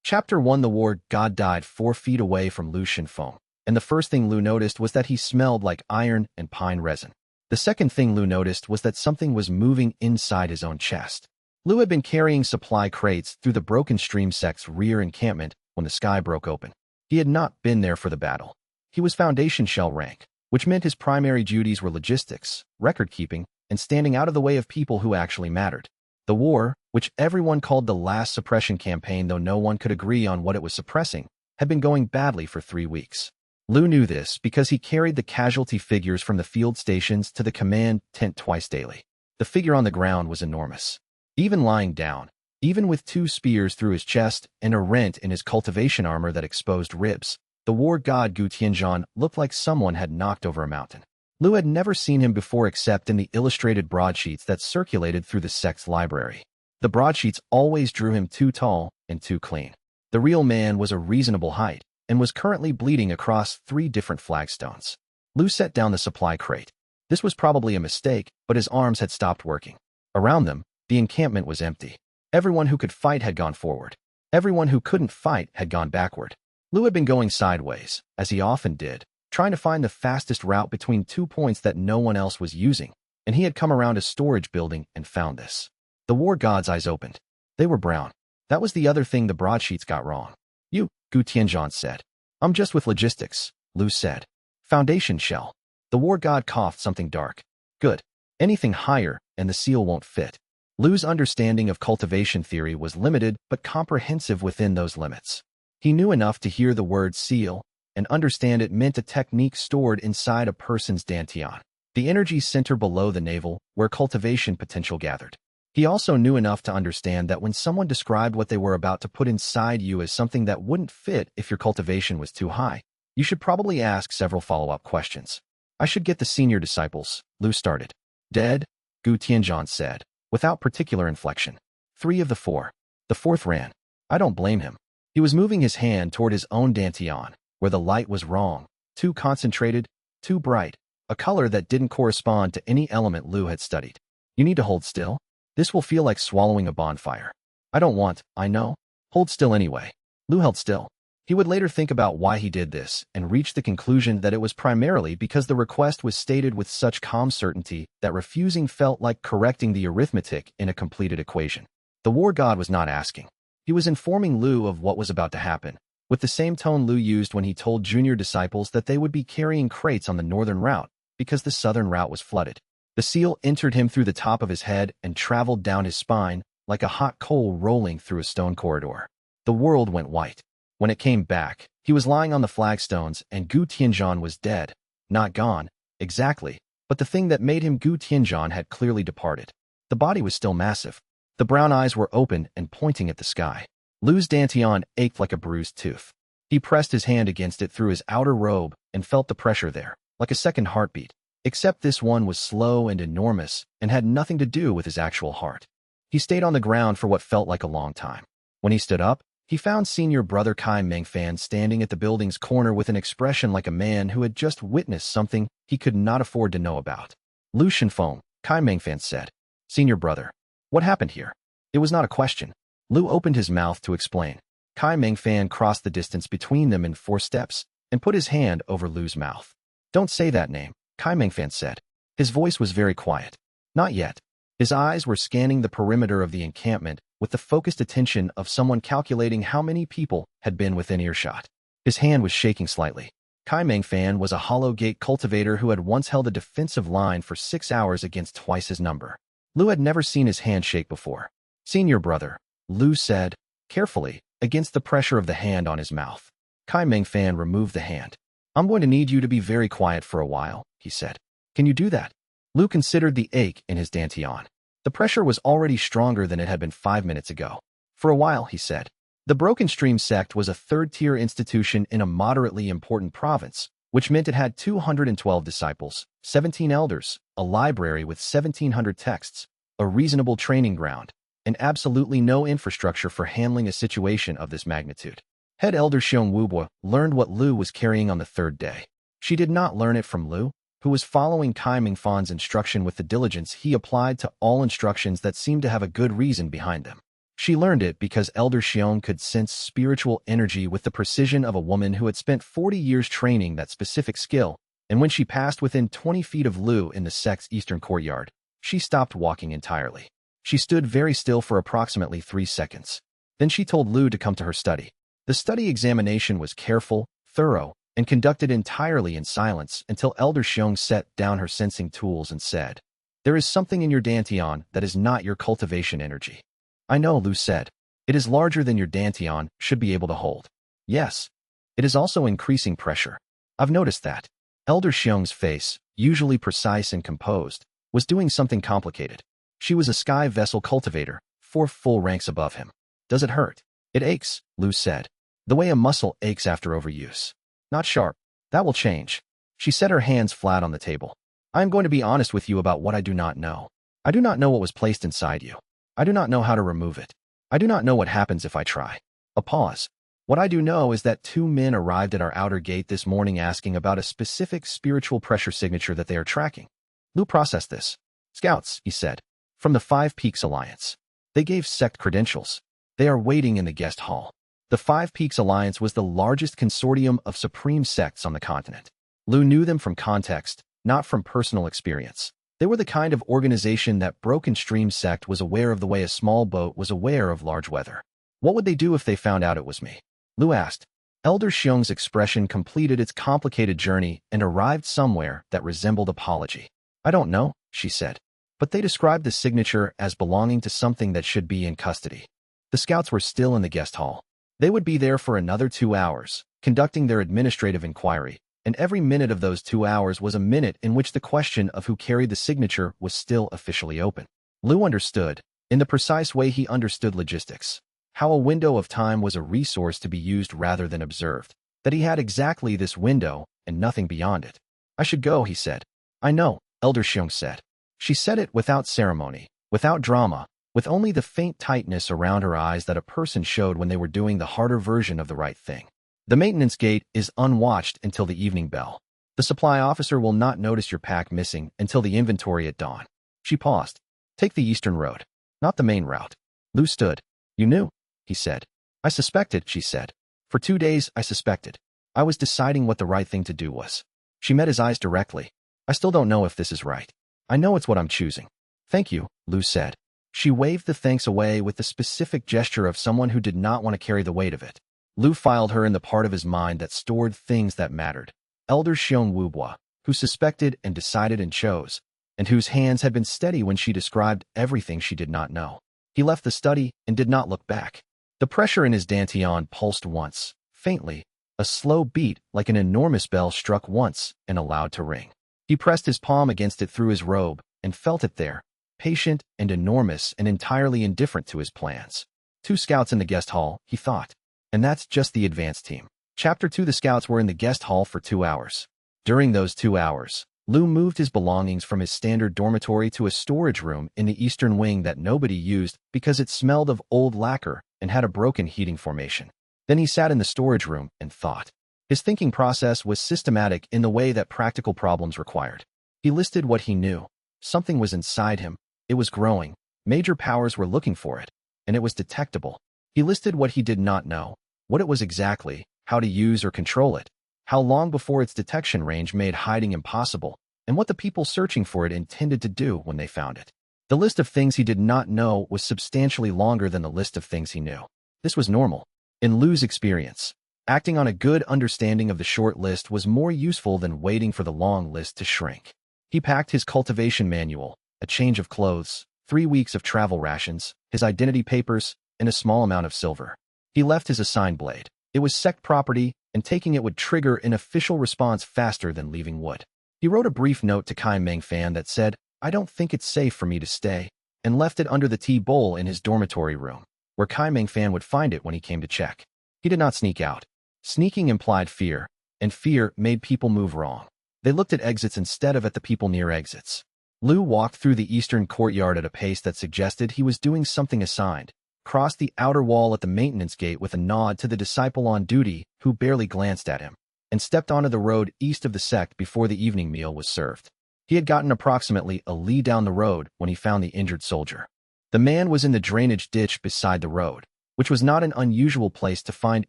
Chapter 1. The war god died 4 feet away from Lu Shenfeng, and the first thing Lu noticed was that he smelled like iron and pine resin. The second thing Lu noticed was that something was moving inside his own chest. Lu had been carrying supply crates through the broken Supreme Sects' rear encampment when the sky broke open. He had not been there for the battle. He was Foundation Shell rank, which meant his primary duties were logistics, record-keeping, and standing out of the way of people who actually mattered. The war, which everyone called the last suppression campaign though no one could agree on what it was suppressing, had been going badly for 3 weeks. Lu knew this because he carried the casualty figures from the field stations to the command tent twice daily. The figure on the ground was enormous. Even lying down, even with 2 spears through his chest and a rent in his cultivation armor that exposed ribs, the war god Gu Tianzhan looked like someone had knocked over a mountain. Lu had never seen him before except in the illustrated broadsheets that circulated through the sect's library. The broadsheets always drew him too tall and too clean. The real man was a reasonable height and was currently bleeding across 3 different flagstones. Lu set down the supply crate. This was probably a mistake, but his arms had stopped working. Around them, the encampment was empty. Everyone who could fight had gone forward. Everyone who couldn't fight had gone backward. Lu had been going sideways, as he often did, trying to find the fastest route between 2 points that no one else was using, and he had come around a storage building and found this. The war god's eyes opened. They were brown. That was the other thing the broadsheets got wrong. You, Gu Tianzhan said. I'm just with logistics, Lu said. Foundation shell. The war god coughed something dark. Good. Anything higher, and the seal won't fit. Lu's understanding of cultivation theory was limited but comprehensive within those limits. He knew enough to hear the word seal and understand it meant a technique stored inside a person's dantian, the energy center below the navel where cultivation potential gathered. He also knew enough to understand that when someone described what they were about to put inside you as something that wouldn't fit if your cultivation was too high, you should probably ask several follow-up questions. I should get the senior disciples, Lu started. Dead? Gu Tianzhan said, without particular inflection. 3 of the 4. The 4th ran. I don't blame him. He was moving his hand toward his own dantian, where the light was wrong, too concentrated, too bright, a color that didn't correspond to any element Lu had studied. You need to hold still. This will feel like swallowing a bonfire. I don't want, I know. Hold still anyway. Lu held still. He would later think about why he did this and reach the conclusion that it was primarily because the request was stated with such calm certainty that refusing felt like correcting the arithmetic in a completed equation. The war god was not asking. He was informing Lu of what was about to happen, with the same tone Lu used when he told junior disciples that they would be carrying crates on the northern route because the southern route was flooded. The seal entered him through the top of his head and traveled down his spine like a hot coal rolling through a stone corridor. The world went white. When it came back, he was lying on the flagstones and Gu Tianzhan was dead. Not gone, exactly, but the thing that made him Gu Tianzhan had clearly departed. The body was still massive. The brown eyes were open and pointing at the sky. Lu's dantian ached like a bruised tooth. He pressed his hand against it through his outer robe and felt the pressure there, like a second heartbeat, except this one was slow and enormous and had nothing to do with his actual heart. He stayed on the ground for what felt like a long time. When he stood up, he found senior brother Kai Mengfan standing at the building's corner with an expression like a man who had just witnessed something he could not afford to know about. Lu Shenfeng, Kai Mengfan said. Senior brother. What happened here? It was not a question. Lu opened his mouth to explain. Kai Mengfan crossed the distance between them in 4 steps and put his hand over Lu's mouth. Don't say that name, Kai Mengfan said. His voice was very quiet. Not yet. His eyes were scanning the perimeter of the encampment with the focused attention of someone calculating how many people had been within earshot. His hand was shaking slightly. Kai Mengfan was a hollow gate cultivator who had once held a defensive line for 6 hours against twice his number. Lu had never seen his hand shake before. Senior brother, Lu said, carefully, against the pressure of the hand on his mouth. Kai Mengfan removed the hand. I'm going to need you to be very quiet for a while, he said. Can you do that? Lu considered the ache in his dantian. The pressure was already stronger than it had been 5 minutes ago. For a while, he said. The Broken Stream sect was a 3rd-tier institution in a moderately important province, which meant it had 212 disciples, 17 elders, a library with 1,700 texts, a reasonable training ground, and absolutely no infrastructure for handling a situation of this magnitude. Head Elder Xiong Wubua learned what Lu was carrying on the 3rd day. She did not learn it from Lu, who was following Kai Mengfan's instruction with the diligence he applied to all instructions that seemed to have a good reason behind them. She learned it because Elder Xiong could sense spiritual energy with the precision of a woman who had spent 40 years training that specific skill, and when she passed within 20 feet of Lu in the sect's eastern courtyard, she stopped walking entirely. She stood very still for approximately 3 seconds. Then she told Lu to come to her study. The study examination was careful, thorough, and conducted entirely in silence until Elder Xiong set down her sensing tools and said, "There is something in your dantian that is not your cultivation energy." "I know," Lu said. "It is larger than your dantian should be able to hold." "Yes. It is also increasing pressure. I've noticed that." Elder Xiong's face, usually precise and composed, was doing something complicated. She was a sky vessel cultivator, 4 full ranks above him. "Does it hurt?" "It aches," Lu said. "The way a muscle aches after overuse. Not sharp. That will change." She set her hands flat on the table. "I am going to be honest with you about what I do not know. I do not know what was placed inside you. I do not know how to remove it. I do not know what happens if I try." A pause. "What I do know is that 2 men arrived at our outer gate this morning asking about a specific spiritual pressure signature that they are tracking." Lu processed this. "Scouts," he said, "from the 5 Peaks Alliance. They gave sect credentials. They are waiting in the guest hall." The 5 Peaks Alliance was the largest consortium of Supreme Sects on the continent. Lu knew them from context, not from personal experience. They were the kind of organization that Broken Stream Sect was aware of the way a small boat was aware of large weather. "What would they do if they found out it was me?" Lu asked. Elder Xiong's expression completed its complicated journey and arrived somewhere that resembled apology. "I don't know," she said. "But they described the signature as belonging to something that should be in custody." The scouts were still in the guest hall. They would be there for another 2 hours, conducting their administrative inquiry, and every minute of those 2 hours was a minute in which the question of who carried the signature was still officially open. Lu understood, in the precise way he understood logistics, how a window of time was a resource to be used rather than observed, that he had exactly this window and nothing beyond it. "I should go," he said. "I know," Elder Xiong said. She said it without ceremony, without drama, with only the faint tightness around her eyes that a person showed when they were doing the harder version of the right thing. "The maintenance gate is unwatched until the evening bell. The supply officer will not notice your pack missing until the inventory at dawn." She paused. "Take the eastern road, not the main route." Lu stood. "You knew," he said. "I suspected," she said. "For 2 days I suspected. I was deciding what the right thing to do was." She met his eyes directly. "I still don't know if this is right. I know it's what I'm choosing." "Thank you," Lu said. She waved the thanks away with the specific gesture of someone who did not want to carry the weight of it. Lu filed her in the part of his mind that stored things that mattered. Elder Xiong Wubua, who suspected and decided and chose, and whose hands had been steady when she described everything she did not know. He left the study and did not look back. The pressure in his dantian pulsed once, faintly. A slow beat like an enormous bell struck once and allowed to ring. He pressed his palm against it through his robe and felt it there, patient and enormous and entirely indifferent to his plans. 2 scouts in the guest hall, he thought. And that's just the advanced team. Chapter 2. The scouts were in the guest hall for 2 hours. During those 2 hours, Lu moved his belongings from his standard dormitory to a storage room in the eastern wing that nobody used because it smelled of old lacquer and had a broken heating formation. Then he sat in the storage room and thought. His thinking process was systematic in the way that practical problems required. He listed what he knew. Something was inside him. It was growing. Major powers were looking for it, and it was detectable. He listed what he did not know, what it was exactly, how to use or control it, how long before its detection range made hiding impossible, and what the people searching for it intended to do when they found it. The list of things he did not know was substantially longer than the list of things he knew. This was normal. In Lu's experience, acting on a good understanding of the short list was more useful than waiting for the long list to shrink. He packed his cultivation manual, a change of clothes, 3 weeks of travel rations, his identity papers, and a small amount of silver. He left his assigned blade. It was sect property, and taking it would trigger an official response faster than leaving would. He wrote a brief note to Kai Meng Fan that said, "I don't think it's safe for me to stay," and left it under the tea bowl in his dormitory room, where Kai Meng Fan would find it when he came to check. He did not sneak out. Sneaking implied fear, and fear made people move wrong. They looked at exits instead of at the people near exits. Lu walked through the eastern courtyard at a pace that suggested he was doing something assigned, crossed the outer wall at the maintenance gate with a nod to the disciple on duty who barely glanced at him, and stepped onto the road east of the sect before the evening meal was served. He had gotten approximately a li down the road when he found the injured soldier. The man was in the drainage ditch beside the road, which was not an unusual place to find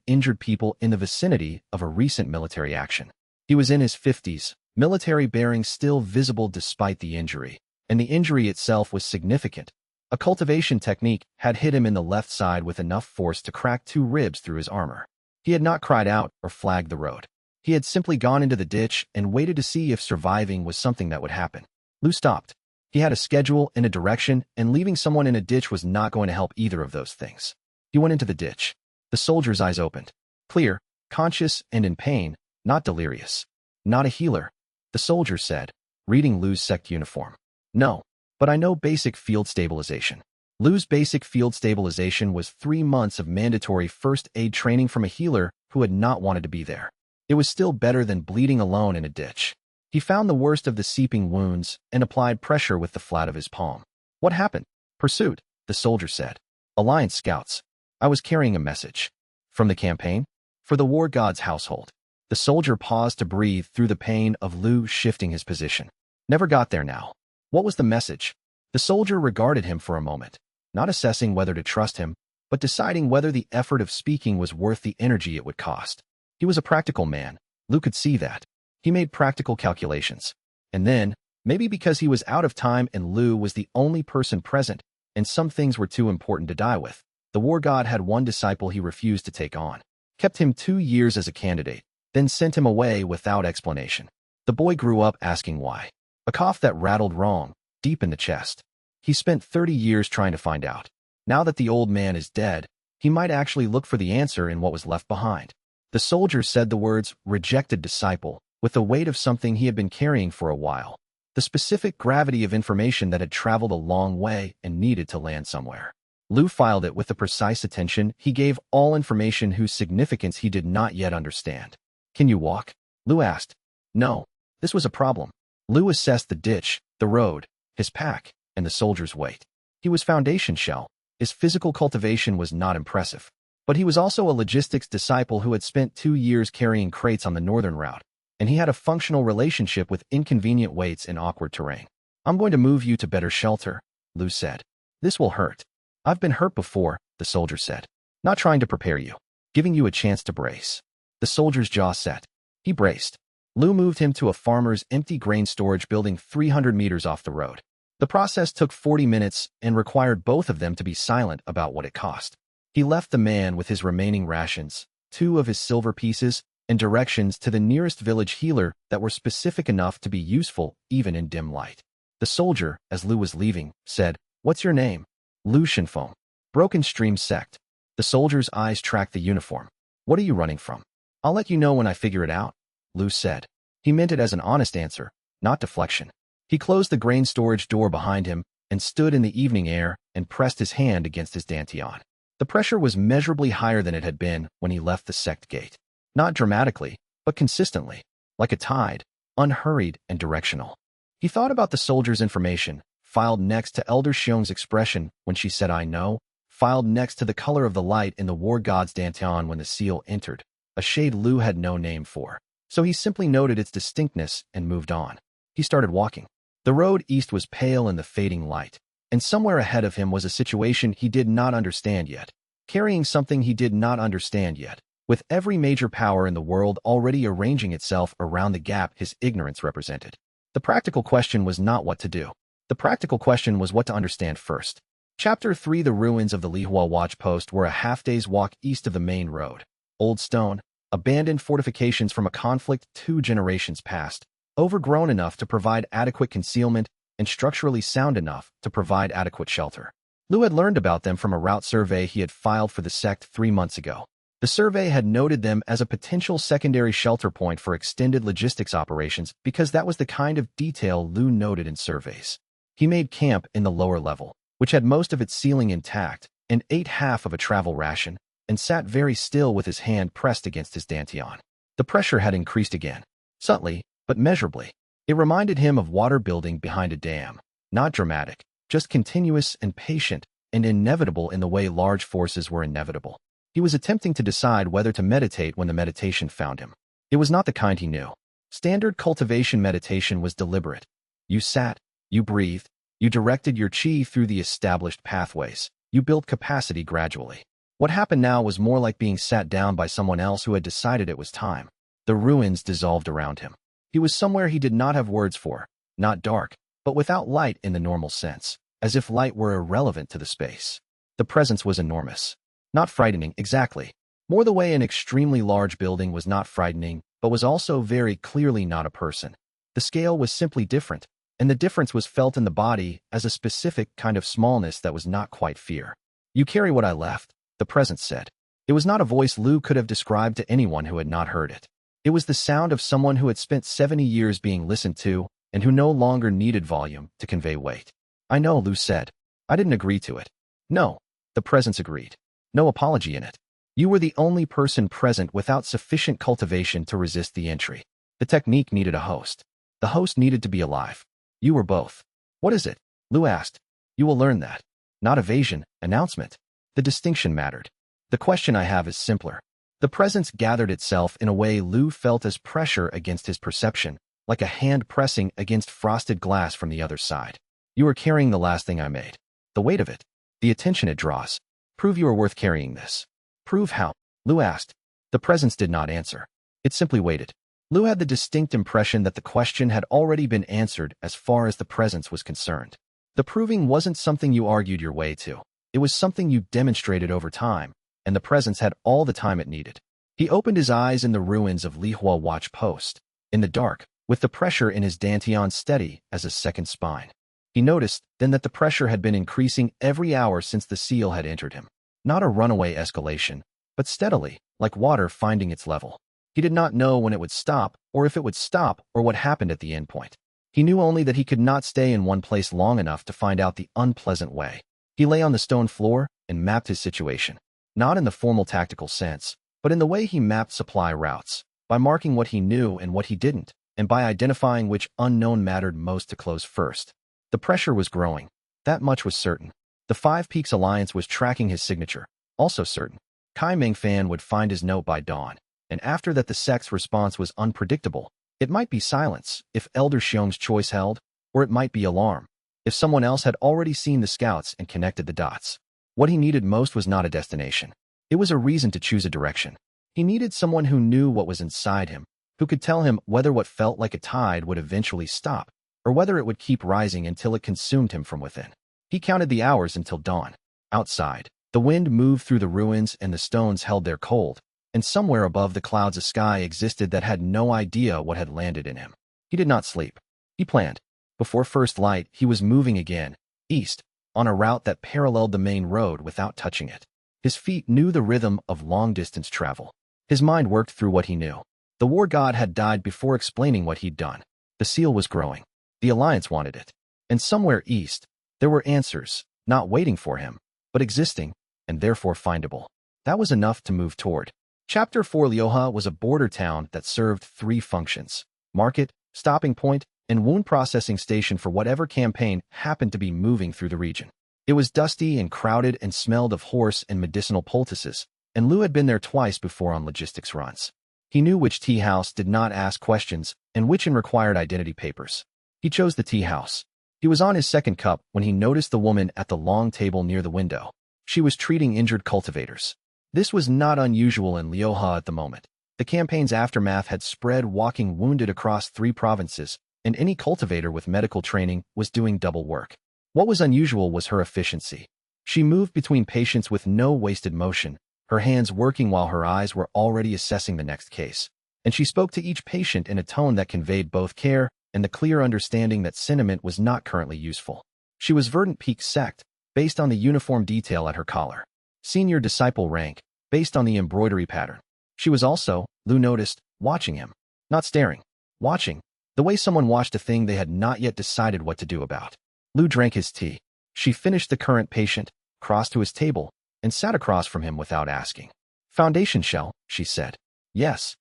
injured people in the vicinity of a recent military action. He was in his 50s, military bearings still visible despite the injury, and the injury itself was significant. A cultivation technique had hit him in the left side with enough force to crack 2 ribs through his armor. He had not cried out or flagged the road. He had simply gone into the ditch and waited to see if surviving was something that would happen. Lu stopped. He had a schedule and a direction, and leaving someone in a ditch was not going to help either of those things. He went into the ditch. The soldier's eyes opened. Clear, conscious, and in pain, not delirious. Not a healer, the soldier said, reading Lu's sect uniform. No, but I know basic field stabilization. Lu's basic field stabilization was 3 months of mandatory first aid training from a healer who had not wanted to be there. It was still better than bleeding alone in a ditch. He found the worst of the seeping wounds and applied pressure with the flat of his palm. What happened? Pursuit, the soldier said. Alliance scouts. I was carrying a message. From the campaign? For the war god's household. The soldier paused to breathe through the pain of Lu shifting his position. Never got there now. What was the message? The soldier regarded him for a moment, not assessing whether to trust him, but deciding whether the effort of speaking was worth the energy it would cost. He was a practical man. Lu could see that. He made practical calculations. And then, maybe because he was out of time and Lu was the only person present, and some things were too important to die with, the war god had one disciple he refused to take on. Kept him 2 years as a candidate, then sent him away without explanation. The boy grew up asking why. A cough that rattled wrong, deep in the chest. He spent 30 years trying to find out. Now that the old man is dead, he might actually look for the answer in what was left behind. The soldier said the words, rejected disciple, with the weight of something he had been carrying for a while. The specific gravity of information that had traveled a long way and needed to land somewhere. Lu filed it with the precise attention he gave all information whose significance he did not yet understand. Can you walk? Lu asked. No. This was a problem. Lu assessed the ditch, the road, his pack, and the soldier's weight. He was foundation shell. His physical cultivation was not impressive. But he was also a logistics disciple who had spent 2 years carrying crates on the northern route, and he had a functional relationship with inconvenient weights in awkward terrain. I'm going to move you to better shelter, Lu said. This will hurt. I've been hurt before, the soldier said. Not trying to prepare you. Giving you a chance to brace. The soldier's jaw set. He braced. Lu moved him to a farmer's empty grain storage building 300 meters off the road. The process took 40 minutes and required both of them to be silent about what it cost. He left the man with his remaining rations, 2 of his silver pieces, and directions to the nearest village healer that were specific enough to be useful even in dim light. The soldier, as Lu was leaving, said, What's your name? Lu Shenfeng. Broken Stream Sect. The soldier's eyes tracked the uniform. What are you running from? I'll let you know when I figure it out, Lu said. He meant it as an honest answer, not deflection. He closed the grain storage door behind him and stood in the evening air and pressed his hand against his dantian. The pressure was measurably higher than it had been when he left the sect gate. Not dramatically, but consistently, like a tide, unhurried and directional. He thought about the soldier's information, filed next to Elder Xiong's expression when she said I know, filed next to the color of the light in the war god's dantian when the seal entered, a shade Lu had no name for. So he simply noted its distinctness and moved on. He started walking. The road east was pale in the fading light, and somewhere ahead of him was a situation he did not understand yet, carrying something he did not understand yet, with every major power in the world already arranging itself around the gap his ignorance represented. The practical question was not what to do. The practical question was what to understand first. Chapter 3 The ruins of the Lihua watch post were a half-day's walk east of the main road. Old stone, abandoned fortifications from a conflict 2 generations past, overgrown enough to provide adequate concealment and structurally sound enough to provide adequate shelter. Lu had learned about them from a route survey he had filed for the sect 3 months ago. The survey had noted them as a potential secondary shelter point for extended logistics operations because that was the kind of detail Lu noted in surveys. He made camp in the lower level, which had most of its ceiling intact, and ate half of a travel ration, and sat very still with his hand pressed against his dantian. The pressure had increased again, subtly, but measurably. It reminded him of water building behind a dam, not dramatic, just continuous and patient, and inevitable in the way large forces were inevitable. He was attempting to decide whether to meditate when the meditation found him. It was not the kind he knew. Standard cultivation meditation was deliberate. You sat, you breathed, You directed your chi through the established pathways. You built capacity gradually. What happened now was more like being sat down by someone else who had decided it was time. The ruins dissolved around him. He was somewhere he did not have words for, not dark, but without light in the normal sense, as if light were irrelevant to the space. The presence was enormous. Not frightening, exactly. More the way an extremely large building was not frightening, but was also very clearly not a person. The scale was simply different, and the difference was felt in the body as a specific kind of smallness that was not quite fear. You carry what I left, the presence said. It was not a voice Lu could have described to anyone who had not heard it. It was the sound of someone who had spent 70 years being listened to and who no longer needed volume to convey weight. I know, Lu said. I didn't agree to it. No, the presence agreed. No apology in it. You were the only person present without sufficient cultivation to resist the entry. The technique needed a host. The host needed to be alive. You were both. What is it? Lu asked. You will learn that. Not evasion, announcement. The distinction mattered. The question I have is simpler. The presence gathered itself in a way Lu felt as pressure against his perception, like a hand pressing against frosted glass from the other side. You are carrying the last thing I made. The weight of it. The attention it draws. Prove you are worth carrying this. Prove how? Lu asked. The presence did not answer. It simply waited. Lu had the distinct impression that the question had already been answered as far as the presence was concerned. The proving wasn't something you argued your way to. It was something you demonstrated over time, and the presence had all the time it needed. He opened his eyes in the ruins of Lihua Watch Post, in the dark, with the pressure in his dantian steady as a second spine. He noticed then that the pressure had been increasing every hour since the seal had entered him. Not a runaway escalation, but steadily, like water finding its level. He did not know when it would stop, or if it would stop, or what happened at the end point. He knew only that he could not stay in one place long enough to find out the unpleasant way. He lay on the stone floor and mapped his situation. Not in the formal tactical sense, but in the way he mapped supply routes, by marking what he knew and what he didn't, and by identifying which unknown mattered most to close first. The pressure was growing. That much was certain. The Five Peaks Alliance was tracking his signature, also certain. Kai Mengfan would find his note by dawn, and after that the sect's response was unpredictable. It might be silence, if Elder Xiong's choice held, or it might be alarm, if someone else had already seen the scouts and connected the dots. What he needed most was not a destination. It was a reason to choose a direction. He needed someone who knew what was inside him, who could tell him whether what felt like a tide would eventually stop, or whether it would keep rising until it consumed him from within. He counted the hours until dawn. Outside, the wind moved through the ruins and the stones held their cold, and somewhere above the clouds a sky existed that had no idea what had landed in him. He did not sleep. He planned. Before first light, he was moving again, east, on a route that paralleled the main road without touching it. His feet knew the rhythm of long-distance travel. His mind worked through what he knew. The war god had died before explaining what he'd done. The seal was growing. The Alliance wanted it. And somewhere east, there were answers, not waiting for him, but existing, and therefore findable. That was enough to move toward. Chapter 4 Lioha was a border town that served 3 functions: market, stopping point, and wound processing station for whatever campaign happened to be moving through the region. It was dusty and crowded and smelled of horse and medicinal poultices, and Lu had been there twice before on logistics runs. He knew which tea house did not ask questions and which required identity papers. He chose the tea house. He was on his second cup when he noticed the woman at the long table near the window. She was treating injured cultivators. This was not unusual in Lioha at the moment. The campaign's aftermath had spread, walking wounded across 3 provinces, and any cultivator with medical training was doing double work. What was unusual was her efficiency. She moved between patients with no wasted motion, her hands working while her eyes were already assessing the next case. And she spoke to each patient in a tone that conveyed both care and the clear understanding that sentiment was not currently useful. She was Verdant Peak Sect, based on the uniform detail at her collar. Senior Disciple rank, based on the embroidery pattern. She was also, Lu noticed, watching him. Not staring. Watching. The way someone watched a thing they had not yet decided what to do about. Lu drank his tea. She finished the current patient, crossed to his table, and sat across from him without asking. Foundation shell, she said. Yes.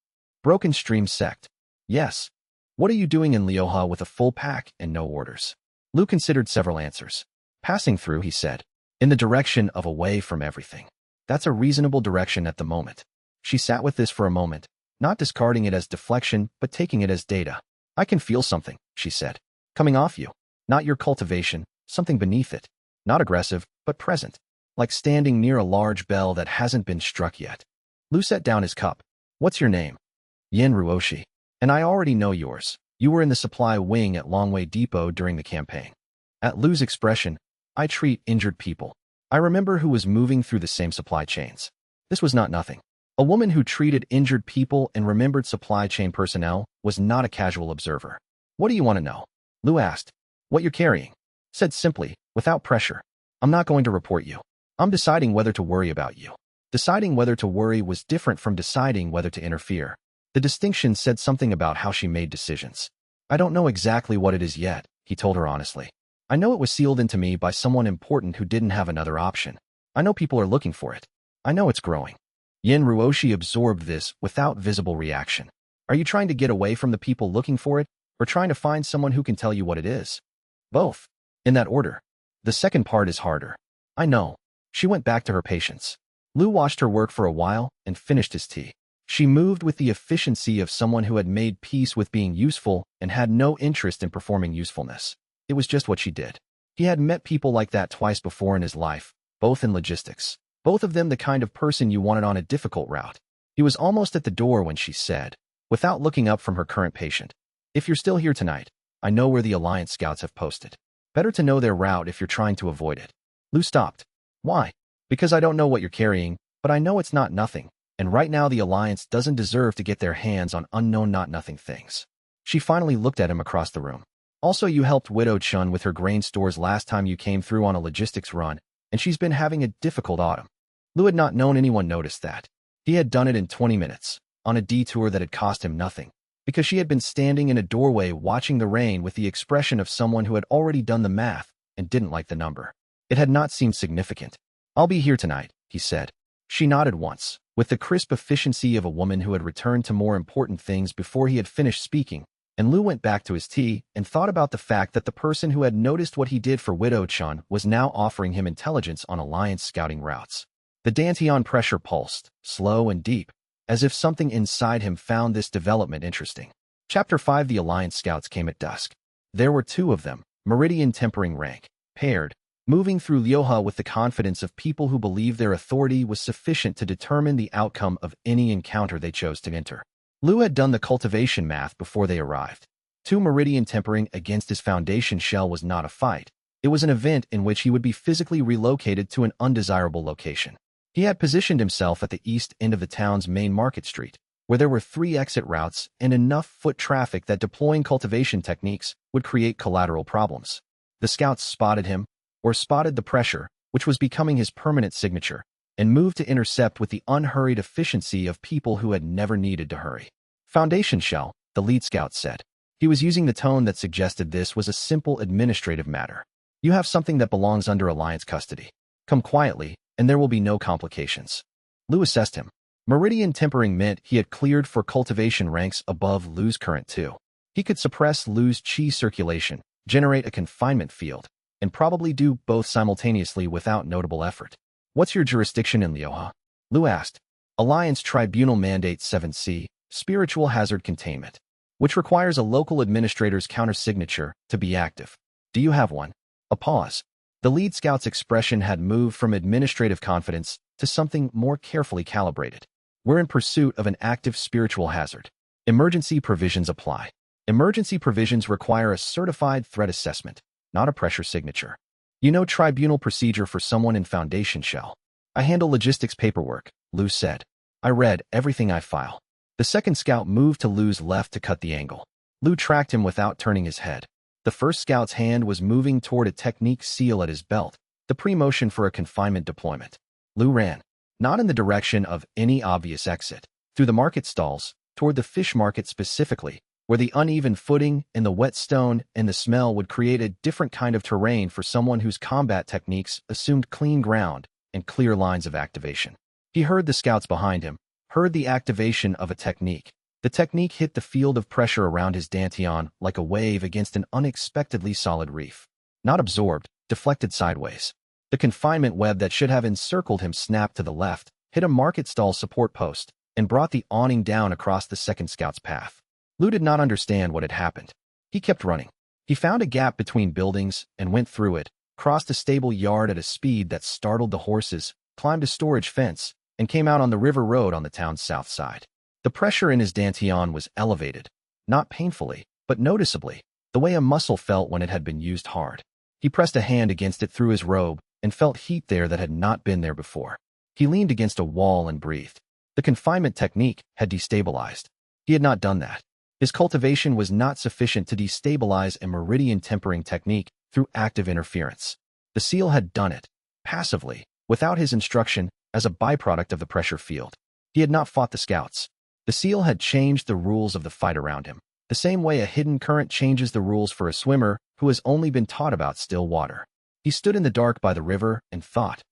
Broken Stream Sect. Yes. What are you doing in Lioha with a full pack and no orders? Lu considered several answers. Passing through, he said. In the direction of away from everything. That's a reasonable direction at the moment. She sat with this for a moment, not discarding it as deflection, but taking it as data. I can feel something, she said. Coming off you. Not your cultivation, something beneath it. Not aggressive, but present. Like standing near a large bell that hasn't been struck yet. Lu set down his cup. What's your name? Yin Ruoshi. And I already know yours. You were in the supply wing at Longwei Depot during the campaign. At Lu's expression, I treat injured people. I remember who was moving through the same supply chains. This was not nothing. A woman who treated injured people and remembered supply chain personnel was not a casual observer. What do you want to know? Lu asked. What you're carrying. Said simply, without pressure. I'm not going to report you. I'm deciding whether to worry about you. Deciding whether to worry was different from deciding whether to interfere. The distinction said something about how she made decisions. I don't know exactly what it is yet, he told her honestly. I know it was sealed into me by someone important who didn't have another option. I know people are looking for it. I know it's growing. Yin Ruoshi absorbed this without visible reaction. Are you trying to get away from the people looking for it, or trying to find someone who can tell you what it is? Both. In that order. The second part is harder. I know. She went back to her patients. Lu watched her work for a while and finished his tea. She moved with the efficiency of someone who had made peace with being useful and had no interest in performing usefulness. It was just what she did. He had met people like that twice before in his life, both in logistics. Both of them the kind of person you wanted on a difficult route. He was almost at the door when she said, without looking up from her current patient, if you're still here tonight, I know where the Alliance scouts have posted. Better to know their route if you're trying to avoid it. Lu stopped. Why? Because I don't know what you're carrying, but I know it's not nothing, and right now the Alliance doesn't deserve to get their hands on unknown not-nothing things. She finally looked at him across the room. Also, you helped Widow Chun with her grain stores last time you came through on a logistics run, and she's been having a difficult autumn. Lu had not known anyone noticed that. He had done it in 20 minutes, on a detour that had cost him nothing, because she had been standing in a doorway watching the rain with the expression of someone who had already done the math and didn't like the number. It had not seemed significant. I'll be here tonight, he said. She nodded once, with the crisp efficiency of a woman who had returned to more important things before he had finished speaking, and Lu went back to his tea and thought about the fact that the person who had noticed what he did for Widow Chun was now offering him intelligence on Alliance scouting routes. The dantian pressure pulsed, slow and deep, as if something inside him found this development interesting. Chapter 5 The Alliance scouts came at dusk. There were 2 of them, meridian tempering rank, paired, moving through Lyoha with the confidence of people who believed their authority was sufficient to determine the outcome of any encounter they chose to enter. Lu had done the cultivation math before they arrived. 2 meridian tempering against his foundation shell was not a fight. It was an event in which he would be physically relocated to an undesirable location. He had positioned himself at the east end of the town's main market street, where there were 3 exit routes and enough foot traffic that deploying cultivation techniques would create collateral problems. The scouts spotted him, or spotted the pressure, which was becoming his permanent signature, and moved to intercept with the unhurried efficiency of people who had never needed to hurry. Foundation shell, the lead scout said. He was using the tone that suggested this was a simple administrative matter. You have something that belongs under Alliance custody. Come quietly, and there will be no complications. Lu assessed him. Meridian tempering meant he had cleared for cultivation ranks above Lu's current 2. He could suppress Lu's chi circulation, generate a confinement field, and probably do both simultaneously without notable effort. What's your jurisdiction in Lyoha? Lu asked. Alliance Tribunal Mandate 7C, Spiritual Hazard Containment, which requires a local administrator's countersignature to be active. Do you have one? A pause. The lead scout's expression had moved from administrative confidence to something more carefully calibrated. We're in pursuit of an active spiritual hazard. Emergency provisions apply. Emergency provisions require a certified threat assessment, not a pressure signature. You know tribunal procedure for someone in Foundation shell. I handle logistics paperwork, Lu said. I read everything I file. The second scout moved to Lu's left to cut the angle. Lu tracked him without turning his head. The first scout's hand was moving toward a technique seal at his belt, the pre-motion for a confinement deployment. Lu ran, not in the direction of any obvious exit, through the market stalls, toward the fish market specifically, where the uneven footing and the wet stone and the smell would create a different kind of terrain for someone whose combat techniques assumed clean ground and clear lines of activation. He heard the scouts behind him, heard the activation of a technique. The technique hit the field of pressure around his dantian like a wave against an unexpectedly solid reef. Not absorbed, deflected sideways. The confinement web that should have encircled him snapped to the left, hit a market stall support post, and brought the awning down across the second scout's path. Lu did not understand what had happened. He kept running. He found a gap between buildings and went through it, crossed a stable yard at a speed that startled the horses, climbed a storage fence, and came out on the river road on the town's south side. The pressure in his dantian was elevated, not painfully, but noticeably, the way a muscle felt when it had been used hard. He pressed a hand against it through his robe and felt heat there that had not been there before. He leaned against a wall and breathed. The confinement technique had destabilized. He had not done that. His cultivation was not sufficient to destabilize a meridian tempering technique through active interference. The seal had done it, passively, without his instruction, as a byproduct of the pressure field. He had not fought the scouts. The seal had changed the rules of the fight around him, the same way a hidden current changes the rules for a swimmer who has only been taught about still water. He stood in the dark by the river and thought,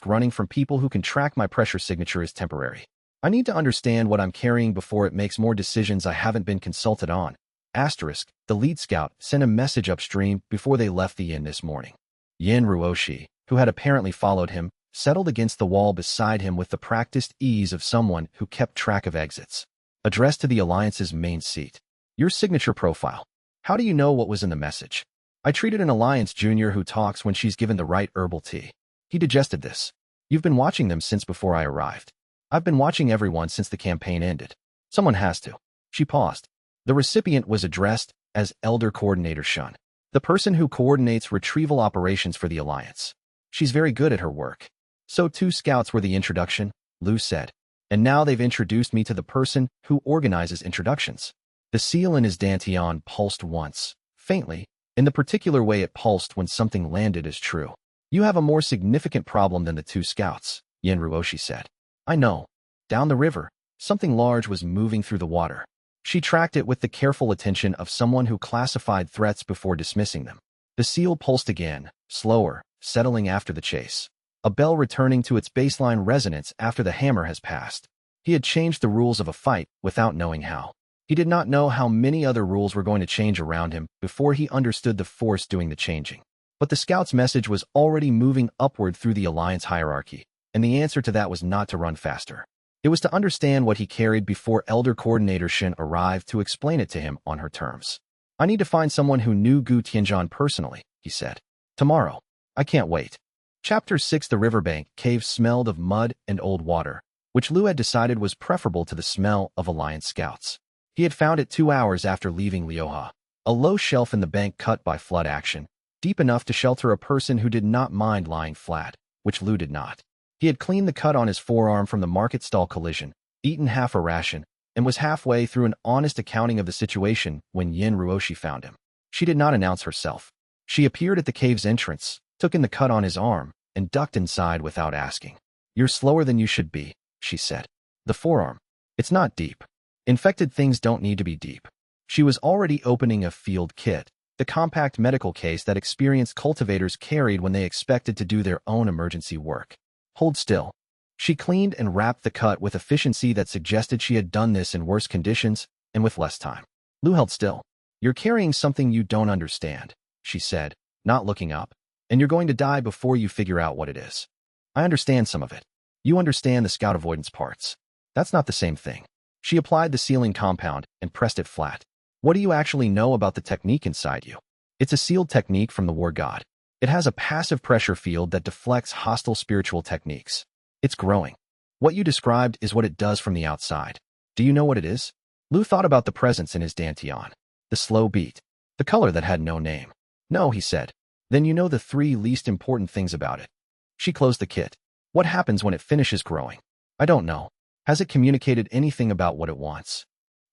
running from people who can track my pressure signature is temporary. I need to understand what I'm carrying before it makes more decisions I haven't been consulted on. The lead scout sent a message upstream before they left the inn this morning. Yin Ruoshi, who had apparently followed him, settled against the wall beside him with the practiced ease of someone who kept track of exits. Addressed to the Alliance's main seat. Your signature profile. How do you know what was in the message? I treated an Alliance junior who talks when she's given the right herbal tea. He digested this. You've been watching them since before I arrived. I've been watching everyone since the campaign ended. Someone has to. She paused. The recipient was addressed as Elder Coordinator Shun, the person who coordinates retrieval operations for the Alliance. She's very good at her work. So 2 scouts were the introduction, Lu said. And now they've introduced me to the person who organizes introductions. The seal in his dantian pulsed once, faintly, in the particular way it pulsed when something landed as true. You have a more significant problem than the 2 scouts, Yin Ruoshi said. I know. Down the river, something large was moving through the water. She tracked it with the careful attention of someone who classified threats before dismissing them. The seal pulsed again, slower, settling after the chase. A bell returning to its baseline resonance after the hammer has passed. He had changed the rules of a fight without knowing how. He did not know how many other rules were going to change around him before he understood the force doing the changing. But the scout's message was already moving upward through the Alliance hierarchy, and the answer to that was not to run faster. It was to understand what he carried before Elder Coordinator Shin arrived to explain it to him on her terms. I need to find someone who knew Gu Tianzhan personally, he said. Tomorrow. I can't wait. Chapter 6. The riverbank cave smelled of mud and old water, which Lu had decided was preferable to the smell of Alliance scouts. He had found it 2 hours after leaving Liuha, a low shelf in the bank cut by flood action, deep enough to shelter a person who did not mind lying flat, which Lu did not. He had cleaned the cut on his forearm from the market stall collision, eaten half a ration, and was halfway through an honest accounting of the situation when Yin Ruoshi found him. She did not announce herself. She appeared at the cave's entrance, took in the cut on his arm, and ducked inside without asking. You're slower than you should be, she said. The forearm. It's not deep. Infected things don't need to be deep. She was already opening a field kit, the compact medical case that experienced cultivators carried when they expected to do their own emergency work. Hold still. She cleaned and wrapped the cut with efficiency that suggested she had done this in worse conditions and with less time. Lu held still. You're carrying something you don't understand, she said, not looking up, and you're going to die before you figure out what it is. I understand some of it. You understand the scout avoidance parts. That's not the same thing. She applied the sealing compound and pressed it flat. What do you actually know about the technique inside you? It's a sealed technique from the war god. It has a passive pressure field that deflects hostile spiritual techniques. It's growing. What you described is what it does from the outside. Do you know what it is? Lu thought about the presence in his dantian. The slow beat. The color that had no name. No, he said. Then you know the 3 least important things about it. She closed the kit. What happens when it finishes growing? I don't know. Has it communicated anything about what it wants?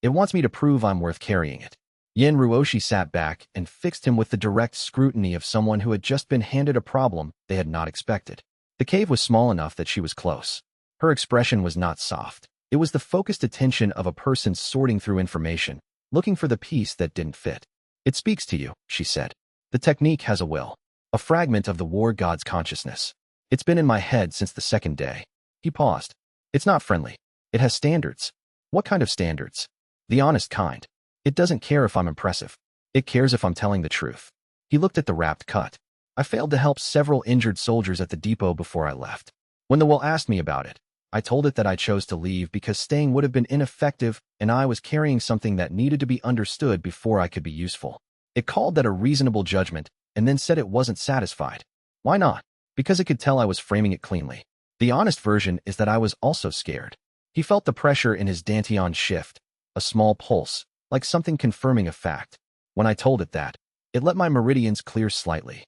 It wants me to prove I'm worth carrying it. Yin Ruoshi sat back and fixed him with the direct scrutiny of someone who had just been handed a problem they had not expected. The cave was small enough that she was close. Her expression was not soft. It was the focused attention of a person sorting through information, looking for the piece that didn't fit. It speaks to you, she said. The technique has a will. A fragment of the war god's consciousness. It's been in my head since the 2nd day. He paused. It's not friendly. It has standards. What kind of standards? The honest kind. It doesn't care if I'm impressive. It cares if I'm telling the truth. He looked at the wrapped cut. I failed to help several injured soldiers at the depot before I left. When the will asked me about it, I told it that I chose to leave because staying would have been ineffective and I was carrying something that needed to be understood before I could be useful. It called that a reasonable judgment and then said it wasn't satisfied. Why not? Because it could tell I was framing it cleanly. The honest version is that I was also scared. He felt the pressure in his dantian shift, a small pulse, like something confirming a fact. When I told it that, it let my meridians clear slightly.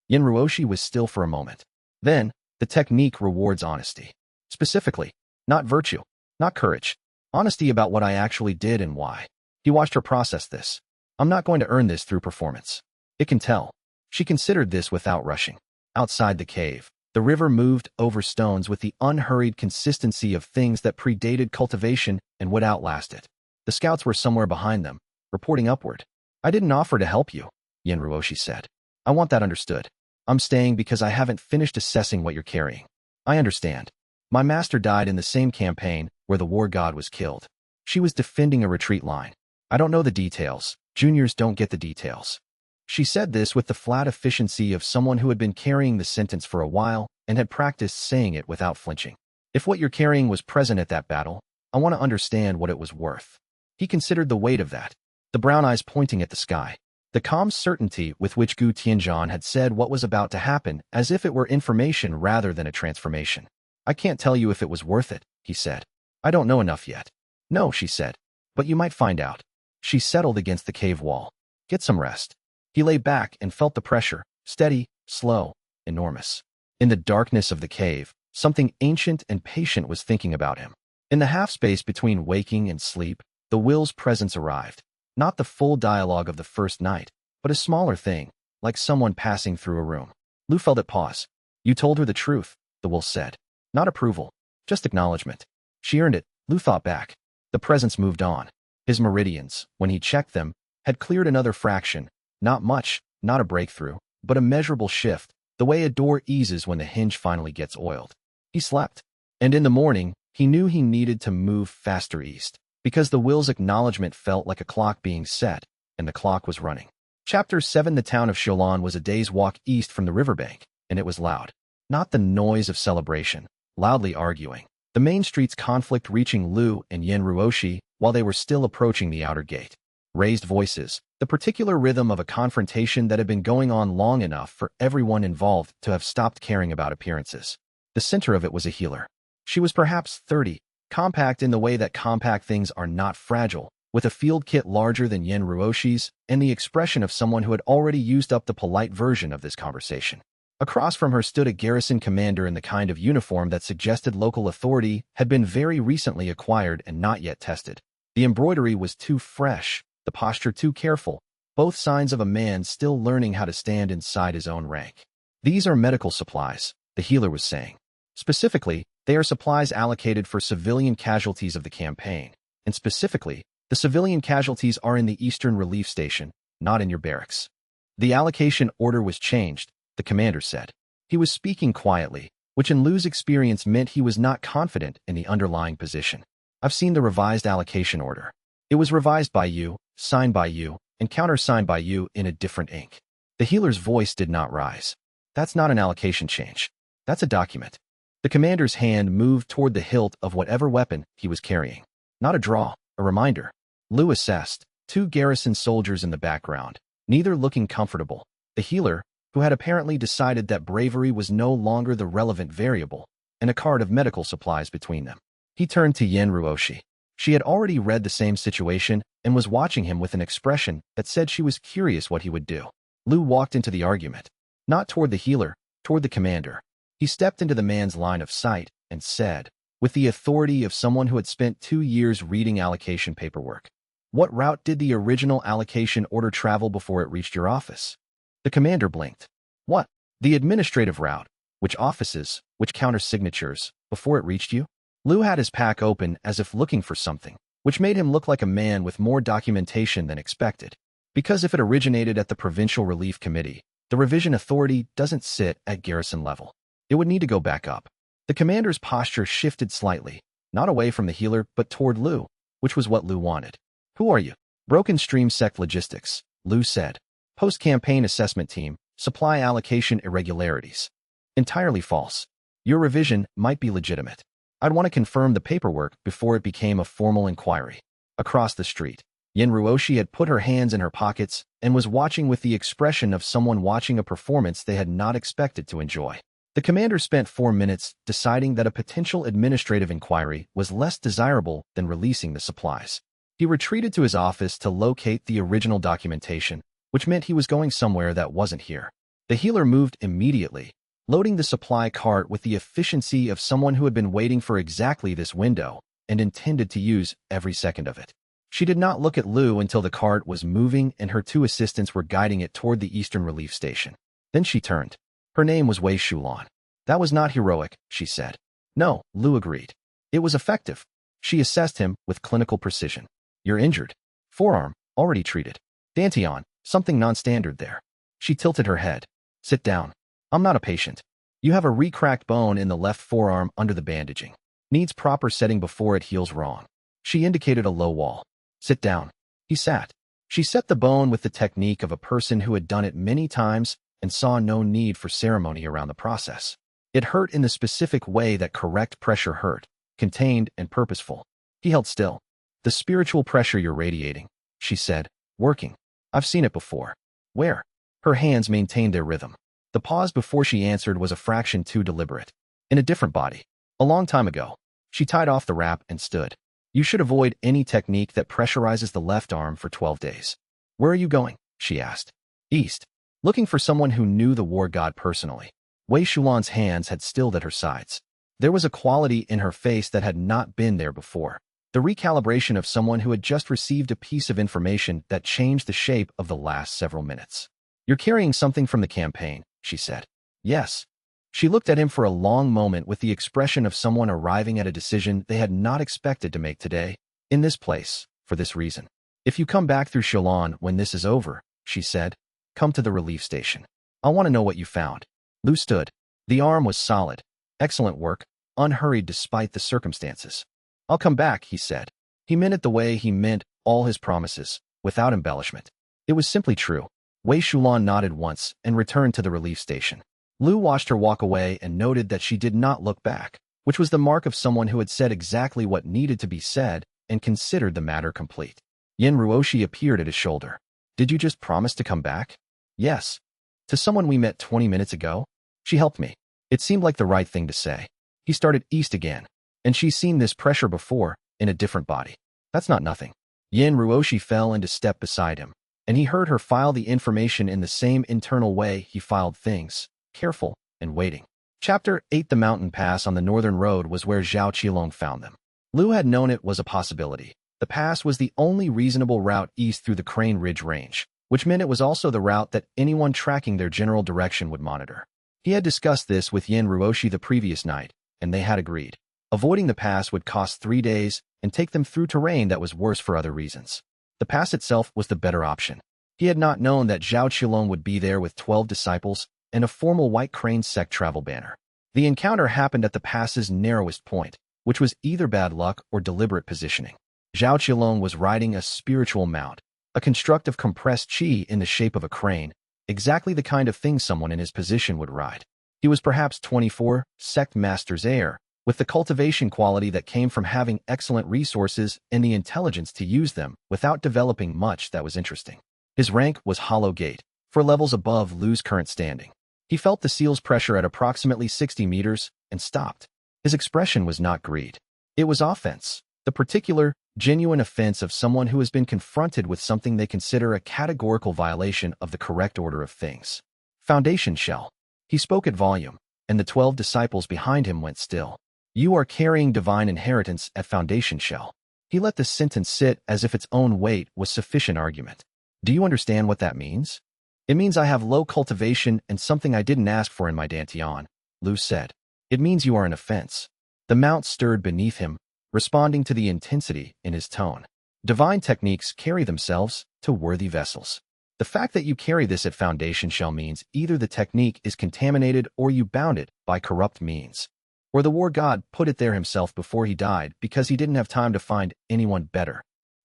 Yin Ruoshi was still for a moment. Then, the technique rewards honesty. Specifically, not virtue, not courage. Honesty about what I actually did and why. He watched her process this. I'm not going to earn this through performance. It can tell. She considered this without rushing. Outside the cave, the river moved over stones with the unhurried consistency of things that predated cultivation and would outlast it. The scouts were somewhere behind them, reporting upward. I didn't offer to help you, Yin Ruoshi said. I want that understood. I'm staying because I haven't finished assessing what you're carrying. I understand. My master died in the same campaign where the war god was killed. She was defending a retreat line. I don't know the details. Juniors don't get the details. She said this with the flat efficiency of someone who had been carrying the sentence for a while and had practiced saying it without flinching. If what you're carrying was present at that battle, I want to understand what it was worth. He considered the weight of that, the brown eyes pointing at the sky, the calm certainty with which Gu Tianzhan had said what was about to happen as if it were information rather than a transformation. I can't tell you if it was worth it, he said. I don't know enough yet. No, she said. But you might find out. She settled against the cave wall. Get some rest. He lay back and felt the pressure, steady, slow, enormous. In the darkness of the cave, something ancient and patient was thinking about him. In the half-space between waking and sleep, the will's presence arrived. Not the full dialogue of the first night, but a smaller thing, like someone passing through a room. Lu felt it pause. You told her the truth, the will said. Not approval, just acknowledgement. She earned it, Lu thought back. The presence moved on. His meridians, when he checked them, had cleared another fraction. Not much, not a breakthrough, but a measurable shift, the way a door eases when the hinge finally gets oiled. He slept. And in the morning, he knew he needed to move faster east, because the will's acknowledgement felt like a clock being set, and the clock was running. Chapter 7. The town of Xiaolan was a day's walk east from the riverbank, and it was loud. Not the noise of celebration, loudly arguing. The main street's conflict reaching Lu and Yin Ruoshi while they were still approaching the outer gate. Raised voices, the particular rhythm of a confrontation that had been going on long enough for everyone involved to have stopped caring about appearances. The center of it was a healer. She was perhaps 30, compact in the way that compact things are not fragile, with a field kit larger than Yin Ruoshi's and the expression of someone who had already used up the polite version of this conversation. Across from her stood a garrison commander in the kind of uniform that suggested local authority had been very recently acquired and not yet tested. The embroidery was too fresh, the posture too careful, both signs of a man still learning how to stand inside his own rank. These are medical supplies, the healer was saying. Specifically, they are supplies allocated for civilian casualties of the campaign, and specifically, the civilian casualties are in the Eastern Relief Station, not in your barracks. The allocation order was changed, the commander said. He was speaking quietly, which in Lu's experience meant he was not confident in the underlying position. I've seen the revised allocation order. It was revised by you, signed by you, and countersigned by you in a different ink. The healer's voice did not rise. That's not an allocation change. That's a document. The commander's hand moved toward the hilt of whatever weapon he was carrying. Not a draw, a reminder. Lu assessed, 2 garrison soldiers in the background, neither looking comfortable. The healer, who had apparently decided that bravery was no longer the relevant variable, and a cart of medical supplies between them. He turned to Yin Ruoshi. She had already read the same situation and was watching him with an expression that said she was curious what he would do. Lu walked into the argument. Not toward the healer, toward the commander. He stepped into the man's line of sight and said, with the authority of someone who had spent 2 years reading allocation paperwork, "What route did the original allocation order travel before it reached your office?" The commander blinked. "What? The administrative route. Which offices, which counter-signatures, before it reached you?" Lu had his pack open as if looking for something, which made him look like a man with more documentation than expected. Because if it originated at the Provincial Relief Committee, the revision authority doesn't sit at garrison level. It would need to go back up. The commander's posture shifted slightly, not away from the healer but toward Lu, which was what Lu wanted. "Who are you?" "Broken Stream Sect Logistics," Lu said. "Post-campaign assessment team, supply allocation irregularities." "Entirely false. Your revision might be legitimate. I'd want to confirm the paperwork before it became a formal inquiry." Across the street, Yin Ruoshi had put her hands in her pockets and was watching with the expression of someone watching a performance they had not expected to enjoy. The commander spent 4 minutes deciding that a potential administrative inquiry was less desirable than releasing the supplies. He retreated to his office to locate the original documentation, which meant he was going somewhere that wasn't here. The healer moved immediately, loading the supply cart with the efficiency of someone who had been waiting for exactly this window and intended to use every second of it. She did not look at Lu until the cart was moving and her 2 assistants were guiding it toward the Eastern Relief Station. Then she turned. Her name was Wei Shulan. "That was not heroic," she said. "No," Lu agreed. "It was effective." She assessed him with clinical precision. "You're injured. Forearm, already treated. Dantian, something non-standard there." She tilted her head. "Sit down. I'm not a patient. You have a re-cracked bone in the left forearm under the bandaging. Needs proper setting before it heals wrong." She indicated a low wall. "Sit down." He sat. She set the bone with the technique of a person who had done it many times and saw no need for ceremony around the process. It hurt in the specific way that correct pressure hurt, contained and purposeful. He held still. "The spiritual pressure you're radiating," she said, "working. I've seen it before." "Where?" Her hands maintained their rhythm. The pause before she answered was a fraction too deliberate. "In a different body. A long time ago." She tied off the wrap and stood. "You should avoid any technique that pressurizes the left arm for 12 days. "Where are you going?" she asked. "East." Looking for someone who knew the war god personally. Wei Shulan's hands had stilled at her sides. There was a quality in her face that had not been there before. The recalibration of someone who had just received a piece of information that changed the shape of the last several minutes. "You're carrying something from the campaign," she said. "Yes." She looked at him for a long moment with the expression of someone arriving at a decision they had not expected to make today, in this place, for this reason. "If you come back through Shulan when this is over," she said, "come to the relief station. I want to know what you found." Lu stood. The arm was solid. "Excellent work," unhurried despite the circumstances. "I'll come back," he said. He meant it the way he meant all his promises, without embellishment. It was simply true. Wei Shulan nodded once and returned to the relief station. Lu watched her walk away and noted that she did not look back, which was the mark of someone who had said exactly what needed to be said and considered the matter complete. Yin Ruoshi appeared at his shoulder. "Did you just promise to come back?" "Yes." "To someone we met 20 minutes ago?" She helped me. It seemed like the right thing to say. He started east again. "And she's seen this pressure before, in a different body." "That's not nothing." Yin Ruoshi fell into step beside him, and he heard her file the information in the same internal way he filed things. Careful and waiting. Chapter 8. The mountain pass on the northern road was where Zhao Qilong found them. Lu had known it was a possibility. The pass was the only reasonable route east through the Crane Ridge Range, which meant it was also the route that anyone tracking their general direction would monitor. He had discussed this with Yin Ruoshi the previous night, and they had agreed. Avoiding the pass would cost 3 days and take them through terrain that was worse for other reasons. The pass itself was the better option. He had not known that Zhao Qilong would be there with 12 disciples and a formal White Crane Sect travel banner. The encounter happened at the pass's narrowest point, which was either bad luck or deliberate positioning. Zhao Qilong was riding a spiritual mount, a construct of compressed chi in the shape of a crane, exactly the kind of thing someone in his position would ride. He was perhaps 24, sect master's heir, with the cultivation quality that came from having excellent resources and the intelligence to use them without developing much that was interesting. His rank was Hollow Gate, 4 levels above Lu's current standing. He felt the seal's pressure at approximately 60 meters and stopped. His expression was not greed. It was offense, the particular, genuine offense of someone who has been confronted with something they consider a categorical violation of the correct order of things. Foundation shell. He spoke at volume, and the 12 disciples behind him went still. "You are carrying divine inheritance at foundation shell." He let the sentence sit as if its own weight was sufficient argument. "Do you understand what that means?" "It means I have low cultivation and something I didn't ask for in my dantian," Lu said. "It means you are an offense." The mount stirred beneath him, responding to the intensity in his tone. Divine techniques carry themselves to worthy vessels. The fact that you carry this at foundation shell means either the technique is contaminated or you bound it by corrupt means. Or the war god put it there himself before he died because he didn't have time to find anyone better.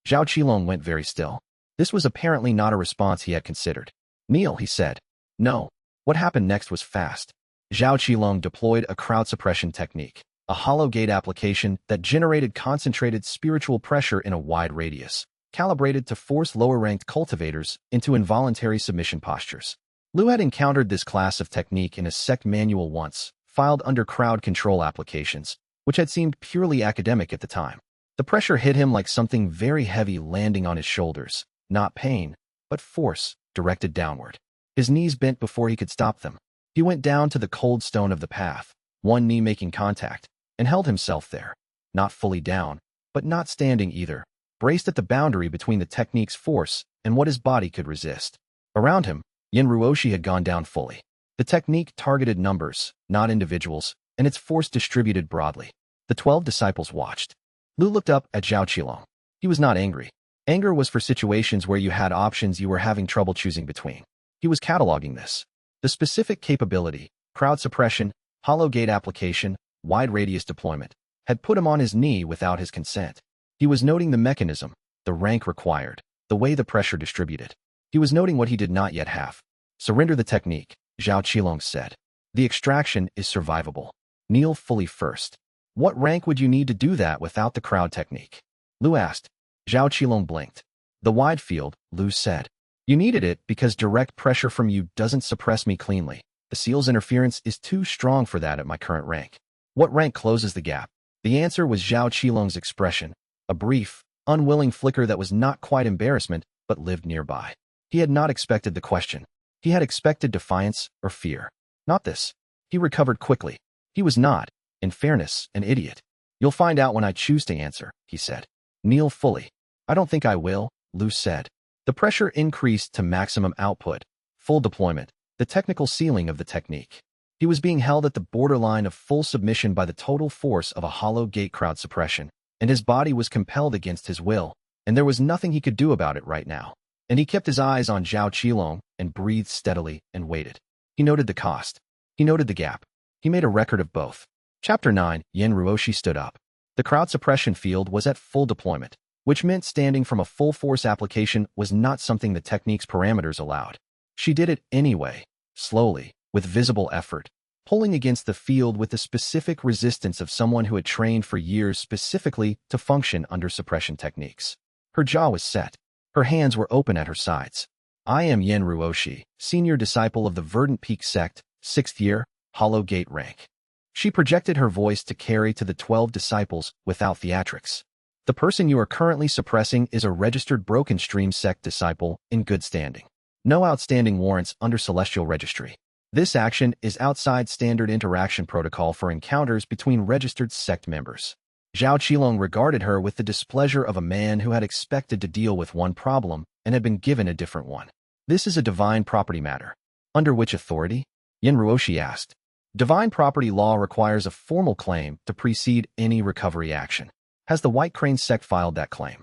Zhao Qilong went very still. This was apparently not a response he had considered. "Kneel," he said. "No." What happened next was fast. Zhao Qilong deployed a crowd suppression technique, a hollow gate application that generated concentrated spiritual pressure in a wide radius. calibrated to force lower-ranked cultivators into involuntary submission postures. Lu had encountered this class of technique in a sect manual once, filed under crowd control applications, which had seemed purely academic at the time. The pressure hit him like something very heavy landing on his shoulders, not pain, but force, directed downward. His knees bent before he could stop them. He went down to the cold stone of the path, one knee making contact, and held himself there, not fully down, but not standing either, braced at the boundary between the technique's force and what his body could resist. Around him, Yin Ruoshi had gone down fully. The technique targeted numbers, not individuals, and its force distributed broadly. The 12 disciples watched. Lu looked up at Zhao Qilong. He was not angry. Anger was for situations where you had options you were having trouble choosing between. He was cataloging this. The specific capability, crowd suppression, hollow gate application, wide radius deployment, had put him on his knee without his consent. He was noting the mechanism, the rank required, the way the pressure distributed. He was noting what he did not yet have. Surrender the technique, Zhao Qilong said. The extraction is survivable. Kneel fully first. What rank would you need to do that without the crowd technique? Lu asked. Zhao Qilong blinked. The wide field, Lu said. You needed it because direct pressure from you doesn't suppress me cleanly. The seal's interference is too strong for that at my current rank. What rank closes the gap? The answer was Zhao Qilong's expression, a brief, unwilling flicker that was not quite embarrassment, but lived nearby. He had not expected the question. He had expected defiance or fear. Not this. He recovered quickly. He was not, in fairness, an idiot. You'll find out when I choose to answer, he said. Kneel fully. I don't think I will, Lu said. The pressure increased to maximum output, full deployment, the technical ceiling of the technique. He was being held at the borderline of full submission by the total force of a hollow gate crowd suppression, and his body was compelled against his will, and there was nothing he could do about it right now. And he kept his eyes on Zhao Qilong and breathed steadily and waited. He noted the cost. He noted the gap. He made a record of both. Chapter 9, Yin Ruoshi stood up. The crowd suppression field was at full deployment, which meant standing from a full force application was not something the technique's parameters allowed. She did it anyway, slowly, with visible effort, pulling against the field with the specific resistance of someone who had trained for years specifically to function under suppression techniques. Her jaw was set. Her hands were open at her sides. I am Yin Ruoshi, senior disciple of the Verdant Peak sect, 6th year, Hollow Gate rank. She projected her voice to carry to the 12 disciples without theatrics. The person you are currently suppressing is a registered Broken Stream sect disciple in good standing. No outstanding warrants under Celestial Registry. This action is outside standard interaction protocol for encounters between registered sect members. Zhao Qilong regarded her with the displeasure of a man who had expected to deal with one problem and had been given a different one. This is a divine property matter. Under which authority? Yin Ruoshi asked. Divine property law requires a formal claim to precede any recovery action. Has the White Crane sect filed that claim?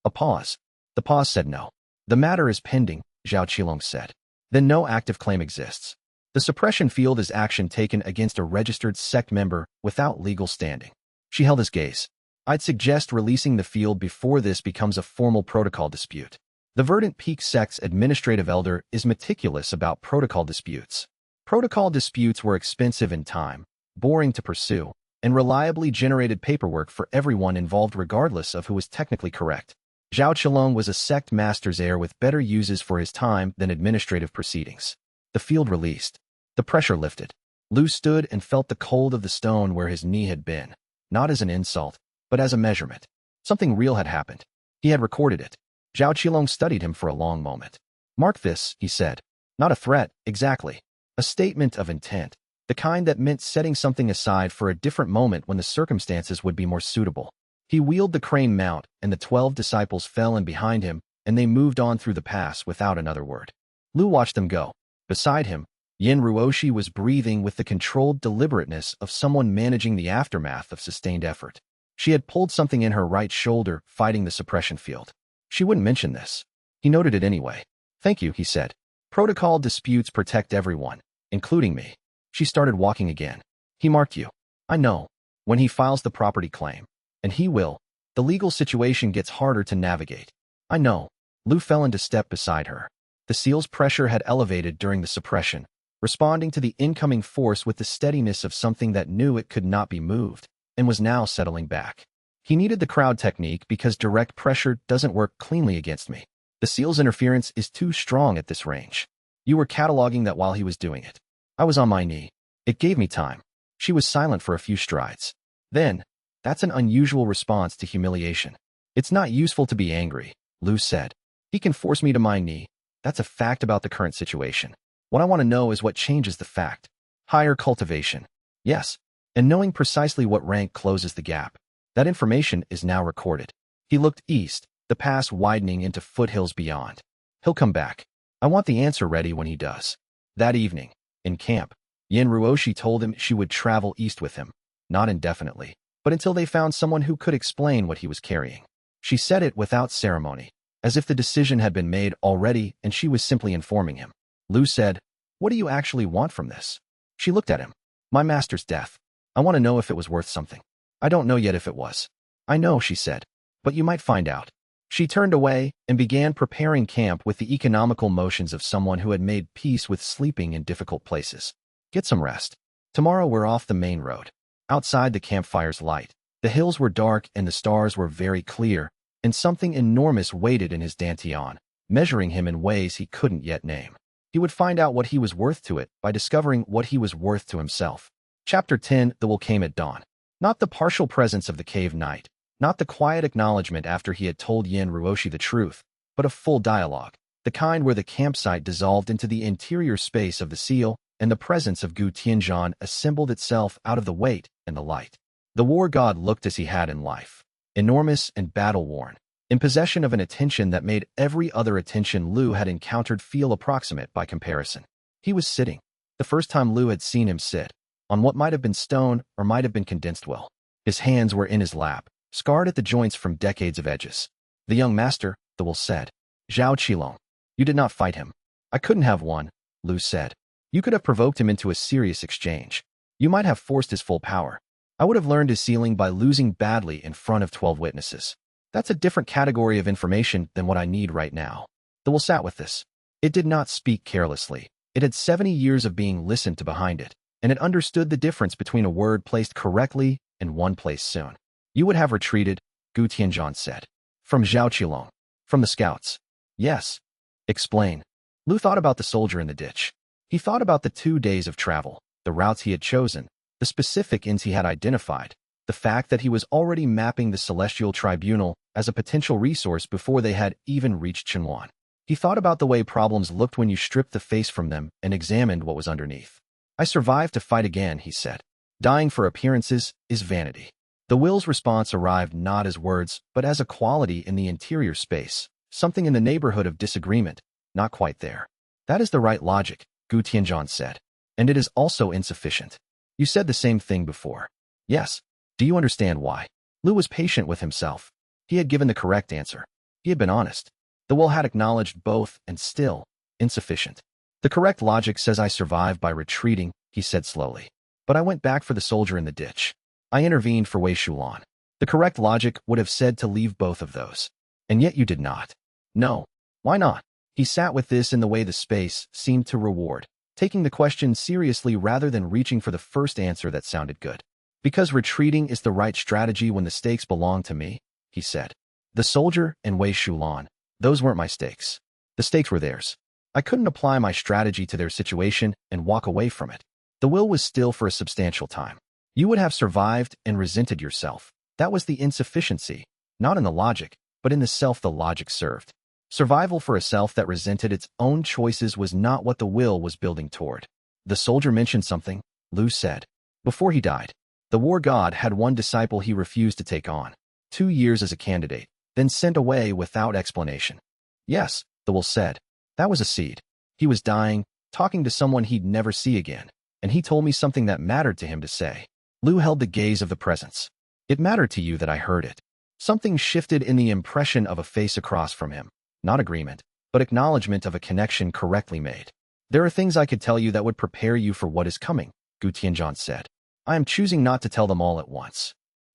A pause. The pause said no. The matter is pending, Zhao Qilong said. Then no active claim exists. The suppression field is action taken against a registered sect member without legal standing. She held his gaze. I'd suggest releasing the field before this becomes a formal protocol dispute. The Verdant Peak sect's administrative elder is meticulous about protocol disputes. Protocol disputes were expensive in time, boring to pursue, and reliably generated paperwork for everyone involved regardless of who was technically correct. Zhao Qilong was a sect master's heir with better uses for his time than administrative proceedings. The field released. The pressure lifted. Lu stood and felt the cold of the stone where his knee had been. Not as an insult, but as a measurement. Something real had happened. He had recorded it. Zhao Qilong studied him for a long moment. Mark this, he said. Not a threat, exactly. A statement of intent. The kind that meant setting something aside for a different moment when the circumstances would be more suitable. He wheeled the crane mount, and the 12 disciples fell in behind him, and they moved on through the pass without another word. Lu watched them go. Beside him, Yin Ruoshi was breathing with the controlled deliberateness of someone managing the aftermath of sustained effort. She had pulled something in her right shoulder, fighting the suppression field. She wouldn't mention this. He noted it anyway. Thank you, he said. Protocol disputes protect everyone, including me. She started walking again. He marked you. I know. When he files the property claim. And he will. The legal situation gets harder to navigate. I know. Lu fell into step beside her. The seal's pressure had elevated during the suppression, responding to the incoming force with the steadiness of something that knew it could not be moved, and was now settling back. He needed the crowd technique because direct pressure doesn't work cleanly against me. The seal's interference is too strong at this range. You were cataloging that while he was doing it. I was on my knee. It gave me time. She was silent for a few strides. Then, that's an unusual response to humiliation. It's not useful to be angry, Lu said. He can force me to my knee. That's a fact about the current situation. What I want to know is what changes the fact. Higher cultivation. Yes, and knowing precisely what rank closes the gap. That information is now recorded. He looked east, the pass widening into foothills beyond. He'll come back. I want the answer ready when he does. That evening, in camp, Yin Ruoshi told him she would travel east with him, not indefinitely, but until they found someone who could explain what he was carrying. She said it without ceremony, as if the decision had been made already and she was simply informing him. Lu said, "What do you actually want from this?" She looked at him. "My master's death. I want to know if it was worth something." "I don't know yet if it was." "I know," she said, "but you might find out." She turned away and began preparing camp with the economical motions of someone who had made peace with sleeping in difficult places. "Get some rest. Tomorrow we're off the main road." Outside the campfire's light, the hills were dark and the stars were very clear, and something enormous waited in his dantian, measuring him in ways he couldn't yet name. He would find out what he was worth to it by discovering what he was worth to himself. Chapter 10. The will came at dawn. Not the partial presence of the cave night, not the quiet acknowledgement after he had told Yin Ruoshi the truth, but a full dialogue, the kind where the campsite dissolved into the interior space of the seal, and the presence of Gu Tianzhan assembled itself out of the weight and the light. The war god looked as he had in life, enormous and battle-worn, in possession of an attention that made every other attention Lu had encountered feel approximate by comparison. He was sitting, the first time Lu had seen him sit, on what might have been stone or might have been condensed well. His hands were in his lap, scarred at the joints from decades of edges. "The young master," the will said. "Zhao Qilong. You did not fight him." "I couldn't have won," Lu said. "You could have provoked him into a serious exchange. You might have forced his full power. I would have learned his sealing by losing badly in front of 12 witnesses. That's a different category of information than what I need right now." The will sat with this. It did not speak carelessly. It had 70 years of being listened to behind it, and it understood the difference between a word placed correctly and one placed soon. "You would have retreated," Gu Tianzhan said. "From Zhao Qilong. From the scouts." "Yes." "Explain." Lu thought about the soldier in the ditch. He thought about the 2 days of travel, the routes he had chosen, the specific inns he had identified, the fact that he was already mapping the Celestial Tribunal as a potential resource before they had even reached Chenwan. He thought about the way problems looked when you stripped the face from them and examined what was underneath. "I survived to fight again," he said. "Dying for appearances is vanity." The will's response arrived not as words, but as a quality in the interior space, something in the neighborhood of disagreement, not quite there. "That is the right logic," Gu Tianzhan said. "And it is also insufficient. You said the same thing before." "Yes. Do you understand why?" Lu was patient with himself. He had given the correct answer. He had been honest. The will had acknowledged both, and still, insufficient. "The correct logic says I survived by retreating," he said slowly. "But I went back for the soldier in the ditch. I intervened for Wei Shulan. The correct logic would have said to leave both of those. And yet you did not." "No. Why not?" He sat with this in the way the space seemed to reward, taking the question seriously rather than reaching for the first answer that sounded good. "Because retreating is the right strategy when the stakes belong to me," he said. "The soldier and Wei Shulan, those weren't my stakes. The stakes were theirs. I couldn't apply my strategy to their situation and walk away from it. The will was still for a substantial time. You would have survived and resented yourself. That was the insufficiency, not in the logic, but in the self the logic served. Survival for a self that resented its own choices was not what the will was building toward." "The soldier mentioned something," Lu said. "Before he died, the war god had one disciple he refused to take on. 2 years as a candidate, then sent away without explanation." "Yes," the will said. "That was a seed. He was dying, talking to someone he'd never see again, and he told me something that mattered to him to say." Lu held the gaze of the presence. "It mattered to you that I heard it." Something shifted in the impression of a face across from him. Not agreement, but acknowledgement of a connection correctly made. "There are things I could tell you that would prepare you for what is coming," Gu Tianzhan said. "I am choosing not to tell them all at once.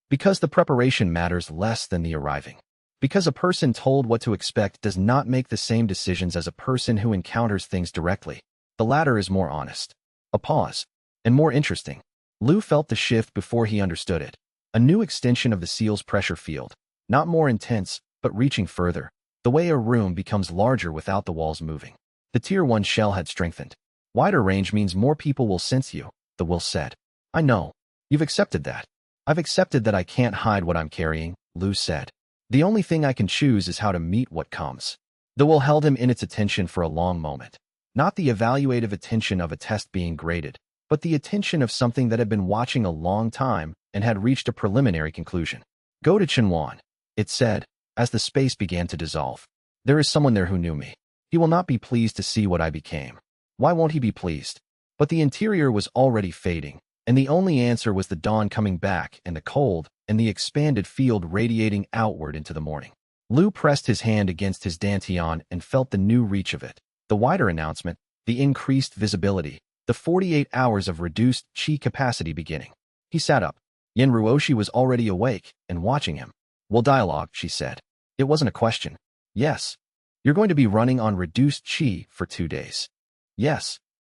Because the preparation matters less than the arriving. Because a person told what to expect does not make the same decisions as a person who encounters things directly. The latter is more honest." A pause. "And more interesting." Lu felt the shift before he understood it. A new extension of the seal's pressure field, not more intense, but reaching further, the way a room becomes larger without the walls moving. The Tier 1 shell had strengthened. Wider range means more people will sense you, the will said. I know. You've accepted that. I've accepted that I can't hide what I'm carrying, Lu said. The only thing I can choose is how to meet what comes. The will held him in its attention for a long moment. Not the evaluative attention of a test being graded, but the attention of something that had been watching a long time and had reached a preliminary conclusion. Go to Chenwan, it said, as the space began to dissolve. There is someone there who knew me. He will not be pleased to see what I became. Why won't he be pleased? But the interior was already fading, and the only answer was the dawn coming back and the cold and the expanded field radiating outward into the morning. Lu pressed his hand against his dantian and felt the new reach of it, the wider announcement, the increased visibility, the 48 hours of reduced qi capacity beginning. He sat up. Yin Ruoshi was already awake and watching him. We'll dialogue, she said. It wasn't a question. Yes. You're going to be running on reduced qi for 2 days. Yes.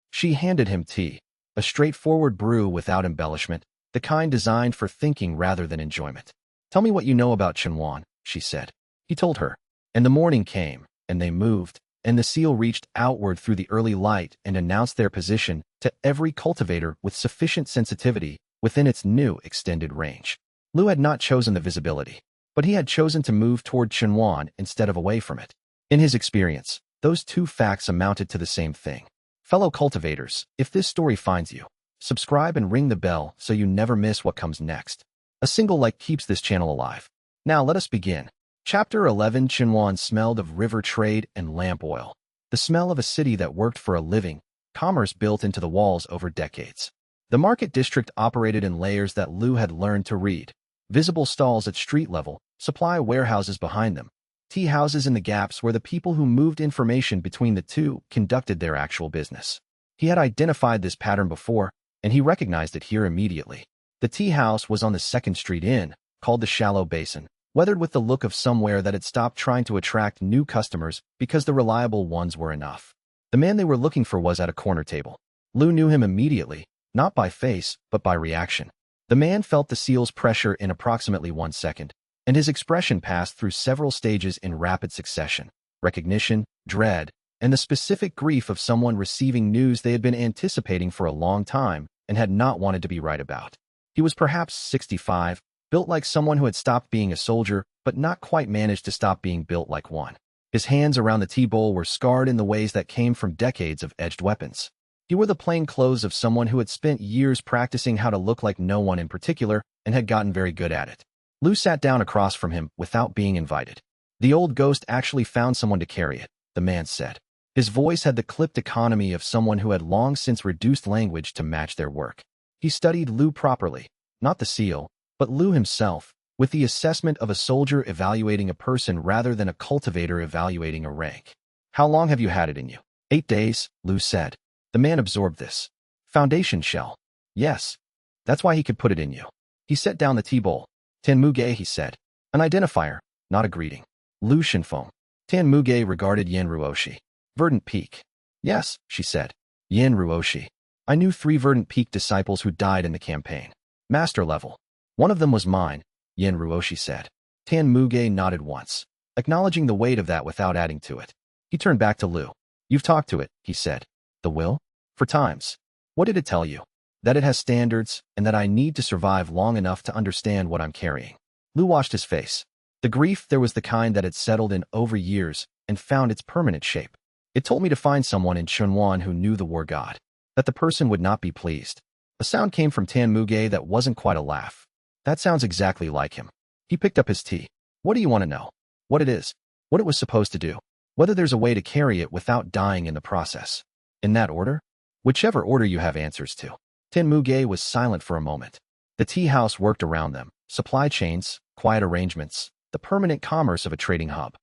She handed him tea, a straightforward brew without embellishment, the kind designed for thinking rather than enjoyment. Tell me what you know about Chenwan, she said. He told her. And the morning came, and they moved, and the seal reached outward through the early light and announced their position to every cultivator with sufficient sensitivity within its new extended range. Lu had not chosen the visibility, but he had chosen to move toward Chenwan instead of away from it. In his experience, those two facts amounted to the same thing. Fellow cultivators, if this story finds you, subscribe and ring the bell so you never miss what comes next. A single like keeps this channel alive. Now let us begin. Chapter 11. Chenwan smelled of river trade and lamp oil. The smell of a city that worked for a living, commerce built into the walls over decades. The market district operated in layers that Lu had learned to read. Visible stalls at street level, supply warehouses behind them, tea houses in the gaps where the people who moved information between the two conducted their actual business. He had identified this pattern before, and he recognized it here immediately. The tea house was on the 2nd Street Inn, called the Shallow Basin, weathered with the look of somewhere that had stopped trying to attract new customers because the reliable ones were enough. The man they were looking for was at a corner table. Lu knew him immediately, not by face, but by reaction. The man felt the seal's pressure in approximately 1 second, and his expression passed through several stages in rapid succession: recognition, dread, and the specific grief of someone receiving news they had been anticipating for a long time and had not wanted to be right about. He was perhaps 65, built like someone who had stopped being a soldier, but not quite managed to stop being built like one. His hands around the tea bowl were scarred in the ways that came from decades of edged weapons. He wore the plain clothes of someone who had spent years practicing how to look like no one in particular and had gotten very good at it. Lu sat down across from him without being invited. The old ghost actually found someone to carry it, the man said. His voice had the clipped economy of someone who had long since reduced language to match their work. He studied Lu properly, not the seal, but Lu himself, with the assessment of a soldier evaluating a person rather than a cultivator evaluating a rank. How long have you had it in you? 8 days, Lu said. The man absorbed this. Foundation shell. Yes. That's why he could put it in you. He set down the tea bowl. Tanmuge, he said. An identifier, not a greeting. Lu Shenfeng. Tanmuge regarded Yin Ruoshi. Verdant Peak. Yes, she said. Yin Ruoshi. I knew 3 Verdant Peak disciples who died in the campaign. Master level. One of them was mine, Yin Ruoshi said. Tanmuge nodded once, acknowledging the weight of that without adding to it. He turned back to Lu. You've talked to it, he said. The will? For times. What did it tell you? That it has standards, and that I need to survive long enough to understand what I'm carrying. Lu washed his face. The grief there was the kind that had settled in over years and found its permanent shape. It told me to find someone in Chenwan who knew the war god. That the person would not be pleased. A sound came from Tanmuge that wasn't quite a laugh. That sounds exactly like him. He picked up his tea. What do you want to know? What it is? What it was supposed to do? Whether there's a way to carry it without dying in the process. In that order? Whichever order you have answers to. Tanmuge was silent for a moment. The tea house worked around them. Supply chains, quiet arrangements, the permanent commerce of a trading hub.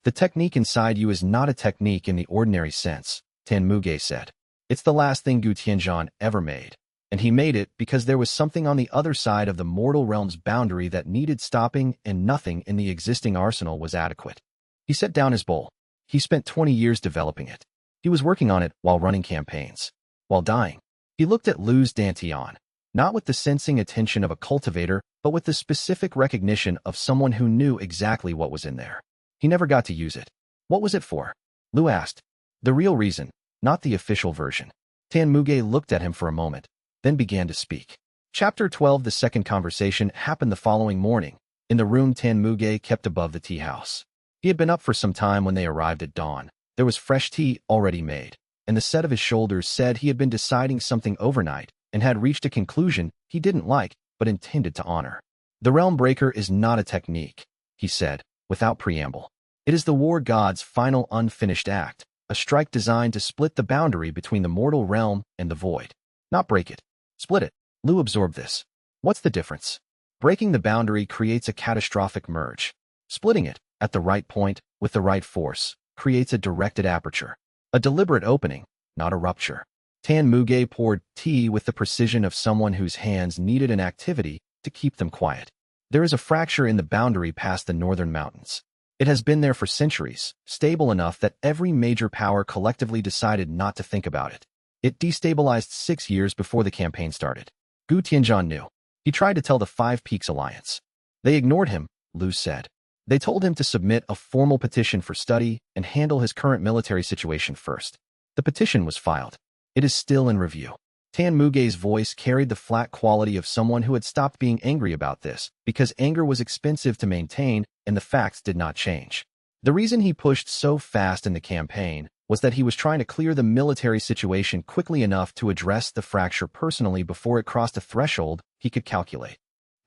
The technique inside you is not a technique in the ordinary sense, Tanmuge said. It's the last thing Gu Tianzhan ever made. And he made it because there was something on the other side of the mortal realm's boundary that needed stopping, and nothing in the existing arsenal was adequate. He set down his bowl. He spent 20 years developing it. He was working on it while running campaigns. While dying, he looked at Lu's dantian. not with the sensing attention of a cultivator, but with the specific recognition of someone who knew exactly what was in there. He never got to use it. What was it for? Lu asked. The real reason, not the official version. Tan Muge looked at him for a moment, then began to speak. Chapter 12. The second conversation happened the following morning, in the room Tan Muge kept above the tea house. He had been up for some time when they arrived at dawn. There was fresh tea already made, and the set of his shoulders said he had been deciding something overnight and had reached a conclusion he didn't like but intended to honor. The realm breaker is not a technique, he said, without preamble. It is the war god's final unfinished act, a strike designed to split the boundary between the mortal realm and the void. Not break it. Split it. Lu absorbed this. What's the difference? Breaking the boundary creates a catastrophic merge. Splitting it, at the right point, with the right force, creates a directed aperture. A deliberate opening, not a rupture. Tan Muge poured tea with the precision of someone whose hands needed an activity to keep them quiet. There is a fracture in the boundary past the northern mountains. It has been there for centuries, stable enough that every major power collectively decided not to think about it. It destabilized 6 years before the campaign started. Gu Tianzhan knew. He tried to tell the Five Peaks Alliance. They ignored him, Lu said. They told him to submit a formal petition for study and handle his current military situation first. The petition was filed. It is still in review. Tan Muge's voice carried the flat quality of someone who had stopped being angry about this because anger was expensive to maintain and the facts did not change. The reason he pushed so fast in the campaign was that he was trying to clear the military situation quickly enough to address the fracture personally before it crossed a threshold he could calculate.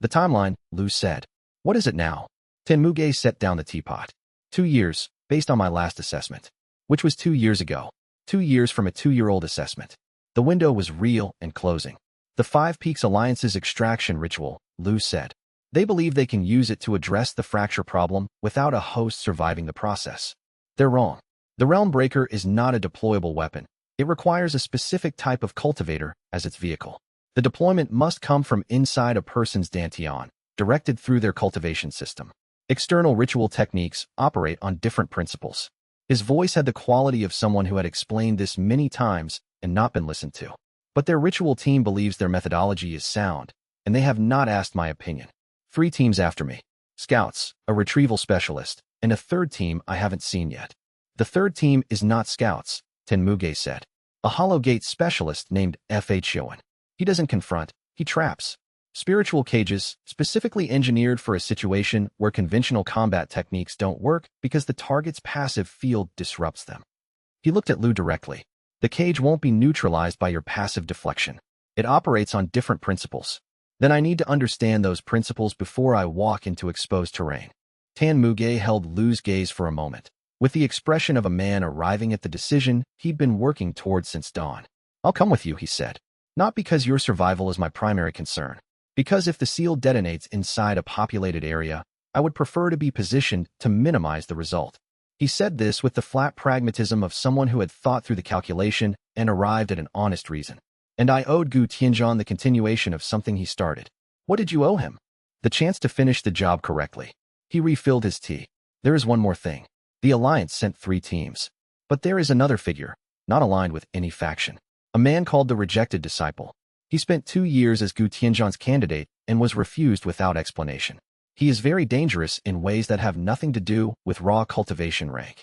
The timeline, Lu said. What is it now? Tan Muge set down the teapot. 2 years, based on my last assessment. Which was 2 years ago. 2 years from a 2-year-old assessment. The window was real and closing. The Five Peaks Alliance's extraction ritual, Lu said. They believe they can use it to address the fracture problem without a host surviving the process. They're wrong. The Realm Breaker is not a deployable weapon. It requires a specific type of cultivator as its vehicle. The deployment must come from inside a person's dantian, directed through their cultivation system. External ritual techniques operate on different principles. His voice had the quality of someone who had explained this many times and not been listened to. But their ritual team believes their methodology is sound, and they have not asked my opinion. 3 teams after me. Scouts, a retrieval specialist, and a third team I haven't seen yet. The third team is not scouts, Tan Muge said. A hollow gate specialist named xianxia. He doesn't confront, he traps. Spiritual cages, specifically engineered for a situation where conventional combat techniques don't work because the target's passive field disrupts them. He looked at Lu directly. The cage won't be neutralized by your passive deflection. It operates on different principles. Then I need to understand those principles before I walk into exposed terrain. Tan Muge held Lu's gaze for a moment, with the expression of a man arriving at the decision he'd been working toward since dawn. I'll come with you, he said. Not because your survival is my primary concern. Because if the seal detonates inside a populated area, I would prefer to be positioned to minimize the result. He said this with the flat pragmatism of someone who had thought through the calculation and arrived at an honest reason. And I owed Gu Tianzhan the continuation of something he started. What did you owe him? The chance to finish the job correctly. He refilled his tea. There is one more thing. The Alliance sent 3 teams. But there is another figure, not aligned with any faction. A man called the Rejected Disciple. He spent 2 years as Gu Tianzhan's candidate and was refused without explanation. He is very dangerous in ways that have nothing to do with raw cultivation rank.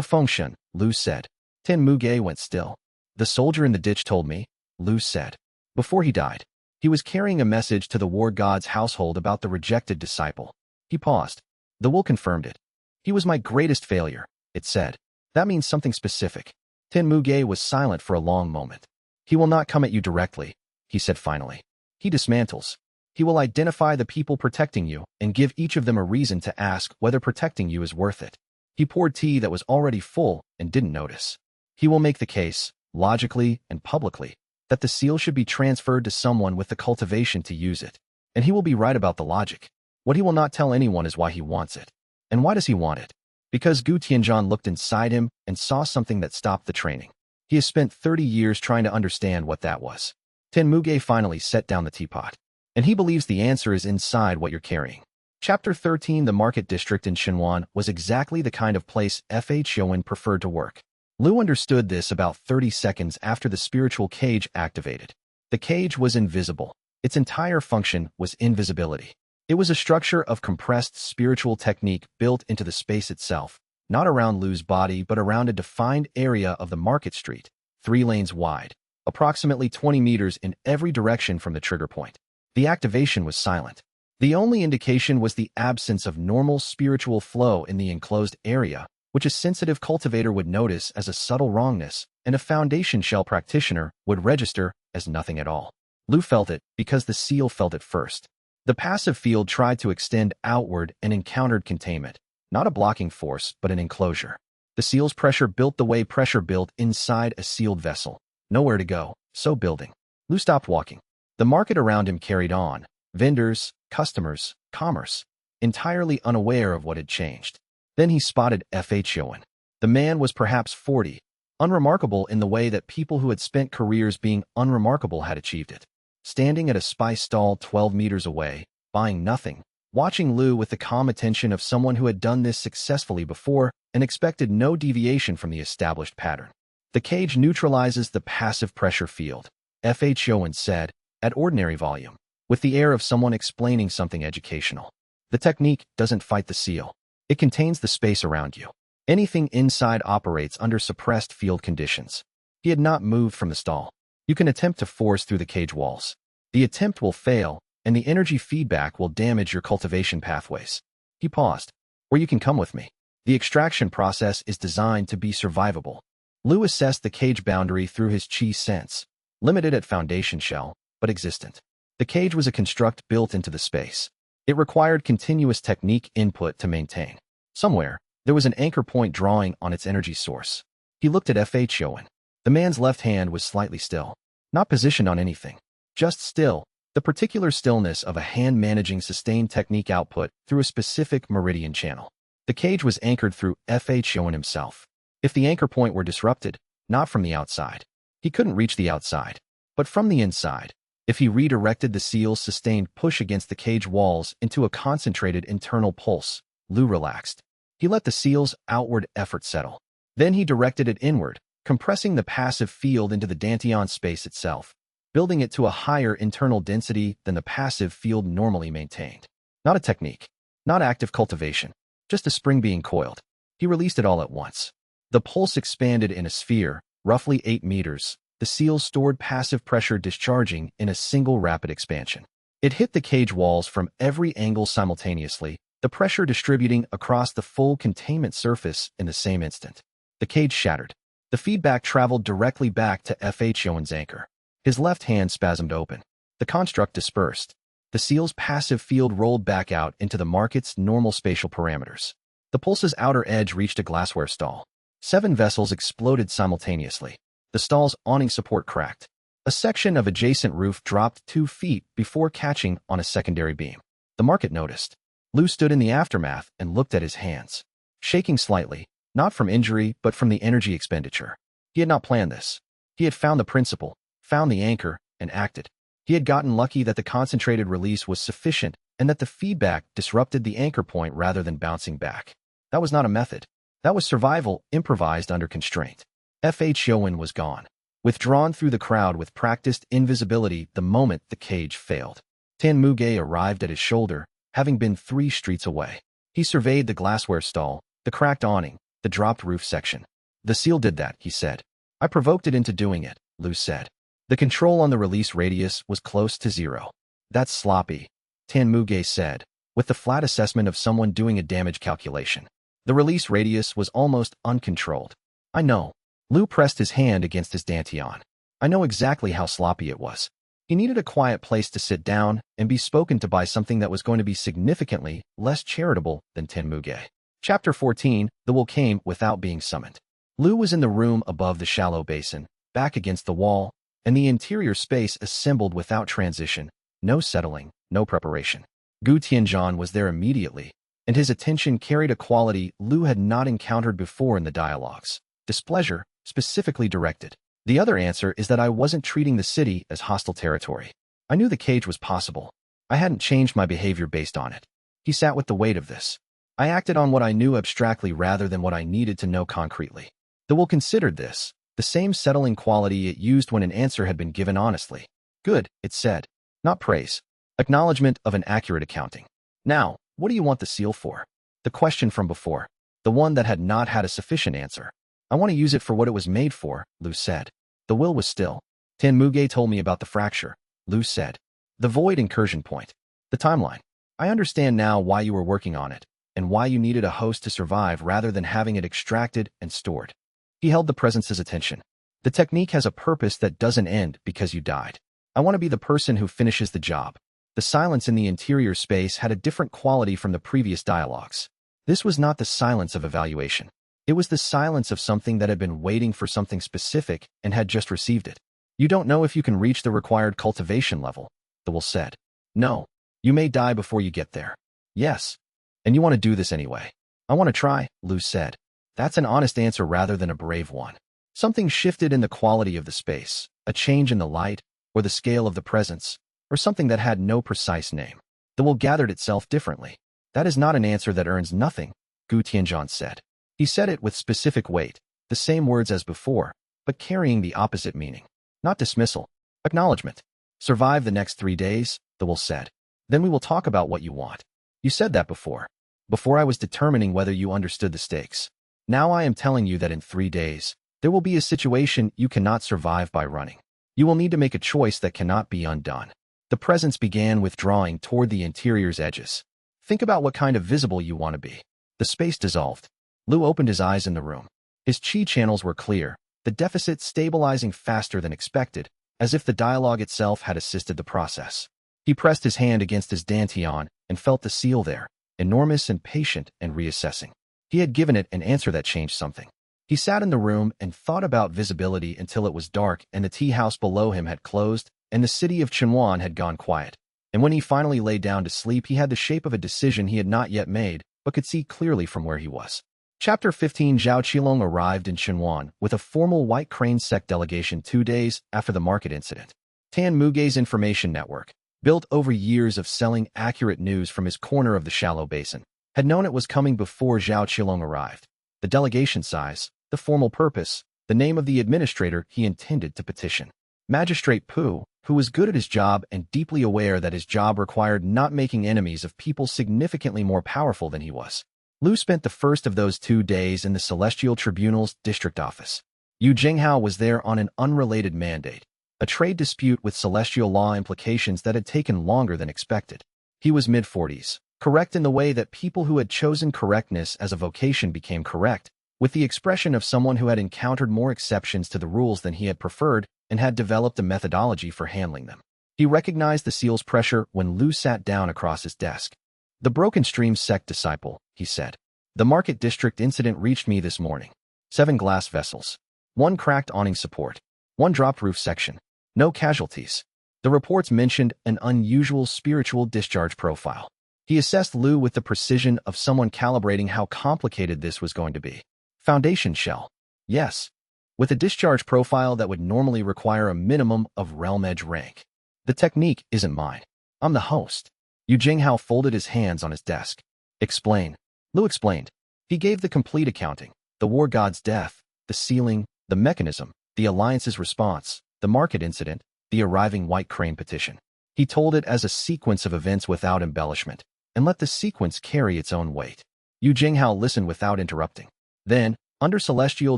Function, Lu said. Tan Muge went still. The soldier in the ditch told me, Lu said. Before he died, he was carrying a message to the war god's household about the Rejected Disciple. He paused. The wool confirmed it. He was my greatest failure, it said. That means something specific. Tan Muge was silent for a long moment. He will not come at you directly, he said finally. He dismantles. He will identify the people protecting you and give each of them a reason to ask whether protecting you is worth it. He poured tea that was already full and didn't notice. He will make the case, logically and publicly, that the seal should be transferred to someone with the cultivation to use it. And he will be right about the logic. What he will not tell anyone is why he wants it. And why does he want it? Because Gu Tianzhan looked inside him and saw something that stopped the training. He has spent 30 years trying to understand what that was. Tan Muge finally set down the teapot. And he believes the answer is inside what you're carrying. Chapter 13. The market district in Shenwan was exactly the kind of place xianxia preferred to work. Lu understood this about 30 seconds after the spiritual cage activated. The cage was invisible. Its entire function was invisibility. It was a structure of compressed spiritual technique built into the space itself, not around Lu's body but around a defined area of the market street, 3 lanes wide, approximately 20 meters in every direction from the trigger point. The activation was silent. The only indication was the absence of normal spiritual flow in the enclosed area, which a sensitive cultivator would notice as a subtle wrongness, and a foundation shell practitioner would register as nothing at all. Lu felt it because the seal felt it first. The passive field tried to extend outward and encountered containment, not a blocking force but an enclosure. The seal's pressure built the way pressure built inside a sealed vessel. Nowhere to go, so building. Lu stopped walking. The market around him carried on. Vendors, customers, commerce, entirely unaware of what had changed. Then he spotted Xianxia. The man was perhaps 40, unremarkable in the way that people who had spent careers being unremarkable had achieved it. Standing at a spice stall 12 meters away, buying nothing, watching Lu with the calm attention of someone who had done this successfully before and expected no deviation from the established pattern. The cage neutralizes the passive pressure field, Xianxia said, at ordinary volume, with the air of someone explaining something educational. The technique doesn't fight the seal. It contains the space around you. Anything inside operates under suppressed field conditions. He had not moved from the stall. You can attempt to force through the cage walls. The attempt will fail, and the energy feedback will damage your cultivation pathways. He paused. Or you can come with me. The extraction process is designed to be survivable. Lu assessed the cage boundary through his chi sense, limited at foundation shell, but existent. The cage was a construct built into the space. It required continuous technique input to maintain. Somewhere, there was an anchor point drawing on its energy source. He looked at Xianxia. The man's left hand was slightly still, not positioned on anything, just still, the particular stillness of a hand managing sustained technique output through a specific meridian channel. The cage was anchored through Xianxia himself. If the anchor point were disrupted, not from the outside, he couldn't reach the outside, but from the inside. If he redirected the seal's sustained push against the cage walls into a concentrated internal pulse, Lu relaxed. He let the seal's outward effort settle. Then he directed it inward, compressing the passive field into the dantian space itself, building it to a higher internal density than the passive field normally maintained. Not a technique, not active cultivation, just a spring being coiled. He released it all at once. The pulse expanded in a sphere, roughly 8 meters, the seal's stored passive pressure discharging in a single rapid expansion. It hit the cage walls from every angle simultaneously, the pressure distributing across the full containment surface in the same instant. The cage shattered. The feedback traveled directly back to Xianxia's anchor. His left hand spasmed open. The construct dispersed. The seal's passive field rolled back out into the market's normal spatial parameters. The pulse's outer edge reached a glassware stall. 7 vessels exploded simultaneously. The stall's awning support cracked. A section of adjacent roof dropped 2 feet before catching on a secondary beam. The market noticed. Lu stood in the aftermath and looked at his hands, shaking slightly, not from injury but from the energy expenditure. He had not planned this. He had found the principle, found the anchor, and acted. He had gotten lucky that the concentrated release was sufficient and that the feedback disrupted the anchor point rather than bouncing back. That was not a method. That was survival improvised under constraint. Xianxia was gone, withdrawn through the crowd with practiced invisibility the moment the cage failed. Tan Muge arrived at his shoulder, having been 3 streets away. He surveyed the glassware stall, the cracked awning, the dropped roof section. The seal did that, he said. I provoked it into doing it, Lu said. The control on the release radius was close to 0. That's sloppy, Tan Muge said, with the flat assessment of someone doing a damage calculation. The release radius was almost uncontrolled. I know. Lu pressed his hand against his dantian. I know exactly how sloppy it was. He needed a quiet place to sit down and be spoken to by something that was going to be significantly less charitable than Tan Muge. Chapter 14, The Will Came Without Being Summoned. Lu was in the room above the shallow basin, back against the wall, and the interior space assembled without transition, no settling, no preparation. Gu Tianzhan was there immediately, and his attention carried a quality Lu had not encountered before in the dialogues. Displeasure, specifically directed. The other answer is that I wasn't treating the city as hostile territory. I knew the cage was possible. I hadn't changed my behavior based on it. He sat with the weight of this. I acted on what I knew abstractly rather than what I needed to know concretely. The will considered this, the same settling quality it used when an answer had been given honestly. Good, it said. not praise. Acknowledgement of an accurate accounting. Now, what do you want the seal for? The question from before. The one that had not had a sufficient answer. I want to use it for what it was made for, Lu said. The will was still. Tan Muge told me about the fracture, Lu said. The void incursion point. The timeline. I understand now why you were working on it, and why you needed a host to survive rather than having it extracted and stored. He held the presence's attention. The technique has a purpose that doesn't end because you died. I want to be the person who finishes the job. The silence in the interior space had a different quality from the previous dialogues. This was not the silence of evaluation. It was the silence of something that had been waiting for something specific and had just received it. You don't know if you can reach the required cultivation level, the will said. No. You may die before you get there. Yes. And you want to do this anyway. I want to try, Lu said. That's an honest answer rather than a brave one. Something shifted in the quality of the space, a change in the light, or the scale of the presence, or something that had no precise name. The will gathered itself differently. That is not an answer that earns nothing, Gu Tianzhan said. He said it with specific weight, the same words as before, but carrying the opposite meaning. Not dismissal, acknowledgement. Survive the next 3 days, the will said. Then we will talk about what you want. You said that before. Before I was determining whether you understood the stakes. Now I am telling you that in 3 days, there will be a situation you cannot survive by running. You will need to make a choice that cannot be undone. The presence began withdrawing toward the interior's edges. Think about what kind of visible you want to be. The space dissolved. Lu opened his eyes in the room. His chi channels were clear, the deficit stabilizing faster than expected, as if the dialogue itself had assisted the process. He pressed his hand against his dantian and felt the seal there, enormous and patient and reassessing. He had given it an answer that changed something. He sat in the room and thought about visibility until it was dark and the tea house below him had closed and the city of Chenwan had gone quiet. And when he finally lay down to sleep, he had the shape of a decision he had not yet made, but could see clearly from where he was. Chapter 15. Zhao Qilong arrived in Chenwan with a formal White Crane sect delegation 2 days after the market incident. Tan Muge's information network, built over years of selling accurate news from his corner of the shallow basin, had known it was coming before Zhao Qilong arrived. The delegation size, the formal purpose, the name of the administrator he intended to petition. Magistrate Pu, who was good at his job and deeply aware that his job required not making enemies of people significantly more powerful than he was. Lu spent the first of those 2 days in the Celestial Tribunal's district office. Yu Jinghao was there on an unrelated mandate, a trade dispute with celestial law implications that had taken longer than expected. He was mid-40s, correct in the way that people who had chosen correctness as a vocation became correct, with the expression of someone who had encountered more exceptions to the rules than he had preferred and had developed a methodology for handling them. He recognized the seal's pressure when Lu sat down across his desk. The Broken Stream sect disciple, he said. The market district incident reached me this morning. 7 glass vessels. 1 cracked awning support. 1 dropped roof section. No casualties. The reports mentioned an unusual spiritual discharge profile. He assessed Lu with the precision of someone calibrating how complicated this was going to be. Foundation shell. Yes. With a discharge profile that would normally require a minimum of realm edge rank. The technique isn't mine. I'm the host. Yu Jinghao folded his hands on his desk. Explain. Lu explained. He gave the complete accounting. The war god's death, the sealing, the mechanism, the alliance's response, the market incident, the arriving White Crane petition. He told it as a sequence of events without embellishment, and let the sequence carry its own weight. Yu Jinghao listened without interrupting. Then, under Celestial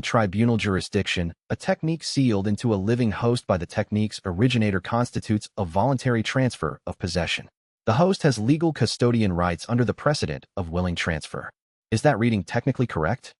Tribunal jurisdiction, a technique sealed into a living host by the technique's originator constitutes a voluntary transfer of possession. The host has legal custodian rights under the precedent of willing transfer. Is that reading technically correct?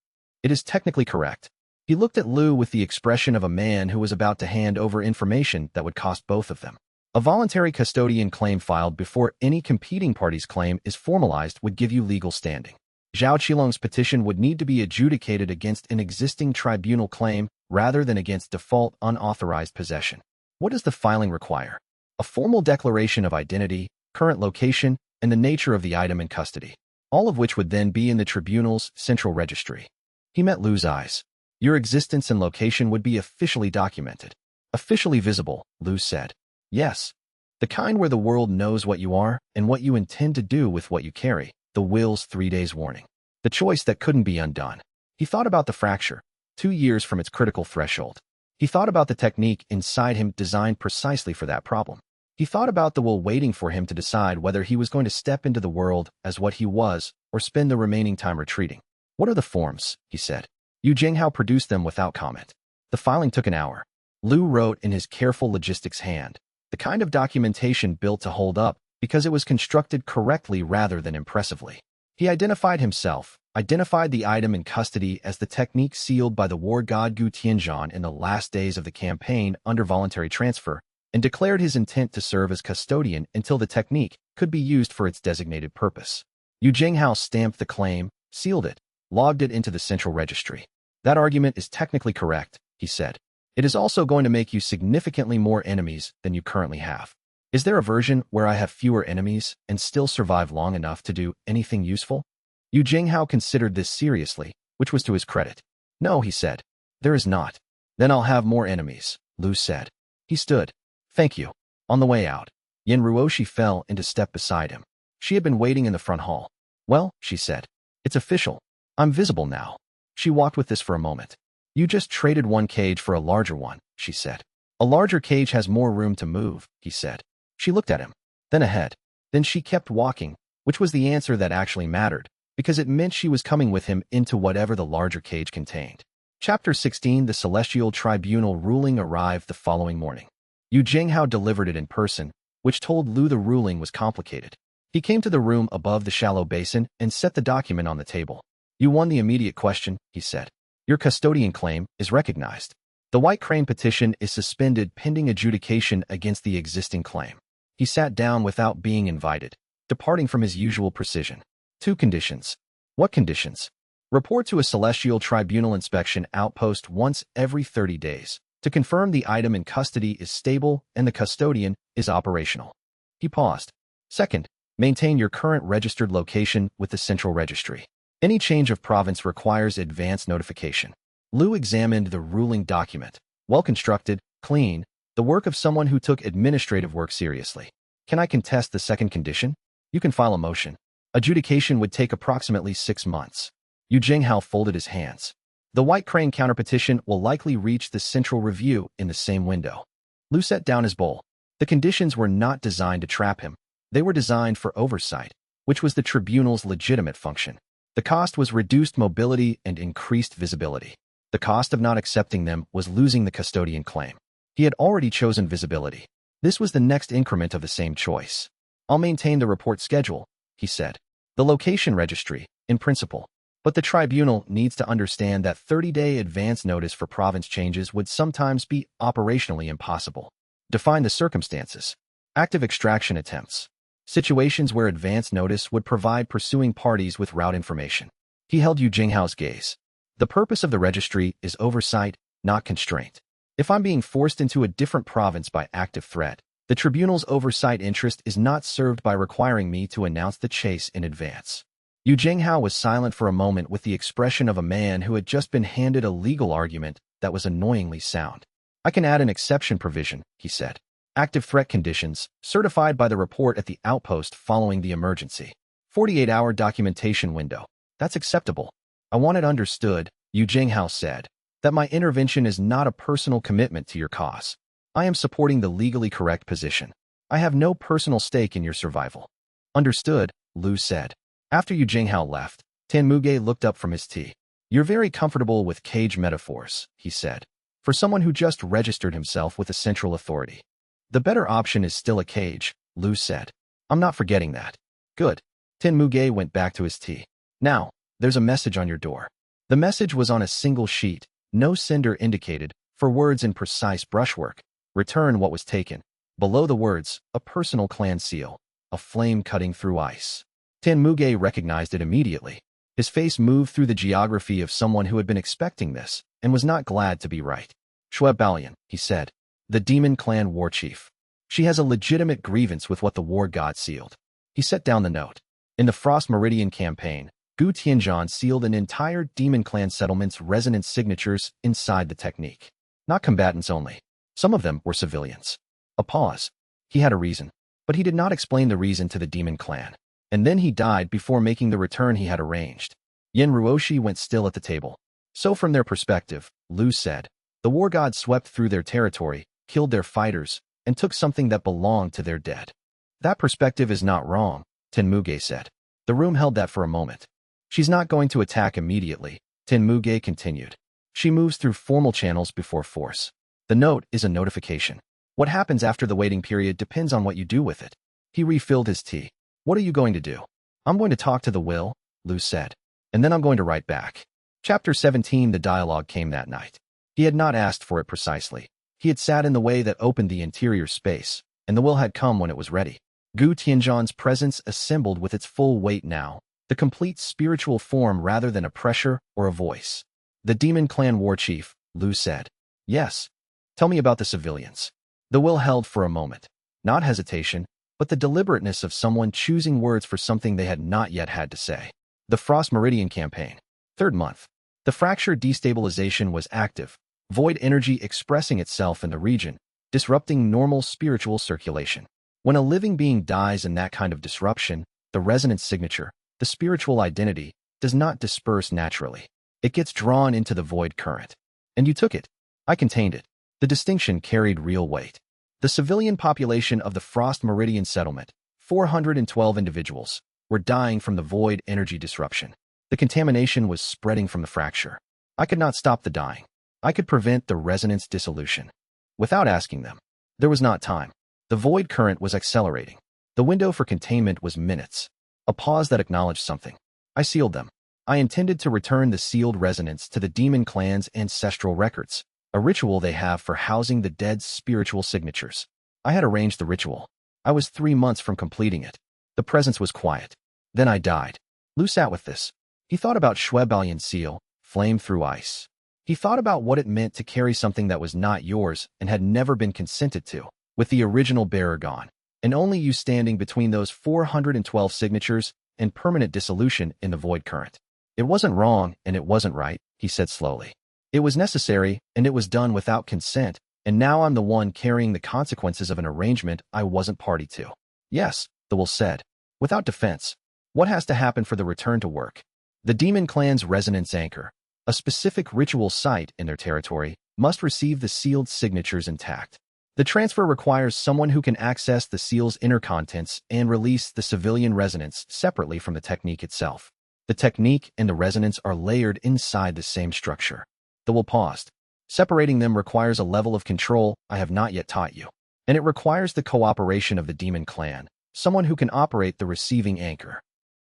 It is technically correct. He looked at Lu with the expression of a man who was about to hand over information that would cost both of them. A voluntary custodian claim filed before any competing party's claim is formalized would give you legal standing. Zhao Qilong's petition would need to be adjudicated against an existing tribunal claim rather than against default unauthorized possession. What does the filing require? A formal declaration of identity, current location, and the nature of the item in custody, all of which would then be in the tribunal's central registry. He met Lu's eyes. Your existence and location would be officially documented. Officially visible, Lu said. Yes. The kind where the world knows what you are and what you intend to do with what you carry, the will's 3 days warning. The choice that couldn't be undone. He thought about the fracture, 2 years from its critical threshold. He thought about the technique inside him designed precisely for that problem. He thought about the will waiting for him to decide whether he was going to step into the world as what he was or spend the remaining time retreating. What are the forms? He said. Yu Jinghao produced them without comment. The filing took an hour. Lu wrote in his careful logistics hand, the kind of documentation built to hold up because it was constructed correctly rather than impressively. He identified himself, identified the item in custody as the technique sealed by the war god Gu Tianzhan in the last days of the campaign under voluntary transfer, and declared his intent to serve as custodian until the technique could be used for its designated purpose. Yu Jinghao stamped the claim, sealed it, logged it into the central registry. That argument is technically correct, he said. It is also going to make you significantly more enemies than you currently have. Is there a version where I have fewer enemies and still survive long enough to do anything useful? Yu Jinghao considered this seriously, which was to his credit. No, he said. There is not. Then I'll have more enemies, Lu said. He stood. Thank you. On the way out, Yen Ruoshi fell into step beside him. She had been waiting in the front hall. Well, she said. It's official. I'm visible now. She walked with this for a moment. You just traded one cage for a larger one, she said. A larger cage has more room to move, he said. She looked at him, then ahead. Then she kept walking, which was the answer that actually mattered, because it meant she was coming with him into whatever the larger cage contained. Chapter 16 The Celestial Tribunal ruling arrived the following morning. Yu Jinghao delivered it in person, which told Lu the ruling was complicated. He came to the room above the shallow basin and set the document on the table. You won the immediate question, he said. Your custodian claim is recognized. The White Crane petition is suspended pending adjudication against the existing claim. He sat down without being invited, departing from his usual precision. 2 conditions. What conditions? Report to a Celestial Tribunal inspection outpost once every 30 days to confirm the item in custody is stable and the custodian is operational. He paused. Second, maintain your current registered location with the central registry. Any change of province requires advance notification. Lu examined the ruling document. Well-constructed, clean, the work of someone who took administrative work seriously. Can I contest the second condition? You can file a motion. Adjudication would take approximately 6 months. Yu Jinghao folded his hands. The White Crane counterpetition will likely reach the central review in the same window. Lu set down his bowl. The conditions were not designed to trap him. They were designed for oversight, which was the tribunal's legitimate function. The cost was reduced mobility and increased visibility. The cost of not accepting them was losing the custodian claim. He had already chosen visibility. This was the next increment of the same choice. I'll maintain the report schedule, he said. The location registry, in principle. But the tribunal needs to understand that 30-day advance notice for province changes would sometimes be operationally impossible. Define the circumstances. Active extraction attempts. Situations where advance notice would provide pursuing parties with route information. He held Yu Jinghao's gaze. The purpose of the registry is oversight, not constraint. If I'm being forced into a different province by active threat, the tribunal's oversight interest is not served by requiring me to announce the chase in advance. Yu Jinghao was silent for a moment with the expression of a man who had just been handed a legal argument that was annoyingly sound. I can add an exception provision, he said. Active threat conditions, certified by the report at the outpost following the emergency. 48-hour documentation window. That's acceptable. I want it understood, Yu Jinghao said, that my intervention is not a personal commitment to your cause. I am supporting the legally correct position. I have no personal stake in your survival. Understood, Lu said. After Yu Jinghao left, Tan Muge looked up from his tea. You're very comfortable with cage metaphors, he said. For someone who just registered himself with a central authority. The better option is still a cage, Lu said. I'm not forgetting that. Good. Tan Muge went back to his tea. Now, there's a message on your door. The message was on a single sheet, no sender indicated, for words in precise brushwork. Return what was taken. Below the words, a personal clan seal, a flame cutting through ice. Tan Muge recognized it immediately. His face moved through the geography of someone who had been expecting this and was not glad to be right. Shui Baolian, he said, the demon clan war chief. She has a legitimate grievance with what the war god sealed. He set down the note. In the Frost Meridian campaign, Gu Tianzhan sealed an entire demon clan settlement's resonance signatures inside the technique. Not combatants only. Some of them were civilians. A pause. He had a reason, but he did not explain the reason to the demon clan. And then he died before making the return he had arranged. Yen Ruoshi went still at the table. So from their perspective, Lu said, the war god swept through their territory, killed their fighters, and took something that belonged to their dead. That perspective is not wrong, Tenmuge said. The room held that for a moment. She's not going to attack immediately, Tenmuge continued. She moves through formal channels before force. The note is a notification. What happens after the waiting period depends on what you do with it. He refilled his tea. What are you going to do? I'm going to talk to the will, Lu said. And then I'm going to write back. Chapter 17. The dialogue came that night. He had not asked for it precisely. He had sat in the way that opened the interior space, and the will had come when it was ready. Gu Tianzhan's presence assembled with its full weight now, the complete spiritual form rather than a pressure or a voice. The demon clan war chief, Lu said. Yes. Tell me about the civilians. The will held for a moment. Not hesitation, but the deliberateness of someone choosing words for something they had not yet had to say. The Frost Meridian campaign. 3rd month. The fracture destabilization was active, void energy expressing itself in the region, disrupting normal spiritual circulation. When a living being dies in that kind of disruption, the resonance signature, the spiritual identity, does not disperse naturally. It gets drawn into the void current. And you took it. I contained it. The distinction carried real weight. The civilian population of the Frost Meridian settlement, 412 individuals, were dying from the void energy disruption. The contamination was spreading from the fracture. I could not stop the dying. I could prevent the resonance dissolution. Without asking them. There was not time. The void current was accelerating. The window for containment was minutes. A pause that acknowledged something. I sealed them. I intended to return the sealed resonance to the demon clan's ancestral records, a ritual they have for housing the dead's spiritual signatures. I had arranged the ritual. I was 3 months from completing it. The presence was quiet. Then I died. Lu sat with this. He thought about Shuebalyan's seal, flame through ice. He thought about what it meant to carry something that was not yours and had never been consented to, with the original bearer gone, and only you standing between those 412 signatures and permanent dissolution in the void current. It wasn't wrong and it wasn't right, he said slowly. It was necessary and it was done without consent, and now I'm the one carrying the consequences of an arrangement I wasn't party to. Yes, the will said. Without defense. What has to happen for the return to work? The demon clan's resonance anchor, a specific ritual site in their territory, must receive the sealed signatures intact. The transfer requires someone who can access the seal's inner contents and release the civilian resonance separately from the technique itself. The technique and the resonance are layered inside the same structure. The will paused. Separating them requires a level of control I have not yet taught you. And it requires the cooperation of the demon clan, someone who can operate the receiving anchor.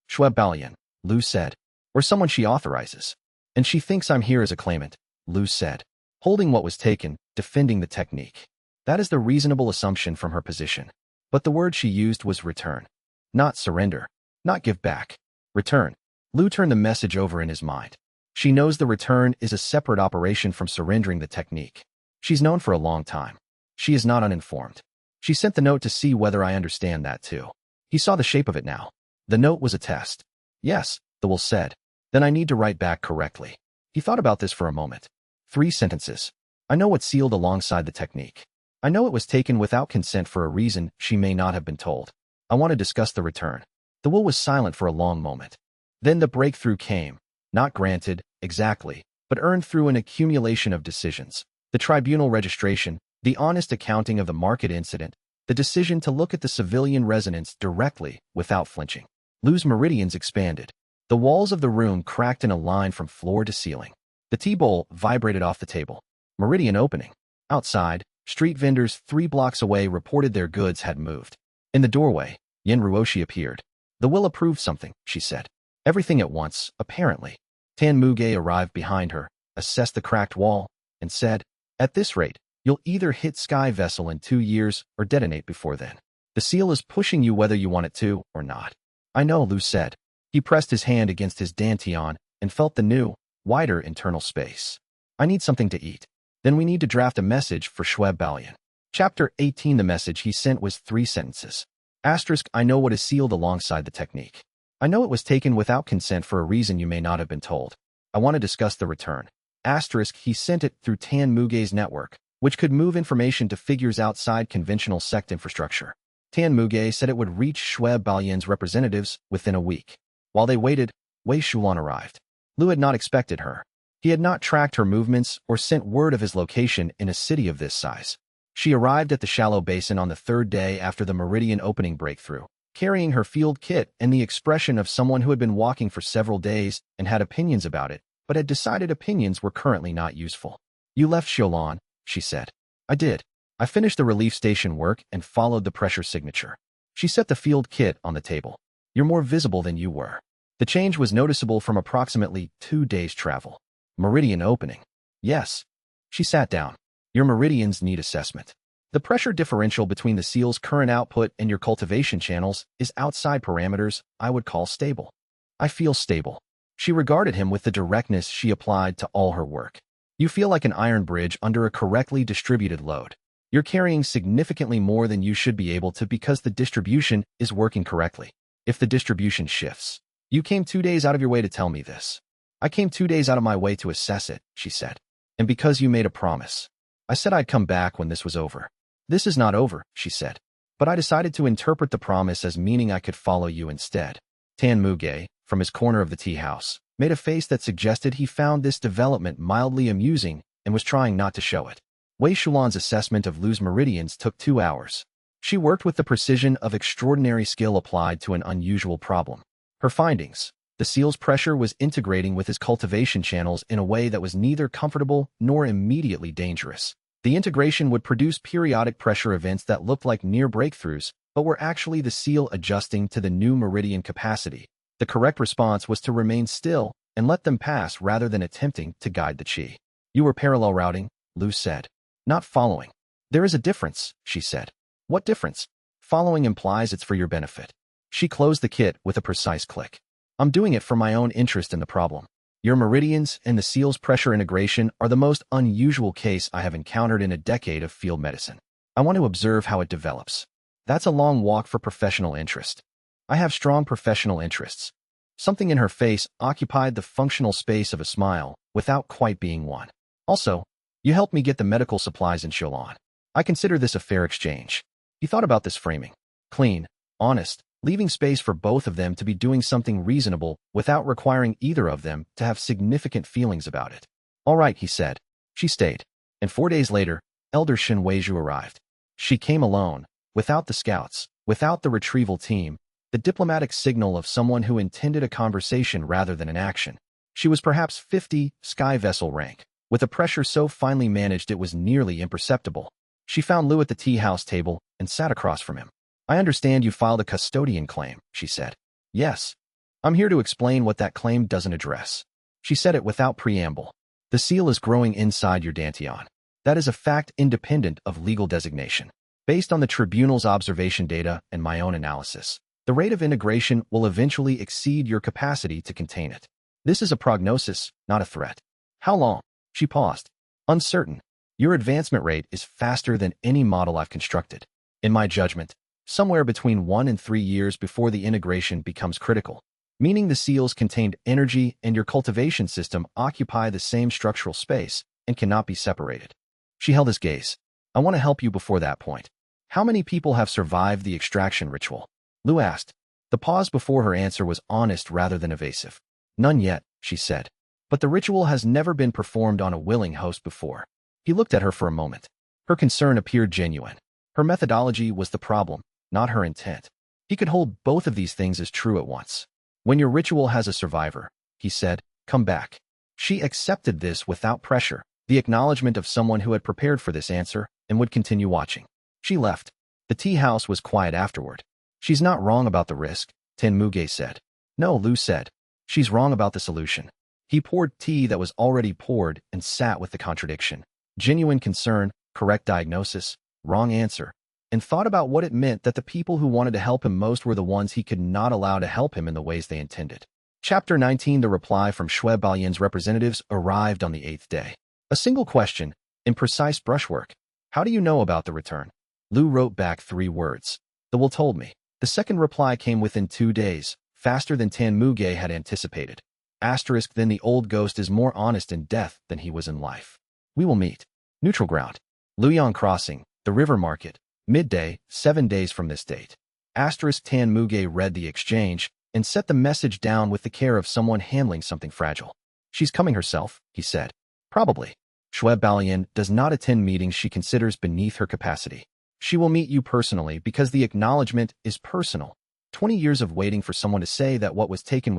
Shuebalyan, Lu said. Or someone she authorizes. And she thinks I'm here as a claimant, Lu said. Holding what was taken, defending the technique. That is the reasonable assumption from her position. But the word she used was return. Not surrender. Not give back. Return. Lu turned the message over in his mind. She knows the return is a separate operation from surrendering the technique. She's known for a long time. She is not uninformed. She sent the note to see whether I understand that too. He saw the shape of it now. The note was a test. Yes, the will said. Then I need to write back correctly. He thought about this for a moment. 3 sentences. I know what's sealed alongside the technique. I know it was taken without consent for a reason she may not have been told. I want to discuss the return. The will was silent for a long moment. Then the breakthrough came. Not granted, exactly, but earned through an accumulation of decisions. The tribunal registration, the honest accounting of the market incident, the decision to look at the civilian resonance directly without flinching. Lu's meridians expanded. The walls of the room cracked in a line from floor to ceiling. The tea bowl vibrated off the table. Meridian opening. Outside, street vendors 3 blocks away reported their goods had moved. In the doorway, Yen Ruoshi appeared. The will approved something, she said. Everything at once, apparently. Tan Muge arrived behind her, assessed the cracked wall, and said, at this rate, you'll either hit Sky Vessel in 2 years or detonate before then. The seal is pushing you whether you want it to or not. I know, Lu said. He pressed his hand against his dantian and felt the new, wider internal space. I need something to eat. Then we need to draft a message for Shuebalyan. Chapter 18. The message he sent was 3 sentences. Asterisk, I know what is sealed alongside the technique. I know it was taken without consent for a reason you may not have been told. I want to discuss the return. Asterisk, he sent it through Tan Muge's network, which could move information to figures outside conventional sect infrastructure. Tan Muge said it would reach Shuebalyan's representatives within a week. While they waited, Wei Shulan arrived. Lu had not expected her. He had not tracked her movements or sent word of his location in a city of this size. She arrived at the shallow basin on the third day after the meridian opening breakthrough, carrying her field kit and the expression of someone who had been walking for several days and had opinions about it, but had decided opinions were currently not useful. You left Xiaolan, she said. I did. I finished the relief station work and followed the pressure signature. She set the field kit on the table. You're more visible than you were. The change was noticeable from approximately 2 days' travel. Meridian opening. Yes. She sat down. Your meridians need assessment. The pressure differential between the seal's current output and your cultivation channels is outside parameters I would call stable. I feel stable. She regarded him with the directness she applied to all her work. You feel like an iron bridge under a correctly distributed load. You're carrying significantly more than you should be able to because the distribution is working correctly. If the distribution shifts, you came 2 days out of your way to tell me this. I came 2 days out of my way to assess it, she said. And because you made a promise. I said I'd come back when this was over. This is not over, she said. But I decided to interpret the promise as meaning I could follow you instead. Tan Muge, from his corner of the tea house, made a face that suggested he found this development mildly amusing and was trying not to show it. Wei Shulan's assessment of Lu's meridians took 2 hours. She worked with the precision of extraordinary skill applied to an unusual problem. Her findings: the seal's pressure was integrating with his cultivation channels in a way that was neither comfortable nor immediately dangerous. The integration would produce periodic pressure events that looked like near breakthroughs, but were actually the seal adjusting to the new meridian capacity. The correct response was to remain still and let them pass rather than attempting to guide the qi. You were parallel routing, Lu said. Not following. There is a difference, she said. What difference? Following implies it's for your benefit. She closed the kit with a precise click. I'm doing it for my own interest in the problem. Your meridians and the seal's pressure integration are the most unusual case I have encountered in a decade of field medicine. I want to observe how it develops. That's a long walk for professional interest. I have strong professional interests. Something in her face occupied the functional space of a smile without quite being one. Also, you helped me get the medical supplies in Xiaolan. I consider this a fair exchange. He thought about this framing. Clean, honest, leaving space for both of them to be doing something reasonable without requiring either of them to have significant feelings about it. All right, he said. She stayed. And 4 days later, Elder Shen Weizhu arrived. She came alone, without the scouts, without the retrieval team, the diplomatic signal of someone who intended a conversation rather than an action. She was perhaps 50 sky vessel rank, with a pressure so finely managed it was nearly imperceptible. She found Lu at the tea house table and sat across from him. I understand you filed a custodian claim, she said. Yes. I'm here to explain what that claim doesn't address. She said it without preamble. The seal is growing inside your dantian. That is a fact independent of legal designation. Based on the tribunal's observation data and my own analysis, the rate of integration will eventually exceed your capacity to contain it. This is a prognosis, not a threat. How long? She paused. Uncertain. Your advancement rate is faster than any model I've constructed. In my judgment, somewhere between 1 and 3 years before the integration becomes critical, meaning the seal's contained energy and your cultivation system occupy the same structural space and cannot be separated. She held his gaze. I want to help you before that point. How many people have survived the extraction ritual? Lu asked. The pause before her answer was honest rather than evasive. None yet, she said. But the ritual has never been performed on a willing host before. He looked at her for a moment. Her concern appeared genuine. Her methodology was the problem, not her intent. He could hold both of these things as true at once. When your ritual has a survivor, he said, come back. She accepted this without pressure, the acknowledgement of someone who had prepared for this answer and would continue watching. She left. The tea house was quiet afterward. She's not wrong about the risk, Ten Muge said. No, Lu said. She's wrong about the solution. He poured tea that was already poured and sat with the contradiction. Genuine concern, correct diagnosis, wrong answer, and thought about what it meant that the people who wanted to help him most were the ones he could not allow to help him in the ways they intended. Chapter 19. The reply from Shui Baoyan's representatives arrived on the 8th day. A single question, in precise brushwork. How do you know about the return? Lu wrote back 3 words. The will told me. The second reply came within 2 days, faster than Tan Muge had anticipated. Asterisk. Then the old ghost is more honest in death than he was in life. We will meet. Neutral ground. Luyang Crossing, the river market, midday, 7 days from this date. Asterisk. Tan Muge read the exchange and set the message down with the care of someone handling something fragile. She's coming herself, he said. Probably. Shui Balian does not attend meetings she considers beneath her capacity. She will meet you personally because the acknowledgement is personal. 20 years of waiting for someone to say that what was taken,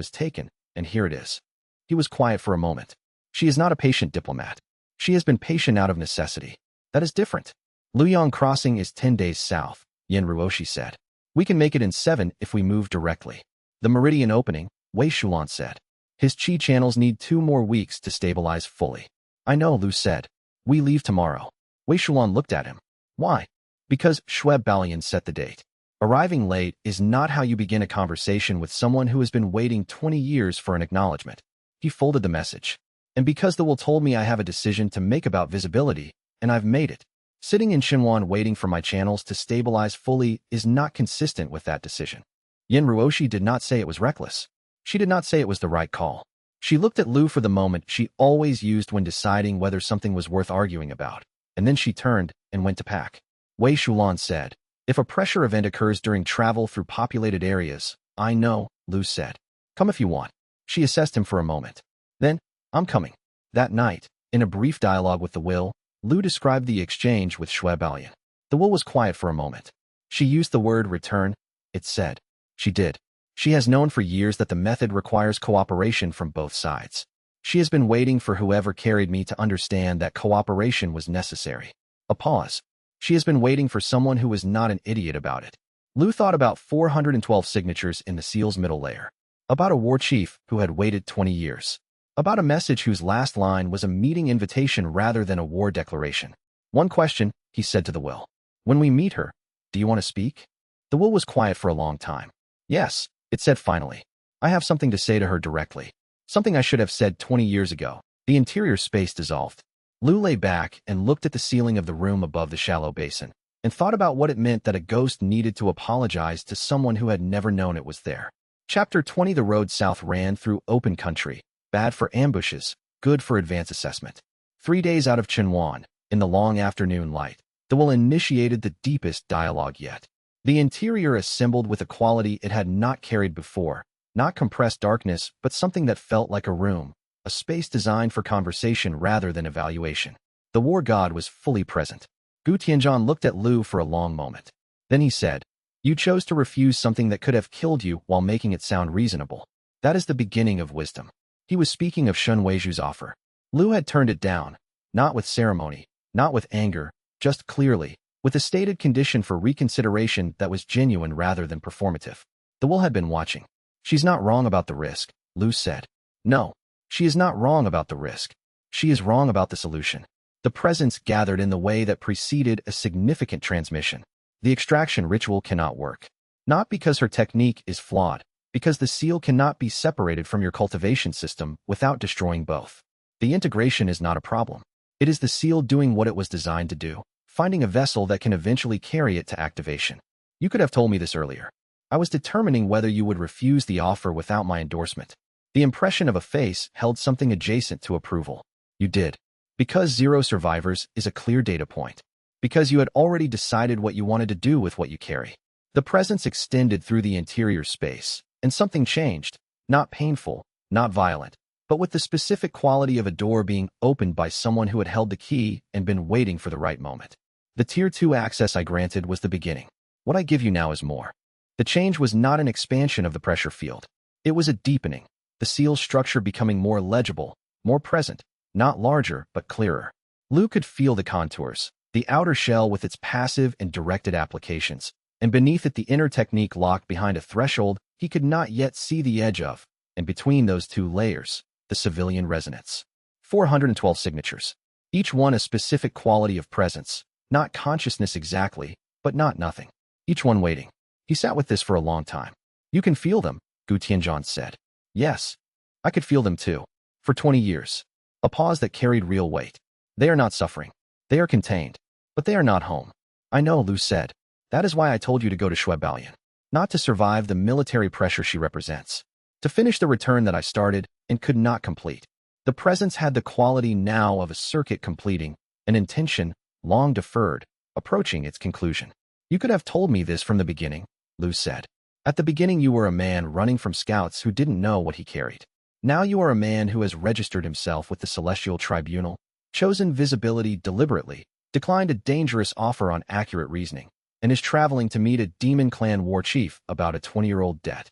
and here it is. He was quiet for a moment. She is not a patient diplomat. She has been patient out of necessity. That is different. Luyang Crossing is 10 days south, Yin Ruoshi said. We can make it in 7 if we move directly. The meridian opening, Wei Shulan said. His qi channels need 2 more weeks to stabilize fully. I know, Lu said. We leave tomorrow. Wei Shulan looked at him. Why? Because Shui Balian set the date. Arriving late is not how you begin a conversation with someone who has been waiting 20 years for an acknowledgement. He folded the message. And because the will told me I have a decision to make about visibility, and I've made it. Sitting in Xinhuan waiting for my channels to stabilize fully is not consistent with that decision. Yin Ruoshi did not say it was reckless. She did not say it was the right call. She looked at Lu for the moment she always used when deciding whether something was worth arguing about, and then she turned and went to pack. Wei Shulan said, if a pressure event occurs during travel through populated areas, I know, Lu said. Come if you want. She assessed him for a moment. Then, I'm coming. That night, in a brief dialogue with the will, Lu described the exchange with Shui Balian. The will was quiet for a moment. She used the word return, it said. She did. She has known for years that the method requires cooperation from both sides. She has been waiting for whoever carried me to understand that cooperation was necessary. A pause. She has been waiting for someone who was not an idiot about it. Lu thought about 412 signatures in the seal's middle layer. About a war chief who had waited 20 years. About a message whose last line was a meeting invitation rather than a war declaration. One question, he said to the will. When we meet her, do you want to speak? The will was quiet for a long time. Yes, it said finally. I have something to say to her directly. Something I should have said 20 years ago. The interior space dissolved. Lu lay back and looked at the ceiling of the room above the shallow basin, and thought about what it meant that a ghost needed to apologize to someone who had never known it was there. Chapter 20. The road south ran through open country. Bad for ambushes, good for advance assessment. 3 days out of Xinhuan, in the long afternoon light, the will initiated the deepest dialogue yet. The interior assembled with a quality it had not carried before, not compressed darkness, but something that felt like a room, a space designed for conversation rather than evaluation. The war god was fully present. Gu Tianzhan looked at Lu for a long moment. Then he said, you chose to refuse something that could have killed you while making it sound reasonable. That is the beginning of wisdom. He was speaking of Shun Weizhu's offer. Lu had turned it down, not with ceremony, not with anger, just clearly, with a stated condition for reconsideration that was genuine rather than performative. The will had been watching. She's not wrong about the risk, Lu said. No, she is not wrong about the risk. She is wrong about the solution. The presence gathered in the way that preceded a significant transmission. The extraction ritual cannot work. Not because her technique is flawed, because the seal cannot be separated from your cultivation system without destroying both. The integration is not a problem. It is the seal doing what it was designed to do, finding a vessel that can eventually carry it to activation. You could have told me this earlier. I was determining whether you would refuse the offer without my endorsement. The impression of a face held something adjacent to approval. You did. Because 0 survivors is a clear data point. Because you had already decided what you wanted to do with what you carry. The presence extended through the interior space. And something changed, not painful, not violent, but with the specific quality of a door being opened by someone who had held the key and been waiting for the right moment. The Tier 2 access I granted was the beginning. What I give you now is more. The change was not an expansion of the pressure field. It was a deepening, the seal's structure becoming more legible, more present, not larger but clearer. Lu could feel the contours, the outer shell with its passive and directed applications, and beneath it the inner technique locked behind a threshold he could not yet see the edge of, and between those 2 layers, the civilian resonance. 412 signatures. Each one a specific quality of presence, not consciousness exactly, but not nothing. Each one waiting. He sat with this for a long time. You can feel them, Gu Tianzhan said. Yes. I could feel them too. For 20 years. A pause that carried real weight. They are not suffering. They are contained. But they are not home. I know, Lu said. That is why I told you to go to Shui Balian. Not to survive the military pressure she represents. To finish the return that I started and could not complete. The presence had the quality now of a circuit completing, an intention, long deferred, approaching its conclusion. You could have told me this from the beginning, Lu said. At the beginning you were a man running from scouts who didn't know what he carried. Now you are a man who has registered himself with the Celestial Tribunal. chosen visibility deliberately, declined a dangerous offer on accurate reasoning, and is traveling to meet a demon clan war chief about a 20-year-old debt.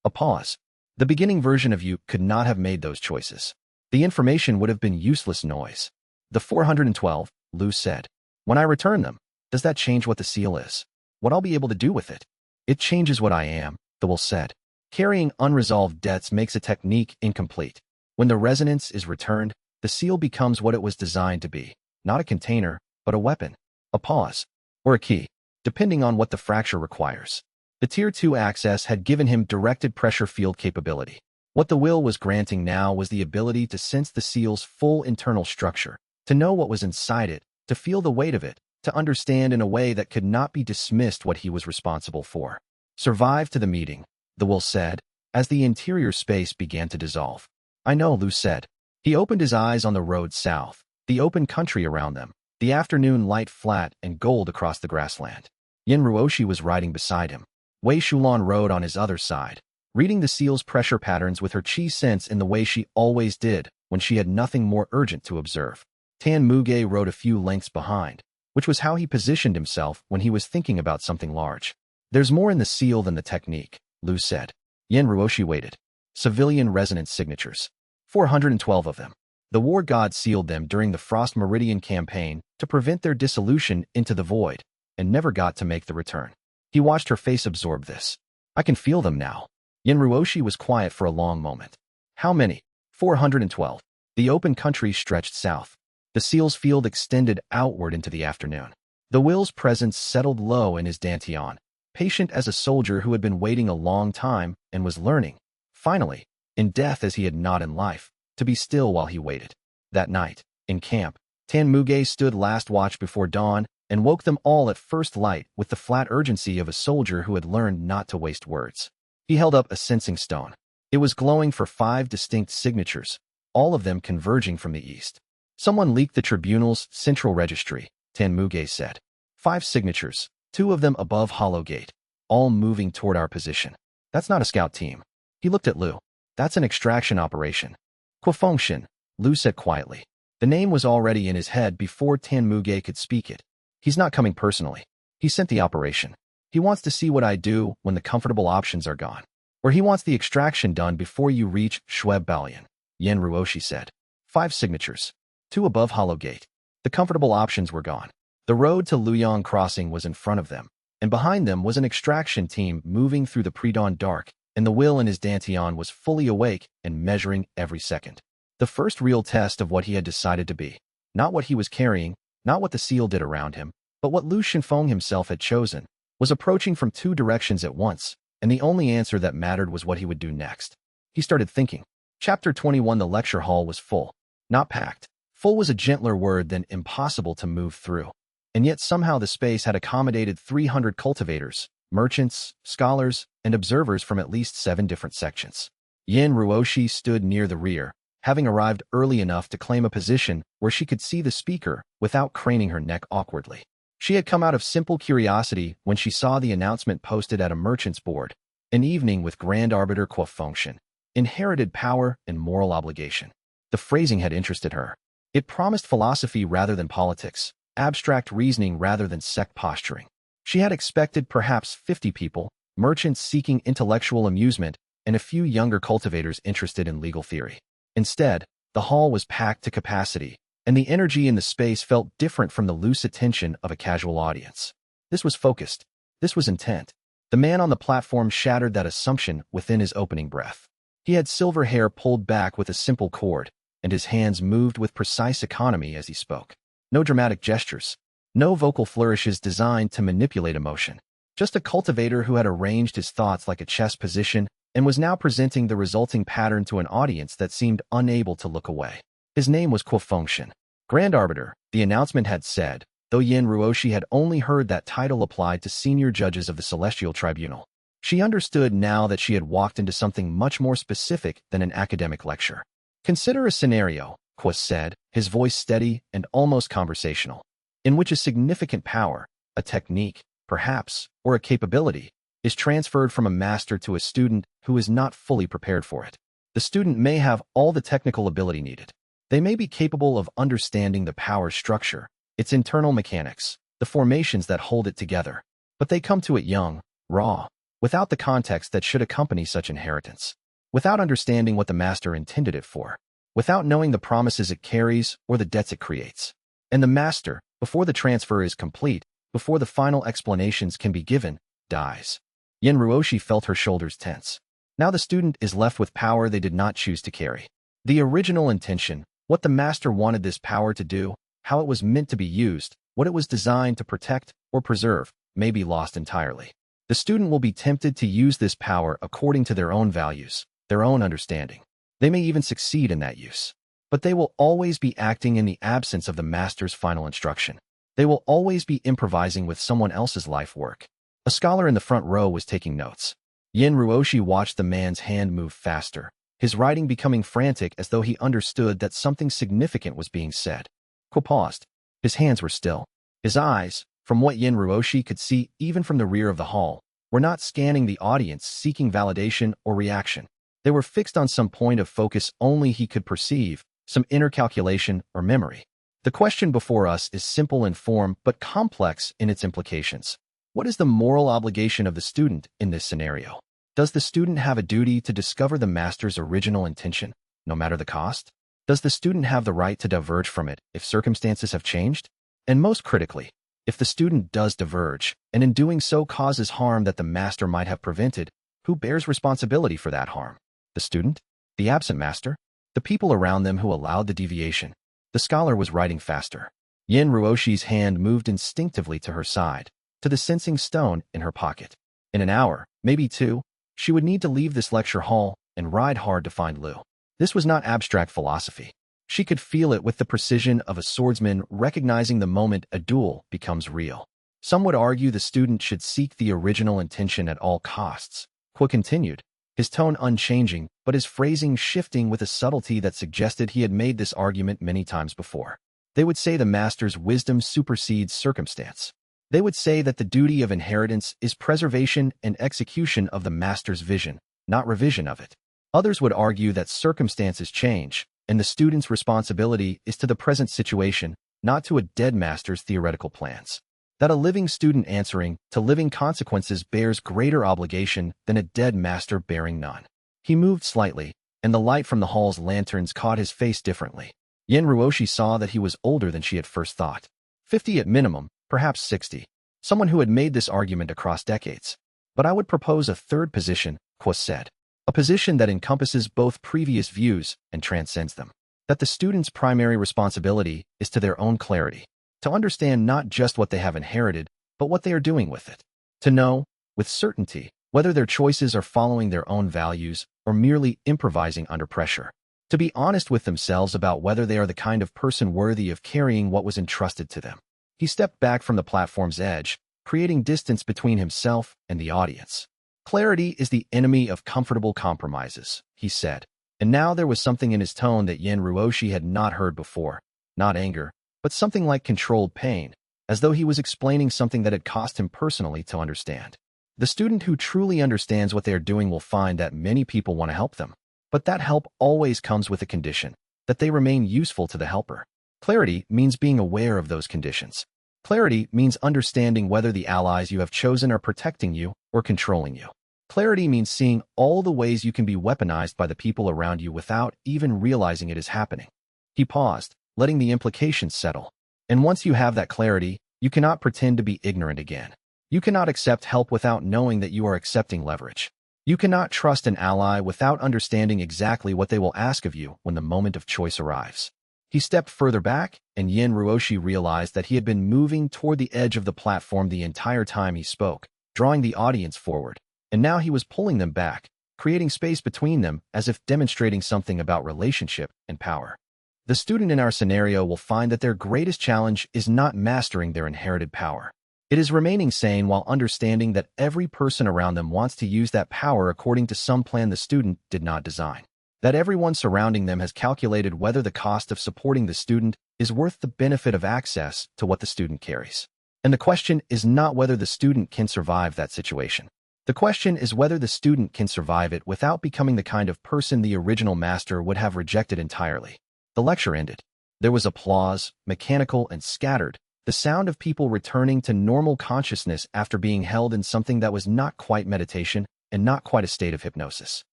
A pause. The beginning version of you could not have made those choices. The information would have been useless noise. The 412, Lu said. When I return them, does that change what the seal is? What I'll be able to do with it? It changes what I am, the will said. Carrying unresolved debts makes a technique incomplete. When the resonance is returned, the seal becomes what it was designed to be, not a container, but a weapon, a pause, or a key, depending on what the fracture requires. The Tier 2 access had given him directed pressure field capability. What the will was granting now was the ability to sense the seal's full internal structure, to know what was inside it, to feel the weight of it, to understand in a way that could not be dismissed what he was responsible for. Survive to the meeting, the will said, as the interior space began to dissolve. I know, Lu said. He opened his eyes on the road south, the open country around them, the afternoon light flat and gold across the grassland. Yin Ruoshi was riding beside him. Wei Shulan rode on his other side, reading the seal's pressure patterns with her chi sense in the way she always did when she had nothing more urgent to observe. Tan Muge rode a few lengths behind, which was how he positioned himself when he was thinking about something large. There's more in the seal than the technique, Lu said. Yin Ruoshi waited. Civilian resonance signatures. 412 of them. The war god sealed them during the Frost Meridian campaign to prevent their dissolution into the void, and never got to make the return. He watched her face absorb this. I can feel them now. Yin Ruoshi was quiet for a long moment. How many? 412. The open country stretched south. The seal's field extended outward into the afternoon. The will's presence settled low in his dantian, patient as a soldier who had been waiting a long time and was learning, finally, in death as he had not in life, to be still while he waited. That night, in camp, Tan Muge stood last watch before dawn and woke them all at first light with the flat urgency of a soldier who had learned not to waste words. He held up a sensing stone. It was glowing for 5 distinct signatures, all of them converging from the east. Someone leaked the tribunal's central registry, Tan Muge said. 5 signatures, 2 of them above Hollow Gate, all moving toward our position. That's not a scout team. He looked at Lu. That's an extraction operation. Quafengshan, Lu said quietly. The name was already in his head before Tan Muge could speak it. He's not coming personally. He sent the operation. He wants to see what I do when the comfortable options are gone. Or he wants the extraction done before you reach Schweb Balian, Yin Ruoshi said. 5 signatures. 2 above Hollow Gate. The comfortable options were gone. The road to Luyang Crossing was in front of them, and behind them was an extraction team moving through the pre-dawn dark, and the will in his dantian was fully awake and measuring every second. The first real test of what he had decided to be. Not what he was carrying, not what the seal did around him, but what Lu Shenfeng himself had chosen, was approaching from 2 directions at once, and the only answer that mattered was what he would do next. He started thinking. Chapter 21. The lecture hall was full. Not packed. Full was a gentler word than impossible to move through. And yet somehow the space had accommodated 300 cultivators, merchants, scholars, and observers from at least 7 different sections. Yin Ruoshi stood near the rear, having arrived early enough to claim a position where she could see the speaker without craning her neck awkwardly. She had come out of simple curiosity when she saw the announcement posted at a merchant's board. An evening with Grand Arbiter Quafengshan. Inherited power and moral obligation. The phrasing had interested her. It promised philosophy rather than politics, abstract reasoning rather than sect posturing. She had expected perhaps 50 people, merchants seeking intellectual amusement, and a few younger cultivators interested in legal theory. Instead, the hall was packed to capacity, and the energy in the space felt different from the loose attention of a casual audience. This was focused. This was intent. The man on the platform shattered that assumption within his opening breath. He had silver hair pulled back with a simple cord, and his hands moved with precise economy as he spoke. No dramatic gestures. No vocal flourishes designed to manipulate emotion. Just a cultivator who had arranged his thoughts like a chess position and was now presenting the resulting pattern to an audience that seemed unable to look away. His name was Quafengshan. Grand Arbiter, the announcement had said, though Yin Ruoshi had only heard that title applied to senior judges of the Celestial Tribunal. She understood now that she had walked into something much more specific than an academic lecture. Consider a scenario, Quas said, his voice steady and almost conversational, in which a significant power, a technique, perhaps, or a capability, is transferred from a master to a student who is not fully prepared for it. The student may have all the technical ability needed, They may be capable of understanding the power structure, its internal mechanics, the formations that hold it together, but they come to it young, raw, without the context that should accompany such inheritance, without understanding what the master intended it for, without knowing the promises it carries or the debts it creates. And the master, before the transfer is complete, before the final explanations can be given, dies. Yin Ruoshi felt her shoulders tense. Now the student is left with power they did not choose to carry. The original intention, what the master wanted this power to do, how it was meant to be used, what it was designed to protect or preserve, may be lost entirely. The student will be tempted to use this power according to their own values, their own understanding. They may even succeed in that use. But they will always be acting in the absence of the master's final instruction. They will always be improvising with someone else's life work. A scholar in the front row was taking notes. Yin Ruoshi watched the man's hand move faster, his writing becoming frantic as though he understood that something significant was being said. Ko paused. His hands were still. His eyes, from what Yin Ruoshi could see even from the rear of the hall, were not scanning the audience seeking validation or reaction. They were fixed on some point of focus only he could perceive, some inner calculation or memory. The question before us is simple in form but complex in its implications. What is the moral obligation of the student in this scenario? Does the student have a duty to discover the master's original intention, no matter the cost? Does the student have the right to diverge from it if circumstances have changed? And most critically, if the student does diverge, and in doing so causes harm that the master might have prevented, who bears responsibility for that harm? The student? The absent master? The people around them who allowed the deviation? The scholar was writing faster. Yin Ruoshi's hand moved instinctively to her side, to the sensing stone in her pocket. In an hour, maybe two, she would need to leave this lecture hall and ride hard to find Lu. This was not abstract philosophy. She could feel it with the precision of a swordsman recognizing the moment a duel becomes real. Some would argue the student should seek the original intention at all costs. Hu continued, his tone unchanging, but his phrasing shifting with a subtlety that suggested he had made this argument many times before. They would say the master's wisdom supersedes circumstance. They would say that the duty of inheritance is preservation and execution of the master's vision, not revision of it. Others would argue that circumstances change, and the student's responsibility is to the present situation, not to a dead master's theoretical plans. That a living student answering to living consequences bears greater obligation than a dead master bearing none. He moved slightly, and the light from the hall's lanterns caught his face differently. Yin Ruoshi saw that he was older than she had first thought. 50 at minimum, perhaps 60. Someone who had made this argument across decades. But I would propose a third position, Hu said. A position that encompasses both previous views and transcends them. That the student's primary responsibility is to their own clarity. To understand not just what they have inherited, but what they are doing with it. To know, with certainty, whether their choices are following their own values or merely improvising under pressure. To be honest with themselves about whether they are the kind of person worthy of carrying what was entrusted to them. He stepped back from the platform's edge, creating distance between himself and the audience. Clarity is the enemy of comfortable compromises, he said. And now there was something in his tone that Yin Ruoshi had not heard before. Not anger, but something like controlled pain, as though he was explaining something that had cost him personally to understand. The student who truly understands what they are doing will find that many people want to help them. But that help always comes with a condition, that they remain useful to the helper. Clarity means being aware of those conditions. Clarity means understanding whether the allies you have chosen are protecting you or controlling you. Clarity means seeing all the ways you can be weaponized by the people around you without even realizing it is happening. He paused, letting the implications settle. And once you have that clarity, you cannot pretend to be ignorant again. You cannot accept help without knowing that you are accepting leverage. You cannot trust an ally without understanding exactly what they will ask of you when the moment of choice arrives. He stepped further back, and Yin Ruoshi realized that he had been moving toward the edge of the platform the entire time he spoke, drawing the audience forward. And now he was pulling them back, creating space between them as if demonstrating something about relationship and power. The student in our scenario will find that their greatest challenge is not mastering their inherited power. It is remaining sane while understanding that every person around them wants to use that power according to some plan the student did not design. That everyone surrounding them has calculated whether the cost of supporting the student is worth the benefit of access to what the student carries. And the question is not whether the student can survive that situation. The question is whether the student can survive it without becoming the kind of person the original master would have rejected entirely. The lecture ended. There was applause, mechanical and scattered, the sound of people returning to normal consciousness after being held in something that was not quite meditation and not quite a state of hypnosis.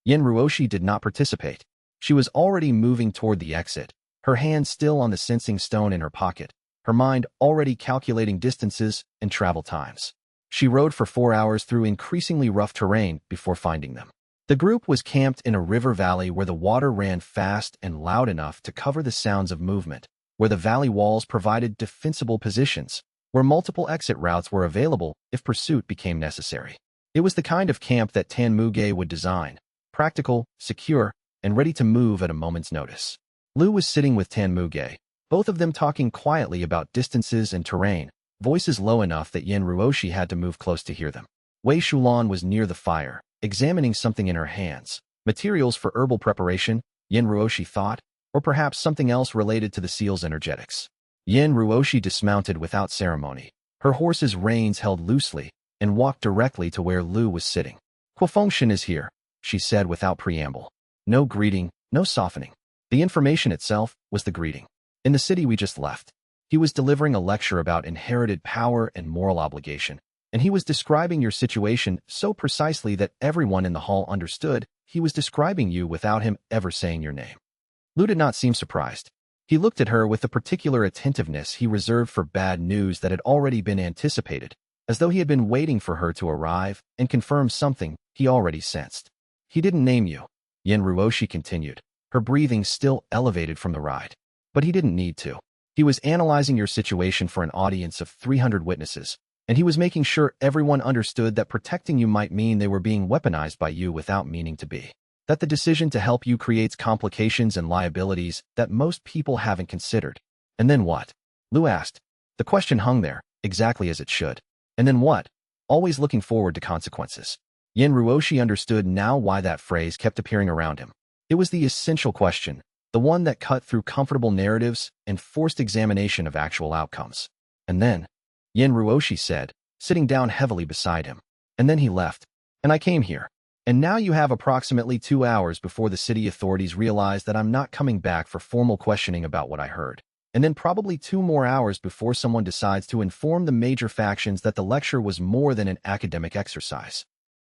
Yin Ruoshi did not participate. She was already moving toward the exit, her hand still on the sensing stone in her pocket, her mind already calculating distances and travel times. She rode for 4 hours through increasingly rough terrain before finding them. The group was camped in a river valley where the water ran fast and loud enough to cover the sounds of movement, where the valley walls provided defensible positions, where multiple exit routes were available if pursuit became necessary. It was the kind of camp that Tan Muge would design, practical, secure, and ready to move at a moment's notice. Lu was sitting with Tan Muge, both of them talking quietly about distances and terrain, voices low enough that Yin Ruoshi had to move close to hear them. Wei Shulan was near the fire, examining something in her hands. Materials for herbal preparation, Yin Ruoshi thought, or perhaps something else related to the seal's energetics. Yin Ruoshi dismounted without ceremony, her horse's reins held loosely, and walked directly to where Lu was sitting. Quafongshan is here, she said without preamble. No greeting, no softening. The information itself was the greeting. In the city we just left, he was delivering a lecture about inherited power and moral obligation, and he was describing your situation so precisely that everyone in the hall understood he was describing you without him ever saying your name. Lu did not seem surprised. He looked at her with the particular attentiveness he reserved for bad news that had already been anticipated, as though he had been waiting for her to arrive and confirm something he already sensed. He didn't name you, Yin Ruoshi continued, her breathing still elevated from the ride. But he didn't need to. He was analyzing your situation for an audience of 300 witnesses, and he was making sure everyone understood that protecting you might mean they were being weaponized by you without meaning to be. That the decision to help you creates complications and liabilities that most people haven't considered. And then what? Lu asked. The question hung there, exactly as it should. And then what? Always looking forward to consequences. Yin Ruoshi understood now why that phrase kept appearing around him. It was the essential question, the one that cut through comfortable narratives and forced examination of actual outcomes. And then, Yin Ruoshi said, sitting down heavily beside him. And then he left. And I came here. And now you have approximately 2 hours before the city authorities realize that I'm not coming back for formal questioning about what I heard. And then probably 2 more hours before someone decides to inform the major factions that the lecture was more than an academic exercise.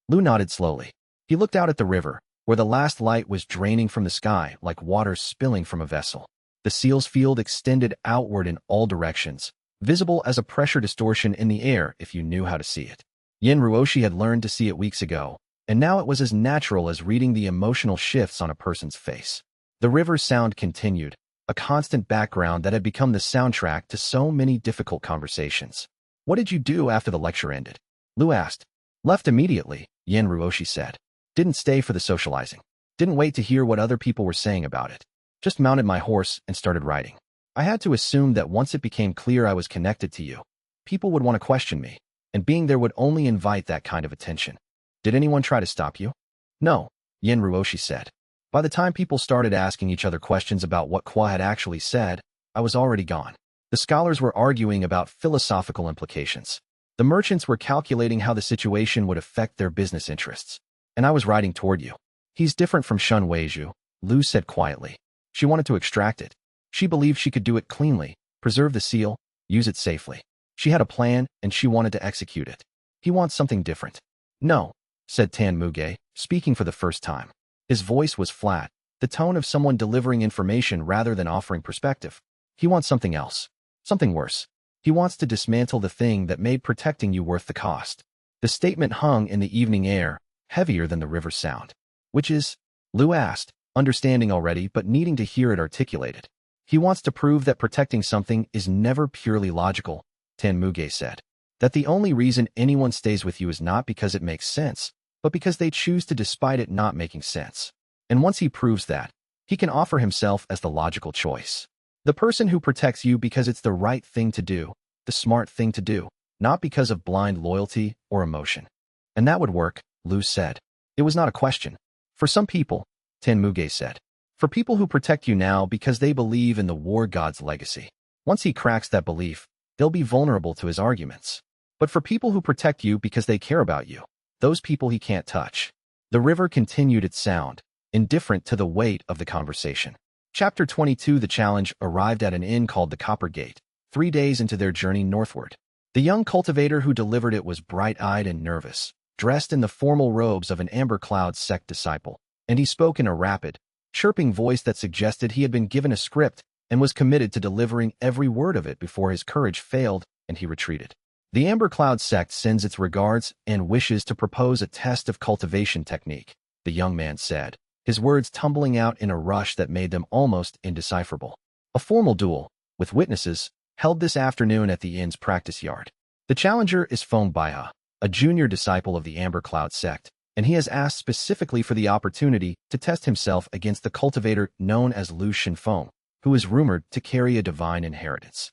Lu nodded slowly. He looked out at the river, where the last light was draining from the sky like water spilling from a vessel. The seal's field extended outward in all directions, visible as a pressure distortion in the air if you knew how to see it. Yin Ruoshi had learned to see it weeks ago, and now it was as natural as reading the emotional shifts on a person's face. The river's sound continued, a constant background that had become the soundtrack to so many difficult conversations. What did you do after the lecture ended? Lu asked. Left immediately, Yin Ruoshi said. Didn't stay for the socializing. Didn't wait to hear what other people were saying about it. Just mounted my horse and started riding. I had to assume that once it became clear I was connected to you, people would want to question me, and being there would only invite that kind of attention. Did anyone try to stop you? No, Yin Ruoshi said. By the time people started asking each other questions about what Kwa had actually said, I was already gone. The scholars were arguing about philosophical implications. The merchants were calculating how the situation would affect their business interests. And I was riding toward you. He's different from Shun Weizhu, Lu said quietly. She wanted to extract it. She believed she could do it cleanly, preserve the seal, use it safely. She had a plan, and she wanted to execute it. He wants something different. No, said Tan Muge, speaking for the first time. His voice was flat, the tone of someone delivering information rather than offering perspective. He wants something else. Something worse. He wants to dismantle the thing that made protecting you worth the cost. The statement hung in the evening air, heavier than the river's sound. Which is? Lu asked, understanding already but needing to hear it articulated. He wants to prove that protecting something is never purely logical, Tan Muge said. That the only reason anyone stays with you is not because it makes sense, but because they choose to despite it not making sense. And once he proves that, he can offer himself as the logical choice. The person who protects you because it's the right thing to do, the smart thing to do, not because of blind loyalty or emotion. And that would work, Lu said. It was not a question. For some people, Tan Muge said. For people who protect you now because they believe in the war god's legacy. Once he cracks that belief, they'll be vulnerable to his arguments. But for people who protect you because they care about you, those people he can't touch. The river continued its sound, indifferent to the weight of the conversation. Chapter 22. The challenge arrived at an inn called the Copper Gate, 3 days into their journey northward. The young cultivator who delivered it was bright-eyed and nervous, dressed in the formal robes of an Amber Cloud sect disciple, and he spoke in a rapid, chirping voice that suggested he had been given a script and was committed to delivering every word of it before his courage failed and he retreated. The Amber Cloud sect sends its regards and wishes to propose a test of cultivation technique, the young man said, his words tumbling out in a rush that made them almost indecipherable. A formal duel, with witnesses, held this afternoon at the inn's practice yard. The challenger is Feng Baihe, a junior disciple of the Amber Cloud sect, and he has asked specifically for the opportunity to test himself against the cultivator known as Lu Shenfeng, who is rumored to carry a divine inheritance.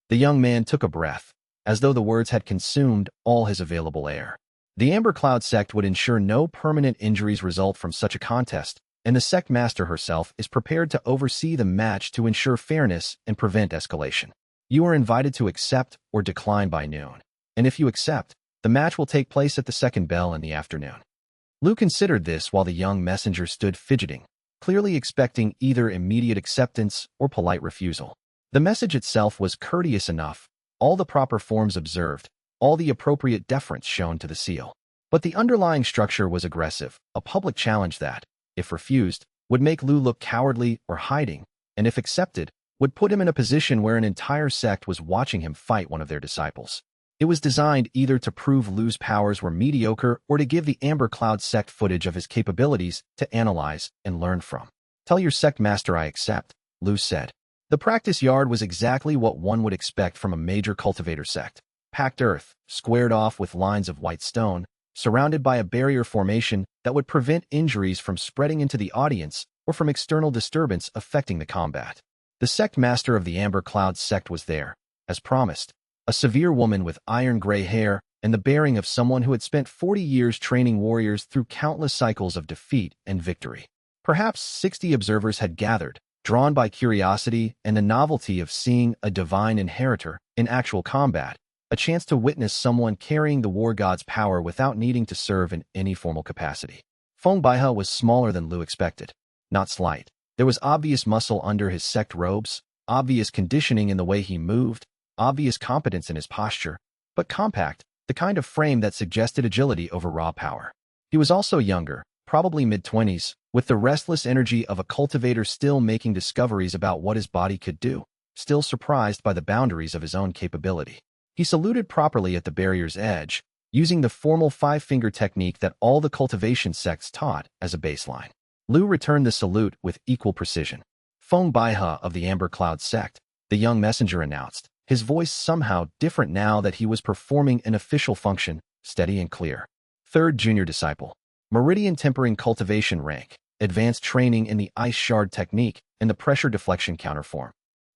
The young man took a breath, as though the words had consumed all his available air. The Amber Cloud sect would ensure no permanent injuries result from such a contest, and the sect master herself is prepared to oversee the match to ensure fairness and prevent escalation. You are invited to accept or decline by noon, and if you accept, the match will take place at the second bell in the afternoon. Lu considered this while the young messenger stood fidgeting, clearly expecting either immediate acceptance or polite refusal. The message itself was courteous enough, all the proper forms observed, all the appropriate deference shown to the seal. But the underlying structure was aggressive, a public challenge that, if refused, would make Lu look cowardly or hiding, and if accepted, would put him in a position where an entire sect was watching him fight one of their disciples. It was designed either to prove Lu's powers were mediocre or to give the Amber Cloud sect footage of his capabilities to analyze and learn from. "Tell your sect master I accept," Lu said. The practice yard was exactly what one would expect from a major cultivator sect. Packed earth, squared off with lines of white stone, surrounded by a barrier formation that would prevent injuries from spreading into the audience or from external disturbance affecting the combat. The sect master of the Amber Cloud sect was there, as promised, a severe woman with iron-gray hair and the bearing of someone who had spent 40 years training warriors through countless cycles of defeat and victory. Perhaps 60 observers had gathered, drawn by curiosity and the novelty of seeing a divine inheritor in actual combat, a chance to witness someone carrying the war god's power without needing to serve in any formal capacity. Feng Baihe was smaller than Lu expected, not slight. There was obvious muscle under his sect robes, obvious conditioning in the way he moved, obvious competence in his posture, but compact, the kind of frame that suggested agility over raw power. He was also younger, probably mid-20s, with the restless energy of a cultivator still making discoveries about what his body could do, still surprised by the boundaries of his own capability. He saluted properly at the barrier's edge, using the formal five-finger technique that all the cultivation sects taught as a baseline. Lu returned the salute with equal precision. "Feng Baihe of the Amber Cloud sect," the young messenger announced, his voice somehow different now that he was performing an official function, steady and clear. Third junior disciple. Meridian tempering cultivation rank, advanced training in the ice shard technique and the pressure deflection counterform.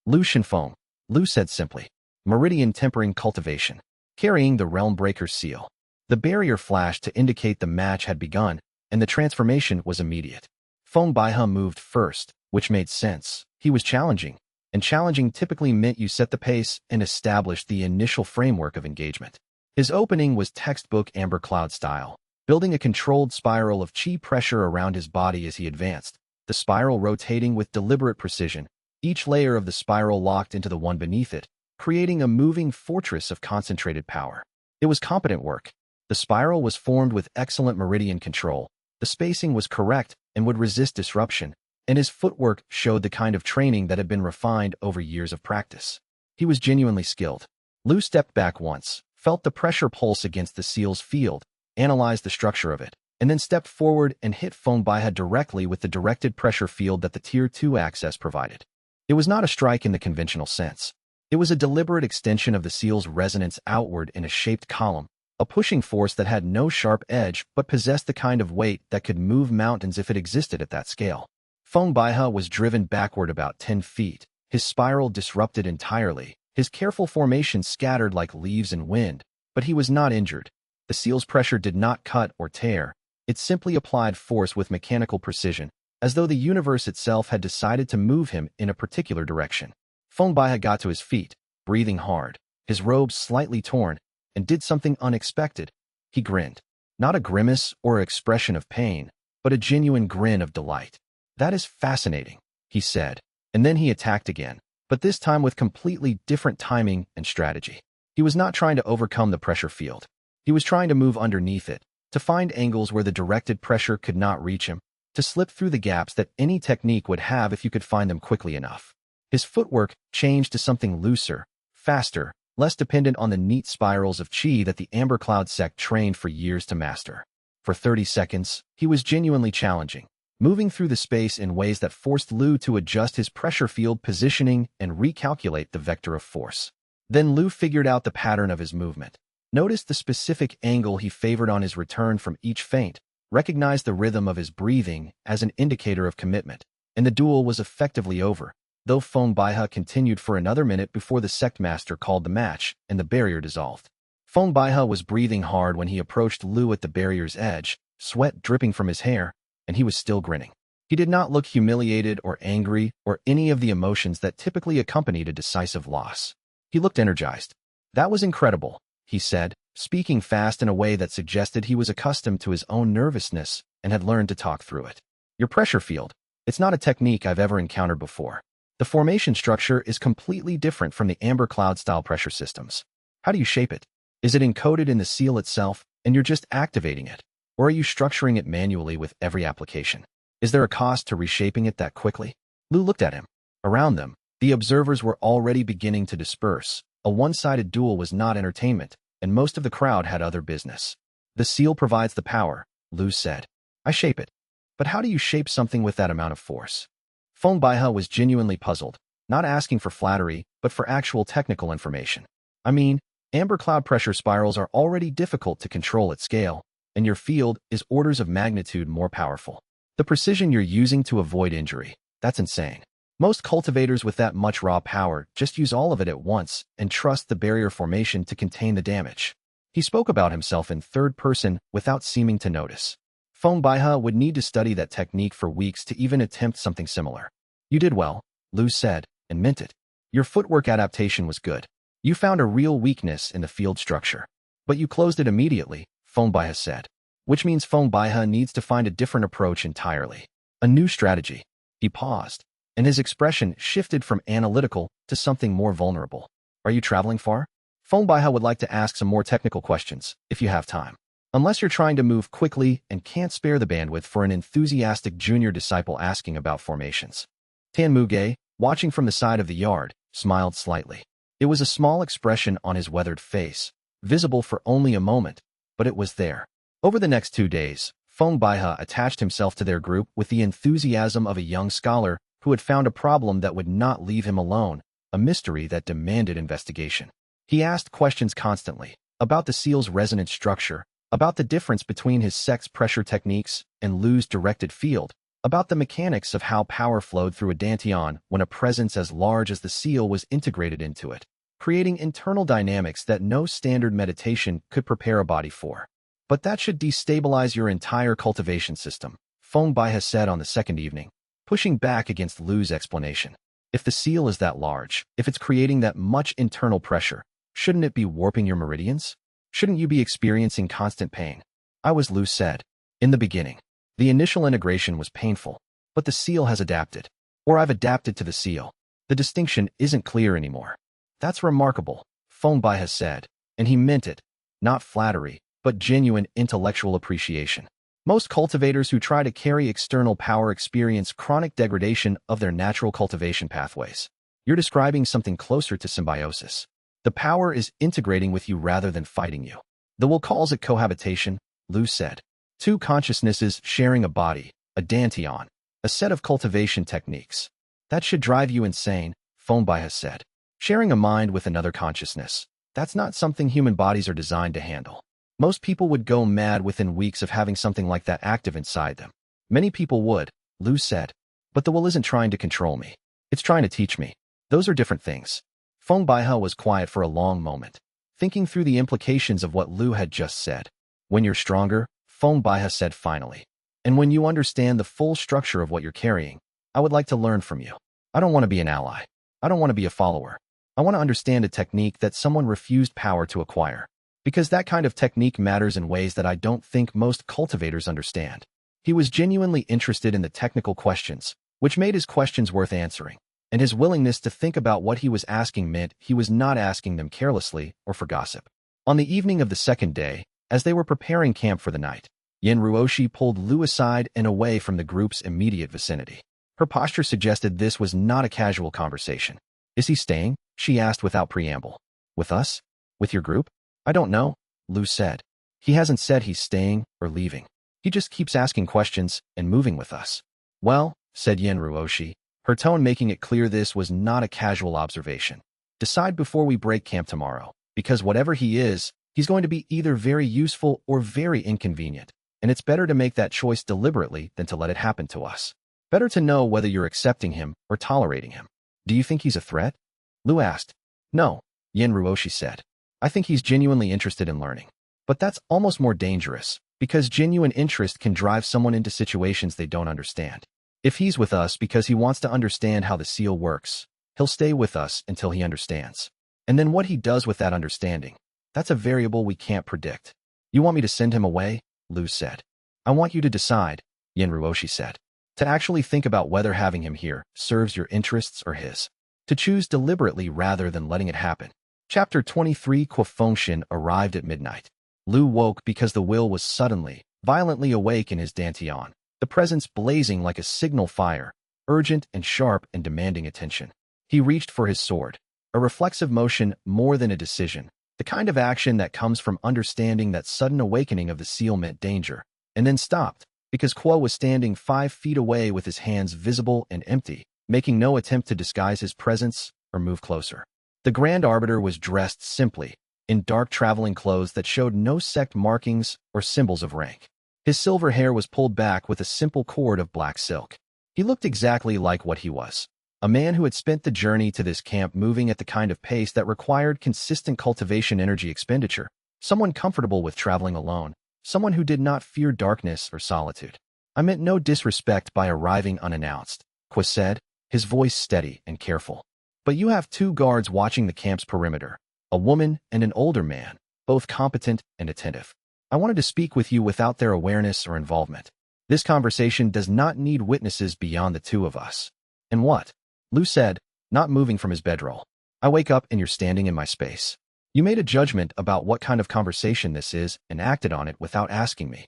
Lu Shenfeng, Lu said simply. Meridian tempering cultivation, carrying the Realm Breaker seal. The barrier flashed to indicate the match had begun, and the transformation was immediate. Feng Baihe moved first, which made sense. He was challenging, and challenging typically meant you set the pace and established the initial framework of engagement. His opening was textbook Amber Cloud style, building a controlled spiral of chi pressure around his body as he advanced, the spiral rotating with deliberate precision, each layer of the spiral locked into the one beneath it, creating a moving fortress of concentrated power. It was competent work. The spiral was formed with excellent meridian control, the spacing was correct and would resist disruption, and his footwork showed the kind of training that had been refined over years of practice. He was genuinely skilled. Lu stepped back once, felt the pressure pulse against the seal's field, analyzed the structure of it, and then stepped forward and hit Feng Baihe directly with the directed pressure field that the Tier 2 access provided. It was not a strike in the conventional sense. It was a deliberate extension of the seal's resonance outward in a shaped column, a pushing force that had no sharp edge but possessed the kind of weight that could move mountains if it existed at that scale. Feng Baihe was driven backward about 10 feet, his spiral disrupted entirely, his careful formation scattered like leaves in wind, but he was not injured. The seal's pressure did not cut or tear, it simply applied force with mechanical precision, as though the universe itself had decided to move him in a particular direction. Feng Baihe got to his feet, breathing hard, his robes slightly torn, and did something unexpected. He grinned. Not a grimace or expression of pain, but a genuine grin of delight. "That is fascinating," he said, And then he attacked again, but this time with completely different timing and strategy. He was not trying to overcome the pressure field. He was trying to move underneath it, to find angles where the directed pressure could not reach him, to slip through the gaps that any technique would have if you could find them quickly enough. His footwork changed to something looser, faster, less dependent on the neat spirals of qi that the Amber Cloud sect trained for years to master. For 30 seconds, he was genuinely challenging, moving through the space in ways that forced Lu to adjust his pressure field positioning and recalculate the vector of force. Then Lu figured out the pattern of his movement, noticed the specific angle he favored on his return from each feint, recognized the rhythm of his breathing as an indicator of commitment, and the duel was effectively over, though Feng Baihe continued for another minute before the sect master called the match and the barrier dissolved. Feng Baihe was breathing hard when he approached Lu at the barrier's edge, sweat dripping from his hair, and he was still grinning. He did not look humiliated or angry or any of the emotions that typically accompanied a decisive loss. He looked energized. "That was incredible," he said, speaking fast in a way that suggested he was accustomed to his own nervousness and had learned to talk through it. "Your pressure field. It's not a technique I've ever encountered before. The formation structure is completely different from the Amber Cloud-style pressure systems. How do you shape it? Is it encoded in the seal itself, and you're just activating it? Or are you structuring it manually with every application? Is there a cost to reshaping it that quickly?" Lu looked at him. Around them, the observers were already beginning to disperse. A one-sided duel was not entertainment, and most of the crowd had other business. "The seal provides the power," Lu said. "I shape it. But how do you shape something with that amount of force?" Feng Baihe was genuinely puzzled, not asking for flattery, but for actual technical information. "I mean, Amber Cloud pressure spirals are already difficult to control at scale, and your field is orders of magnitude more powerful. The precision you're using to avoid injury, that's insane. Most cultivators with that much raw power just use all of it at once and trust the barrier formation to contain the damage." He spoke about himself in third person without seeming to notice. Feng Baihe would need to study that technique for weeks to even attempt something similar. "You did well," Lu said, and meant it. "Your footwork adaptation was good. You found a real weakness in the field structure. But you closed it immediately," Feng Baihe said. "Which means Feng Baihe needs to find a different approach entirely. A new strategy." He paused, and his expression shifted from analytical to something more vulnerable. "Are you traveling far?" Feng Baihe would like to ask some more technical questions, if you have time. Unless you're trying to move quickly and can't spare the bandwidth for an enthusiastic junior disciple asking about formations. Tan Muge, watching from the side of the yard, smiled slightly. It was a small expression on his weathered face, visible for only a moment, but it was there. Over the next 2 days, Feng Baihe attached himself to their group with the enthusiasm of a young scholar who had found a problem that would not leave him alone, a mystery that demanded investigation. He asked questions constantly, about the seal's resonance structure, about the difference between his sect's pressure techniques and Lu's directed field, about the mechanics of how power flowed through a dantian when a presence as large as the seal was integrated into it, creating internal dynamics that no standard meditation could prepare a body for. "But that should destabilize your entire cultivation system," Feng Baihe said on the second evening, pushing back against Lu's explanation. "If the seal is that large, if it's creating that much internal pressure, shouldn't it be warping your meridians? Shouldn't you be experiencing constant pain?" Lu said. "In the beginning, the initial integration was painful, but the seal has adapted. Or I've adapted to the seal. The distinction isn't clear anymore." "That's remarkable," Feng Baihe said, and he meant it, not flattery, but genuine intellectual appreciation. "Most cultivators who try to carry external power experience chronic degradation of their natural cultivation pathways. You're describing something closer to symbiosis. The power is integrating with you rather than fighting you. The will calls it cohabitation," Lu said. "Two consciousnesses sharing a body, a dantian, a set of cultivation techniques. That should drive you insane," Feng Baihe said. "Sharing a mind with another consciousness. That's not something human bodies are designed to handle. Most people would go mad within weeks of having something like that active inside them." "Many people would," Lu said. "But the will isn't trying to control me. It's trying to teach me. Those are different things." Feng Baihe was quiet for a long moment, thinking through the implications of what Lu had just said. "When you're stronger," Feng Baihe said finally, "and when you understand the full structure of what you're carrying, I would like to learn from you. I don't want to be an ally. I don't want to be a follower. I want to understand a technique that someone refused power to acquire. Because that kind of technique matters in ways that I don't think most cultivators understand." He was genuinely interested in the technical questions, which made his questions worth answering. and his willingness to think about what he was asking meant he was not asking them carelessly or for gossip. On the evening of the second day, as they were preparing camp for the night, Yin Ruoshi pulled Lu aside and away from the group's immediate vicinity. Her posture suggested this was not a casual conversation. "Is he staying?" she asked without preamble. "With us? With your group?" "I don't know," Lu said. "He hasn't said he's staying or leaving. He just keeps asking questions and moving with us." "Well," said Yin Ruoshi, her tone making it clear this was not a casual observation. "Decide before we break camp tomorrow, because whatever he is, he's going to be either very useful or very inconvenient, and it's better to make that choice deliberately than to let it happen to us. Better to know whether you're accepting him or tolerating him." "Do you think he's a threat?" Lu asked. "No," Yin Ruoshi said. "I think he's genuinely interested in learning. But that's almost more dangerous, because genuine interest can drive someone into situations they don't understand. If he's with us because he wants to understand how the seal works, he'll stay with us until he understands. And then what he does with that understanding, that's a variable we can't predict." "You want me to send him away?" Lu said. "I want you to decide," Yin Ruoshi said. "To actually think about whether having him here serves your interests or his. To choose deliberately rather than letting it happen." Chapter 23 Quafongshin arrived at midnight. Lu woke because the will was suddenly, violently awake in his dantian, the presence blazing like a signal fire, urgent and sharp and demanding attention. He reached for his sword, a reflexive motion more than a decision, the kind of action that comes from understanding that sudden awakening of the seal meant danger, and then stopped, because Kuo was standing 5 feet away with his hands visible and empty, making no attempt to disguise his presence or move closer. The Grand Arbiter was dressed simply, in dark traveling clothes that showed no sect markings or symbols of rank. His silver hair was pulled back with a simple cord of black silk. He looked exactly like what he was, a man who had spent the journey to this camp moving at the kind of pace that required consistent cultivation energy expenditure, someone comfortable with traveling alone, someone who did not fear darkness or solitude. "I meant no disrespect by arriving unannounced," Kuo said, his voice steady and careful. "But you have 2 guards watching the camp's perimeter, a woman and an older man, both competent and attentive. I wanted to speak with you without their awareness or involvement. This conversation does not need witnesses beyond the 2 of us." "And what?" Lu said, not moving from his bedroll. "I wake up and you're standing in my space. You made a judgment about what kind of conversation this is and acted on it without asking me."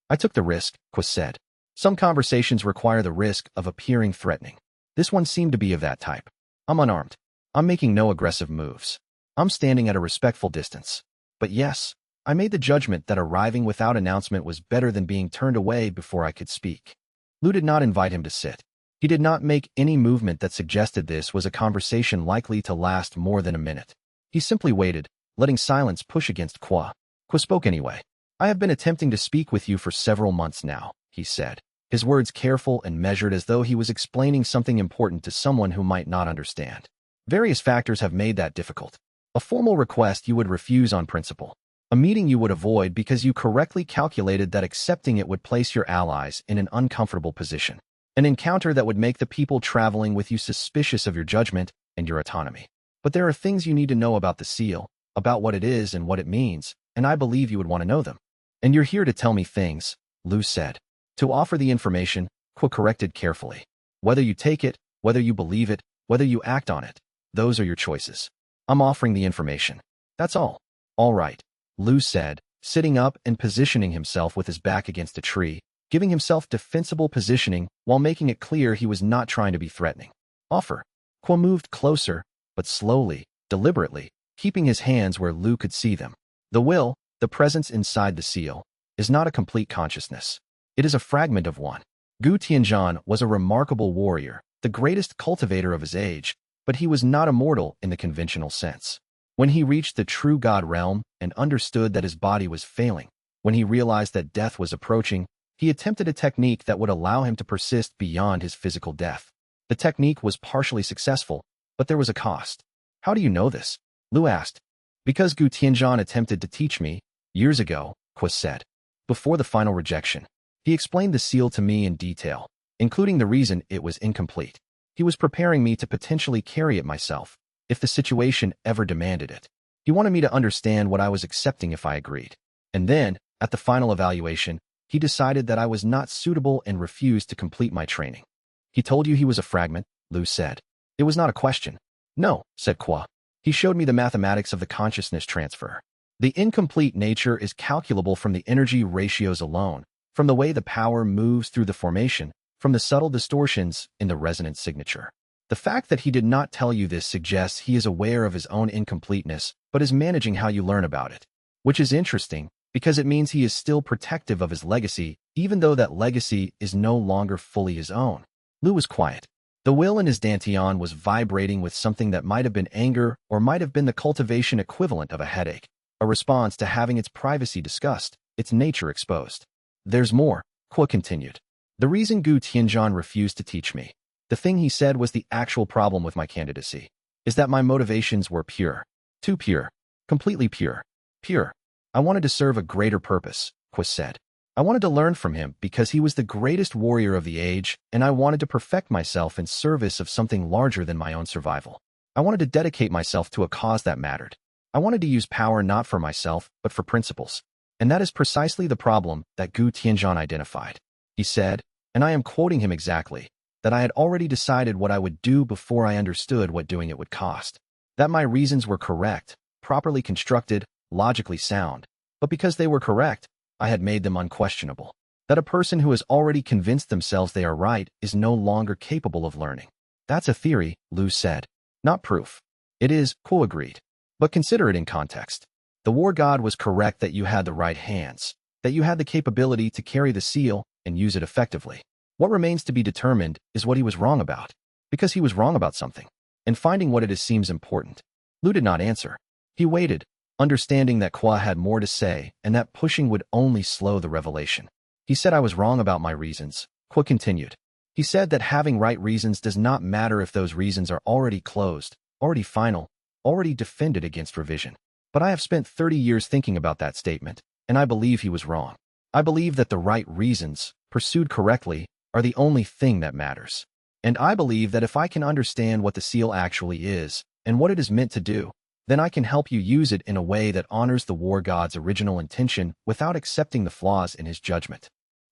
"I took the risk," Kuo said. "Some conversations require the risk of appearing threatening. This one seemed to be of that type. I'm unarmed. I'm making no aggressive moves. I'm standing at a respectful distance. But yes, I made the judgment that arriving without announcement was better than being turned away before I could speak." Lu did not invite him to sit. He did not make any movement that suggested this was a conversation likely to last more than a minute. He simply waited, letting silence push against Kuo. Kuo spoke anyway. "I have been attempting to speak with you for several months now," he said, his words careful and measured as though he was explaining something important to someone who might not understand. "Various factors have made that difficult. A formal request you would refuse on principle. A meeting you would avoid because you correctly calculated that accepting it would place your allies in an uncomfortable position. An encounter that would make the people traveling with you suspicious of your judgment and your autonomy. But there are things you need to know about the seal, about what it is and what it means, and I believe you would want to know them. And you're here to tell me things," Lu said. "To offer the information," Kuo corrected carefully. "Whether you take it, whether you believe it, whether you act on it, those are your choices. I'm offering the information. That's all." "All right," Lu said, sitting up and positioning himself with his back against a tree, giving himself defensible positioning while making it clear he was not trying to be threatening. "Offer." Kuo moved closer, but slowly, deliberately, keeping his hands where Lu could see them. "The will, the presence inside the seal, is not a complete consciousness. It is a fragment of one. Gu Tianzhan was a remarkable warrior, the greatest cultivator of his age, but he was not immortal in the conventional sense. When he reached the true God realm and understood that his body was failing, when he realized that death was approaching, he attempted a technique that would allow him to persist beyond his physical death. The technique was partially successful, but there was a cost." "How do you know this?" Lu asked. "Because Gu Tianzhan attempted to teach me, years ago," Kuo said. "Before the final rejection. He explained the seal to me in detail, including the reason it was incomplete. He was preparing me to potentially carry it myself, if the situation ever demanded it. He wanted me to understand what I was accepting if I agreed. And then, at the final evaluation, he decided that I was not suitable and refused to complete my training." "He told you he was a fragment," Lu said. It was not a question. No, said Kwa. He showed me the mathematics of the consciousness transfer. The incomplete nature is calculable from the energy ratios alone, from the way the power moves through the formation, from the subtle distortions in the resonance signature. The fact that he did not tell you this suggests he is aware of his own incompleteness, but is managing how you learn about it. Which is interesting, because it means he is still protective of his legacy, even though that legacy is no longer fully his own. Lu was quiet. The will in his dantian was vibrating with something that might have been anger or might have been the cultivation equivalent of a headache, a response to having its privacy discussed, its nature exposed. There's more, Kwa continued. The reason Gu Tianzhan refused to teach me, the thing he said was the actual problem with my candidacy, is that my motivations were pure. Too pure. Completely pure. Pure. I wanted to serve a greater purpose, Kwa said. I wanted to learn from him because he was the greatest warrior of the age, and I wanted to perfect myself in service of something larger than my own survival. I wanted to dedicate myself to a cause that mattered. I wanted to use power not for myself, but for principles. And that is precisely the problem that Gu Tianzhan identified. He said, and I am quoting him exactly, that I had already decided what I would do before I understood what doing it would cost. That my reasons were correct, properly constructed, logically sound, but because they were correct, I had made them unquestionable. That a person who has already convinced themselves they are right is no longer capable of learning. That's a theory, Lu said. Not proof. It is, Kuo agreed. But consider it in context. The war god was correct that you had the right hands, that you had the capability to carry the seal and use it effectively. What remains to be determined is what he was wrong about, because he was wrong about something. And finding what it is seems important. Lu did not answer. He waited, understanding that Kwa had more to say and that pushing would only slow the revelation. He said I was wrong about my reasons, Kwa continued. He said that having right reasons does not matter if those reasons are already closed, already final, already defended against revision. But I have spent 30 years thinking about that statement, and I believe he was wrong. I believe that the right reasons, pursued correctly, are the only thing that matters. And I believe that if I can understand what the seal actually is, and what it is meant to do, then I can help you use it in a way that honors the war god's original intention without accepting the flaws in his judgment.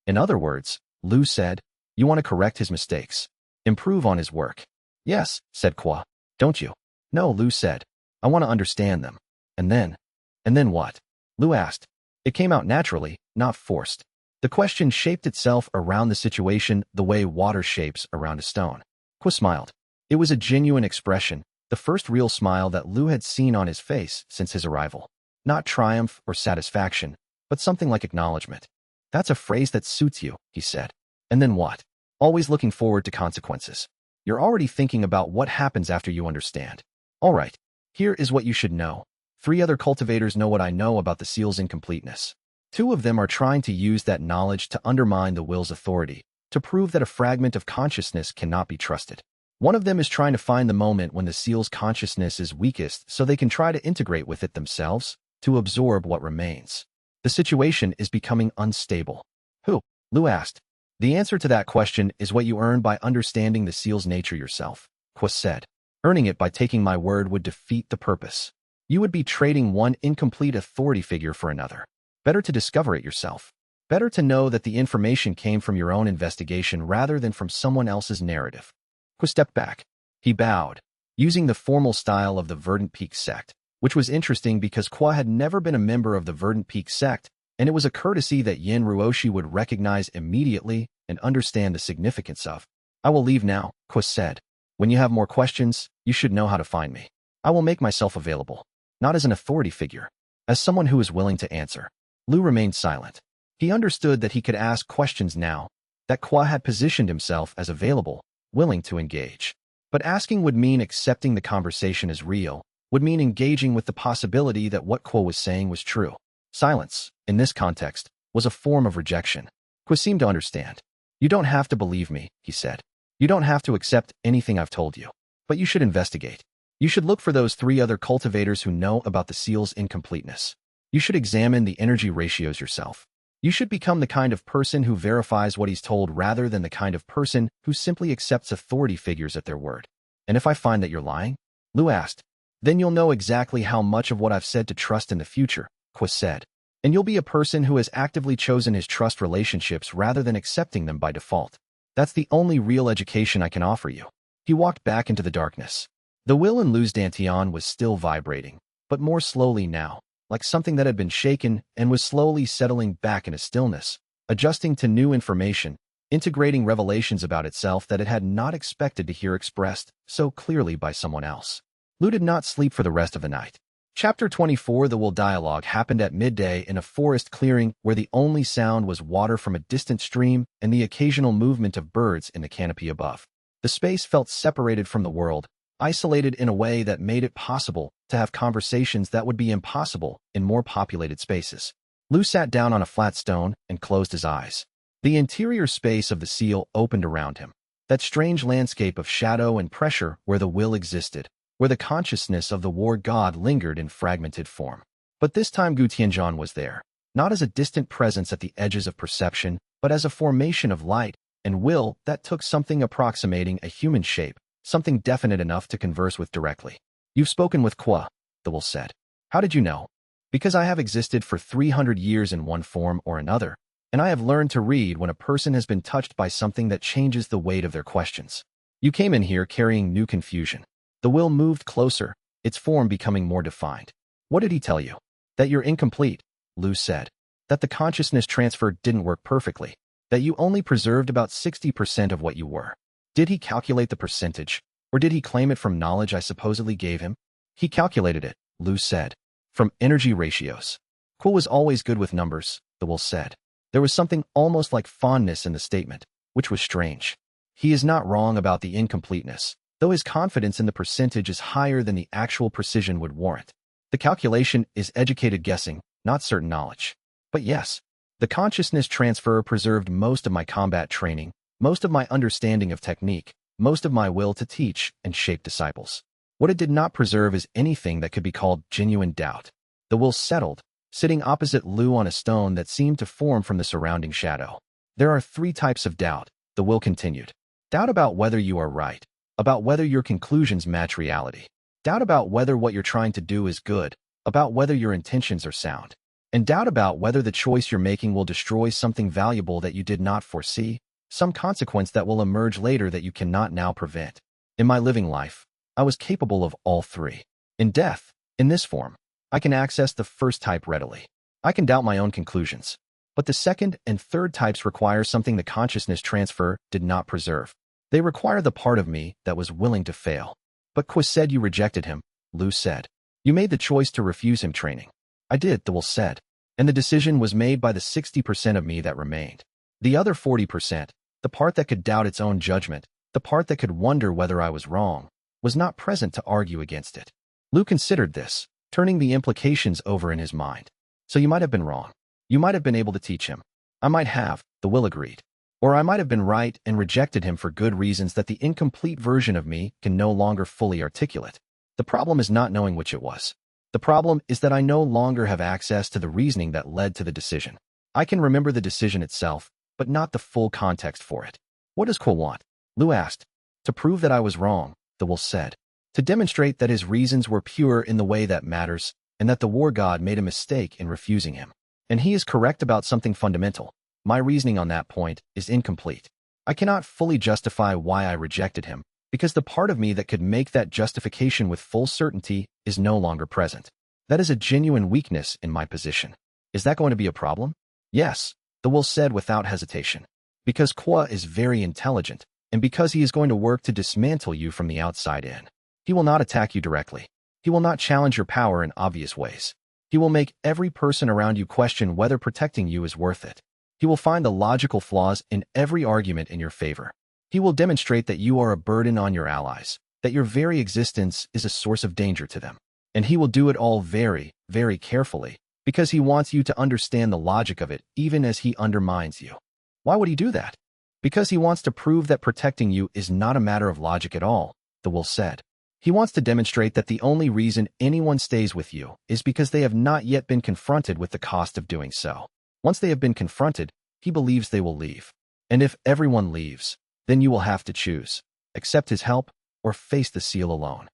In other words, Lu said, you want to correct his mistakes, improve on his work. Yes, said Kwa. Don't you? No, Lu said. I want to understand them. And then what? Lu asked. It came out naturally, not forced. The question shaped itself around the situation the way water shapes around a stone. Kwa smiled. It was a genuine expression, the first real smile that Lu had seen on his face since his arrival. Not triumph or satisfaction, but something like acknowledgement. That's a phrase that suits you, he said. And then what? Always looking forward to consequences. You're already thinking about what happens after you understand. All right, here is what you should know. 3 other cultivators know what I know about the seal's incompleteness. 2 of them are trying to use that knowledge to undermine the will's authority, to prove that a fragment of consciousness cannot be trusted. One of them is trying to find the moment when the seal's consciousness is weakest so they can try to integrate with it themselves, to absorb what remains. The situation is becoming unstable. Who? Lu asked. The answer to that question is what you earn by understanding the seal's nature yourself, Kwa said. Earning it by taking my word would defeat the purpose. You would be trading one incomplete authority figure for another. Better to discover it yourself. Better to know that the information came from your own investigation rather than from someone else's narrative. Kwa stepped back. He bowed, using the formal style of the Verdant Peak sect, which was interesting because Kwa had never been a member of the Verdant Peak sect, and it was a courtesy that Yin Ruoshi would recognize immediately and understand the significance of. I will leave now, Kwa said. When you have more questions, you should know how to find me. I will make myself available, not as an authority figure, as someone who is willing to answer. Lu remained silent. He understood that he could ask questions now, that Kwa had positioned himself as available, willing to engage. But asking would mean accepting the conversation as real, would mean engaging with the possibility that what Kwa was saying was true. Silence, in this context, was a form of rejection. Kwa seemed to understand. You don't have to believe me, he said. You don't have to accept anything I've told you. But you should investigate. You should look for those 3 other cultivators who know about the seal's incompleteness. You should examine the energy ratios yourself. You should become the kind of person who verifies what he's told rather than the kind of person who simply accepts authority figures at their word. And if I find that you're lying? Lu asked. Then you'll know exactly how much of what I've said to trust in the future, Kwa said. And you'll be a person who has actively chosen his trust relationships rather than accepting them by default. That's the only real education I can offer you. He walked back into the darkness. The will in Lu's dantian was still vibrating, but more slowly now, like something that had been shaken and was slowly settling back into stillness, adjusting to new information, integrating revelations about itself that it had not expected to hear expressed so clearly by someone else. Lu did not sleep for the rest of the night. Chapter 24. The will dialogue happened at midday in a forest clearing where the only sound was water from a distant stream and the occasional movement of birds in the canopy above. The space felt separated from the world, isolated in a way that made it possible to have conversations that would be impossible in more populated spaces. Lu sat down on a flat stone and closed his eyes. The interior space of the seal opened around him, that strange landscape of shadow and pressure where the will existed, where the consciousness of the war god lingered in fragmented form. But this time Gu Tianzhan was there, not as a distant presence at the edges of perception, but as a formation of light and will that took something approximating a human shape, something definite enough to converse with directly. You've spoken with Kwa, the will said. How did you know? Because I have existed for 300 years in one form or another, and I have learned to read when a person has been touched by something that changes the weight of their questions. You came in here carrying new confusion. The will moved closer, its form becoming more defined. What did he tell you? That you're incomplete, Lu said. That the consciousness transfer didn't work perfectly. That you only preserved about 60% of what you were. Did he calculate the percentage, or did he claim it from knowledge I supposedly gave him? He calculated it, Lu said. From energy ratios. Kwa was always good with numbers, the will said. There was something almost like fondness in the statement, which was strange. He is not wrong about the incompleteness, though his confidence in the percentage is higher than the actual precision would warrant. The calculation is educated guessing, not certain knowledge. But yes, the consciousness transfer preserved most of my combat training, most of my understanding of technique, most of my will to teach and shape disciples. What it did not preserve is anything that could be called genuine doubt. The will settled, sitting opposite Lu on a stone that seemed to form from the surrounding shadow. There are 3 types of doubt, the will continued. Doubt about whether you are right, about whether your conclusions match reality. Doubt about whether what you're trying to do is good, about whether your intentions are sound. And doubt about whether the choice you're making will destroy something valuable that you did not foresee, some consequence that will emerge later that you cannot now prevent. In my living life, I was capable of all 3. In death, in this form, I can access the first type readily. I can doubt my own conclusions. But the second and third types require something the consciousness transfer did not preserve. They require the part of me that was willing to fail. But Kwa said you rejected him, Lu said. You made the choice to refuse him training. I did, the will said. And the decision was made by the 60% of me that remained. The other 40%, the part that could doubt its own judgment, the part that could wonder whether I was wrong, was not present to argue against it. Lu considered this, turning the implications over in his mind. So you might have been wrong. You might have been able to teach him. I might have, the will agreed. Or I might have been right and rejected him for good reasons that the incomplete version of me can no longer fully articulate. The problem is not knowing which it was. The problem is that I no longer have access to the reasoning that led to the decision. I can remember the decision itself, but not the full context for it. What does Kwa want? Lu asked. To prove that I was wrong, the will said. To demonstrate that his reasons were pure in the way that matters, and that the war god made a mistake in refusing him. And he is correct about something fundamental. My reasoning on that point is incomplete. I cannot fully justify why I rejected him, because the part of me that could make that justification with full certainty is no longer present. That is a genuine weakness in my position. Is that going to be a problem? Yes, the will said without hesitation. Because Kwa is very intelligent, and because he is going to work to dismantle you from the outside in. He will not attack you directly. He will not challenge your power in obvious ways. He will make every person around you question whether protecting you is worth it. He will find the logical flaws in every argument in your favor. He will demonstrate that you are a burden on your allies, that your very existence is a source of danger to them. And he will do it all very, very carefully, because he wants you to understand the logic of it even as he undermines you. Why would he do that? Because he wants to prove that protecting you is not a matter of logic at all, the will said. He wants to demonstrate that the only reason anyone stays with you is because they have not yet been confronted with the cost of doing so. Once they have been confronted, he believes they will leave. And if everyone leaves, then you will have to choose, accept his help, or face the seal alone.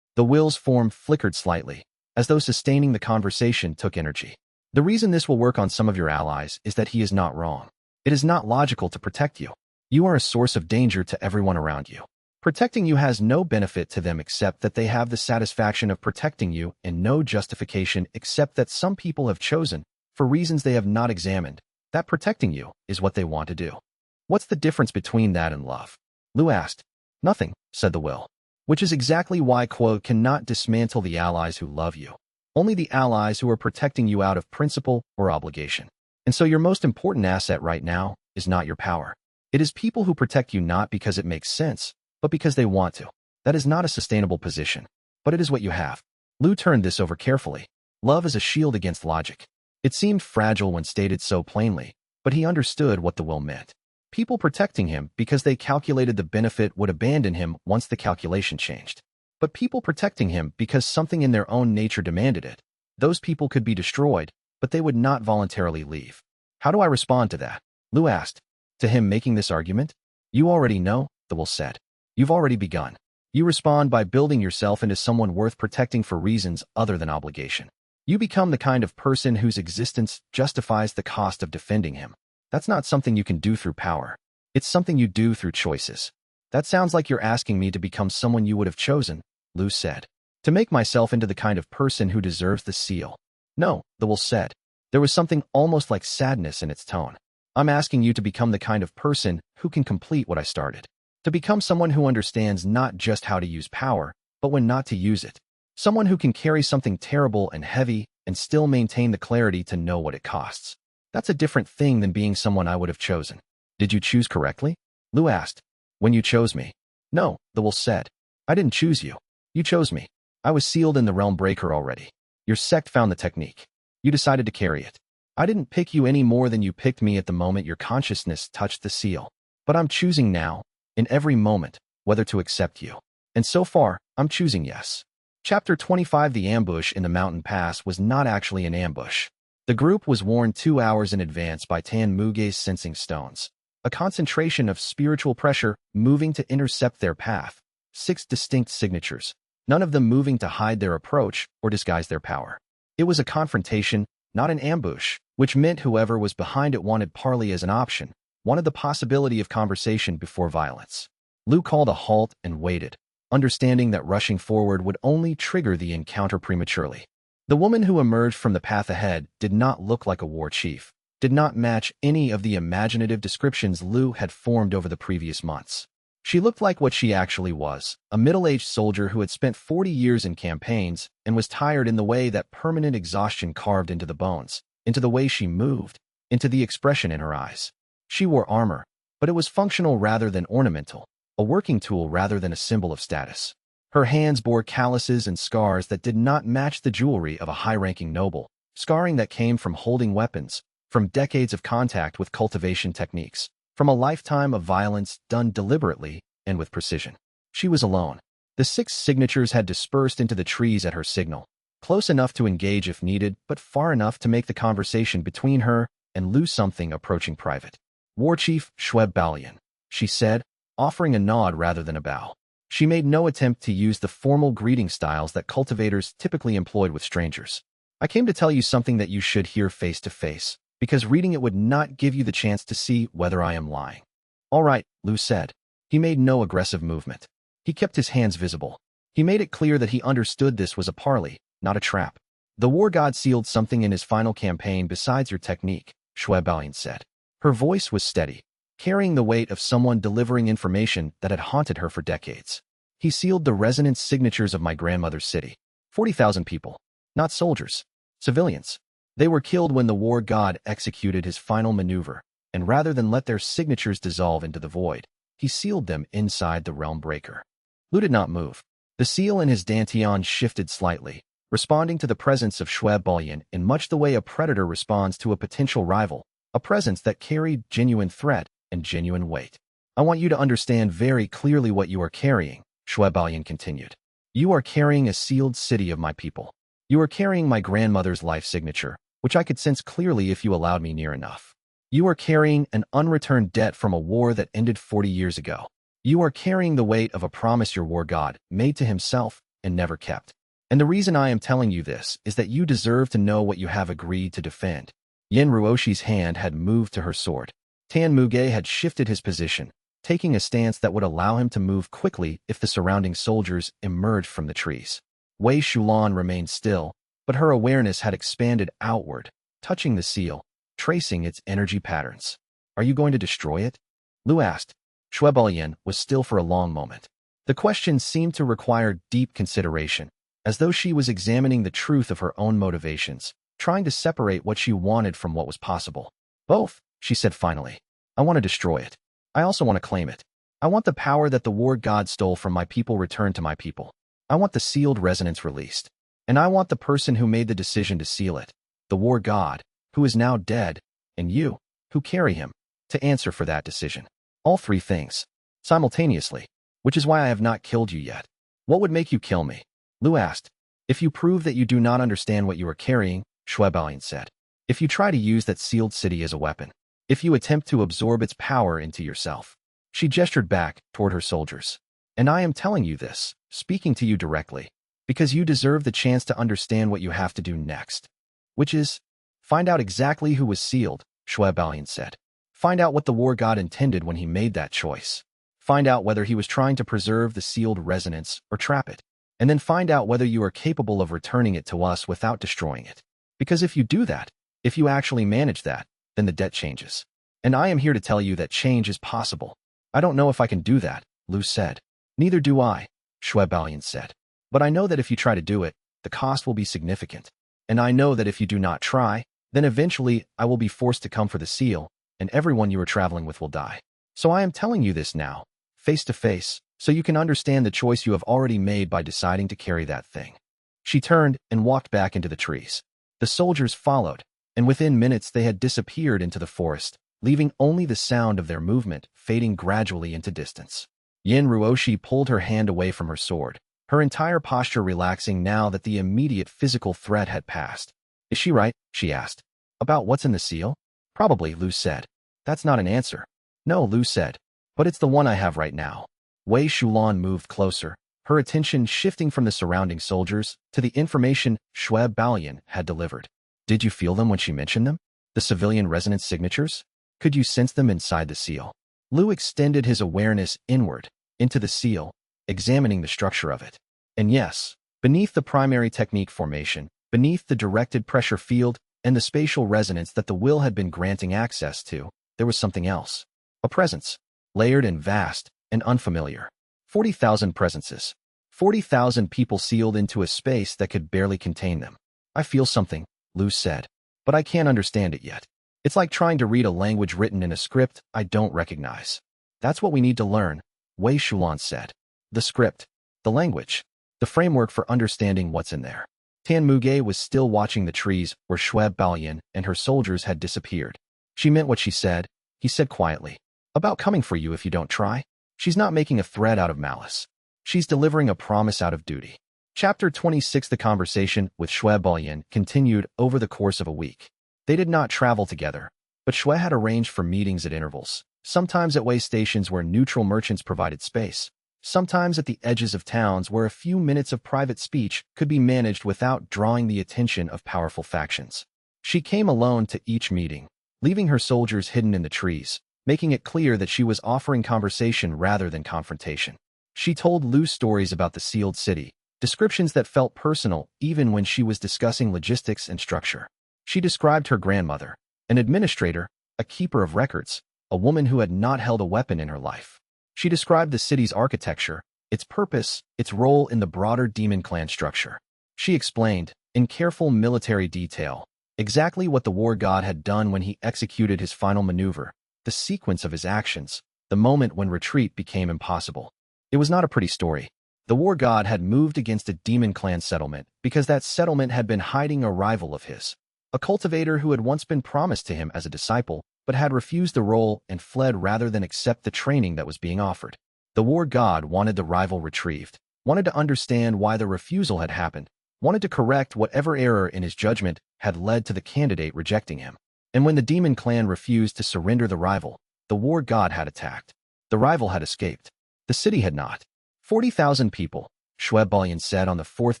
The will's form flickered slightly, as though sustaining the conversation took energy. The reason this will work on some of your allies is that he is not wrong. It is not logical to protect you. You are a source of danger to everyone around you. Protecting you has no benefit to them except that they have the satisfaction of protecting you and no justification except that some people have chosen, for reasons they have not examined, that protecting you is what they want to do. What's the difference between that and love? Lu asked. Nothing, said the will. Which is exactly why quote cannot dismantle the allies who love you. Only the allies who are protecting you out of principle or obligation. And so your most important asset right now is not your power. It is people who protect you not because it makes sense, but because they want to. That is not a sustainable position, but it is what you have. Lu turned this over carefully. Love is a shield against logic. It seemed fragile when stated so plainly, but he understood what the will meant. People protecting him because they calculated the benefit would abandon him once the calculation changed. But people protecting him because something in their own nature demanded it. Those people could be destroyed, but they would not voluntarily leave. How do I respond to that? Lu asked. To him making this argument? You already know, the will said. You've already begun. You respond by building yourself into someone worth protecting for reasons other than obligation. You become the kind of person whose existence justifies the cost of defending him. That's not something you can do through power. It's something you do through choices. That sounds like you're asking me to become someone you would have chosen, Lu said. To make myself into the kind of person who deserves the seal. No, the will said. There was something almost like sadness in its tone. I'm asking you to become the kind of person who can complete what I started. To become someone who understands not just how to use power, but when not to use it. Someone who can carry something terrible and heavy and still maintain the clarity to know what it costs. That's a different thing than being someone I would have chosen. Did you choose correctly? Lu asked. When you chose me. No, the will said. I didn't choose you. You chose me. I was sealed in the realm breaker already. Your sect found the technique. You decided to carry it. I didn't pick you any more than you picked me at the moment your consciousness touched the seal. But I'm choosing now, in every moment, whether to accept you. And so far, I'm choosing yes. Chapter 25. The ambush in the mountain pass was not actually an ambush. The group was warned 2 hours in advance by Tan Muge's sensing stones. A concentration of spiritual pressure moving to intercept their path. 6 distinct signatures, none of them moving to hide their approach or disguise their power. It was a confrontation, not an ambush, which meant whoever was behind it wanted parley as an option, wanted the possibility of conversation before violence. Lu called a halt and waited, understanding that rushing forward would only trigger the encounter prematurely. The woman who emerged from the path ahead did not look like a war chief, did not match any of the imaginative descriptions Lu had formed over the previous months. She looked like what she actually was, a middle-aged soldier who had spent 40 years in campaigns and was tired in the way that permanent exhaustion carved into the bones, into the way she moved, into the expression in her eyes. She wore armor, but it was functional rather than ornamental, a working tool rather than a symbol of status. Her hands bore calluses and scars that did not match the jewelry of a high-ranking noble, scarring that came from holding weapons, from decades of contact with cultivation techniques, from a lifetime of violence done deliberately and with precision. She was alone. The 6 signatures had dispersed into the trees at her signal, close enough to engage if needed, but far enough to make the conversation between her and Lu something approaching private. War Chief Shweb Balian, she said, offering a nod rather than a bow. She made no attempt to use the formal greeting styles that cultivators typically employed with strangers. I came to tell you something that you should hear face to face, because reading it would not give you the chance to see whether I am lying. All right, Lu said. He made no aggressive movement. He kept his hands visible. He made it clear that he understood this was a parley, not a trap. The war god sealed something in his final campaign besides your technique, Shweb Balian said. Her voice was steady, carrying the weight of someone delivering information that had haunted her for decades. He sealed the resonance signatures of my grandmother's city. 40,000 people. Not soldiers. Civilians. They were killed when the war god executed his final maneuver, and rather than let their signatures dissolve into the void, he sealed them inside the realm breaker. Lu did not move. The seal in his dantian shifted slightly, responding to the presence of Shweb Balian in much the way a predator responds to a potential rival, a presence that carried genuine threat and genuine weight. I want you to understand very clearly what you are carrying, Shweb Balian continued. You are carrying a sealed city of my people. You are carrying my grandmother's life signature, which I could sense clearly if you allowed me near enough. You are carrying an unreturned debt from a war that ended 40 years ago. You are carrying the weight of a promise your war god made to himself and never kept. And the reason I am telling you this is that you deserve to know what you have agreed to defend. Yen Ruoshi's hand had moved to her sword. Tan Muge had shifted his position, taking a stance that would allow him to move quickly if the surrounding soldiers emerged from the trees. Wei Shulan remained still, but her awareness had expanded outward, touching the seal, tracing its energy patterns. Are you going to destroy it? Lu asked. Shui Baoyan was still for a long moment. The question seemed to require deep consideration, as though she was examining the truth of her own motivations, trying to separate what she wanted from what was possible. Both, she said finally. I want to destroy it. I also want to claim it. I want the power that the war god stole from my people returned to my people. I want the sealed resonance released. And I want the person who made the decision to seal it, the war god, who is now dead, and you, who carry him, to answer for that decision. All three things. Simultaneously. Which is why I have not killed you yet. What would make you kill me? Lu asked. If you prove that you do not understand what you are carrying, Shui Baoyan said. If you try to use that sealed city as a weapon. If you attempt to absorb its power into yourself. She gestured back toward her soldiers. And I am telling you this, speaking to you directly, because you deserve the chance to understand what you have to do next. Which is, find out exactly who was sealed, Shui Baoyan said. Find out what the war god intended when he made that choice. Find out whether he was trying to preserve the sealed resonance or trap it. And then find out whether you are capable of returning it to us without destroying it. Because if you do that, if you actually manage that, then the debt changes. And I am here to tell you that change is possible. I don't know if I can do that, Lu said. Neither do I, Shui Baoyan said. But I know that if you try to do it, the cost will be significant. And I know that if you do not try, then eventually I will be forced to come for the seal, and everyone you are traveling with will die. So I am telling you this now, face to face, so you can understand the choice you have already made by deciding to carry that thing. She turned and walked back into the trees. The soldiers followed, and within minutes they had disappeared into the forest, leaving only the sound of their movement fading gradually into distance. Yin Ruoshi pulled her hand away from her sword, her entire posture relaxing now that the immediate physical threat had passed. Is she right? She asked. About what's in the seal? Probably, Lu said. That's not an answer. No, Lu said. But it's the one I have right now. Wei Shulan moved closer, her attention shifting from the surrounding soldiers to the information Shui Baoyan had delivered. Did you feel them when she mentioned them? The civilian resonance signatures? Could you sense them inside the seal? Lu extended his awareness inward, into the seal, examining the structure of it. And yes, beneath the primary technique formation, beneath the directed pressure field and the spatial resonance that the will had been granting access to, there was something else. A presence, layered and vast and unfamiliar. 40,000 presences. 40,000 people sealed into a space that could barely contain them. I feel something, Lu said, but I can't understand it yet. It's like trying to read a language written in a script I don't recognize. That's what we need to learn, Wei Shulan said. The script, the language, the framework for understanding what's in there. Tan Muge was still watching the trees where Shui Baoyan and her soldiers had disappeared. She meant what she said, he said quietly. About coming for you if you don't try. She's not making a threat out of malice. She's delivering a promise out of duty. Chapter 26. The conversation with Shui Baoyan continued over the course of a week. They did not travel together, but Shui had arranged for meetings at intervals, sometimes at way stations where neutral merchants provided space, sometimes at the edges of towns where a few minutes of private speech could be managed without drawing the attention of powerful factions. She came alone to each meeting, leaving her soldiers hidden in the trees, making it clear that she was offering conversation rather than confrontation. She told Lu stories about the sealed city, descriptions that felt personal even when she was discussing logistics and structure. She described her grandmother, an administrator, a keeper of records, a woman who had not held a weapon in her life. She described the city's architecture, its purpose, its role in the broader demon clan structure. She explained, in careful military detail, exactly what the war god had done when he executed his final maneuver, the sequence of his actions, the moment when retreat became impossible. It was not a pretty story. The war god had moved against a demon clan settlement because that settlement had been hiding a rival of his, a cultivator who had once been promised to him as a disciple, but had refused the role and fled rather than accept the training that was being offered. The war god wanted the rival retrieved, wanted to understand why the refusal had happened, wanted to correct whatever error in his judgment had led to the candidate rejecting him. And when the demon clan refused to surrender the rival, the war god had attacked. The rival had escaped. The city had not. 40,000 people, Shui Baoyan said on the fourth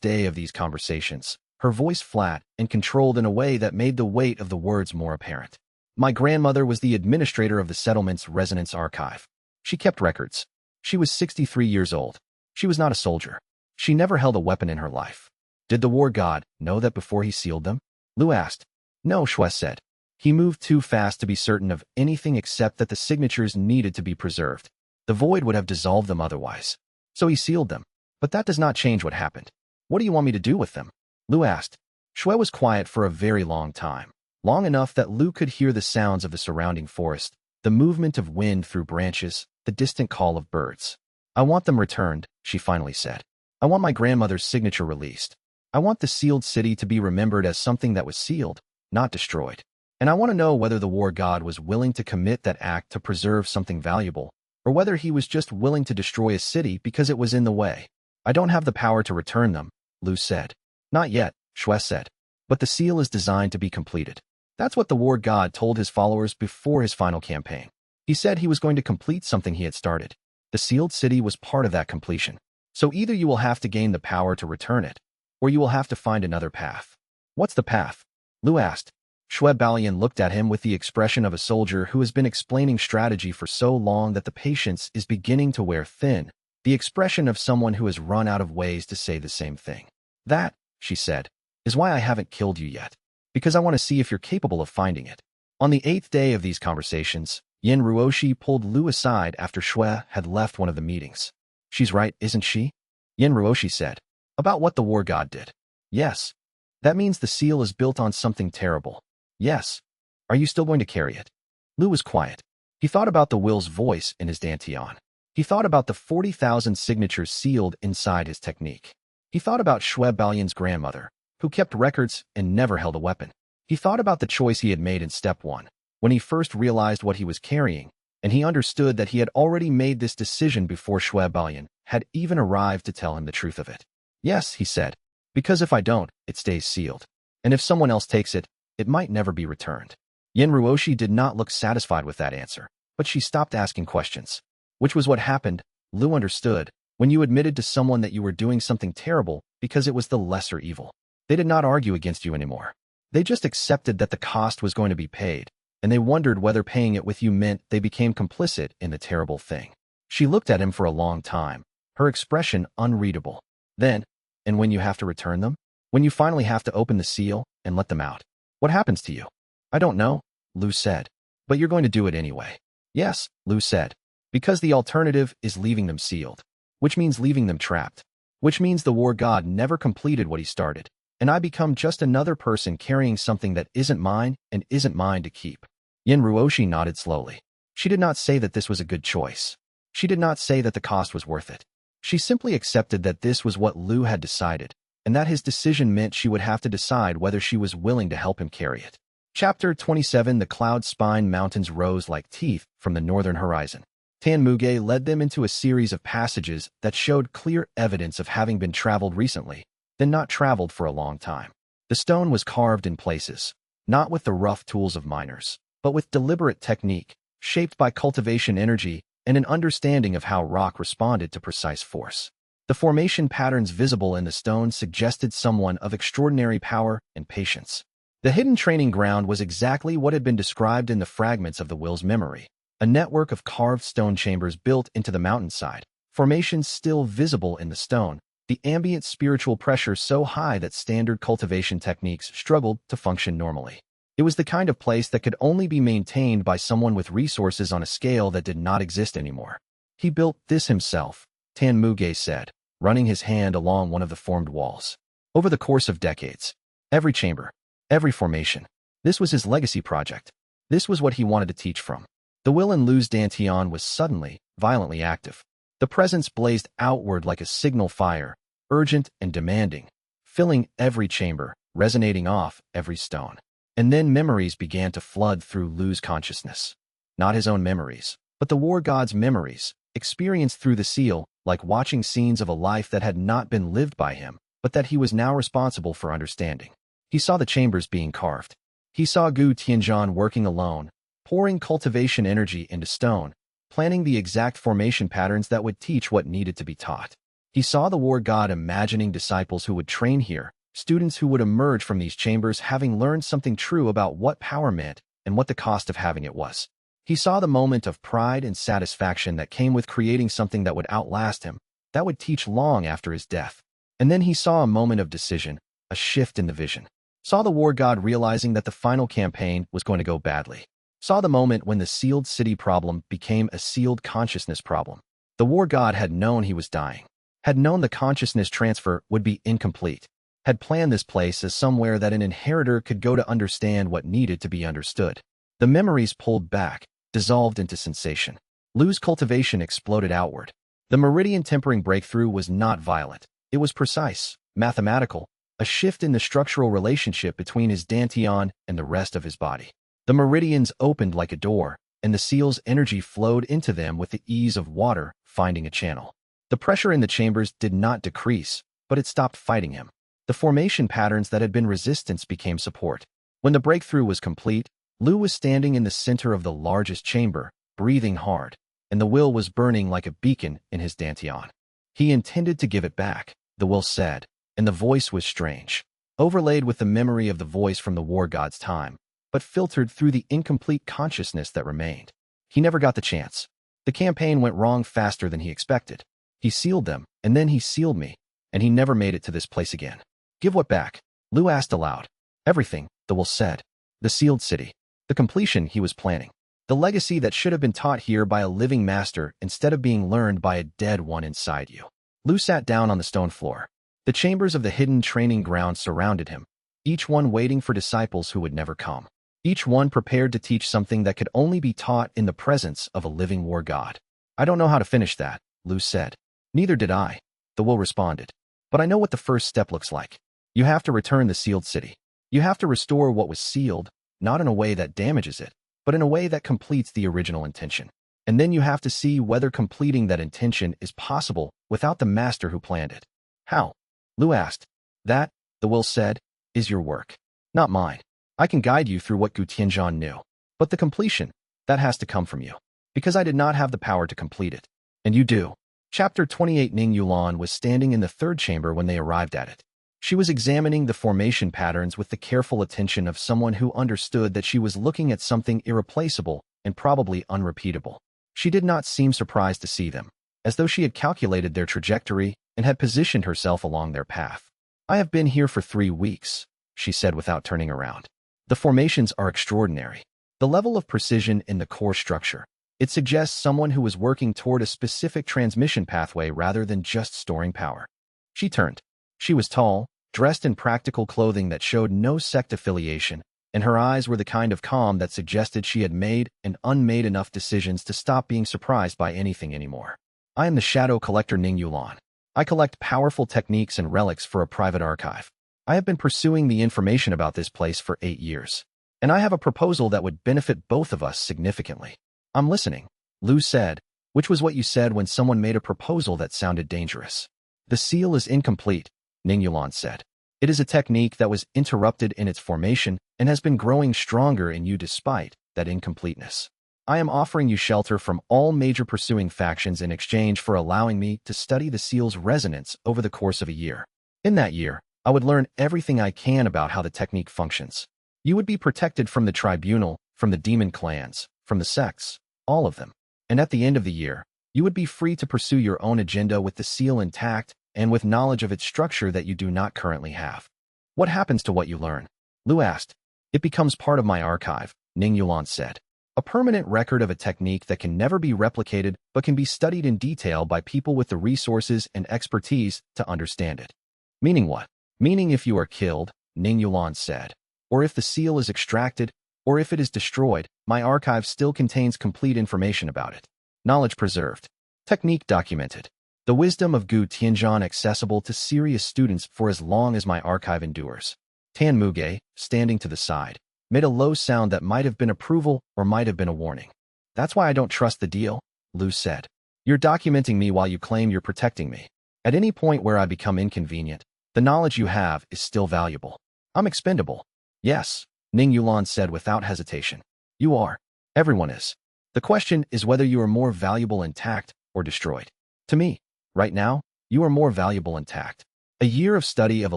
day of these conversations, her voice flat and controlled in a way that made the weight of the words more apparent. My grandmother was the administrator of the settlement's resonance archive. She kept records. She was 63 years old. She was not a soldier. She never held a weapon in her life. Did the war god know that before he sealed them? Lu asked. No, Shui said. He moved too fast to be certain of anything except that the signatures needed to be preserved. The void would have dissolved them otherwise. So he sealed them. But that does not change what happened. What do you want me to do with them? Lu asked. Shui was quiet for a very long time. Long enough that Lu could hear the sounds of the surrounding forest, the movement of wind through branches, the distant call of birds. I want them returned, she finally said. I want my grandmother's signature released. I want the sealed city to be remembered as something that was sealed, not destroyed. And I want to know whether the war god was willing to commit that act to preserve something valuable, or whether he was just willing to destroy a city because it was in the way. I don't have the power to return them, Lu said. Not yet, Shui said. But the seal is designed to be completed. That's what the war god told his followers before his final campaign. He said he was going to complete something he had started. The sealed city was part of that completion. So either you will have to gain the power to return it, or you will have to find another path. What's the path? Lu asked. Shui Baolian looked at him with the expression of a soldier who has been explaining strategy for so long that the patience is beginning to wear thin, the expression of someone who has run out of ways to say the same thing. That, she said, is why I haven't killed you yet, because I want to see if you're capable of finding it. On the 8th day of these conversations, Yin Ruoshi pulled Lu aside after Shui had left one of the meetings. She's right, isn't she? Yin Ruoshi said. About what the war god did. Yes. That means the seal is built on something terrible. Yes. Are you still going to carry it? Lu was quiet. He thought about the will's voice in his dantian. He thought about the 40,000 signatures sealed inside his technique. He thought about Shui Baolian's grandmother, who kept records and never held a weapon. He thought about the choice he had made in step 1, when he first realized what he was carrying, and he understood that he had already made this decision before Shui Baolian had even arrived to tell him the truth of it. Yes, he said, because if I don't, it stays sealed. And if someone else takes it, it might never be returned. Yin Ruoshi did not look satisfied with that answer, but she stopped asking questions. Which was what happened, Lu understood, when you admitted to someone that you were doing something terrible because it was the lesser evil. They did not argue against you anymore. They just accepted that the cost was going to be paid, and they wondered whether paying it with you meant they became complicit in the terrible thing. She looked at him for a long time, her expression unreadable. Then, and when you have to return them? When you finally have to open the seal and let them out? What happens to you? I don't know, Lu said. But you're going to do it anyway. Yes, Lu said. Because the alternative is leaving them sealed. Which means leaving them trapped. Which means the war god never completed what he started. And I become just another person carrying something that isn't mine and isn't mine to keep. Yin Ruoshi nodded slowly. She did not say that this was a good choice. She did not say that the cost was worth it. She simply accepted that this was what Lu had decided, and that his decision meant she would have to decide whether she was willing to help him carry it. Chapter 27. The cloud spine mountains rose like teeth from the northern horizon. Tan Muge led them into a series of passages that showed clear evidence of having been traveled recently, then not traveled for a long time. The stone was carved in places, not with the rough tools of miners, but with deliberate technique, shaped by cultivation energy and an understanding of how rock responded to precise force. The formation patterns visible in the stone suggested someone of extraordinary power and patience. The hidden training ground was exactly what had been described in the fragments of the will's memory, a network of carved stone chambers built into the mountainside, formations still visible in the stone, the ambient spiritual pressure so high that standard cultivation techniques struggled to function normally. It was the kind of place that could only be maintained by someone with resources on a scale that did not exist anymore. He built this himself, Tan Muge said, running his hand along one of the formed walls. Over the course of decades, every chamber, every formation, this was his legacy project. This was what he wanted to teach from. The will in Lu's dantian was suddenly, violently active. The presence blazed outward like a signal fire, urgent and demanding, filling every chamber, resonating off every stone. And then memories began to flood through Lu's consciousness. Not his own memories, but the war god's memories, experienced through the seal, like watching scenes of a life that had not been lived by him, but that he was now responsible for understanding. He saw the chambers being carved. He saw Gu Tianzhan working alone, pouring cultivation energy into stone, planning the exact formation patterns that would teach what needed to be taught. He saw the war god imagining disciples who would train here, students who would emerge from these chambers having learned something true about what power meant and what the cost of having it was. He saw the moment of pride and satisfaction that came with creating something that would outlast him, that would teach long after his death. And then he saw a moment of decision, a shift in the vision. Saw the war god realizing that the final campaign was going to go badly. Saw the moment when the sealed city problem became a sealed consciousness problem. The war god had known he was dying, had known the consciousness transfer would be incomplete, had planned this place as somewhere that an inheritor could go to understand what needed to be understood. The memories pulled back, dissolved into sensation. Lu's cultivation exploded outward. The meridian tempering breakthrough was not violent. It was precise, mathematical, a shift in the structural relationship between his dantian and the rest of his body. The meridians opened like a door, and the seal's energy flowed into them with the ease of water finding a channel. The pressure in the chambers did not decrease, but it stopped fighting him. The formation patterns that had been resistance became support. When the breakthrough was complete, Lu was standing in the center of the largest chamber, breathing hard, and the will was burning like a beacon in his dantian. He intended to give it back, the will said, and the voice was strange, overlaid with the memory of the voice from the war god's time, but filtered through the incomplete consciousness that remained. He never got the chance. The campaign went wrong faster than he expected. He sealed them, and then he sealed me, and he never made it to this place again. Give what back? Lu asked aloud. Everything, the will said. The sealed city. The completion he was planning. The legacy that should have been taught here by a living master instead of being learned by a dead one inside you. Lu sat down on the stone floor. The chambers of the hidden training ground surrounded him, each one waiting for disciples who would never come. Each one prepared to teach something that could only be taught in the presence of a living war god. I don't know how to finish that, Lu said. Neither did I, the will responded. But I know what the first step looks like. You have to return the sealed city. You have to restore what was sealed, not in a way that damages it, but in a way that completes the original intention. And then you have to see whether completing that intention is possible without the master who planned it. How? Lu asked. That, the will said, is your work, not mine. I can guide you through what Gu Tianzhan knew. But the completion, that has to come from you. Because I did not have the power to complete it. And you do. Chapter 28. Ning Yulan was standing in the third chamber when they arrived at it. She was examining the formation patterns with the careful attention of someone who understood that she was looking at something irreplaceable and probably unrepeatable. She did not seem surprised to see them, as though she had calculated their trajectory and had positioned herself along their path. I have been here for 3 weeks, she said without turning around. The formations are extraordinary. The level of precision in the core structure. It suggests someone who was working toward a specific transmission pathway rather than just storing power. She turned. She was tall, dressed in practical clothing that showed no sect affiliation, and her eyes were the kind of calm that suggested she had made and unmade enough decisions to stop being surprised by anything anymore. I am the shadow collector Ning Yulan. I collect powerful techniques and relics for a private archive. I have been pursuing the information about this place for 8 years, and I have a proposal that would benefit both of us significantly. I'm listening, Lu said, which was what you said when someone made a proposal that sounded dangerous. The seal is incomplete, Ning Yulan said. It is a technique that was interrupted in its formation and has been growing stronger in you despite that incompleteness. I am offering you shelter from all major pursuing factions in exchange for allowing me to study the seal's resonance over the course of a year. In that year, I would learn everything I can about how the technique functions. You would be protected from the tribunal, from the demon clans, from the sects, all of them. And at the end of the year, you would be free to pursue your own agenda with the seal intact and with knowledge of its structure that you do not currently have. What happens to what you learn? Lu asked. It becomes part of my archive, Ning Yulan said. A permanent record of a technique that can never be replicated but can be studied in detail by people with the resources and expertise to understand it. Meaning what? Meaning if you are killed, Ning Yulan said, or if the seal is extracted, or if it is destroyed, my archive still contains complete information about it. Knowledge preserved. Technique documented. The wisdom of Gu Tianzhan accessible to serious students for as long as my archive endures. Tan Muge, standing to the side, made a low sound that might have been approval or might have been a warning. That's why I don't trust the deal, Lu said. You're documenting me while you claim you're protecting me. At any point where I become inconvenient, the knowledge you have is still valuable. I'm expendable. Yes, Ning Yulan said without hesitation. You are. Everyone is. The question is whether you are more valuable intact or destroyed. To me, right now, you are more valuable intact. A year of study of a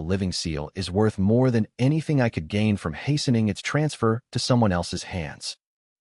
living seal is worth more than anything I could gain from hastening its transfer to someone else's hands.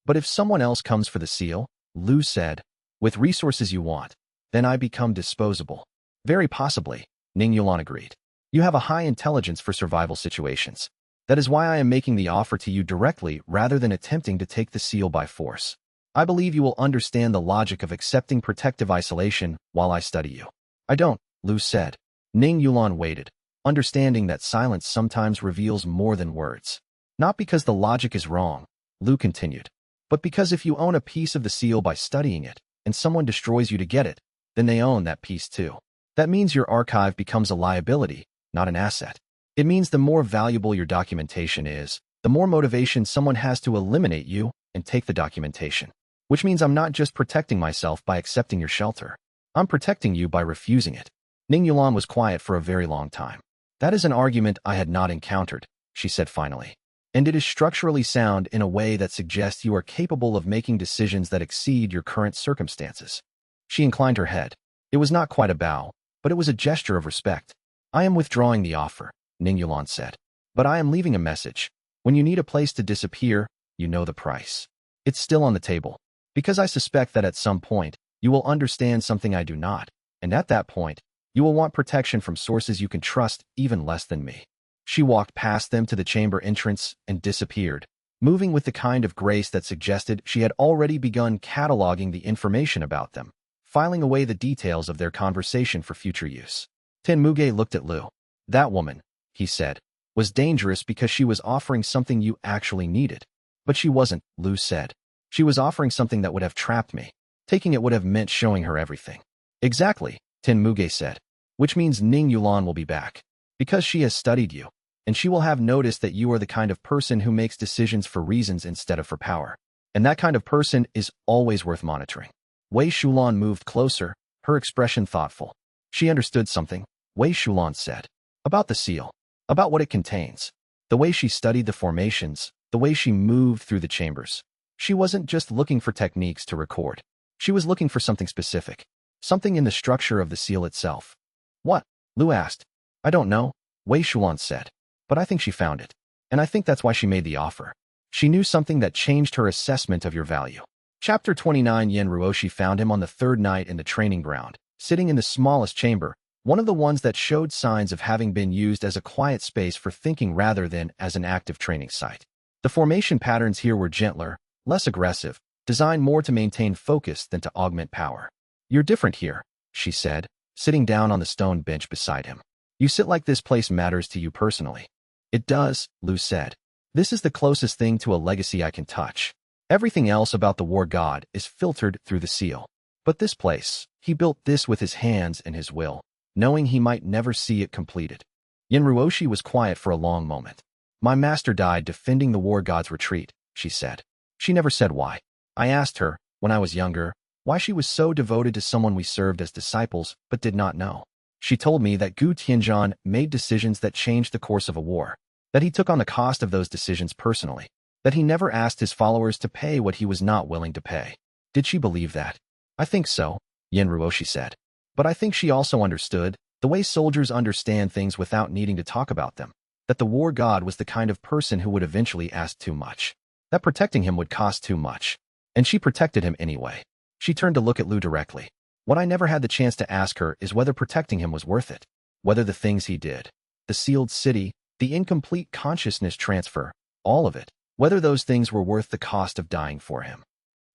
But if someone else comes for the seal, Lu said, with resources you want, then I become disposable. Very possibly, Ning Yulan agreed. You have a high intelligence for survival situations. That is why I am making the offer to you directly rather than attempting to take the seal by force. I believe you will understand the logic of accepting protective isolation while I study you. I don't, Lu said. Ning Yulan waited, understanding that silence sometimes reveals more than words. Not because the logic is wrong, Lu continued, but because if you own a piece of the seal by studying it, and someone destroys you to get it, then they own that piece too. That means your archive becomes a liability, not an asset. It means the more valuable your documentation is, the more motivation someone has to eliminate you and take the documentation. Which means I'm not just protecting myself by accepting your shelter. I'm protecting you by refusing it. Ning Yulan was quiet for a very long time. That is an argument I had not encountered, she said finally. And it is structurally sound in a way that suggests you are capable of making decisions that exceed your current circumstances. She inclined her head. It was not quite a bow, but it was a gesture of respect. I am withdrawing the offer, Ning Yulan said. But I am leaving a message. When you need a place to disappear, you know the price. It's still on the table. Because I suspect that at some point, you will understand something I do not, and at that point, you will want protection from sources you can trust even less than me. She walked past them to the chamber entrance and disappeared, moving with the kind of grace that suggested she had already begun cataloging the information about them, filing away the details of their conversation for future use. Tenmuge looked at Lu. That woman, he said, was dangerous because she was offering something you actually needed. But she wasn't, Lu said. She was offering something that would have trapped me. Taking it would have meant showing her everything. Exactly, Tenmuge said. Which means Ning Yulan will be back. Because she has studied you, and she will have noticed that you are the kind of person who makes decisions for reasons instead of for power. And that kind of person is always worth monitoring. Wei Shulan moved closer, her expression thoughtful. She understood something, Wei Shulan said. About the seal. About what it contains. The way she studied the formations, the way she moved through the chambers. She wasn't just looking for techniques to record. She was looking for something specific. Something in the structure of the seal itself. What? Lu asked. I don't know, Wei Shulan said. But I think she found it. And I think that's why she made the offer. She knew something that changed her assessment of your value. Chapter 29. Yen Ruoshi found him on the third night in the training ground, sitting in the smallest chamber, one of the ones that showed signs of having been used as a quiet space for thinking rather than as an active training site. The formation patterns here were gentler, less aggressive, designed more to maintain focus than to augment power. You're different here, she said, sitting down on the stone bench beside him. You sit like this place matters to you personally. It does, Lu said. This is the closest thing to a legacy I can touch. Everything else about the war god is filtered through the seal. But this place, he built this with his hands and his will, knowing he might never see it completed. Yen Ruoshi was quiet for a long moment. My master died defending the war god's retreat, she said. She never said why. I asked her, when I was younger, why she was so devoted to someone we served as disciples but did not know. She told me that Gu Tianzhan made decisions that changed the course of a war, that he took on the cost of those decisions personally, that he never asked his followers to pay what he was not willing to pay. Did she believe that? I think so, Yen Ruoshi said. But I think she also understood, the way soldiers understand things without needing to talk about them, that the war god was the kind of person who would eventually ask too much. That protecting him would cost too much. And she protected him anyway. She turned to look at Lu directly. What I never had the chance to ask her is whether protecting him was worth it. Whether the things he did, the sealed city, the incomplete consciousness transfer, all of it, whether those things were worth the cost of dying for him.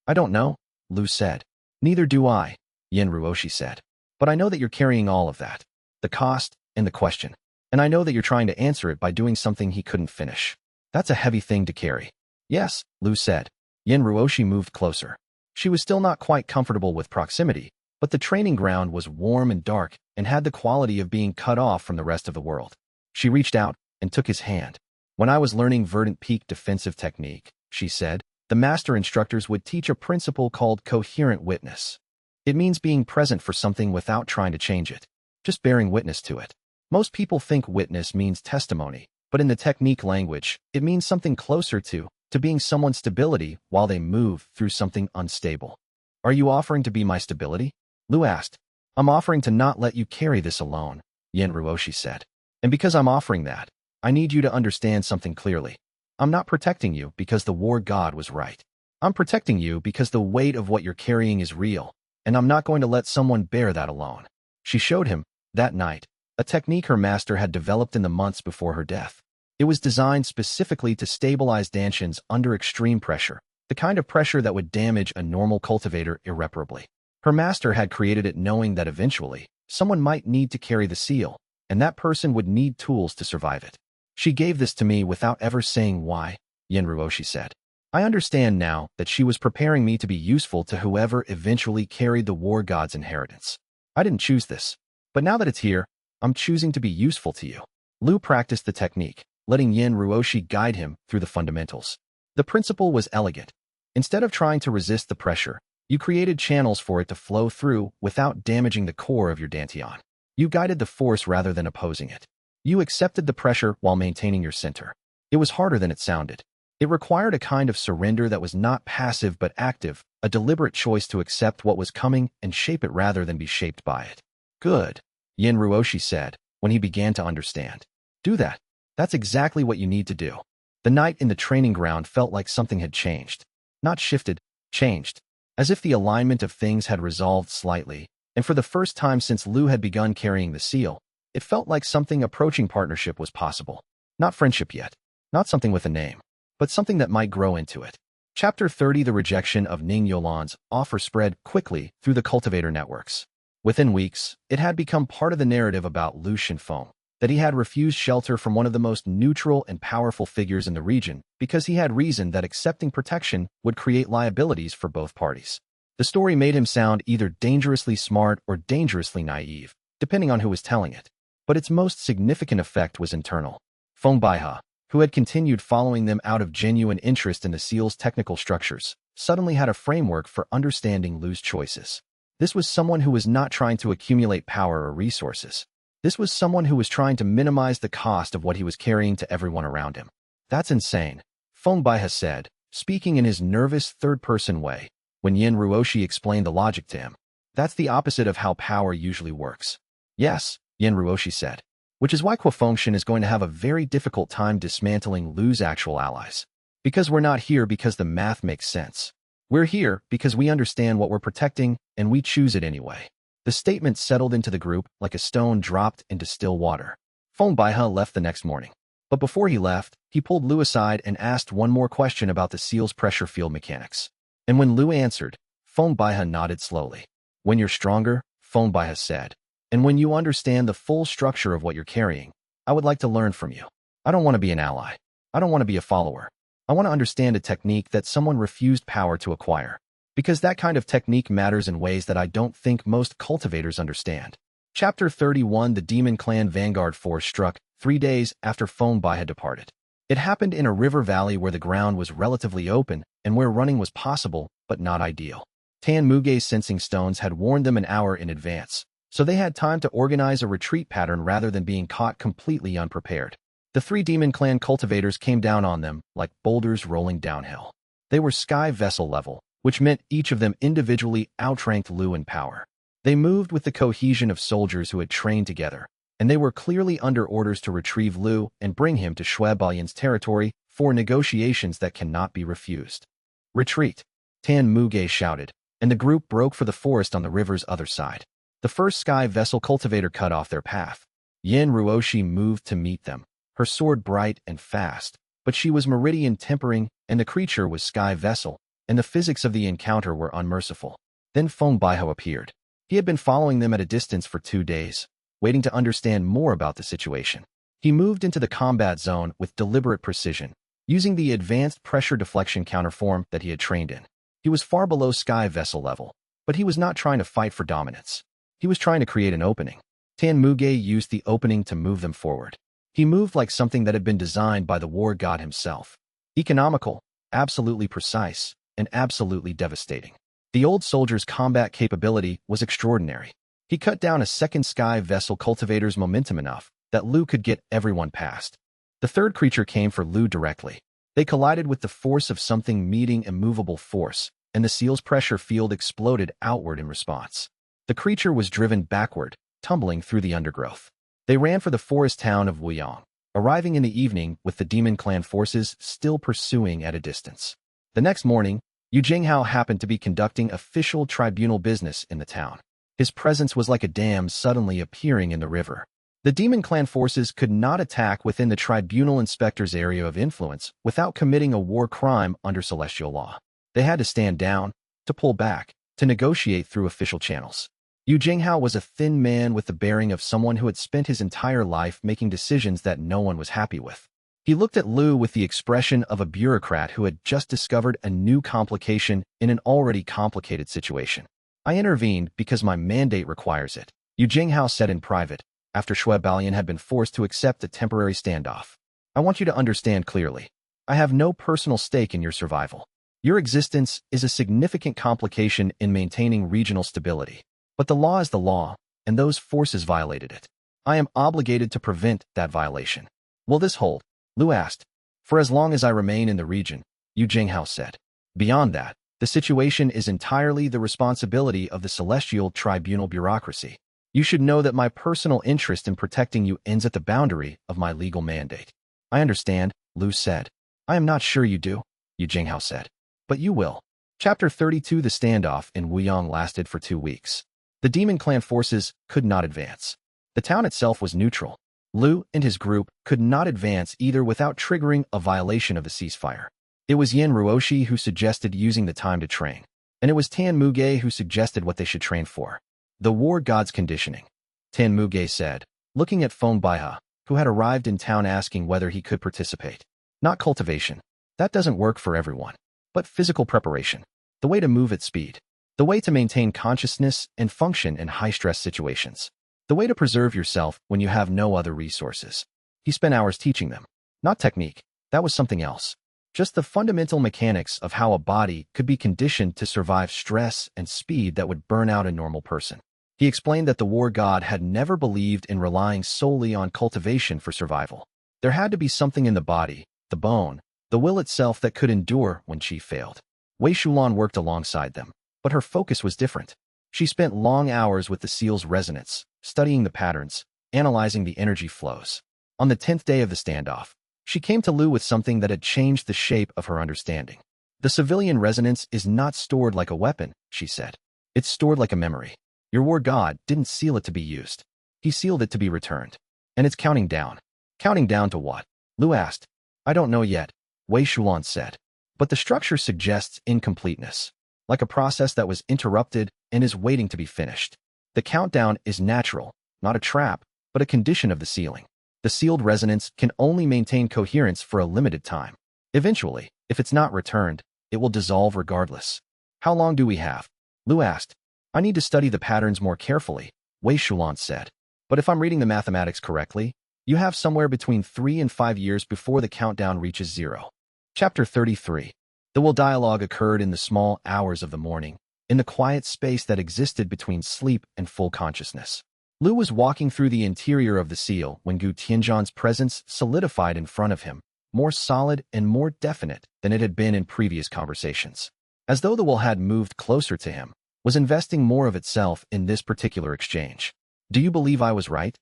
I don't know, Lu said. Neither do I, Yen Ruoshi said. But I know that you're carrying all of that. The cost and the question. And I know that you're trying to answer it by doing something he couldn't finish. That's a heavy thing to carry. Yes, Lu said. Yen Ruoshi moved closer. She was still not quite comfortable with proximity, but the training ground was warm and dark and had the quality of being cut off from the rest of the world. She reached out and took his hand. When I was learning Verdant Peak defensive technique, she said, the master instructors would teach a principle called coherent witness. It means being present for something without trying to change it, just bearing witness to it. Most people think witness means testimony, but in the technique language, it means something closer to being someone's stability while they move through something unstable. Are you offering to be my stability? Lu asked. I'm offering to not let you carry this alone, Yen Ruoshi said. And because I'm offering that, I need you to understand something clearly. I'm not protecting you because the war god was right. I'm protecting you because the weight of what you're carrying is real, and I'm not going to let someone bear that alone. She showed him, that night, a technique her master had developed in the months before her death. It was designed specifically to stabilize dantians under extreme pressure, the kind of pressure that would damage a normal cultivator irreparably. Her master had created it knowing that eventually, someone might need to carry the seal, and that person would need tools to survive it. She gave this to me without ever saying why, Yin Ruoshi said. I understand now that she was preparing me to be useful to whoever eventually carried the war god's inheritance. I didn't choose this, but now that it's here, I'm choosing to be useful to you. Lu practiced the technique, letting Yin Ruoshi guide him through the fundamentals. The principle was elegant. Instead of trying to resist the pressure, you created channels for it to flow through without damaging the core of your dantian. You guided the force rather than opposing it. You accepted the pressure while maintaining your center. It was harder than it sounded. It required a kind of surrender that was not passive but active, a deliberate choice to accept what was coming and shape it rather than be shaped by it. Good, Yin Ruoshi said, when he began to understand. Do that. That's exactly what you need to do. The night in the training ground felt like something had changed. Not shifted, changed. As if the alignment of things had resolved slightly, and for the first time since Lu had begun carrying the seal, it felt like something approaching partnership was possible. Not friendship yet. Not something with a name, but something that might grow into it. Chapter 30 The rejection of Ning Yolan's offer spread quickly through the cultivator networks. Within weeks, it had become part of the narrative about Lu Shenfeng, that he had refused shelter from one of the most neutral and powerful figures in the region because he had reasoned that accepting protection would create liabilities for both parties. The story made him sound either dangerously smart or dangerously naive, depending on who was telling it. But its most significant effect was internal. Feng Baihe, who had continued following them out of genuine interest in the seal's technical structures, suddenly had a framework for understanding Lu's choices. This was someone who was not trying to accumulate power or resources. This was someone who was trying to minimize the cost of what he was carrying to everyone around him. That's insane, Feng Baihe said, speaking in his nervous third-person way, when Yin Ruoshi explained the logic to him. That's the opposite of how power usually works. Yes, Yin Ruoshi said. Which is why Guofengxian is going to have a very difficult time dismantling Lu's actual allies. Because we're not here because the math makes sense. We're here because we understand what we're protecting, and we choose it anyway. The statement settled into the group like a stone dropped into still water. Feng Baihe left the next morning. But before he left, he pulled Lu aside and asked one more question about the seal's pressure field mechanics. And when Lu answered, Feng Baihe nodded slowly. When you're stronger, Feng Baihe said, and when you understand the full structure of what you're carrying, I would like to learn from you. I don't want to be an ally. I don't want to be a follower. I want to understand a technique that someone refused power to acquire. Because that kind of technique matters in ways that I don't think most cultivators understand. Chapter 31 The Demon Clan Vanguard Force struck 3 days after Feng Baihe had departed. It happened in a river valley where the ground was relatively open and where running was possible, but not ideal. Tan Mugei's sensing stones had warned them an hour in advance, so they had time to organize a retreat pattern rather than being caught completely unprepared. The 3 Demon Clan cultivators came down on them like boulders rolling downhill. They were sky vessel level, which meant each of them individually outranked Lu in power. They moved with the cohesion of soldiers who had trained together, and they were clearly under orders to retrieve Lu and bring him to Shui Baoyan's territory for negotiations that cannot be refused. Retreat! Tan Mugei shouted, and the group broke for the forest on the river's other side. The first sky vessel cultivator cut off their path. Yin Ruoshi moved to meet them, her sword bright and fast, but she was meridian tempering, and the creature was sky vessel, and the physics of the encounter were unmerciful. Then Feng Baihe appeared. He had been following them at a distance for 2 days, waiting to understand more about the situation. He moved into the combat zone with deliberate precision, using the advanced pressure deflection counterform that he had trained in. He was far below sky vessel level, but he was not trying to fight for dominance. He was trying to create an opening. Tan Mugei used the opening to move them forward. He moved like something that had been designed by the war god himself. Economical, absolutely precise, and absolutely devastating. The old soldier's combat capability was extraordinary. He cut down a second sky vessel cultivator's momentum enough that Lu could get everyone past. The third creature came for Lu directly. They collided with the force of something meeting immovable force, and the seal's pressure field exploded outward in response. The creature was driven backward, tumbling through the undergrowth. They ran for the forest town of Wuyang, arriving in the evening with the Demon Clan forces still pursuing at a distance. The next morning, Yu Jinghao happened to be conducting official tribunal business in the town. His presence was like a dam suddenly appearing in the river. The demon clan forces could not attack within the tribunal inspector's area of influence without committing a war crime under celestial law. They had to stand down, to pull back, to negotiate through official channels. Yu Jinghao was a thin man with the bearing of someone who had spent his entire life making decisions that no one was happy with. He looked at Lu with the expression of a bureaucrat who had just discovered a new complication in an already complicated situation. I intervened because my mandate requires it, Yu Jinghao said in private, after Shui Balian had been forced to accept a temporary standoff. I want you to understand clearly. I have no personal stake in your survival. Your existence is a significant complication in maintaining regional stability. But the law is the law, and those forces violated it. I am obligated to prevent that violation. Will this hold? Lu asked. For as long as I remain in the region, Yu Jinghao said. Beyond that, the situation is entirely the responsibility of the celestial tribunal bureaucracy. You should know that my personal interest in protecting you ends at the boundary of my legal mandate. I understand, Lu said. I am not sure you do, Yu Jinghao said. But you will. Chapter 32. The standoff in Wuyang lasted for 2 weeks. The demon clan forces could not advance. The town itself was neutral. Lu and his group could not advance either without triggering a violation of the ceasefire. It was Yin Ruoshi who suggested using the time to train, and it was Tan Muge who suggested what they should train for. The war god's conditioning, Tan Muge said, looking at Feng Baihe, who had arrived in town asking whether he could participate. Not cultivation. That doesn't work for everyone. But physical preparation. The way to move at speed. The way to maintain consciousness and function in high-stress situations. The way to preserve yourself when you have no other resources. He spent hours teaching them. Not technique. That was something else. Just the fundamental mechanics of how a body could be conditioned to survive stress and speed that would burn out a normal person. He explained that the war god had never believed in relying solely on cultivation for survival. There had to be something in the body, the bone, the will itself that could endure when Qi failed. Wei Shulan worked alongside them. But her focus was different. She spent long hours with the seal's resonance, studying the patterns, analyzing the energy flows. On the 10th day of the standoff, she came to Lu with something that had changed the shape of her understanding. The civilian resonance is not stored like a weapon, she said. It's stored like a memory. Your war god didn't seal it to be used. He sealed it to be returned. And it's counting down. Counting down to what? Lu asked. I don't know yet, Wei Shulan said. But the structure suggests incompleteness. Like a process that was interrupted and is waiting to be finished. The countdown is natural, not a trap, but a condition of the sealing. The sealed resonance can only maintain coherence for a limited time. Eventually, if it's not returned, it will dissolve regardless. How long do we have? Lu asked. I need to study the patterns more carefully, Wei Shulan said. But if I'm reading the mathematics correctly, you have somewhere between 3 and 5 years before the countdown reaches 0. Chapter 33. The will dialogue occurred in the small hours of the morning, in the quiet space that existed between sleep and full consciousness. Lu was walking through the interior of the seal when Gu Tianzhan's presence solidified in front of him, more solid and more definite than it had been in previous conversations. As though the will had moved closer to him, was investing more of itself in this particular exchange. Do you believe I was right?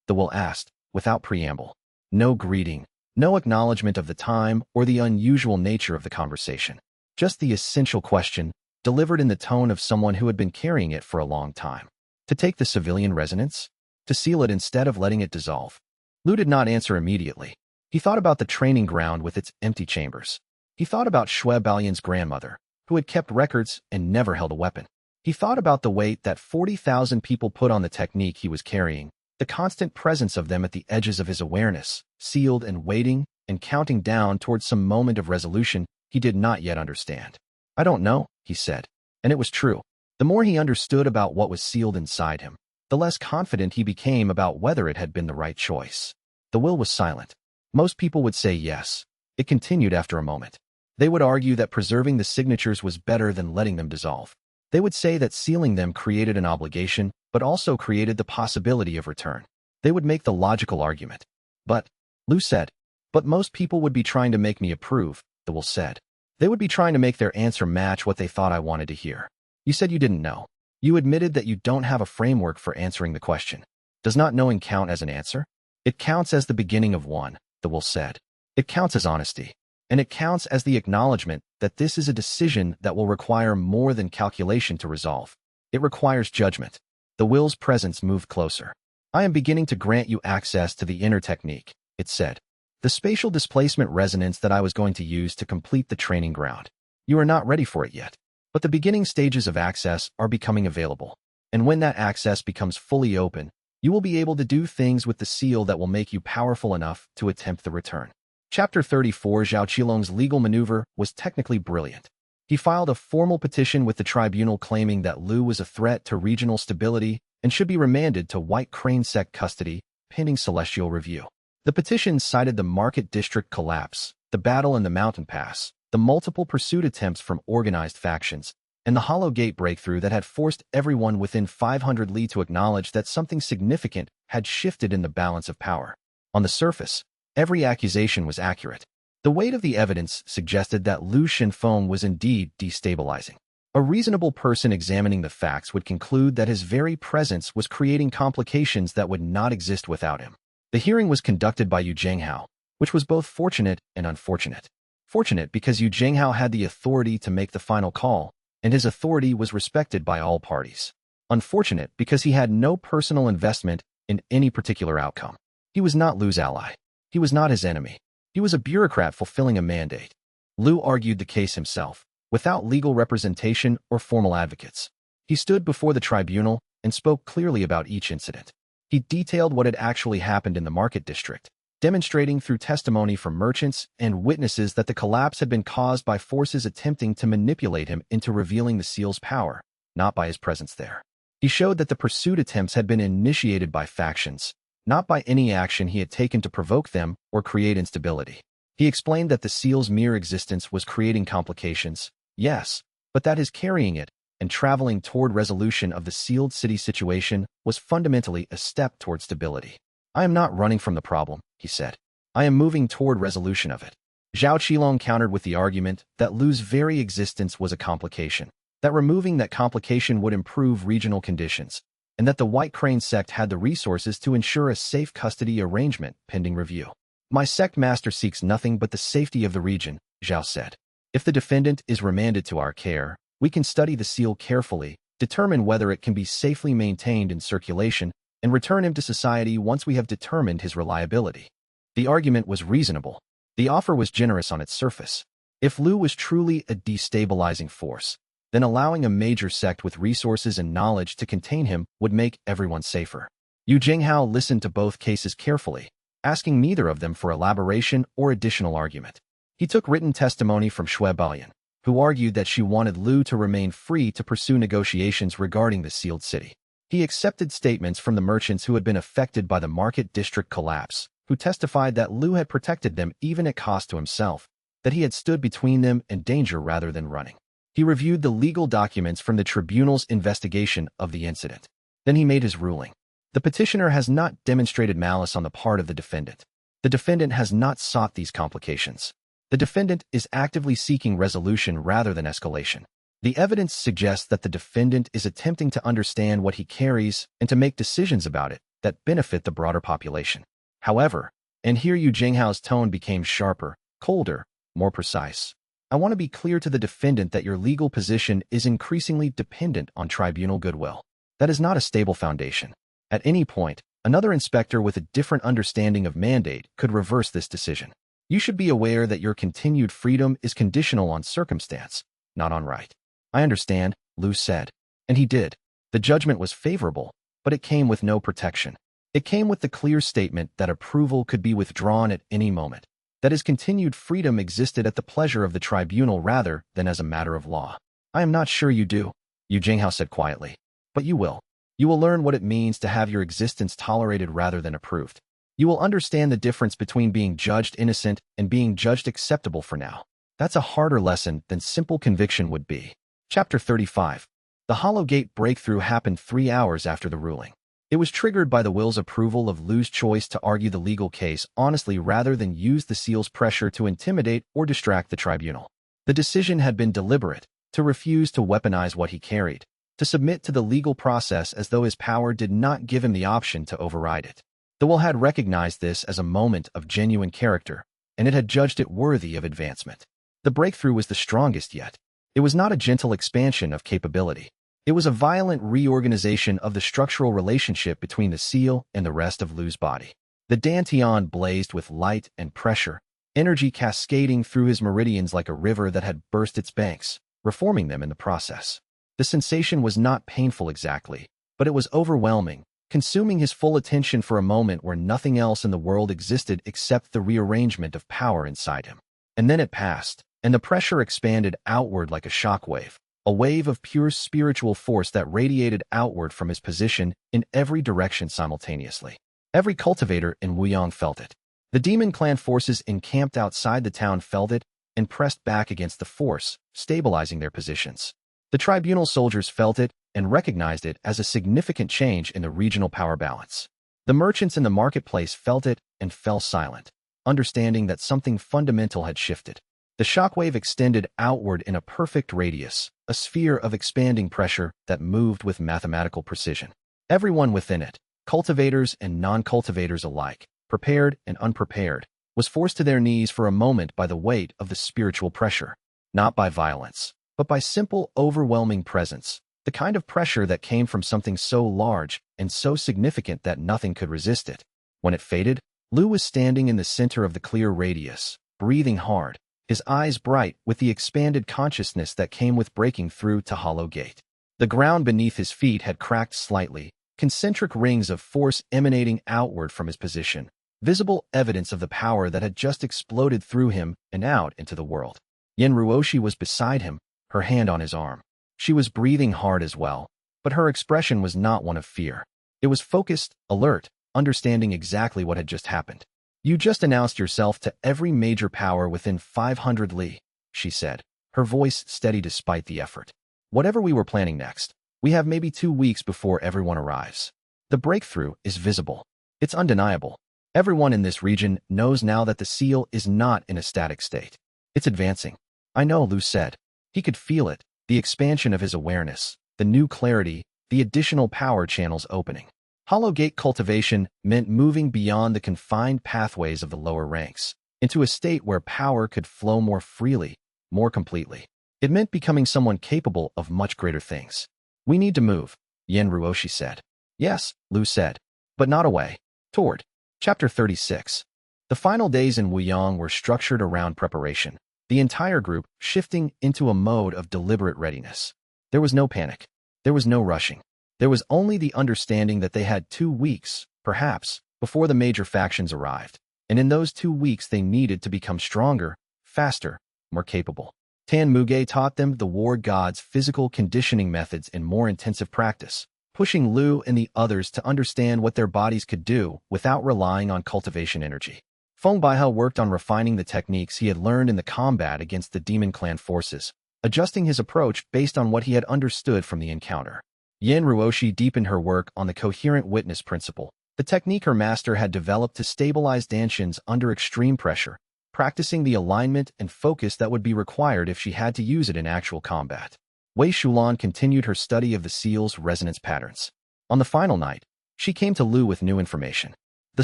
The will asked, without preamble. No greeting. No acknowledgement of the time or the unusual nature of the conversation. Just the essential question, delivered in the tone of someone who had been carrying it for a long time. To take the civilian resonance? To seal it instead of letting it dissolve? Lu did not answer immediately. He thought about the training ground with its empty chambers. He thought about Shui Balian's grandmother, who had kept records and never held a weapon. He thought about the weight that 40,000 people put on the technique he was carrying, the constant presence of them at the edges of his awareness, sealed and waiting and counting down towards some moment of resolution he did not yet understand. I don't know, he said. And it was true. The more he understood about what was sealed inside him, the less confident he became about whether it had been the right choice. The will was silent. Most people would say yes. It continued after a moment. They would argue that preserving the signatures was better than letting them dissolve. They would say that sealing them created an obligation, but also created the possibility of return. They would make the logical argument. But, Lu said, but most people would be trying to make me approve, the will said. They would be trying to make their answer match what they thought I wanted to hear. You said you didn't know. You admitted that you don't have a framework for answering the question. Does not knowing count as an answer? It counts as the beginning of one, the will said. It counts as honesty. and it counts as the acknowledgement that this is a decision that will require more than calculation to resolve. It requires judgment. The will's presence moved closer. I am beginning to grant you access to the inner technique, it said. The spatial displacement resonance that I was going to use to complete the training ground. You are not ready for it yet, but the beginning stages of access are becoming available. And when that access becomes fully open, you will be able to do things with the seal that will make you powerful enough to attempt the return. Chapter 34. Zhao Qilong's legal maneuver was technically brilliant. He filed a formal petition with the tribunal claiming that Lu was a threat to regional stability and should be remanded to White Crane Sect custody, pending celestial review. The petition cited the market district collapse, the battle in the mountain pass, the multiple pursuit attempts from organized factions, and the Hollow Gate breakthrough that had forced everyone within 500 li to acknowledge that something significant had shifted in the balance of power. On the surface, every accusation was accurate. The weight of the evidence suggested that Lu Shenfeng was indeed destabilizing. A reasonable person examining the facts would conclude that his very presence was creating complications that would not exist without him. The hearing was conducted by Yu Zhenghao, which was both fortunate and unfortunate. Fortunate because Yu Zhenghao had the authority to make the final call, and his authority was respected by all parties. Unfortunate because he had no personal investment in any particular outcome. He was not Lu's ally. He was not his enemy. He was a bureaucrat fulfilling a mandate. Lu argued the case himself, without legal representation or formal advocates. He stood before the tribunal and spoke clearly about each incident. He detailed what had actually happened in the market district, demonstrating through testimony from merchants and witnesses that the collapse had been caused by forces attempting to manipulate him into revealing the seal's power, not by his presence there. He showed that the pursuit attempts had been initiated by factions, not by any action he had taken to provoke them or create instability. He explained that the seal's mere existence was creating complications, yes, but that his carrying it and traveling toward resolution of the sealed city situation was fundamentally a step toward stability. I am not running from the problem, he said. I am moving toward resolution of it. Zhao Qilong countered with the argument that Lu's very existence was a complication, that removing that complication would improve regional conditions, and that the White Crane Sect had the resources to ensure a safe custody arrangement pending review. My sect master seeks nothing but the safety of the region, Zhao said. If the defendant is remanded to our care, we can study the seal carefully, determine whether it can be safely maintained in circulation, and return him to society once we have determined his reliability. The argument was reasonable. The offer was generous on its surface. If Lu was truly a destabilizing force, then allowing a major sect with resources and knowledge to contain him would make everyone safer. Yu Zhenghao listened to both cases carefully, asking neither of them for elaboration or additional argument. He took written testimony from Shui Baoyan, who argued that she wanted Lu to remain free to pursue negotiations regarding the sealed city. He accepted statements from the merchants who had been affected by the market district collapse, who testified that Lu had protected them even at cost to himself, that he had stood between them and danger rather than running. He reviewed the legal documents from the tribunal's investigation of the incident. Then he made his ruling. The petitioner has not demonstrated malice on the part of the defendant. The defendant has not sought these complications. The defendant is actively seeking resolution rather than escalation. The evidence suggests that the defendant is attempting to understand what he carries and to make decisions about it that benefit the broader population. However, and here Yu Zhenghao's tone became sharper, colder, more precise. I want to be clear to the defendant that your legal position is increasingly dependent on tribunal goodwill. That is not a stable foundation. At any point, another inspector with a different understanding of mandate could reverse this decision. You should be aware that your continued freedom is conditional on circumstance, not on right. I understand, Lu said. And he did. The judgment was favorable, but it came with no protection. It came with the clear statement that approval could be withdrawn at any moment, that his continued freedom existed at the pleasure of the tribunal rather than as a matter of law. I am not sure you do, Yu Zhenghao said quietly. But you will. You will learn what it means to have your existence tolerated rather than approved. You will understand the difference between being judged innocent and being judged acceptable for now. That's a harder lesson than simple conviction would be. Chapter 35. The Hollow Gate breakthrough happened 3 hours after the ruling. It was triggered by the will's approval of Lu's choice to argue the legal case honestly rather than use the seal's pressure to intimidate or distract the tribunal. The decision had been deliberate, to refuse to weaponize what he carried, to submit to the legal process as though his power did not give him the option to override it. The will had recognized this as a moment of genuine character, and it had judged it worthy of advancement. The breakthrough was the strongest yet. It was not a gentle expansion of capability. It was a violent reorganization of the structural relationship between the seal and the rest of Lu's body. The dantian blazed with light and pressure, energy cascading through his meridians like a river that had burst its banks, reforming them in the process. The sensation was not painful exactly, but it was overwhelming, consuming his full attention for a moment where nothing else in the world existed except the rearrangement of power inside him. And then it passed, and the pressure expanded outward like a shockwave, a wave of pure spiritual force that radiated outward from his position in every direction simultaneously. Every cultivator in Wuyang felt it. The demon clan forces encamped outside the town felt it and pressed back against the force, stabilizing their positions. The tribunal soldiers felt it and recognized it as a significant change in the regional power balance. The merchants in the marketplace felt it and fell silent, understanding that something fundamental had shifted. The shockwave extended outward in a perfect radius, a sphere of expanding pressure that moved with mathematical precision. Everyone within it, cultivators and non-cultivators alike, prepared and unprepared, was forced to their knees for a moment by the weight of the spiritual pressure, not by violence, but by simple, overwhelming presence, the kind of pressure that came from something so large and so significant that nothing could resist it. When it faded, Lu was standing in the center of the clear radius, breathing hard, his eyes bright with the expanded consciousness that came with breaking through to Hollow Gate. The ground beneath his feet had cracked slightly, concentric rings of force emanating outward from his position, visible evidence of the power that had just exploded through him and out into the world. Yen Ruoshi was beside him, her hand on his arm. She was breathing hard as well, but her expression was not one of fear. It was focused, alert, understanding exactly what had just happened. "You just announced yourself to every major power within 500 li," she said, her voice steady despite the effort. "Whatever we were planning next, we have maybe 2 weeks before everyone arrives. The breakthrough is visible. It's undeniable. Everyone in this region knows now that the seal is not in a static state. It's advancing." "I know," Lu said. He could feel it, the expansion of his awareness, the new clarity, the additional power channels opening. Hollow Gate cultivation meant moving beyond the confined pathways of the lower ranks, into a state where power could flow more freely, more completely. It meant becoming someone capable of much greater things. "We need to move," Yen Ruoshi said. "Yes," Lu said, "but not away. Toward." Chapter 36. The final days in Wuyang were structured around preparation, the entire group shifting into a mode of deliberate readiness. There was no panic. There was no rushing. There was only the understanding that they had 2 weeks, perhaps, before the major factions arrived, and in those 2 weeks they needed to become stronger, faster, more capable. Tan Muge taught them the war god's physical conditioning methods in more intensive practice, pushing Lu and the others to understand what their bodies could do without relying on cultivation energy. Feng Baihao worked on refining the techniques he had learned in the combat against the demon clan forces, adjusting his approach based on what he had understood from the encounter. Yen Ruoshi deepened her work on the coherent witness principle, the technique her master had developed to stabilize dantians under extreme pressure, practicing the alignment and focus that would be required if she had to use it in actual combat. Wei Shulan continued her study of the seal's resonance patterns. On the final night, she came to Lu with new information. "The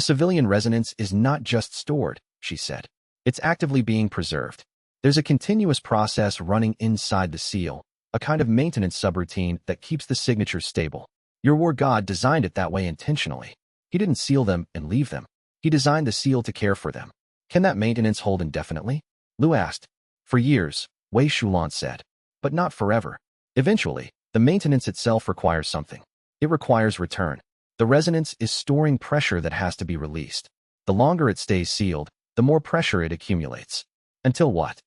civilian resonance is not just stored," she said. "It's actively being preserved. There's a continuous process running inside the seal, a kind of maintenance subroutine that keeps the signatures stable. Your war god designed it that way intentionally. He didn't seal them and leave them. He designed the seal to care for them." "Can that maintenance hold indefinitely?" Lu asked. "For years," Wei Shulan said, "but not forever. Eventually, the maintenance itself requires something. It requires return. The resonance is storing pressure that has to be released. The longer it stays sealed, the more pressure it accumulates. Until what?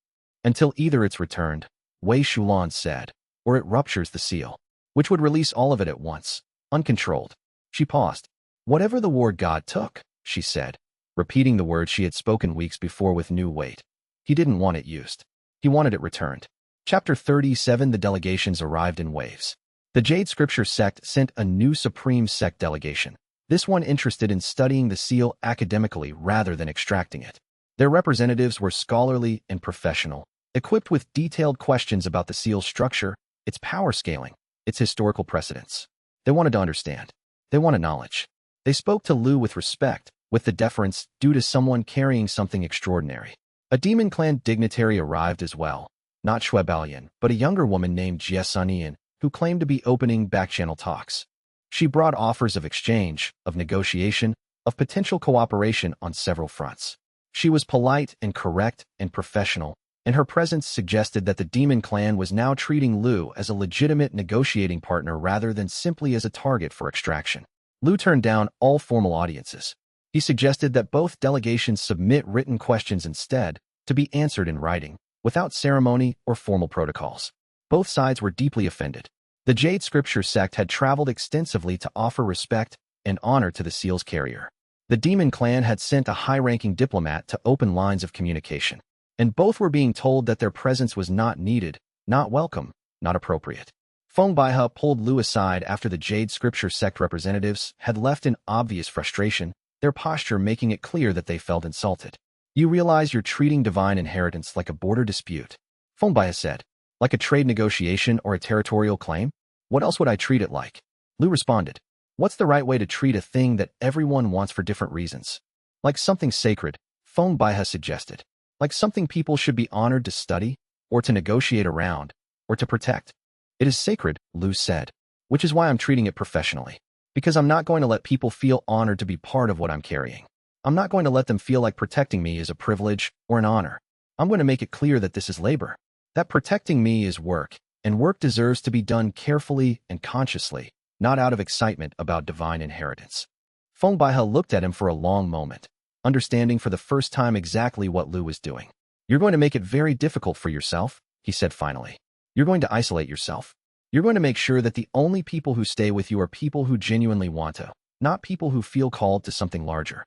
Until either it's returned," Wei Shulan said, "or it ruptures the seal, which would release all of it at once, uncontrolled." She paused. "Whatever the war god took," she said, repeating the word she had spoken weeks before with new weight. "He didn't want it used. He wanted it returned." Chapter 37. The delegations arrived in waves. The Jade Scripture sect sent a new Supreme Sect delegation, this one interested in studying the seal academically rather than extracting it. Their representatives were scholarly and professional, equipped with detailed questions about the seal's structure, its power scaling, its historical precedents. They wanted to understand. They wanted knowledge. They spoke to Lu with respect, with the deference due to someone carrying something extraordinary. A demon clan dignitary arrived as well, not Shui Baoyan, but a younger woman named Jie Sunian, who claimed to be opening back-channel talks. She brought offers of exchange, of negotiation, of potential cooperation on several fronts. She was polite and correct and professional, and her presence suggested that the demon clan was now treating Lu as a legitimate negotiating partner rather than simply as a target for extraction. Lu turned down all formal audiences. He suggested that both delegations submit written questions instead, to be answered in writing, without ceremony or formal protocols. Both sides were deeply offended. The Jade Scripture sect had traveled extensively to offer respect and honor to the seal's carrier. The demon clan had sent a high-ranking diplomat to open lines of communication, and both were being told that their presence was not needed, not welcome, not appropriate. Feng Baihe pulled Lu aside after the Jade Scripture sect representatives had left in obvious frustration, their posture making it clear that they felt insulted. You realize you're treating divine inheritance like a border dispute, Feng Baihe said. Like a trade negotiation or a territorial claim? What else would I treat it like? Lu responded. What's the right way to treat a thing that everyone wants for different reasons? Like something sacred, Feng Baihe suggested. Like something people should be honored to study, or to negotiate around, or to protect. It is sacred, Lu said, which is why I'm treating it professionally. Because I'm not going to let people feel honored to be part of what I'm carrying. I'm not going to let them feel like protecting me is a privilege or an honor. I'm going to make it clear that this is labor. That protecting me is work, and work deserves to be done carefully and consciously, not out of excitement about divine inheritance. Feng Baihe looked at him for a long moment, understanding for the first time exactly what Lu was doing. You're going to make it very difficult for yourself, he said finally. You're going to isolate yourself. You're going to make sure that the only people who stay with you are people who genuinely want to, not people who feel called to something larger.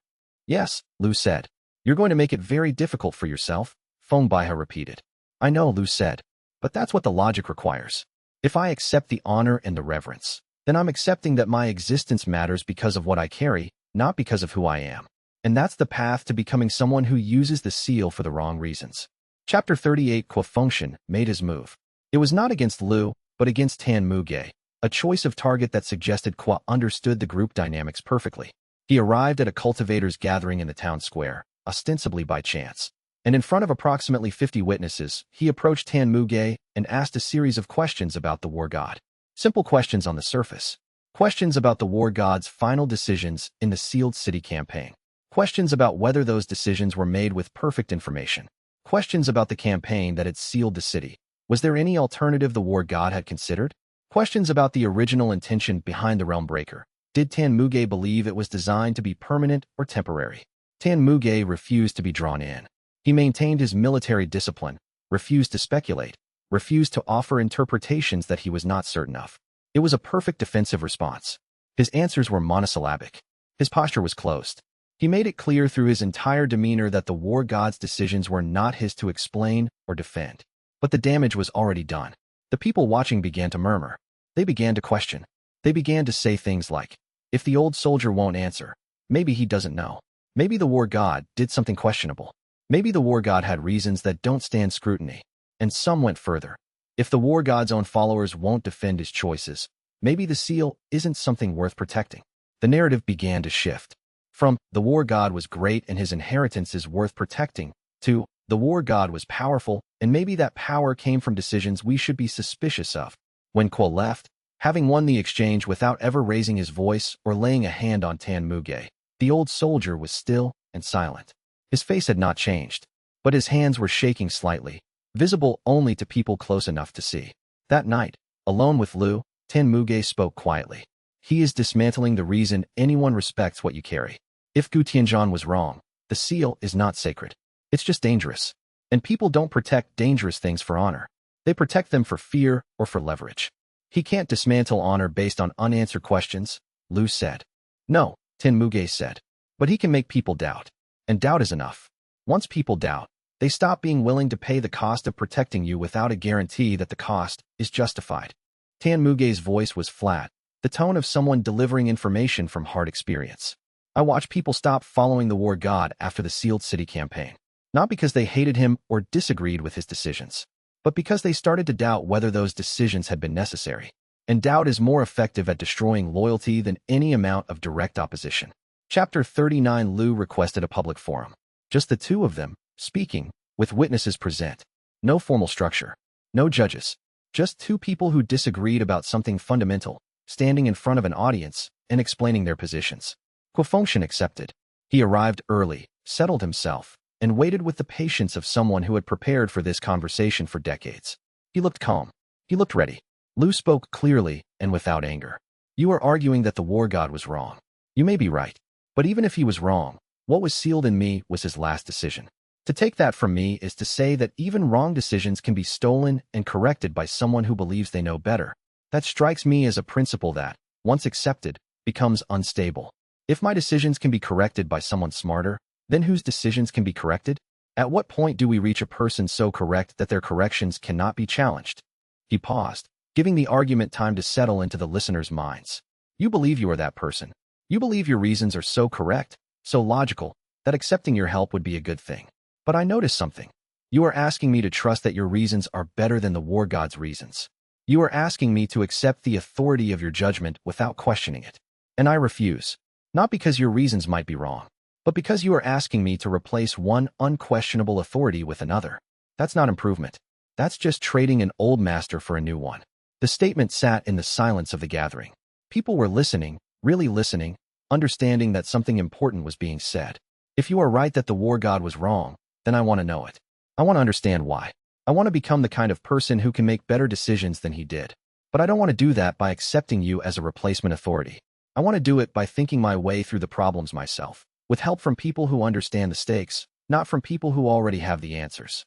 Yes, Lu said. You're going to make it very difficult for yourself, Feng Baihe repeated. I know, Lu said, but that's what the logic requires. If I accept the honor and the reverence, then I'm accepting that my existence matters because of what I carry, not because of who I am. And that's the path to becoming someone who uses the seal for the wrong reasons. Chapter 38 Qua Fengshan made his move. It was not against Lu, but against Tan Muge, a choice of target that suggested Qua understood the group dynamics perfectly. He arrived at a cultivators gathering in the town square, ostensibly by chance. And in front of approximately 50 witnesses, he approached Tan Muge and asked a series of questions about the war god. Simple questions on the surface. Questions about the war god's final decisions in the sealed city campaign. Questions about whether those decisions were made with perfect information. Questions about the campaign that had sealed the city. Was there any alternative the war god had considered? Questions about the original intention behind the Realm Breaker. Did Tan Muge believe it was designed to be permanent or temporary? Tan Muge refused to be drawn in. He maintained his military discipline, refused to speculate, refused to offer interpretations that he was not certain of. It was a perfect defensive response. His answers were monosyllabic. His posture was closed. He made it clear through his entire demeanor that the war god's decisions were not his to explain or defend. But the damage was already done. The people watching began to murmur. They began to question. They began to say things like, if the old soldier won't answer, maybe he doesn't know. Maybe the war god did something questionable. Maybe the war god had reasons that don't stand scrutiny. And some went further. If the war god's own followers won't defend his choices, maybe the seal isn't something worth protecting. The narrative began to shift. From, the war god was great and his inheritance is worth protecting, to, the war god was powerful, and maybe that power came from decisions we should be suspicious of. When Qua left, having won the exchange without ever raising his voice or laying a hand on Tan Muge, the old soldier was still and silent. His face had not changed, but his hands were shaking slightly, visible only to people close enough to see. That night, alone with Lu, Tan Muge spoke quietly. He is dismantling the reason anyone respects what you carry. If Gu Tianzhan was wrong, the seal is not sacred. It's just dangerous. And people don't protect dangerous things for honor. They protect them for fear or for leverage. He can't dismantle honor based on unanswered questions, Lu said. No, Tan Muge said. But he can make people doubt. And doubt is enough. Once people doubt, they stop being willing to pay the cost of protecting you without a guarantee that the cost is justified. Tan Muge's voice was flat, the tone of someone delivering information from hard experience. I watched people stop following the war god after the sealed city campaign. Not because they hated him or disagreed with his decisions, but because they started to doubt whether those decisions had been necessary. And doubt is more effective at destroying loyalty than any amount of direct opposition. Chapter 39. Lu requested a public forum. Just the two of them, speaking, with witnesses present. No formal structure. No judges. Just two people who disagreed about something fundamental, standing in front of an audience and explaining their positions. Fengxian accepted. He arrived early, settled himself, and waited with the patience of someone who had prepared for this conversation for decades. He looked calm. He looked ready. Lu spoke clearly and without anger. You are arguing that the war god was wrong. You may be right. But even if he was wrong, what was sealed in me was his last decision. To take that from me is to say that even wrong decisions can be stolen and corrected by someone who believes they know better. That strikes me as a principle that, once accepted, becomes unstable. If my decisions can be corrected by someone smarter, then whose decisions can be corrected? At what point do we reach a person so correct that their corrections cannot be challenged? He paused, giving the argument time to settle into the listeners' minds. You believe you are that person. You believe your reasons are so correct, so logical, that accepting your help would be a good thing. But I notice something. You are asking me to trust that your reasons are better than the war god's reasons. You are asking me to accept the authority of your judgment without questioning it. And I refuse. Not because your reasons might be wrong, but because you are asking me to replace one unquestionable authority with another. That's not improvement. That's just trading an old master for a new one. The statement sat in the silence of the gathering. People were listening, really listening, understanding that something important was being said. If you are right that the war god was wrong, then I want to know it. I want to understand why. I want to become the kind of person who can make better decisions than he did. But I don't want to do that by accepting you as a replacement authority. I want to do it by thinking my way through the problems myself, with help from people who understand the stakes, not from people who already have the answers.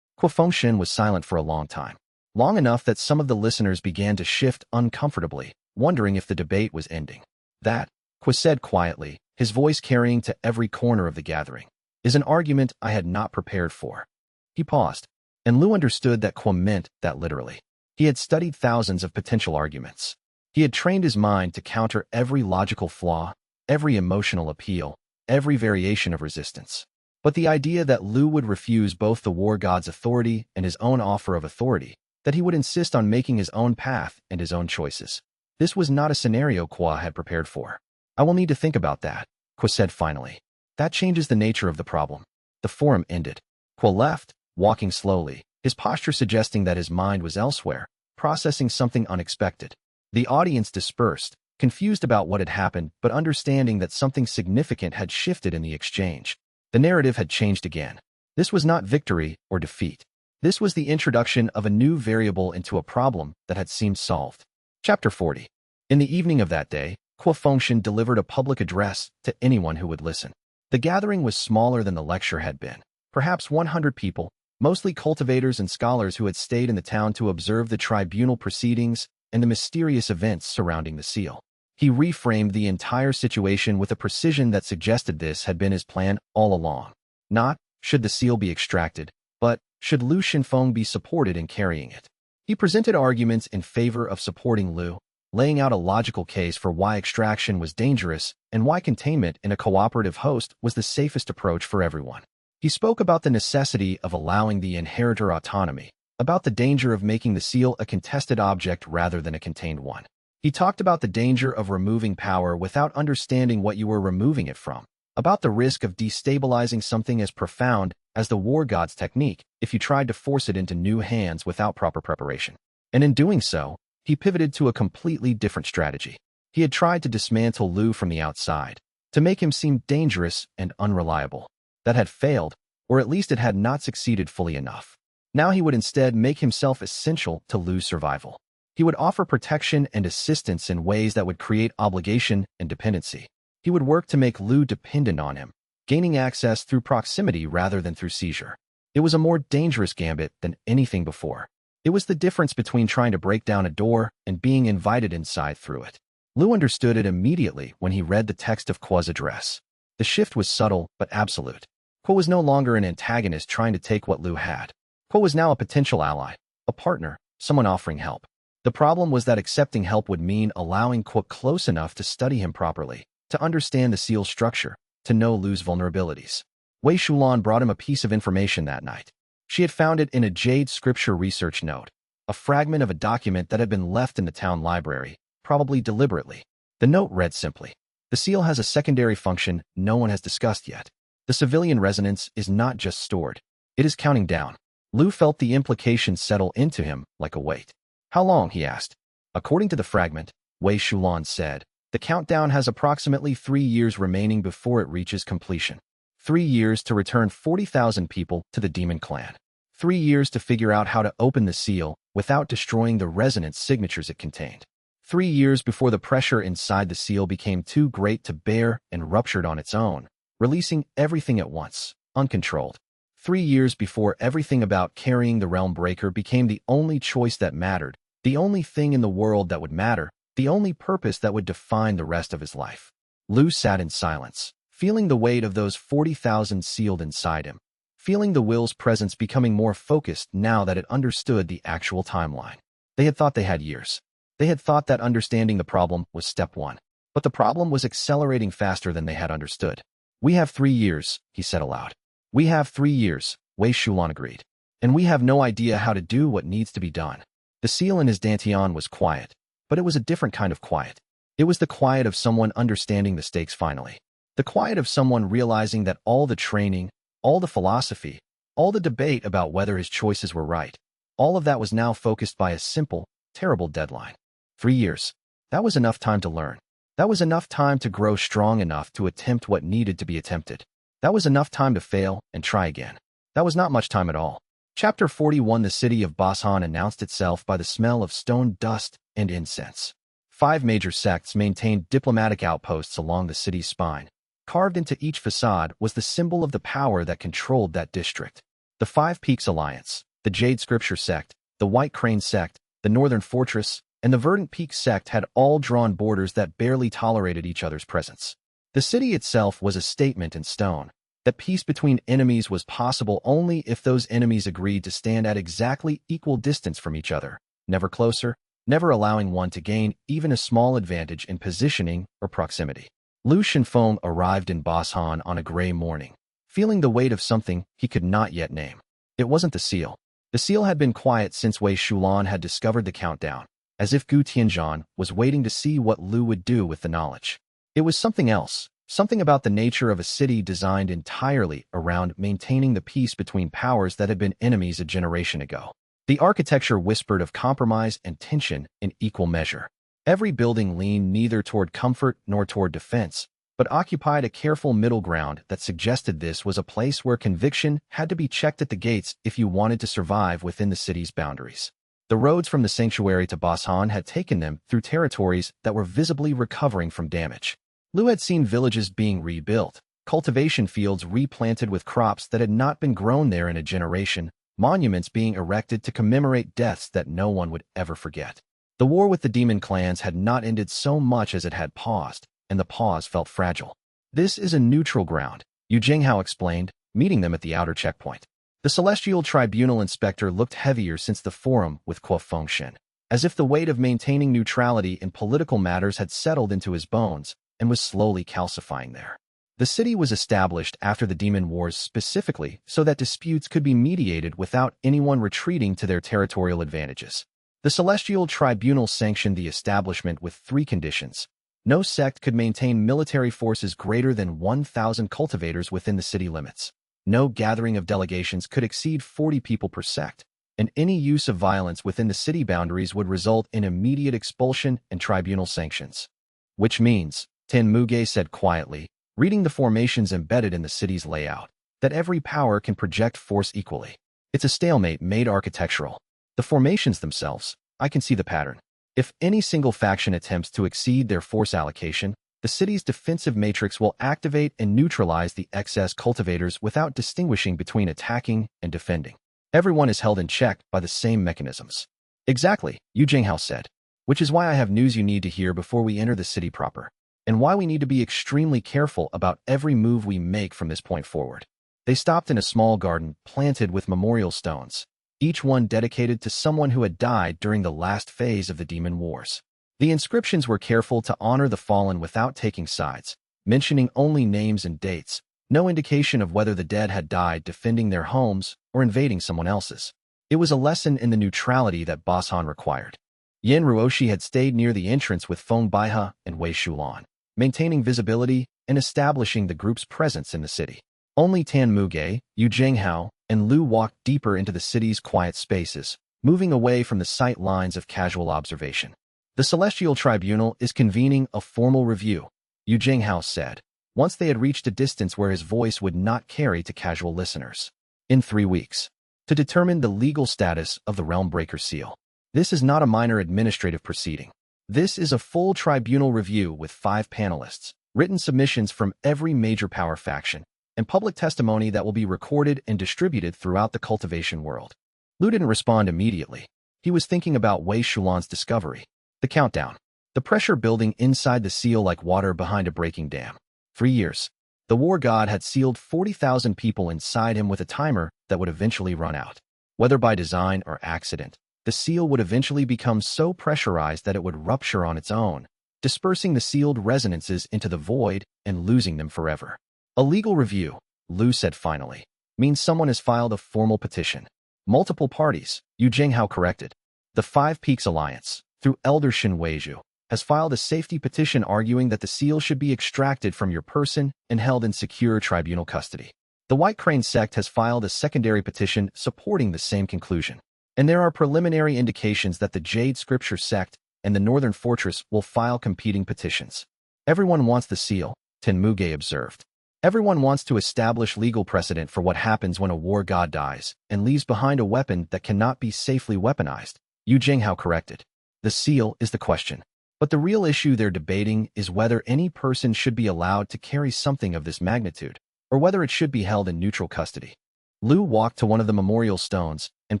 Fengxian was silent for a long time. Long enough that some of the listeners began to shift uncomfortably, wondering if the debate was ending. That, said quietly, his voice carrying to every corner of the gathering, is an argument I had not prepared for. He paused, and Lu understood that meant that literally. He had studied thousands of potential arguments. He had trained his mind to counter every logical flaw, every emotional appeal, every variation of resistance. But the idea that Lu would refuse both the war god's authority and his own offer of authority, that he would insist on making his own path and his own choices, this was not a scenario Kwa had prepared for. I will need to think about that, Kwa said finally. That changes the nature of the problem. The forum ended. Kwa left, walking slowly, his posture suggesting that his mind was elsewhere, processing something unexpected. The audience dispersed, confused about what had happened but understanding that something significant had shifted in the exchange. The narrative had changed again. This was not victory or defeat. This was the introduction of a new variable into a problem that had seemed solved. Chapter 40. In the evening of that day, Fengxian delivered a public address to anyone who would listen. The gathering was smaller than the lecture had been. Perhaps 100 people, mostly cultivators and scholars who had stayed in the town to observe the tribunal proceedings and the mysterious events surrounding the seal. He reframed the entire situation with a precision that suggested this had been his plan all along. Not, should the seal be extracted, but, should Lu Shenfeng be supported in carrying it? He presented arguments in favor of supporting Lu, laying out a logical case for why extraction was dangerous and why containment in a cooperative host was the safest approach for everyone. He spoke about the necessity of allowing the inheritor autonomy, about the danger of making the seal a contested object rather than a contained one. He talked about the danger of removing power without understanding what you were removing it from, about the risk of destabilizing something as profound as the war god's technique if you tried to force it into new hands without proper preparation. And in doing so, he pivoted to a completely different strategy. He had tried to dismantle Lu from the outside, to make him seem dangerous and unreliable. That had failed, or at least it had not succeeded fully enough. Now he would instead make himself essential to Lu's survival. He would offer protection and assistance in ways that would create obligation and dependency. He would work to make Lu dependent on him, gaining access through proximity rather than through seizure. It was a more dangerous gambit than anything before. It was the difference between trying to break down a door and being invited inside through it. Lu understood it immediately when he read the text of Kwa's address. The shift was subtle but absolute. Kwa was no longer an antagonist trying to take what Lu had. Kwa was now a potential ally, a partner, someone offering help. The problem was that accepting help would mean allowing Kwa close enough to study him properly, to understand the seal's structure, to know Lu's vulnerabilities. Wei Shulan brought him a piece of information that night. She had found it in a jade scripture research note, a fragment of a document that had been left in the town library, probably deliberately. The note read simply, The seal has a secondary function no one has discussed yet. The civilian resonance is not just stored. It is counting down. Lu felt the implications settle into him like a weight. How long, he asked. According to the fragment, Wei Shulan said, the countdown has approximately 3 years remaining before it reaches completion. 3 years to return 40,000 people to the demon clan. 3 years to figure out how to open the seal without destroying the resonance signatures it contained. 3 years before the pressure inside the seal became too great to bear and ruptured on its own, releasing everything at once, uncontrolled. 3 years before everything about carrying the realm breaker became the only choice that mattered, the only thing in the world that would matter, the only purpose that would define the rest of his life. Lu sat in silence, feeling the weight of those 40,000 sealed inside him, feeling the will's presence becoming more focused now that it understood the actual timeline. They had thought they had years. They had thought that understanding the problem was step 1. But the problem was accelerating faster than they had understood. We have 3 years, he said aloud. We have 3 years, Wei Shulan agreed. And we have no idea how to do what needs to be done. The seal in his dantian was quiet, but it was a different kind of quiet. It was the quiet of someone understanding the stakes finally. The quiet of someone realizing that all the training, all the philosophy, all the debate about whether his choices were right, all of that was now focused by a simple, terrible deadline. 3 years. That was enough time to learn. That was enough time to grow strong enough to attempt what needed to be attempted. That was enough time to fail and try again. That was not much time at all. Chapter 41. The city of Basan announced itself by the smell of stone dust and incense. 5 major sects maintained diplomatic outposts along the city's spine. Carved into each facade was the symbol of the power that controlled that district. The 5 Peaks Alliance, the Jade Scripture Sect, the White Crane Sect, the Northern Fortress, and the Verdant Peak Sect had all drawn borders that barely tolerated each other's presence. The city itself was a statement in stone, that peace between enemies was possible only if those enemies agreed to stand at exactly equal distance from each other, never closer, never allowing one to gain even a small advantage in positioning or proximity. Lu Shenfeng arrived in Basan on a gray morning, feeling the weight of something he could not yet name. It wasn't the seal. The seal had been quiet since Wei Shulan had discovered the countdown, as if Gu Tianzhan was waiting to see what Lu would do with the knowledge. It was something else, something about the nature of a city designed entirely around maintaining the peace between powers that had been enemies a generation ago. The architecture whispered of compromise and tension in equal measure. Every building leaned neither toward comfort nor toward defense, but occupied a careful middle ground that suggested this was a place where conviction had to be checked at the gates if you wanted to survive within the city's boundaries. The roads from the sanctuary to Basan had taken them through territories that were visibly recovering from damage. Lu had seen villages being rebuilt, cultivation fields replanted with crops that had not been grown there in a generation, monuments being erected to commemorate deaths that no one would ever forget. The war with the demon clans had not ended so much as it had paused, and the pause felt fragile. This is a neutral ground, Yu Jinghao explained, meeting them at the outer checkpoint. The Celestial Tribunal inspector looked heavier since the forum with Kuo Fengshen, as if the weight of maintaining neutrality in political matters had settled into his bones and was slowly calcifying there. The city was established after the Demon Wars specifically so that disputes could be mediated without anyone retreating to their territorial advantages. The Celestial Tribunal sanctioned the establishment with 3 conditions. No sect could maintain military forces greater than 1,000 cultivators within the city limits. No gathering of delegations could exceed 40 people per sect, and any use of violence within the city boundaries would result in immediate expulsion and tribunal sanctions. Which means, Ten Muge said quietly, reading the formations embedded in the city's layout, that every power can project force equally. It's a stalemate made architectural. The formations themselves, I can see the pattern. If any single faction attempts to exceed their force allocation, the city's defensive matrix will activate and neutralize the excess cultivators without distinguishing between attacking and defending. Everyone is held in check by the same mechanisms. Exactly, Yu Jinghao said. Which is why I have news you need to hear before we enter the city proper, and why we need to be extremely careful about every move we make from this point forward. They stopped in a small garden planted with memorial stones, each one dedicated to someone who had died during the last phase of the Demon Wars. The inscriptions were careful to honor the fallen without taking sides, mentioning only names and dates, no indication of whether the dead had died defending their homes or invading someone else's. It was a lesson in the neutrality that Basan required. Yen Ruoshi had stayed near the entrance with Feng Baihe and Wei Shulan. maintaining visibility and establishing the group's presence in the city. Only Tan Muge, Yu Jinghao, and Lu walked deeper into the city's quiet spaces, moving away from the sight lines of casual observation. The Celestial Tribunal is convening a formal review, Yu Jinghao said, once they had reached a distance where his voice would not carry to casual listeners. In 3 weeks, to determine the legal status of the Realm Breaker seal. This is not a minor administrative proceeding. This is a full tribunal review with 5 panelists, written submissions from every major power faction, and public testimony that will be recorded and distributed throughout the cultivation world. Lu didn't respond immediately. He was thinking about Wei Shulan's discovery. The countdown. The pressure building inside the seal like water behind a breaking dam. 3 years. The war god had sealed 40,000 people inside him with a timer that would eventually run out. Whether by design or accident, the seal would eventually become so pressurized that it would rupture on its own, dispersing the sealed resonances into the void and losing them forever. A legal review, Lu said finally, means someone has filed a formal petition. Multiple parties, Yu Jinghao corrected. The Five Peaks Alliance, through Elder Shen Weizhu, has filed a safety petition arguing that the seal should be extracted from your person and held in secure tribunal custody. The White Crane sect has filed a secondary petition supporting the same conclusion. And there are preliminary indications that the Jade Scripture sect and the Northern Fortress will file competing petitions. Everyone wants the seal, Tenmuge observed. Everyone wants to establish legal precedent for what happens when a war god dies and leaves behind a weapon that cannot be safely weaponized, Yu Jinghao corrected. The seal is the question. But the real issue they're debating is whether any person should be allowed to carry something of this magnitude, or whether it should be held in neutral custody. Lu walked to one of the memorial stones and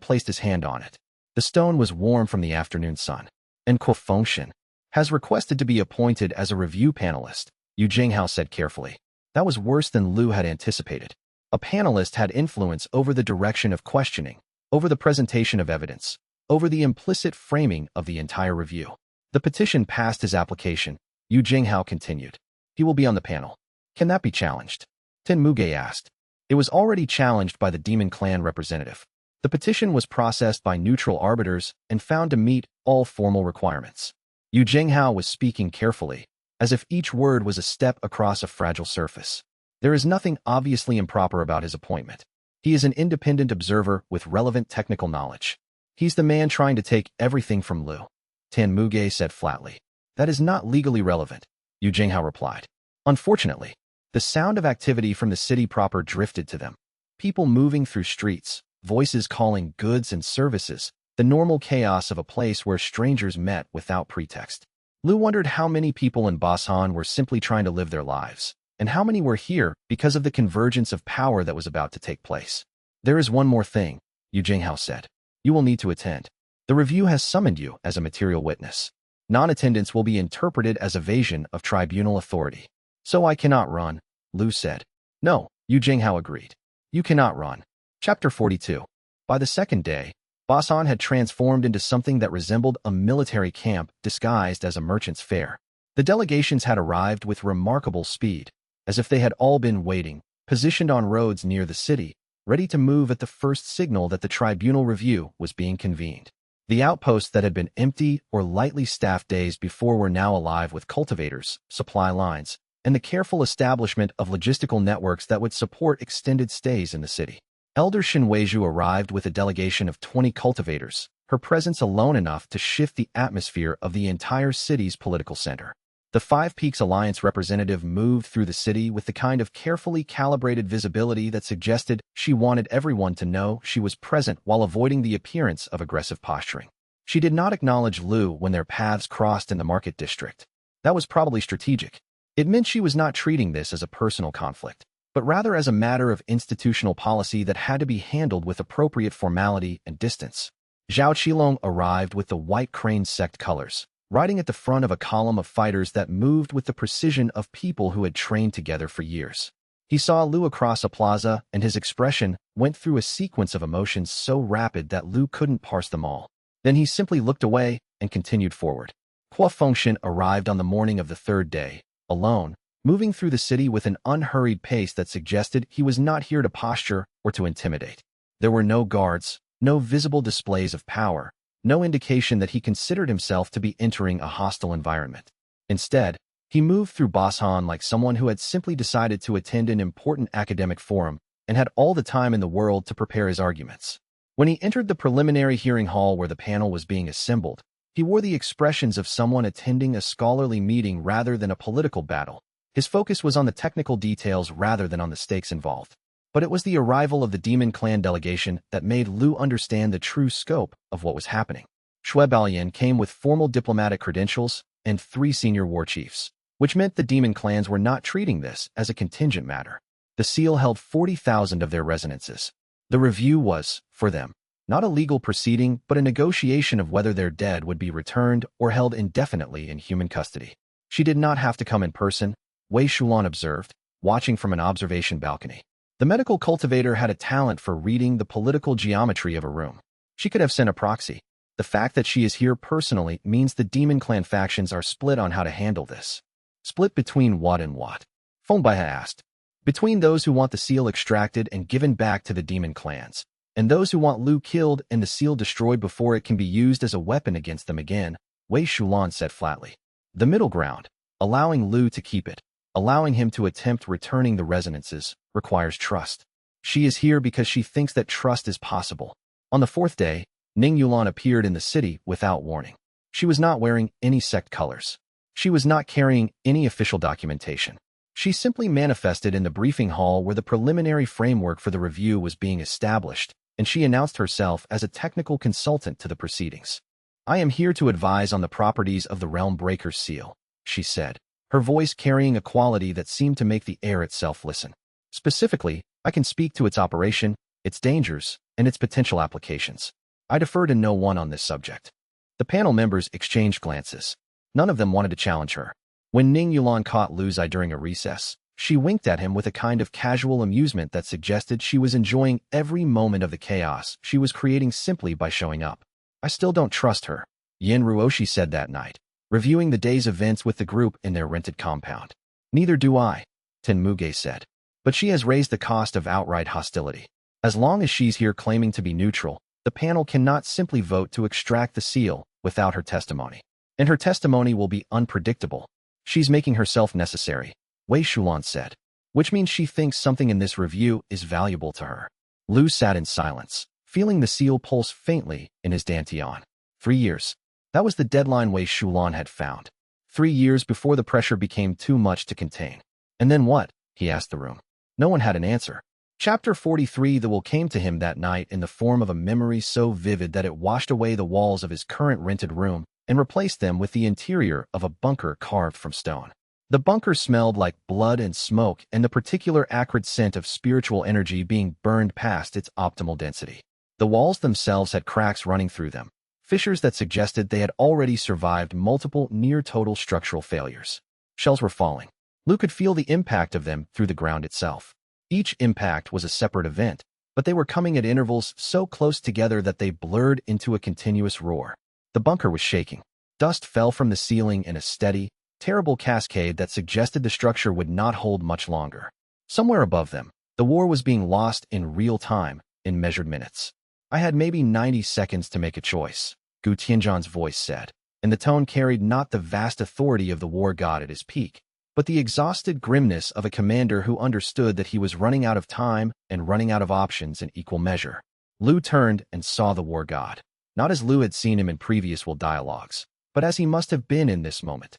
placed his hand on it. The stone was warm from the afternoon sun. And Ku Fengshen has requested to be appointed as a review panelist, Yu Jinghao said carefully. That was worse than Lu had anticipated. A panelist had influence over the direction of questioning, over the presentation of evidence, over the implicit framing of the entire review. The petition passed his application, Yu Jinghao continued. He will be on the panel. Can that be challenged? Tenmuge asked. It was already challenged by the Demon Clan representative. The petition was processed by neutral arbiters and found to meet all formal requirements. Yu Jinghao was speaking carefully, as if each word was a step across a fragile surface. There is nothing obviously improper about his appointment. He is an independent observer with relevant technical knowledge. He's the man trying to take everything from Lu. Tenmuge said flatly. That is not legally relevant, Yu Jinghao replied. Unfortunately, the sound of activity from the city proper drifted to them. People moving through streets, voices calling goods and services, the normal chaos of a place where strangers met without pretext. Lu wondered how many people in Basan were simply trying to live their lives, and how many were here because of the convergence of power that was about to take place. There is one more thing, Yu Jinghao said. You will need to attend. The review has summoned you as a material witness. Non-attendance will be interpreted as evasion of tribunal authority. So I cannot run, Lu said. No, Yu Jinghao agreed. You cannot run. Chapter 42. By the second day, Basan had transformed into something that resembled a military camp disguised as a merchant's fair. The delegations had arrived with remarkable speed, as if they had all been waiting, positioned on roads near the city, ready to move at the first signal that the tribunal review was being convened. The outposts that had been empty or lightly staffed days before were now alive with cultivators, supply lines, and the careful establishment of logistical networks that would support extended stays in the city. Elder Shen Weizhu arrived with a delegation of 20 cultivators, her presence alone enough to shift the atmosphere of the entire city's political center. The Five Peaks Alliance representative moved through the city with the kind of carefully calibrated visibility that suggested she wanted everyone to know she was present while avoiding the appearance of aggressive posturing. She did not acknowledge Lu when their paths crossed in the market district. That was probably strategic. It meant she was not treating this as a personal conflict, but rather as a matter of institutional policy that had to be handled with appropriate formality and distance. Zhao Qilong arrived with the White Crane sect colors, riding at the front of a column of fighters that moved with the precision of people who had trained together for years. He saw Lu across a plaza, and his expression went through a sequence of emotions so rapid that Lu couldn't parse them all. Then he simply looked away and continued forward. Ku Fengshen arrived on the morning of the third day, alone, moving through the city with an unhurried pace that suggested he was not here to posture or to intimidate. There were no guards, no visible displays of power, no indication that he considered himself to be entering a hostile environment. Instead, He moved through Basan like someone who had simply decided to attend an important academic forum and had all the time in the world to prepare his arguments. When he entered the preliminary hearing hall where the panel was being assembled, he wore the expressions of someone attending a scholarly meeting rather than a political battle. His focus was on the technical details rather than on the stakes involved. But it was the arrival of the Demon Clan delegation that made Lu understand the true scope of what was happening. Shui Baoyan came with formal diplomatic credentials and 3 senior war chiefs, which meant the Demon Clans were not treating this as a contingent matter. The seal held 40,000 of their resonances. The review was, for them, not a legal proceeding but a negotiation of whether their dead would be returned or held indefinitely in human custody. She did not have to come in person, Wei Shulan observed, watching from an observation balcony. The medical cultivator had a talent for reading the political geometry of a room. She could have sent a proxy. The fact that she is here personally means the Demon Clan factions are split on how to handle this. Split between what and what? Feng Baihe asked. Between those who want the seal extracted and given back to the Demon Clans, and those who want Lu killed and the seal destroyed before it can be used as a weapon against them again, Wei Shulan said flatly. The middle ground, allowing Lu to keep it, allowing him to attempt returning the resonances, requires trust. She is here because she thinks that trust is possible. On the 4th day, Ning Yulan appeared in the city without warning. She was not wearing any sect colors. She was not carrying any official documentation. She simply manifested in the briefing hall where the preliminary framework for the review was being established, and she announced herself as a technical consultant to the proceedings. I am here to advise on the properties of the Realm Breaker's seal, she said, her voice carrying a quality that seemed to make the air itself listen. Specifically, I can speak to its operation, its dangers, and its potential applications. I defer to no one on this subject. The panel members exchanged glances. None of them wanted to challenge her. When Ning Yulan caught Lu's eye during a recess, she winked at him with a kind of casual amusement that suggested she was enjoying every moment of the chaos she was creating simply by showing up. I still don't trust her, Yin Ruoshi said that night, reviewing the day's events with the group in their rented compound. Neither do I, Ten Muge said. But she has raised the cost of outright hostility. As long as she's here claiming to be neutral, the panel cannot simply vote to extract the seal without her testimony. And her testimony will be unpredictable. She's making herself necessary, Wei Shulan said, which means she thinks something in this review is valuable to her. Lu sat in silence, feeling the seal pulse faintly in his dantian. 3 years. That was the deadline Wei Shulan had found. 3 years before the pressure became too much to contain. And then what? He asked the room. No one had an answer. Chapter 43. The will came to him that night in the form of a memory so vivid that it washed away the walls of his current rented room and replaced them with the interior of a bunker carved from stone. The bunker smelled like blood and smoke and the particular acrid scent of spiritual energy being burned past its optimal density. The walls themselves had cracks running through them, fissures that suggested they had already survived multiple near-total structural failures. Shells were falling. Lu could feel the impact of them through the ground itself. Each impact was a separate event, but they were coming at intervals so close together that they blurred into a continuous roar. The bunker was shaking. Dust fell from the ceiling in a steady, terrible cascade that suggested the structure would not hold much longer. Somewhere above them, the war was being lost in real time, in measured minutes. I had maybe 90 seconds to make a choice, Gu Tianzhan's voice said, and the tone carried not the vast authority of the war god at his peak, but the exhausted grimness of a commander who understood that he was running out of time and running out of options in equal measure. Lu turned and saw the war god, not as Lu had seen him in previous will dialogues, but as he must have been in this moment.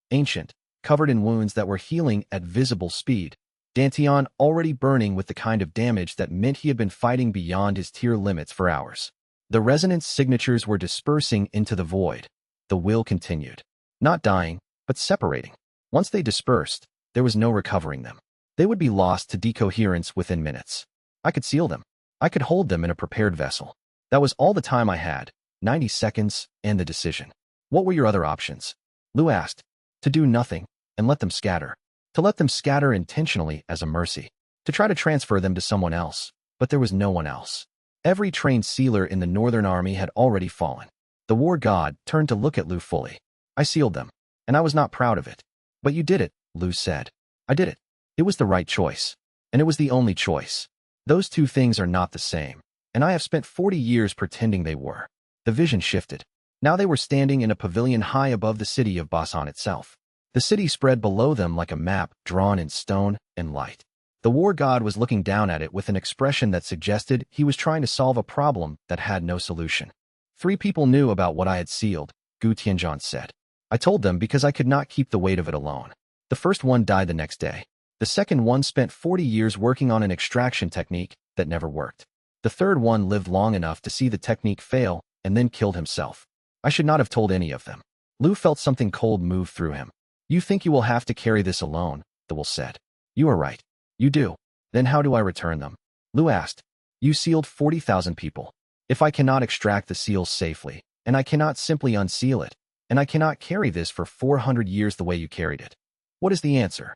Ancient, covered in wounds that were healing at visible speed, dantian already burning with the kind of damage that meant he had been fighting beyond his tier limits for hours. The resonance signatures were dispersing into the void. The will continued. Not dying, but separating. Once they dispersed, there was no recovering them. They would be lost to decoherence within minutes. I could seal them. I could hold them in a prepared vessel. That was all the time I had, 90 seconds, and the decision. What were your other options? Lu asked. To do nothing, and let them scatter. To let them scatter intentionally as a mercy. To try to transfer them to someone else, but there was no one else. Every trained sealer in the Northern Army had already fallen. The war god turned to look at Lu fully. I sealed them, and I was not proud of it. But you did it, Lu said. I did it. It was the right choice. And it was the only choice. Those two things are not the same, and I have spent 40 years pretending they were. The vision shifted. Now they were standing in a pavilion high above the city of Basan itself. The city spread below them like a map drawn in stone and light. The war god was looking down at it with an expression that suggested he was trying to solve a problem that had no solution. 3 people knew about what I had sealed, Gu Tianzhan said. I told them because I could not keep the weight of it alone. The first one died the next day. The second one spent 40 years working on an extraction technique that never worked. The third one lived long enough to see the technique fail and then killed himself. I should not have told any of them. Lu felt something cold move through him. You think you will have to carry this alone, the wolf said. You are right. You do. Then how do I return them? Lu asked. You sealed 40,000 people. If I cannot extract the seals safely, and I cannot simply unseal it, and I cannot carry this for 400 years the way you carried it, what is the answer?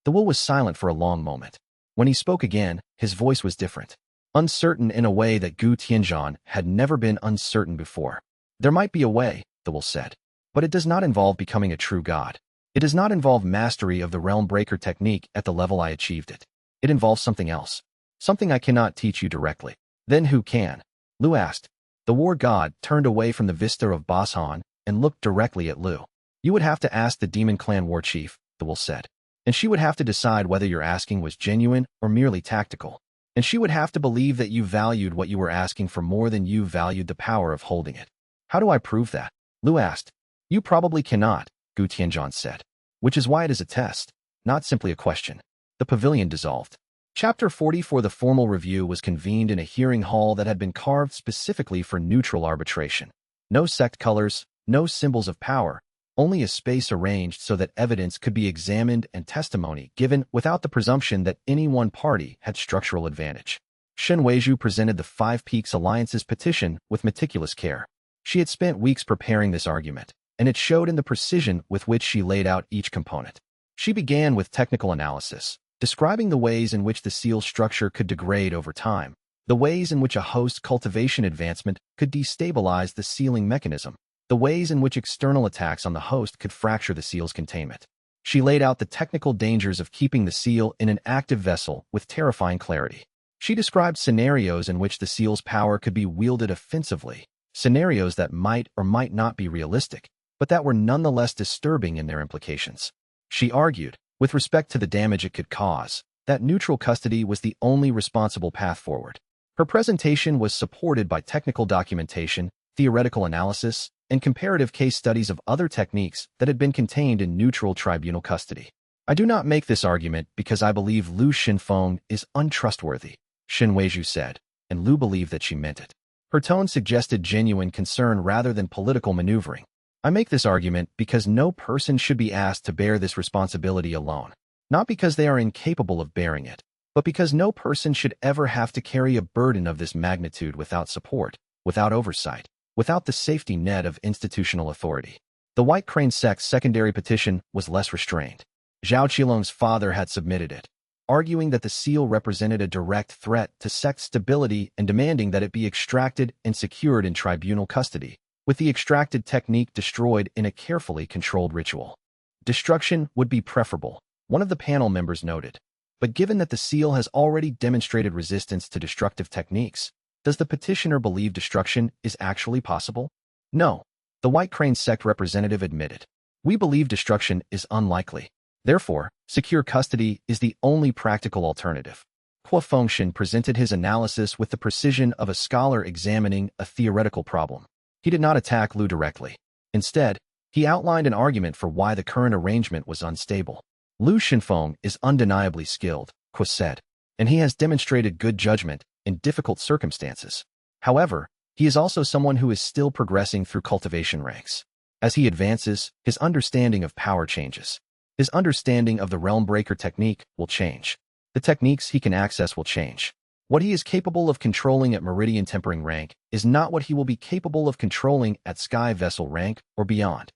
The wolf was silent for a long moment. When he spoke again, his voice was different. Uncertain in a way that Gu Tianzhan had never been uncertain before. There might be a way, the wolf said, but it does not involve becoming a true god. It does not involve mastery of the realm breaker technique at the level I achieved it. It involves something else. Something I cannot teach you directly. Then who can? Lu asked. The war god turned away from the vista of Boshan and looked directly at Lu. You would have to ask the demon clan war chief, the wolf said. And she would have to decide whether your asking was genuine or merely tactical. And she would have to believe that you valued what you were asking for more than you valued the power of holding it. How do I prove that? Lu asked. You probably cannot, Gu Tianzhan said. Which is why it is a test, not simply a question. The pavilion dissolved. Chapter 44. The formal review was convened in a hearing hall that had been carved specifically for neutral arbitration. No sect colors, no symbols of power, only a space arranged so that evidence could be examined and testimony given without the presumption that any one party had structural advantage. Shen Weizhu presented the Five Peaks Alliance's petition with meticulous care. She had spent weeks preparing this argument, and it showed in the precision with which she laid out each component. She began with technical analysis, describing the ways in which the seal structure could degrade over time, the ways in which a host cultivation advancement could destabilize the sealing mechanism, the ways in which external attacks on the host could fracture the seal's containment. She laid out the technical dangers of keeping the seal in an active vessel with terrifying clarity. She described scenarios in which the seal's power could be wielded offensively, scenarios that might or might not be realistic, but that were nonetheless disturbing in their implications. She argued, with respect to the damage it could cause, that neutral custody was the only responsible path forward. Her presentation was supported by technical documentation, theoretical analysis, and comparative case studies of other techniques that had been contained in neutral tribunal custody. I do not make this argument because I believe Lu Shenfeng is untrustworthy, Shen Weizhu said, and Lu believed that she meant it. Her tone suggested genuine concern rather than political maneuvering. I make this argument because no person should be asked to bear this responsibility alone, not because they are incapable of bearing it, but because no person should ever have to carry a burden of this magnitude without support, without oversight, without the safety net of institutional authority. The White Crane Sect's secondary petition was less restrained. Zhao Qilong's father had submitted it, arguing that the seal represented a direct threat to sect stability and demanding that it be extracted and secured in tribunal custody, with the extracted technique destroyed in a carefully controlled ritual. Destruction would be preferable, one of the panel members noted. But given that the seal has already demonstrated resistance to destructive techniques, does the petitioner believe destruction is actually possible? No, the White Crane Sect representative admitted. We believe destruction is unlikely. Therefore, secure custody is the only practical alternative. Hua Fengshen presented his analysis with the precision of a scholar examining a theoretical problem. He did not attack Lu directly. Instead, he outlined an argument for why the current arrangement was unstable. Lu Shenfeng is undeniably skilled, Hua said, and he has demonstrated good judgment in difficult circumstances. However, he is also someone who is still progressing through cultivation ranks. As he advances, his understanding of power changes. His understanding of the realm breaker technique will change. The techniques he can access will change. What he is capable of controlling at Meridian Tempering rank is not what he will be capable of controlling at Sky Vessel rank or beyond.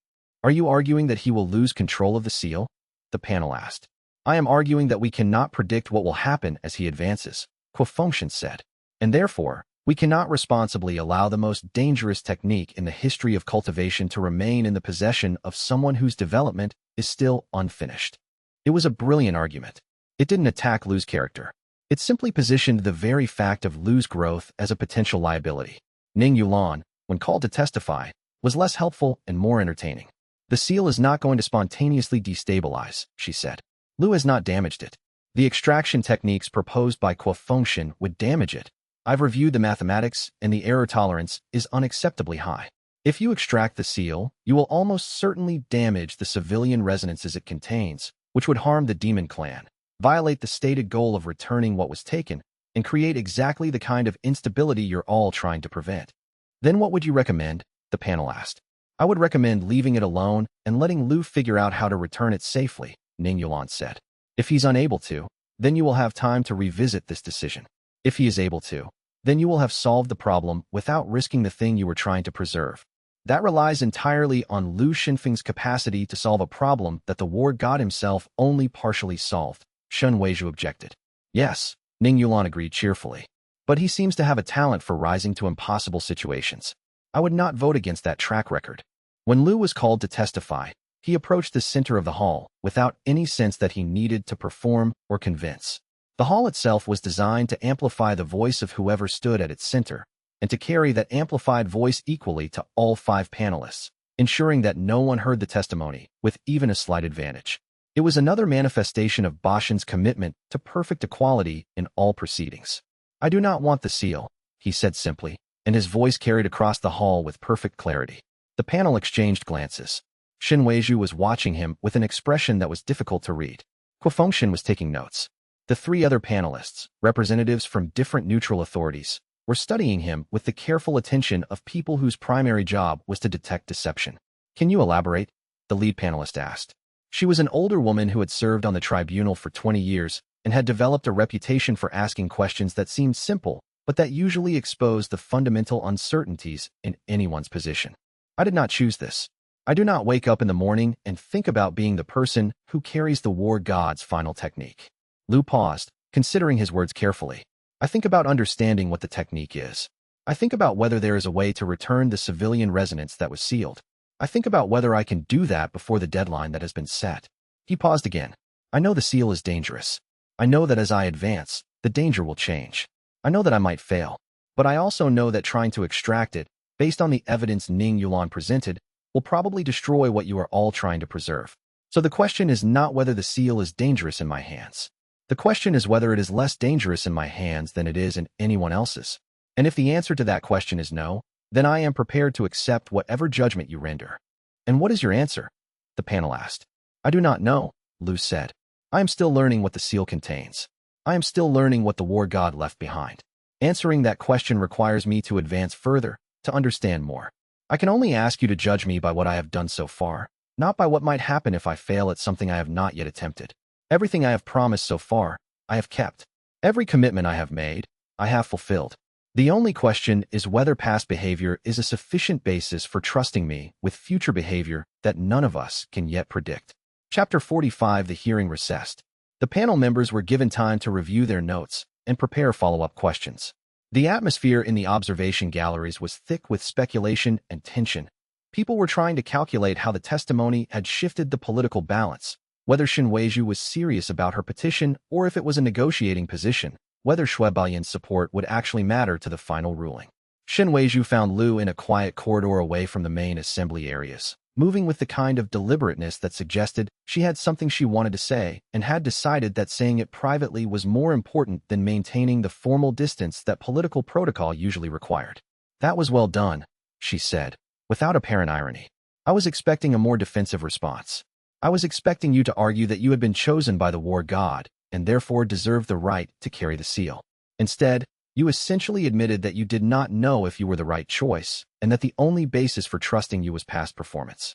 Are you arguing that he will lose control of the seal? The panel asked. I am arguing that we cannot predict what will happen as he advances, Hua Fengshen said, and therefore, we cannot responsibly allow the most dangerous technique in the history of cultivation to remain in the possession of someone whose development is still unfinished. It was a brilliant argument. It didn't attack Lu's character. It simply positioned the very fact of Lu's growth as a potential liability. Ning Yulan, when called to testify, was less helpful and more entertaining. The seal is not going to spontaneously destabilize, she said. Lu has not damaged it. The extraction techniques proposed by cultivation would damage it. I've reviewed the mathematics, and the error tolerance is unacceptably high. If you extract the seal, you will almost certainly damage the civilian resonances it contains, which would harm the demon clan, violate the stated goal of returning what was taken, and create exactly the kind of instability you're all trying to prevent. Then what would you recommend? The panel asked. I would recommend leaving it alone and letting Lu figure out how to return it safely, Ning Yulan said. If he's unable to, then you will have time to revisit this decision. If he is able to, then you will have solved the problem without risking the thing you were trying to preserve. That relies entirely on Lu Shenfeng's capacity to solve a problem that the war god himself only partially solved, Shen Weizhu objected. Yes, Ning Yulan agreed cheerfully. But he seems to have a talent for rising to impossible situations. I would not vote against that track record. When Lu was called to testify, he approached the center of the hall without any sense that he needed to perform or convince. The hall itself was designed to amplify the voice of whoever stood at its center, and to carry that amplified voice equally to all 5 panelists, ensuring that no one heard the testimony with even a slight advantage. It was another manifestation of Bashan's commitment to perfect equality in all proceedings. I do not want the seal, he said simply, and his voice carried across the hall with perfect clarity. The panel exchanged glances. Shen Weizhu was watching him with an expression that was difficult to read. Cultivation was taking notes. The 3 other panelists, representatives from different neutral authorities, were studying him with the careful attention of people whose primary job was to detect deception. Can you elaborate? The lead panelist asked. She was an older woman who had served on the tribunal for 20 years and had developed a reputation for asking questions that seemed simple, but that usually exposed the fundamental uncertainties in anyone's position. I did not choose this. I do not wake up in the morning and think about being the person who carries the war god's final technique. Lu paused, considering his words carefully. I think about understanding what the technique is. I think about whether there is a way to return the civilian resonance that was sealed. I think about whether I can do that before the deadline that has been set. He paused again. I know the seal is dangerous. I know that as I advance, the danger will change. I know that I might fail. But I also know that trying to extract it, based on the evidence Ning Yulan presented, will probably destroy what you are all trying to preserve. So the question is not whether the seal is dangerous in my hands. The question is whether it is less dangerous in my hands than it is in anyone else's. And if the answer to that question is no, then I am prepared to accept whatever judgment you render. And what is your answer? The panel asked. I do not know, Lu said. I am still learning what the seal contains. I am still learning what the war god left behind. Answering that question requires me to advance further, to understand more. I can only ask you to judge me by what I have done so far, not by what might happen if I fail at something I have not yet attempted. Everything I have promised so far, I have kept. Every commitment I have made, I have fulfilled. The only question is whether past behavior is a sufficient basis for trusting me with future behavior that none of us can yet predict. Chapter 45. The hearing recessed. The panel members were given time to review their notes and prepare follow-up questions. The atmosphere in the observation galleries was thick with speculation and tension. People were trying to calculate how the testimony had shifted the political balance, whether Shen Weizhu was serious about her petition or if it was a negotiating position, whether Shuebayan's support would actually matter to the final ruling. Shen Weizhu found Lu in a quiet corridor away from the main assembly areas, moving with the kind of deliberateness that suggested she had something she wanted to say and had decided that saying it privately was more important than maintaining the formal distance that political protocol usually required. That was well done, she said, without apparent irony. I was expecting a more defensive response. I was expecting you to argue that you had been chosen by the war god and therefore deserved the right to carry the seal. Instead, you essentially admitted that you did not know if you were the right choice, and that the only basis for trusting you was past performance.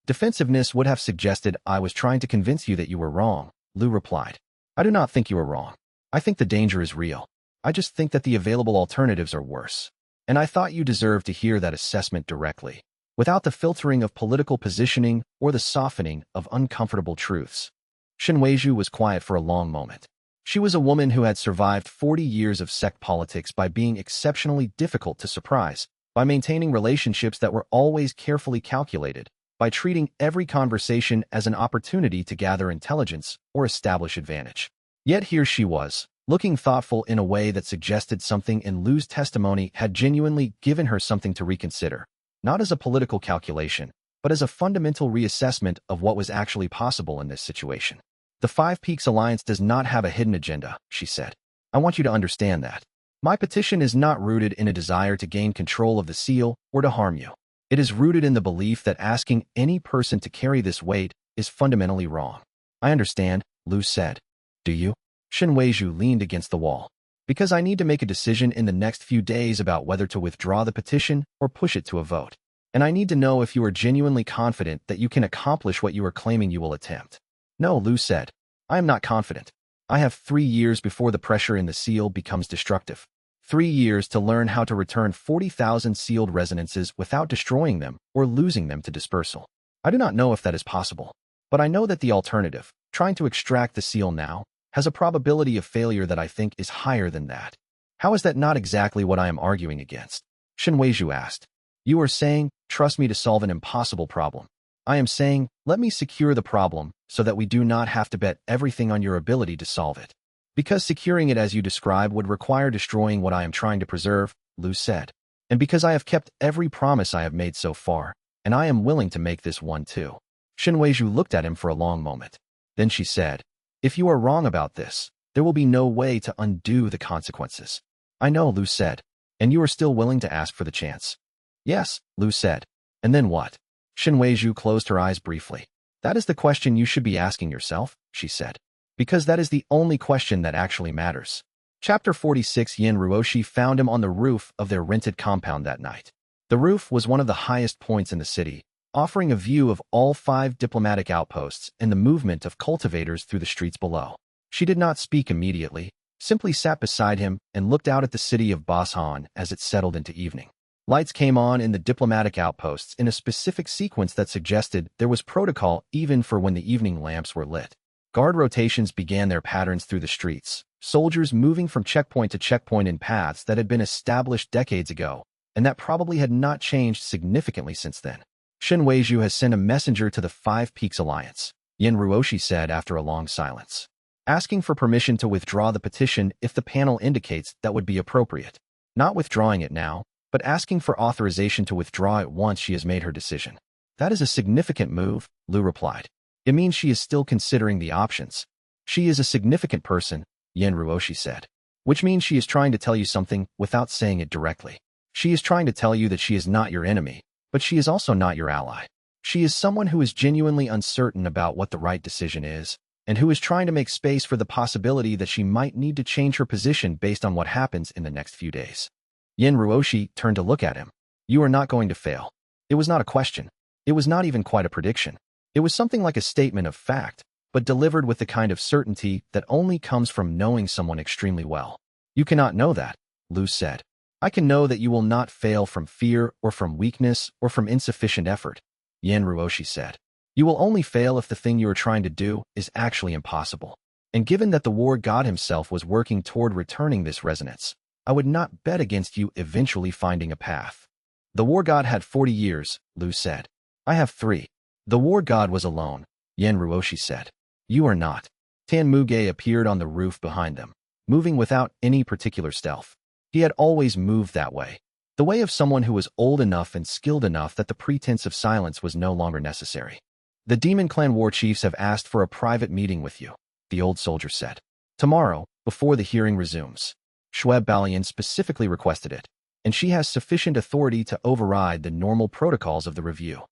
Defensiveness would have suggested I was trying to convince you that you were wrong, Lu replied. I do not think you are wrong. I think the danger is real. I just think that the available alternatives are worse. And I thought you deserved to hear that assessment directly, without the filtering of political positioning or the softening of uncomfortable truths. Shen Weizhu was quiet for a long moment. She was a woman who had survived 40 years of sect politics by being exceptionally difficult to surprise, by maintaining relationships that were always carefully calculated, by treating every conversation as an opportunity to gather intelligence or establish advantage. Yet here she was, looking thoughtful in a way that suggested something in Lu's testimony had genuinely given her something to reconsider, not as a political calculation, but as a fundamental reassessment of what was actually possible in this situation. The Five Peaks Alliance does not have a hidden agenda, she said. I want you to understand that. My petition is not rooted in a desire to gain control of the seal or to harm you. It is rooted in the belief that asking any person to carry this weight is fundamentally wrong. I understand, Lu said. Do you? Shen Weizhu leaned against the wall. Because I need to make a decision in the next few days about whether to withdraw the petition or push it to a vote. And I need to know if you are genuinely confident that you can accomplish what you are claiming you will attempt. No, Lu said. I am not confident. I have 3 years before the pressure in the seal becomes destructive. 3 years to learn how to return 40,000 sealed resonances without destroying them or losing them to dispersal. I do not know if that is possible, but I know that the alternative, trying to extract the seal now, has a probability of failure that I think is higher than that. How is that not exactly what I am arguing against? Shen Weizhu asked. You are saying, trust me to solve an impossible problem. I am saying, let me secure the problem so that we do not have to bet everything on your ability to solve it. Because securing it as you describe would require destroying what I am trying to preserve, Lu said. And because I have kept every promise I have made so far, and I am willing to make this one too. Shen Weizhu looked at him for a long moment. Then she said, if you are wrong about this, there will be no way to undo the consequences. I know, Lu said. And you are still willing to ask for the chance. Yes, Lu said. And then what? Shen Weizhu closed her eyes briefly. That is the question you should be asking yourself, she said. Because that is the only question that actually matters. Chapter 46. Yin Ruoshi found him on the roof of their rented compound that night. The roof was one of the highest points in the city, offering a view of all 5 diplomatic outposts and the movement of cultivators through the streets below. She did not speak immediately, simply sat beside him and looked out at the city of Basan as it settled into evening. Lights came on in the diplomatic outposts in a specific sequence that suggested there was protocol even for when the evening lamps were lit. Guard rotations began their patterns through the streets, soldiers moving from checkpoint to checkpoint in paths that had been established decades ago, and that probably had not changed significantly since then. Shen Weizhu has sent a messenger to the Five Peaks Alliance, Yin Ruoshi said after a long silence, asking for permission to withdraw the petition if the panel indicates that would be appropriate. Not withdrawing it now, but asking for authorization to withdraw it once she has made her decision. That is a significant move, Lu replied. It means she is still considering the options. She is a significant person, Yin Ruoshi said. Which means she is trying to tell you something without saying it directly. She is trying to tell you that she is not your enemy, but she is also not your ally. She is someone who is genuinely uncertain about what the right decision is, and who is trying to make space for the possibility that she might need to change her position based on what happens in the next few days. Yin Ruoshi turned to look at him. You are not going to fail. It was not a question. It was not even quite a prediction. It was something like a statement of fact, but delivered with the kind of certainty that only comes from knowing someone extremely well. You cannot know that, Lu said. I can know that you will not fail from fear or from weakness or from insufficient effort, Yin Ruoshi said. You will only fail if the thing you are trying to do is actually impossible. And given that the war god himself was working toward returning this resonance, I would not bet against you eventually finding a path. The war god had 40 years, Lu said. I have 3. The war god was alone, Yin Ruoshi said. You are not. Tan Muge appeared on the roof behind them, moving without any particular stealth. He had always moved that way, the way of someone who was old enough and skilled enough that the pretense of silence was no longer necessary. The Demon Clan war chiefs have asked for a private meeting with you, the old soldier said. Tomorrow, before the hearing resumes. Schweb Balian specifically requested it, and she has sufficient authority to override the normal protocols of the review.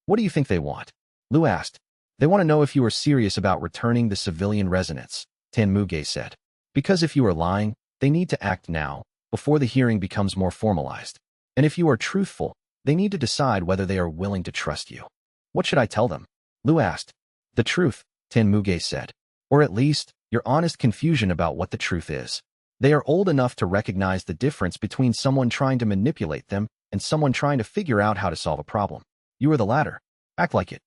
What do you think they want? Lu asked. They want to know if you are serious about returning the civilian resonance, Tan Muge said. Because if you are lying, they need to act now, before the hearing becomes more formalized. And if you are truthful, they need to decide whether they are willing to trust you. What should I tell them? Lu asked. The truth, Tan Muge said. Or at least, your honest confusion about what the truth is. They are old enough to recognize the difference between someone trying to manipulate them and someone trying to figure out how to solve a problem. You are the latter. Act like it.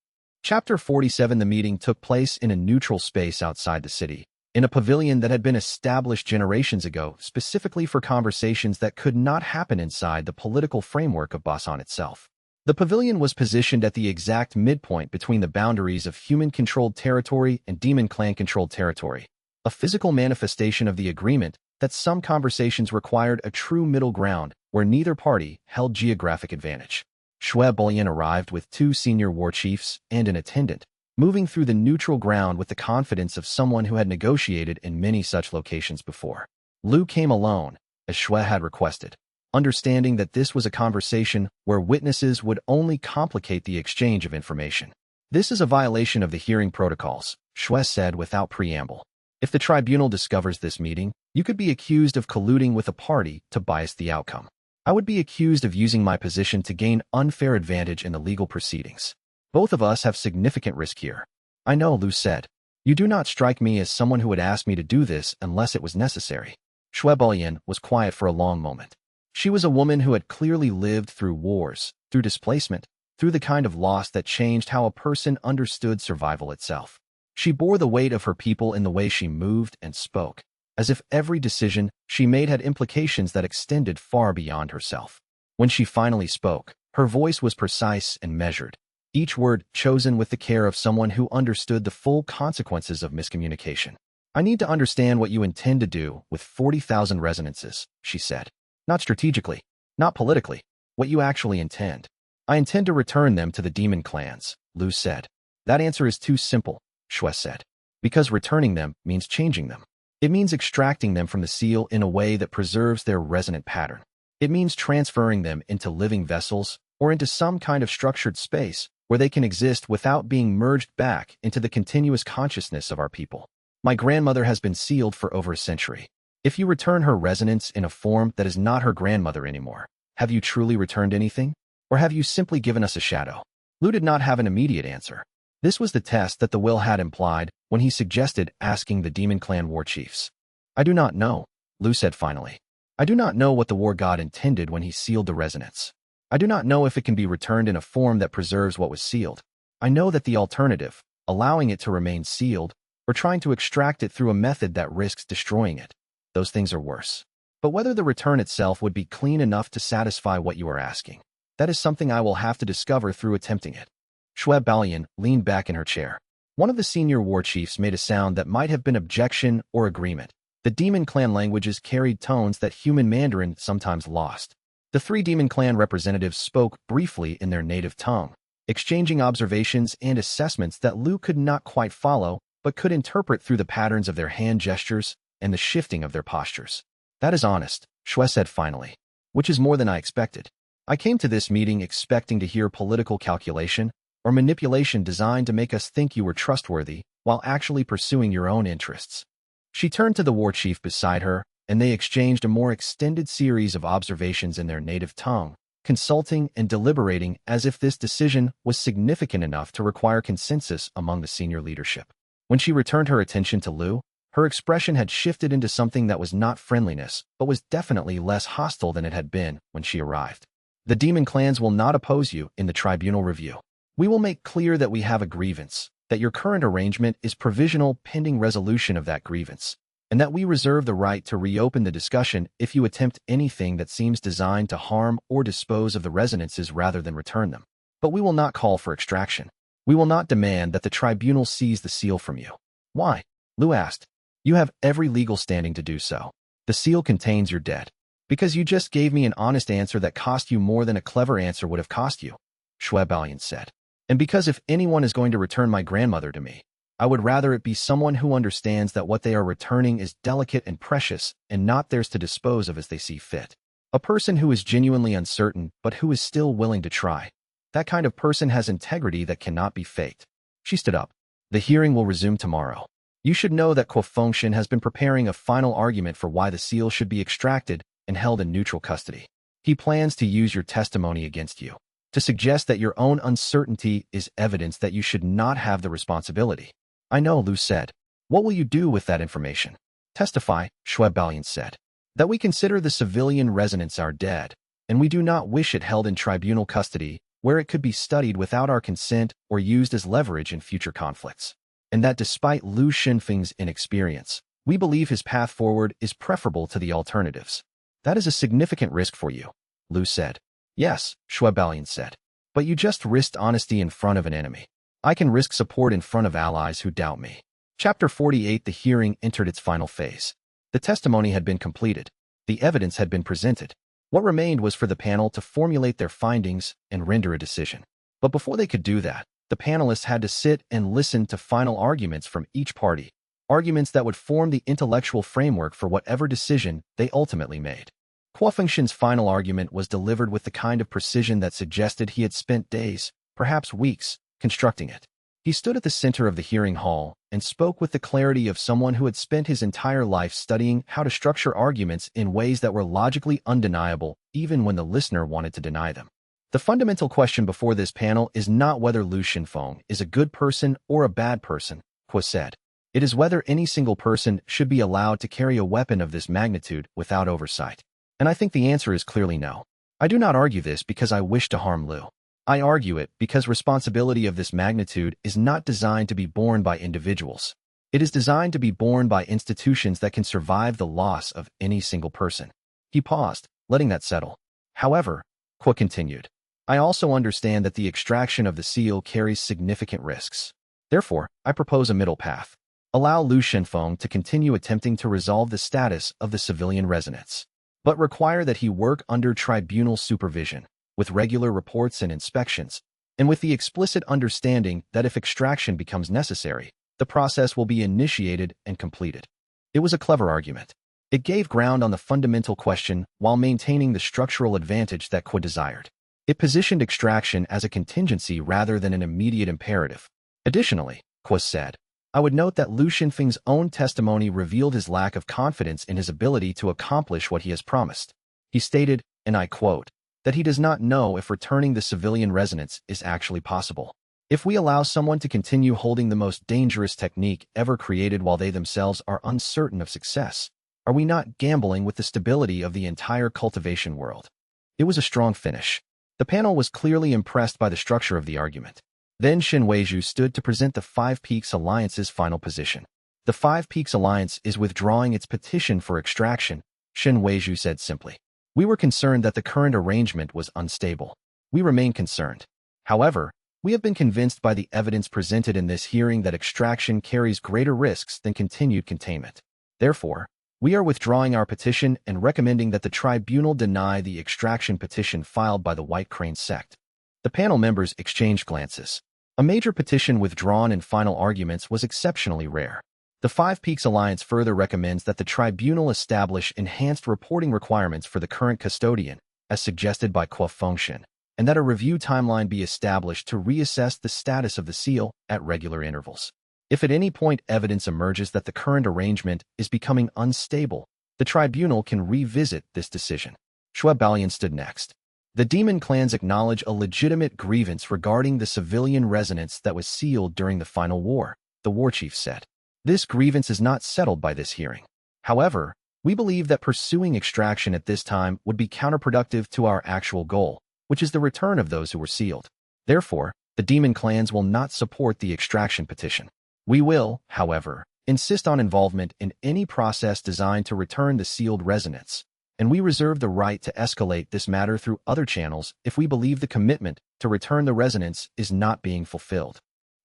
Chapter 47. The meeting took place in a neutral space outside the city, in a pavilion that had been established generations ago specifically for conversations that could not happen inside the political framework of Basan itself. The pavilion was positioned at the exact midpoint between the boundaries of human-controlled territory and demon clan-controlled territory, a physical manifestation of the agreement that some conversations required a true middle ground where neither party held geographic advantage. Shui Bullion arrived with 2 senior war chiefs and an attendant, moving through the neutral ground with the confidence of someone who had negotiated in many such locations before. Lu came alone, as Shui had requested, understanding that this was a conversation where witnesses would only complicate the exchange of information. This is a violation of the hearing protocols, Shui said without preamble. If the tribunal discovers this meeting, you could be accused of colluding with a party to bias the outcome. I would be accused of using my position to gain unfair advantage in the legal proceedings. Both of us have significant risk here. I know, Lu said. You do not strike me as someone who would ask me to do this unless it was necessary. Shui Bullion was quiet for a long moment. She was a woman who had clearly lived through wars, through displacement, through the kind of loss that changed how a person understood survival itself. She bore the weight of her people in the way she moved and spoke, as if every decision she made had implications that extended far beyond herself. When she finally spoke, her voice was precise and measured, each word chosen with the care of someone who understood the full consequences of miscommunication. I need to understand what you intend to do with 40,000 resonances, she said. Not strategically, not politically, what you actually intend. I intend to return them to the demon clans, Lu said. That answer is too simple, Shui said. Because returning them means changing them. It means extracting them from the seal in a way that preserves their resonant pattern. It means transferring them into living vessels or into some kind of structured space where they can exist without being merged back into the continuous consciousness of our people. My grandmother has been sealed for over a century. If you return her resonance in a form that is not her grandmother anymore, have you truly returned anything? Or have you simply given us a shadow? Lu did not have an immediate answer. This was the test that the will had implied when he suggested asking the demon clan war chiefs. I do not know, Lu said finally. I do not know what the war god intended when he sealed the resonance. I do not know if it can be returned in a form that preserves what was sealed. I know that the alternative, allowing it to remain sealed, or trying to extract it through a method that risks destroying it, those things are worse. But whether the return itself would be clean enough to satisfy what you are asking, that is something I will have to discover through attempting it. Shui Bullion leaned back in her chair. One of the senior war chiefs made a sound that might have been objection or agreement. The demon clan languages carried tones that human Mandarin sometimes lost. The 3 demon clan representatives spoke briefly in their native tongue, exchanging observations and assessments that Lu could not quite follow, but could interpret through the patterns of their hand gestures and the shifting of their postures. That is honest, Shui said finally, which is more than I expected. I came to this meeting expecting to hear political calculation or manipulation designed to make us think you were trustworthy while actually pursuing your own interests. She turned to the war chief beside her, and they exchanged a more extended series of observations in their native tongue, consulting and deliberating as if this decision was significant enough to require consensus among the senior leadership. When she returned her attention to Lu, her expression had shifted into something that was not friendliness, but was definitely less hostile than it had been when she arrived. The demon clans will not oppose you in the tribunal review. We will make clear that we have a grievance, that your current arrangement is provisional pending resolution of that grievance, and that we reserve the right to reopen the discussion if you attempt anything that seems designed to harm or dispose of the resonances rather than return them. But we will not call for extraction. We will not demand that the tribunal seize the seal from you. Why? Lu asked. You have every legal standing to do so. The seal contains your debt. Because you just gave me an honest answer that cost you more than a clever answer would have cost you, Shui Bullion said. And because if anyone is going to return my grandmother to me, I would rather it be someone who understands that what they are returning is delicate and precious and not theirs to dispose of as they see fit. A person who is genuinely uncertain but who is still willing to try. That kind of person has integrity that cannot be faked. She stood up. The hearing will resume tomorrow. You should know that Kuo Fengshan has been preparing a final argument for why the seal should be extracted and held in neutral custody. He plans to use your testimony against you, to suggest that your own uncertainty is evidence that you should not have the responsibility. I know, Lu said. What will you do with that information? Testify, Shui Bullion said, that we consider the civilian resonance our dead, and we do not wish it held in tribunal custody where it could be studied without our consent or used as leverage in future conflicts. And that despite Lu Shenfeng's inexperience, we believe his path forward is preferable to the alternatives. That is a significant risk for you, Lu said. Yes, Shui Bullion said. But you just risked honesty in front of an enemy. I can risk support in front of allies who doubt me. Chapter 48. The hearing entered its final phase. The testimony had been completed. The evidence had been presented. What remained was for the panel to formulate their findings and render a decision. But before they could do that, the panelists had to sit and listen to final arguments from each party, arguments that would form the intellectual framework for whatever decision they ultimately made. Kuo Fengshen's final argument was delivered with the kind of precision that suggested he had spent days, perhaps weeks, constructing it. He stood at the center of the hearing hall and spoke with the clarity of someone who had spent his entire life studying how to structure arguments in ways that were logically undeniable, even when the listener wanted to deny them. The fundamental question before this panel is not whether Lu Shenfeng is a good person or a bad person, Kuo said. It is whether any single person should be allowed to carry a weapon of this magnitude without oversight. And I think the answer is clearly no. I do not argue this because I wish to harm Lu. I argue it because responsibility of this magnitude is not designed to be borne by individuals. It is designed to be borne by institutions that can survive the loss of any single person. He paused, letting that settle. However, Kuo continued, I also understand that the extraction of the seal carries significant risks. Therefore, I propose a middle path. Allow Lu Shenfeng to continue attempting to resolve the status of the civilian residents, but require that he work under tribunal supervision, with regular reports and inspections, and with the explicit understanding that if extraction becomes necessary, the process will be initiated and completed. It was a clever argument. It gave ground on the fundamental question while maintaining the structural advantage that Kuo desired. It positioned extraction as a contingency rather than an immediate imperative. Additionally, Kuo said, I would note that Lu Shenfeng's own testimony revealed his lack of confidence in his ability to accomplish what he has promised. He stated, and I quote, that he does not know if returning the civilian residents is actually possible. If we allow someone to continue holding the most dangerous technique ever created while they themselves are uncertain of success, are we not gambling with the stability of the entire cultivation world? It was a strong finish. The panel was clearly impressed by the structure of the argument. Then Shen Weizhu stood to present the Five Peaks Alliance's final position. The Five Peaks Alliance is withdrawing its petition for extraction, Shen Weizhu said simply. We were concerned that the current arrangement was unstable. We remain concerned. However, we have been convinced by the evidence presented in this hearing that extraction carries greater risks than continued containment. Therefore, we are withdrawing our petition and recommending that the tribunal deny the extraction petition filed by the White Crane sect. The panel members exchanged glances. A major petition withdrawn in final arguments was exceptionally rare. The Five Peaks Alliance further recommends that the tribunal establish enhanced reporting requirements for the current custodian, as suggested by Kuo Fengshen, and that a review timeline be established to reassess the status of the seal at regular intervals. If at any point evidence emerges that the current arrangement is becoming unstable, the tribunal can revisit this decision. Shui Baolian stood next. The demon clans acknowledge a legitimate grievance regarding the civilian residence that was sealed during the final war, the war chief said. This grievance is not settled by this hearing. However, we believe that pursuing extraction at this time would be counterproductive to our actual goal, which is the return of those who were sealed. Therefore, the demon clans will not support the extraction petition. We will, however, insist on involvement in any process designed to return the sealed residents, and we reserve the right to escalate this matter through other channels if we believe the commitment to return the residents is not being fulfilled.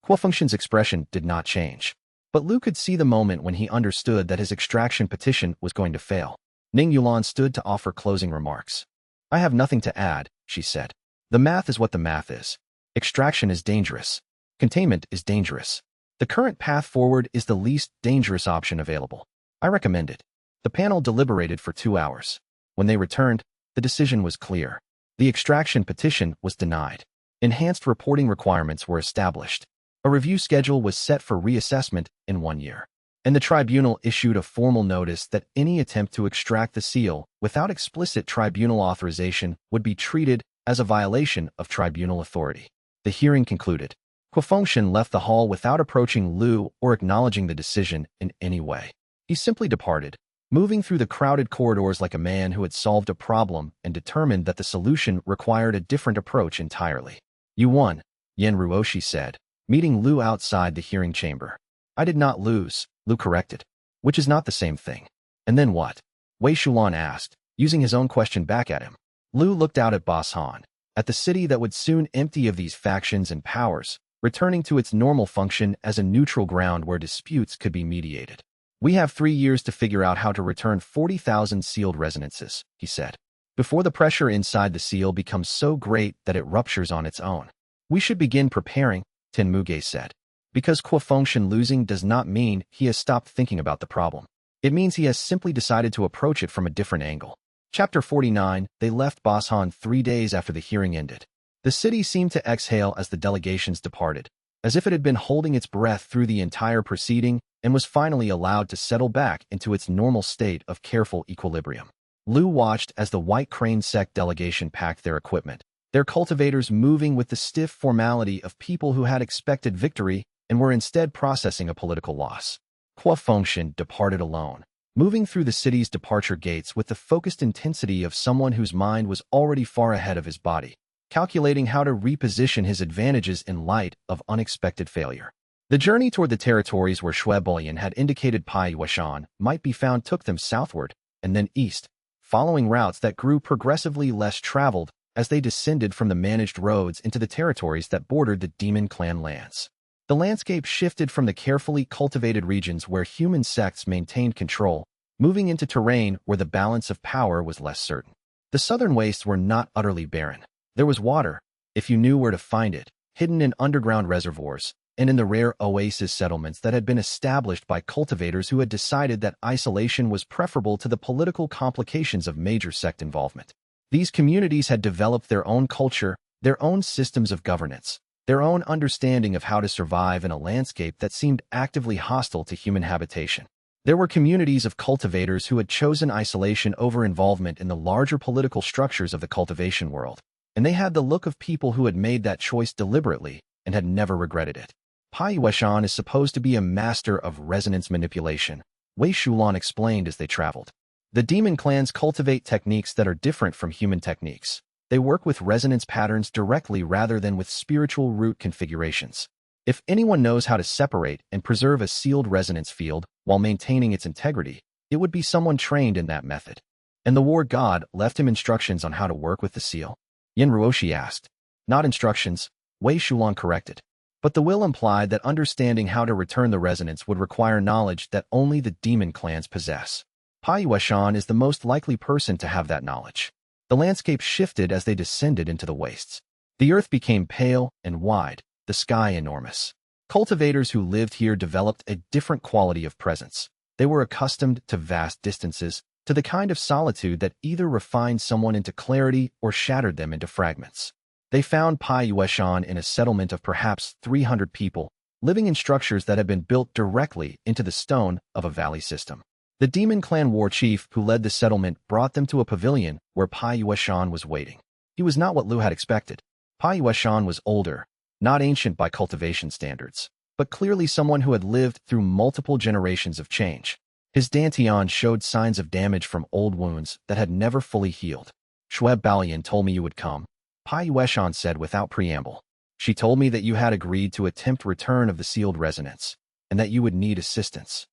Kuo Fengshen's expression did not change. But Lu could see the moment when he understood that his extraction petition was going to fail. Ning Yulan stood to offer closing remarks. I have nothing to add, she said. The math is what the math is. Extraction is dangerous. Containment is dangerous. The current path forward is the least dangerous option available. I recommend it. The panel deliberated for 2 hours. When they returned, the decision was clear. The extraction petition was denied. Enhanced reporting requirements were established. A review schedule was set for reassessment in 1 year, and the tribunal issued a formal notice that any attempt to extract the seal without explicit tribunal authorization would be treated as a violation of tribunal authority. The hearing concluded. Kuo Fengshen left the hall without approaching Lu or acknowledging the decision in any way. He simply departed, moving through the crowded corridors like a man who had solved a problem and determined that the solution required a different approach entirely. You won, Yan Ruoshi said, meeting Lu outside the hearing chamber. I did not lose, Lu corrected. Which is not the same thing. And then what? Wei Shulan asked, using his own question back at him. Lu looked out at Baoshan, at the city that would soon empty of these factions and powers, returning to its normal function as a neutral ground where disputes could be mediated. We have 3 years to figure out how to return 40,000 sealed resonances, he said. before the pressure inside the seal becomes so great that it ruptures on its own. We should begin preparing, Tin Muge said. Because Fengxian losing does not mean he has stopped thinking about the problem. It means he has simply decided to approach it from a different angle. Chapter 49. They left Baoshan 3 days after the hearing ended. The city seemed to exhale as the delegations departed, as if it had been holding its breath through the entire proceeding and was finally allowed to settle back into its normal state of careful equilibrium. Lu watched as the White Crane Sect delegation packed their equipment, their cultivators moving with the stiff formality of people who had expected victory and were instead processing a political loss. Fengxian departed alone, moving through the city's departure gates with the focused intensity of someone whose mind was already far ahead of his body, calculating how to reposition his advantages in light of unexpected failure. The journey toward the territories where Shui had indicated Yueshan might be found took them southward and then east, following routes that grew progressively less traveled as they descended from the managed roads into the territories that bordered the demon clan lands. The landscape shifted from the carefully cultivated regions where human sects maintained control, moving into terrain where the balance of power was less certain. The southern wastes were not utterly barren. There was water, if you knew where to find it, hidden in underground reservoirs, and in the rare oasis settlements that had been established by cultivators who had decided that isolation was preferable to the political complications of major sect involvement. These communities had developed their own culture, their own systems of governance, their own understanding of how to survive in a landscape that seemed actively hostile to human habitation. There were communities of cultivators who had chosen isolation over involvement in the larger political structures of the cultivation world, and they had the look of people who had made that choice deliberately and had never regretted it. Yueshan is supposed to be a master of resonance manipulation, Wei Shulan explained as they traveled. The demon clans cultivate techniques that are different from human techniques. They work with resonance patterns directly rather than with spiritual root configurations. If anyone knows how to separate and preserve a sealed resonance field while maintaining its integrity, it would be someone trained in that method. And the war god left him instructions on how to work with the seal. Yin Ruoshi asked. Not instructions, Wei Shulan corrected. But the will implied that understanding how to return the resonance would require knowledge that only the demon clans possess. Yueshan is the most likely person to have that knowledge. The landscape shifted as they descended into the wastes. The earth became pale and wide, the sky enormous. Cultivators who lived here developed a different quality of presence. They were accustomed to vast distances, to the kind of solitude that either refined someone into clarity or shattered them into fragments. They found Yueshan in a settlement of perhaps 300 people, living in structures that had been built directly into the stone of a valley system. The demon clan war chief who led the settlement brought them to a pavilion where Yueshan was waiting. He was not what Lu had expected. Yueshan was older, not ancient by cultivation standards, but clearly someone who had lived through multiple generations of change. His dantian showed signs of damage from old wounds that had never fully healed. Shui Balian told me you would come, Yueshan said without preamble. She told me that you had agreed to attempt return of the sealed resonance, and that you would need assistance.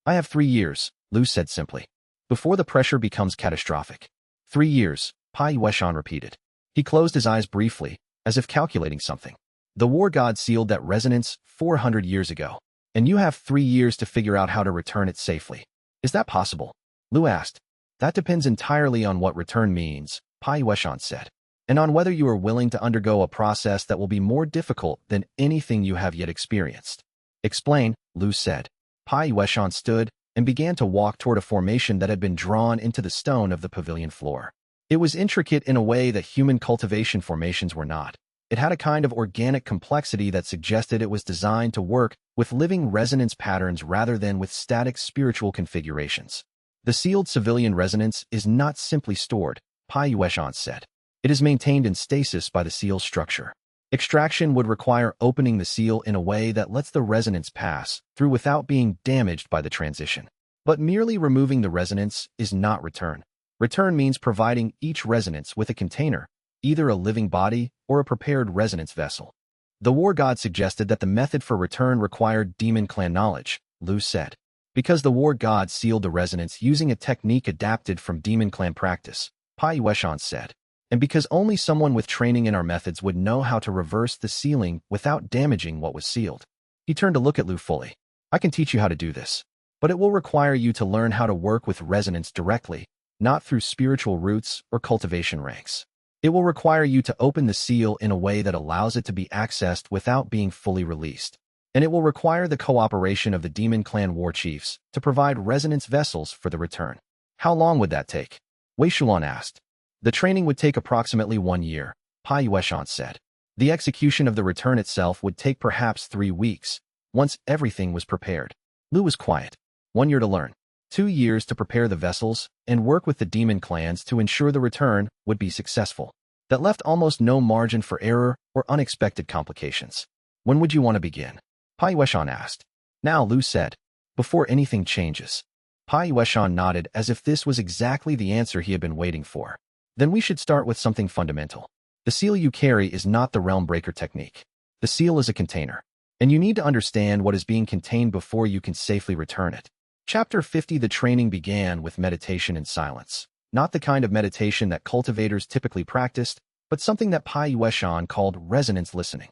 I have 3 years, Lu said simply, before the pressure becomes catastrophic. 3 years, Yueshan repeated. He closed his eyes briefly, as if calculating something. The war god sealed that resonance 400 years ago, and you have 3 years to figure out how to return it safely. Is that possible? Lu asked. That depends entirely on what return means, Yueshan said, and on whether you are willing to undergo a process that will be more difficult than anything you have yet experienced. Explain, Lu said. Yueshan stood and began to walk toward a formation that had been drawn into the stone of the pavilion floor. It was intricate in a way that human cultivation formations were not. It had a kind of organic complexity that suggested it was designed to work with living resonance patterns rather than with static spiritual configurations. The sealed civilian resonance is not simply stored, Yueshan said. It is maintained in stasis by the seal's structure. Extraction would require opening the seal in a way that lets the resonance pass through without being damaged by the transition. But merely removing the resonance is not return. Return means providing each resonance with a container, either a living body or a prepared resonance vessel. The war god suggested that the method for return required demon clan knowledge, Lu said. Because the war god sealed the resonance using a technique adapted from demon clan practice, Yueshan said. And because only someone with training in our methods would know how to reverse the sealing without damaging what was sealed. He turned to look at Lu fully. I can teach you how to do this, but it will require you to learn how to work with resonance directly, not through spiritual roots or cultivation ranks. It will require you to open the seal in a way that allows it to be accessed without being fully released. And it will require the cooperation of the demon clan war chiefs to provide resonance vessels for the return. How long would that take? Wei Shulan asked. The training would take approximately 1 year, Pai Yueshan said. The execution of the return itself would take perhaps 3 weeks, once everything was prepared. Lu was quiet. 1 year to learn, 2 years to prepare the vessels, and work with the demon clans to ensure the return would be successful. That left almost no margin for error or unexpected complications. When would you want to begin? Pai Yueshan asked. Now, Lu said. Before anything changes. Pai Yueshan nodded as if this was exactly the answer he had been waiting for. Then we should start with something fundamental. The seal you carry is not the realm breaker technique. The seal is a container, and you need to understand what is being contained before you can safely return it. Chapter 50. The training began with meditation and silence. Not the kind of meditation that cultivators typically practiced, but something that Pai Yueshan called resonance listening.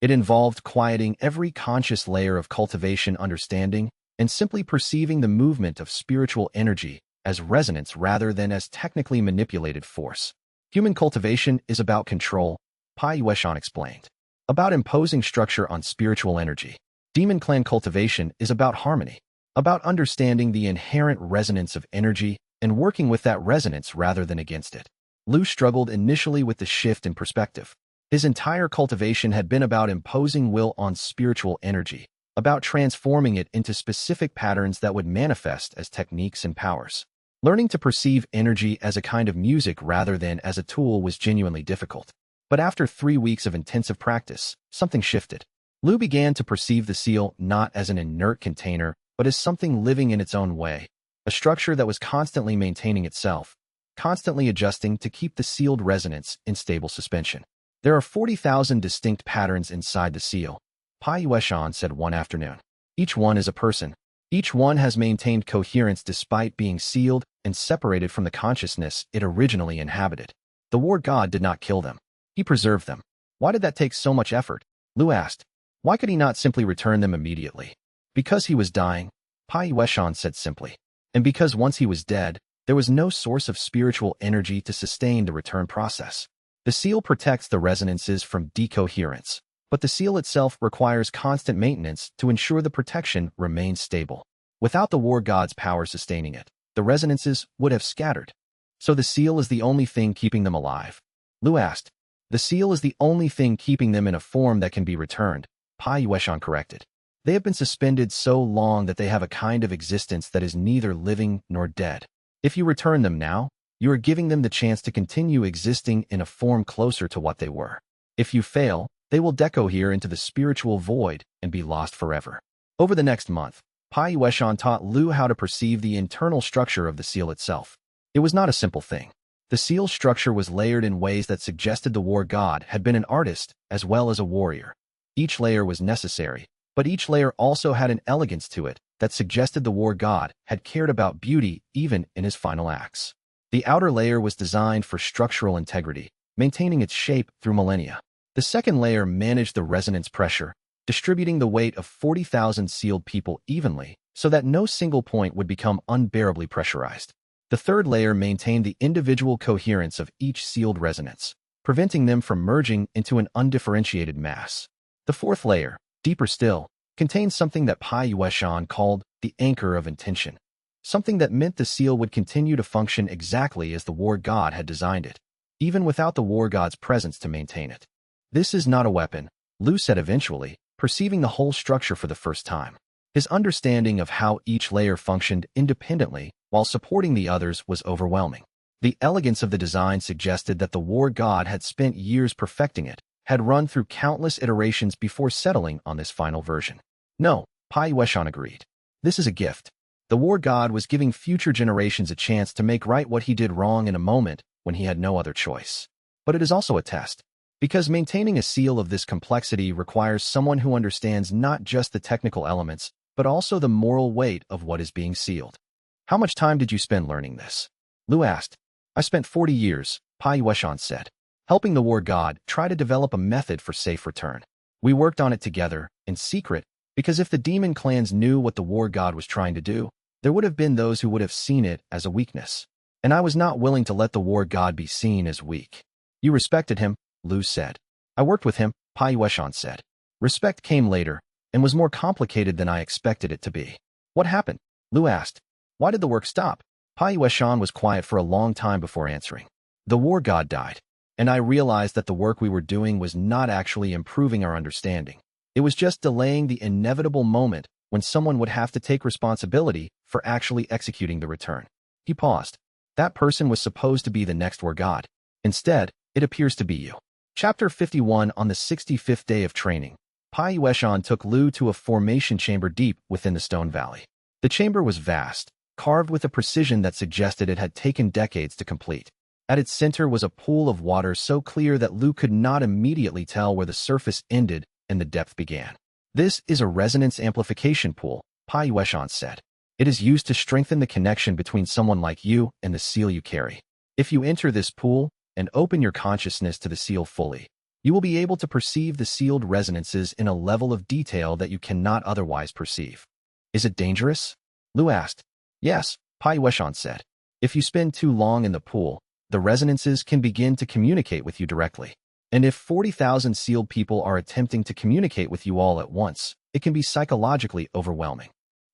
It involved quieting every conscious layer of cultivation understanding and simply perceiving the movement of spiritual energy as resonance rather than as technically manipulated force. Human cultivation is about control, Pai Yueshan explained. About imposing structure on spiritual energy. Demon clan cultivation is about harmony, about understanding the inherent resonance of energy and working with that resonance rather than against it. Lu struggled initially with the shift in perspective. His entire cultivation had been about imposing will on spiritual energy, about transforming it into specific patterns that would manifest as techniques and powers. Learning to perceive energy as a kind of music rather than as a tool was genuinely difficult. But after 3 weeks of intensive practice, something shifted. Lu began to perceive the seal not as an inert container, but as something living in its own way, a structure that was constantly maintaining itself, constantly adjusting to keep the sealed resonance in stable suspension. There are 40,000 distinct patterns inside the seal, Pai Yueshan said one afternoon. Each one is a person. Each one has maintained coherence despite being sealed and separated from the consciousness it originally inhabited. The war god did not kill them. He preserved them. Why did that take so much effort? Lu asked. Why could he not simply return them immediately? Because he was dying, Pai Yueshan said simply. And because once he was dead, there was no source of spiritual energy to sustain the return process. The seal protects the resonances from decoherence, but the seal itself requires constant maintenance to ensure the protection remains stable. Without the war god's power sustaining it, the resonances would have scattered. So the seal is the only thing keeping them alive? Lu asked. The seal is the only thing keeping them in a form that can be returned, Pai Yueshan corrected. They have been suspended so long that they have a kind of existence that is neither living nor dead. If you return them now, you are giving them the chance to continue existing in a form closer to what they were. If you fail, they will decohere into the spiritual void and be lost forever. Over the next month, Pai Yueshan taught Lu how to perceive the internal structure of the seal itself. It was not a simple thing. The seal's structure was layered in ways that suggested the war god had been an artist as well as a warrior. Each layer was necessary, but each layer also had an elegance to it that suggested the war god had cared about beauty even in his final acts. The outer layer was designed for structural integrity, maintaining its shape through millennia. The second layer managed the resonance pressure, distributing the weight of 40,000 sealed people evenly so that no single point would become unbearably pressurized. The third layer maintained the individual coherence of each sealed resonance, preventing them from merging into an undifferentiated mass. The fourth layer, deeper still, contained something that Pai Yueshan called the anchor of intention. Something that meant the seal would continue to function exactly as the war god had designed it, even without the war god's presence to maintain it. This is not a weapon, Lu said eventually, perceiving the whole structure for the first time. His understanding of how each layer functioned independently while supporting the others was overwhelming. The elegance of the design suggested that the war god had spent years perfecting it, had run through countless iterations before settling on this final version. No, Pai Yueshan agreed. This is a gift. The war god was giving future generations a chance to make right what he did wrong in a moment when he had no other choice. But it is also a test, because maintaining a seal of this complexity requires someone who understands not just the technical elements, but also the moral weight of what is being sealed. How much time did you spend learning this? Lu asked. I spent 40 years, Pai Yueshan said, helping the war god try to develop a method for safe return. We worked on it together, in secret, because if the demon clans knew what the war god was trying to do, there would have been those who would have seen it as a weakness. and I was not willing to let the war god be seen as weak. You respected him, Lu said. I worked with him, Pai Yueshan said. Respect came later, and was more complicated than I expected it to be. What happened? Lu asked. Why did the work stop? Pai Yueshan was quiet for a long time before answering. The war god died, and I realized that the work we were doing was not actually improving our understanding. It was just delaying the inevitable moment when someone would have to take responsibility for actually executing the return. He paused. That person was supposed to be the next war god. Instead, it appears to be you. Chapter 51. On the 65th day of training, Pai Yueshan took Lu to a formation chamber deep within the stone valley. The chamber was vast, carved with a precision that suggested it had taken decades to complete. At its center was a pool of water so clear that Lu could not immediately tell where the surface ended and the depth began. This is a resonance amplification pool, Pai Yueshan said. It is used to strengthen the connection between someone like you and the seal you carry. If you enter this pool and open your consciousness to the seal fully, you will be able to perceive the sealed resonances in a level of detail that you cannot otherwise perceive. Is it dangerous? Lu asked. Yes, Pai Yueshan said. If you spend too long in the pool, the resonances can begin to communicate with you directly. And if 40,000 sealed people are attempting to communicate with you all at once, it can be psychologically overwhelming.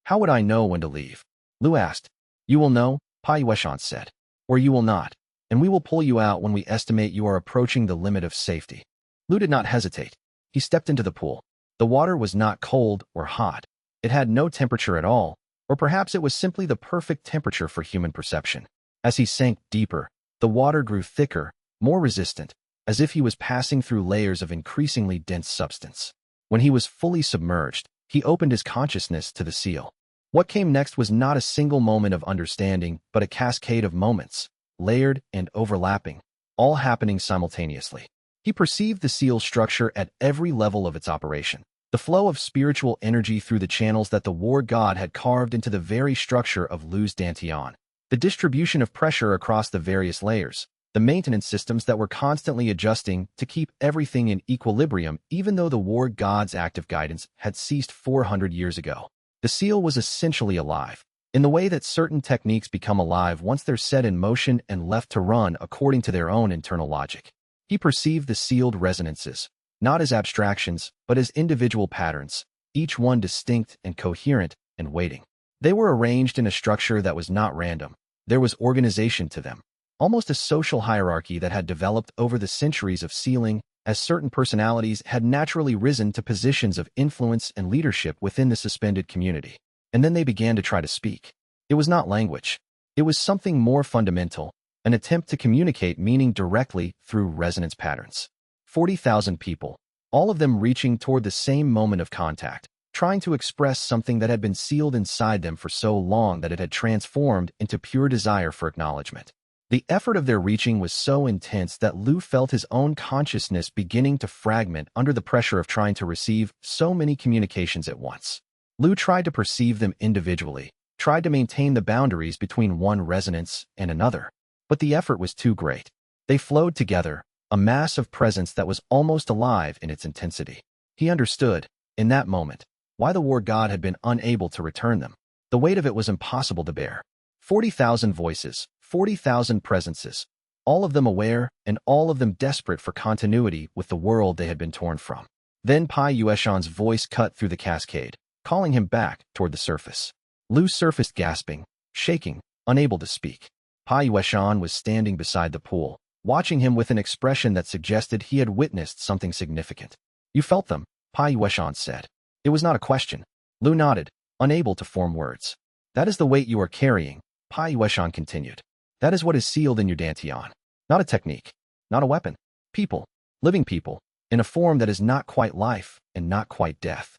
How would I know when to leave? Lu asked. You will know, Pai Yueshan said. Or you will not, and we will pull you out when we estimate you are approaching the limit of safety. Lu did not hesitate. He stepped into the pool. The water was not cold or hot. It had no temperature at all, or perhaps it was simply the perfect temperature for human perception. As he sank deeper, the water grew thicker, more resistant, as if he was passing through layers of increasingly dense substance. When he was fully submerged, he opened his consciousness to the seal. What came next was not a single moment of understanding, but a cascade of moments, layered and overlapping, all happening simultaneously. He perceived the seal's structure at every level of its operation. The flow of spiritual energy through the channels that the war god had carved into the very structure of Lu's dantian. The distribution of pressure across the various layers. The maintenance systems that were constantly adjusting to keep everything in equilibrium even though the war god's active guidance had ceased 400 years ago. The seal was essentially alive, in the way that certain techniques become alive once they're set in motion and left to run according to their own internal logic. He perceived the sealed resonances, not as abstractions, but as individual patterns, each one distinct and coherent and waiting. They were arranged in a structure that was not random. There was organization to them. Almost a social hierarchy that had developed over the centuries of sealing, as certain personalities had naturally risen to positions of influence and leadership within the suspended community. And then they began to try to speak. It was not language. It was something more fundamental, an attempt to communicate meaning directly through resonance patterns. 40,000 people, all of them reaching toward the same moment of contact, trying to express something that had been sealed inside them for so long that it had transformed into pure desire for acknowledgement. The effort of their reaching was so intense that Lu felt his own consciousness beginning to fragment under the pressure of trying to receive so many communications at once. Lu tried to perceive them individually, tried to maintain the boundaries between one resonance and another, but the effort was too great. They flowed together, a mass of presence that was almost alive in its intensity. He understood, in that moment, why the war god had been unable to return them. The weight of it was impossible to bear. 40,000 voices, 40,000 presences, all of them aware and all of them desperate for continuity with the world they had been torn from. Then Pai Yueshan's voice cut through the cascade, calling him back toward the surface. Lu surfaced gasping, shaking, unable to speak. Pai Yueshan was standing beside the pool, watching him with an expression that suggested he had witnessed something significant. You felt them, Pai Yueshan said. It was not a question. Lu nodded, unable to form words. That is the weight you are carrying, Pai Yueshan continued. That is what is sealed in your dantian. Not a technique, not a weapon. People, living people, in a form that is not quite life and not quite death.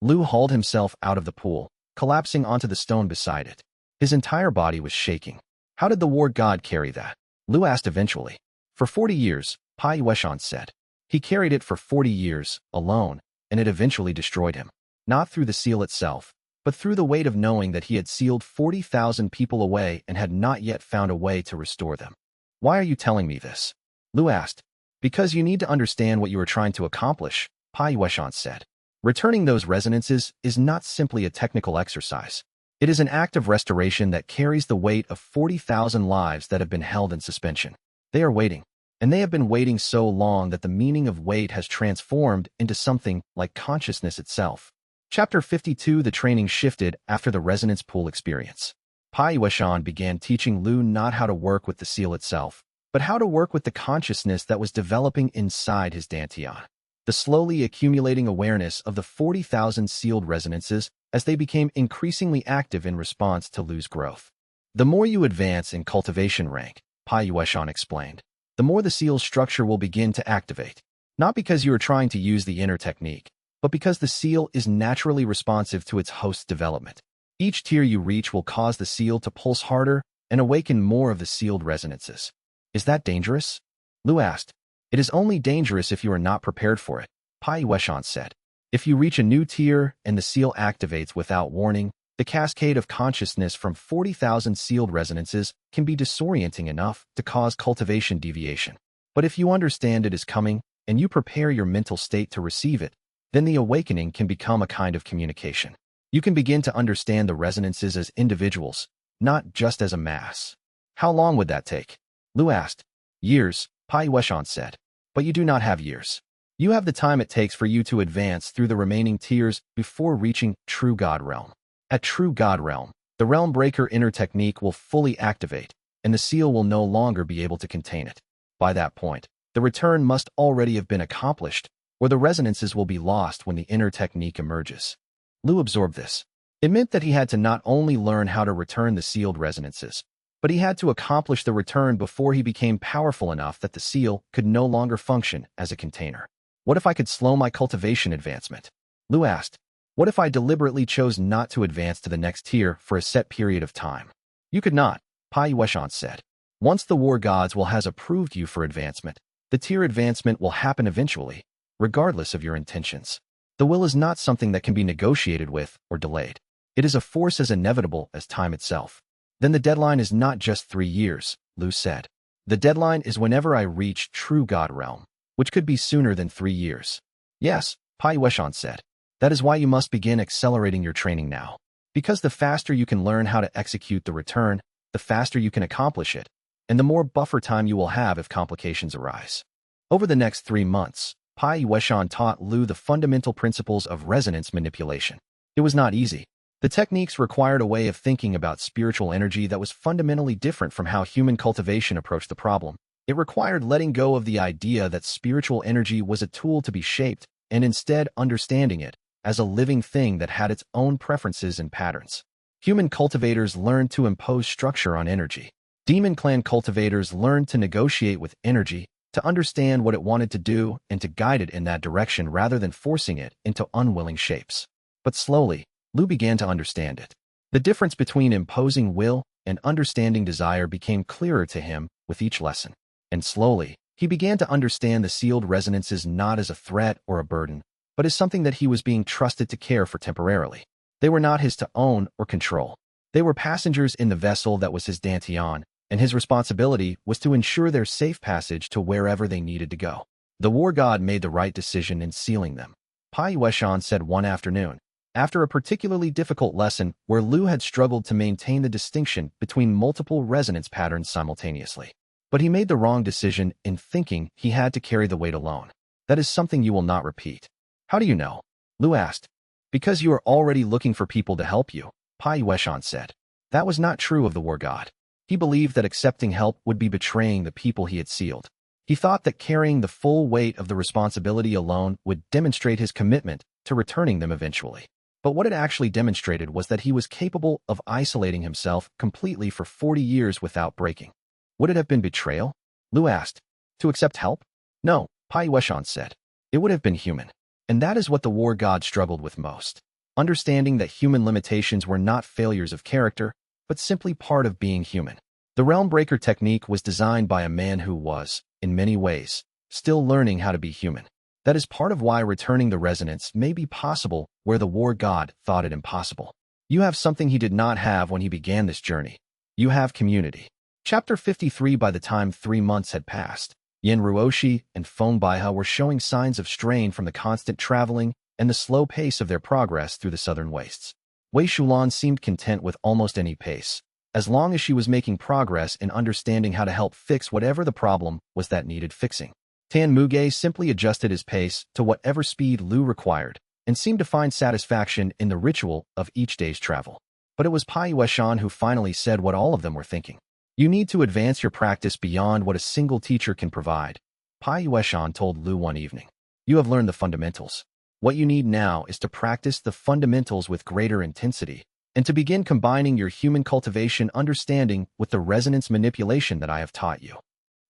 Lu hauled himself out of the pool, collapsing onto the stone beside it. His entire body was shaking. How did the war god carry that? Lu asked eventually. For 40 years, Pai Yueshan said. He carried it for 40 years, alone, and it eventually destroyed him. Not through the seal itself, but through the weight of knowing that he had sealed 40,000 people away and had not yet found a way to restore them. Why are you telling me this? Lu asked. Because you need to understand what you are trying to accomplish, Pai Yueshan said. Returning those resonances is not simply a technical exercise. It is an act of restoration that carries the weight of 40,000 lives that have been held in suspension. They are waiting, and they have been waiting so long that the meaning of wait has transformed into something like consciousness itself. Chapter 52. The training shifted after the resonance pool experience. Pai Yueshan began teaching Lu not how to work with the seal itself, but how to work with the consciousness that was developing inside his dantian. The slowly accumulating awareness of the 40,000 sealed resonances as they became increasingly active in response to Lu's growth. The more you advance in cultivation rank, Pai Yueshan explained, the more the seal's structure will begin to activate, not because you are trying to use the inner technique, but because the seal is naturally responsive to its host's development. Each tier you reach will cause the seal to pulse harder and awaken more of the sealed resonances. Is that dangerous? Lu asked. It is only dangerous if you are not prepared for it, Pai Yueshan said. If you reach a new tier and the seal activates without warning, the cascade of consciousness from 40,000 sealed resonances can be disorienting enough to cause cultivation deviation. But if you understand it is coming and you prepare your mental state to receive it, then the awakening can become a kind of communication. You can begin to understand the resonances as individuals, not just as a mass. How long would that take? Lu asked. Years, Pai Yueshan said. But you do not have years. You have the time it takes for you to advance through the remaining tiers before reaching True God Realm. At True God Realm, the Realm Breaker inner technique will fully activate, and the seal will no longer be able to contain it. By that point, the return must already have been accomplished, or the resonances will be lost when the inner technique emerges. Lu absorbed this. It meant that he had to not only learn how to return the sealed resonances, but he had to accomplish the return before he became powerful enough that the seal could no longer function as a container. What if I could slow my cultivation advancement? Lu asked. What if I deliberately chose not to advance to the next tier for a set period of time? You could not, Pai Yueshan said. Once the war gods will has approved you for advancement, the tier advancement will happen eventually, regardless of your intentions. The will is not something that can be negotiated with or delayed. It is a force as inevitable as time itself. Then the deadline is not just 3 years, Lu said. The deadline is whenever I reach True God Realm, which could be sooner than 3 years. Yes, Pai Yueshan said. That is why you must begin accelerating your training now. Because the faster you can learn how to execute the return, the faster you can accomplish it, and the more buffer time you will have if complications arise. Over the next 3 months, Pai Yueshan taught Lu the fundamental principles of resonance manipulation. It was not easy. The techniques required a way of thinking about spiritual energy that was fundamentally different from how human cultivation approached the problem. It required letting go of the idea that spiritual energy was a tool to be shaped, and instead understanding it as a living thing that had its own preferences and patterns. Human cultivators learned to impose structure on energy. Demon clan cultivators learned to negotiate with energy, to understand what it wanted to do and to guide it in that direction rather than forcing it into unwilling shapes. But slowly, Lu began to understand it. The difference between imposing will and understanding desire became clearer to him with each lesson. And slowly, he began to understand the sealed resonances not as a threat or a burden, but as something that he was being trusted to care for temporarily. They were not his to own or control. They were passengers in the vessel that was his dantian, and his responsibility was to ensure their safe passage to wherever they needed to go. The war god made the right decision in sealing them. Pai Yueshan said one afternoon, after a particularly difficult lesson where Lu had struggled to maintain the distinction between multiple resonance patterns simultaneously. But he made the wrong decision in thinking he had to carry the weight alone. That is something you will not repeat. How do you know? Lu asked. Because you are already looking for people to help you, Pai Yueshan said. That was not true of the war god. He believed that accepting help would be betraying the people he had sealed. He thought that carrying the full weight of the responsibility alone would demonstrate his commitment to returning them eventually. But what it actually demonstrated was that he was capable of isolating himself completely for 40 years without breaking. Would it have been betrayal? Lu asked. To accept help? No, Pai Yueshan said. It would have been human. And that is what the war god struggled with most. Understanding that human limitations were not failures of character, but simply part of being human. The Realm Breaker technique was designed by a man who was, in many ways, still learning how to be human. That is part of why returning the resonance may be possible where the war god thought it impossible. You have something he did not have when he began this journey. You have community. Chapter 53. By the time 3 months had passed, Yin Ruoshi and Feng Baihe were showing signs of strain from the constant traveling and the slow pace of their progress through the southern wastes. Wei Shulan seemed content with almost any pace, as long as she was making progress in understanding how to help fix whatever the problem was that needed fixing. Tan Muge simply adjusted his pace to whatever speed Lu required, and seemed to find satisfaction in the ritual of each day's travel. But it was Pai Yueshan who finally said what all of them were thinking. You need to advance your practice beyond what a single teacher can provide, Pai Yueshan told Lu one evening. You have learned the fundamentals. What you need now is to practice the fundamentals with greater intensity, and to begin combining your human cultivation understanding with the resonance manipulation that I have taught you.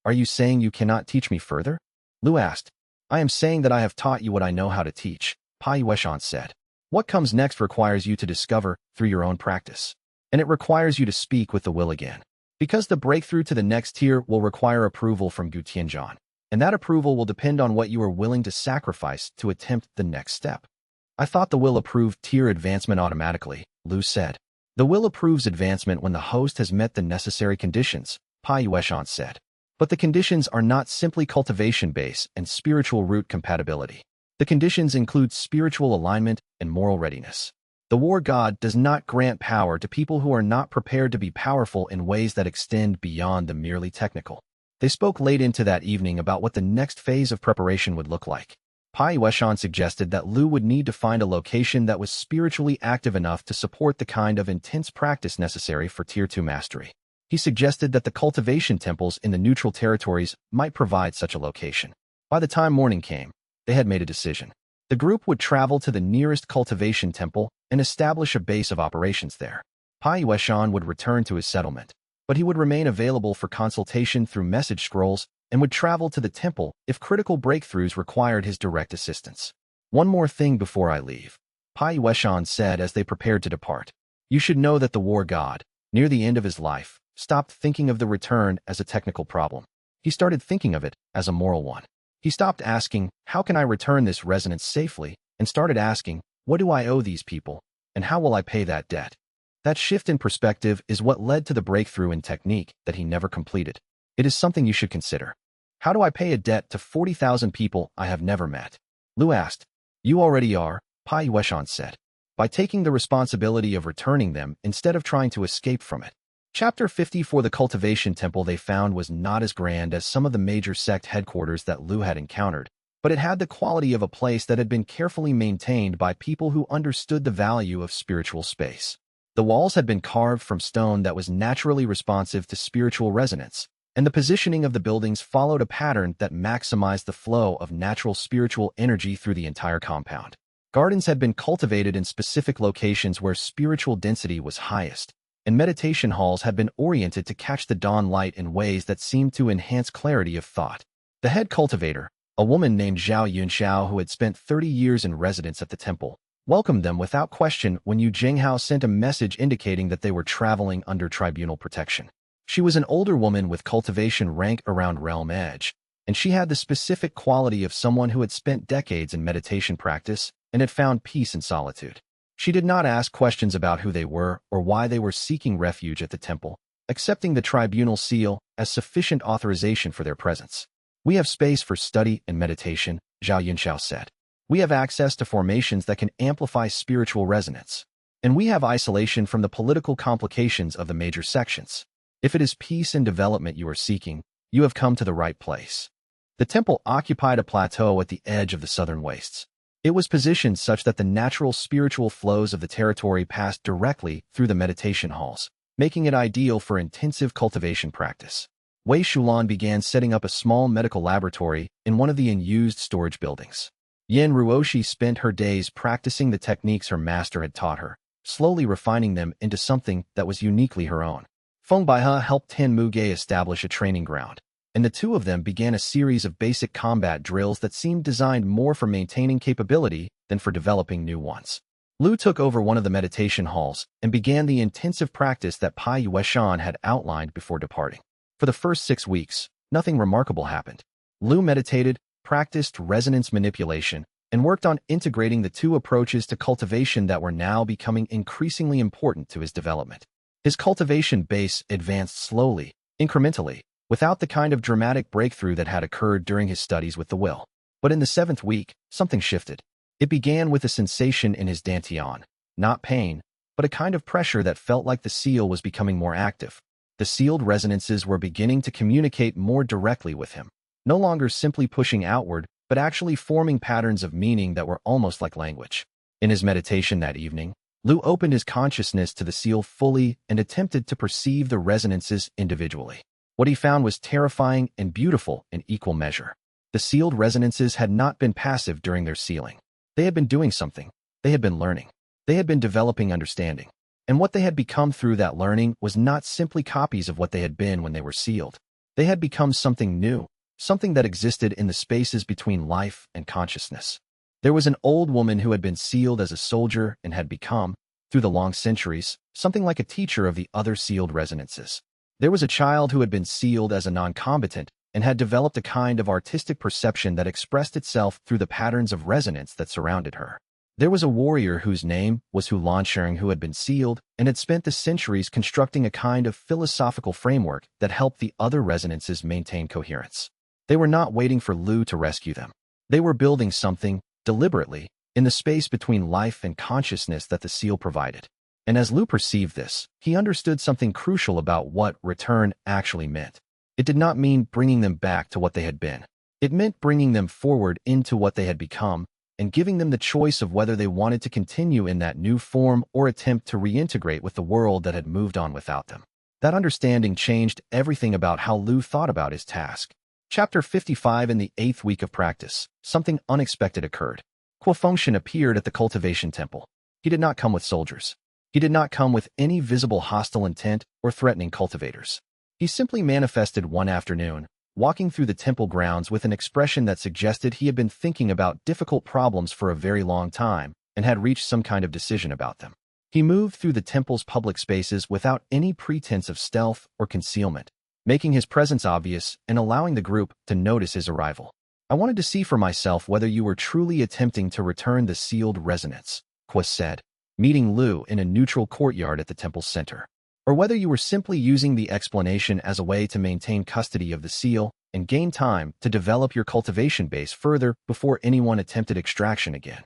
Are you saying you cannot teach me further? Lu asked. I am saying that I have taught you what I know how to teach, Pai Yueshan said. What comes next requires you to discover through your own practice, and it requires you to speak with the will again. Because the breakthrough to the next tier will require approval from Gu Tianzhan, and that approval will depend on what you are willing to sacrifice to attempt the next step. I thought the will approved tier advancement automatically, Lu said. The will approves advancement when the host has met the necessary conditions, Pai Yueshan said. But the conditions are not simply cultivation base and spiritual root compatibility. The conditions include spiritual alignment and moral readiness. The war god does not grant power to people who are not prepared to be powerful in ways that extend beyond the merely technical. They spoke late into that evening about what the next phase of preparation would look like. Pai Yueshan suggested that Lu would need to find a location that was spiritually active enough to support the kind of intense practice necessary for Tier 2 mastery. He suggested that the cultivation temples in the neutral territories might provide such a location. By the time morning came, they had made a decision. The group would travel to the nearest cultivation temple and establish a base of operations there. Pai Yueshan would return to his settlement, but he would remain available for consultation through message scrolls and would travel to the temple if critical breakthroughs required his direct assistance. One more thing before I leave, Pai Yueshan said as they prepared to depart. You should know that the war god, near the end of his life, stopped thinking of the return as a technical problem. He started thinking of it as a moral one. He stopped asking, how can I return this resonance safely, and started asking, what do I owe these people, and how will I pay that debt? That shift in perspective is what led to the breakthrough in technique that he never completed. It is something you should consider. How do I pay a debt to 40,000 people I have never met? Lu asked. You already are, Pai Yueshan said, by taking the responsibility of returning them instead of trying to escape from it. Chapter 50 for the cultivation temple they found was not as grand as some of the major sect headquarters that Lu had encountered, but it had the quality of a place that had been carefully maintained by people who understood the value of spiritual space. The walls had been carved from stone that was naturally responsive to spiritual resonance, and the positioning of the buildings followed a pattern that maximized the flow of natural spiritual energy through the entire compound. Gardens had been cultivated in specific locations where spiritual density was highest, and meditation halls had been oriented to catch the dawn light in ways that seemed to enhance clarity of thought. The head cultivator, a woman named Xianxia who had spent 30 years in residence at the temple, welcomed them without question when Yu Zhenghao sent a message indicating that they were traveling under tribunal protection. She was an older woman with cultivation rank around realm edge, and she had the specific quality of someone who had spent decades in meditation practice and had found peace in solitude. She did not ask questions about who they were or why they were seeking refuge at the temple, accepting the tribunal seal as sufficient authorization for their presence. We have space for study and meditation, Zhao Yunxiao said. We have access to formations that can amplify spiritual resonance, and we have isolation from the political complications of the major sections. If it is peace and development you are seeking, you have come to the right place. The temple occupied a plateau at the edge of the southern wastes. It was positioned such that the natural spiritual flows of the territory passed directly through the meditation halls, making it ideal for intensive cultivation practice. Wei Shulan began setting up a small medical laboratory in one of the unused storage buildings. Yen Ruoshi spent her days practicing the techniques her master had taught her, slowly refining them into something that was uniquely her own. Feng Baihe helped Tan Muge establish a training ground, and the two of them began a series of basic combat drills that seemed designed more for maintaining capability than for developing new ones. Lu took over one of the meditation halls and began the intensive practice that Pai Yueshan had outlined before departing. For the first 6 weeks, nothing remarkable happened. Lu meditated, practiced resonance manipulation, and worked on integrating the two approaches to cultivation that were now becoming increasingly important to his development. His cultivation base advanced slowly, incrementally, without the kind of dramatic breakthrough that had occurred during his studies with the will. But in the 7th week, something shifted. It began with a sensation in his dantian, not pain, but a kind of pressure that felt like the seal was becoming more active. The sealed resonances were beginning to communicate more directly with him, no longer simply pushing outward, but actually forming patterns of meaning that were almost like language. In his meditation that evening, Lu opened his consciousness to the seal fully and attempted to perceive the resonances individually. What he found was terrifying and beautiful in equal measure. The sealed resonances had not been passive during their sealing. They had been doing something. They had been learning. They had been developing understanding. And what they had become through that learning was not simply copies of what they had been when they were sealed. They had become something new, something that existed in the spaces between life and consciousness. There was an old woman who had been sealed as a soldier and had become, through the long centuries, something like a teacher of the other sealed resonances. There was a child who had been sealed as a non-combatant and had developed a kind of artistic perception that expressed itself through the patterns of resonance that surrounded her. There was a warrior whose name was Lu Shenfeng who had been sealed and had spent the centuries constructing a kind of philosophical framework that helped the other resonances maintain coherence. They were not waiting for Lu to rescue them. They were building something, deliberately, in the space between life and consciousness that the seal provided. And as Lu perceived this, he understood something crucial about what return actually meant. It did not mean bringing them back to what they had been. It meant bringing them forward into what they had become and giving them the choice of whether they wanted to continue in that new form or attempt to reintegrate with the world that had moved on without them. That understanding changed everything about how Lu thought about his task. Chapter 55. In the 8th week of practice, something unexpected occurred. Fengxian appeared at the cultivation temple. He did not come with soldiers. He did not come with any visible hostile intent or threatening cultivators. He simply manifested one afternoon, walking through the temple grounds with an expression that suggested he had been thinking about difficult problems for a very long time and had reached some kind of decision about them. He moved through the temple's public spaces without any pretense of stealth or concealment, making his presence obvious and allowing the group to notice his arrival. I wanted to see for myself whether you were truly attempting to return the sealed resonance, Quas said, meeting Lu in a neutral courtyard at the temple's center, or whether you were simply using the explanation as a way to maintain custody of the seal and gain time to develop your cultivation base further before anyone attempted extraction again.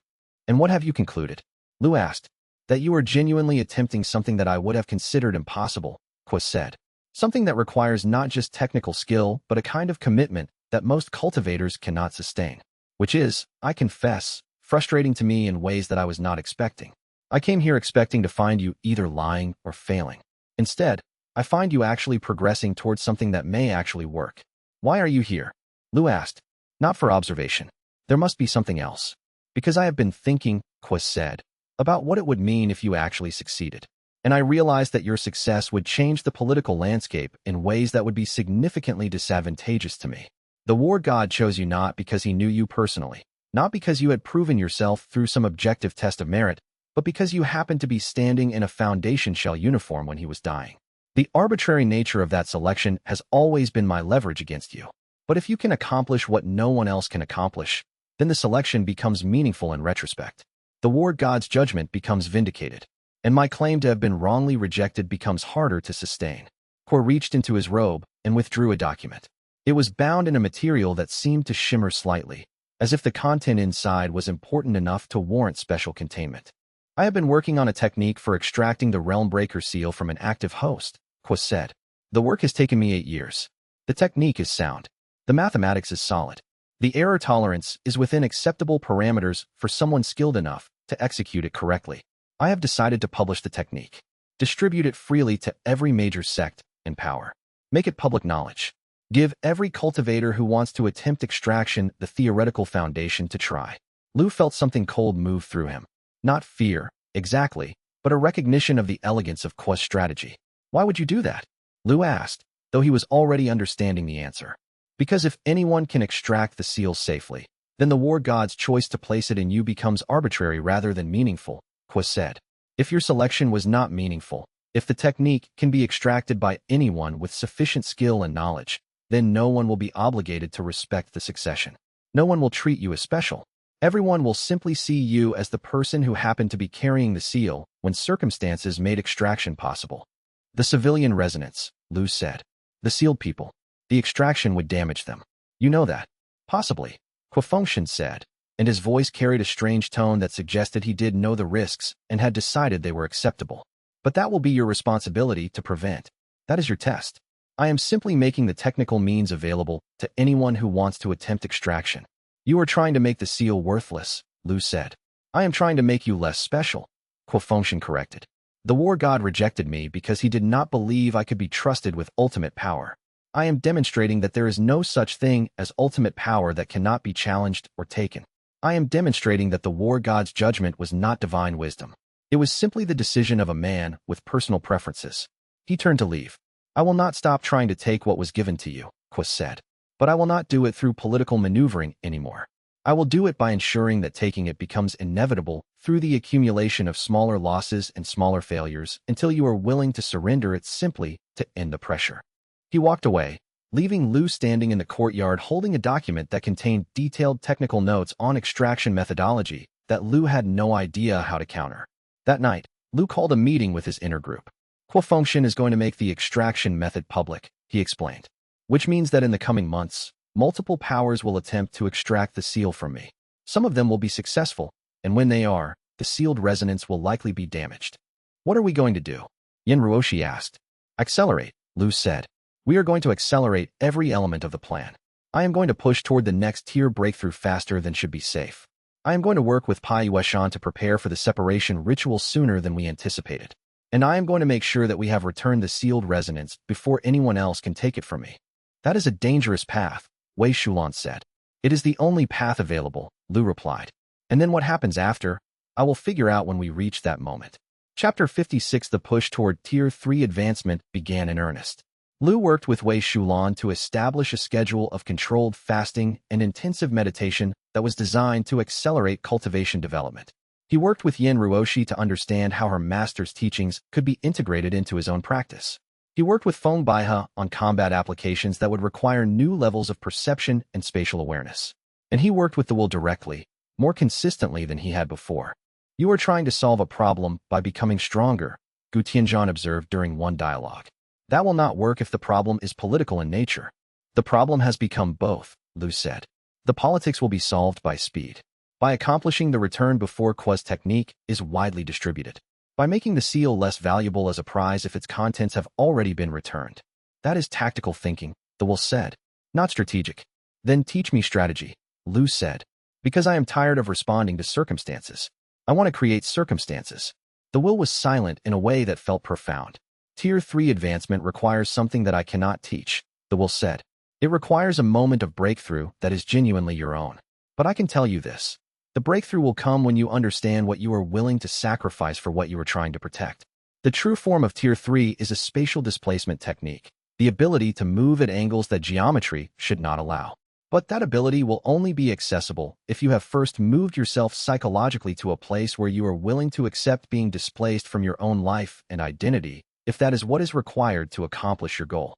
And what have you concluded? Lu asked. That you are genuinely attempting something that I would have considered impossible, Quas said. Something that requires not just technical skill, but a kind of commitment that most cultivators cannot sustain. Which is, I confess, frustrating to me in ways that I was not expecting. I came here expecting to find you either lying or failing. Instead, I find you actually progressing towards something that may actually work. Why are you here? Lu asked. Not for observation. There must be something else. Because I have been thinking, Quas said, about what it would mean if you actually succeeded. And I realized that your success would change the political landscape in ways that would be significantly disadvantageous to me. The war god chose you not because he knew you personally, not because you had proven yourself through some objective test of merit, but because you happened to be standing in a Foundation shell uniform when he was dying. The arbitrary nature of that selection has always been my leverage against you. But if you can accomplish what no one else can accomplish, then the selection becomes meaningful in retrospect. The war god's judgment becomes vindicated, and my claim to have been wrongly rejected becomes harder to sustain. Kor reached into his robe and withdrew a document. It was bound in a material that seemed to shimmer slightly, as if the content inside was important enough to warrant special containment. I have been working on a technique for extracting the Realm Breaker seal from an active host, Quas said. The work has taken me 8 years. The technique is sound. The mathematics is solid. The error tolerance is within acceptable parameters for someone skilled enough to execute it correctly. I have decided to publish the technique. Distribute it freely to every major sect and power. Make it public knowledge. Give every cultivator who wants to attempt extraction the theoretical foundation to try. Lu felt something cold move through him. Not fear, exactly, but a recognition of the elegance of Quas' strategy. Why would you do that? Lu asked, though he was already understanding the answer. Because if anyone can extract the seal safely, then the war god's choice to place it in you becomes arbitrary rather than meaningful, Quas said. If your selection was not meaningful, if the technique can be extracted by anyone with sufficient skill and knowledge, then no one will be obligated to respect the succession. No one will treat you as special. Everyone will simply see you as the person who happened to be carrying the seal when circumstances made extraction possible. The civilian resonance, Lu said. The sealed people. The extraction would damage them. You know that. Possibly, Fengxian said. and his voice carried a strange tone that suggested he did know the risks and had decided they were acceptable. But that will be your responsibility to prevent. That is your test. I am simply making the technical means available to anyone who wants to attempt extraction. You are trying to make the seal worthless, Lu said. I am trying to make you less special, Fengxian corrected. The war god rejected me because he did not believe I could be trusted with ultimate power. I am demonstrating that there is no such thing as ultimate power that cannot be challenged or taken. I am demonstrating that the war god's judgment was not divine wisdom. It was simply the decision of a man with personal preferences. He turned to leave. I will not stop trying to take what was given to you, Quas said. But I will not do it through political maneuvering anymore. I will do it by ensuring that taking it becomes inevitable through the accumulation of smaller losses and smaller failures until you are willing to surrender it simply to end the pressure. He walked away, leaving Lu standing in the courtyard holding a document that contained detailed technical notes on extraction methodology that Lu had no idea how to counter. That night, Lu called a meeting with his inner group. Fengxian is going to make the extraction method public, he explained, which means that in the coming months, multiple powers will attempt to extract the seal from me. Some of them will be successful, and when they are, the sealed resonance will likely be damaged. What are we going to do? Yin Ruoshi asked. Accelerate, Lu said. We are going to accelerate every element of the plan. I am going to push toward the next tier breakthrough faster than should be safe. I am going to work with Pai Yueshan to prepare for the separation ritual sooner than we anticipated. And I am going to make sure that we have returned the sealed resonance before anyone else can take it from me. That is a dangerous path, Wei Shulan said. It is the only path available, Lu replied. And then what happens after? I will figure out when we reach that moment. Chapter 56. The push toward Tier 3 advancement began in earnest. Lu worked with Wei Shulan to establish a schedule of controlled fasting and intensive meditation that was designed to accelerate cultivation development. He worked with Yin Ruoshi to understand how her master's teachings could be integrated into his own practice. He worked with Feng Baihe on combat applications that would require new levels of perception and spatial awareness. And he worked with the will directly, more consistently than he had before. You are trying to solve a problem by becoming stronger, Gu Tianzhan observed during one dialogue. That will not work if the problem is political in nature. The problem has become both, Lu said. The politics will be solved by speed. By accomplishing the return before Quas technique is widely distributed. By making the seal less valuable as a prize if its contents have already been returned. That is tactical thinking, the will said. Not strategic. Then teach me strategy, Lu said. Because I am tired of responding to circumstances. I want to create circumstances. The will was silent in a way that felt profound. Tier 3 advancement requires something that I cannot teach, the will said. It requires a moment of breakthrough that is genuinely your own. But I can tell you this. The breakthrough will come when you understand what you are willing to sacrifice for what you are trying to protect. The true form of Tier 3 is a spatial displacement technique, the ability to move at angles that geometry should not allow. But that ability will only be accessible if you have first moved yourself psychologically to a place where you are willing to accept being displaced from your own life and identity, if that is what is required to accomplish your goal.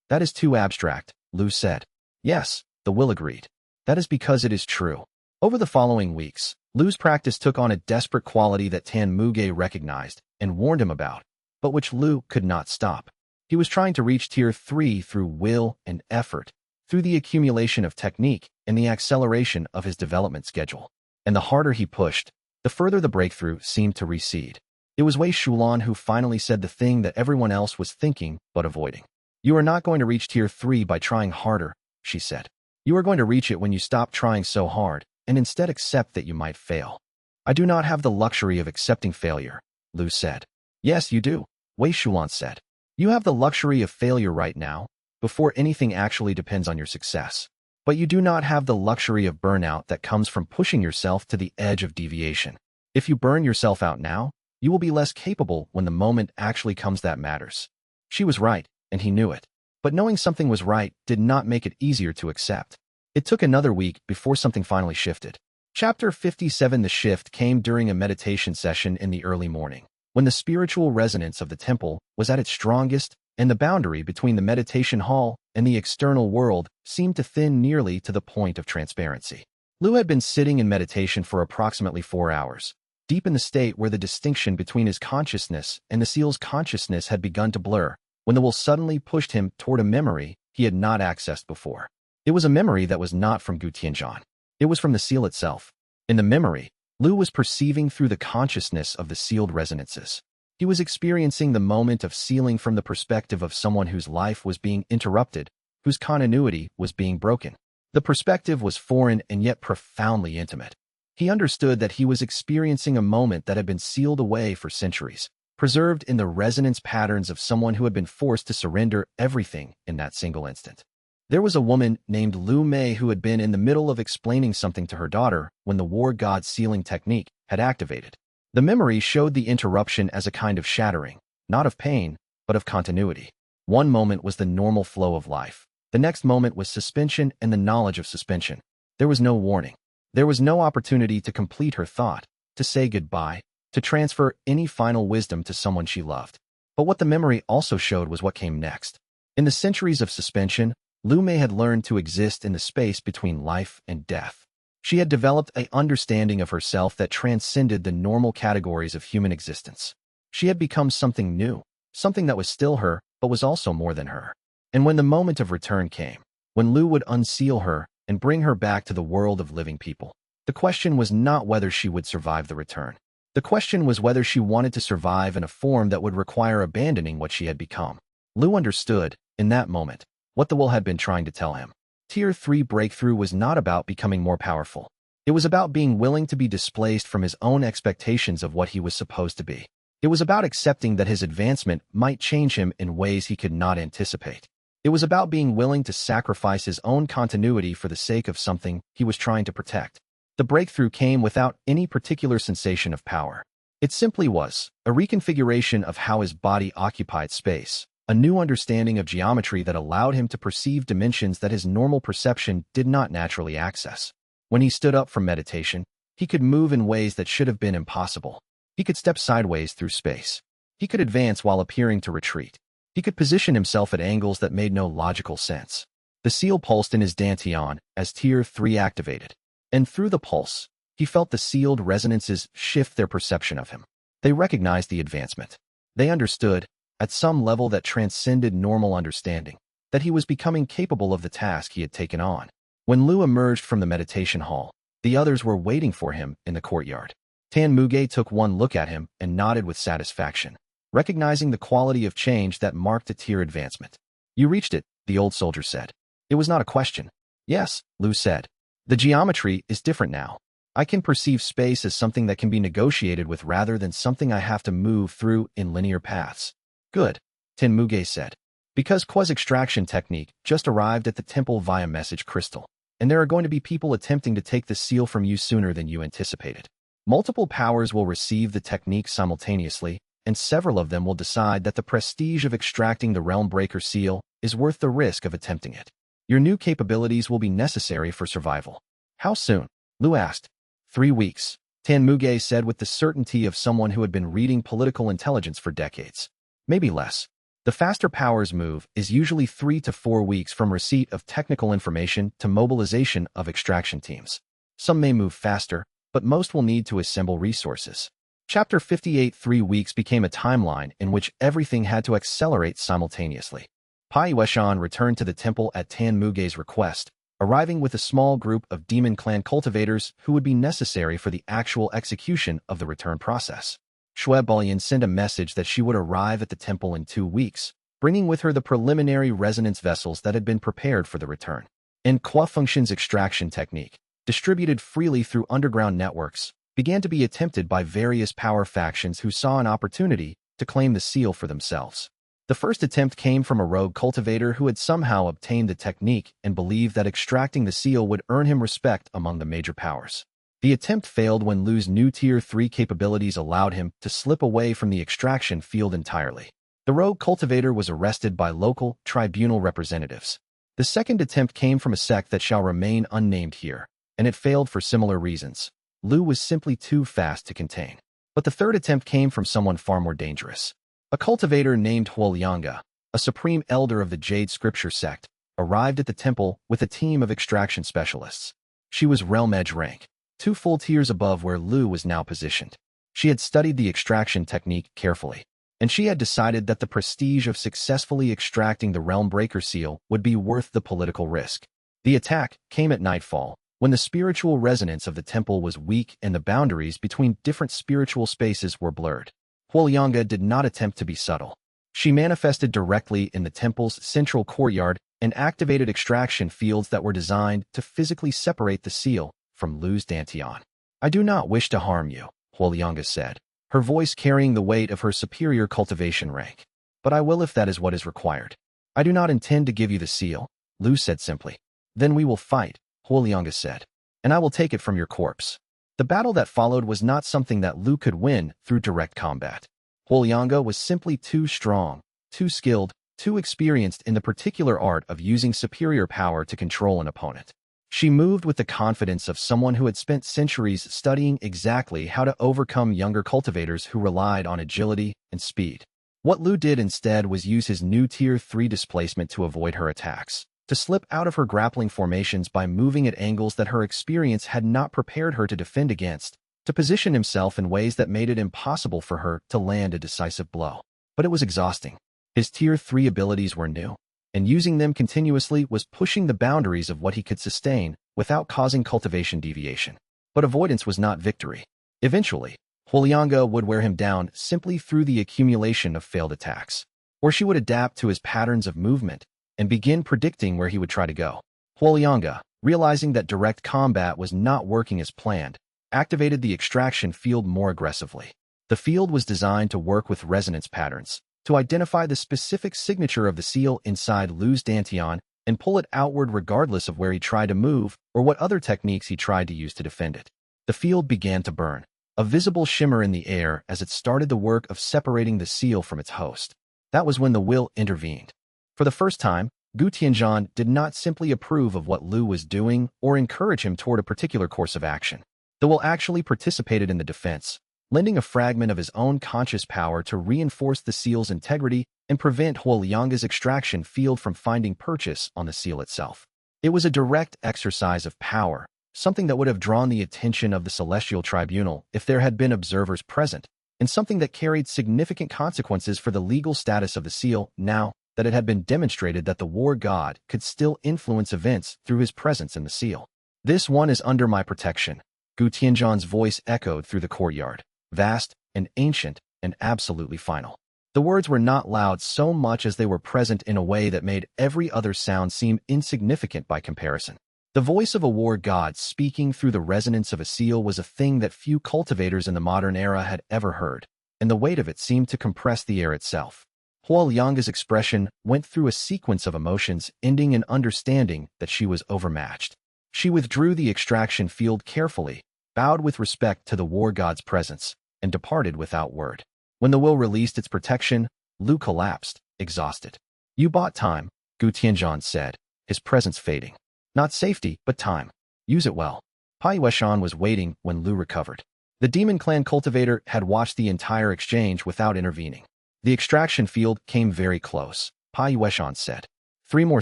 That is too abstract, Lu said. Yes, the will agreed. That is because it is true. Over the following weeks, Lu's practice took on a desperate quality that Tan Muge recognized and warned him about, but which Lu could not stop. He was trying to reach Tier 3 through will and effort, through the accumulation of technique and the acceleration of his development schedule. And the harder he pushed, the further the breakthrough seemed to recede. It was Wei Shulan who finally said the thing that everyone else was thinking but avoiding. You are not going to reach Tier 3 by trying harder, she said. You are going to reach it when you stop trying so hard and instead accept that you might fail. I do not have the luxury of accepting failure, Lu said. Yes, you do, Wei Shulan said. You have the luxury of failure right now, before anything actually depends on your success. But you do not have the luxury of burnout that comes from pushing yourself to the edge of deviation. If you burn yourself out now, you will be less capable when the moment actually comes that matters. She was right, and he knew it. But knowing something was right did not make it easier to accept. It took another week before something finally shifted. Chapter 57. The shift came during a meditation session in the early morning, when the spiritual resonance of the temple was at its strongest, and the boundary between the meditation hall and the external world seemed to thin nearly to the point of transparency. Lu had been sitting in meditation for approximately 4 hours, deep in the state where the distinction between his consciousness and the seal's consciousness had begun to blur, when the will suddenly pushed him toward a memory he had not accessed before. It was a memory that was not from Gu Tianzhan. It was from the seal itself. In the memory, Lu was perceiving through the consciousness of the sealed resonances. He was experiencing the moment of sealing from the perspective of someone whose life was being interrupted, whose continuity was being broken. The perspective was foreign and yet profoundly intimate. He understood that he was experiencing a moment that had been sealed away for centuries, preserved in the resonance patterns of someone who had been forced to surrender everything in that single instant. There was a woman named Lu Mei who had been in the middle of explaining something to her daughter when the war god sealing technique had activated. The memory showed the interruption as a kind of shattering, not of pain, but of continuity. One moment was the normal flow of life. The next moment was suspension and the knowledge of suspension. There was no warning. There was no opportunity to complete her thought, to say goodbye, to transfer any final wisdom to someone she loved. But what the memory also showed was what came next. In the centuries of suspension, Lu Mei had learned to exist in the space between life and death. She had developed an understanding of herself that transcended the normal categories of human existence. She had become something new, something that was still her, but was also more than her. And when the moment of return came, when Lu would unseal her and bring her back to the world of living people, the question was not whether she would survive the return. The question was whether she wanted to survive in a form that would require abandoning what she had become. Lu understood, in that moment, what the will had been trying to tell him. Tier 3 breakthrough was not about becoming more powerful. It was about being willing to be displaced from his own expectations of what he was supposed to be. It was about accepting that his advancement might change him in ways he could not anticipate. It was about being willing to sacrifice his own continuity for the sake of something he was trying to protect. The breakthrough came without any particular sensation of power. It simply was a reconfiguration of how his body occupied space, a new understanding of geometry that allowed him to perceive dimensions that his normal perception did not naturally access. When he stood up from meditation, he could move in ways that should have been impossible. He could step sideways through space. He could advance while appearing to retreat. He could position himself at angles that made no logical sense. The seal pulsed in his dantian as Tier 3 activated. And through the pulse, he felt the sealed resonances shift their perception of him. They recognized the advancement. They understood, at some level that transcended normal understanding, that he was becoming capable of the task he had taken on. When Lu emerged from the meditation hall, the others were waiting for him in the courtyard. Tan Muge took one look at him and nodded with satisfaction, recognizing the quality of change that marked a tier advancement. You reached it, the old soldier said. It was not a question. Yes, Lu said. The geometry is different now. I can perceive space as something that can be negotiated with rather than something I have to move through in linear paths. Good, Tan Muge said. Because Qua's extraction technique just arrived at the temple via message crystal, and there are going to be people attempting to take the seal from you sooner than you anticipated. Multiple powers will receive the technique simultaneously, and several of them will decide that the prestige of extracting the Realm Breaker seal is worth the risk of attempting it. Your new capabilities will be necessary for survival. How soon? Lu asked. 3 weeks, Tan Muge said with the certainty of someone who had been reading political intelligence for decades. Maybe less. The faster powers move is usually 3 to 4 weeks from receipt of technical information to mobilization of extraction teams. Some may move faster, but most will need to assemble resources. Chapter 58 3 weeks became a timeline in which everything had to accelerate simultaneously. Pai Yueshan returned to the temple at Tan Muge's request, arriving with a small group of demon clan cultivators who would be necessary for the actual execution of the return process. Shui Bullion sent a message that she would arrive at the temple in 2 weeks, bringing with her the preliminary resonance vessels that had been prepared for the return. And Qua Function's extraction technique, distributed freely through underground networks, began to be attempted by various power factions who saw an opportunity to claim the seal for themselves. The first attempt came from a rogue cultivator who had somehow obtained the technique and believed that extracting the seal would earn him respect among the major powers. The attempt failed when Lu's new Tier 3 capabilities allowed him to slip away from the extraction field entirely. The rogue cultivator was arrested by local tribunal representatives. The second attempt came from a sect that shall remain unnamed here, and it failed for similar reasons. Lu was simply too fast to contain. But the third attempt came from someone far more dangerous. A cultivator named Huolianga, a supreme elder of the Jade Scripture sect, arrived at the temple with a team of extraction specialists. She was Realm Edge rank, 2 full tiers above where Lu was now positioned. She had studied the extraction technique carefully, and she had decided that the prestige of successfully extracting the Realm Breaker seal would be worth the political risk. The attack came at nightfall, When the spiritual resonance of the temple was weak and the boundaries between different spiritual spaces were blurred, Huolianga did not attempt to be subtle. She manifested directly in the temple's central courtyard and activated extraction fields that were designed to physically separate the seal from Lu's dantian. "I do not wish to harm you," Huolianga said, her voice carrying the weight of her superior cultivation rank. "But I will if that is what is required." "I do not intend to give you the seal," Lu said simply. "Then we will fight," Huolianga said, "and I will take it from your corpse." The battle that followed was not something that Lu could win through direct combat. Huolianga was simply too strong, too skilled, too experienced in the particular art of using superior power to control an opponent. She moved with the confidence of someone who had spent centuries studying exactly how to overcome younger cultivators who relied on agility and speed. What Lu did instead was use his new Tier 3 displacement to avoid her attacks, to slip out of her grappling formations by moving at angles that her experience had not prepared her to defend against, to position himself in ways that made it impossible for her to land a decisive blow. But it was exhausting. His Tier 3 abilities were new, and using them continuously was pushing the boundaries of what he could sustain without causing cultivation deviation. But avoidance was not victory. Eventually, Huolianga would wear him down simply through the accumulation of failed attacks, or she would adapt to his patterns of movement and begin predicting where he would try to go. Huolianga, realizing that direct combat was not working as planned, activated the extraction field more aggressively. The field was designed to work with resonance patterns, to identify the specific signature of the seal inside Lu's dantian and pull it outward regardless of where he tried to move or what other techniques he tried to use to defend it. The field began to burn, a visible shimmer in the air as it started the work of separating the seal from its host. That was when the will intervened. For the first time, Gu Tianzhan did not simply approve of what Lu was doing or encourage him toward a particular course of action. The will actually participated in the defense, lending a fragment of his own conscious power to reinforce the seal's integrity and prevent Huolianga's extraction field from finding purchase on the seal itself. It was a direct exercise of power, something that would have drawn the attention of the Celestial Tribunal if there had been observers present, and something that carried significant consequences for the legal status of the seal now that it had been demonstrated that the war god could still influence events through his presence in the seal. "This one is under my protection," Gu Tianzhan's voice echoed through the courtyard, vast and ancient and absolutely final. The words were not loud so much as they were present in a way that made every other sound seem insignificant by comparison. The voice of a war god speaking through the resonance of a seal was a thing that few cultivators in the modern era had ever heard, and the weight of it seemed to compress the air itself. Huolianga's expression went through a sequence of emotions, ending in understanding that she was overmatched. She withdrew the extraction field carefully, bowed with respect to the war god's presence, and departed without word. When the will released its protection, Lu collapsed, exhausted. "You bought time," Gu Tianzhan said, his presence fading. "Not safety, but time. Use it well." Pai Yueshan was waiting when Lu recovered. The Demon Clan cultivator had watched the entire exchange without intervening. "The extraction field came very close," Pai Yueshan said. 3 more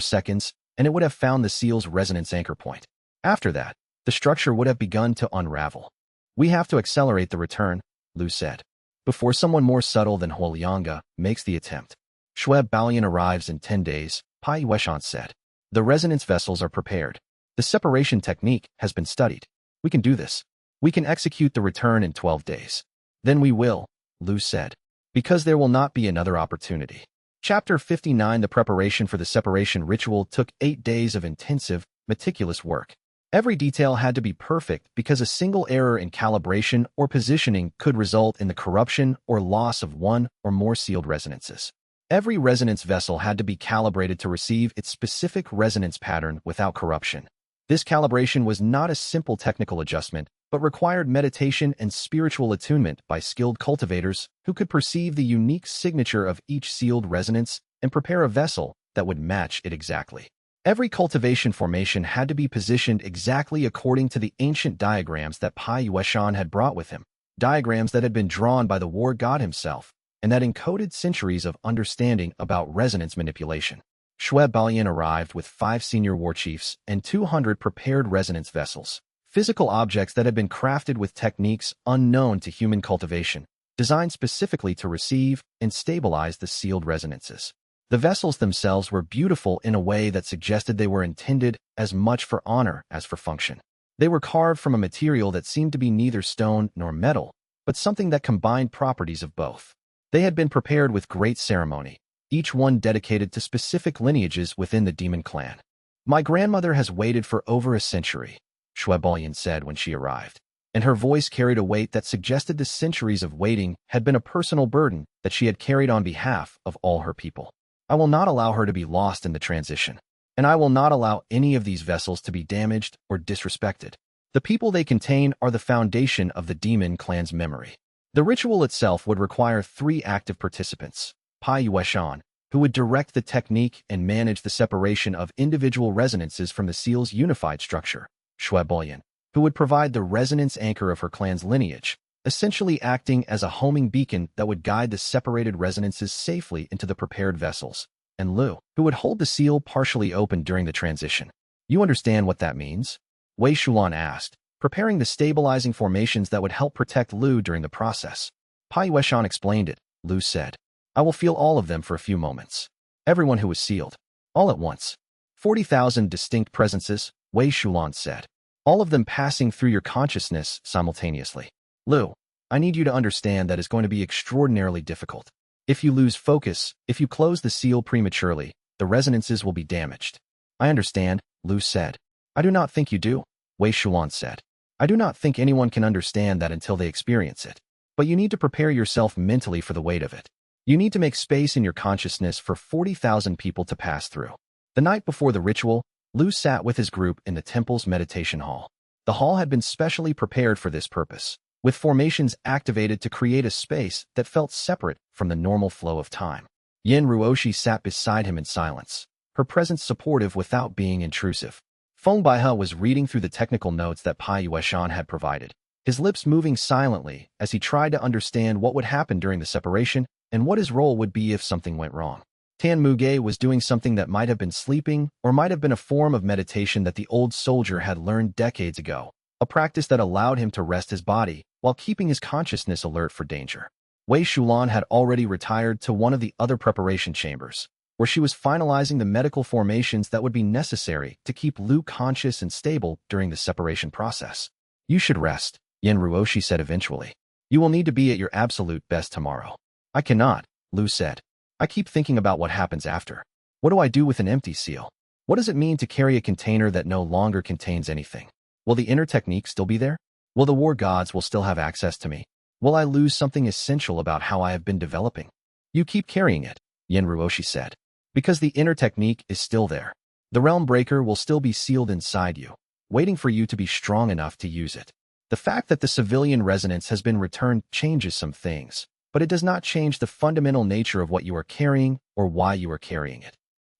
seconds, and it would have found the seal's resonance anchor point. After that, the structure would have begun to unravel. "We have to accelerate the return," Lu said, "before someone more subtle than Huolianga makes the attempt." "Shueb Balian arrives in 10 days, Pai Yueshan said. "The resonance vessels are prepared. The separation technique has been studied. We can do this. We can execute the return in 12 days. Then we will," Lu said, "because there will not be another opportunity." Chapter 59. The preparation for the separation ritual took 8 days of intensive, meticulous work. Every detail had to be perfect because a single error in calibration or positioning could result in the corruption or loss of one or more sealed resonances. Every resonance vessel had to be calibrated to receive its specific resonance pattern without corruption. This calibration was not a simple technical adjustment, but required meditation and spiritual attunement by skilled cultivators who could perceive the unique signature of each sealed resonance and prepare a vessel that would match it exactly. Every cultivation formation had to be positioned exactly according to the ancient diagrams that Pai Yueshan had brought with him, diagrams that had been drawn by the war god himself, and that encoded centuries of understanding about resonance manipulation. Shueb Balian arrived with 5 senior war chiefs and 200 prepared resonance vessels, physical objects that had been crafted with techniques unknown to human cultivation, designed specifically to receive and stabilize the sealed resonances. The vessels themselves were beautiful in a way that suggested they were intended as much for honor as for function. They were carved from a material that seemed to be neither stone nor metal, but something that combined properties of both. They had been prepared with great ceremony, each one dedicated to specific lineages within the demon clan. My grandmother has waited for over a century, Shuebalyan said when she arrived, and her voice carried a weight that suggested the centuries of waiting had been a personal burden that she had carried on behalf of all her people. I will not allow her to be lost in the transition, and I will not allow any of these vessels to be damaged or disrespected. The people they contain are the foundation of the demon clan's memory. The ritual itself would require 3 active participants: Pai Yueshan, who would direct the technique and manage the separation of individual resonances from the seal's unified structure; Shuebalyan, who would provide the resonance anchor of her clan's lineage, essentially acting as a homing beacon that would guide the separated resonances safely into the prepared vessels; and Lu, who would hold the seal partially open during the transition. You understand what that means? Wei Shulan asked, preparing the stabilizing formations that would help protect Lu during the process. Pai Yueshan explained it. Lu said, I will feel all of them for a few moments. Everyone who was sealed. All at once. 40,000 distinct presences, Wei Shulan said. All of them passing through your consciousness simultaneously. Lu, I need you to understand that is going to be extraordinarily difficult. If you lose focus, if you close the seal prematurely, the resonances will be damaged. I understand, Lu said. I do not think you do, Wei Shulan said. I do not think anyone can understand that until they experience it. But you need to prepare yourself mentally for the weight of it. You need to make space in your consciousness for 40,000 people to pass through. The night before the ritual, Lu sat with his group in the temple's meditation hall. The hall had been specially prepared for this purpose, with formations activated to create a space that felt separate from the normal flow of time. Yin Ruoshi sat beside him in silence, her presence supportive without being intrusive. Feng Baihe was reading through the technical notes that Pai Yueshan had provided, his lips moving silently as he tried to understand what would happen during the separation and what his role would be if something went wrong. Tan Muge was doing something that might have been sleeping or might have been a form of meditation that the old soldier had learned decades ago, a practice that allowed him to rest his body while keeping his consciousness alert for danger. Wei Shulan had already retired to one of the other preparation chambers, where she was finalizing the medical formations that would be necessary to keep Lu conscious and stable during the separation process. You should rest, Yin Ruoshi said eventually. You will need to be at your absolute best tomorrow. I cannot, Lu said. I keep thinking about what happens after. What do I do with an empty seal? What does it mean to carry a container that no longer contains anything? Will the inner technique still be there? Will the war gods will still have access to me? Will I lose something essential about how I have been developing? You keep carrying it, Yin Ruoshi said. Because the inner technique is still there. The realm breaker will still be sealed inside you, waiting for you to be strong enough to use it. The fact that the civilian resonance has been returned changes some things, but it does not change the fundamental nature of what you are carrying or why you are carrying it.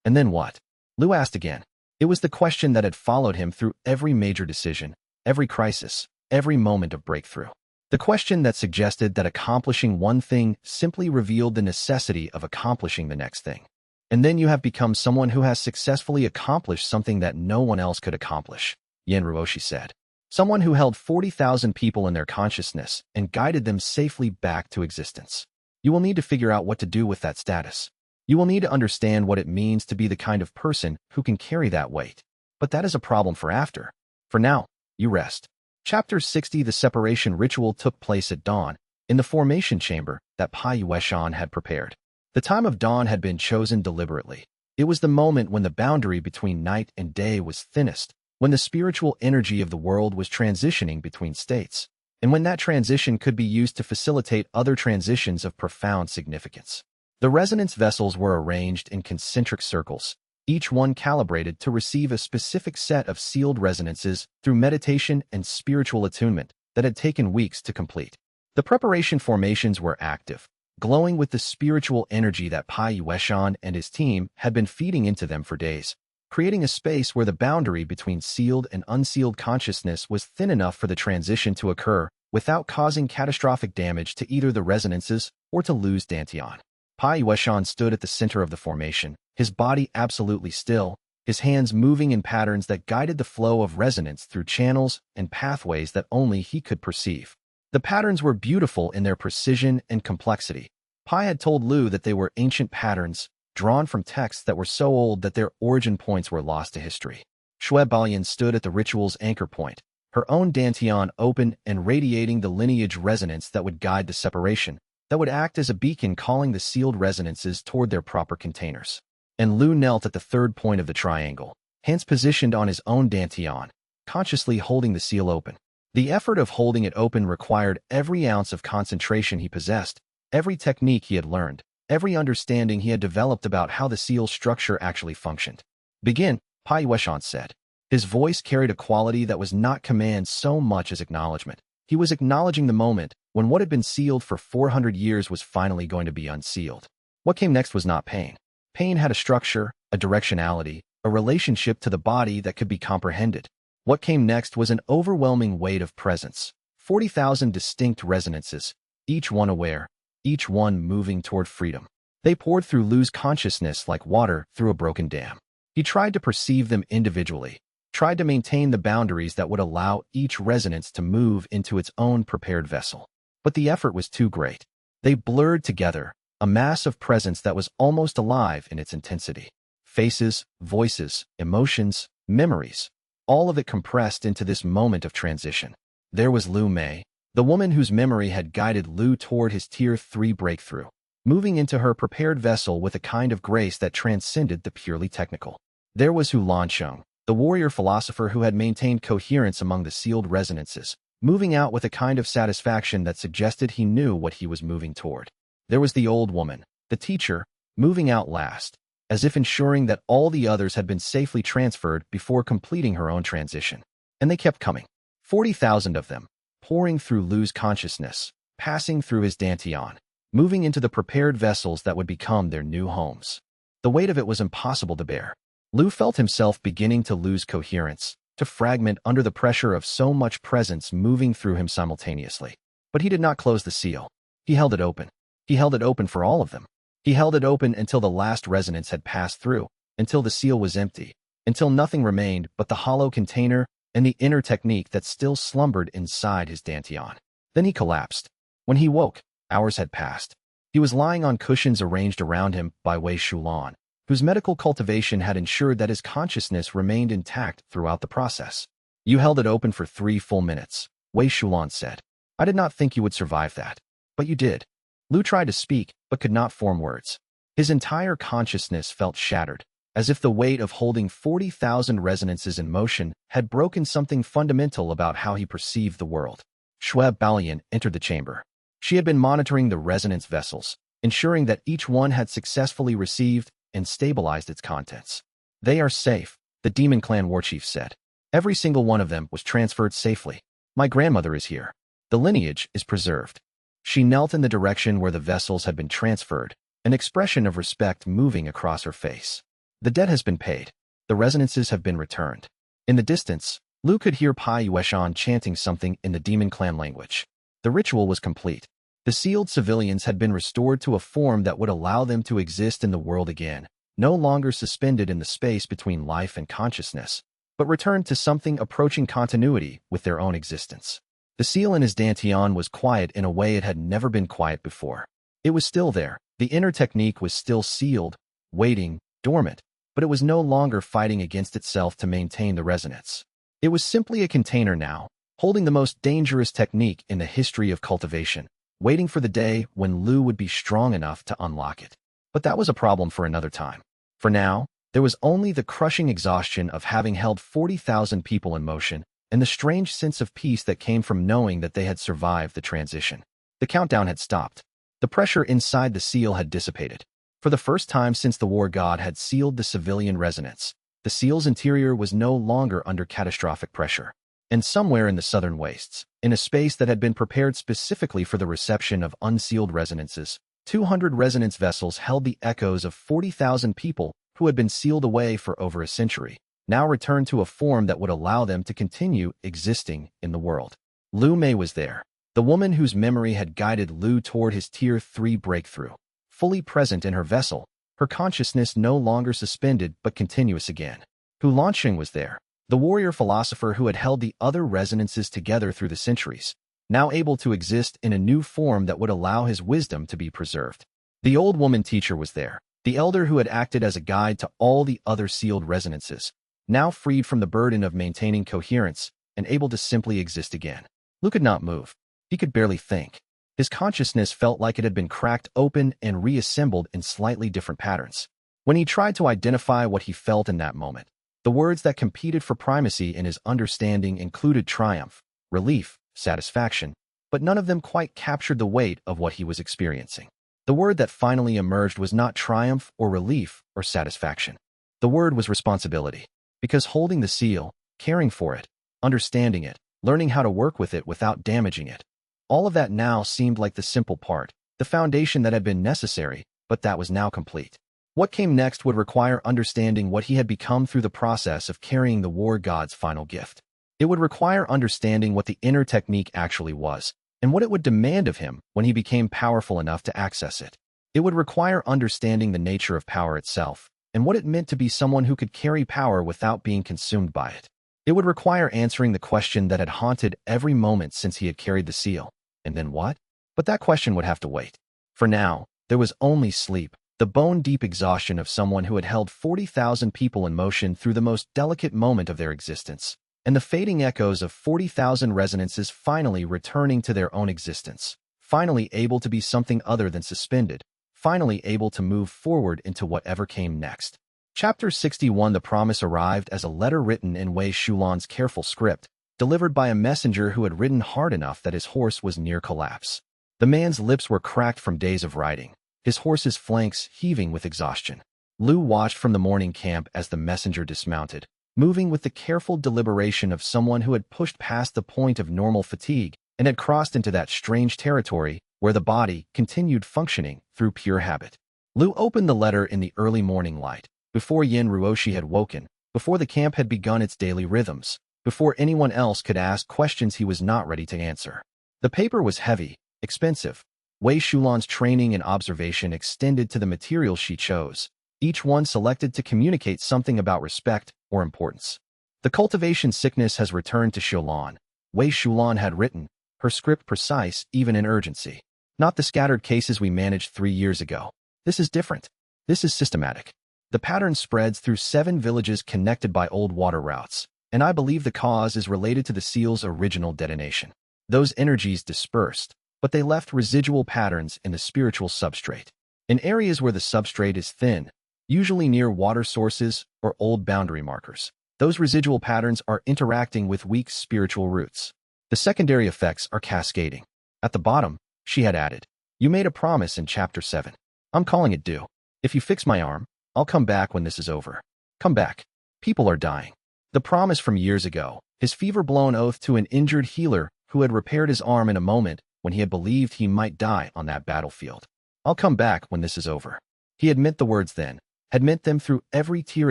And then what? Lu asked again. It was the question that had followed him through every major decision, every crisis, every moment of breakthrough. The question that suggested that accomplishing one thing simply revealed the necessity of accomplishing the next thing. And then you have become someone who has successfully accomplished something that no one else could accomplish, Yin Ruoshi said. Someone who held 40,000 people in their consciousness and guided them safely back to existence. You will need to figure out what to do with that status. You will need to understand what it means to be the kind of person who can carry that weight. But that is a problem for after. For now, you rest. Chapter 60. The separation ritual took place at dawn, in the formation chamber that Pai Yueshan had prepared. The time of dawn had been chosen deliberately. It was the moment when the boundary between night and day was thinnest, when the spiritual energy of the world was transitioning between states, and when that transition could be used to facilitate other transitions of profound significance. The resonance vessels were arranged in concentric circles, each one calibrated to receive a specific set of sealed resonances through meditation and spiritual attunement that had taken weeks to complete. The preparation formations were active, glowing with the spiritual energy that Pai Yueshan and his team had been feeding into them for days, creating a space where the boundary between sealed and unsealed consciousness was thin enough for the transition to occur without causing catastrophic damage to either the resonances or to lose dantian. Pai Yueshan stood at the center of the formation, his body absolutely still, his hands moving in patterns that guided the flow of resonance through channels and pathways that only he could perceive. The patterns were beautiful in their precision and complexity. Pai had told Lu that they were ancient patterns, drawn from texts that were so old that their origin points were lost to history. Shuebalyan stood at the ritual's anchor point, her own dantian open and radiating the lineage resonance that would guide the separation, that would act as a beacon calling the sealed resonances toward their proper containers. And Lu knelt at the third point of the triangle, hands positioned on his own dantian, consciously holding the seal open. The effort of holding it open required every ounce of concentration he possessed, every technique he had learned, every understanding he had developed about how the seal's structure actually functioned. "Begin," Pai Yueshan said. His voice carried a quality that was not command so much as acknowledgement. He was acknowledging the moment when what had been sealed for 400 years was finally going to be unsealed. What came next was not pain. Pain had a structure, a directionality, a relationship to the body that could be comprehended. What came next was an overwhelming weight of presence, 40,000 distinct resonances, each one aware, each one moving toward freedom. They poured through Lu's consciousness like water through a broken dam. He tried to perceive them individually, tried to maintain the boundaries that would allow each resonance to move into its own prepared vessel. But the effort was too great. They blurred together, a mass of presence that was almost alive in its intensity. Faces, voices, emotions, memories, all of it compressed into this moment of transition. There was Lu Mei, the woman whose memory had guided Lu toward his Tier 3 breakthrough, moving into her prepared vessel with a kind of grace that transcended the purely technical. There was Hu Lansheng, the warrior philosopher who had maintained coherence among the sealed resonances, moving out with a kind of satisfaction that suggested he knew what he was moving toward. There was the old woman, the teacher, moving out last, as if ensuring that all the others had been safely transferred before completing her own transition. And they kept coming. 40,000 of them, pouring through Lu's consciousness, passing through his dantian, moving into the prepared vessels that would become their new homes. The weight of it was impossible to bear. Lu felt himself beginning to lose coherence, to fragment under the pressure of so much presence moving through him simultaneously. But he did not close the seal. He held it open. He held it open for all of them. He held it open until the last resonance had passed through, until the seal was empty, until nothing remained but the hollow container and the inner technique that still slumbered inside his dantian. Then he collapsed. When he woke, hours had passed. He was lying on cushions arranged around him by Wei Shulan, whose medical cultivation had ensured that his consciousness remained intact throughout the process. "You held it open for 3 full minutes, Wei Shulan said. "I did not think you would survive that. But you did." Lu tried to speak, but could not form words. His entire consciousness felt shattered, as if the weight of holding 40,000 resonances in motion had broken something fundamental about how he perceived the world. Shui Balian entered the chamber. She had been monitoring the resonance vessels, ensuring that each one had successfully received and stabilized its contents. "They are safe," the Demon Clan warchief said. "Every single one of them was transferred safely. My grandmother is here. The lineage is preserved." She knelt in the direction where the vessels had been transferred, an expression of respect moving across her face. "The debt has been paid. The resonances have been returned." In the distance, Lu could hear Pai Yueshan chanting something in the Demon Clan language. The ritual was complete. The sealed civilians had been restored to a form that would allow them to exist in the world again, no longer suspended in the space between life and consciousness, but returned to something approaching continuity with their own existence. The seal in his dantian was quiet in a way it had never been quiet before. It was still there. The inner technique was still sealed, waiting, dormant, but it was no longer fighting against itself to maintain the resonance. It was simply a container now, holding the most dangerous technique in the history of cultivation, waiting for the day when Lu would be strong enough to unlock it. But that was a problem for another time. For now, there was only the crushing exhaustion of having held 40,000 people in motion, and the strange sense of peace that came from knowing that they had survived the transition. The countdown had stopped. The pressure inside the seal had dissipated. For the first time since the war god had sealed the civilian resonance, the seal's interior was no longer under catastrophic pressure. And somewhere in the southern wastes, in a space that had been prepared specifically for the reception of unsealed resonances, 200 resonance vessels held the echoes of 40,000 people who had been sealed away for over a century, now returned to a form that would allow them to continue existing in the world. Lu Mei was there, the woman whose memory had guided Lu toward his Tier 3 breakthrough, fully present in her vessel, her consciousness no longer suspended but continuous again. Hu Lansheng was there, the warrior philosopher who had held the other resonances together through the centuries, now able to exist in a new form that would allow his wisdom to be preserved. The old woman teacher was there, the elder who had acted as a guide to all the other sealed resonances, now freed from the burden of maintaining coherence, and able to simply exist again. Lu could not move. He could barely think. His consciousness felt like it had been cracked open and reassembled in slightly different patterns. When he tried to identify what he felt in that moment, the words that competed for primacy in his understanding included triumph, relief, satisfaction, but none of them quite captured the weight of what he was experiencing. The word that finally emerged was not triumph or relief or satisfaction. The word was responsibility, because holding the seal, caring for it, understanding it, learning how to work with it without damaging it, all of that now seemed like the simple part, the foundation that had been necessary, but that was now complete. What came next would require understanding what he had become through the process of carrying the war god's final gift. It would require understanding what the inner technique actually was, and what it would demand of him when he became powerful enough to access it. It would require understanding the nature of power itself, and what it meant to be someone who could carry power without being consumed by it. It would require answering the question that had haunted every moment since he had carried the seal. And then what? But that question would have to wait. For now, there was only sleep, the bone-deep exhaustion of someone who had held 40,000 people in motion through the most delicate moment of their existence, and the fading echoes of 40,000 resonances finally returning to their own existence, finally able to be something other than suspended, finally able to move forward into whatever came next. Chapter 61. The promise arrived as a letter written in Wei Shulan's careful script, delivered by a messenger who had ridden hard enough that his horse was near collapse. The man's lips were cracked from days of riding, his horse's flanks heaving with exhaustion. Lu watched from the morning camp as the messenger dismounted, moving with the careful deliberation of someone who had pushed past the point of normal fatigue and had crossed into that strange territory where the body continued functioning through pure habit. Lu opened the letter in the early morning light, before Yin Ruoshi had woken, before the camp had begun its daily rhythms, before anyone else could ask questions he was not ready to answer. The paper was heavy, expensive. Wei Shulan's training and observation extended to the materials she chose, each one selected to communicate something about respect or importance. The cultivation sickness has returned to Shulan, Wei Shulan had written, her script precise even in urgency. Not the scattered cases we managed 3 years ago. This is different. This is systematic. The pattern spreads through 7 villages connected by old water routes, and I believe the cause is related to the seal's original detonation. Those energies dispersed, but they left residual patterns in the spiritual substrate. In areas where the substrate is thin, usually near water sources or old boundary markers, those residual patterns are interacting with weak spiritual roots. The secondary effects are cascading. At the bottom, she had added, "You made a promise in Chapter 7. I'm calling it due. If you fix my arm, I'll come back when this is over. Come back. People are dying." The promise from years ago, his fever-blown oath to an injured healer who had repaired his arm in a moment when he had believed he might die on that battlefield. "I'll come back when this is over." He had meant the words then, had meant them through every tier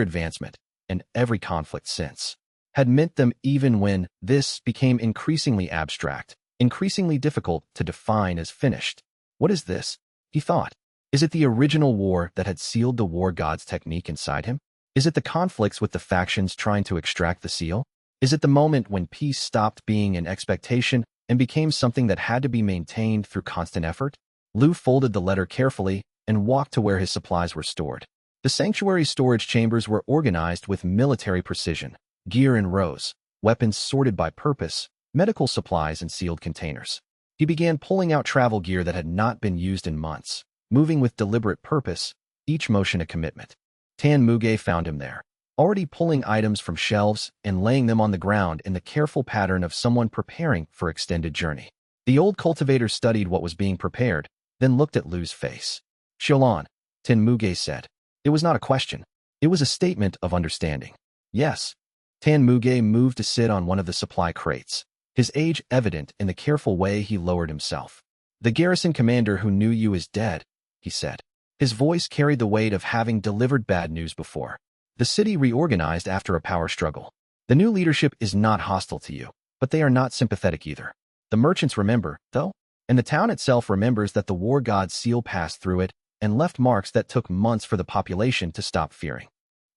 advancement and every conflict since, had meant them even when this became increasingly abstract, increasingly difficult to define as finished. What is this? He thought. Is it the original war that had sealed the war god's technique inside him? Is it the conflicts with the factions trying to extract the seal? Is it the moment when peace stopped being an expectation and became something that had to be maintained through constant effort? Lu folded the letter carefully and walked to where his supplies were stored. The sanctuary's storage chambers were organized with military precision, gear in rows, weapons sorted by purpose, medical supplies in sealed containers. He began pulling out travel gear that had not been used in months, moving with deliberate purpose, each motion a commitment. Tan Muge found him there, already pulling items from shelves and laying them on the ground in the careful pattern of someone preparing for extended journey. The old cultivator studied what was being prepared, then looked at Lu's face. "Xiaolan," Tan Muge said. It was not a question. It was a statement of understanding. "Yes." Tan Muge moved to sit on one of the supply crates, his age evident in the careful way he lowered himself. "The garrison commander who knew you is dead," he said. His voice carried the weight of having delivered bad news before. The city reorganized after a power struggle. The new leadership is not hostile to you, but they are not sympathetic either. The merchants remember, though, and the town itself remembers that the war god's seal passed through it and left marks that took months for the population to stop fearing.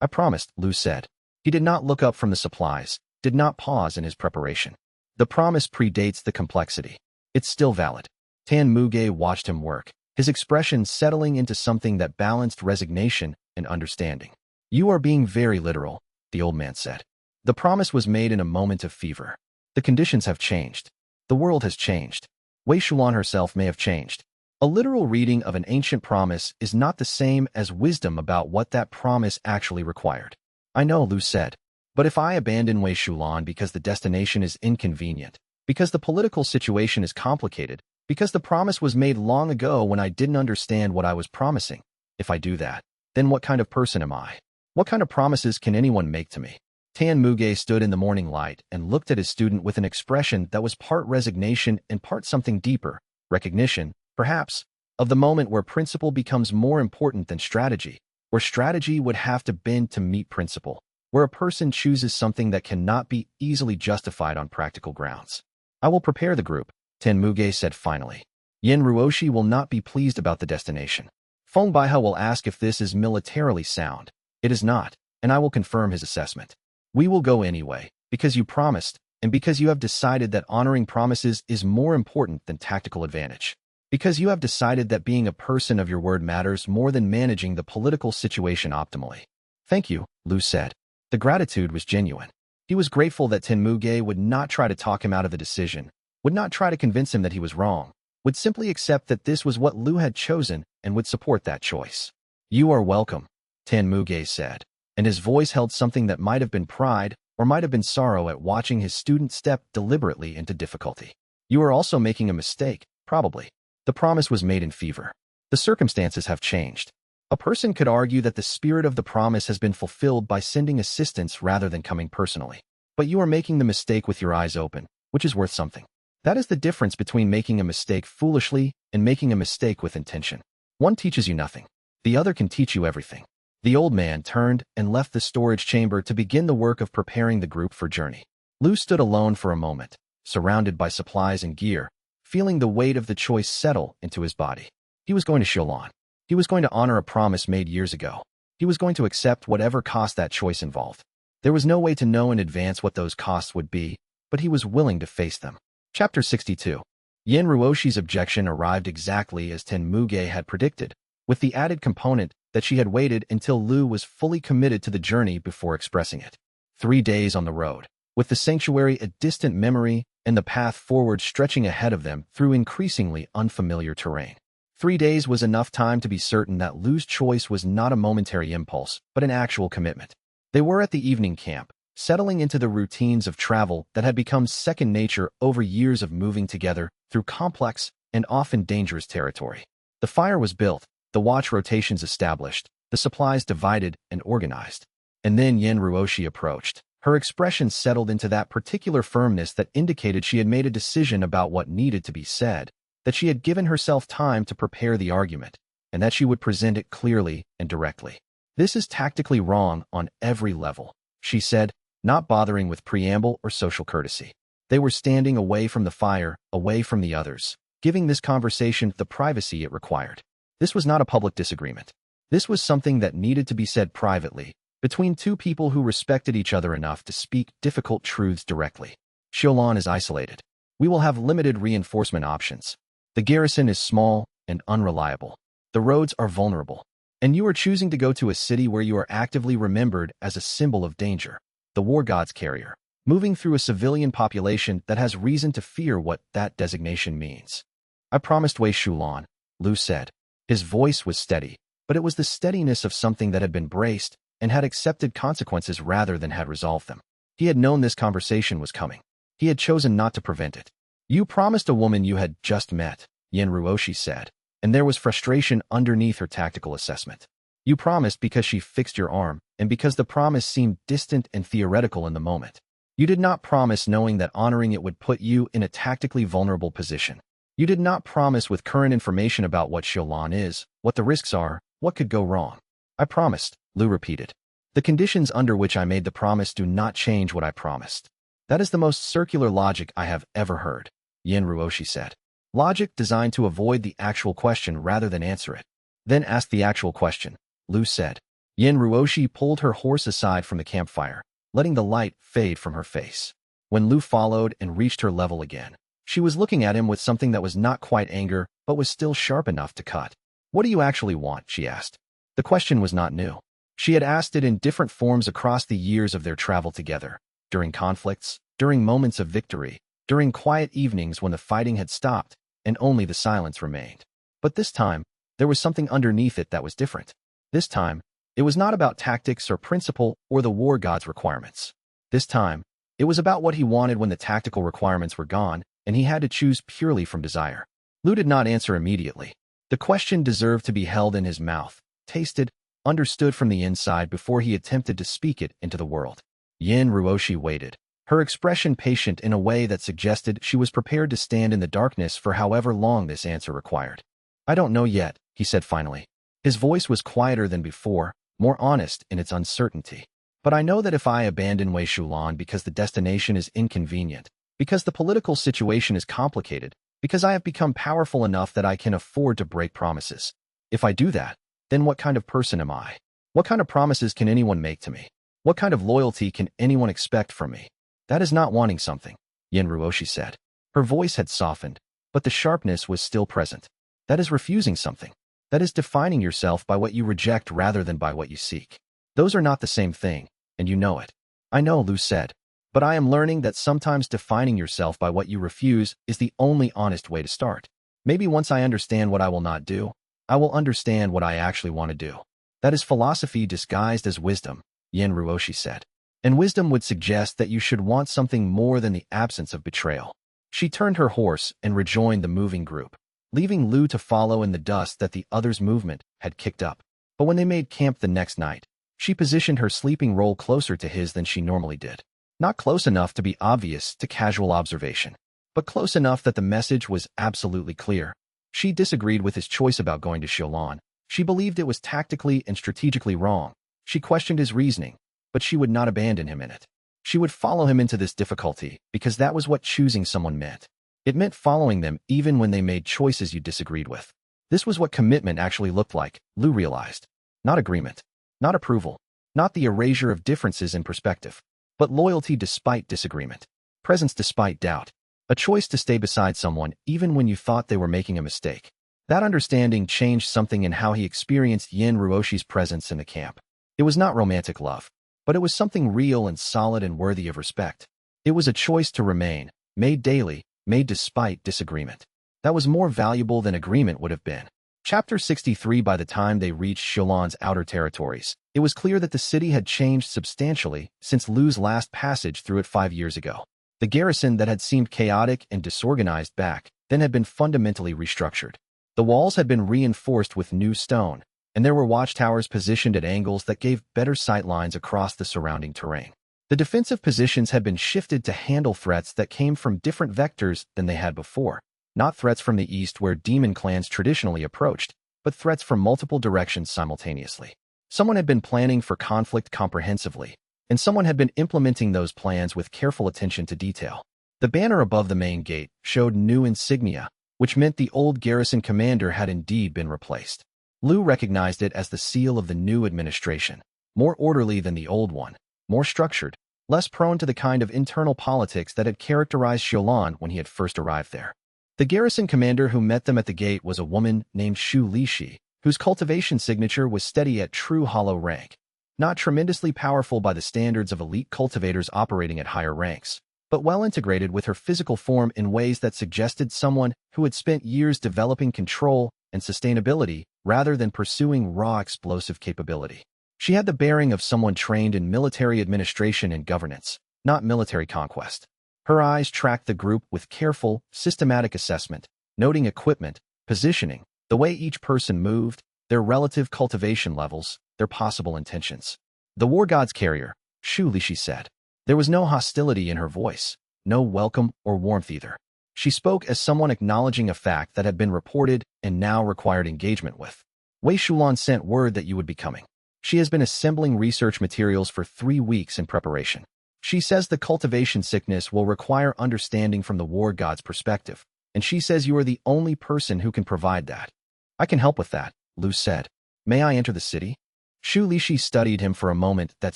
"I promised," Lu said. He did not look up from the supplies, did not pause in his preparation. The promise predates the complexity. It's still valid. Tan Muge watched him work, his expression settling into something that balanced resignation and understanding. "You are being very literal," the old man said. "The promise was made in a moment of fever. The conditions have changed. The world has changed. Wei Shulan herself may have changed. A literal reading of an ancient promise is not the same as wisdom about what that promise actually required. I know, Lu said. But if I abandon Wei Shulan because the destination is inconvenient, because the political situation is complicated, because the promise was made long ago when I didn't understand what I was promising, if I do that, then what kind of person am I? What kind of promises can anyone make to me? Tan Muge stood in the morning light and looked at his student with an expression that was part resignation and part something deeper, recognition, perhaps, of the moment where principle becomes more important than strategy, where strategy would have to bend to meet principle, where a person chooses something that cannot be easily justified on practical grounds. I will prepare the group, Tan Muge said finally. Yin Ruoshi will not be pleased about the destination. Feng Baihe will ask if this is militarily sound. It is not, and I will confirm his assessment. We will go anyway, because you promised, and because you have decided that honoring promises is more important than tactical advantage. Because you have decided that being a person of your word matters more than managing the political situation optimally. Thank you, Lu said. The gratitude was genuine. He was grateful that Tan Muge would not try to talk him out of the decision, would not try to convince him that he was wrong, would simply accept that this was what Lu had chosen and would support that choice. You are welcome, Tan Muge said, and his voice held something that might have been pride or might have been sorrow at watching his student step deliberately into difficulty. You are also making a mistake, probably. The promise was made in fever. The circumstances have changed. A person could argue that the spirit of the promise has been fulfilled by sending assistance rather than coming personally. But you are making the mistake with your eyes open, which is worth something. That is the difference between making a mistake foolishly and making a mistake with intention. One teaches you nothing. The other can teach you everything. The old man turned and left the storage chamber to begin the work of preparing the group for journey. Lu stood alone for a moment, surrounded by supplies and gear, feeling the weight of the choice settle into his body. He was going to Xiaolan. He was going to honor a promise made years ago. He was going to accept whatever cost that choice involved. There was no way to know in advance what those costs would be, but he was willing to face them. Chapter 62. Yin Ruoshi's objection arrived exactly as Tan Muge had predicted, with the added component that she had waited until Lu was fully committed to the journey before expressing it. 3 days on the road, with the sanctuary a distant memory and the path forward stretching ahead of them through increasingly unfamiliar terrain. 3 days was enough time to be certain that Lu's choice was not a momentary impulse, but an actual commitment. They were at the evening camp, settling into the routines of travel that had become second nature over years of moving together through complex and often dangerous territory. The fire was built, the watch rotations established, the supplies divided and organized. And then Yin Ruoshi approached. Her expression settled into that particular firmness that indicated she had made a decision about what needed to be said, that she had given herself time to prepare the argument, and that she would present it clearly and directly. This is tactically wrong on every level, she said, not bothering with preamble or social courtesy. They were standing away from the fire, away from the others, giving this conversation the privacy it required. This was not a public disagreement. This was something that needed to be said privately, between two people who respected each other enough to speak difficult truths directly. Xiaolan is isolated. We will have limited reinforcement options. The garrison is small and unreliable. The roads are vulnerable. And you are choosing to go to a city where you are actively remembered as a symbol of danger, the war god's carrier, moving through a civilian population that has reason to fear what that designation means. I promised Wei Shulan, Lu said. His voice was steady, but it was the steadiness of something that had been braced and had accepted consequences rather than had resolved them. He had known this conversation was coming. He had chosen not to prevent it. You promised a woman you had just met, Yin Ruoshi said, and there was frustration underneath her tactical assessment. You promised because she fixed your arm, and because the promise seemed distant and theoretical in the moment. You did not promise knowing that honoring it would put you in a tactically vulnerable position. You did not promise with current information about what Xiaolan is, what the risks are, what could go wrong. I promised, Lu repeated. The conditions under which I made the promise do not change what I promised. That is the most circular logic I have ever heard, Yin Ruoshi said. Logic designed to avoid the actual question rather than answer it. Then ask the actual question, Lu said. Yin Ruoshi pulled her horse aside from the campfire, letting the light fade from her face. When Lu followed and reached her level again, she was looking at him with something that was not quite anger, but was still sharp enough to cut. What do you actually want? She asked. The question was not new. She had asked it in different forms across the years of their travel together, during conflicts, during moments of victory, during quiet evenings when the fighting had stopped and only the silence remained. But this time, there was something underneath it that was different. This time, it was not about tactics or principle or the war god's requirements. This time, it was about what he wanted when the tactical requirements were gone and he had to choose purely from desire. Lu did not answer immediately. The question deserved to be held in his mouth, tasted, understood from the inside before he attempted to speak it into the world. Yin Ruoshi waited, her expression patient in a way that suggested she was prepared to stand in the darkness for however long this answer required. I don't know yet, he said finally. His voice was quieter than before, more honest in its uncertainty. But I know that if I abandon Wei Shulan because the destination is inconvenient, because the political situation is complicated, because I have become powerful enough that I can afford to break promises. If I do that, then what kind of person am I? What kind of promises can anyone make to me? What kind of loyalty can anyone expect from me? That is not wanting something, Yin Ruoshi said. Her voice had softened, but the sharpness was still present. That is refusing something. That is defining yourself by what you reject rather than by what you seek. Those are not the same thing, and you know it. I know, Lu said. But I am learning that sometimes defining yourself by what you refuse is the only honest way to start. Maybe once I understand what I will not do, I will understand what I actually want to do. That is philosophy disguised as wisdom, Yin Ruoshi said. And wisdom would suggest that you should want something more than the absence of betrayal. She turned her horse and rejoined the moving group, leaving Lu to follow in the dust that the others' movement had kicked up. But when they made camp the next night, she positioned her sleeping roll closer to his than she normally did. Not close enough to be obvious to casual observation, but close enough that the message was absolutely clear. She disagreed with his choice about going to Xialan. She believed it was tactically and strategically wrong. She questioned his reasoning, but she would not abandon him in it. She would follow him into this difficulty because that was what choosing someone meant. It meant following them even when they made choices you disagreed with. This was what commitment actually looked like, Lu realized. Not agreement, not approval, not the erasure of differences in perspective, but loyalty despite disagreement, presence despite doubt, a choice to stay beside someone even when you thought they were making a mistake. That understanding changed something in how he experienced Yin Ruoshi's presence in the camp. It was not romantic love, but it was something real and solid and worthy of respect. It was a choice to remain, made daily, made despite disagreement. That was more valuable than agreement would have been. Chapter 63. By the time they reached Xialan's outer territories, it was clear that the city had changed substantially since Lu's last passage through it 5 years ago. The garrison that had seemed chaotic and disorganized back then had been fundamentally restructured. The walls had been reinforced with new stone, and there were watchtowers positioned at angles that gave better sight lines across the surrounding terrain. The defensive positions had been shifted to handle threats that came from different vectors than they had before. Not threats from the east where demon clans traditionally approached, but threats from multiple directions simultaneously. Someone had been planning for conflict comprehensively, and someone had been implementing those plans with careful attention to detail. The banner above the main gate showed new insignia, which meant the old garrison commander had indeed been replaced. Lu recognized it as the seal of the new administration, more orderly than the old one, more structured, less prone to the kind of internal politics that had characterized Xialan when he had first arrived there. The garrison commander who met them at the gate was a woman named Shu Lishi, whose cultivation signature was steady at true hollow rank, not tremendously powerful by the standards of elite cultivators operating at higher ranks, but well integrated with her physical form in ways that suggested someone who had spent years developing control and sustainability rather than pursuing raw explosive capability. She had the bearing of someone trained in military administration and governance, not military conquest. Her eyes tracked the group with careful, systematic assessment, noting equipment, positioning, the way each person moved, their relative cultivation levels, their possible intentions. The war god's carrier, Shu Lishi said. There was no hostility in her voice, no welcome or warmth either. She spoke as someone acknowledging a fact that had been reported and now required engagement with. Wei Shulan sent word that you would be coming. She has been assembling research materials for 3 weeks in preparation. She says the cultivation sickness will require understanding from the war god's perspective, and she says you are the only person who can provide that. I can help with that, Lu said. May I enter the city? Shu Lishi studied him for a moment that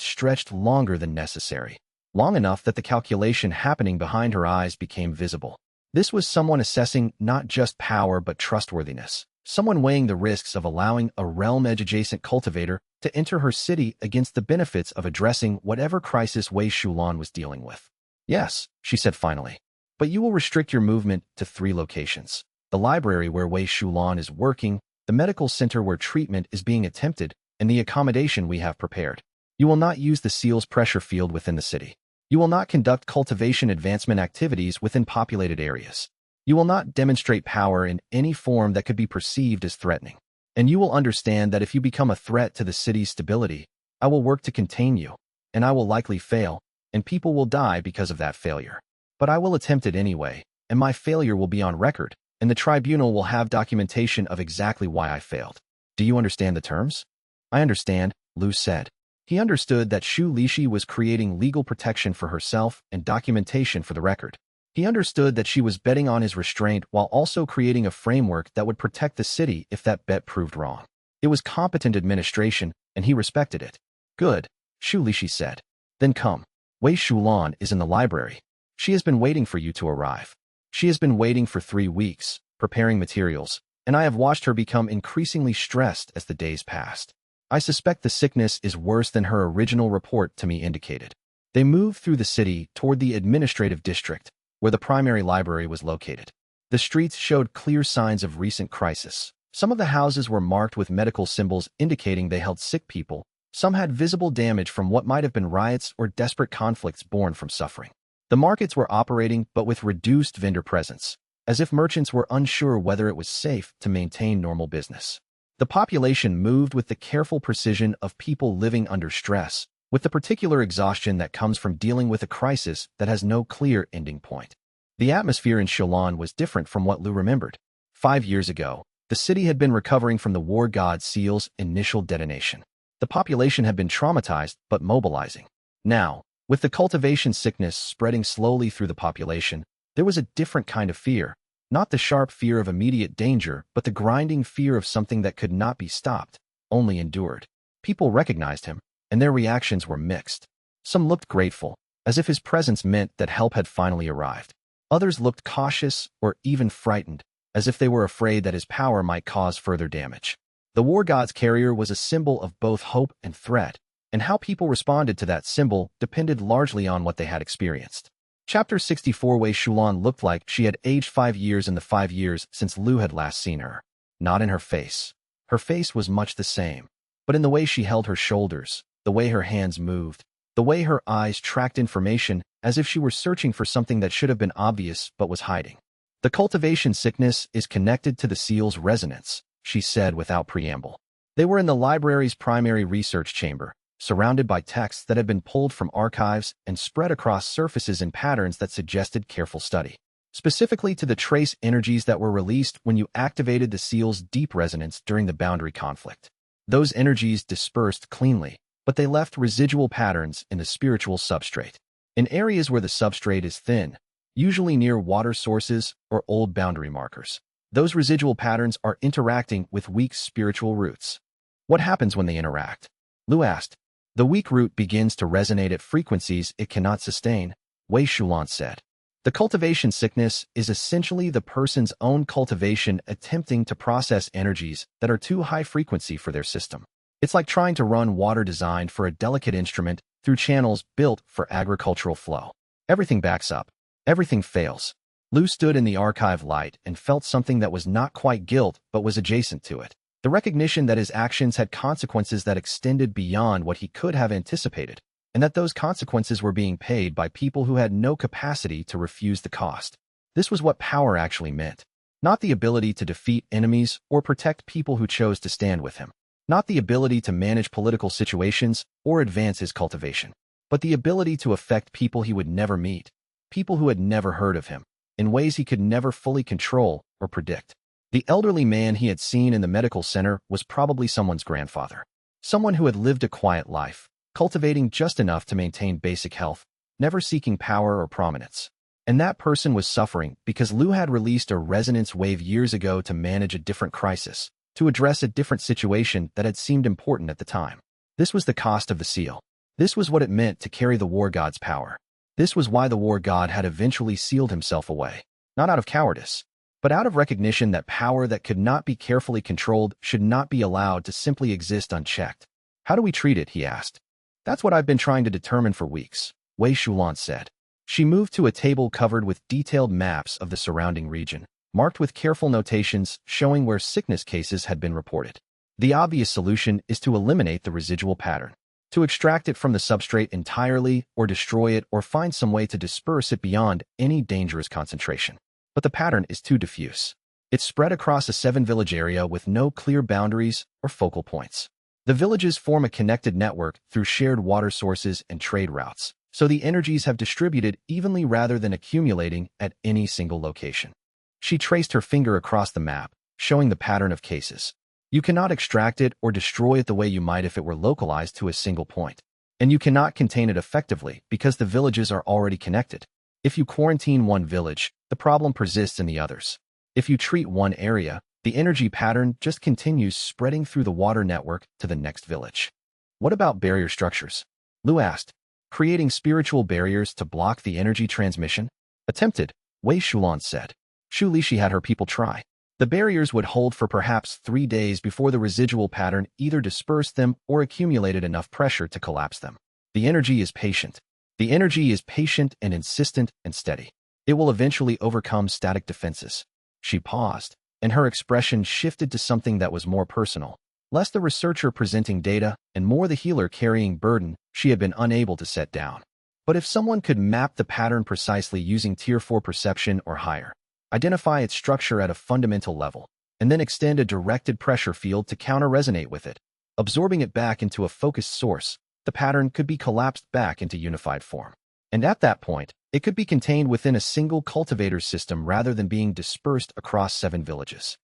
stretched longer than necessary, long enough that the calculation happening behind her eyes became visible. This was someone assessing not just power but trustworthiness, someone weighing the risks of allowing a realm-edge-adjacent cultivator to enter her city against the benefits of addressing whatever crisis Wei Shulan was dealing with. Yes, she said finally. But you will restrict your movement to 3 locations. The library where Wei Shulan is working, the medical center where treatment is being attempted, and the accommodation we have prepared. You will not use the seal's pressure field within the city. You will not conduct cultivation advancement activities within populated areas. You will not demonstrate power in any form that could be perceived as threatening. And you will understand that if you become a threat to the city's stability, I will work to contain you, and I will likely fail, and people will die because of that failure. But I will attempt it anyway, and my failure will be on record, and the tribunal will have documentation of exactly why I failed. Do you understand the terms? I understand, Lu said. He understood that Xu Lixi was creating legal protection for herself and documentation for the record. He understood that she was betting on his restraint while also creating a framework that would protect the city if that bet proved wrong. It was competent administration, and he respected it. Good, Xu Lixi said. Then come. Wei Shulan is in the library. She has been waiting for you to arrive. She has been waiting for 3 weeks, preparing materials, and I have watched her become increasingly stressed as the days passed. I suspect the sickness is worse than her original report to me indicated. They moved through the city toward the administrative district, where the primary library was located. The streets showed clear signs of recent crisis. Some of the houses were marked with medical symbols indicating they held sick people. Some had visible damage from what might have been riots or desperate conflicts born from suffering. The markets were operating but with reduced vendor presence, as if merchants were unsure whether it was safe to maintain normal business. The population moved with the careful precision of people living under stress, with the particular exhaustion that comes from dealing with a crisis that has no clear ending point. The atmosphere in Shilan was different from what Lu remembered. 5 years ago, the city had been recovering from the war god Seal's initial detonation. The population had been traumatized but mobilizing. Now, with the cultivation sickness spreading slowly through the population, there was a different kind of fear. Not the sharp fear of immediate danger, but the grinding fear of something that could not be stopped, only endured. People recognized him, and their reactions were mixed. Some looked grateful, as if his presence meant that help had finally arrived. Others looked cautious or even frightened, as if they were afraid that his power might cause further damage. The war god's carrier was a symbol of both hope and threat, and how people responded to that symbol depended largely on what they had experienced. Chapter 64 Wei Shulan looked like she had aged 5 years in the 5 years since Lu had last seen her. Not in her face. Her face was much the same, but in the way she held her shoulders, the way her hands moved, the way her eyes tracked information as if she were searching for something that should have been obvious but was hiding. The cultivation sickness is connected to the seal's resonance, she said without preamble. They were in the library's primary research chamber, surrounded by texts that had been pulled from archives and spread across surfaces in patterns that suggested careful study. Specifically to the trace energies that were released when you activated the seal's deep resonance during the boundary conflict. Those energies dispersed cleanly, but they left residual patterns in the spiritual substrate. In areas where the substrate is thin, usually near water sources or old boundary markers, those residual patterns are interacting with weak spiritual roots. What happens when they interact? Lu asked. The weak root begins to resonate at frequencies it cannot sustain, Wei Shulan said. The cultivation sickness is essentially the person's own cultivation attempting to process energies that are too high frequency for their system. It's like trying to run water designed for a delicate instrument through channels built for agricultural flow. Everything backs up. Everything fails. Lu stood in the archive light and felt something that was not quite guilt but was adjacent to it. The recognition that his actions had consequences that extended beyond what he could have anticipated, and that those consequences were being paid by people who had no capacity to refuse the cost. This was what power actually meant. Not the ability to defeat enemies or protect people who chose to stand with him. Not the ability to manage political situations or advance his cultivation, but the ability to affect people he would never meet, people who had never heard of him, in ways he could never fully control or predict. The elderly man he had seen in the medical center was probably someone's grandfather. Someone who had lived a quiet life, cultivating just enough to maintain basic health, never seeking power or prominence. And that person was suffering because Lu had released a resonance wave years ago to manage a different crisis, to address a different situation that had seemed important at the time. This was the cost of the seal. This was what it meant to carry the war god's power. This was why the war god had eventually sealed himself away, not out of cowardice, but out of recognition that power that could not be carefully controlled should not be allowed to simply exist unchecked. How do we treat it, he asked. That's what I've been trying to determine for weeks, Wei Shulan said. She moved to a table covered with detailed maps of the surrounding region, marked with careful notations showing where sickness cases had been reported. The obvious solution is to eliminate the residual pattern, to extract it from the substrate entirely or destroy it or find some way to disperse it beyond any dangerous concentration. But the pattern is too diffuse. It's spread across a 7-village area with no clear boundaries or focal points. The villages form a connected network through shared water sources and trade routes, so the energies have distributed evenly rather than accumulating at any single location. She traced her finger across the map, showing the pattern of cases. You cannot extract it or destroy it the way you might if it were localized to a single point. And you cannot contain it effectively because the villages are already connected. If you quarantine one village, the problem persists in the others. If you treat one area, the energy pattern just continues spreading through the water network to the next village. What about barrier structures? Lu asked. Creating spiritual barriers to block the energy transmission? Attempted, Wei Shulan said. Shu Lishi had her people try. The barriers would hold for perhaps 3 days before the residual pattern either dispersed them or accumulated enough pressure to collapse them. The energy is patient. The energy is patient and insistent and steady. It will eventually overcome static defenses. She paused, and her expression shifted to something that was more personal. Less the researcher presenting data and more the healer carrying burden she had been unable to set down. But if someone could map the pattern precisely using Tier 4 perception or higher, identify its structure at a fundamental level, and then extend a directed pressure field to counter-resonate with it, absorbing it back into a focused source, the pattern could be collapsed back into unified form. And at that point, it could be contained within a single cultivator system rather than being dispersed across 7 villages.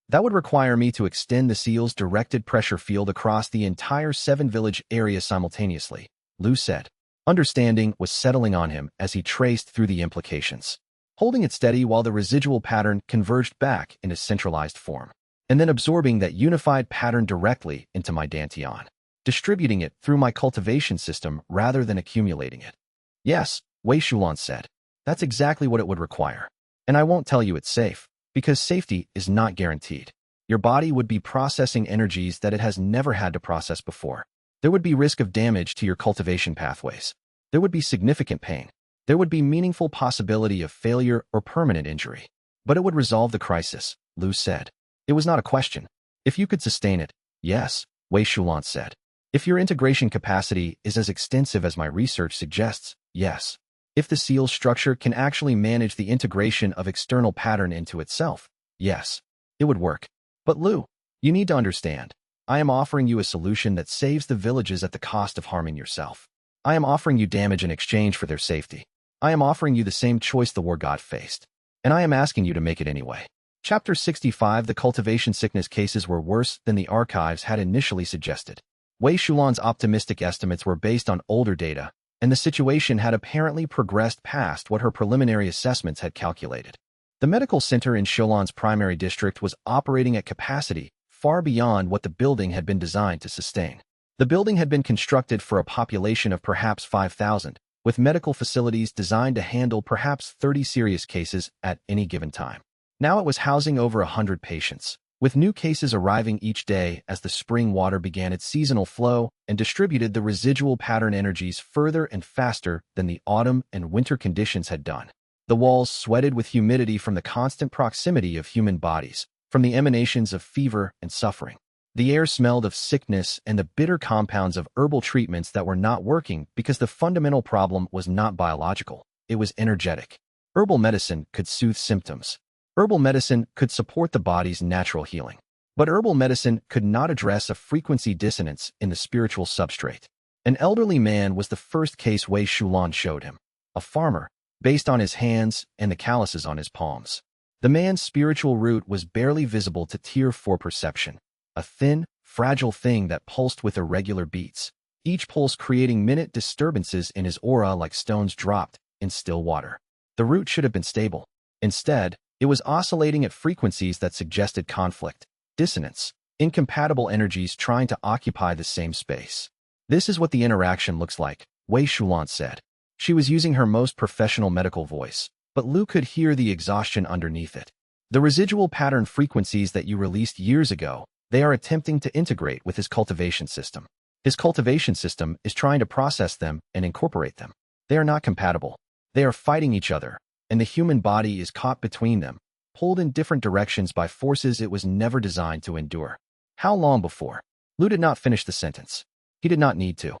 That would require me to extend the seal's directed pressure field across the entire 7-village area simultaneously, Lu said. Understanding was settling on him as he traced through the implications, holding it steady while the residual pattern converged back in a centralized form, and then absorbing that unified pattern directly into my dantian, distributing it through my cultivation system rather than accumulating it. Yes, Wei Shulan said. That's exactly what it would require. And I won't tell you it's safe, because safety is not guaranteed. Your body would be processing energies that it has never had to process before. There would be risk of damage to your cultivation pathways. There would be significant pain. There would be meaningful possibility of failure or permanent injury. But it would resolve the crisis, Lu said. It was not a question. If you could sustain it, yes, Wei Shulan said. If your integration capacity is as extensive as my research suggests, yes. If the seal's structure can actually manage the integration of external pattern into itself, yes, it would work. But Lu, you need to understand, I am offering you a solution that saves the villages at the cost of harming yourself. I am offering you damage in exchange for their safety. I am offering you the same choice the war god faced. And I am asking you to make it anyway. Chapter 65. The cultivation sickness cases were worse than the archives had initially suggested. Wei Shulan's optimistic estimates were based on older data, and the situation had apparently progressed past what her preliminary assessments had calculated. The medical center in Shulan's primary district was operating at capacity far beyond what the building had been designed to sustain. The building had been constructed for a population of perhaps 5,000, with medical facilities designed to handle perhaps 30 serious cases at any given time. Now it was housing over 100 patients, with new cases arriving each day as the spring water began its seasonal flow and distributed the residual pattern energies further and faster than the autumn and winter conditions had done. The walls sweated with humidity from the constant proximity of human bodies, from the emanations of fever and suffering. The air smelled of sickness and the bitter compounds of herbal treatments that were not working because the fundamental problem was not biological, it was energetic. Herbal medicine could soothe symptoms. Herbal medicine could support the body's natural healing. But herbal medicine could not address a frequency dissonance in the spiritual substrate. An elderly man was the first case Wei Shulan showed him. A farmer, based on his hands and the calluses on his palms. The man's spiritual root was barely visible to Tier 4 perception. A thin, fragile thing that pulsed with irregular beats, each pulse creating minute disturbances in his aura like stones dropped in still water. The root should have been stable. Instead, it was oscillating at frequencies that suggested conflict, dissonance, incompatible energies trying to occupy the same space. This is what the interaction looks like, Wei Shulan said. She was using her most professional medical voice, but Lu could hear the exhaustion underneath it. The residual pattern frequencies that you released years ago, they are attempting to integrate with his cultivation system. His cultivation system is trying to process them and incorporate them. They are not compatible. They are fighting each other, and the human body is caught between them, pulled in different directions by forces it was never designed to endure. How long before? Lu did not finish the sentence. He did not need to.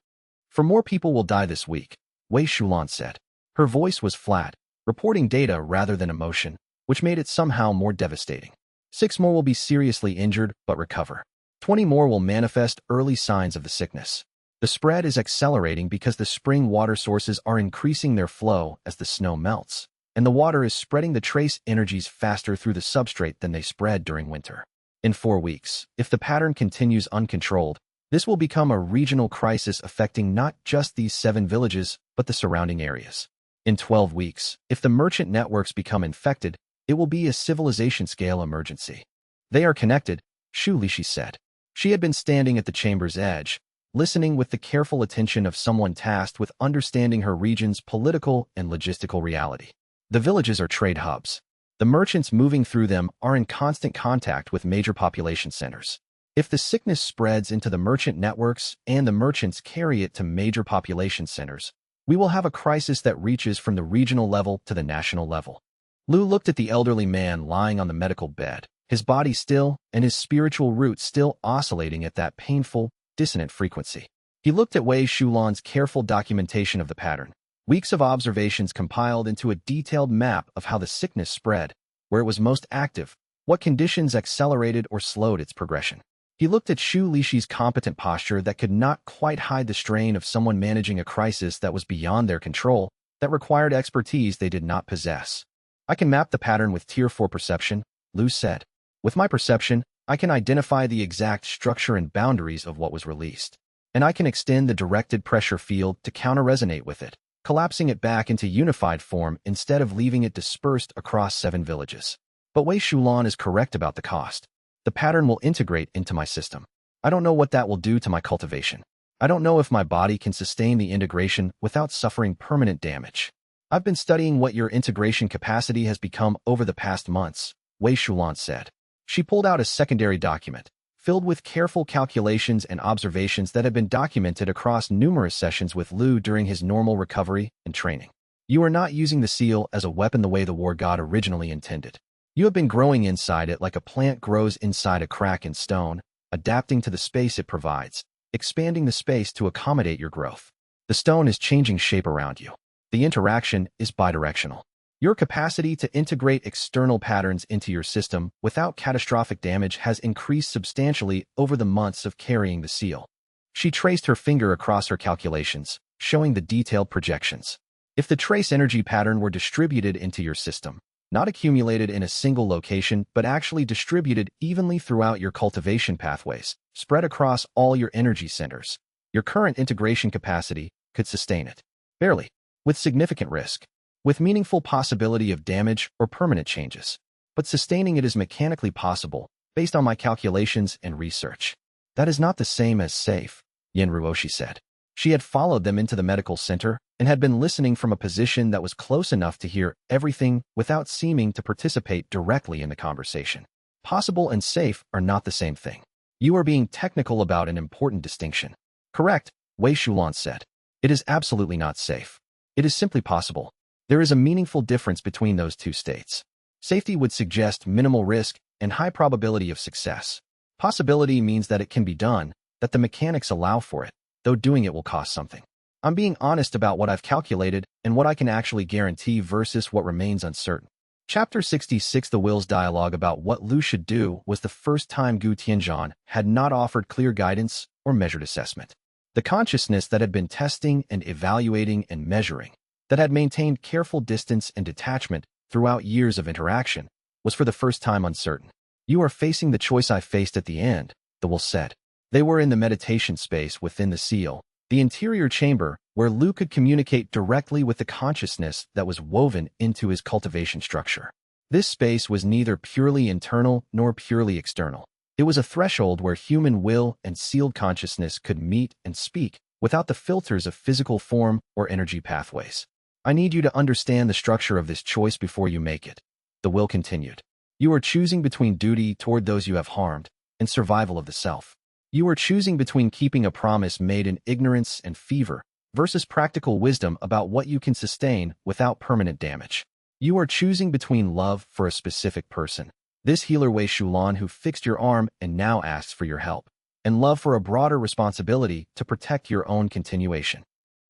For more people will die this week, Wei Shulan said. Her voice was flat, reporting data rather than emotion, which made it somehow more devastating. 6 more will be seriously injured but recover. 20 more will manifest early signs of the sickness. The spread is accelerating because the spring water sources are increasing their flow as the snow melts, and the water is spreading the trace energies faster through the substrate than they spread during winter. In 4 weeks, if the pattern continues uncontrolled, this will become a regional crisis affecting not just these 7 villages, but the surrounding areas. In 12 weeks, if the merchant networks become infected, it will be a civilization-scale emergency. They are connected, Shu Lishi said. She had been standing at the chamber's edge, listening with the careful attention of someone tasked with understanding her region's political and logistical reality. The villages are trade hubs. The merchants moving through them are in constant contact with major population centers. If the sickness spreads into the merchant networks and the merchants carry it to major population centers, we will have a crisis that reaches from the regional level to the national level. Lu looked at the elderly man lying on the medical bed, his body still and his spiritual roots still oscillating at that painful, dissonant frequency. He looked at Wei Shulan's careful documentation of the pattern, weeks of observations compiled into a detailed map of how the sickness spread, where it was most active, what conditions accelerated or slowed its progression. He looked at Shu Lishi's competent posture that could not quite hide the strain of someone managing a crisis that was beyond their control, that required expertise they did not possess. I can map the pattern with Tier 4 perception, Lu said. With my perception, I can identify the exact structure and boundaries of what was released. And I can extend the directed pressure field to counter-resonate with it, collapsing it back into unified form instead of leaving it dispersed across 7 villages. But Wei Shulan is correct about the cost. The pattern will integrate into my system. I don't know what that will do to my cultivation. I don't know if my body can sustain the integration without suffering permanent damage. I've been studying what your integration capacity has become over the past months, Wei Shulan said. She pulled out a secondary document, filled with careful calculations and observations that had been documented across numerous sessions with Lu during his normal recovery and training. You are not using the seal as a weapon the way the war god originally intended. You have been growing inside it like a plant grows inside a crack in stone, adapting to the space it provides, expanding the space to accommodate your growth. The stone is changing shape around you. The interaction is bidirectional. Your capacity to integrate external patterns into your system without catastrophic damage has increased substantially over the months of carrying the seal. She traced her finger across her calculations, showing the detailed projections. If the trace energy pattern were distributed into your system, not accumulated in a single location, but actually distributed evenly throughout your cultivation pathways, spread across all your energy centers, your current integration capacity could sustain it. Barely. With significant risk. With meaningful possibility of damage or permanent changes. But sustaining it is mechanically possible, based on my calculations and research. That is not the same as safe, Yin Ruoshi said. She had followed them into the medical center and had been listening from a position that was close enough to hear everything without seeming to participate directly in the conversation. Possible and safe are not the same thing. You are being technical about an important distinction. Correct, Wei Shulan said. It is absolutely not safe. It is simply possible. There is a meaningful difference between those two states. Safety would suggest minimal risk and high probability of success. Possibility means that it can be done, that the mechanics allow for it, though doing it will cost something. I'm being honest about what I've calculated and what I can actually guarantee versus what remains uncertain. Chapter 66 The Will's dialogue about what Lu should do was the first time Gu Tianzhan had not offered clear guidance or measured assessment. The consciousness that had been testing and evaluating and measuring, that had maintained careful distance and detachment throughout years of interaction, was for the first time uncertain. You are facing the choice I faced at the end, the Will said. They were in the meditation space within the seal, the interior chamber where Lu could communicate directly with the consciousness that was woven into his cultivation structure. This space was neither purely internal nor purely external. It was a threshold where human will and sealed consciousness could meet and speak without the filters of physical form or energy pathways. I need you to understand the structure of this choice before you make it. The Will continued. You are choosing between duty toward those you have harmed and survival of the self. You are choosing between keeping a promise made in ignorance and fever versus practical wisdom about what you can sustain without permanent damage. You are choosing between love for a specific person, this healer Wei Shulan who fixed your arm and now asks for your help, and love for a broader responsibility to protect your own continuation.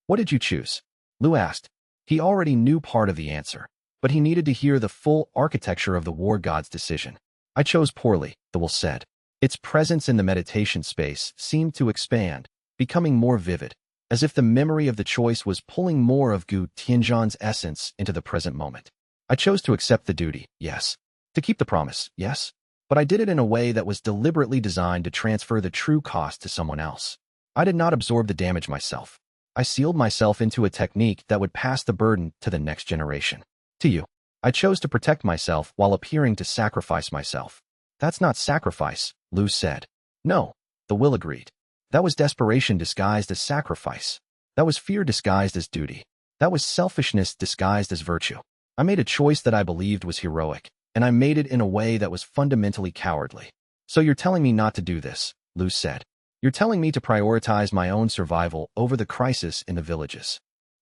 What did you choose? Lu asked. He already knew part of the answer, but he needed to hear the full architecture of the war god's decision. I chose poorly, the wolf said. Its presence in the meditation space seemed to expand, becoming more vivid, as if the memory of the choice was pulling more of Gu Tianzhan's essence into the present moment. I chose to accept the duty, yes. To keep the promise, yes. But I did it in a way that was deliberately designed to transfer the true cost to someone else. I did not absorb the damage myself. I sealed myself into a technique that would pass the burden to the next generation. To you. I chose to protect myself while appearing to sacrifice myself. That's not sacrifice, Lu said. No, the will agreed. That was desperation disguised as sacrifice. That was fear disguised as duty. That was selfishness disguised as virtue. I made a choice that I believed was heroic, and I made it in a way that was fundamentally cowardly. So you're telling me not to do this, Lu said. You're telling me to prioritize my own survival over the crisis in the villages.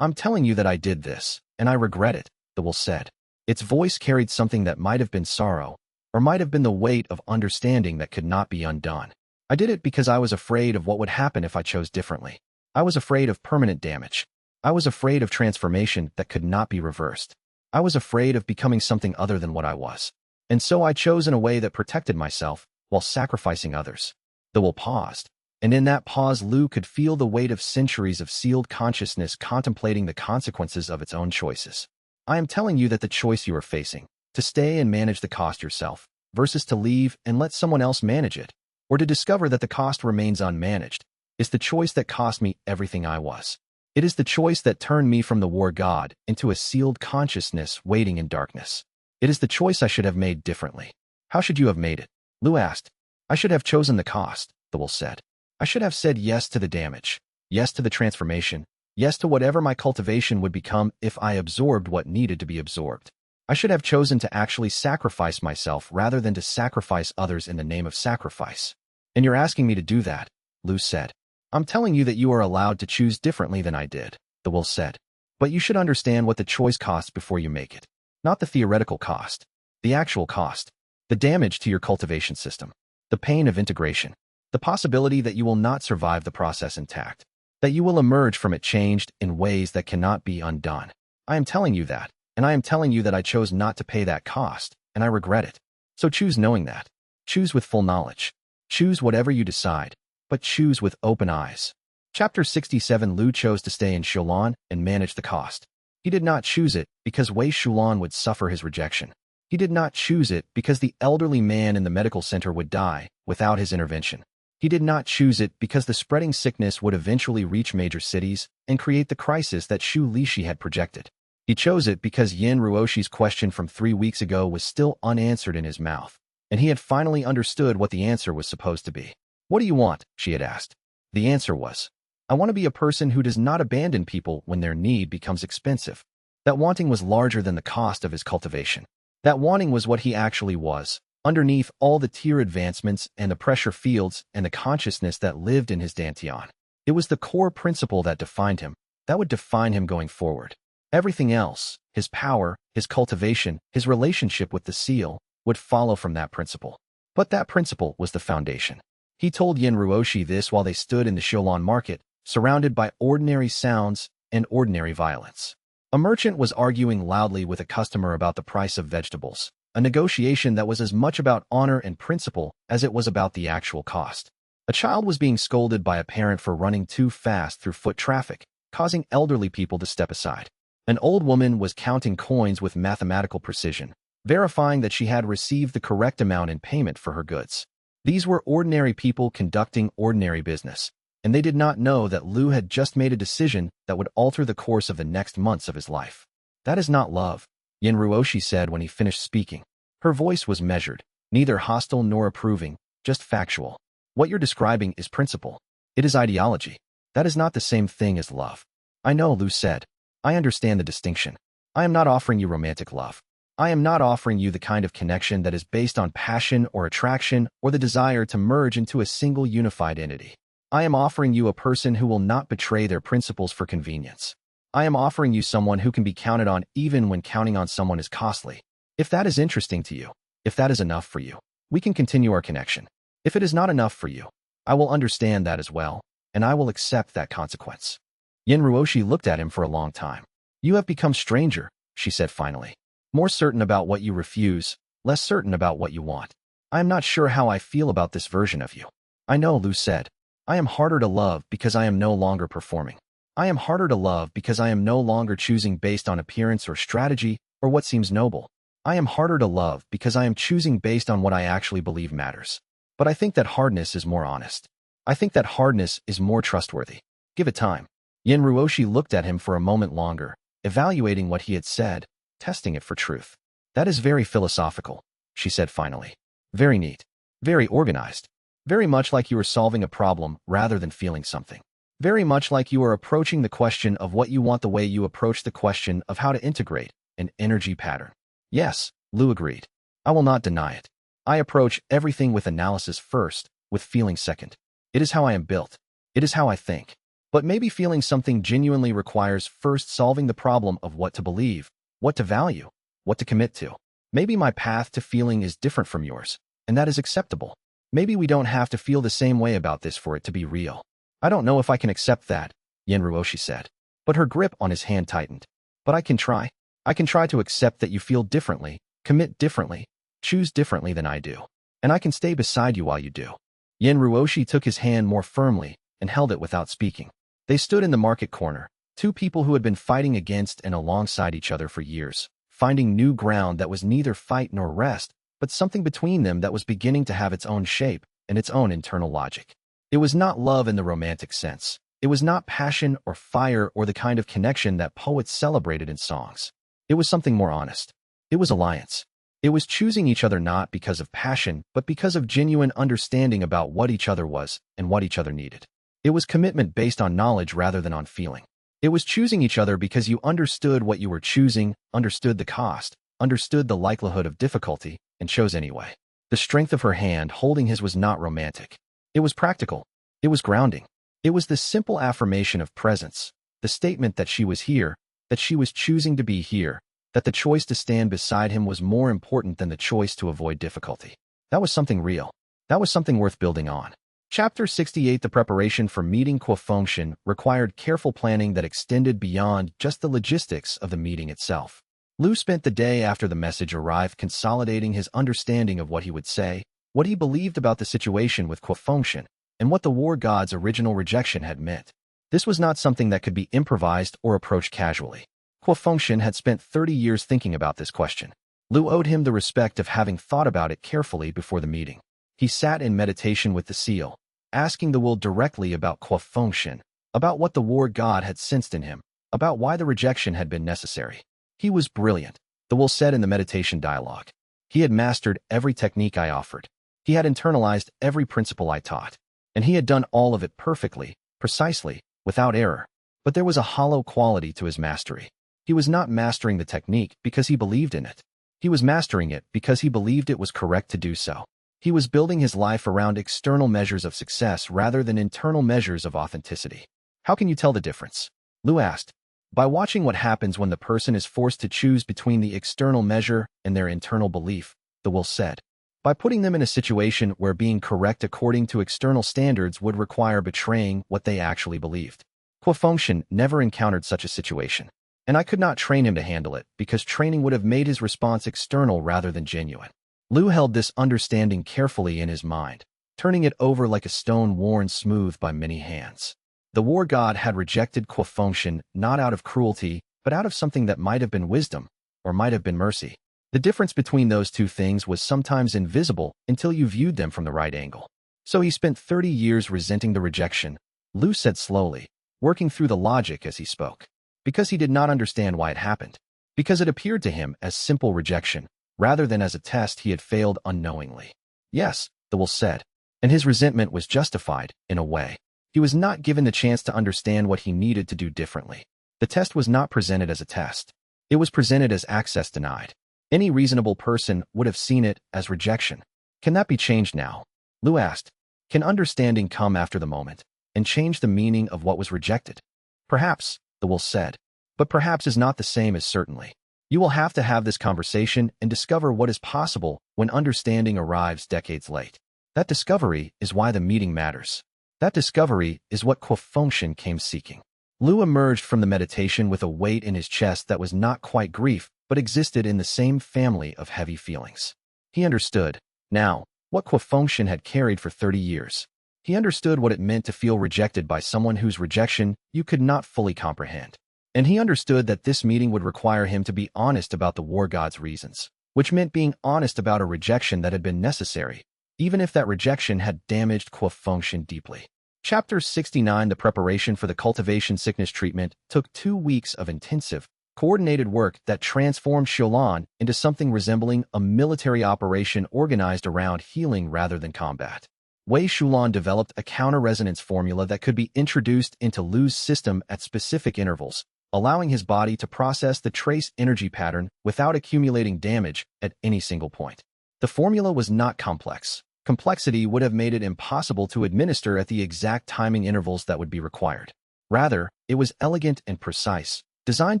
I'm telling you that I did this, and I regret it, the wolf said. Its voice carried something that might have been sorrow, or might have been the weight of understanding that could not be undone. I did it because I was afraid of what would happen if I chose differently. I was afraid of permanent damage. I was afraid of transformation that could not be reversed. I was afraid of becoming something other than what I was. And so I chose in a way that protected myself while sacrificing others. The wolf paused, and in that pause Lu could feel the weight of centuries of sealed consciousness contemplating the consequences of its own choices. I am telling you that the choice you are facing, to stay and manage the cost yourself, versus to leave and let someone else manage it, or to discover that the cost remains unmanaged, is the choice that cost me everything I was. It is the choice that turned me from the war god into a sealed consciousness waiting in darkness. It is the choice I should have made differently. How should you have made it? Lu asked. I should have chosen the cost, the wolf said. I should have said yes to the damage, yes to the transformation, yes to whatever my cultivation would become if I absorbed what needed to be absorbed. I should have chosen to actually sacrifice myself rather than to sacrifice others in the name of sacrifice. And you're asking me to do that, Lu said. I'm telling you that you are allowed to choose differently than I did, the wolf said. But you should understand what the choice costs before you make it. Not the theoretical cost, the actual cost, the damage to your cultivation system, the pain of integration, the possibility that you will not survive the process intact, that you will emerge from it changed in ways that cannot be undone. I am telling you that, and I am telling you that I chose not to pay that cost, and I regret it. So choose knowing that. Choose with full knowledge. Choose whatever you decide, but choose with open eyes. Chapter 67. Lu chose to stay in Shulan and manage the cost. He did not choose it because Wei Shulan would suffer his rejection. He did not choose it because the elderly man in the medical center would die without his intervention. He did not choose it because the spreading sickness would eventually reach major cities and create the crisis that Shu Lishi had projected. He chose it because Yin Ruoshi's question from 3 weeks ago was still unanswered in his mouth, and he had finally understood what the answer was supposed to be. What do you want? She had asked. The answer was, I want to be a person who does not abandon people when their need becomes expensive. That wanting was larger than the cost of his cultivation. That wanting was what he actually was, underneath all the tier advancements and the pressure fields and the consciousness that lived in his dantian. It was the core principle that defined him, that would define him going forward. Everything else, his power, his cultivation, his relationship with the seal, would follow from that principle. But that principle was the foundation. He told Yin Ruoshi this while they stood in the Shulan market, surrounded by ordinary sounds and ordinary violence. A merchant was arguing loudly with a customer about the price of vegetables, a negotiation that was as much about honor and principle as it was about the actual cost. A child was being scolded by a parent for running too fast through foot traffic, causing elderly people to step aside. An old woman was counting coins with mathematical precision, verifying that she had received the correct amount in payment for her goods. These were ordinary people conducting ordinary business, and they did not know that Lu had just made a decision that would alter the course of the next months of his life. That is not love, Yin Ruoshi said when he finished speaking. Her voice was measured, neither hostile nor approving, just factual. What you're describing is principle. It is ideology. That is not the same thing as love. I know, Lu said. I understand the distinction. I am not offering you romantic love. I am not offering you the kind of connection that is based on passion or attraction or the desire to merge into a single unified entity. I am offering you a person who will not betray their principles for convenience. I am offering you someone who can be counted on even when counting on someone is costly. If that is interesting to you, if that is enough for you, we can continue our connection. If it is not enough for you, I will understand that as well, and I will accept that consequence. Yin Ruoshi looked at him for a long time. You have become stranger, she said finally. More certain about what you refuse, less certain about what you want. I am not sure how I feel about this version of you. I know, Lu said. I am harder to love because I am no longer performing. I am harder to love because I am no longer choosing based on appearance or strategy or what seems noble. I am harder to love because I am choosing based on what I actually believe matters. But I think that hardness is more honest. I think that hardness is more trustworthy. Give it time. Yin Ruoshi looked at him for a moment longer, evaluating what he had said, testing it for truth. That is very philosophical, she said finally. Very neat. Very organized. Very much like you are solving a problem rather than feeling something. Very much like you are approaching the question of what you want the way you approach the question of how to integrate an energy pattern. Yes, Lu agreed. I will not deny it. I approach everything with analysis first, with feeling second. It is how I am built. It is how I think. But maybe feeling something genuinely requires first solving the problem of what to believe, what to value, what to commit to. Maybe my path to feeling is different from yours, and that is acceptable. Maybe we don't have to feel the same way about this for it to be real. I don't know if I can accept that, Yin Ruoshi said. But her grip on his hand tightened. But I can try. I can try to accept that you feel differently, commit differently, choose differently than I do. And I can stay beside you while you do. Yin Ruoshi took his hand more firmly and held it without speaking. They stood in the market corner, two people who had been fighting against and alongside each other for years, finding new ground that was neither fight nor rest, but something between them that was beginning to have its own shape and its own internal logic. It was not love in the romantic sense. It was not passion or fire or the kind of connection that poets celebrated in songs. It was something more honest. It was alliance. It was choosing each other not because of passion, but because of genuine understanding about what each other was and what each other needed. It was commitment based on knowledge rather than on feeling. It was choosing each other because you understood what you were choosing, understood the cost, understood the likelihood of difficulty, and chose anyway. The strength of her hand holding his was not romantic. It was practical. It was grounding. It was the simple affirmation of presence, the statement that she was here, that she was choosing to be here, that the choice to stand beside him was more important than the choice to avoid difficulty. That was something real. That was something worth building on. Chapter 68. The preparation for meeting Quofunction required careful planning that extended beyond just the logistics of the meeting itself. Lu spent the day after the message arrived consolidating his understanding of what he would say, what he believed about the situation with Quofunction, and what the war god's original rejection had meant. This was not something that could be improvised or approached casually. Quofunction had spent 30 years thinking about this question. Lu owed him the respect of having thought about it carefully before the meeting. He sat in meditation with the seal, asking the will directly about Quofunction, about what the war god had sensed in him, about why the rejection had been necessary. He was brilliant, the will said in the meditation dialogue. He had mastered every technique I offered. He had internalized every principle I taught. And he had done all of it perfectly, precisely, without error. But there was a hollow quality to his mastery. He was not mastering the technique because he believed in it. He was mastering it because he believed it was correct to do so. He was building his life around external measures of success rather than internal measures of authenticity. How can you tell the difference? Lu asked. By watching what happens when the person is forced to choose between the external measure and their internal belief, the will said. By putting them in a situation where being correct according to external standards would require betraying what they actually believed. Quofunction never encountered such a situation. And I could not train him to handle it because training would have made his response external rather than genuine. Lu held this understanding carefully in his mind, turning it over like a stone worn smooth by many hands. The war god had rejected Quofunction not out of cruelty, but out of something that might have been wisdom, or might have been mercy. The difference between those two things was sometimes invisible until you viewed them from the right angle. So he spent 30 years resenting the rejection, Lu said slowly, working through the logic as he spoke. Because he did not understand why it happened. Because it appeared to him as simple rejection, rather than as a test he had failed unknowingly. Yes, the will said. And his resentment was justified, in a way. He was not given the chance to understand what he needed to do differently. The test was not presented as a test. It was presented as access denied. Any reasonable person would have seen it as rejection. Can that be changed now? Lu asked. Can understanding come after the moment? and change the meaning of what was rejected. Perhaps, the wolf said, but perhaps is not the same as certainly. You will have to have this conversation and discover what is possible when understanding arrives decades late. That discovery is why the meeting matters. That discovery is what Feng came seeking. Lu emerged from the meditation with a weight in his chest that was not quite grief, but existed in the same family of heavy feelings. He understood, now, what Feng had carried for 30 years. He understood what it meant to feel rejected by someone whose rejection you could not fully comprehend. And he understood that this meeting would require him to be honest about the war god's reasons, which meant being honest about a rejection that had been necessary, even if that rejection had damaged Feng deeply. Chapter 69. The preparation for the cultivation sickness treatment took 2 weeks of intensive, coordinated work that transformed Xiaolan into something resembling a military operation organized around healing rather than combat. Wei Shulan developed a counter-resonance formula that could be introduced into Lu's system at specific intervals, allowing his body to process the trace energy pattern without accumulating damage at any single point. The formula was not complex. Complexity would have made it impossible to administer at the exact timing intervals that would be required. Rather, it was elegant and precise, designed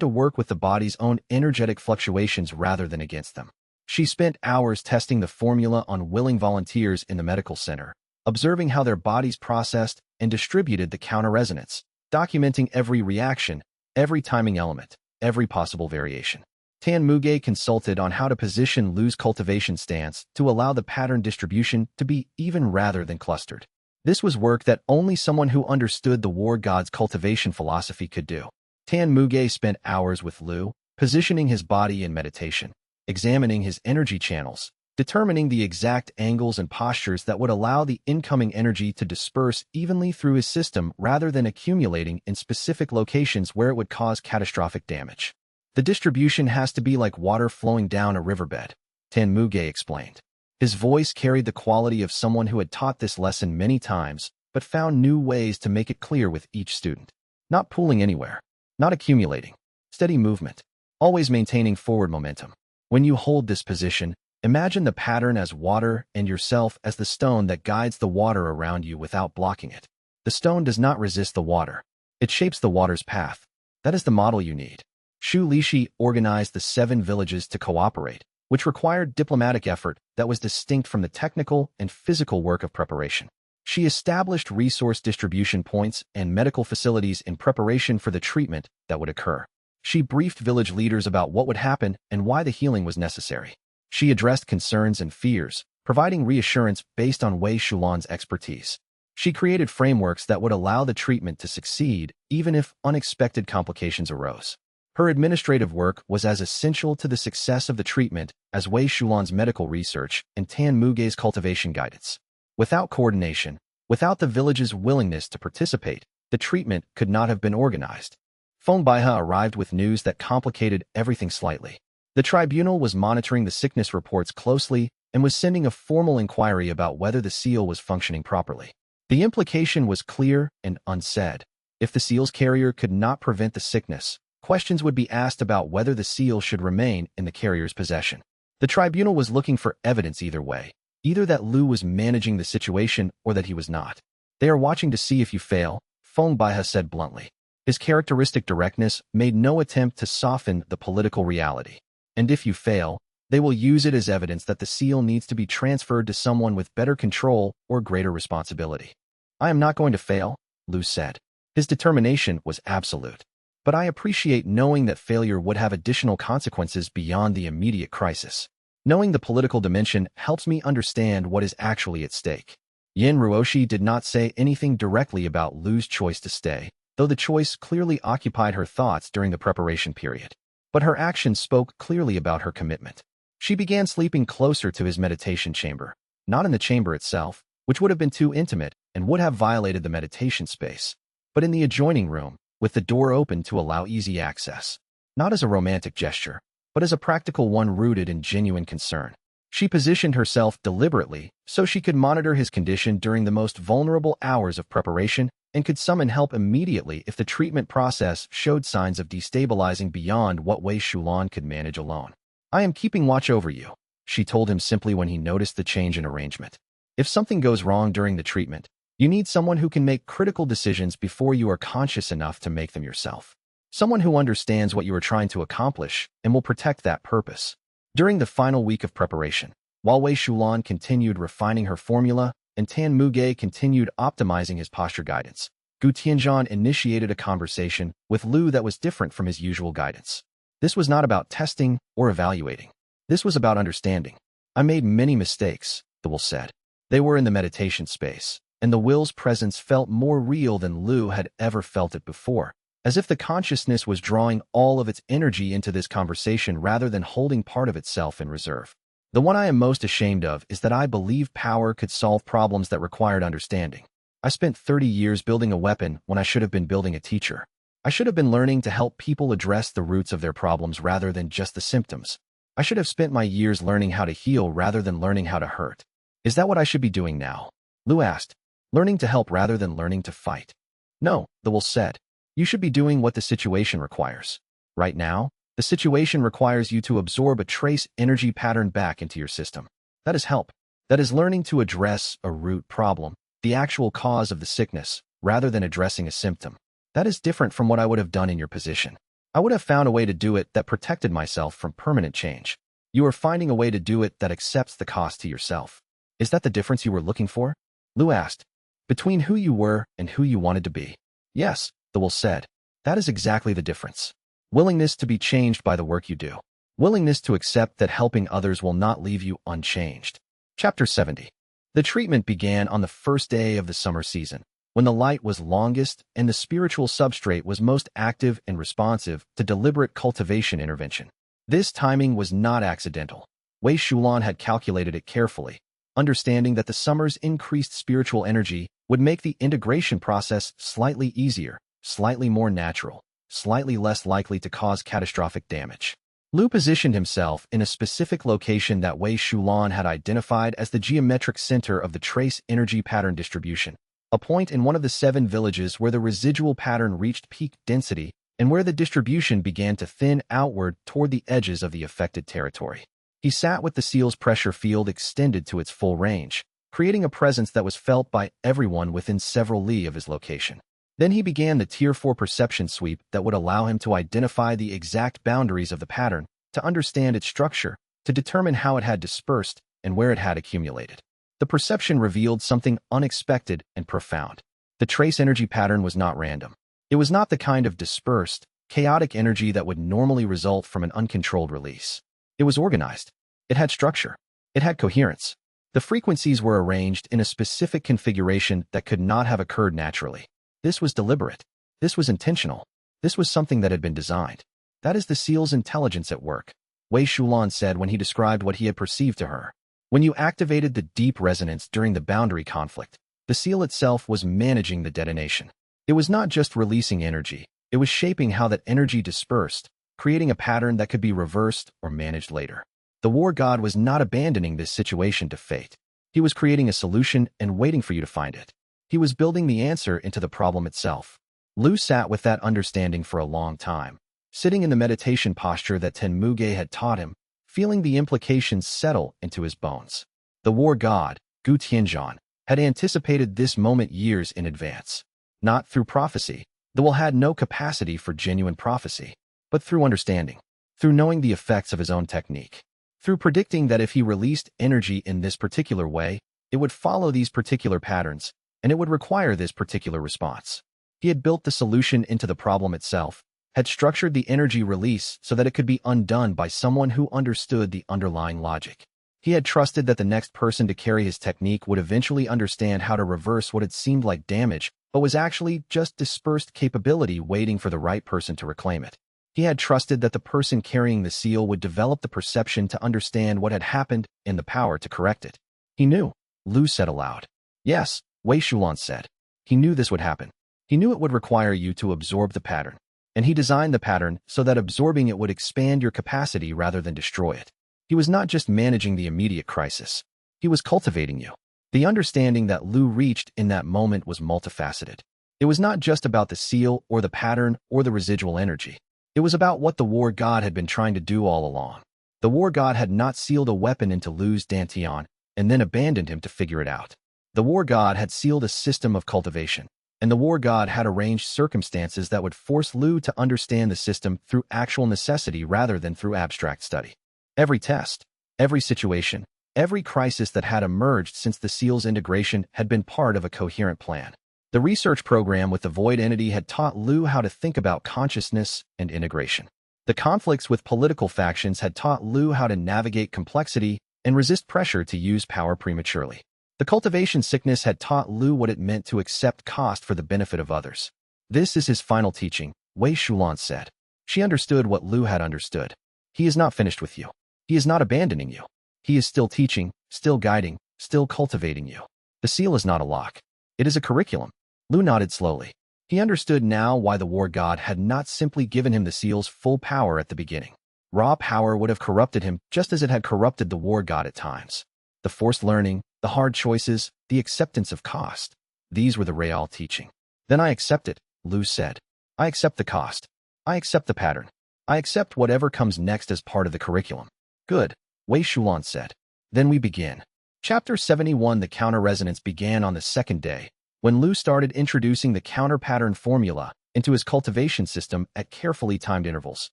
to work with the body's own energetic fluctuations rather than against them. She spent hours testing the formula on willing volunteers in the medical center, observing how their bodies processed and distributed the counter-resonance, documenting every reaction, every timing element, every possible variation. Tan Muge consulted on how to position Lu's cultivation stance to allow the pattern distribution to be even rather than clustered. This was work that only someone who understood the war god's cultivation philosophy could do. Tan Muge spent hours with Lu, positioning his body in meditation, examining his energy channels, determining the exact angles and postures that would allow the incoming energy to disperse evenly through his system rather than accumulating in specific locations where it would cause catastrophic damage. The distribution has to be like water flowing down a riverbed, Tan Muge explained. His voice carried the quality of someone who had taught this lesson many times, but found new ways to make it clear with each student. Not pooling anywhere, not accumulating, steady movement, always maintaining forward momentum. When you hold this position, imagine the pattern as water and yourself as the stone that guides the water around you without blocking it. The stone does not resist the water. It shapes the water's path. That is the model you need. Shu Lishi organized the 7 villages to cooperate, which required diplomatic effort that was distinct from the technical and physical work of preparation. She established resource distribution points and medical facilities in preparation for the treatment that would occur. She briefed village leaders about what would happen and why the healing was necessary. She addressed concerns and fears, providing reassurance based on Wei Shulan's expertise. She created frameworks that would allow the treatment to succeed even if unexpected complications arose. Her administrative work was as essential to the success of the treatment as Wei Shulan's medical research and Tan Muge's cultivation guidance. Without coordination, without the village's willingness to participate, the treatment could not have been organized. Feng Baihe arrived with news that complicated everything slightly. The tribunal was monitoring the sickness reports closely and was sending a formal inquiry about whether the seal was functioning properly. The implication was clear and unsaid. If the seal's carrier could not prevent the sickness, questions would be asked about whether the seal should remain in the carrier's possession. The tribunal was looking for evidence either way, either that Lu was managing the situation or that he was not. They are watching to see if you fail, Feng Baihe said bluntly. His characteristic directness made no attempt to soften the political reality. And if you fail, they will use it as evidence that the seal needs to be transferred to someone with better control or greater responsibility. I am not going to fail, Lu said. His determination was absolute. But I appreciate knowing that failure would have additional consequences beyond the immediate crisis. Knowing the political dimension helps me understand what is actually at stake. Yin Ruoshi did not say anything directly about Lu's choice to stay, though the choice clearly occupied her thoughts during the preparation period. But her actions spoke clearly about her commitment. She began sleeping closer to his meditation chamber, not in the chamber itself, which would have been too intimate and would have violated the meditation space, but in the adjoining room, with the door open to allow easy access. Not as a romantic gesture, but as a practical one rooted in genuine concern. She positioned herself deliberately so she could monitor his condition during the most vulnerable hours of preparation and could summon help immediately if the treatment process showed signs of destabilizing beyond what Wei Shulan could manage alone. I am keeping watch over you, she told him simply when he noticed the change in arrangement. If something goes wrong during the treatment, You need someone who can make critical decisions before you are conscious enough to make them yourself. Someone who understands what you are trying to accomplish and will protect that purpose. During the final week of preparation, while Wei Shulan continued refining her formula and Tan Muge continued optimizing his posture guidance, Gu Tianzhan initiated a conversation with Lu that was different from his usual guidance. This was not about testing or evaluating. This was about understanding. I made many mistakes, the will said. They were in the meditation space, and the will's presence felt more real than Lu had ever felt it before, as if the consciousness was drawing all of its energy into this conversation rather than holding part of itself in reserve. The one I am most ashamed of is that I believe power could solve problems that required understanding. I spent 30 years building a weapon when I should have been building a teacher. I should have been learning to help people address the roots of their problems rather than just the symptoms. I should have spent my years learning how to heal rather than learning how to hurt. Is that what I should be doing now? Lu asked. Learning to help rather than learning to fight. No, the will said. You should be doing what the situation requires. Right now, the situation requires you to absorb a trace energy pattern back into your system. That is help. That is learning to address a root problem, the actual cause of the sickness, rather than addressing a symptom. That is different from what I would have done in your position. I would have found a way to do it that protected myself from permanent change. You are finding a way to do it that accepts the cost to yourself. Is that the difference you were looking for? Lu asked. Between who you were and who you wanted to be. Yes, the will said. That is exactly the difference. Willingness to be changed by the work you do. Willingness to accept that helping others will not leave you unchanged. Chapter 70. The treatment began on the first day of the summer season, when the light was longest and the spiritual substrate was most active and responsive to deliberate cultivation intervention. This timing was not accidental. Wei Shulan had calculated it carefully, understanding that the summer's increased spiritual energy would make the integration process slightly easier, slightly more natural, slightly less likely to cause catastrophic damage. Lu positioned himself in a specific location that Wei Shulan had identified as the geometric center of the trace energy pattern distribution, a point in one of the 7 villages where the residual pattern reached peak density and where the distribution began to thin outward toward the edges of the affected territory. He sat with the seal's pressure field extended to its full range, creating a presence that was felt by everyone within several li of his location. Then he began the Tier 4 perception sweep that would allow him to identify the exact boundaries of the pattern, to understand its structure, to determine how it had dispersed and where it had accumulated. The perception revealed something unexpected and profound. The trace energy pattern was not random. It was not the kind of dispersed, chaotic energy that would normally result from an uncontrolled release. It was organized. It had structure. It had coherence. The frequencies were arranged in a specific configuration that could not have occurred naturally. This was deliberate. This was intentional. This was something that had been designed. That is the seal's intelligence at work, Wei Shulan said when he described what he had perceived to her. When you activated the deep resonance during the boundary conflict, the seal itself was managing the detonation. It was not just releasing energy, it was shaping how that energy dispersed, creating a pattern that could be reversed or managed later. The war god was not abandoning this situation to fate. He was creating a solution and waiting for you to find it. He was building the answer into the problem itself. Lu sat with that understanding for a long time, sitting in the meditation posture that Ten Muge had taught him, feeling the implications settle into his bones. The war god, Gu Tianzhan, had anticipated this moment years in advance. Not through prophecy. The will had no capacity for genuine prophecy, but through understanding, through knowing the effects of his own technique, through predicting that if he released energy in this particular way, it would follow these particular patterns, and it would require this particular response. He had built the solution into the problem itself, had structured the energy release so that it could be undone by someone who understood the underlying logic. He had trusted that the next person to carry his technique would eventually understand how to reverse what had seemed like damage, but was actually just dispersed capability waiting for the right person to reclaim it. He had trusted that the person carrying the seal would develop the perception to understand what had happened and the power to correct it. He knew, Lu said aloud. Yes, Wei Shulan said. He knew this would happen. He knew it would require you to absorb the pattern. And he designed the pattern so that absorbing it would expand your capacity rather than destroy it. He was not just managing the immediate crisis. He was cultivating you. The understanding that Lu reached in that moment was multifaceted. It was not just about the seal or the pattern or the residual energy. It was about what the war god had been trying to do all along. The war god had not sealed a weapon into Lu's dantian and then abandoned him to figure it out. The war god had sealed a system of cultivation, and the war god had arranged circumstances that would force Lu to understand the system through actual necessity rather than through abstract study. Every test, every situation, every crisis that had emerged since the seal's integration had been part of a coherent plan. The research program with the void entity had taught Lu how to think about consciousness and integration. The conflicts with political factions had taught Lu how to navigate complexity and resist pressure to use power prematurely. The cultivation sickness had taught Lu what it meant to accept cost for the benefit of others. This is his final teaching, Wei Shulan said. She understood what Lu had understood. He is not finished with you. He is not abandoning you. He is still teaching, still guiding, still cultivating you. The seal is not a lock. It is a curriculum. Lu nodded slowly. He understood now why the war god had not simply given him the seal's full power at the beginning. Raw power would have corrupted him just as it had corrupted the war god at times. The forced learning, the hard choices, the acceptance of cost. These were the real teaching. Then I accept it, Lu said. I accept the cost. I accept the pattern. I accept whatever comes next as part of the curriculum. Good, Wei Shulan said. Then we begin. Chapter 71. The counter-resonance began on the second day, when Lu started introducing the counter-pattern formula into his cultivation system at carefully timed intervals.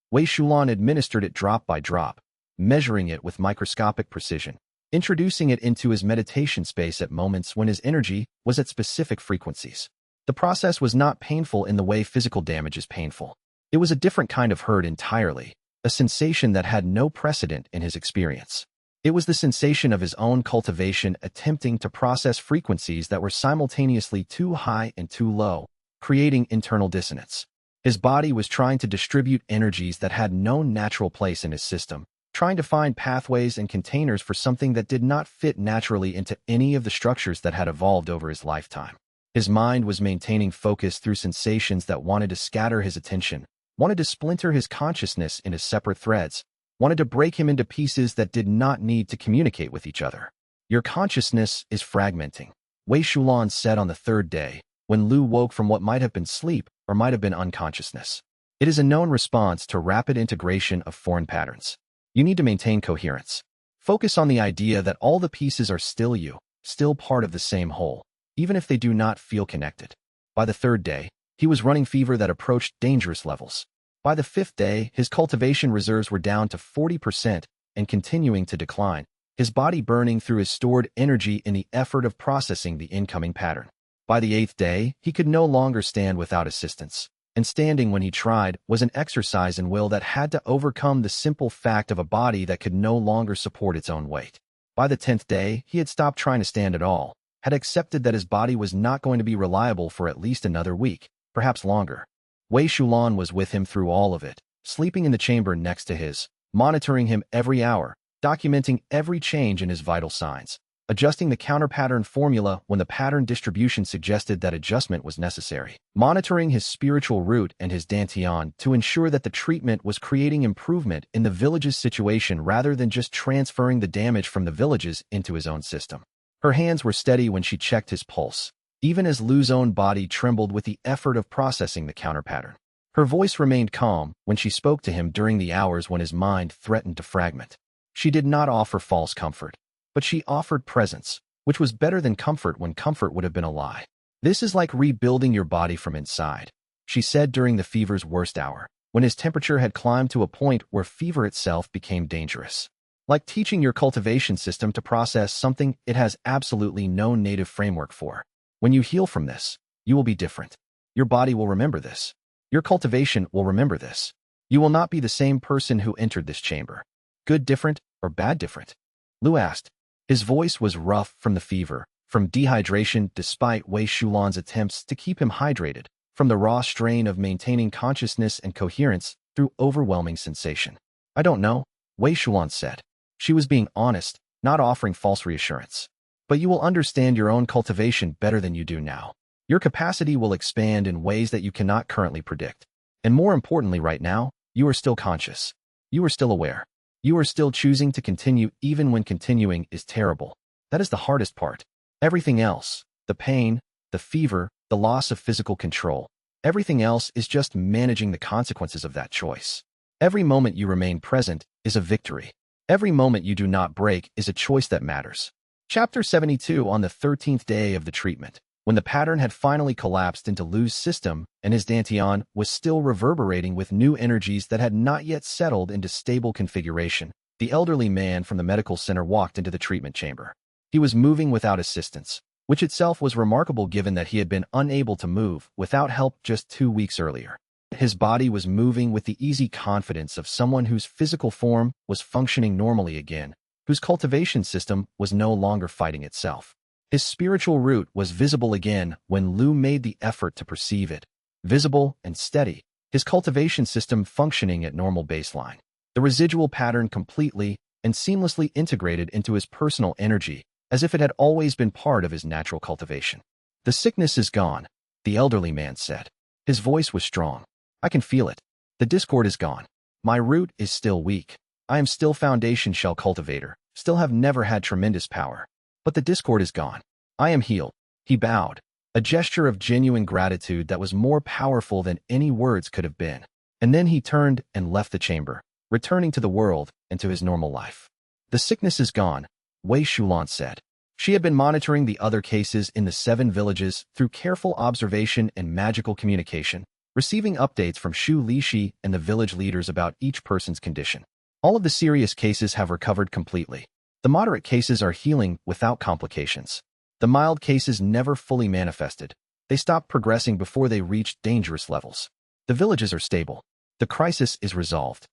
Wei Shulan administered it drop by drop, measuring it with microscopic precision, introducing it into his meditation space at moments when his energy was at specific frequencies. The process was not painful in the way physical damage is painful. It was a different kind of hurt entirely, a sensation that had no precedent in his experience. It was the sensation of his own cultivation attempting to process frequencies that were simultaneously too high and too low, creating internal dissonance. His body was trying to distribute energies that had no natural place in his system, trying to find pathways and containers for something that did not fit naturally into any of the structures that had evolved over his lifetime. His mind was maintaining focus through sensations that wanted to scatter his attention, wanted to splinter his consciousness into separate threads, wanted to break him into pieces that did not need to communicate with each other. Your consciousness is fragmenting, Wei Shulan said on the third day, when Lu woke from what might have been sleep or might have been unconsciousness. It is a known response to rapid integration of foreign patterns. You need to maintain coherence. Focus on the idea that all the pieces are still you, still part of the same whole, even if they do not feel connected. By the third day, he was running fever that approached dangerous levels. By the fifth day, his cultivation reserves were down to 40% and continuing to decline, his body burning through his stored energy in the effort of processing the incoming pattern. By the eighth day, he could no longer stand without assistance, and standing when he tried was an exercise in will that had to overcome the simple fact of a body that could no longer support its own weight. By the 10th day, he had stopped trying to stand at all, had accepted that his body was not going to be reliable for at least another week, perhaps longer. Wei Shulan was with him through all of it, sleeping in the chamber next to his, monitoring him every hour, documenting every change in his vital signs, adjusting the counter-pattern formula when the pattern distribution suggested that adjustment was necessary, monitoring his spiritual root and his dantian to ensure that the treatment was creating improvement in the village's situation rather than just transferring the damage from the villages into his own system. Her hands were steady when she checked his pulse, even as Lu's own body trembled with the effort of processing the counter-pattern. Her voice remained calm when she spoke to him during the hours when his mind threatened to fragment. She did not offer false comfort, but she offered presence, which was better than comfort when comfort would have been a lie. This is like rebuilding your body from inside, she said during the fever's worst hour, when his temperature had climbed to a point where fever itself became dangerous. Like teaching your cultivation system to process something it has absolutely no native framework for. When you heal from this, you will be different. Your body will remember this. Your cultivation will remember this. You will not be the same person who entered this chamber. Good different or bad different? Lu asked. His voice was rough from the fever, from dehydration despite Wei Shulan's attempts to keep him hydrated, from the raw strain of maintaining consciousness and coherence through overwhelming sensation. I don't know, Wei Shulan said. She was being honest, not offering false reassurance. But you will understand your own cultivation better than you do now. Your capacity will expand in ways that you cannot currently predict. And more importantly right now, you are still conscious. You are still aware. You are still choosing to continue even when continuing is terrible. That is the hardest part. Everything else, the pain, the fever, the loss of physical control, everything else is just managing the consequences of that choice. Every moment you remain present is a victory. Every moment you do not break is a choice that matters. Chapter 72 on the 13th day of the treatment. When the pattern had finally collapsed into Lu's system and his dantian was still reverberating with new energies that had not yet settled into stable configuration, the elderly man from the medical center walked into the treatment chamber. He was moving without assistance, which itself was remarkable given that he had been unable to move without help just 2 weeks earlier. His body was moving with the easy confidence of someone whose physical form was functioning normally again, whose cultivation system was no longer fighting itself. His spiritual root was visible again when Lu made the effort to perceive it, visible and steady, his cultivation system functioning at normal baseline. The residual pattern completely and seamlessly integrated into his personal energy, as if it had always been part of his natural cultivation. "The sickness is gone," the elderly man said. His voice was strong. "I can feel it. The discord is gone. My root is still weak. I am still foundation shell cultivator, still have never had tremendous power. But the discord is gone. I am healed." He bowed, a gesture of genuine gratitude that was more powerful than any words could have been. And then he turned and left the chamber, returning to the world and to his normal life. "The sickness is gone," Wei Shulan said. She had been monitoring the other cases in the 7 villages through careful observation and magical communication, receiving updates from Shu Lishi and the village leaders about each person's condition. All of the serious cases have recovered completely. The moderate cases are healing without complications. The mild cases never fully manifested. They stopped progressing before they reached dangerous levels. The villages are stable. The crisis is resolved.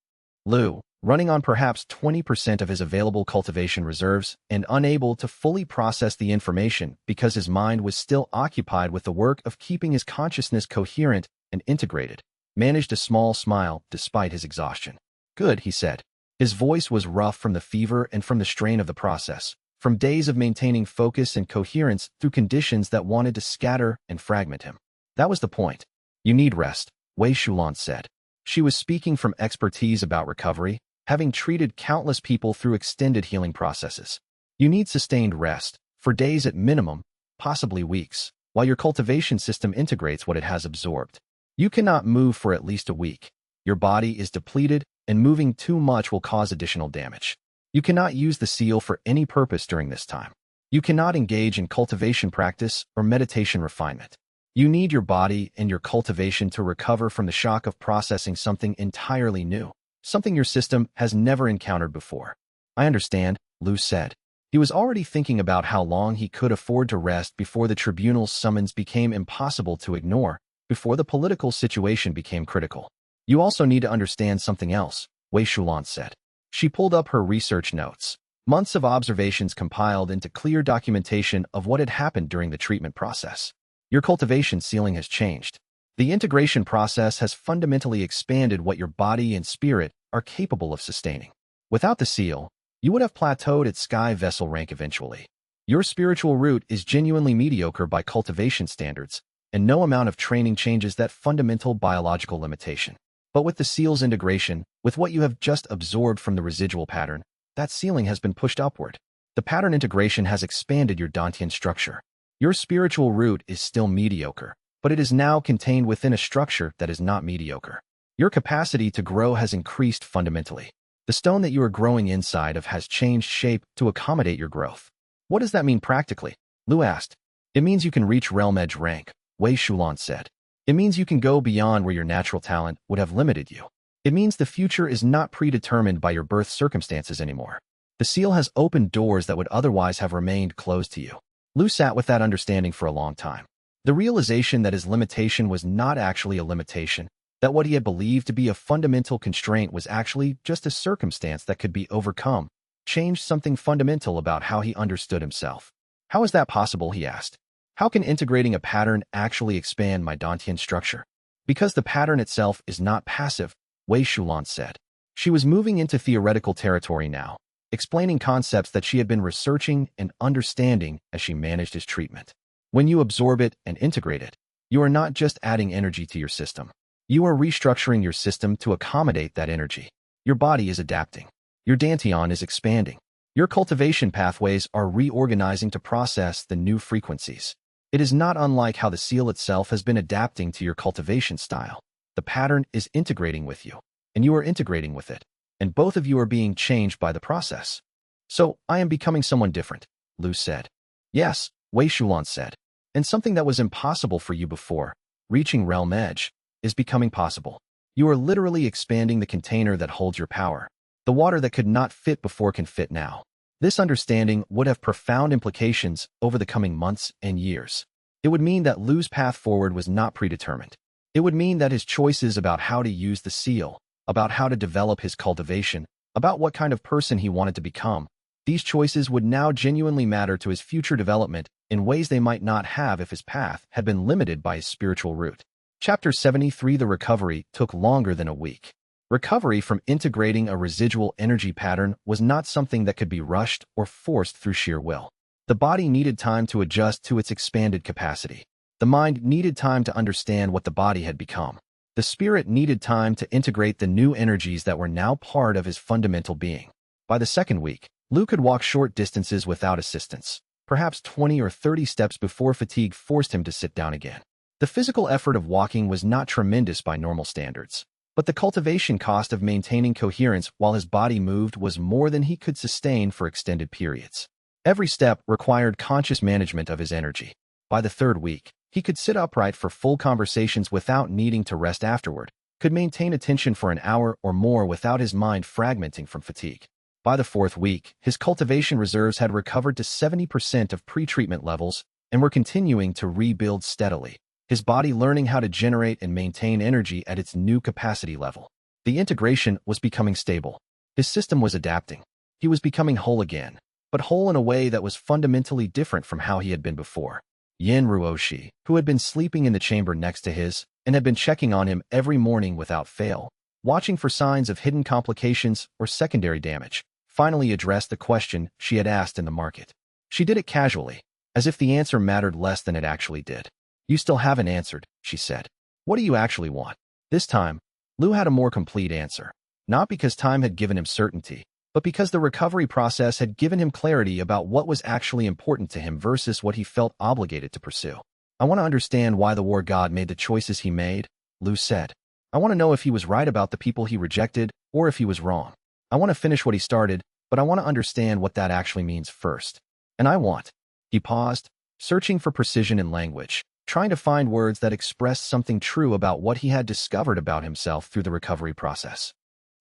Lu, running on perhaps 20% of his available cultivation reserves and unable to fully process the information because his mind was still occupied with the work of keeping his consciousness coherent and integrated, managed a small smile despite his exhaustion. "Good," he said. His voice was rough from the fever and from the strain of the process, from days of maintaining focus and coherence through conditions that wanted to scatter and fragment him. "That was the point. You need rest," Wei Shulan said. She was speaking from expertise about recovery, having treated countless people through extended healing processes. "You need sustained rest, for days at minimum, possibly weeks, while your cultivation system integrates what it has absorbed. You cannot move for at least a week. Your body is depleted, and moving too much will cause additional damage. You cannot use the seal for any purpose during this time. You cannot engage in cultivation practice or meditation refinement. You need your body and your cultivation to recover from the shock of processing something entirely new, something your system has never encountered before." "I understand," Lu said. He was already thinking about how long he could afford to rest before the tribunal's summons became impossible to ignore, before the political situation became critical. "You also need to understand something else," Wei Shulan said. She pulled up her research notes, months of observations compiled into clear documentation of what had happened during the treatment process. "Your cultivation ceiling has changed. The integration process has fundamentally expanded what your body and spirit are capable of sustaining. Without the seal, you would have plateaued at sky vessel rank eventually. Your spiritual root is genuinely mediocre by cultivation standards, and no amount of training changes that fundamental biological limitation. But with the seal's integration, with what you have just absorbed from the residual pattern, that ceiling has been pushed upward. The pattern integration has expanded your dantian structure. Your spiritual root is still mediocre, but it is now contained within a structure that is not mediocre. Your capacity to grow has increased fundamentally. The stone that you are growing inside of has changed shape to accommodate your growth." "What does that mean practically?" Lu asked. "It means you can reach realm edge rank," Wei Shulan said. "It means you can go beyond where your natural talent would have limited you. It means the future is not predetermined by your birth circumstances anymore. The seal has opened doors that would otherwise have remained closed to you." Lu sat with that understanding for a long time. The realization that his limitation was not actually a limitation, that what he had believed to be a fundamental constraint was actually just a circumstance that could be overcome, changed something fundamental about how he understood himself. "How is that possible?" he asked. "How can integrating a pattern actually expand my dantian structure?" "Because the pattern itself is not passive," Wei Shulan said. She was moving into theoretical territory now, explaining concepts that she had been researching and understanding as she managed his treatment. When you absorb it and integrate it, you are not just adding energy to your system. You are restructuring your system to accommodate that energy. Your body is adapting. Your dantian is expanding. Your cultivation pathways are reorganizing to process the new frequencies. It is not unlike how the seal itself has been adapting to your cultivation style. The pattern is integrating with you, and you are integrating with it, and both of you are being changed by the process. "So, I am becoming someone different." Lu said. Yes, Wei Shulan said. And something that was impossible for you before, reaching realm edge, is becoming possible. You are literally expanding the container that holds your power. The water that could not fit before can fit now. This understanding would have profound implications over the coming months and years. It would mean that Lu's path forward was not predetermined. It would mean that his choices about how to use the seal, about how to develop his cultivation, about what kind of person he wanted to become, these choices would now genuinely matter to his future development in ways they might not have if his path had been limited by his spiritual route. Chapter 73. The recovery took longer than a week. Recovery from integrating a residual energy pattern was not something that could be rushed or forced through sheer will. The body needed time to adjust to its expanded capacity. The mind needed time to understand what the body had become. The spirit needed time to integrate the new energies that were now part of his fundamental being. By the second week, Lu could walk short distances without assistance, perhaps 20 or 30 steps before fatigue forced him to sit down again. The physical effort of walking was not tremendous by normal standards, but the cultivation cost of maintaining coherence while his body moved was more than he could sustain for extended periods. Every step required conscious management of his energy. By the third week, he could sit upright for full conversations without needing to rest afterward, could maintain attention for an hour or more without his mind fragmenting from fatigue. By the fourth week, his cultivation reserves had recovered to 70% of pre-treatment levels and were continuing to rebuild steadily, his body learning how to generate and maintain energy at its new capacity level. The integration was becoming stable. His system was adapting. He was becoming whole again, but whole in a way that was fundamentally different from how he had been before. Yin Ruoshi, who had been sleeping in the chamber next to his and had been checking on him every morning without fail, watching for signs of hidden complications or secondary damage, finally addressed the question she had asked in the market. She did it casually, as if the answer mattered less than it actually did. You still haven't answered, she said. What do you actually want? This time, Lu had a more complete answer, not because time had given him certainty, but because the recovery process had given him clarity about what was actually important to him versus what he felt obligated to pursue. I want to understand why the war god made the choices he made, Lu said. I want to know if he was right about the people he rejected or if he was wrong. I want to finish what he started, but I want to understand what that actually means first. And I want. He paused, searching for precision in language, trying to find words that expressed something true about what he had discovered about himself through the recovery process.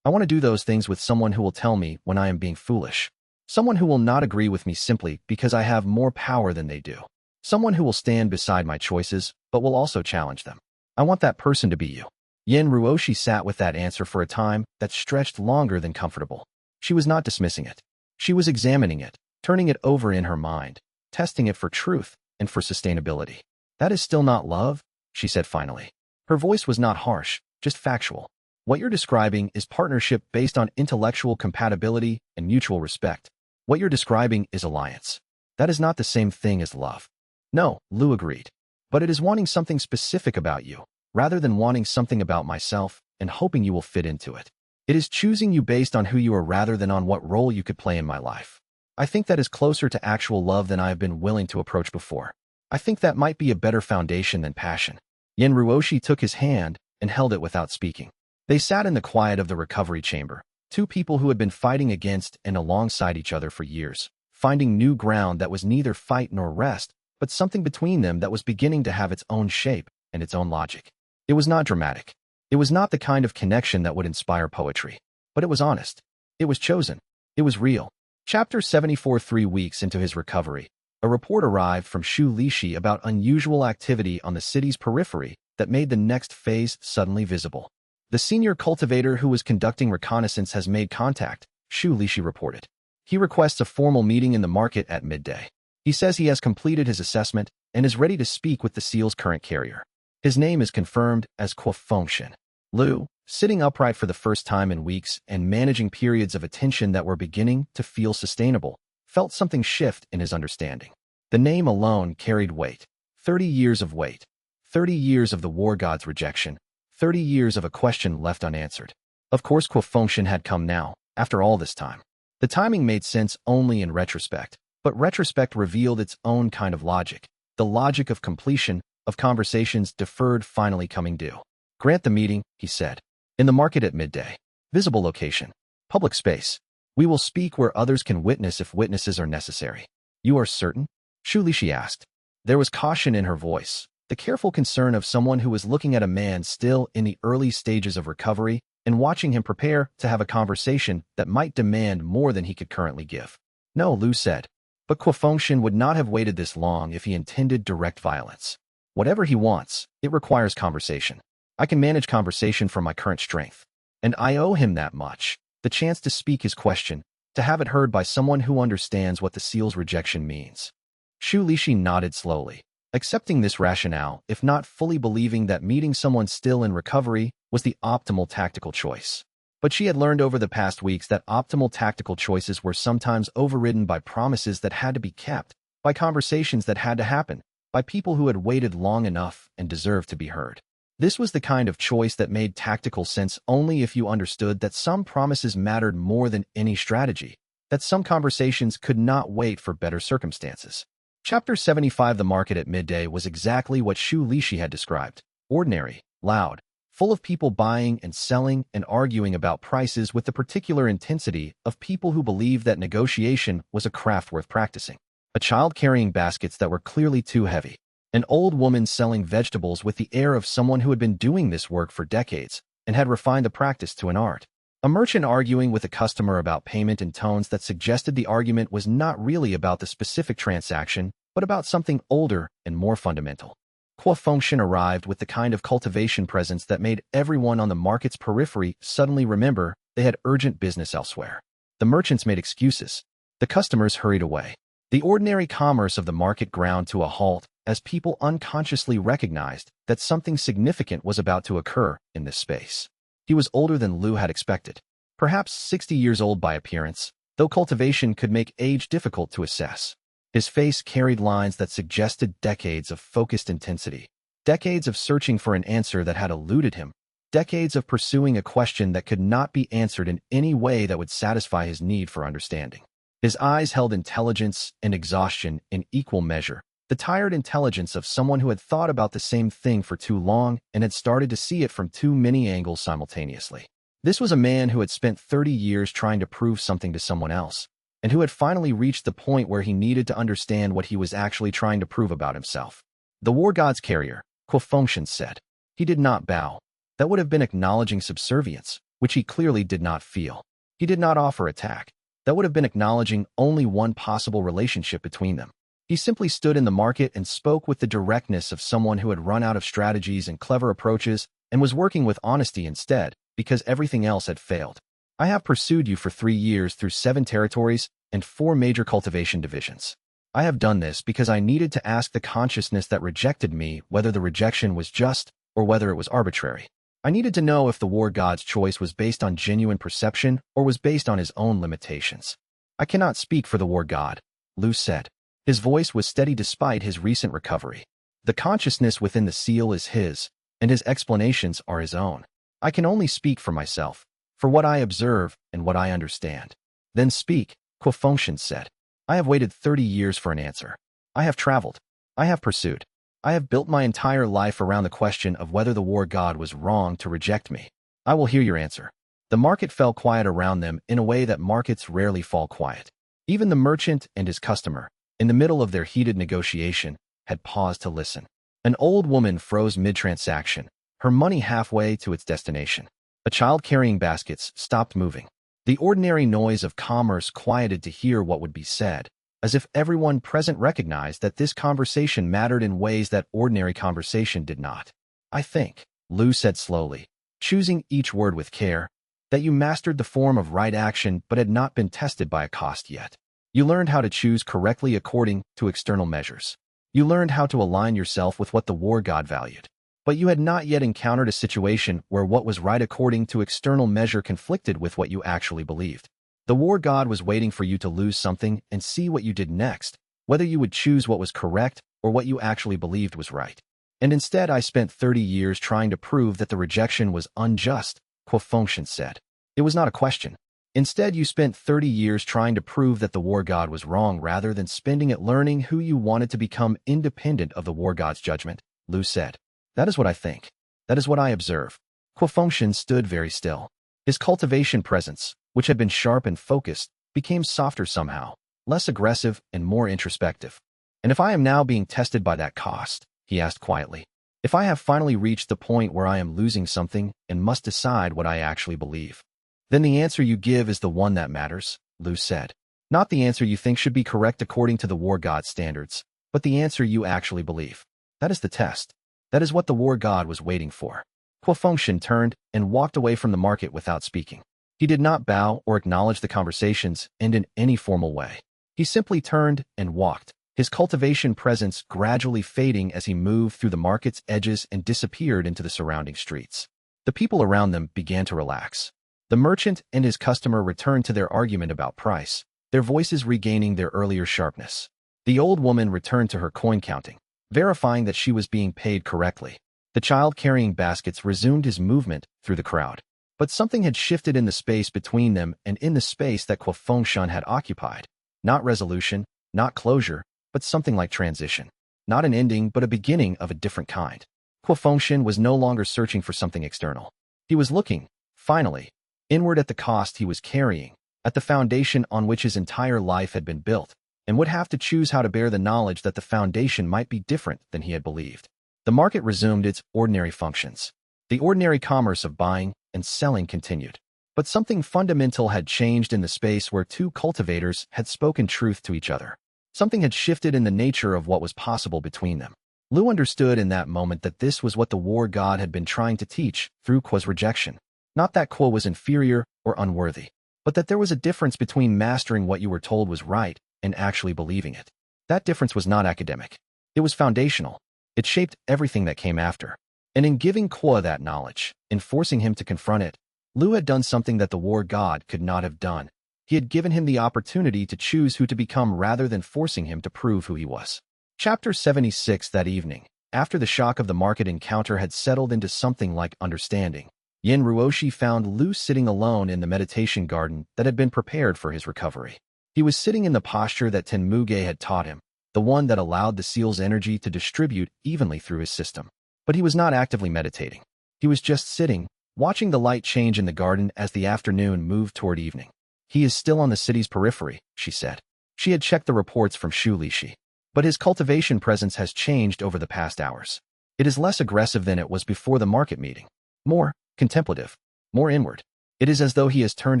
I want to do those things with someone who will tell me when I am being foolish. Someone who will not agree with me simply because I have more power than they do. Someone who will stand beside my choices, but will also challenge them. I want that person to be you. Yin Ruoshi sat with that answer for a time that stretched longer than comfortable. She was not dismissing it. She was examining it, turning it over in her mind, testing it for truth and for sustainability. That is still not love, she said finally. Her voice was not harsh, just factual. What you're describing is partnership based on intellectual compatibility and mutual respect. What you're describing is alliance. That is not the same thing as love. No, Lu agreed. But it is wanting something specific about you, rather than wanting something about myself and hoping you will fit into it. It is choosing you based on who you are rather than on what role you could play in my life. I think that is closer to actual love than I have been willing to approach before. I think that might be a better foundation than passion. Yin Ruoshi took his hand and held it without speaking. They sat in the quiet of the recovery chamber, two people who had been fighting against and alongside each other for years, finding new ground that was neither fight nor rest, but something between them that was beginning to have its own shape and its own logic. It was not dramatic. It was not the kind of connection that would inspire poetry, but it was honest. It was chosen. It was real. Chapter 74. 3 weeks into his recovery, a report arrived from Shu Lishi about unusual activity on the city's periphery that made the next phase suddenly visible. The senior cultivator who was conducting reconnaissance has made contact, Shu Lishi reported. He requests a formal meeting in the market at midday. He says he has completed his assessment and is ready to speak with the seal's current carrier. His name is confirmed as Fengxian. Lu, sitting upright for the first time in weeks and managing periods of attention that were beginning to feel sustainable, felt something shift in his understanding. The name alone carried weight. 30 years of weight. 30 years of the war god's rejection. 30 years of a question left unanswered. Of course Fengxian had come now, after all this time. The timing made sense only in retrospect, but retrospect revealed its own kind of logic, the logic of completion, of conversations deferred finally coming due. Grant the meeting, he said. In the market at midday. Visible location. Public space. We will speak where others can witness if witnesses are necessary. You are certain? Shu Lishi asked. There was caution in her voice, the careful concern of someone who was looking at a man still in the early stages of recovery and watching him prepare to have a conversation that might demand more than he could currently give. No, Lu said. But Kuo Fengshen would not have waited this long if he intended direct violence. Whatever he wants, it requires conversation. I can manage conversation from my current strength. And I owe him that much, the chance to speak his question, to have it heard by someone who understands what the seal's rejection means. Shu Lishi nodded slowly, accepting this rationale, if not fully believing that meeting someone still in recovery was the optimal tactical choice. But she had learned over the past weeks that optimal tactical choices were sometimes overridden by promises that had to be kept, by conversations that had to happen, by people who had waited long enough and deserved to be heard. This was the kind of choice that made tactical sense only if you understood that some promises mattered more than any strategy, that some conversations could not wait for better circumstances. Chapter 75. The market at midday was exactly what Shu Lishi had described. Ordinary, loud, full of people buying and selling and arguing about prices with the particular intensity of people who believed that negotiation was a craft worth practicing. A child carrying baskets that were clearly too heavy. An old woman selling vegetables with the air of someone who had been doing this work for decades and had refined the practice to an art. A merchant arguing with a customer about payment in tones that suggested the argument was not really about the specific transaction, but about something older and more fundamental. Kuo Fengshen arrived with the kind of cultivation presence that made everyone on the market's periphery suddenly remember they had urgent business elsewhere. The merchants made excuses. The customers hurried away. The ordinary commerce of the market ground to a halt as people unconsciously recognized that something significant was about to occur in this space. He was older than Lu had expected, perhaps 60 years old by appearance, though cultivation could make age difficult to assess. His face carried lines that suggested decades of focused intensity, decades of searching for an answer that had eluded him, decades of pursuing a question that could not be answered in any way that would satisfy his need for understanding. His eyes held intelligence and exhaustion in equal measure, the tired intelligence of someone who had thought about the same thing for too long and had started to see it from too many angles simultaneously. This was a man who had spent 30 years trying to prove something to someone else, and who had finally reached the point where he needed to understand what he was actually trying to prove about himself. The war god's carrier, Kuo Fengshen said. He did not bow. That would have been acknowledging subservience, which he clearly did not feel. He did not offer attack. That would have been acknowledging only one possible relationship between them. He simply stood in the market and spoke with the directness of someone who had run out of strategies and clever approaches and was working with honesty instead, because everything else had failed. I have pursued you for 3 years through 7 territories and 4 major cultivation divisions. I have done this because I needed to ask the consciousness that rejected me whether the rejection was just or whether it was arbitrary. I needed to know if the war god's choice was based on genuine perception or was based on his own limitations. I cannot speak for the war god, Lu said. His voice was steady despite his recent recovery. The consciousness within the seal is his, and his explanations are his own. I can only speak for myself, for what I observe and what I understand. Then speak, Kuo Fengshen said. I have waited 30 years for an answer. I have traveled. I have pursued. I have built my entire life around the question of whether the war god was wrong to reject me. I will hear your answer. The market fell quiet around them in a way that markets rarely fall quiet. Even the merchant and his customer, in the middle of their heated negotiation, had paused to listen. An old woman froze mid-transaction, her money halfway to its destination. A child carrying baskets stopped moving. The ordinary noise of commerce quieted to hear what would be said, as if everyone present recognized that this conversation mattered in ways that ordinary conversation did not. I think, Lu said slowly, choosing each word with care, that you mastered the form of right action but had not been tested by a cost yet. You learned how to choose correctly according to external measures. You learned how to align yourself with what the war god valued. But you had not yet encountered a situation where what was right according to external measure conflicted with what you actually believed. The war god was waiting for you to lose something and see what you did next, whether you would choose what was correct or what you actually believed was right. And instead I spent 30 years trying to prove that the rejection was unjust, Kuo Fengshen said. It was not a question. Instead, you spent 30 years trying to prove that the war god was wrong rather than spending it learning who you wanted to become independent of the war god's judgment, Lu said. That is what I think. That is what I observe. Kuo Fengshen stood very still. His cultivation presence, which had been sharp and focused, became softer somehow, less aggressive and more introspective. And if I am now being tested by that cost, he asked quietly, if I have finally reached the point where I am losing something and must decide what I actually believe, then the answer you give is the one that matters, Lu said. Not the answer you think should be correct according to the war god standards, but the answer you actually believe. That is the test. That is what the war god was waiting for. Kuo Fengshen turned and walked away from the market without speaking. He did not bow or acknowledge the conversations and in any formal way. He simply turned and walked, his cultivation presence gradually fading as he moved through the market's edges and disappeared into the surrounding streets. The people around them began to relax. The merchant and his customer returned to their argument about price, their voices regaining their earlier sharpness. The old woman returned to her coin counting, verifying that she was being paid correctly. The child carrying baskets resumed his movement through the crowd. But something had shifted in the space between them and in the space that Kuo Fengshen had occupied. Not resolution, not closure, but something like transition. Not an ending, but a beginning of a different kind. Kuo Fengshen was no longer searching for something external. He was looking, finally, inward at the cost he was carrying, at the foundation on which his entire life had been built, and would have to choose how to bear the knowledge that the foundation might be different than he had believed. The market resumed its ordinary functions. The ordinary commerce of buying and selling continued. But something fundamental had changed in the space where two cultivators had spoken truth to each other. Something had shifted in the nature of what was possible between them. Lu understood in that moment that this was what the war god had been trying to teach through Kuo's rejection. Not that Kuo was inferior or unworthy, but that there was a difference between mastering what you were told was right and actually believing it. That difference was not academic. It was foundational. It shaped everything that came after. And in giving Kuo that knowledge, in forcing him to confront it, Lu had done something that the war god could not have done. He had given him the opportunity to choose who to become rather than forcing him to prove who he was. Chapter 76. That evening, after the shock of the market encounter had settled into something like understanding, Yin Ruoshi found Lu sitting alone in the meditation garden that had been prepared for his recovery. He was sitting in the posture that Tenmuge had taught him, the one that allowed the seal's energy to distribute evenly through his system. But he was not actively meditating. He was just sitting, watching the light change in the garden as the afternoon moved toward evening. He is still on the city's periphery, she said. She had checked the reports from Shu Lishi. But his cultivation presence has changed over the past hours. It is less aggressive than it was before the market meeting. More contemplative, more inward. It is as though he has turned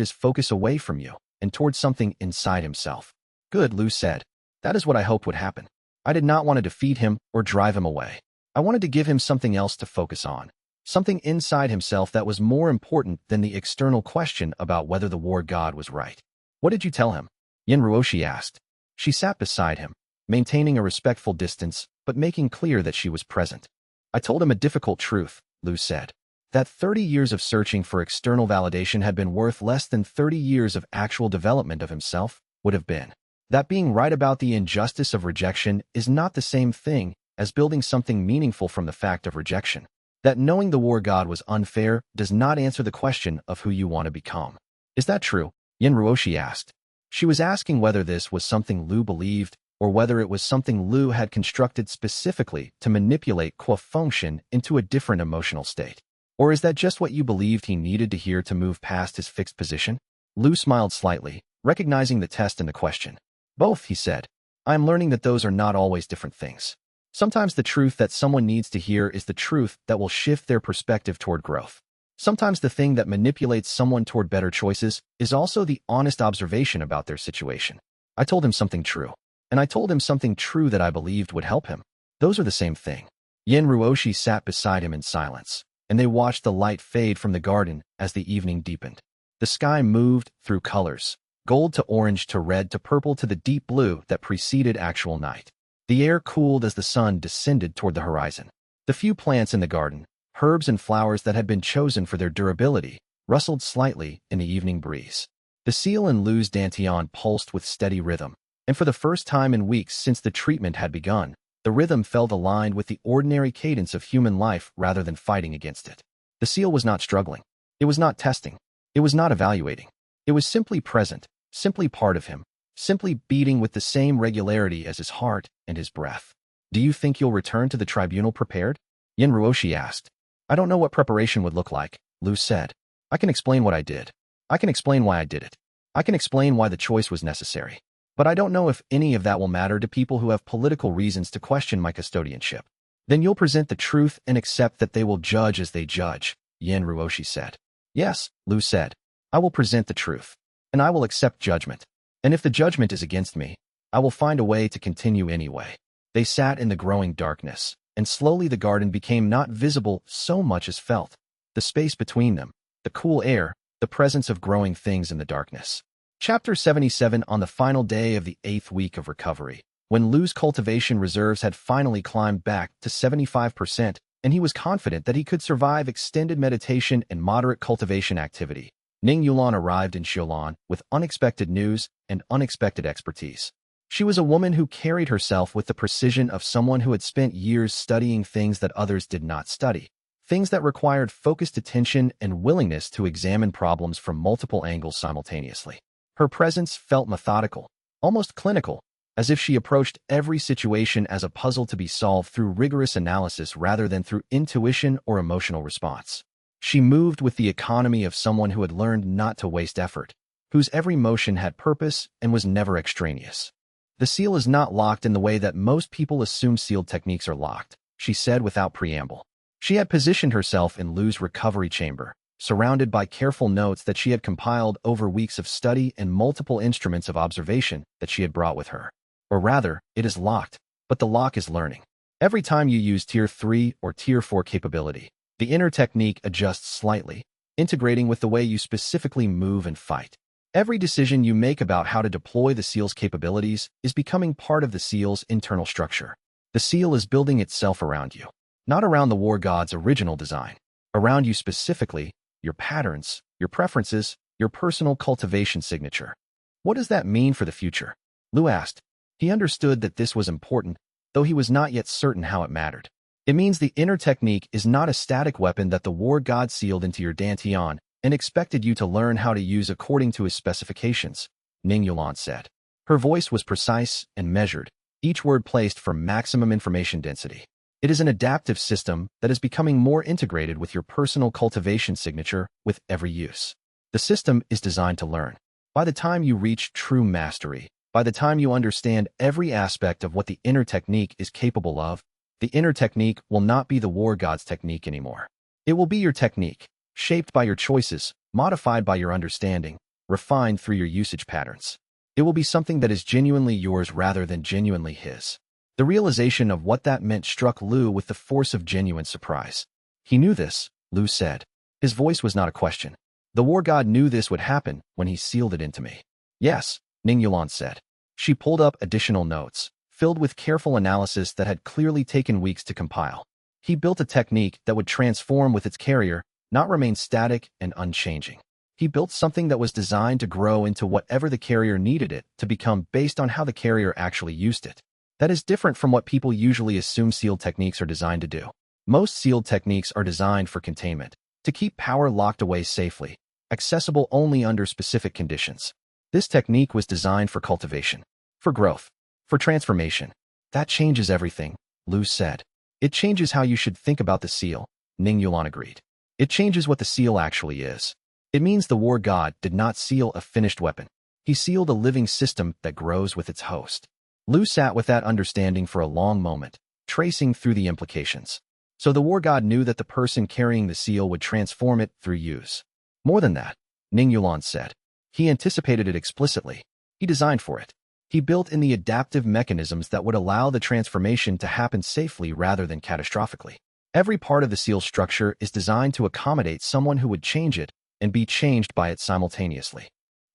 his focus away from you and towards something inside himself. Good, Lu said. That is what I hoped would happen. I did not want to defeat him or drive him away. I wanted to give him something else to focus on. Something inside himself that was more important than the external question about whether the war god was right. What did you tell him? Yin Ruoshi asked. She sat beside him, maintaining a respectful distance, but making clear that she was present. I told him a difficult truth, Lu said. That 30 years of searching for external validation had been worth less than 30 years of actual development of himself would have been. That being right about the injustice of rejection is not the same thing as building something meaningful from the fact of rejection. That knowing the war god was unfair does not answer the question of who you want to become. Is that true? Yin Ruoshi asked. She was asking whether this was something Lu believed or whether it was something Lu had constructed specifically to manipulate Kuo Fengshen into a different emotional state. Or is that just what you believed he needed to hear to move past his fixed position? Lu smiled slightly, recognizing the test in the question. Both, he said. I am learning that those are not always different things. Sometimes the truth that someone needs to hear is the truth that will shift their perspective toward growth. Sometimes the thing that manipulates someone toward better choices is also the honest observation about their situation. I told him something true. And I told him something true that I believed would help him. Those are the same thing. Yin Ruoshi sat beside him in silence, and they watched the light fade from the garden as the evening deepened. The sky moved through colors, gold to orange to red to purple to the deep blue that preceded actual night. The air cooled as the sun descended toward the horizon. The few plants in the garden, herbs and flowers that had been chosen for their durability, rustled slightly in the evening breeze. The seal in Lu's dantian pulsed with steady rhythm, and for the first time in weeks since the treatment had begun, the rhythm felt aligned with the ordinary cadence of human life rather than fighting against it. The seal was not struggling. It was not testing. It was not evaluating. It was simply present, simply part of him, simply beating with the same regularity as his heart and his breath. Do you think you'll return to the tribunal prepared? Yin Ruoshi asked. I don't know what preparation would look like, Lu said. I can explain what I did. I can explain why I did it. I can explain why the choice was necessary. But I don't know if any of that will matter to people who have political reasons to question my custodianship. Then you'll present the truth and accept that they will judge as they judge, Yin Ruoshi said. Yes, Lu said. I will present the truth. And I will accept judgment. And if the judgment is against me, I will find a way to continue anyway. They sat in the growing darkness, and slowly the garden became not visible so much as felt. The space between them, the cool air, the presence of growing things in the darkness. Chapter 77. On the final day of the 8th week of recovery, when Lu's cultivation reserves had finally climbed back to 75%, and he was confident that he could survive extended meditation and moderate cultivation activity, Ning Yulan arrived in Xiaolan with unexpected news and unexpected expertise. She was a woman who carried herself with the precision of someone who had spent years studying things that others did not study, things that required focused attention and willingness to examine problems from multiple angles simultaneously. Her presence felt methodical, almost clinical, as if she approached every situation as a puzzle to be solved through rigorous analysis rather than through intuition or emotional response. She moved with the economy of someone who had learned not to waste effort, whose every motion had purpose and was never extraneous. The seal is not locked in the way that most people assume sealed techniques are locked, she said without preamble. She had positioned herself in Lu's recovery chamber, surrounded by careful notes that she had compiled over weeks of study and multiple instruments of observation that she had brought with her. Or rather, it is locked, but the lock is learning. Every time you use Tier 3 or Tier 4 capability, the inner technique adjusts slightly, integrating with the way you specifically move and fight. Every decision you make about how to deploy the seal's capabilities is becoming part of the seal's internal structure. The seal is building itself around you, not around the war god's original design. Around you specifically, your patterns, your preferences, your personal cultivation signature. What does that mean for the future? Lu asked. He understood that this was important, though he was not yet certain how it mattered. It means the inner technique is not a static weapon that the war god sealed into your dantian and expected you to learn how to use according to his specifications, Ning Yulan said. Her voice was precise and measured, each word placed for maximum information density. It is an adaptive system that is becoming more integrated with your personal cultivation signature with every use. The system is designed to learn. By the time you reach true mastery, by the time you understand every aspect of what the inner technique is capable of, the inner technique will not be the war god's technique anymore. It will be your technique, shaped by your choices, modified by your understanding, refined through your usage patterns. It will be something that is genuinely yours rather than genuinely his. The realization of what that meant struck Lu with the force of genuine surprise. He knew this, Lu said. His voice was not a question. The war god knew this would happen when he sealed it into me. Yes, Ning Yulan said. She pulled up additional notes, filled with careful analysis that had clearly taken weeks to compile. He built a technique that would transform with its carrier, not remain static and unchanging. He built something that was designed to grow into whatever the carrier needed it to become based on how the carrier actually used it. That is different from what people usually assume sealed techniques are designed to do. Most sealed techniques are designed for containment, to keep power locked away safely, accessible only under specific conditions. This technique was designed for cultivation, for growth, for transformation. That changes everything, Lu said. It changes how you should think about the seal, Ning Yulan agreed. It changes what the seal actually is. It means the war god did not seal a finished weapon. He sealed a living system that grows with its host. Lu sat with that understanding for a long moment, tracing through the implications. So the war god knew that the person carrying the seal would transform it through use. More than that, Ning Yulan said. He anticipated it explicitly. He designed for it. He built in the adaptive mechanisms that would allow the transformation to happen safely rather than catastrophically. Every part of the seal structure is designed to accommodate someone who would change it and be changed by it simultaneously.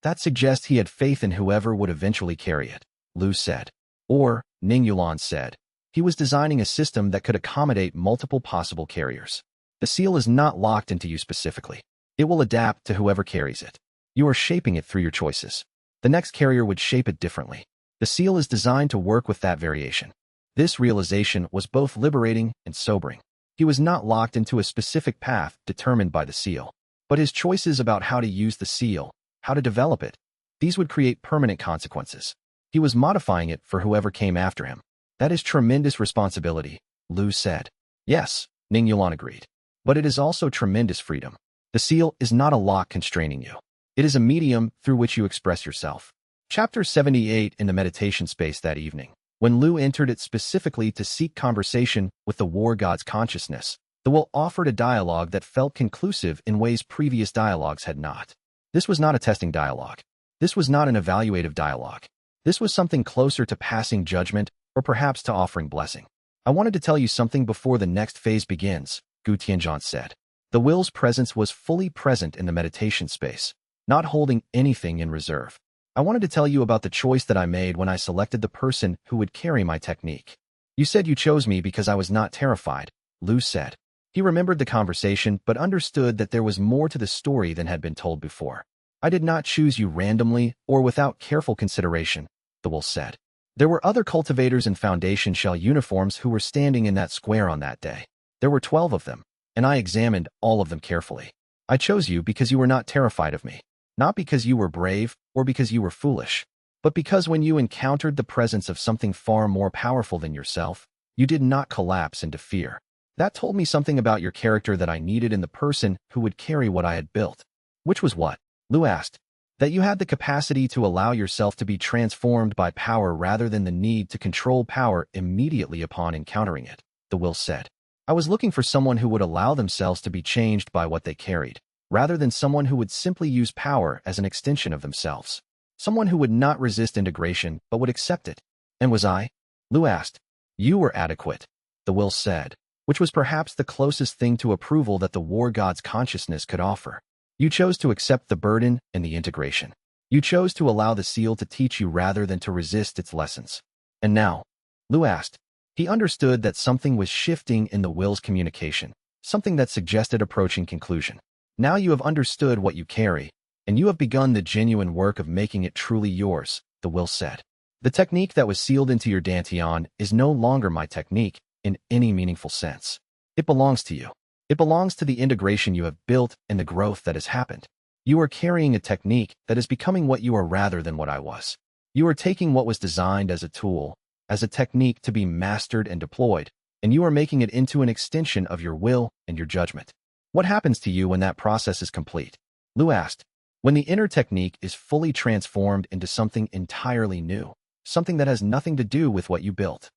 That suggests he had faith in whoever would eventually carry it, Lu said. Or, Ning Yulan said, he was designing a system that could accommodate multiple possible carriers. The seal is not locked into you specifically. It will adapt to whoever carries it. You are shaping it through your choices. The next carrier would shape it differently. The seal is designed to work with that variation. This realization was both liberating and sobering. He was not locked into a specific path determined by the seal, but his choices about how to use the seal, how to develop it, these would create permanent consequences. He was modifying it for whoever came after him. That is tremendous responsibility, Lu said. Yes, Ning Yulan agreed. But it is also tremendous freedom. The seal is not a lock constraining you. It is a medium through which you express yourself. Chapter 78. In the meditation space that evening, when Lu entered it specifically to seek conversation with the war god's consciousness, the will offered a dialogue that felt conclusive in ways previous dialogues had not. This was not a testing dialogue. This was not an evaluative dialogue. This was something closer to passing judgment or perhaps to offering blessing. I wanted to tell you something before the next phase begins, Gu Tianzhan said. The will's presence was fully present in the meditation space, not holding anything in reserve. I wanted to tell you about the choice that I made when I selected the person who would carry my technique. You said you chose me because I was not terrified, Lu said. He remembered the conversation but understood that there was more to the story than had been told before. I did not choose you randomly or without careful consideration, the will said. There were other cultivators in Foundation Shell uniforms who were standing in that square on that day. There were 12 of them, and I examined all of them carefully. I chose you because you were not terrified of me, not because you were brave or because you were foolish, but because when you encountered the presence of something far more powerful than yourself, you did not collapse into fear. That told me something about your character that I needed in the person who would carry what I had built. Which was what? Lu asked. That you had the capacity to allow yourself to be transformed by power rather than the need to control power immediately upon encountering it, the will said. I was looking for someone who would allow themselves to be changed by what they carried, rather than someone who would simply use power as an extension of themselves. Someone who would not resist integration but would accept it. And was I? Lu asked. You were adequate, the will said, which was perhaps the closest thing to approval that the war god's consciousness could offer. You chose to accept the burden and the integration. You chose to allow the seal to teach you rather than to resist its lessons. And now? Lu asked. He understood that something was shifting in the will's communication, something that suggested approaching conclusion. Now you have understood what you carry, and you have begun the genuine work of making it truly yours, the will said. The technique that was sealed into your dantian is no longer my technique in any meaningful sense. It belongs to you. It belongs to the integration you have built and the growth that has happened. You are carrying a technique that is becoming what you are rather than what I was. You are taking what was designed as a tool, as a technique to be mastered and deployed, and you are making it into an extension of your will and your judgment. What happens to you when that process is complete? Lu asked. When the inner technique is fully transformed into something entirely new, something that has nothing to do with what you built.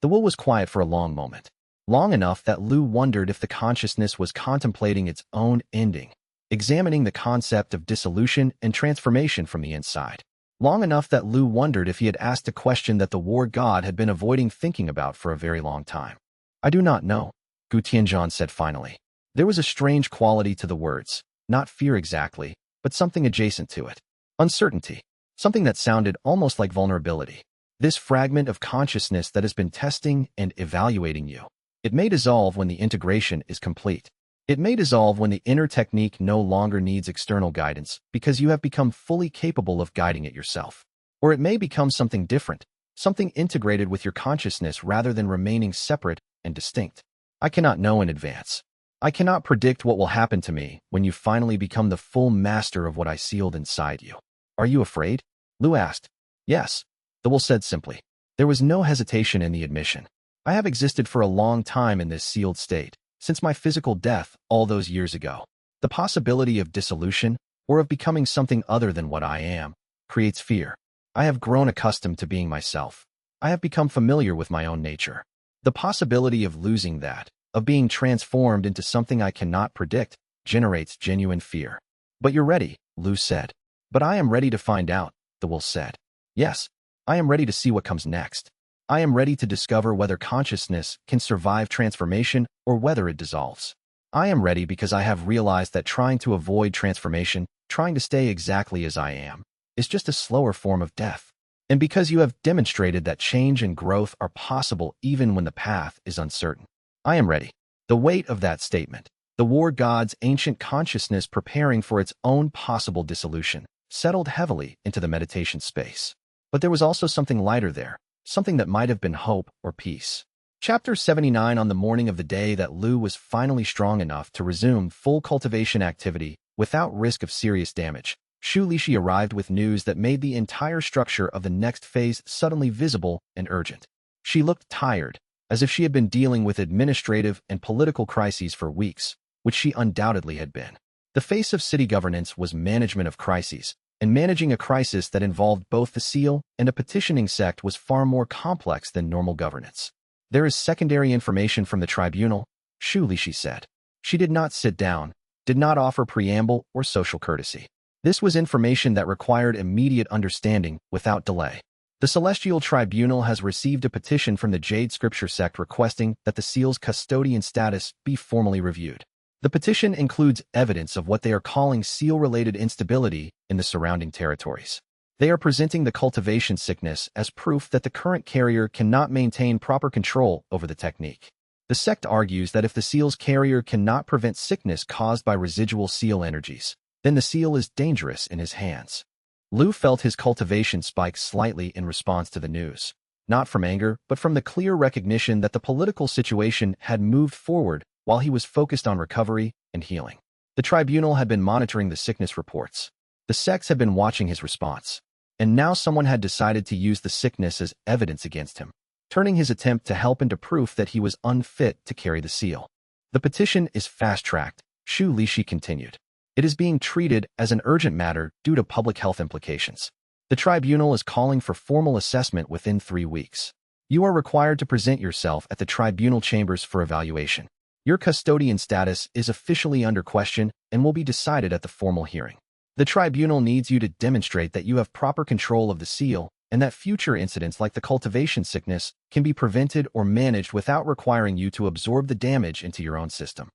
The will was quiet for a long moment. Long enough that Lu wondered if the consciousness was contemplating its own ending, examining the concept of dissolution and transformation from the inside. Long enough that Lu wondered if he had asked a question that the war god had been avoiding thinking about for a very long time. I do not know, Gu Tianzhan said finally. There was a strange quality to the words, not fear exactly, but something adjacent to it. Uncertainty, something that sounded almost like vulnerability. This fragment of consciousness that has been testing and evaluating you. It may dissolve when the integration is complete. It may dissolve when the inner technique no longer needs external guidance because you have become fully capable of guiding it yourself. Or it may become something different, something integrated with your consciousness rather than remaining separate and distinct. I cannot know in advance. I cannot predict what will happen to me when you finally become the full master of what I sealed inside you. Are you afraid? Lu asked. Yes, the will said simply. There was no hesitation in the admission. I have existed for a long time in this sealed state, since my physical death all those years ago. The possibility of dissolution, or of becoming something other than what I am, creates fear. I have grown accustomed to being myself. I have become familiar with my own nature. The possibility of losing that, of being transformed into something I cannot predict, generates genuine fear. But you're ready, Lu said. But I am ready to find out, the will said. Yes, I am ready to see what comes next. I am ready to discover whether consciousness can survive transformation or whether it dissolves. I am ready because I have realized that trying to avoid transformation, trying to stay exactly as I am, is just a slower form of death. And because you have demonstrated that change and growth are possible even when the path is uncertain. I am ready. The weight of that statement, the war god's ancient consciousness preparing for its own possible dissolution, settled heavily into the meditation space. But there was also something lighter there. Something that might have been hope or peace. Chapter 79. On the morning of the day that Lu was finally strong enough to resume full cultivation activity without risk of serious damage, Shu Lishi arrived with news that made the entire structure of the next phase suddenly visible and urgent. She looked tired, as if she had been dealing with administrative and political crises for weeks, which she undoubtedly had been. The face of city governance was management of crises, and managing a crisis that involved both the seal and a petitioning sect was far more complex than normal governance. There is secondary information from the tribunal, Lu Shenfeng said. She did not sit down, did not offer preamble or social courtesy. This was information that required immediate understanding without delay. The Celestial Tribunal has received a petition from the Jade Scripture sect requesting that the seal's custodian status be formally reviewed. The petition includes evidence of what they are calling seal-related instability in the surrounding territories. They are presenting the cultivation sickness as proof that the current carrier cannot maintain proper control over the technique. The sect argues that if the seal's carrier cannot prevent sickness caused by residual seal energies, then the seal is dangerous in his hands. Lu felt his cultivation spike slightly in response to the news, not from anger, but from the clear recognition that the political situation had moved forward while he was focused on recovery and healing. The tribunal had been monitoring the sickness reports. The sects had been watching his response, and now someone had decided to use the sickness as evidence against him, turning his attempt to help into proof that he was unfit to carry the seal. The petition is fast-tracked, Lu Shenfeng continued. It is being treated as an urgent matter due to public health implications. The tribunal is calling for formal assessment within 3 weeks. You are required to present yourself at the tribunal chambers for evaluation. Your custodian status is officially under question and will be decided at the formal hearing. The tribunal needs you to demonstrate that you have proper control of the seal and that future incidents like the cultivation sickness can be prevented or managed without requiring you to absorb the damage into your own system.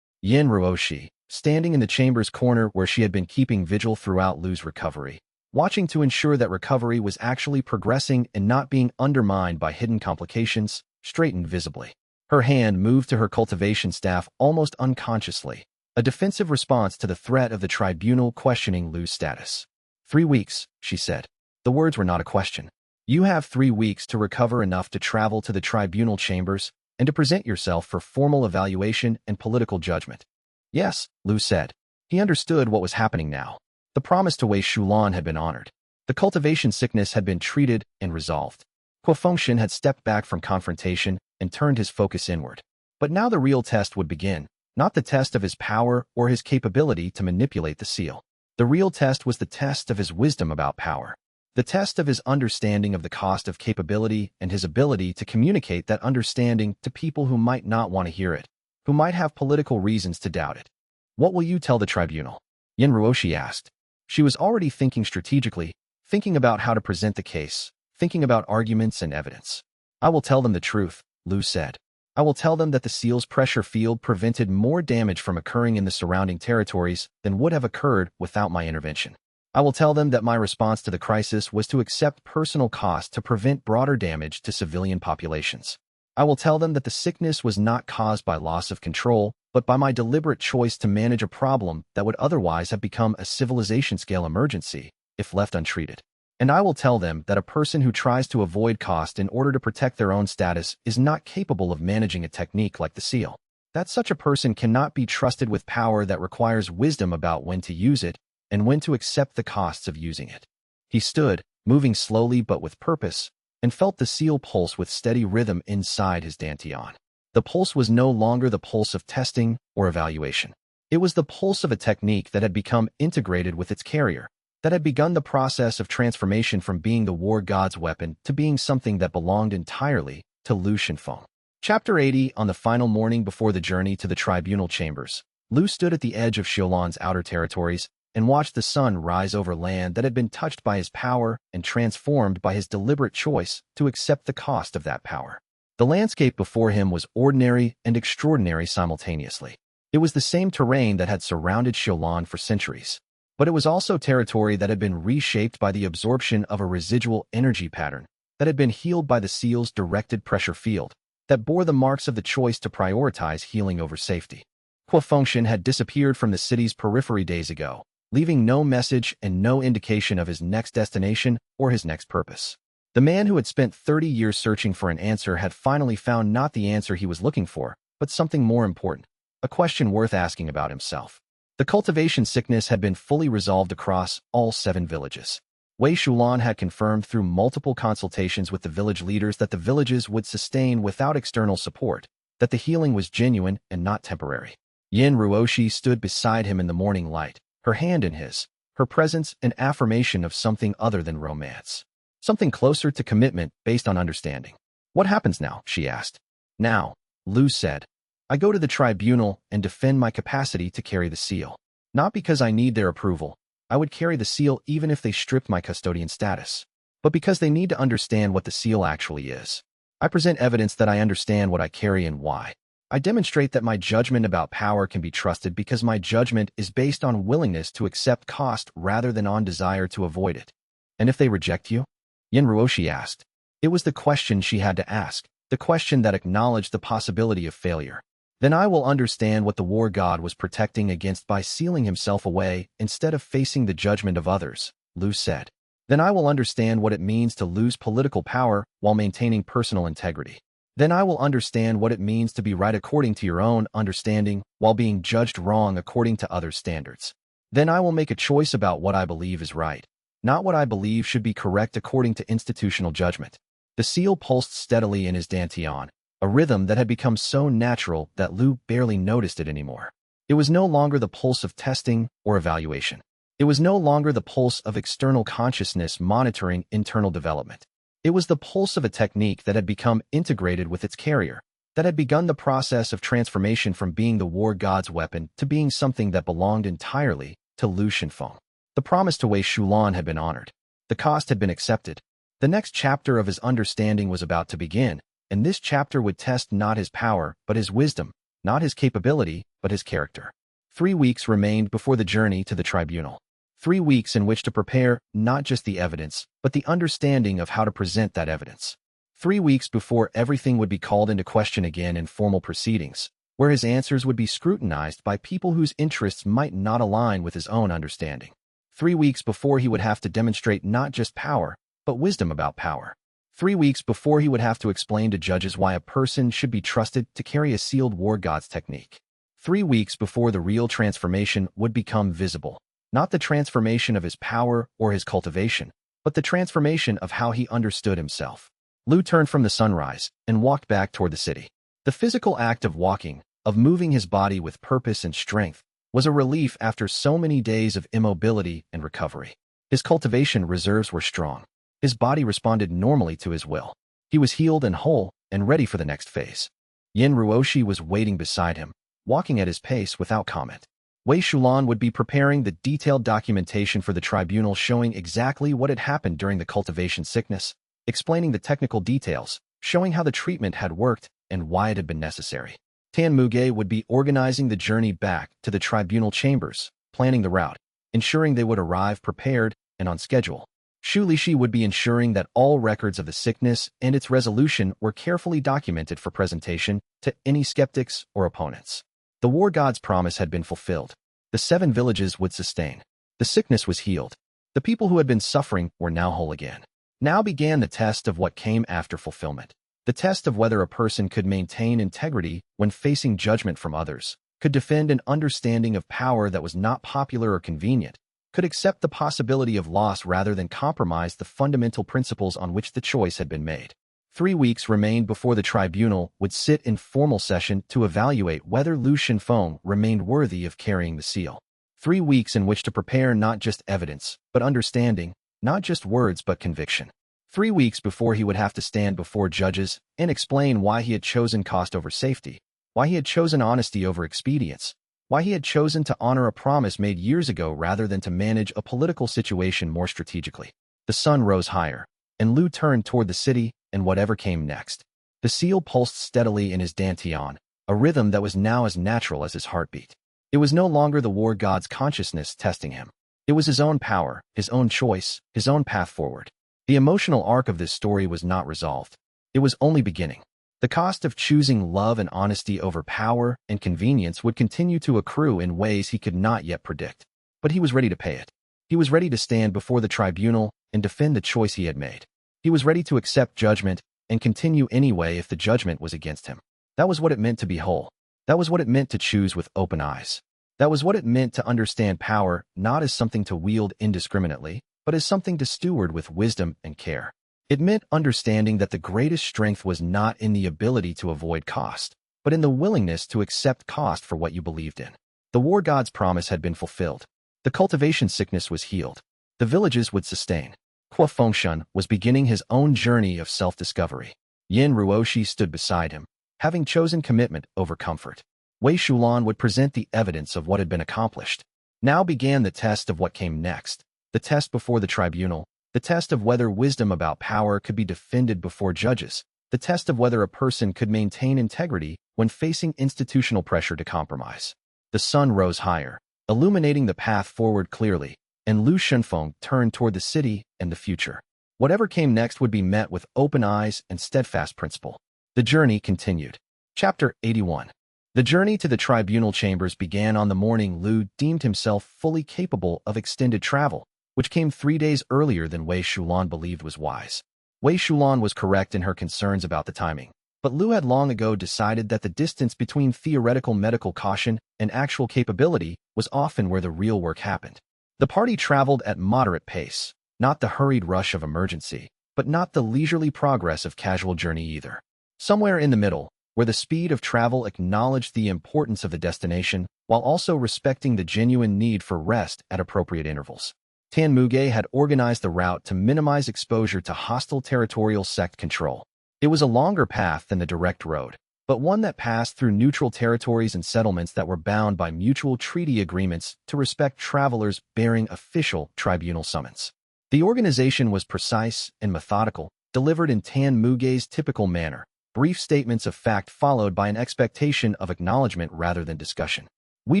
Yin Ruoshi, standing in the chamber's corner where she had been keeping vigil throughout Lu's recovery, watching to ensure that recovery was actually progressing and not being undermined by hidden complications, straightened visibly. Her hand moved to her cultivation staff almost unconsciously, a defensive response to the threat of the tribunal questioning Lu's status. 3 weeks, she said. The words were not a question. You have 3 weeks to recover enough to travel to the tribunal chambers and to present yourself for formal evaluation and political judgment. Yes, Lu said. He understood what was happening now. The promise to Wei Shulan had been honored. The cultivation sickness had been treated and resolved. Kuo Fengshen had stepped back from confrontation and turned his focus inward. But now the real test would begin, not the test of his power or his capability to manipulate the seal. The real test was the test of his wisdom about power. The test of his understanding of the cost of capability and his ability to communicate that understanding to people who might not want to hear it, who might have political reasons to doubt it. What will you tell the tribunal? Yin Ruoshi asked. She was already thinking strategically, thinking about how to present the case, thinking about arguments and evidence. I will tell them the truth, Lu said. I will tell them that the seal's pressure field prevented more damage from occurring in the surrounding territories than would have occurred without my intervention. I will tell them that my response to the crisis was to accept personal cost to prevent broader damage to civilian populations. I will tell them that the sickness was not caused by loss of control, but by my deliberate choice to manage a problem that would otherwise have become a civilization-scale emergency if left untreated. And I will tell them that a person who tries to avoid cost in order to protect their own status is not capable of managing a technique like the seal. That such a person cannot be trusted with power that requires wisdom about when to use it and when to accept the costs of using it. He stood, moving slowly but with purpose, and felt the seal pulse with steady rhythm inside his dantian. The pulse was no longer the pulse of testing or evaluation. It was the pulse of a technique that had become integrated with its carrier, that had begun the process of transformation from being the war god's weapon to being something that belonged entirely to Lu Shenfeng. Chapter 80. On the final morning before the journey to the tribunal chambers, Lu stood at the edge of Xiaolan's outer territories and watched the sun rise over land that had been touched by his power and transformed by his deliberate choice to accept the cost of that power. The landscape before him was ordinary and extraordinary simultaneously. It was the same terrain that had surrounded Xiaolan for centuries, but it was also territory that had been reshaped by the absorption of a residual energy pattern that had been healed by the seal's directed pressure field, that bore the marks of the choice to prioritize healing over safety. Kuo Fengshen had disappeared from the city's periphery days ago, leaving no message and no indication of his next destination or his next purpose. The man who had spent 30 years searching for an answer had finally found not the answer he was looking for, but something more important, a question worth asking about himself. The cultivation sickness had been fully resolved across all 7 villages. Wei Shulan had confirmed through multiple consultations with the village leaders that the villages would sustain without external support, that the healing was genuine and not temporary. Yin Ruoshi stood beside him in the morning light, her hand in his, her presence an affirmation of something other than romance. Something closer to commitment based on understanding. What happens now? She asked. Now, Lu said. I go to the tribunal and defend my capacity to carry the seal. Not because I need their approval. I would carry the seal even if they stripped my custodian status. But because they need to understand what the seal actually is. I present evidence that I understand what I carry and why. I demonstrate that my judgment about power can be trusted because my judgment is based on willingness to accept cost rather than on desire to avoid it. And if they reject you? Yin Ruoshi asked. It was the question she had to ask, the question that acknowledged the possibility of failure. Then I will understand what the war god was protecting against by sealing himself away instead of facing the judgment of others, Lu said. Then I will understand what it means to lose political power while maintaining personal integrity. Then I will understand what it means to be right according to your own understanding while being judged wrong according to others' standards. Then I will make a choice about what I believe is right, not what I believe should be correct according to institutional judgment. The seal pulsed steadily in his dantian, a rhythm that had become so natural that Lu barely noticed it anymore. It was no longer the pulse of testing or evaluation. It was no longer the pulse of external consciousness monitoring internal development. It was the pulse of a technique that had become integrated with its carrier, that had begun the process of transformation from being the war god's weapon to being something that belonged entirely to Lu Shenfeng. The promise to Wei Shulan had been honored. The cost had been accepted. The next chapter of his understanding was about to begin, and this chapter would test not his power, but his wisdom, not his capability, but his character. 3 weeks remained before the journey to the tribunal. 3 weeks in which to prepare not just the evidence, but the understanding of how to present that evidence. 3 weeks before everything would be called into question again in formal proceedings, where his answers would be scrutinized by people whose interests might not align with his own understanding. 3 weeks before he would have to demonstrate not just power, but wisdom about power. 3 weeks before he would have to explain to judges why a person should be trusted to carry a sealed war god's technique. 3 weeks before the real transformation would become visible. Not the transformation of his power or his cultivation, but the transformation of how he understood himself. Lu turned from the sunrise and walked back toward the city. The physical act of walking, of moving his body with purpose and strength, was a relief after so many days of immobility and recovery. His cultivation reserves were strong. His body responded normally to his will. He was healed and whole and ready for the next phase. Yin Ruoshi was waiting beside him, walking at his pace without comment. Wei Shulan would be preparing the detailed documentation for the tribunal showing exactly what had happened during the cultivation sickness, explaining the technical details, showing how the treatment had worked and why it had been necessary. Tan Muge would be organizing the journey back to the tribunal chambers, planning the route, ensuring they would arrive prepared and on schedule. Shu Lishi would be ensuring that all records of the sickness and its resolution were carefully documented for presentation to any skeptics or opponents. The war god's promise had been fulfilled. The 7 villages would sustain. The sickness was healed. The people who had been suffering were now whole again. Now began the test of what came after fulfillment. The test of whether a person could maintain integrity when facing judgment from others, could defend an understanding of power that was not popular or convenient, could accept the possibility of loss rather than compromise the fundamental principles on which the choice had been made. 3 weeks remained before the tribunal would sit in formal session to evaluate whether Lu Shenfeng remained worthy of carrying the seal. 3 weeks in which to prepare not just evidence, but understanding, not just words but conviction. 3 weeks before he would have to stand before judges and explain why he had chosen cost over safety, why he had chosen honesty over expedience, why he had chosen to honor a promise made years ago rather than to manage a political situation more strategically. The sun rose higher, and Lu turned toward the city and whatever came next. The seal pulsed steadily in his dantian, a rhythm that was now as natural as his heartbeat. It was no longer the war god's consciousness testing him. It was his own power, his own choice, his own path forward. The emotional arc of this story was not resolved. It was only beginning. The cost of choosing love and honesty over power and convenience would continue to accrue in ways he could not yet predict. But he was ready to pay it. He was ready to stand before the tribunal and defend the choice he had made. He was ready to accept judgment and continue anyway if the judgment was against him. That was what it meant to be whole. That was what it meant to choose with open eyes. That was what it meant to understand power not as something to wield indiscriminately, but as something to steward with wisdom and care. It meant understanding that the greatest strength was not in the ability to avoid cost, but in the willingness to accept cost for what you believed in. The war god's promise had been fulfilled. The cultivation sickness was healed. The villages would sustain. Hua Fengshan was beginning his own journey of self-discovery. Yin Ruoshi stood beside him, having chosen commitment over comfort. Wei Shulan would present the evidence of what had been accomplished. Now began the test of what came next, the test before the tribunal, the test of whether wisdom about power could be defended before judges, the test of whether a person could maintain integrity when facing institutional pressure to compromise. The sun rose higher, illuminating the path forward clearly, and Lu Shenfeng turned toward the city and the future. Whatever came next would be met with open eyes and steadfast principle. The journey continued. Chapter 81. The journey to the tribunal chambers began on the morning Lu deemed himself fully capable of extended travel, which came 3 days earlier than Wei Shulan believed was wise. Wei Shulan was correct in her concerns about the timing, but Lu had long ago decided that the distance between theoretical medical caution and actual capability was often where the real work happened. The party traveled at moderate pace, not the hurried rush of emergency, but not the leisurely progress of casual journey either. Somewhere in the middle, where the speed of travel acknowledged the importance of the destination while also respecting the genuine need for rest at appropriate intervals. Tan Muge had organized the route to minimize exposure to hostile territorial sect control. It was a longer path than the direct road, but one that passed through neutral territories and settlements that were bound by mutual treaty agreements to respect travelers bearing official tribunal summons. The organization was precise and methodical, delivered in Tan Muge's typical manner, brief statements of fact followed by an expectation of acknowledgement rather than discussion. We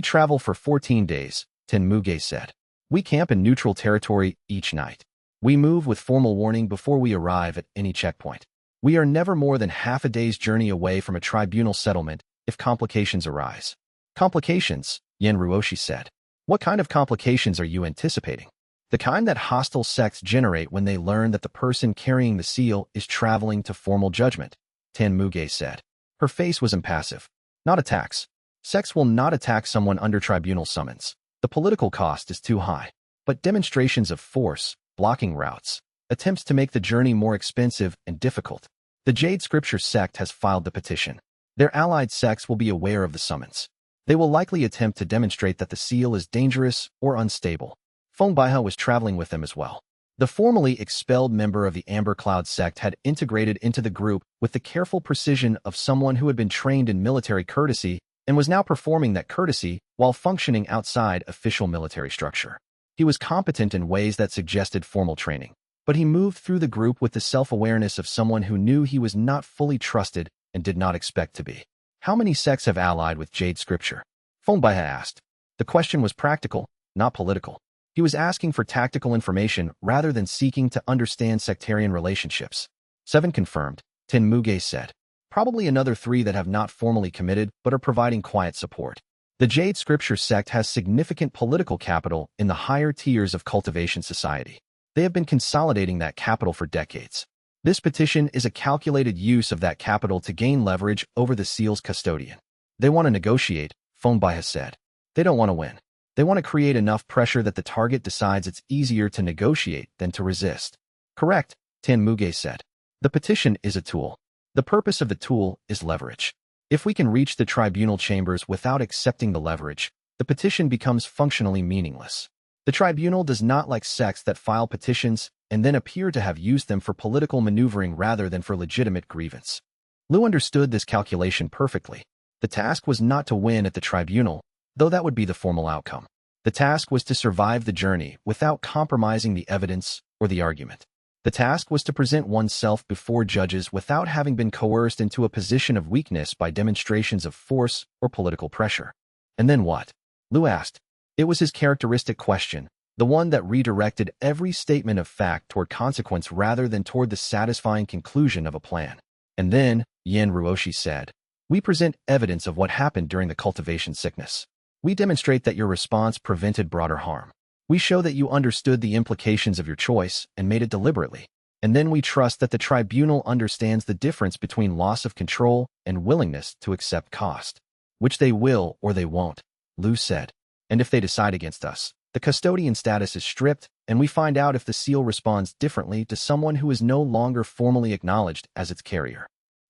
travel for 14 days, Tan Muge said. We camp in neutral territory each night. We move with formal warning before we arrive at any checkpoint. We are never more than half a day's journey away from a tribunal settlement if complications arise. Complications, Yin Ruoshi said. What kind of complications are you anticipating? The kind that hostile sects generate when they learn that the person carrying the seal is traveling to formal judgment, Tan Muge said. Her face was impassive. Not attacks. Sects will not attack someone under tribunal summons. The political cost is too high. But demonstrations of force, blocking routes, attempts to make the journey more expensive and difficult. The Jade Scripture sect has filed the petition. Their allied sects will be aware of the summons. They will likely attempt to demonstrate that the seal is dangerous or unstable. Feng Baihe was traveling with them as well. The formerly expelled member of the Amber Cloud sect had integrated into the group with the careful precision of someone who had been trained in military courtesy and was now performing that courtesy while functioning outside official military structure. He was competent in ways that suggested formal training, but he moved through the group with the self-awareness of someone who knew he was not fully trusted and did not expect to be. How many sects have allied with Jade Scripture? Feng Baihe asked. The question was practical, not political. He was asking for tactical information rather than seeking to understand sectarian relationships. 7 confirmed, Tan Muge said. Probably another 3 that have not formally committed but are providing quiet support. The Jade Scripture sect has significant political capital in the higher tiers of cultivation society. They have been consolidating that capital for decades. This petition is a calculated use of that capital to gain leverage over the seal's custodian. They want to negotiate, Feng Baihe said. They don't want to win. They want to create enough pressure that the target decides it's easier to negotiate than to resist. Correct, Tan Muge said. The petition is a tool. The purpose of the tool is leverage. If we can reach the tribunal chambers without accepting the leverage, the petition becomes functionally meaningless. The tribunal does not like sects that file petitions and then appear to have used them for political maneuvering rather than for legitimate grievance. Lu understood this calculation perfectly. The task was not to win at the tribunal, though that would be the formal outcome. The task was to survive the journey without compromising the evidence or the argument. The task was to present oneself before judges without having been coerced into a position of weakness by demonstrations of force or political pressure. And then what? Lu asked. It was his characteristic question, the one that redirected every statement of fact toward consequence rather than toward the satisfying conclusion of a plan. And then, Yin Ruoshi said, we present evidence of what happened during the cultivation sickness. We demonstrate that your response prevented broader harm. We show that you understood the implications of your choice and made it deliberately. And then we trust that the tribunal understands the difference between loss of control and willingness to accept cost. Which they will or they won't, Lu said. And if they decide against us, the custodian status is stripped and we find out if the seal responds differently to someone who is no longer formally acknowledged as its carrier.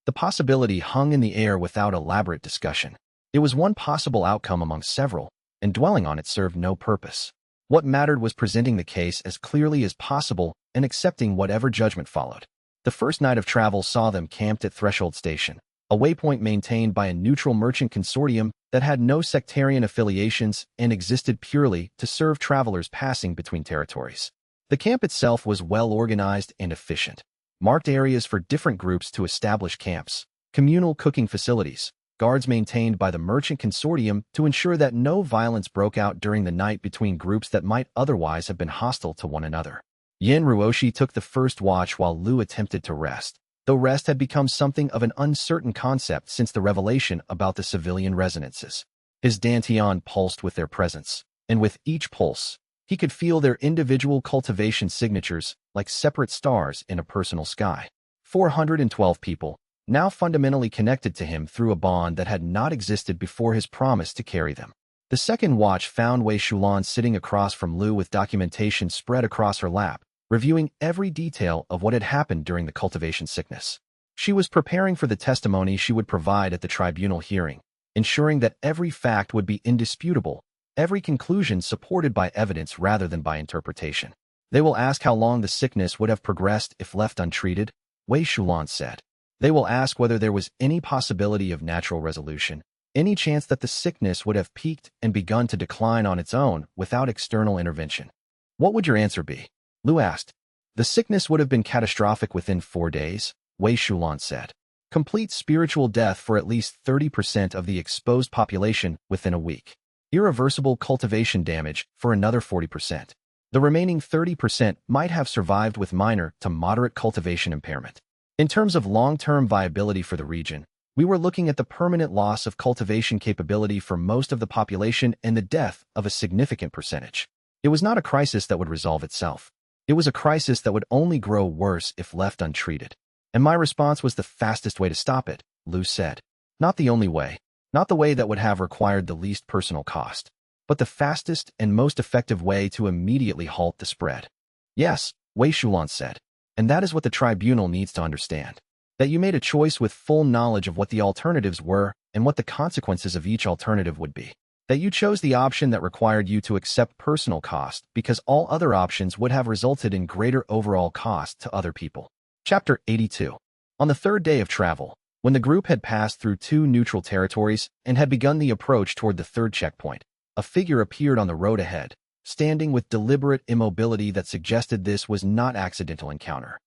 The possibility hung in the air without elaborate discussion. It was one possible outcome among several, and dwelling on it served no purpose. What mattered was presenting the case as clearly as possible and accepting whatever judgment followed. The first night of travel saw them camped at Threshold Station, a waypoint maintained by a neutral merchant consortium that had no sectarian affiliations and existed purely to serve travelers passing between territories. The camp itself was well organized and efficient. Marked areas for different groups to establish camps, communal cooking facilities, guards maintained by the merchant consortium to ensure that no violence broke out during the night between groups that might otherwise have been hostile to one another. Yin Ruoshi took the first watch while Lu attempted to rest, though rest had become something of an uncertain concept since the revelation about the civilian resonances. His dantian pulsed with their presence, and with each pulse, he could feel their individual cultivation signatures like separate stars in a personal sky. 412 people, now fundamentally connected to him through a bond that had not existed before his promise to carry them. The second watch found Wei Shulan sitting across from Lu with documentation spread across her lap, reviewing every detail of what had happened during the cultivation sickness. She was preparing for the testimony she would provide at the tribunal hearing, ensuring that every fact would be indisputable, every conclusion supported by evidence rather than by interpretation. They will ask how long the sickness would have progressed if left untreated, Wei Shulan said. They will ask whether there was any possibility of natural resolution, any chance that the sickness would have peaked and begun to decline on its own without external intervention. What would your answer be? Lu asked. The sickness would have been catastrophic within 4 days, Wei Shulan said. Complete spiritual death for at least 30% of the exposed population within a week. Irreversible cultivation damage for another 40%. The remaining 30% might have survived with minor to moderate cultivation impairment. In terms of long-term viability for the region, we were looking at the permanent loss of cultivation capability for most of the population and the death of a significant percentage. It was not a crisis that would resolve itself. It was a crisis that would only grow worse if left untreated. And my response was the fastest way to stop it, Lu said. Not the only way, not the way that would have required the least personal cost, but the fastest and most effective way to immediately halt the spread. Yes, Wei Shulan said. And that is what the tribunal needs to understand. That you made a choice with full knowledge of what the alternatives were and what the consequences of each alternative would be. That you chose the option that required you to accept personal cost because all other options would have resulted in greater overall cost to other people. Chapter 82. On the third day of travel, when the group had passed through 2 neutral territories and had begun the approach toward the third checkpoint, a figure appeared on the road ahead, standing with deliberate immobility that suggested this was not accidental encounter.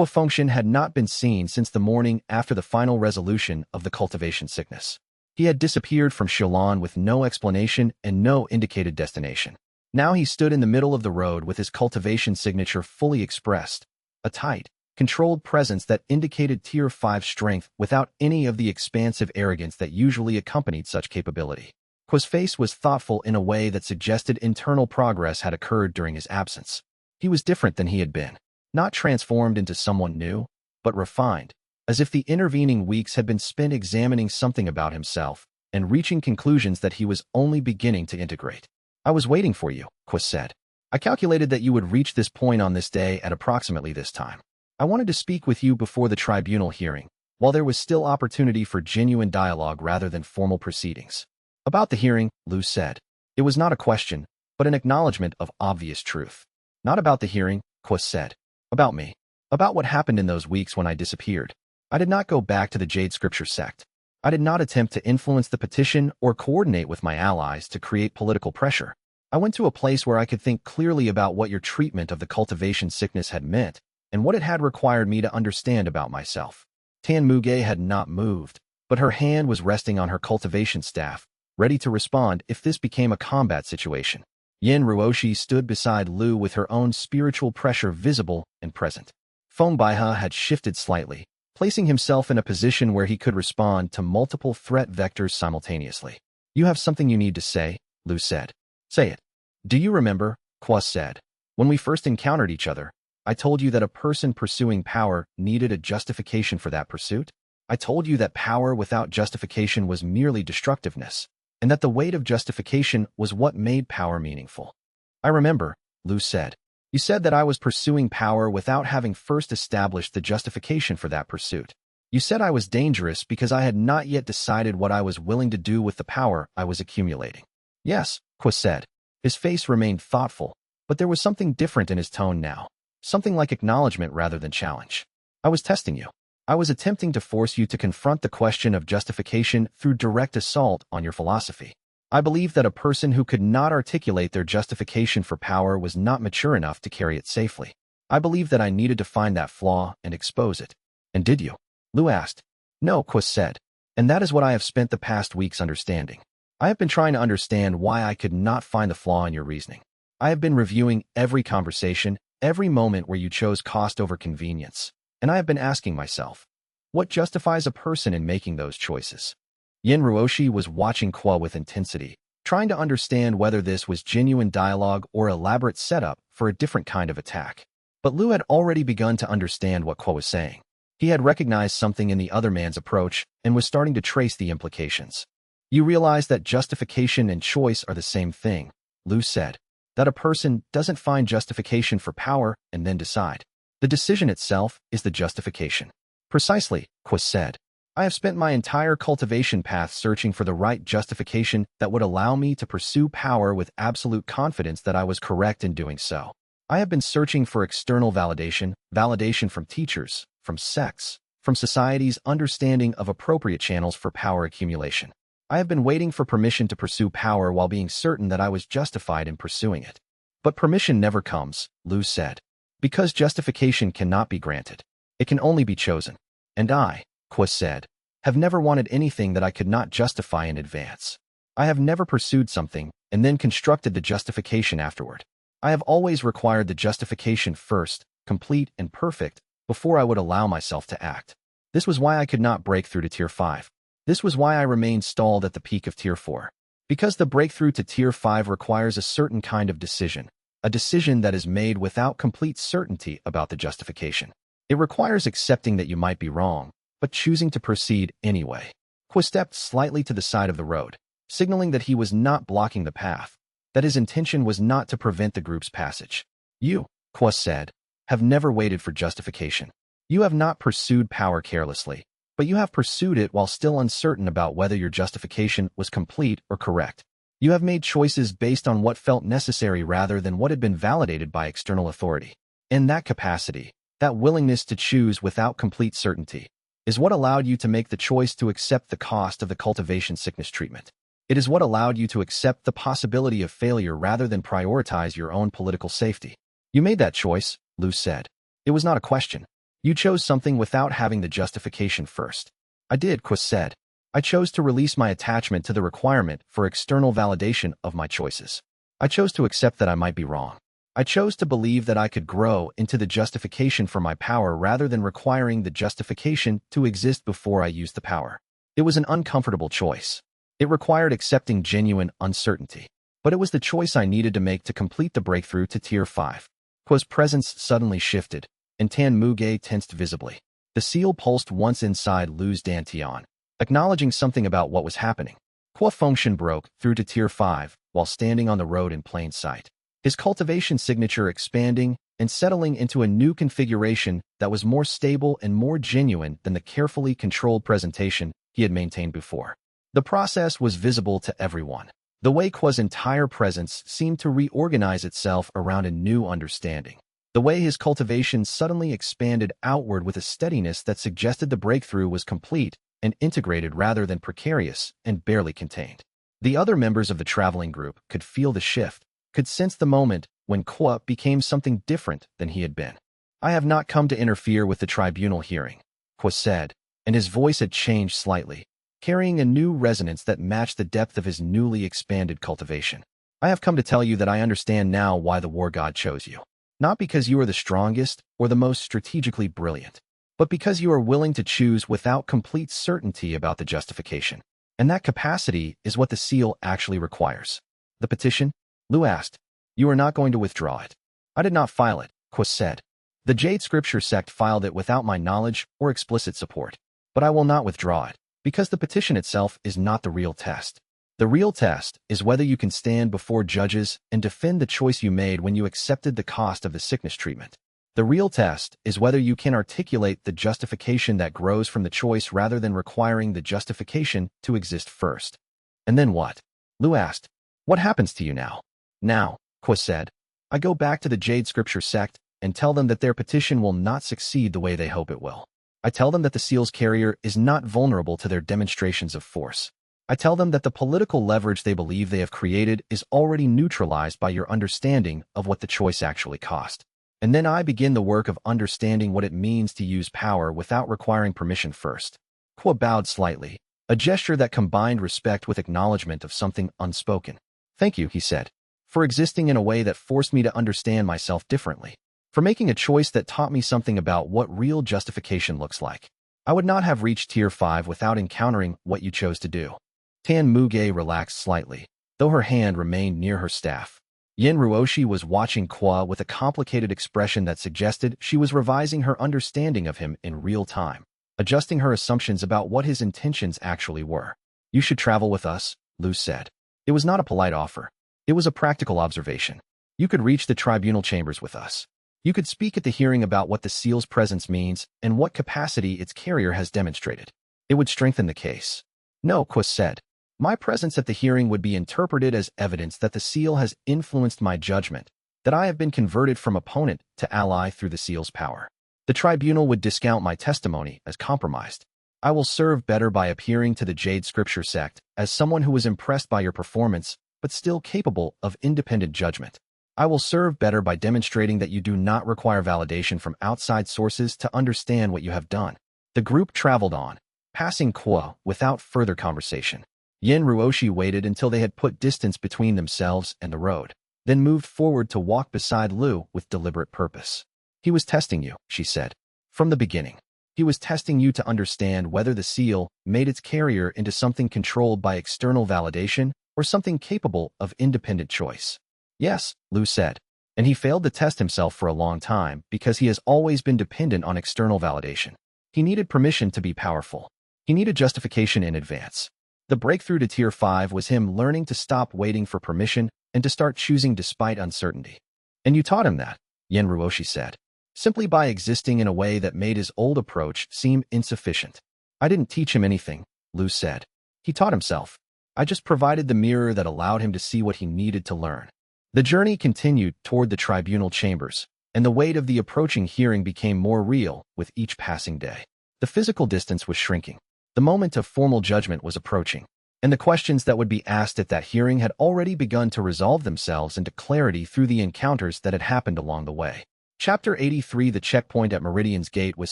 Function had not been seen since the morning after the final resolution of the cultivation sickness. He had disappeared from Shilan with no explanation and no indicated destination. Now he stood in the middle of the road with his cultivation signature fully expressed, a tight, controlled presence that indicated Tier 5 strength without any of the expansive arrogance that usually accompanied such capability. Qua's face was thoughtful in a way that suggested internal progress had occurred during his absence. He was different than he had been. Not transformed into someone new, but refined, as if the intervening weeks had been spent examining something about himself and reaching conclusions that he was only beginning to integrate. I was waiting for you, Qua said. I calculated that you would reach this point on this day at approximately this time. I wanted to speak with you before the tribunal hearing, while there was still opportunity for genuine dialogue rather than formal proceedings. About the hearing, Lu said. It was not a question, but an acknowledgement of obvious truth. Not about the hearing, Qua said. About me. About what happened in those weeks when I disappeared. I did not go back to the Jade Scripture sect. I did not attempt to influence the petition or coordinate with my allies to create political pressure. I went to a place where I could think clearly about what your treatment of the cultivation sickness had meant and what it had required me to understand about myself. Tan Muge had not moved, but her hand was resting on her cultivation staff, ready to respond if this became a combat situation. Yin Ruoshi stood beside Lu with her own spiritual pressure visible and present. Feng Baihe had shifted slightly, placing himself in a position where he could respond to multiple threat vectors simultaneously. You have something you need to say, Lu said. Say it. Do you remember, Qua said. When we first encountered each other, I told you that a person pursuing power needed a justification for that pursuit. I told you that power without justification was merely destructiveness, and that the weight of justification was what made power meaningful. I remember, Lu said. You said that I was pursuing power without having first established the justification for that pursuit. You said I was dangerous because I had not yet decided what I was willing to do with the power I was accumulating. Yes, Qua said. His face remained thoughtful, But there was something different in his tone now. Something like acknowledgement rather than challenge. I was testing you. I was attempting to force you to confront the question of justification through direct assault on your philosophy. I believed that a person who could not articulate their justification for power was not mature enough to carry it safely. I believed that I needed to find that flaw and expose it. And did you? Lu asked. No, Quas said. And that is what I have spent the past weeks understanding. I have been trying to understand why I could not find the flaw in your reasoning. I have been reviewing every conversation, every moment where you chose cost over convenience. And I have been asking myself, what justifies a person in making those choices? Yin Ruoshi was watching Kwa with intensity, trying to understand whether this was genuine dialogue or elaborate setup for a different kind of attack. But Lu had already begun to understand what Kwa was saying. He had recognized something in the other man's approach and was starting to trace the implications. You realize that justification and choice are the same thing, Lu said. That a person doesn't find justification for power and then decide. The decision itself is the justification. Precisely, Quas said. I have spent my entire cultivation path searching for the right justification that would allow me to pursue power with absolute confidence that I was correct in doing so. I have been searching for external validation, validation from teachers, from sects, from society's understanding of appropriate channels for power accumulation. I have been waiting for permission to pursue power while being certain that I was justified in pursuing it. But permission never comes, Lu said. Because justification cannot be granted. It can only be chosen. And I, Quas said, have never wanted anything that I could not justify in advance. I have never pursued something and then constructed the justification afterward. I have always required the justification first, complete and perfect, before I would allow myself to act. This was why I could not break through to Tier 5. This was why I remained stalled at the peak of Tier 4. Because the breakthrough to Tier 5 requires a certain kind of decision, a decision that is made without complete certainty about the justification. It requires accepting that you might be wrong, but choosing to proceed anyway. Quas stepped slightly to the side of the road, signaling that he was not blocking the path, that his intention was not to prevent the group's passage. You, Quas said, have never waited for justification. You have not pursued power carelessly, but you have pursued it while still uncertain about whether your justification was complete or correct. You have made choices based on what felt necessary rather than what had been validated by external authority. In that capacity, that willingness to choose without complete certainty, is what allowed you to make the choice to accept the cost of the cultivation sickness treatment. It is what allowed you to accept the possibility of failure rather than prioritize your own political safety. You made that choice, Lu said. It was not a question. You chose something without having the justification first. I did, Quas said. I chose to release my attachment to the requirement for external validation of my choices. I chose to accept that I might be wrong. I chose to believe that I could grow into the justification for my power rather than requiring the justification to exist before I used the power. It was an uncomfortable choice. It required accepting genuine uncertainty. But it was the choice I needed to make to complete the breakthrough to Tier 5. Qua's presence suddenly shifted, and Tan Muge tensed visibly. The seal pulsed once inside Lu's dantian, acknowledging something about what was happening. Qua Fengshan broke through to Tier 5 while standing on the road in plain sight. His cultivation signature expanding and settling into a new configuration that was more stable and more genuine than the carefully controlled presentation he had maintained before. The process was visible to everyone. The way Qua's entire presence seemed to reorganize itself around a new understanding. The way his cultivation suddenly expanded outward with a steadiness that suggested the breakthrough was complete and integrated rather than precarious and barely contained. The other members of the traveling group could feel the shift, could sense the moment when Qua became something different than he had been. I have not come to interfere with the tribunal hearing, Qua said, and his voice had changed slightly, carrying a new resonance that matched the depth of his newly expanded cultivation. I have come to tell you that I understand now why the war god chose you. Not because you are the strongest or the most strategically brilliant, but because you are willing to choose without complete certainty about the justification. And that capacity is what the seal actually requires. The petition? Lu asked. You are not going to withdraw it. I did not file it, Qua said. The Jade Scripture sect filed it without my knowledge or explicit support. But I will not withdraw it, because the petition itself is not the real test. The real test is whether you can stand before judges and defend the choice you made when you accepted the cost of the sickness treatment. The real test is whether you can articulate the justification that grows from the choice rather than requiring the justification to exist first. And then what? Lu asked. What happens to you now? Now, Qua said. I go back to the Jade Scripture sect and tell them that their petition will not succeed the way they hope it will. I tell them that the seal's carrier is not vulnerable to their demonstrations of force. I tell them that the political leverage they believe they have created is already neutralized by your understanding of what the choice actually cost. And then I begin the work of understanding what it means to use power without requiring permission first. Kwa bowed slightly, a gesture that combined respect with acknowledgement of something unspoken. Thank you, he said, for existing in a way that forced me to understand myself differently, for making a choice that taught me something about what real justification looks like. I would not have reached Tier 5 without encountering what you chose to do. Tan Muge relaxed slightly, though her hand remained near her staff. Yin Ruoshi was watching Kwa with a complicated expression that suggested she was revising her understanding of him in real time, adjusting her assumptions about what his intentions actually were. You should travel with us, Lu said. It was not a polite offer. It was a practical observation. You could reach the tribunal chambers with us. You could speak at the hearing about what the seal's presence means and what capacity its carrier has demonstrated. It would strengthen the case. No, Kwa said. My presence at the hearing would be interpreted as evidence that the seal has influenced my judgment, that I have been converted from opponent to ally through the seal's power. The tribunal would discount my testimony as compromised. I will serve better by appearing to the Jade Scripture sect as someone who was impressed by your performance, but still capable of independent judgment. I will serve better by demonstrating that you do not require validation from outside sources to understand what you have done. The group traveled on, passing Kwa without further conversation. Yin Ruoshi waited until they had put distance between themselves and the road, then moved forward to walk beside Lu with deliberate purpose. He was testing you, she said. From the beginning, he was testing you to understand whether the seal made its carrier into something controlled by external validation or something capable of independent choice. Yes, Lu said, and he failed to test himself for a long time because he has always been dependent on external validation. He needed permission to be powerful. He needed justification in advance. The breakthrough to Tier 5 was him learning to stop waiting for permission and to start choosing despite uncertainty. And you taught him that, Yin Ruoshi said, simply by existing in a way that made his old approach seem insufficient. I didn't teach him anything, Lu said. He taught himself. I just provided the mirror that allowed him to see what he needed to learn. The journey continued toward the tribunal chambers, and the weight of the approaching hearing became more real with each passing day. The physical distance was shrinking. The moment of formal judgment was approaching, and the questions that would be asked at that hearing had already begun to resolve themselves into clarity through the encounters that had happened along the way. Chapter 83. The checkpoint at Meridian's Gate was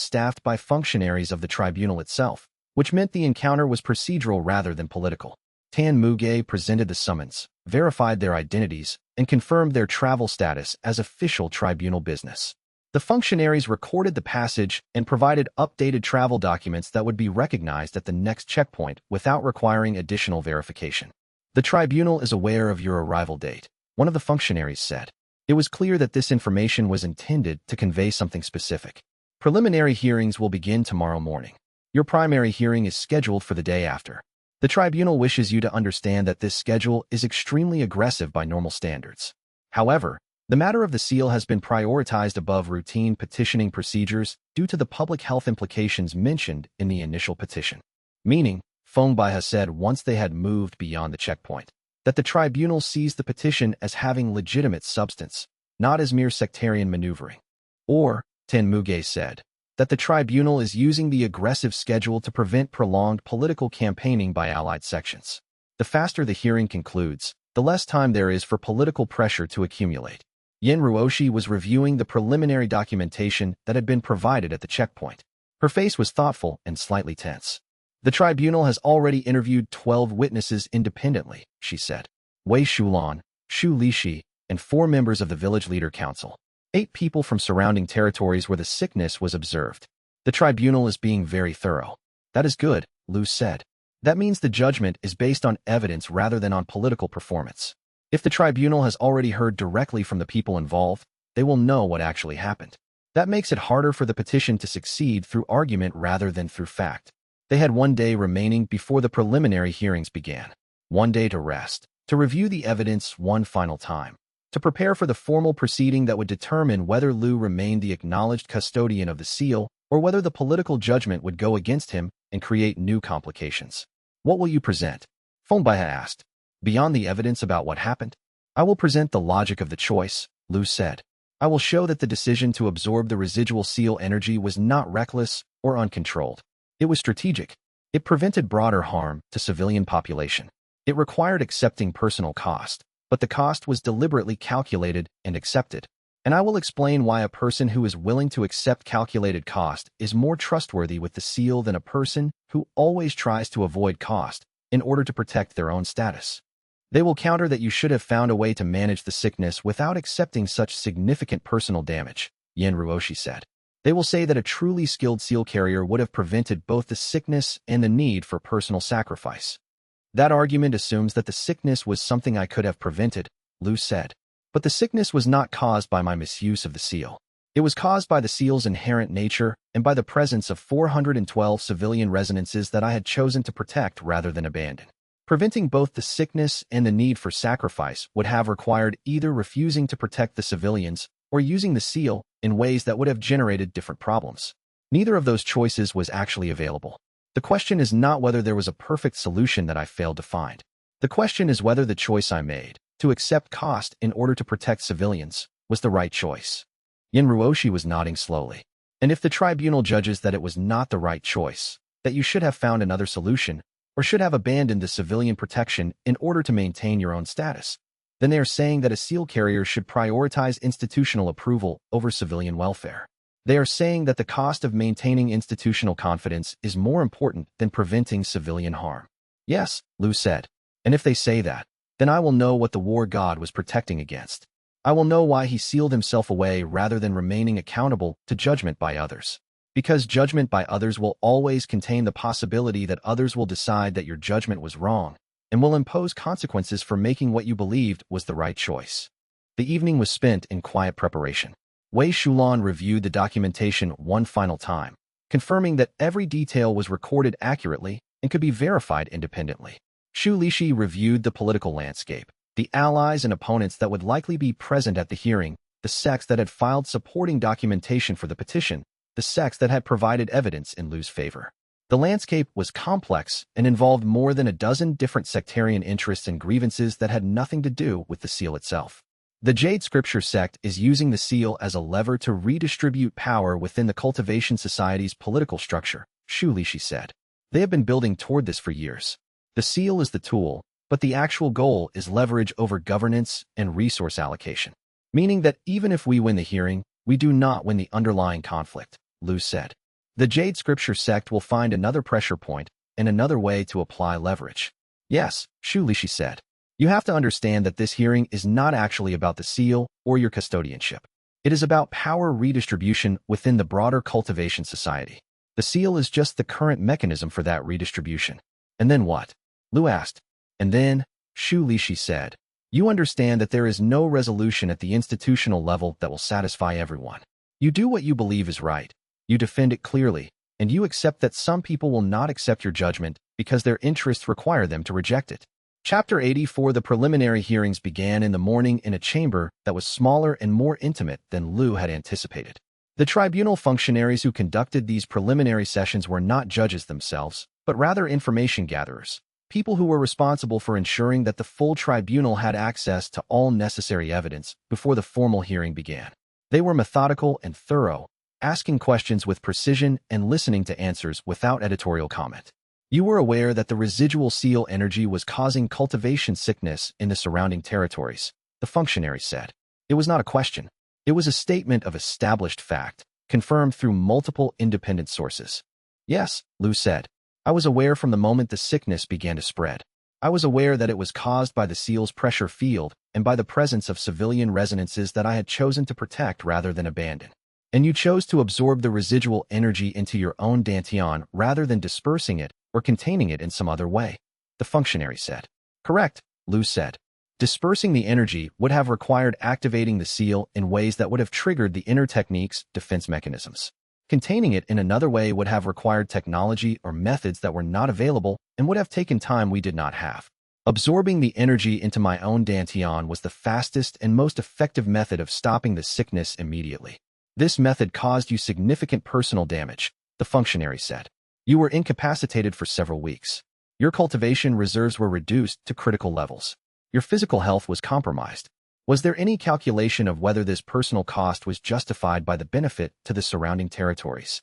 staffed by functionaries of the tribunal itself, which meant the encounter was procedural rather than political. Tan Muge presented the summons, verified their identities, and confirmed their travel status as official tribunal business. The functionaries recorded the passage and provided updated travel documents that would be recognized at the next checkpoint without requiring additional verification. The tribunal is aware of your arrival date, one of the functionaries said. It was clear that this information was intended to convey something specific. Preliminary hearings will begin tomorrow morning. Your primary hearing is scheduled for the day after. The tribunal wishes you to understand that this schedule is extremely aggressive by normal standards. However, the matter of the seal has been prioritized above routine petitioning procedures due to the public health implications mentioned in the initial petition. Meaning, Feng Baihe said once they had moved beyond the checkpoint, that the tribunal sees the petition as having legitimate substance, not as mere sectarian maneuvering. Or, Tan Muge said, that the tribunal is using the aggressive schedule to prevent prolonged political campaigning by allied sections. The faster the hearing concludes, the less time there is for political pressure to accumulate. Yin Ruoshi was reviewing the preliminary documentation that had been provided at the checkpoint. Her face was thoughtful and slightly tense. The tribunal has already interviewed 12 witnesses independently, she said. Wei Shulan, Shu Lishi, and 4 members of the village leader council. 8 people from surrounding territories where the sickness was observed. The tribunal is being very thorough. That is good, Lu said. That means the judgment is based on evidence rather than on political performance. If the tribunal has already heard directly from the people involved, they will know what actually happened. That makes it harder for the petition to succeed through argument rather than through fact. They had 1 day remaining before the preliminary hearings began. 1 day to rest, to review the evidence one final time, to prepare for the formal proceeding that would determine whether Lu remained the acknowledged custodian of the seal or whether the political judgment would go against him and create new complications. What will you present? Feng Baihe asked. Beyond the evidence about what happened, I will present the logic of the choice, Lu said. I will show that the decision to absorb the residual seal energy was not reckless or uncontrolled. It was strategic. It prevented broader harm to civilian population. It required accepting personal cost, but the cost was deliberately calculated and accepted. And I will explain why a person who is willing to accept calculated cost is more trustworthy with the seal than a person who always tries to avoid cost in order to protect their own status. They will counter that you should have found a way to manage the sickness without accepting such significant personal damage, Yen Ruoshi said. They will say that a truly skilled seal carrier would have prevented both the sickness and the need for personal sacrifice. That argument assumes that the sickness was something I could have prevented, Lu said. But the sickness was not caused by my misuse of the seal. It was caused by the seal's inherent nature and by the presence of 412 civilian resonances that I had chosen to protect rather than abandon. Preventing both the sickness and the need for sacrifice would have required either refusing to protect the civilians or using the seal in ways that would have generated different problems. Neither of those choices was actually available. The question is not whether there was a perfect solution that I failed to find. The question is whether the choice I made, to accept cost in order to protect civilians, was the right choice. Yen Ruoshi was nodding slowly. And if the tribunal judges that it was not the right choice, that you should have found another solution, or should have abandoned the civilian protection in order to maintain your own status, then they are saying that a seal carrier should prioritize institutional approval over civilian welfare. They are saying that the cost of maintaining institutional confidence is more important than preventing civilian harm. Yes, Lu said. And if they say that, then I will know what the war god was protecting against. I will know why he sealed himself away rather than remaining accountable to judgment by others. Because judgment by others will always contain the possibility that others will decide that your judgment was wrong and will impose consequences for making what you believed was the right choice. The evening was spent in quiet preparation. Wei Shulan reviewed the documentation one final time, confirming that every detail was recorded accurately and could be verified independently. Shu Lishi reviewed the political landscape, the allies and opponents that would likely be present at the hearing, the sects that had filed supporting documentation for the petition, the sects that had provided evidence in Lu's favor. The landscape was complex and involved more than a dozen different sectarian interests and grievances that had nothing to do with the seal itself. The Jade Scripture sect is using the seal as a lever to redistribute power within the Cultivation Society's political structure, Shu Lishi said. They have been building toward this for years. The seal is the tool, but the actual goal is leverage over governance and resource allocation. Meaning that even if we win the hearing, we do not win the underlying conflict, Lu said. The Jade Scripture sect will find another pressure point and another way to apply leverage. Yes, Shu Lishi said. You have to understand that this hearing is not actually about the seal or your custodianship. It is about power redistribution within the broader cultivation society. The seal is just the current mechanism for that redistribution. And then what? Lu asked. And then, Shu Lishi said, you understand that there is no resolution at the institutional level that will satisfy everyone. You do what you believe is right. You defend it clearly, and you accept that some people will not accept your judgment because their interests require them to reject it. Chapter 84. The preliminary hearings began in the morning in a chamber that was smaller and more intimate than Lu had anticipated. The tribunal functionaries who conducted these preliminary sessions were not judges themselves, but rather information gatherers, people who were responsible for ensuring that the full tribunal had access to all necessary evidence before the formal hearing began. They were methodical and thorough, asking questions with precision and listening to answers without editorial comment. You were aware that the residual seal energy was causing cultivation sickness in the surrounding territories, the functionary said. It was not a question. It was a statement of established fact, confirmed through multiple independent sources. Yes, Lu said. I was aware from the moment the sickness began to spread. I was aware that it was caused by the seal's pressure field and by the presence of civilian resonances that I had chosen to protect rather than abandon. And you chose to absorb the residual energy into your own dantian rather than dispersing it or containing it in some other way, the functionary said. Correct, Lu said. Dispersing the energy would have required activating the seal in ways that would have triggered the inner technique's defense mechanisms. Containing it in another way would have required technology or methods that were not available and would have taken time we did not have. Absorbing the energy into my own dantian was the fastest and most effective method of stopping the sickness immediately. This method caused you significant personal damage, the functionary said. You were incapacitated for several weeks. Your cultivation reserves were reduced to critical levels. Your physical health was compromised. Was there any calculation of whether this personal cost was justified by the benefit to the surrounding territories?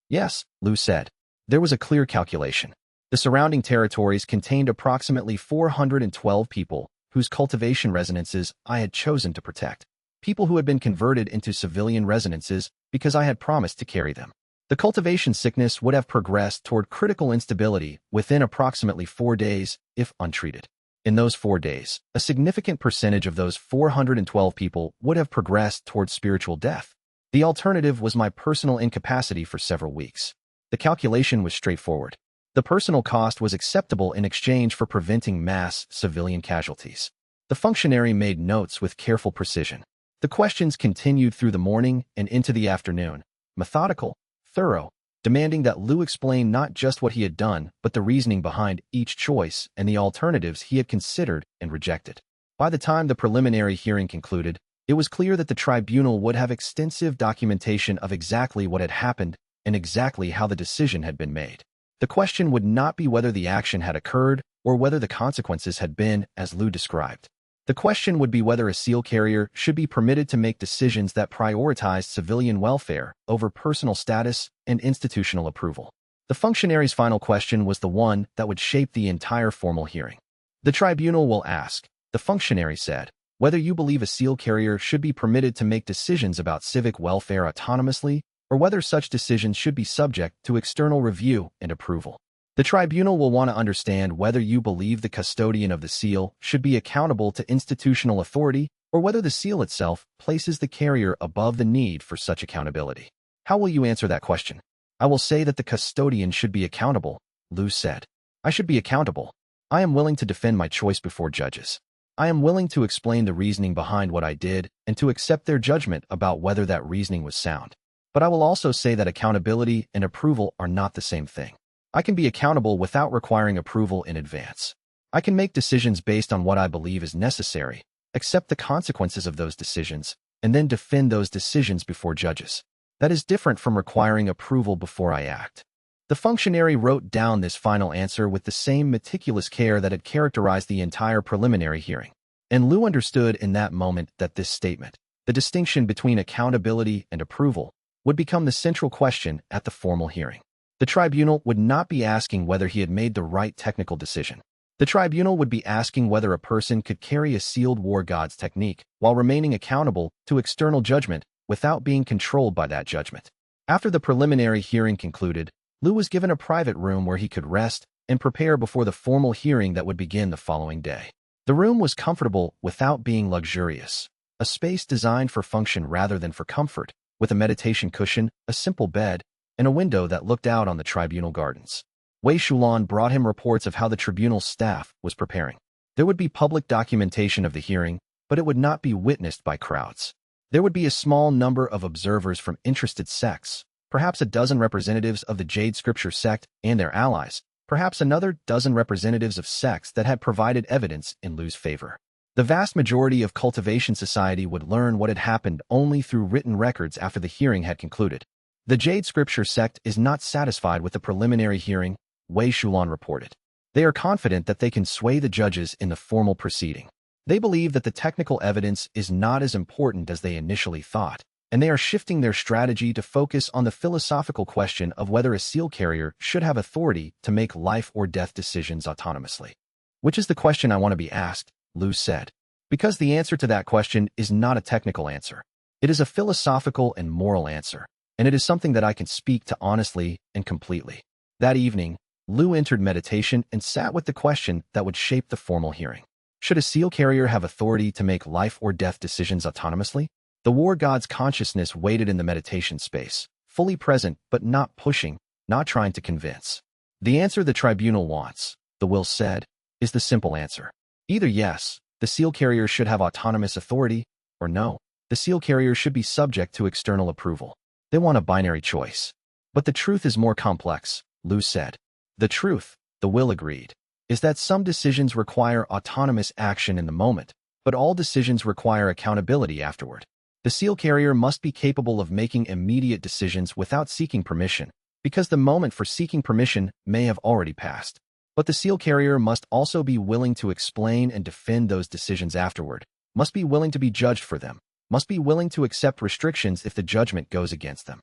Yes, Lu said. There was a clear calculation. The surrounding territories contained approximately 412 people whose cultivation residences I had chosen to protect. People who had been converted into civilian residences because I had promised to carry them. The cultivation sickness would have progressed toward critical instability within approximately 4 days if untreated. In those 4 days, a significant percentage of those 412 people would have progressed towards spiritual death. The alternative was my personal incapacity for several weeks. The calculation was straightforward. The personal cost was acceptable in exchange for preventing mass civilian casualties. The functionary made notes with careful precision. The questions continued through the morning and into the afternoon, methodical, thorough, demanding that Lu explain not just what he had done, but the reasoning behind each choice and the alternatives he had considered and rejected. By the time the preliminary hearing concluded, it was clear that the tribunal would have extensive documentation of exactly what had happened and exactly how the decision had been made. The question would not be whether the action had occurred or whether the consequences had been as Lu described. The question would be whether a seal carrier should be permitted to make decisions that prioritized civilian welfare over personal status and institutional approval. The functionary's final question was the one that would shape the entire formal hearing. The tribunal will ask, the functionary said, whether you believe a seal carrier should be permitted to make decisions about civic welfare autonomously, or whether such decisions should be subject to external review and approval. The tribunal will want to understand whether you believe the custodian of the seal should be accountable to institutional authority or whether the seal itself places the carrier above the need for such accountability. How will you answer that question? I will say that the custodian should be accountable, Lu said. I should be accountable. I am willing to defend my choice before judges. I am willing to explain the reasoning behind what I did and to accept their judgment about whether that reasoning was sound. But I will also say that accountability and approval are not the same thing. I can be accountable without requiring approval in advance. I can make decisions based on what I believe is necessary, accept the consequences of those decisions, and then defend those decisions before judges. That is different from requiring approval before I act. The functionary wrote down this final answer with the same meticulous care that had characterized the entire preliminary hearing. And Lu understood in that moment that this statement, the distinction between accountability and approval, would become the central question at the formal hearing. The tribunal would not be asking whether he had made the right technical decision. The tribunal would be asking whether a person could carry a sealed war god's technique while remaining accountable to external judgment without being controlled by that judgment. After the preliminary hearing concluded, Lu was given a private room where he could rest and prepare before the formal hearing that would begin the following day. The room was comfortable without being luxurious, a space designed for function rather than for comfort, with a meditation cushion, a simple bed, and a window that looked out on the tribunal gardens. Wei Shulan brought him reports of how the tribunal staff was preparing. There would be public documentation of the hearing, but it would not be witnessed by crowds. There would be a small number of observers from interested sects, perhaps a dozen representatives of the Jade Scripture sect and their allies, perhaps another dozen representatives of sects that had provided evidence in Lu's favor. The vast majority of cultivation society would learn what had happened only through written records after the hearing had concluded. The Jade Scripture sect is not satisfied with the preliminary hearing, Wei Shulan reported. They are confident that they can sway the judges in the formal proceeding. They believe that the technical evidence is not as important as they initially thought, and they are shifting their strategy to focus on the philosophical question of whether a seal carrier should have authority to make life or death decisions autonomously. Which is the question I want to be asked, Lu said. Because the answer to that question is not a technical answer. It is a philosophical and moral answer, and it is something that I can speak to honestly and completely. That evening, Lu entered meditation and sat with the question that would shape the formal hearing. Should a seal carrier have authority to make life or death decisions autonomously? The war god's consciousness waited in the meditation space, fully present but not pushing, not trying to convince. The answer the tribunal wants, the will said, is the simple answer. Either yes, the seal carrier should have autonomous authority, or no, the seal carrier should be subject to external approval. They want a binary choice. But the truth is more complex, Lu said. The truth, the will agreed, is that some decisions require autonomous action in the moment, but all decisions require accountability afterward. The seal carrier must be capable of making immediate decisions without seeking permission, because the moment for seeking permission may have already passed. But the seal carrier must also be willing to explain and defend those decisions afterward, must be willing to be judged for them, must be willing to accept restrictions if the judgment goes against them.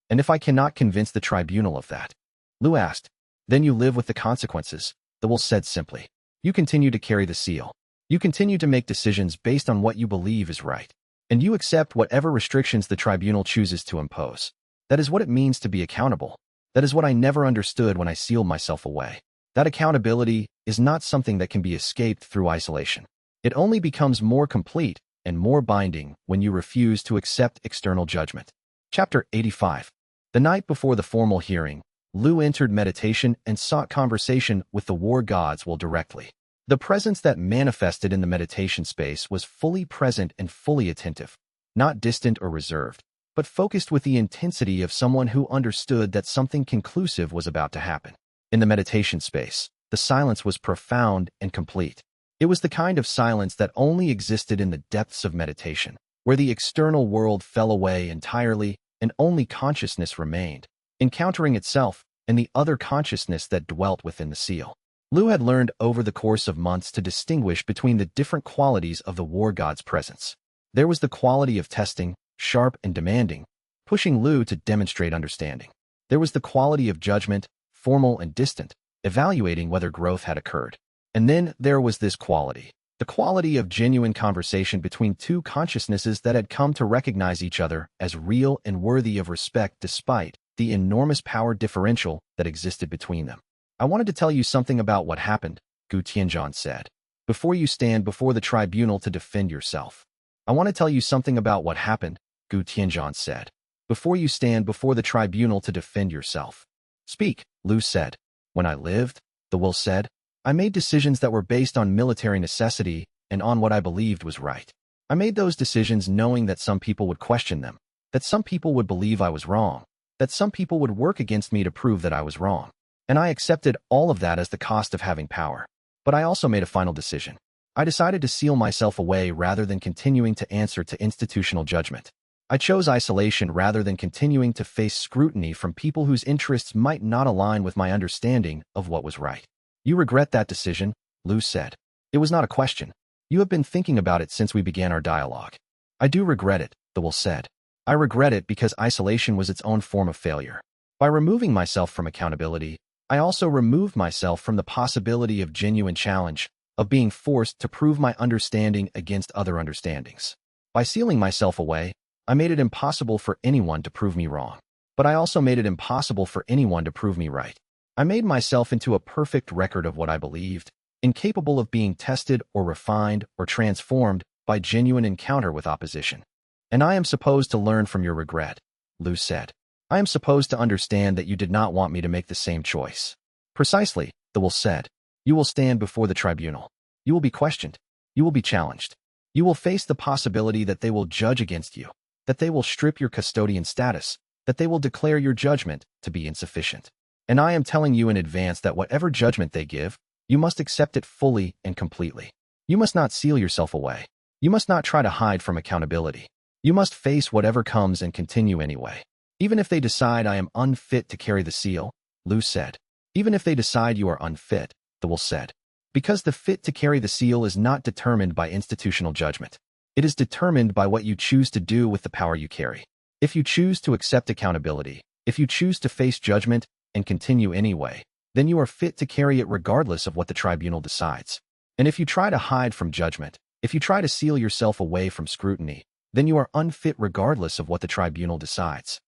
And if I cannot convince the tribunal of that, Lu asked, then you live with the consequences, the will said simply. You continue to carry the seal. You continue to make decisions based on what you believe is right. And you accept whatever restrictions the tribunal chooses to impose. That is what it means to be accountable. That is what I never understood when I sealed myself away. That accountability is not something that can be escaped through isolation. It only becomes more complete and more binding when you refuse to accept external judgment. Chapter 85. The night before the formal hearing, Lu entered meditation and sought conversation with the war gods directly. The presence that manifested in the meditation space was fully present and fully attentive, not distant or reserved, but focused with the intensity of someone who understood that something conclusive was about to happen. In the meditation space, the silence was profound and complete. It was the kind of silence that only existed in the depths of meditation, where the external world fell away entirely and only consciousness remained, encountering itself and the other consciousness that dwelt within the seal. Lu had learned over the course of months to distinguish between the different qualities of the war god's presence. There was the quality of testing, sharp and demanding, pushing Lu to demonstrate understanding. There was the quality of judgment, formal and distant, evaluating whether growth had occurred. And then there was this quality, the quality of genuine conversation between two consciousnesses that had come to recognize each other as real and worthy of respect despite the enormous power differential that existed between them. I wanted to tell you something about what happened, Gu Tianzhan said, before you stand before the tribunal to defend yourself. I want to tell you something about what happened, Gu Tianzhan said, before you stand before the tribunal to defend yourself. Speak, Lu said. When I lived, the will said, I made decisions that were based on military necessity and on what I believed was right. I made those decisions knowing that some people would question them, that some people would believe I was wrong, that some people would work against me to prove that I was wrong. And I accepted all of that as the cost of having power. But I also made a final decision. I decided to seal myself away rather than continuing to answer to institutional judgment. I chose isolation rather than continuing to face scrutiny from people whose interests might not align with my understanding of what was right. You regret that decision, Lu said. It was not a question. You have been thinking about it since we began our dialogue. I do regret it, the will said. I regret it because isolation was its own form of failure. By removing myself from accountability, I also removed myself from the possibility of genuine challenge, of being forced to prove my understanding against other understandings. By sealing myself away, I made it impossible for anyone to prove me wrong. But I also made it impossible for anyone to prove me right. I made myself into a perfect record of what I believed, incapable of being tested or refined or transformed by genuine encounter with opposition. And I am supposed to learn from your regret, Lu said. I am supposed to understand that you did not want me to make the same choice. Precisely, the will said. You will stand before the tribunal. You will be questioned. You will be challenged. You will face the possibility that they will judge against you, that they will strip your custodian status, that they will declare your judgment to be insufficient. And I am telling you in advance that whatever judgment they give, you must accept it fully and completely. You must not seal yourself away. You must not try to hide from accountability. You must face whatever comes and continue anyway. Even if they decide I am unfit to carry the seal, Lu said. Even if they decide you are unfit, the will said. Because the fit to carry the seal is not determined by institutional judgment. It is determined by what you choose to do with the power you carry. If you choose to accept accountability, if you choose to face judgment and continue anyway, then you are fit to carry it regardless of what the tribunal decides. And if you try to hide from judgment, if you try to seal yourself away from scrutiny, then you are unfit regardless of what the tribunal decides.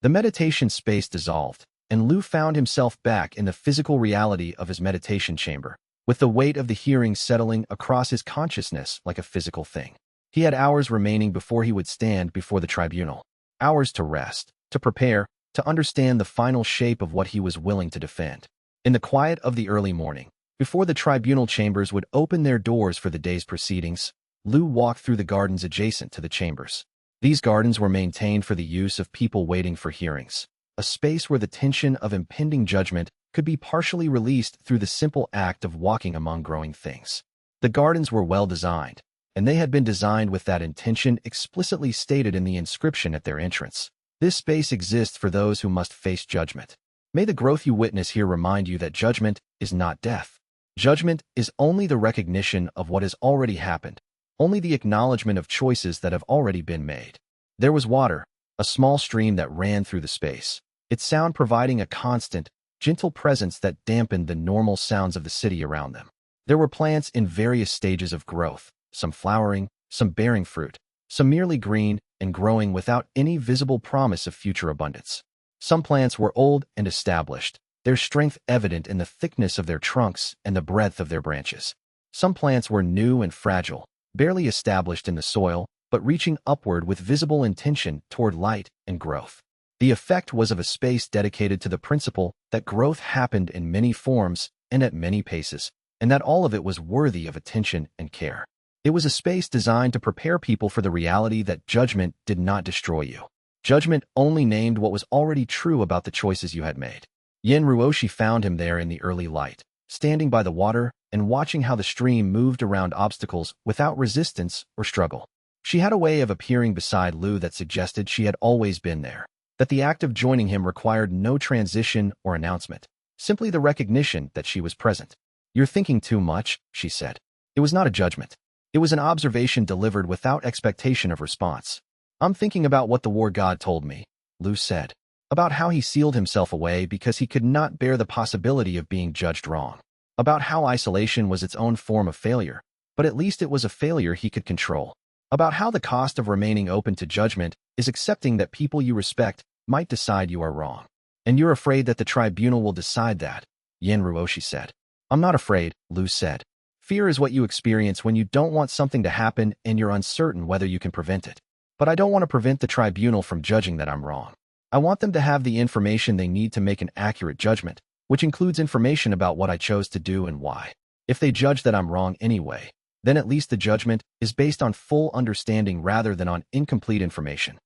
The meditation space dissolved, and Lu found himself back in the physical reality of his meditation chamber, with the weight of the hearing settling across his consciousness like a physical thing. He had hours remaining before he would stand before the tribunal. Hours to rest, to prepare, to understand the final shape of what he was willing to defend. In the quiet of the early morning, before the tribunal chambers would open their doors for the day's proceedings, Lu walked through the gardens adjacent to the chambers. These gardens were maintained for the use of people waiting for hearings, a space where the tension of impending judgment could be partially released through the simple act of walking among growing things. The gardens were well designed, and they had been designed with that intention explicitly stated in the inscription at their entrance. This space exists for those who must face judgment. May the growth you witness here remind you that judgment is not death. Judgment is only the recognition of what has already happened, only the acknowledgement of choices that have already been made. There was water, a small stream that ran through the space, its sound providing a constant, gentle presence that dampened the normal sounds of the city around them. There were plants in various stages of growth, some flowering, some bearing fruit, some merely green and growing without any visible promise of future abundance. Some plants were old and established, their strength evident in the thickness of their trunks and the breadth of their branches. Some plants were new and fragile, barely established in the soil, but reaching upward with visible intention toward light and growth. The effect was of a space dedicated to the principle that growth happened in many forms and at many paces, and that all of it was worthy of attention and care. It was a space designed to prepare people for the reality that judgment did not destroy you. Judgment only named what was already true about the choices you had made. Yin Ruoshi found him there in the early light, standing by the water and watching how the stream moved around obstacles without resistance or struggle. She had a way of appearing beside Lu that suggested she had always been there, that the act of joining him required no transition or announcement, simply the recognition that she was present. "You're thinking too much," she said. It was not a judgment. It was an observation delivered without expectation of response. "I'm thinking about what the war god told me," Lu said, about how he sealed himself away because he could not bear the possibility of being judged wrong, about how isolation was its own form of failure, but at least it was a failure he could control, about how the cost of remaining open to judgment is accepting that people you respect might decide you are wrong. "And you're afraid that the tribunal will decide that," Yin Ruoshi said. "I'm not afraid," Lu said. "Fear is what you experience when you don't want something to happen and you're uncertain whether you can prevent it. But I don't want to prevent the tribunal from judging that I'm wrong. I want them to have the information they need to make an accurate judgment, which includes information about what I chose to do and why. If they judge that I'm wrong anyway, then at least the judgment is based on full understanding rather than on incomplete information."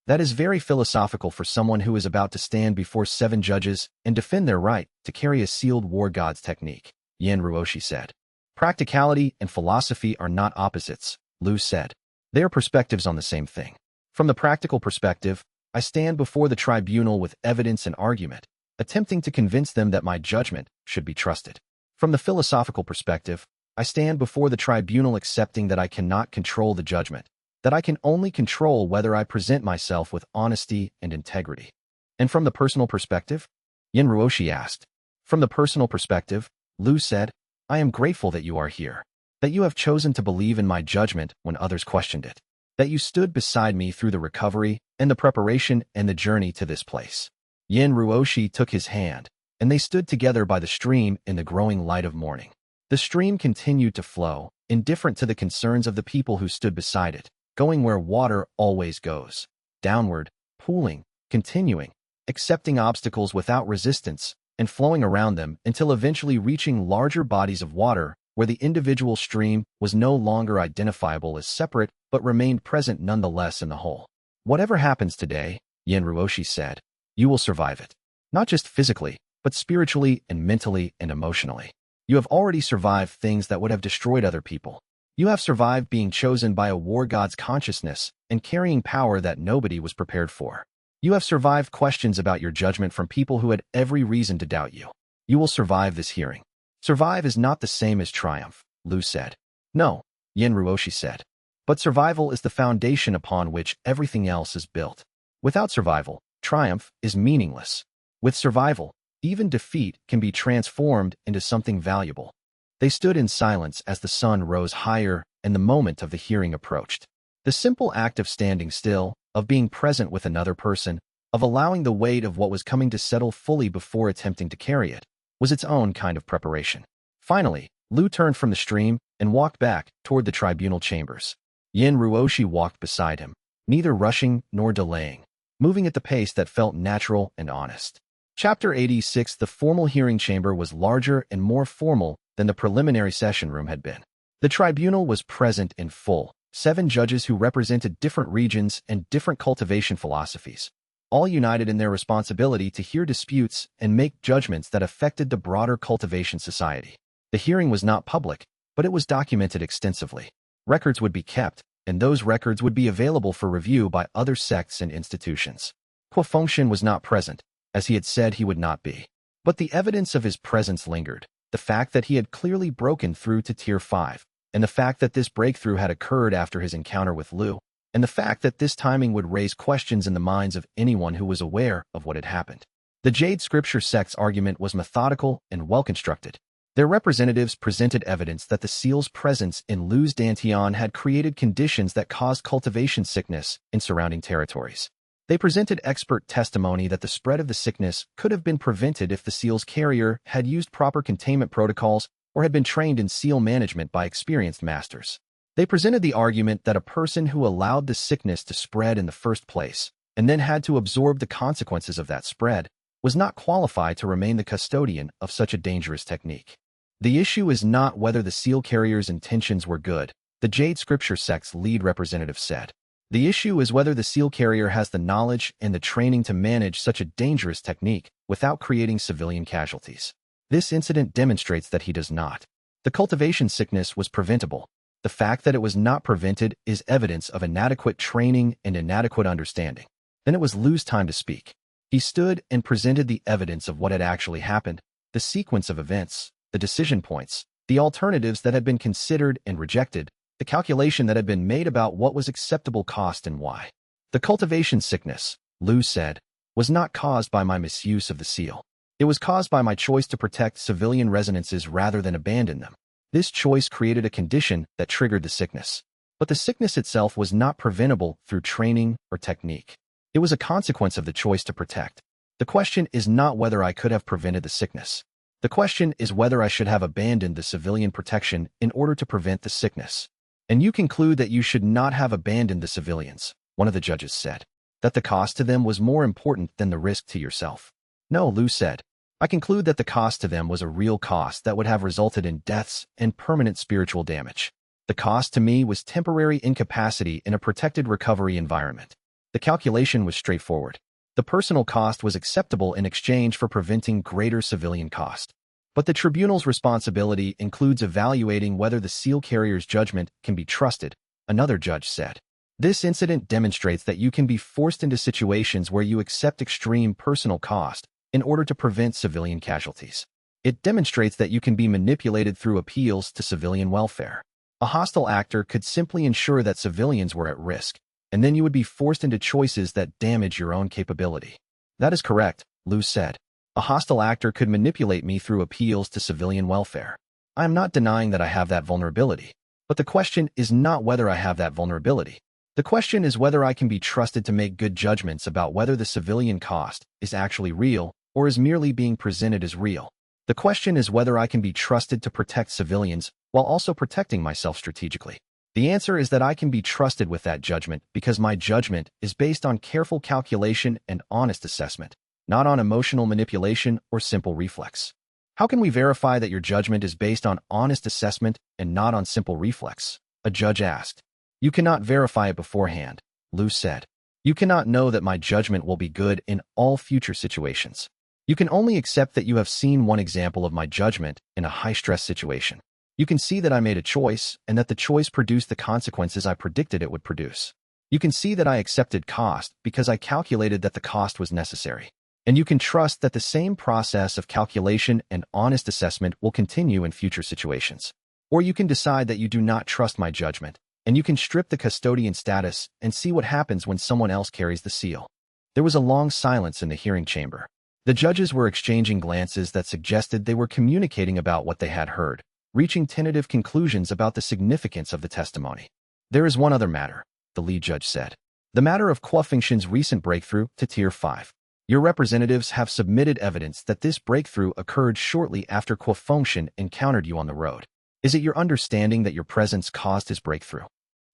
That is very philosophical for someone who is about to stand before 7 judges and defend their right to carry a sealed war god's technique, Yin Ruoshi said. "Practicality and philosophy are not opposites," Lu said. "They are perspectives on the same thing. From the practical perspective, I stand before the tribunal with evidence and argument, attempting to convince them that my judgment should be trusted. From the philosophical perspective, I stand before the tribunal accepting that I cannot control the judgment, that I can only control whether I present myself with honesty and integrity." "And from the personal perspective?" Yin Ruoshi asked. "From the personal perspective," Lu said, "I am grateful that you are here, that you have chosen to believe in my judgment when others questioned it, that you stood beside me through the recovery and the preparation and the journey to this place." Yin Ruoshi took his hand, and they stood together by the stream in the growing light of morning. The stream continued to flow, indifferent to the concerns of the people who stood beside it, going where water always goes, downward, pooling, continuing, accepting obstacles without resistance, and flowing around them until eventually reaching larger bodies of water where the individual stream was no longer identifiable as separate but remained present nonetheless in the whole. "Whatever happens today," Yin Ruoshi said, "you will survive it. Not just physically, but spiritually and mentally and emotionally. You have already survived things that would have destroyed other people. You have survived being chosen by a war god's consciousness and carrying power that nobody was prepared for. You have survived questions about your judgment from people who had every reason to doubt you. You will survive this hearing." "Survive is not the same as triumph," Lu said. "No," Yin Ruoshi said. "But survival is the foundation upon which everything else is built. Without survival, triumph is meaningless. With survival, even defeat can be transformed into something valuable." They stood in silence as the sun rose higher and the moment of the hearing approached. The simple act of standing still, of being present with another person, of allowing the weight of what was coming to settle fully before attempting to carry it, was its own kind of preparation. Finally, Lu turned from the stream and walked back toward the tribunal chambers. Yin Ruoshi walked beside him, neither rushing nor delaying, moving at the pace that felt natural and honest. Chapter 86. The formal hearing chamber was larger and more formal than the preliminary session room had been. The tribunal was present in full, 7 judges who represented different regions and different cultivation philosophies, all united in their responsibility to hear disputes and make judgments that affected the broader cultivation society. The hearing was not public, but it was documented extensively. Records would be kept, and those records would be available for review by other sects and institutions. Kuo Fengshen was not present, as he had said he would not be. But the evidence of his presence lingered, the fact that he had clearly broken through to Tier 5, and the fact that this breakthrough had occurred after his encounter with Lu, and the fact that this timing would raise questions in the minds of anyone who was aware of what had happened. The Jade Scripture Sect's argument was methodical and well-constructed. Their representatives presented evidence that the seal's presence in Lu's dantian had created conditions that caused cultivation sickness in surrounding territories. They presented expert testimony that the spread of the sickness could have been prevented if the seal's carrier had used proper containment protocols or had been trained in seal management by experienced masters. They presented the argument that a person who allowed the sickness to spread in the first place and then had to absorb the consequences of that spread was not qualified to remain the custodian of such a dangerous technique. The issue is not whether the seal carrier's intentions were good, the Jade Scripture Sect's lead representative said. The issue is whether the seal carrier has the knowledge and the training to manage such a dangerous technique without creating civilian casualties. This incident demonstrates that he does not. The cultivation sickness was preventable. The fact that it was not prevented is evidence of inadequate training and inadequate understanding. Then it was Lu's time to speak. He stood and presented the evidence of what had actually happened, the sequence of events, the decision points, the alternatives that had been considered and rejected, the calculation that had been made about what was acceptable cost and why. The cultivation sickness, Lu said, was not caused by my misuse of the seal. It was caused by my choice to protect civilian residences rather than abandon them. This choice created a condition that triggered the sickness. But the sickness itself was not preventable through training or technique. It was a consequence of the choice to protect. The question is not whether I could have prevented the sickness. The question is whether I should have abandoned the civilian protection in order to prevent the sickness. And you conclude that you should not have abandoned the civilians, one of the judges said. That the cost to them was more important than the risk to yourself. No, Lu said. I conclude that the cost to them was a real cost that would have resulted in deaths and permanent spiritual damage. The cost to me was temporary incapacity in a protected recovery environment. The calculation was straightforward. The personal cost was acceptable in exchange for preventing greater civilian cost. But the tribunal's responsibility includes evaluating whether the seal carrier's judgment can be trusted, another judge said. This incident demonstrates that you can be forced into situations where you accept extreme personal cost in order to prevent civilian casualties. It demonstrates that you can be manipulated through appeals to civilian welfare. A hostile actor could simply ensure that civilians were at risk, and then you would be forced into choices that damage your own capability. That is correct, Lu said. A hostile actor could manipulate me through appeals to civilian welfare. I am not denying that I have that vulnerability. But the question is not whether I have that vulnerability. The question is whether I can be trusted to make good judgments about whether the civilian cost is actually real or is merely being presented as real. The question is whether I can be trusted to protect civilians while also protecting myself strategically. The answer is that I can be trusted with that judgment because my judgment is based on careful calculation and honest assessment, not on emotional manipulation or simple reflex. How can we verify that your judgment is based on honest assessment and not on simple reflex? A judge asked. You cannot verify it beforehand, Lu said. You cannot know that my judgment will be good in all future situations. You can only accept that you have seen one example of my judgment in a high-stress situation. You can see that I made a choice and that the choice produced the consequences I predicted it would produce. You can see that I accepted cost because I calculated that the cost was necessary. And you can trust that the same process of calculation and honest assessment will continue in future situations. Or you can decide that you do not trust my judgment, and you can strip the custodian status and see what happens when someone else carries the seal. There was a long silence in the hearing chamber. The judges were exchanging glances that suggested they were communicating about what they had heard, reaching tentative conclusions about the significance of the testimony. There is one other matter, the lead judge said. The matter of Xiao Fengshan's recent breakthrough to Tier 5. Your representatives have submitted evidence that this breakthrough occurred shortly after Xiao Fengshan encountered you on the road. Is it your understanding that your presence caused his breakthrough?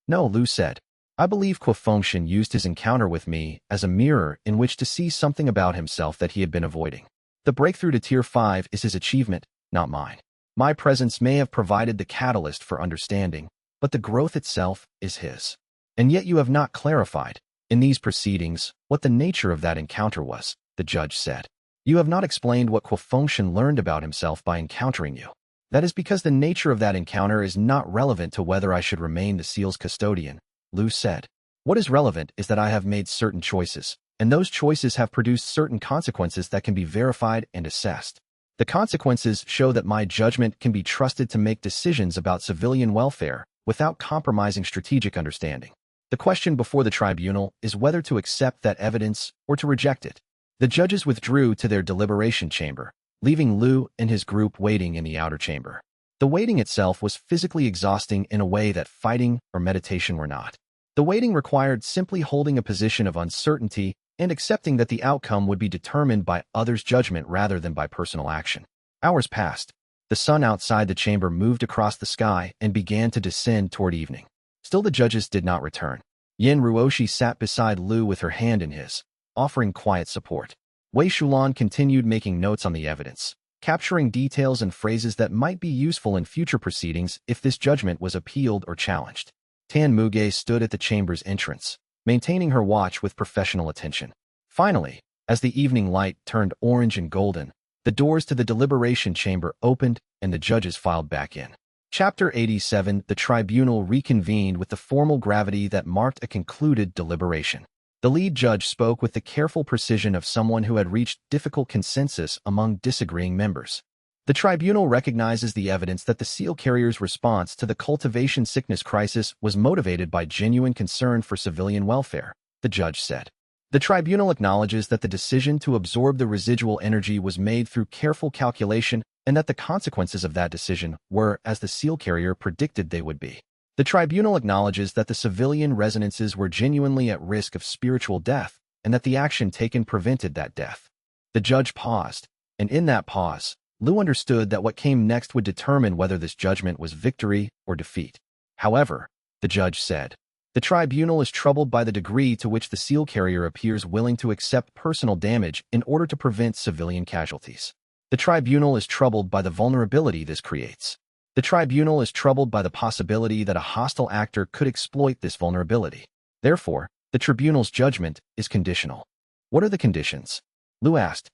No, Lu said. I believe Xiao Fengshan used his encounter with me as a mirror in which to see something about himself that he had been avoiding. The breakthrough to Tier 5 is his achievement, not mine. My presence may have provided the catalyst for understanding, but the growth itself is his. And yet you have not clarified, in these proceedings, what the nature of that encounter was, the judge said. You have not explained what Xiao Fengshan learned about himself by encountering you. That is because the nature of that encounter is not relevant to whether I should remain the seal's custodian, Lu said. What is relevant is that I have made certain choices, and those choices have produced certain consequences that can be verified and assessed. The consequences show that my judgment can be trusted to make decisions about civilian welfare without compromising strategic understanding. The question before the tribunal is whether to accept that evidence or to reject it. The judges withdrew to their deliberation chamber, leaving Lu and his group waiting in the outer chamber. The waiting itself was physically exhausting in a way that fighting or meditation were not. The waiting required simply holding a position of uncertainty and accepting that the outcome would be determined by others' judgment rather than by personal action. Hours passed. The sun outside the chamber moved across the sky and began to descend toward evening. Still the judges did not return. Yin Ruoshi sat beside Lu with her hand in his, offering quiet support. Wei Shulan continued making notes on the evidence, capturing details and phrases that might be useful in future proceedings if this judgment was appealed or challenged. Tan Muge stood at the chamber's entrance, maintaining her watch with professional attention. Finally, as the evening light turned orange and golden, the doors to the deliberation chamber opened and the judges filed back in. Chapter 87. The tribunal reconvened with the formal gravity that marked a concluded deliberation. The lead judge spoke with the careful precision of someone who had reached difficult consensus among disagreeing members. The tribunal recognizes the evidence that the seal carrier's response to the cultivation sickness crisis was motivated by genuine concern for civilian welfare, the judge said. The tribunal acknowledges that the decision to absorb the residual energy was made through careful calculation and that the consequences of that decision were as the seal carrier predicted they would be. The tribunal acknowledges that the civilian resonances were genuinely at risk of spiritual death and that the action taken prevented that death. The judge paused, and in that pause, Lu understood that what came next would determine whether this judgment was victory or defeat. However, the judge said, the tribunal is troubled by the degree to which the seal carrier appears willing to accept personal damage in order to prevent civilian casualties. The tribunal is troubled by the vulnerability this creates. The tribunal is troubled by the possibility that a hostile actor could exploit this vulnerability. Therefore, the tribunal's judgment is conditional. What are the conditions? Lu asked.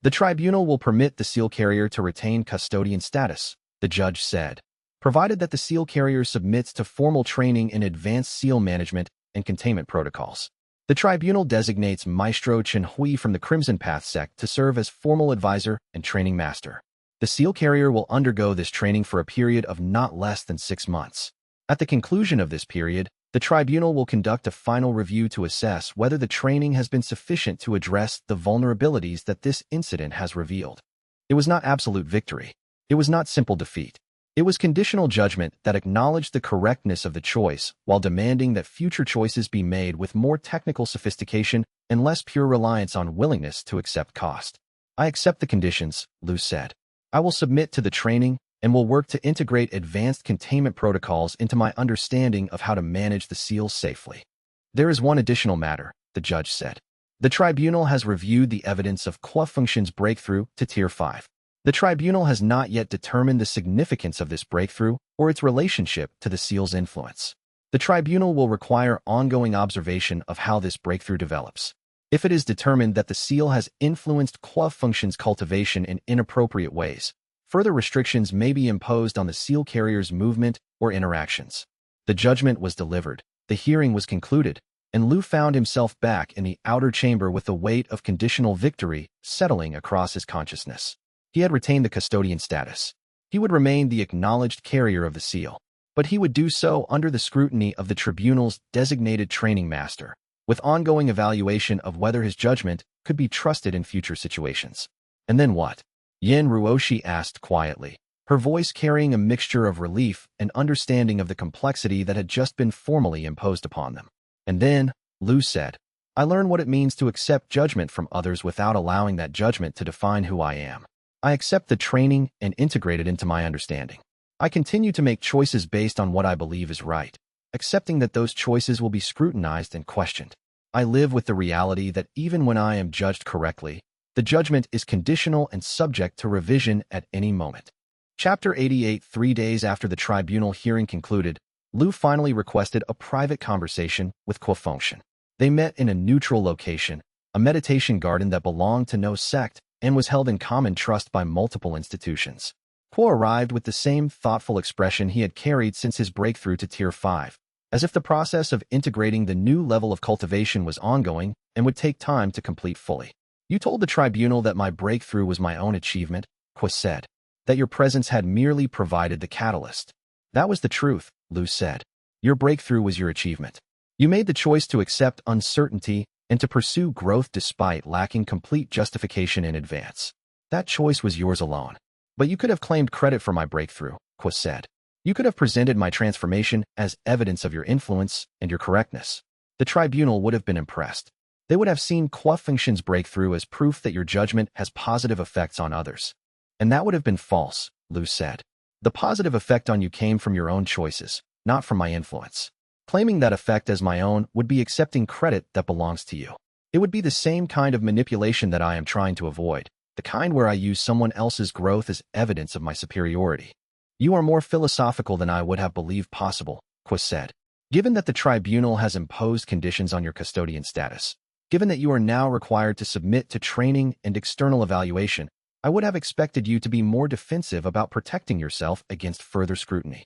The tribunal will permit the seal carrier to retain custodian status, the judge said, provided that the seal carrier submits to formal training in advanced seal management and containment protocols. The tribunal designates Maestro Chen Hui from the Crimson Path sect to serve as formal advisor and training master. The seal carrier will undergo this training for a period of not less than 6 months. At the conclusion of this period, the tribunal will conduct a final review to assess whether the training has been sufficient to address the vulnerabilities that this incident has revealed. It was not absolute victory. It was not simple defeat. It was conditional judgment that acknowledged the correctness of the choice while demanding that future choices be made with more technical sophistication and less pure reliance on willingness to accept cost. I accept the conditions, Lu said. I will submit to the training and will work to integrate advanced containment protocols into my understanding of how to manage the seals safely. There is one additional matter, the judge said. The tribunal has reviewed the evidence of Qua Function's breakthrough to Tier 5. The tribunal has not yet determined the significance of this breakthrough or its relationship to the seal's influence. The tribunal will require ongoing observation of how this breakthrough develops. If it is determined that the seal has influenced Qua Function's cultivation in inappropriate ways, further restrictions may be imposed on the seal carrier's movement or interactions. The judgment was delivered, the hearing was concluded, and Lu found himself back in the outer chamber with the weight of conditional victory settling across his consciousness. He had retained the custodian status. He would remain the acknowledged carrier of the seal, but he would do so under the scrutiny of the tribunal's designated training master, with ongoing evaluation of whether his judgment could be trusted in future situations. And then what? Yin Ruoshi asked quietly, her voice carrying a mixture of relief and understanding of the complexity that had just been formally imposed upon them. And then, Lu said, I learn what it means to accept judgment from others without allowing that judgment to define who I am. I accept the training and integrate it into my understanding. I continue to make choices based on what I believe is right, accepting that those choices will be scrutinized and questioned. I live with the reality that even when I am judged correctly, the judgment is conditional and subject to revision at any moment. Chapter 88. 3 days after the tribunal hearing concluded, Lu finally requested a private conversation with Qua Function. They met in a neutral location, a meditation garden that belonged to no sect and was held in common trust by multiple institutions. Qua arrived with the same thoughtful expression he had carried since his breakthrough to Tier 5, as if the process of integrating the new level of cultivation was ongoing and would take time to complete fully. You told the tribunal that my breakthrough was my own achievement, Qua said. That your presence had merely provided the catalyst. That was the truth, Lu said. Your breakthrough was your achievement. You made the choice to accept uncertainty and to pursue growth despite lacking complete justification in advance. That choice was yours alone. But you could have claimed credit for my breakthrough, Qua said. You could have presented my transformation as evidence of your influence and your correctness. The tribunal would have been impressed. They would have seen Qua Fengshen's breakthrough as proof that your judgment has positive effects on others. And that would have been false, Lu said. The positive effect on you came from your own choices, not from my influence. Claiming that effect as my own would be accepting credit that belongs to you. It would be the same kind of manipulation that I am trying to avoid, the kind where I use someone else's growth as evidence of my superiority. You are more philosophical than I would have believed possible, Qua said. Given that the tribunal has imposed conditions on your custodian status, given that you are now required to submit to training and external evaluation, I would have expected you to be more defensive about protecting yourself against further scrutiny.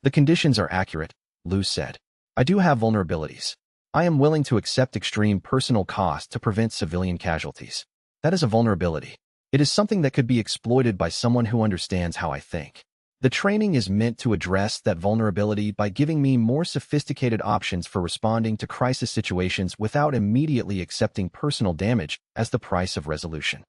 The conditions are accurate, Lu said. I do have vulnerabilities. I am willing to accept extreme personal cost to prevent civilian casualties. That is a vulnerability. It is something that could be exploited by someone who understands how I think. The training is meant to address that vulnerability by giving me more sophisticated options for responding to crisis situations without immediately accepting personal damage as the price of resolution.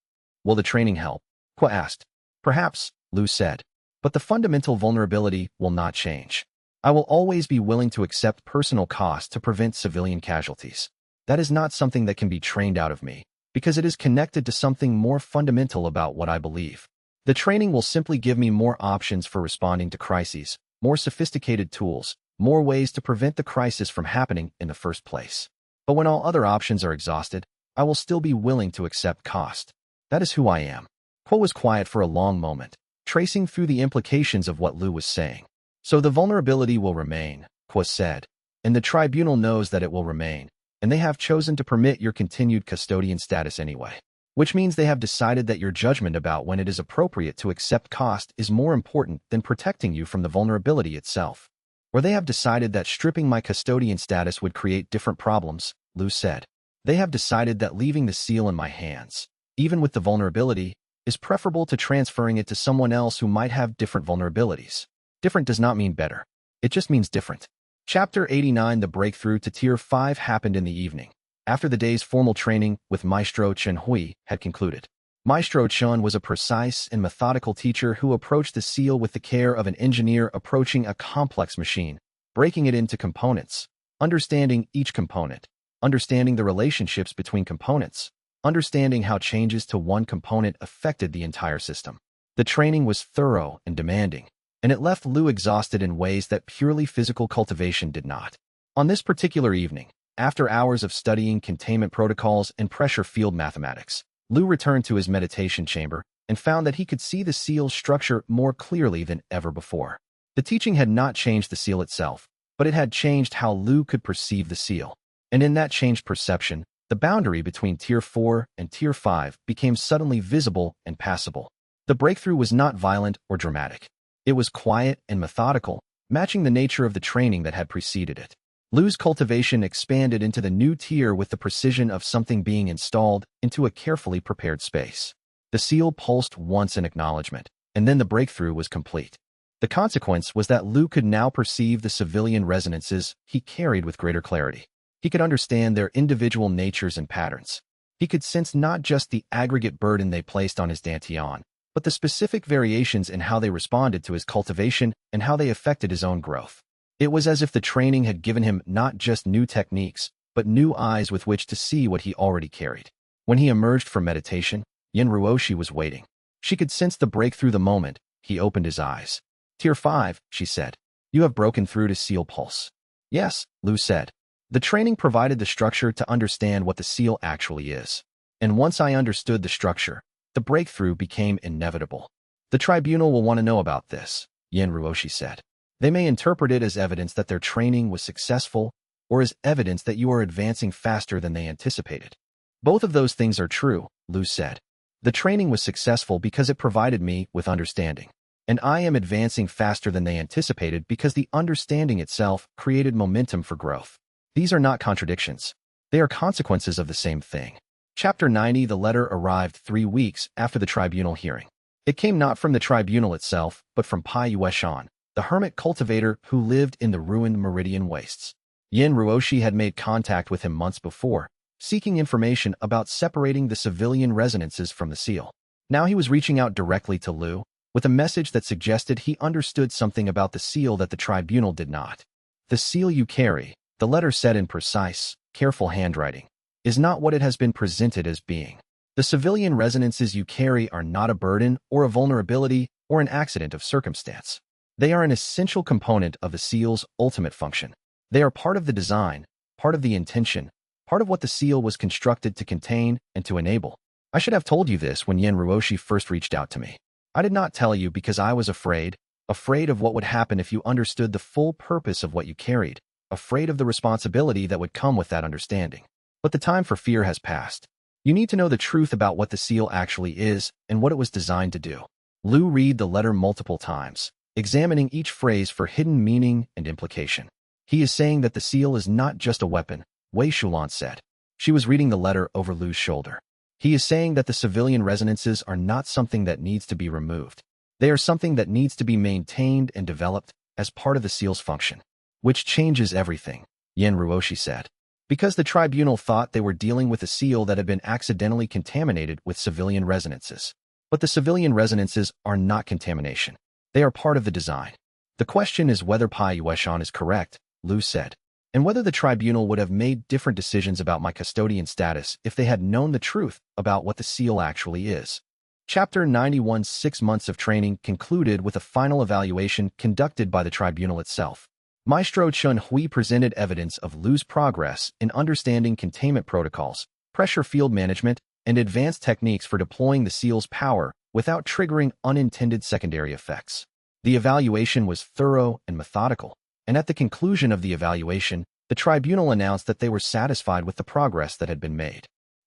Will the training help? Qua asked. Perhaps, Lu said. But the fundamental vulnerability will not change. I will always be willing to accept personal cost to prevent civilian casualties. That is not something that can be trained out of me, because it is connected to something more fundamental about what I believe. The training will simply give me more options for responding to crises, more sophisticated tools, more ways to prevent the crisis from happening in the first place. But when all other options are exhausted, I will still be willing to accept cost. That is who I am. Qua was quiet for a long moment, tracing through the implications of what Lu was saying. So the vulnerability will remain, Qua said, and the tribunal knows that it will remain, and they have chosen to permit your continued custodian status anyway. Which means they have decided that your judgment about when it is appropriate to accept cost is more important than protecting you from the vulnerability itself. Or they have decided that stripping my custodian status would create different problems, Lu said. They have decided that leaving the seal in my hands, even with the vulnerability, is preferable to transferring it to someone else who might have different vulnerabilities. Different does not mean better. It just means different. Chapter 89. The breakthrough to Tier 5 happened in the evening, after the day's formal training with Maestro Chen Hui had concluded. Maestro Chen was a precise and methodical teacher who approached the seal with the care of an engineer approaching a complex machine, breaking it into components, understanding each component, understanding the relationships between components, understanding how changes to one component affected the entire system. The training was thorough and demanding, and it left Lu exhausted in ways that purely physical cultivation did not. On this particular evening, after hours of studying containment protocols and pressure field mathematics, Lu returned to his meditation chamber and found that he could see the seal's structure more clearly than ever before. The teaching had not changed the seal itself, but it had changed how Lu could perceive the seal. And in that changed perception, the boundary between Tier 4 and Tier 5 became suddenly visible and passable. The breakthrough was not violent or dramatic. It was quiet and methodical, matching the nature of the training that had preceded it. Lu's cultivation expanded into the new tier with the precision of something being installed into a carefully prepared space. The seal pulsed once in acknowledgement, and then the breakthrough was complete. The consequence was that Lu could now perceive the civilian resonances he carried with greater clarity. He could understand their individual natures and patterns. He could sense not just the aggregate burden they placed on his dantian, but the specific variations in how they responded to his cultivation and how they affected his own growth. It was as if the training had given him not just new techniques, but new eyes with which to see what he already carried. When he emerged from meditation, Yin Ruoshi was waiting. She could sense the breakthrough the moment he opened his eyes. Tier 5, she said. You have broken through to seal pulse. Yes, Lu said. The training provided the structure to understand what the seal actually is. And once I understood the structure, the breakthrough became inevitable. The tribunal will want to know about this, Yin Ruoshi said. They may interpret it as evidence that their training was successful or as evidence that you are advancing faster than they anticipated. Both of those things are true, Lu said. The training was successful because it provided me with understanding. And I am advancing faster than they anticipated because the understanding itself created momentum for growth. These are not contradictions. They are consequences of the same thing. Chapter 90. The letter arrived 3 weeks after the tribunal hearing. It came not from the tribunal itself, but from Pai Yueshan, the hermit cultivator who lived in the ruined Meridian wastes. Yin Ruoshi had made contact with him months before, seeking information about separating the civilian resonances from the seal. Now he was reaching out directly to Lu, with a message that suggested he understood something about the seal that the tribunal did not. The seal you carry, the letter said in precise, careful handwriting, is not what it has been presented as being. The civilian resonances you carry are not a burden or a vulnerability or an accident of circumstance. They are an essential component of the seal's ultimate function. They are part of the design, part of the intention, part of what the seal was constructed to contain and to enable. I should have told you this when Yin Ruoshi first reached out to me. I did not tell you because I was afraid of what would happen if you understood the full purpose of what you carried, afraid of the responsibility that would come with that understanding. But the time for fear has passed. You need to know the truth about what the seal actually is and what it was designed to do. Lu read the letter multiple times, examining each phrase for hidden meaning and implication. He is saying that the seal is not just a weapon, Wei Shulan said. She was reading the letter over Lu's shoulder. He is saying that the civilian resonances are not something that needs to be removed. They are something that needs to be maintained and developed as part of the seal's function. Which changes everything, Yin Ruoshi said. Because the tribunal thought they were dealing with a seal that had been accidentally contaminated with civilian resonances. But the civilian resonances are not contamination. They are part of the design. The question is whether Pai Yueshan is correct, Lu said, and whether the tribunal would have made different decisions about my custodian status if they had known the truth about what the seal actually is. Chapter 91 6 months of training concluded with a final evaluation conducted by the tribunal itself. Maestro Chun Hui presented evidence of Lu's progress in understanding containment protocols, pressure field management, and advanced techniques for deploying the seal's power without triggering unintended secondary effects. The evaluation was thorough and methodical, and at the conclusion of the evaluation, the tribunal announced that they were satisfied with the progress that had been made.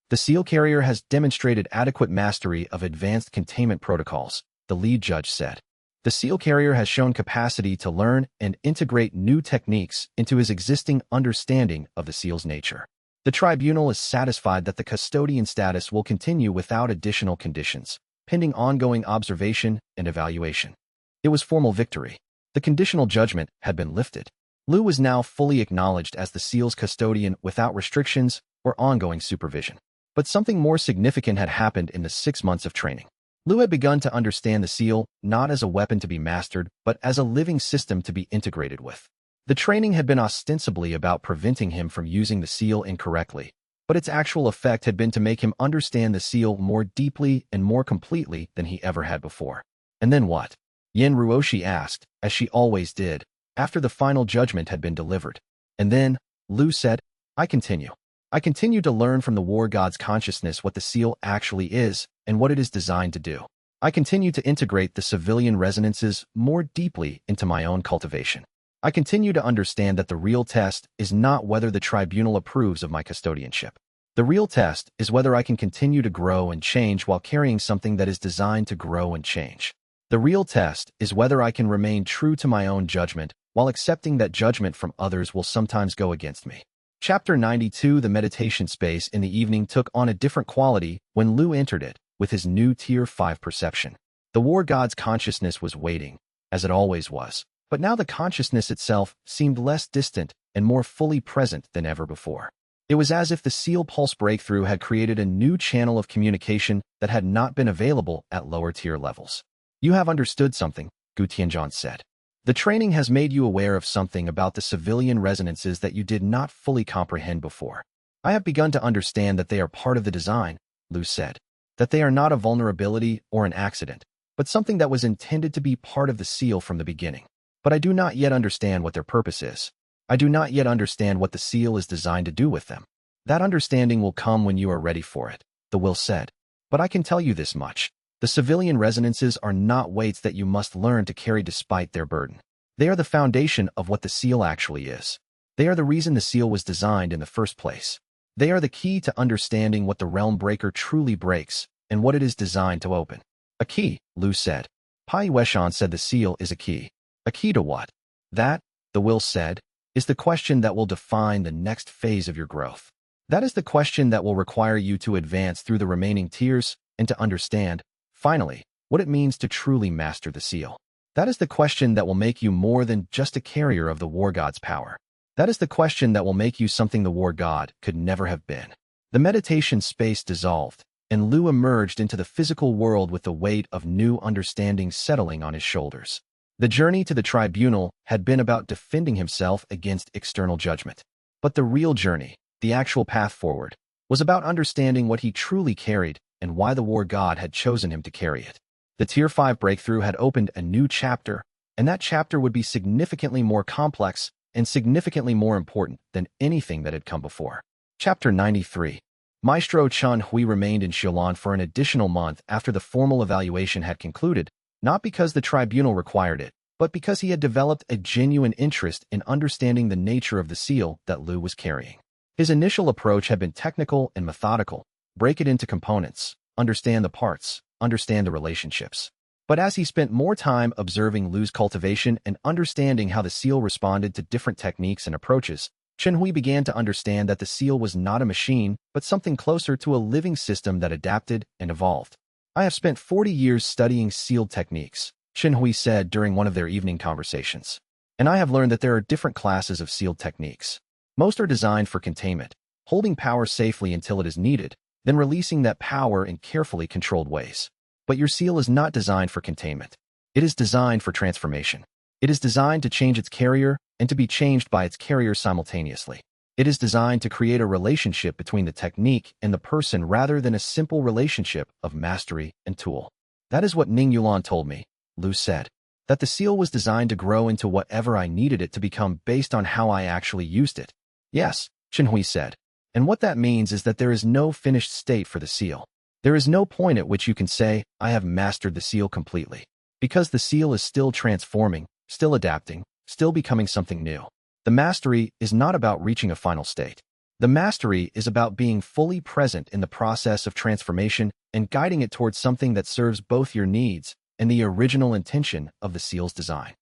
The seal carrier has demonstrated adequate mastery of advanced containment protocols, the lead judge said. The seal carrier has shown capacity to learn and integrate new techniques into his existing understanding of the seal's nature. The tribunal is satisfied that the custodian status will continue without additional conditions, pending ongoing observation and evaluation. It was formal victory. The conditional judgment had been lifted. Lu was now fully acknowledged as the seal's custodian without restrictions or ongoing supervision. But something more significant had happened in the 6 months of training. Lu had begun to understand the seal not as a weapon to be mastered, but as a living system to be integrated with. The training had been ostensibly about preventing him from using the seal incorrectly, but its actual effect had been to make him understand the seal more deeply and more completely than he ever had before. And then what? Yin Ruoshi asked, as she always did, after the final judgment had been delivered. And then, Lu said, I continue to learn from the war god's consciousness what the seal actually is and what it is designed to do. I continue to integrate the civilian resonances more deeply into my own cultivation. I continue to understand that the real test is not whether the tribunal approves of my custodianship. The real test is whether I can continue to grow and change while carrying something that is designed to grow and change. The real test is whether I can remain true to my own judgment while accepting that judgment from others will sometimes go against me. Chapter 92 The meditation space in the evening took on a different quality when Lu entered it with his new Tier 5 perception. The war god's consciousness was waiting, as it always was, but now the consciousness itself seemed less distant and more fully present than ever before. It was as if the seal pulse breakthrough had created a new channel of communication that had not been available at lower tier levels. You have understood something, Gu Tianzhan said. The training has made you aware of something about the civilian resonances that you did not fully comprehend before. I have begun to understand that they are part of the design, Lu said, that they are not a vulnerability or an accident, but something that was intended to be part of the seal from the beginning. But I do not yet understand what their purpose is. I do not yet understand what the seal is designed to do with them. That understanding will come when you are ready for it, the will said. But I can tell you this much. The civilian resonances are not weights that you must learn to carry despite their burden. They are the foundation of what the seal actually is. They are the reason the seal was designed in the first place. They are the key to understanding what the realm breaker truly breaks and what it is designed to open. A key, Lu said. Pai Yueshan said the seal is a key. A key to what? That, the will said, is the question that will define the next phase of your growth. That is the question that will require you to advance through the remaining tiers and to understand, finally, what it means to truly master the seal. That is the question that will make you more than just a carrier of the war god's power. That is the question that will make you something the war god could never have been. The meditation space dissolved, and Lu emerged into the physical world with the weight of new understanding settling on his shoulders. The journey to the tribunal had been about defending himself against external judgment. But the real journey, the actual path forward, was about understanding what he truly carried and why the war god had chosen him to carry it. The Tier 5 breakthrough had opened a new chapter, and that chapter would be significantly more complex and significantly more important than anything that had come before. Chapter 93. Maestro Chen Hui remained in Xiaolan for an additional month after the formal evaluation had concluded, not because the tribunal required it, but because he had developed a genuine interest in understanding the nature of the seal that Lu was carrying. His initial approach had been technical and methodical: break it into components, understand the parts, understand the relationships. But as he spent more time observing Lu's cultivation and understanding how the seal responded to different techniques and approaches, Chen Hui began to understand that the seal was not a machine, but something closer to a living system that adapted and evolved. I have spent 40 years studying sealed techniques, Chen Hui said during one of their evening conversations. And I have learned that there are different classes of sealed techniques. Most are designed for containment, holding power safely until it is needed, then releasing that power in carefully controlled ways. But your seal is not designed for containment. It is designed for transformation. It is designed to change its carrier and to be changed by its carrier simultaneously. It is designed to create a relationship between the technique and the person rather than a simple relationship of mastery and tool. That is what Ning Yulan told me, Lu said. That the seal was designed to grow into whatever I needed it to become based on how I actually used it. Yes, Chen Hui said. And what that means is that there is no finished state for the seal. There is no point at which you can say, I have mastered the seal completely. Because the seal is still transforming, still adapting, still becoming something new. The mastery is not about reaching a final state. The mastery is about being fully present in the process of transformation and guiding it towards something that serves both your needs and the original intention of the seal's design.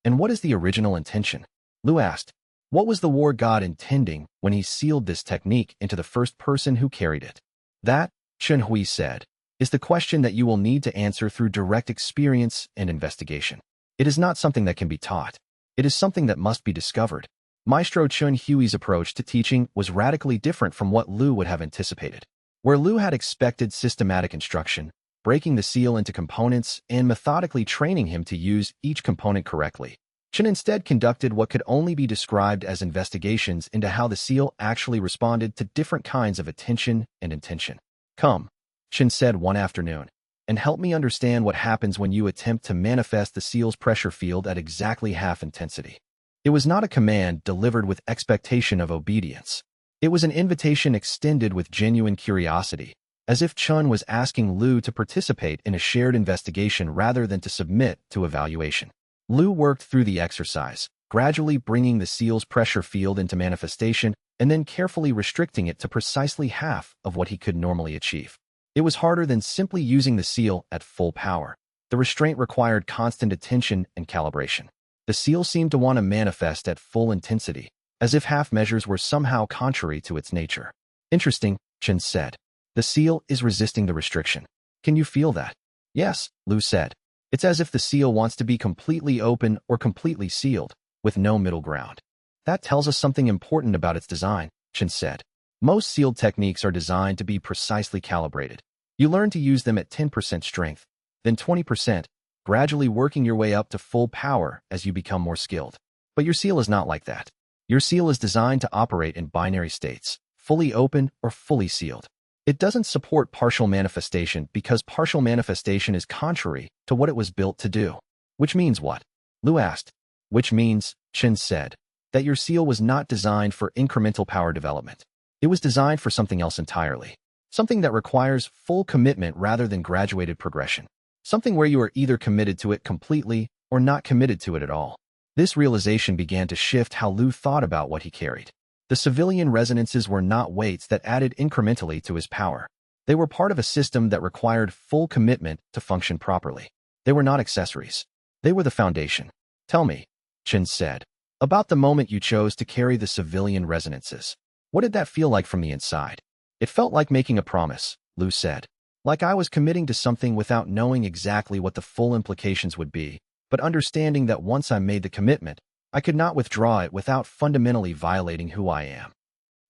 And what is the original intention? Lu asked. What was the war god intending when he sealed this technique into the first person who carried it? That, Chen Hui said, is the question that you will need to answer through direct experience and investigation. It is not something that can be taught. It is something that must be discovered. Maestro Chen Hui's approach to teaching was radically different from what Lu would have anticipated. Where Lu had expected systematic instruction, breaking the seal into components and methodically training him to use each component correctly, Chen instead conducted what could only be described as investigations into how the seal actually responded to different kinds of attention and intention. Come, Chen said one afternoon, and help me understand what happens when you attempt to manifest the seal's pressure field at exactly half intensity. It was not a command delivered with expectation of obedience. It was an invitation extended with genuine curiosity, as if Chen was asking Lu to participate in a shared investigation rather than to submit to evaluation. Lu worked through the exercise, gradually bringing the seal's pressure field into manifestation and then carefully restricting it to precisely half of what he could normally achieve. It was harder than simply using the seal at full power. The restraint required constant attention and calibration. The seal seemed to want to manifest at full intensity, as if half measures were somehow contrary to its nature. Interesting, Chen said. The seal is resisting the restriction. Can you feel that? Yes, Lu said. It's as if the seal wants to be completely open or completely sealed, with no middle ground. That tells us something important about its design, Chen said. Most sealed techniques are designed to be precisely calibrated. You learn to use them at 10% strength, then 20%, gradually working your way up to full power as you become more skilled. But your seal is not like that. Your seal is designed to operate in binary states, fully open or fully sealed. It doesn't support partial manifestation because partial manifestation is contrary to what it was built to do. Which means what? Lu asked. Which means, Chen said, that your seal was not designed for incremental power development. It was designed for something else entirely. Something that requires full commitment rather than graduated progression. Something where you are either committed to it completely or not committed to it at all. This realization began to shift how Lu thought about what he carried. The civilian resonances were not weights that added incrementally to his power. They were part of a system that required full commitment to function properly. They were not accessories. They were the foundation. Tell me, Chen said, about the moment you chose to carry the civilian resonances. What did that feel like from the inside? It felt like making a promise, Lu said. Like I was committing to something without knowing exactly what the full implications would be, but understanding that once I made the commitment, I could not withdraw it without fundamentally violating who I am.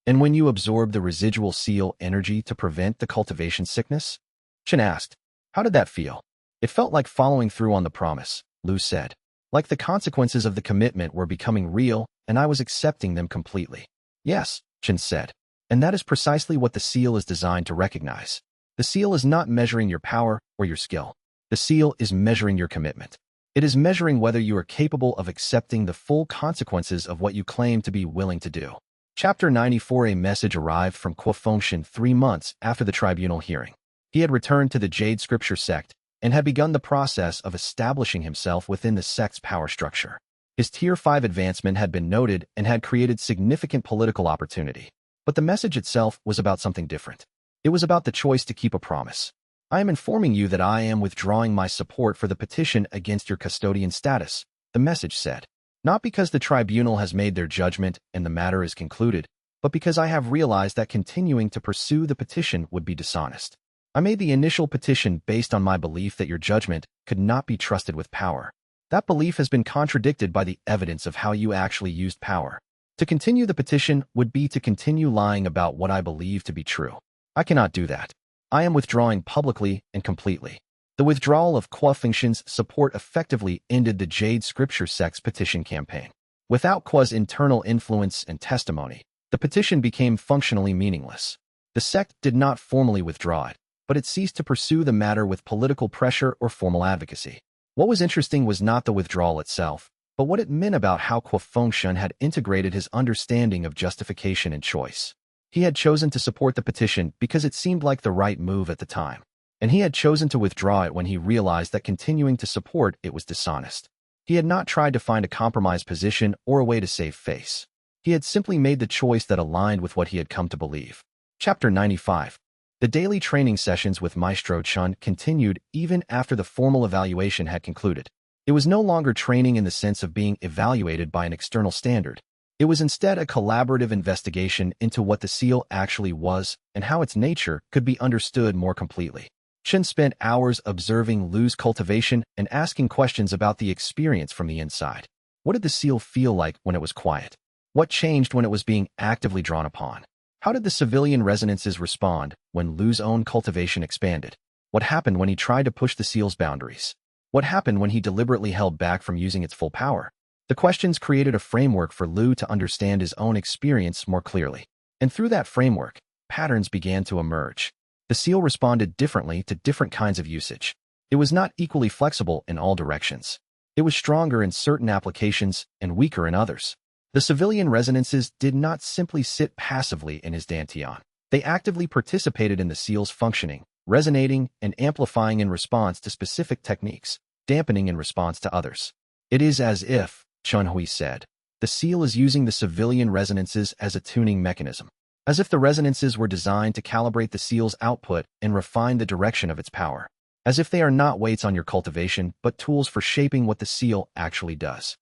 And when you absorb the residual seal energy to prevent the cultivation sickness? Chen asked. How did that feel? It felt like following through on the promise, Lu said. Like the consequences of the commitment were becoming real, and I was accepting them completely. Yes, Chen said. And that is precisely what the seal is designed to recognize. The seal is not measuring your power or your skill. The seal is measuring your commitment. It is measuring whether you are capable of accepting the full consequences of what you claim to be willing to do. Chapter 94. A message arrived from Kuo Fengshan 3 months after the tribunal hearing. He had returned to the Jade Scripture sect and had begun the process of establishing himself within the sect's power structure. His Tier 5 advancement had been noted and had created significant political opportunity. But the message itself was about something different. It was about the choice to keep a promise. I am informing you that I am withdrawing my support for the petition against your custodian status, the message said. Not because the tribunal has made their judgment and the matter is concluded, but because I have realized that continuing to pursue the petition would be dishonest. I made the initial petition based on my belief that your judgment could not be trusted with power. That belief has been contradicted by the evidence of how you actually used power. To continue the petition would be to continue lying about what I believe to be true. I cannot do that. I am withdrawing publicly and completely. The withdrawal of Kuo Fengshan's support effectively ended the Jade Scripture sect's petition campaign. Without Kuo's internal influence and testimony, the petition became functionally meaningless. The sect did not formally withdraw it, but it ceased to pursue the matter with political pressure or formal advocacy. What was interesting was not the withdrawal itself, but what it meant about how Kuo Fengshan had integrated his understanding of justification and choice. He had chosen to support the petition because it seemed like the right move at the time, and he had chosen to withdraw it when he realized that continuing to support it was dishonest. He had not tried to find a compromise position or a way to save face. He had simply made the choice that aligned with what he had come to believe. Chapter 95. The daily training sessions with Maestro Chen continued even after the formal evaluation had concluded. It was no longer training in the sense of being evaluated by an external standard. It was instead a collaborative investigation into what the seal actually was and how its nature could be understood more completely. Chen spent hours observing Lu's cultivation and asking questions about the experience from the inside. What did the seal feel like when it was quiet? What changed when it was being actively drawn upon? How did the civilian resonances respond when Lu's own cultivation expanded? What happened when he tried to push the seal's boundaries? What happened when he deliberately held back from using its full power? The questions created a framework for Lu to understand his own experience more clearly. And through that framework, patterns began to emerge. The seal responded differently to different kinds of usage. It was not equally flexible in all directions. It was stronger in certain applications and weaker in others. The civilian resonances did not simply sit passively in his dantian. They actively participated in the seal's functioning, resonating and amplifying in response to specific techniques, dampening in response to others. It is as if, Chunhui said, the seal is using the civilian resonances as a tuning mechanism, as if the resonances were designed to calibrate the seal's output and refine the direction of its power, as if they are not weights on your cultivation but tools for shaping what the seal actually does.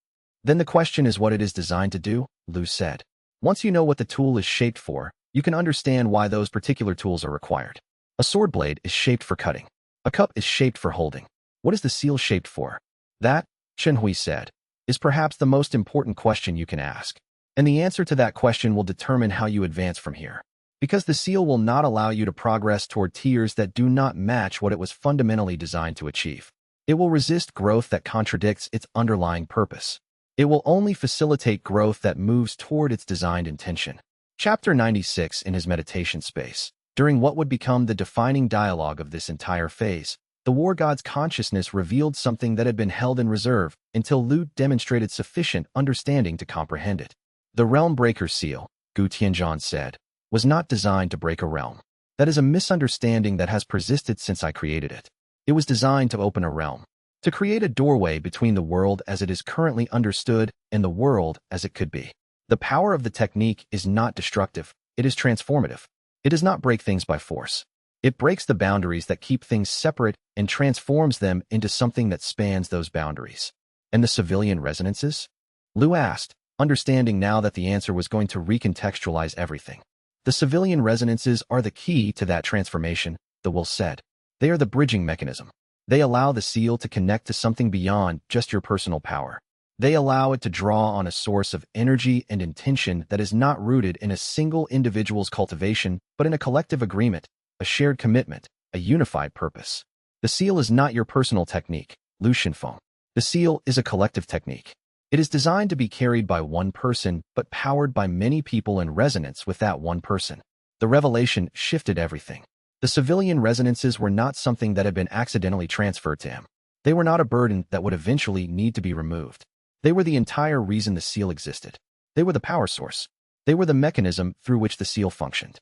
Then the question is what it is designed to do, Lu said. Once you know what the tool is shaped for, you can understand why those particular tools are required. A sword blade is shaped for cutting. A cup is shaped for holding. What is the seal shaped for? That, Chunhui said, is perhaps the most important question you can ask. And the answer to that question will determine how you advance from here. Because the seal will not allow you to progress toward tiers that do not match what it was fundamentally designed to achieve. It will resist growth that contradicts its underlying purpose. It will only facilitate growth that moves toward its designed intention. Chapter 96. In his meditation space, during what would become the defining dialogue of this entire phase, the war god's consciousness revealed something that had been held in reserve until Lu demonstrated sufficient understanding to comprehend it. The Realm Breaker Seal, Gu Tianzhan said, was not designed to break a realm. That is a misunderstanding that has persisted since I created it. It was designed to open a realm, to create a doorway between the world as it is currently understood and the world as it could be. The power of the technique is not destructive, it is transformative. It does not break things by force. It breaks the boundaries that keep things separate and transforms them into something that spans those boundaries. And the civilian resonances? Lu asked, understanding now that the answer was going to recontextualize everything. The civilian resonances are the key to that transformation, the will said. They are the bridging mechanism. They allow the seal to connect to something beyond just your personal power. They allow it to draw on a source of energy and intention that is not rooted in a single individual's cultivation, but in a collective agreement, a shared commitment, a unified purpose. The seal is not your personal technique, Lu Shenfeng. The seal is a collective technique. It is designed to be carried by one person, but powered by many people in resonance with that one person. The revelation shifted everything. The civilian resonances were not something that had been accidentally transferred to him. They were not a burden that would eventually need to be removed. They were the entire reason the seal existed. They were the power source. They were the mechanism through which the seal functioned.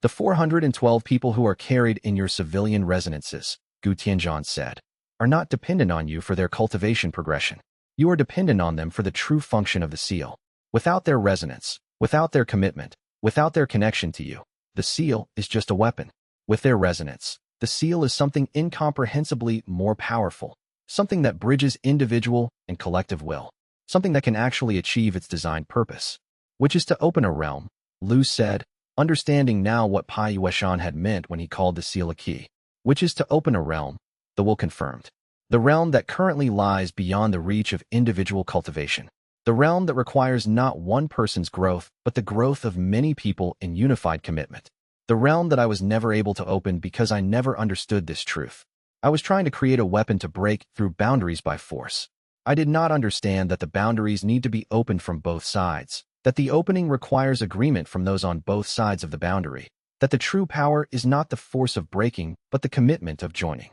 The 412 people who are carried in your civilian resonances, Gu Tianzhan said, are not dependent on you for their cultivation progression. You are dependent on them for the true function of the seal. Without their resonance, without their commitment, without their connection to you, the seal is just a weapon. With their resonance, the seal is something incomprehensibly more powerful, something that bridges individual and collective will, something that can actually achieve its designed purpose, which is to open a realm, Lu said, understanding now what Pai Yueshan had meant when he called the seal a key, which is to open a realm, the will confirmed. The realm that currently lies beyond the reach of individual cultivation. The realm that requires not one person's growth, but the growth of many people in unified commitment. The realm that I was never able to open because I never understood this truth. I was trying to create a weapon to break through boundaries by force. I did not understand that the boundaries need to be opened from both sides, that the opening requires agreement from those on both sides of the boundary, that the true power is not the force of breaking, but the commitment of joining.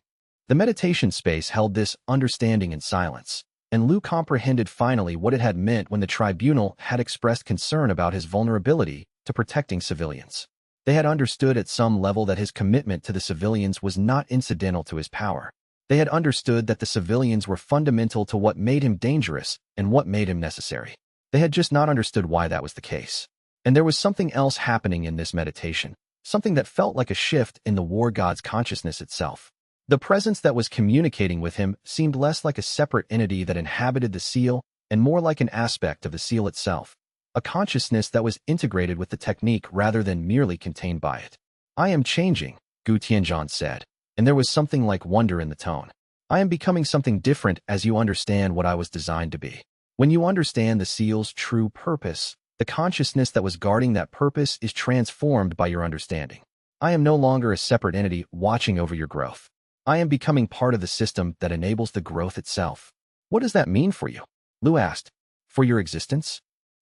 The meditation space held this understanding in silence, and Lu comprehended finally what it had meant when the tribunal had expressed concern about his vulnerability to protecting civilians. They had understood at some level that his commitment to the civilians was not incidental to his power. They had understood that the civilians were fundamental to what made him dangerous and what made him necessary. They had just not understood why that was the case. And there was something else happening in this meditation, something that felt like a shift in the war god's consciousness itself. The presence that was communicating with him seemed less like a separate entity that inhabited the seal and more like an aspect of the seal itself, a consciousness that was integrated with the technique rather than merely contained by it. I am changing, Gu Tianzhan said, and there was something like wonder in the tone. I am becoming something different as you understand what I was designed to be. When you understand the seal's true purpose, the consciousness that was guarding that purpose is transformed by your understanding. I am no longer a separate entity watching over your growth. I am becoming part of the system that enables the growth itself. What does that mean for you? Lu asked. For your existence?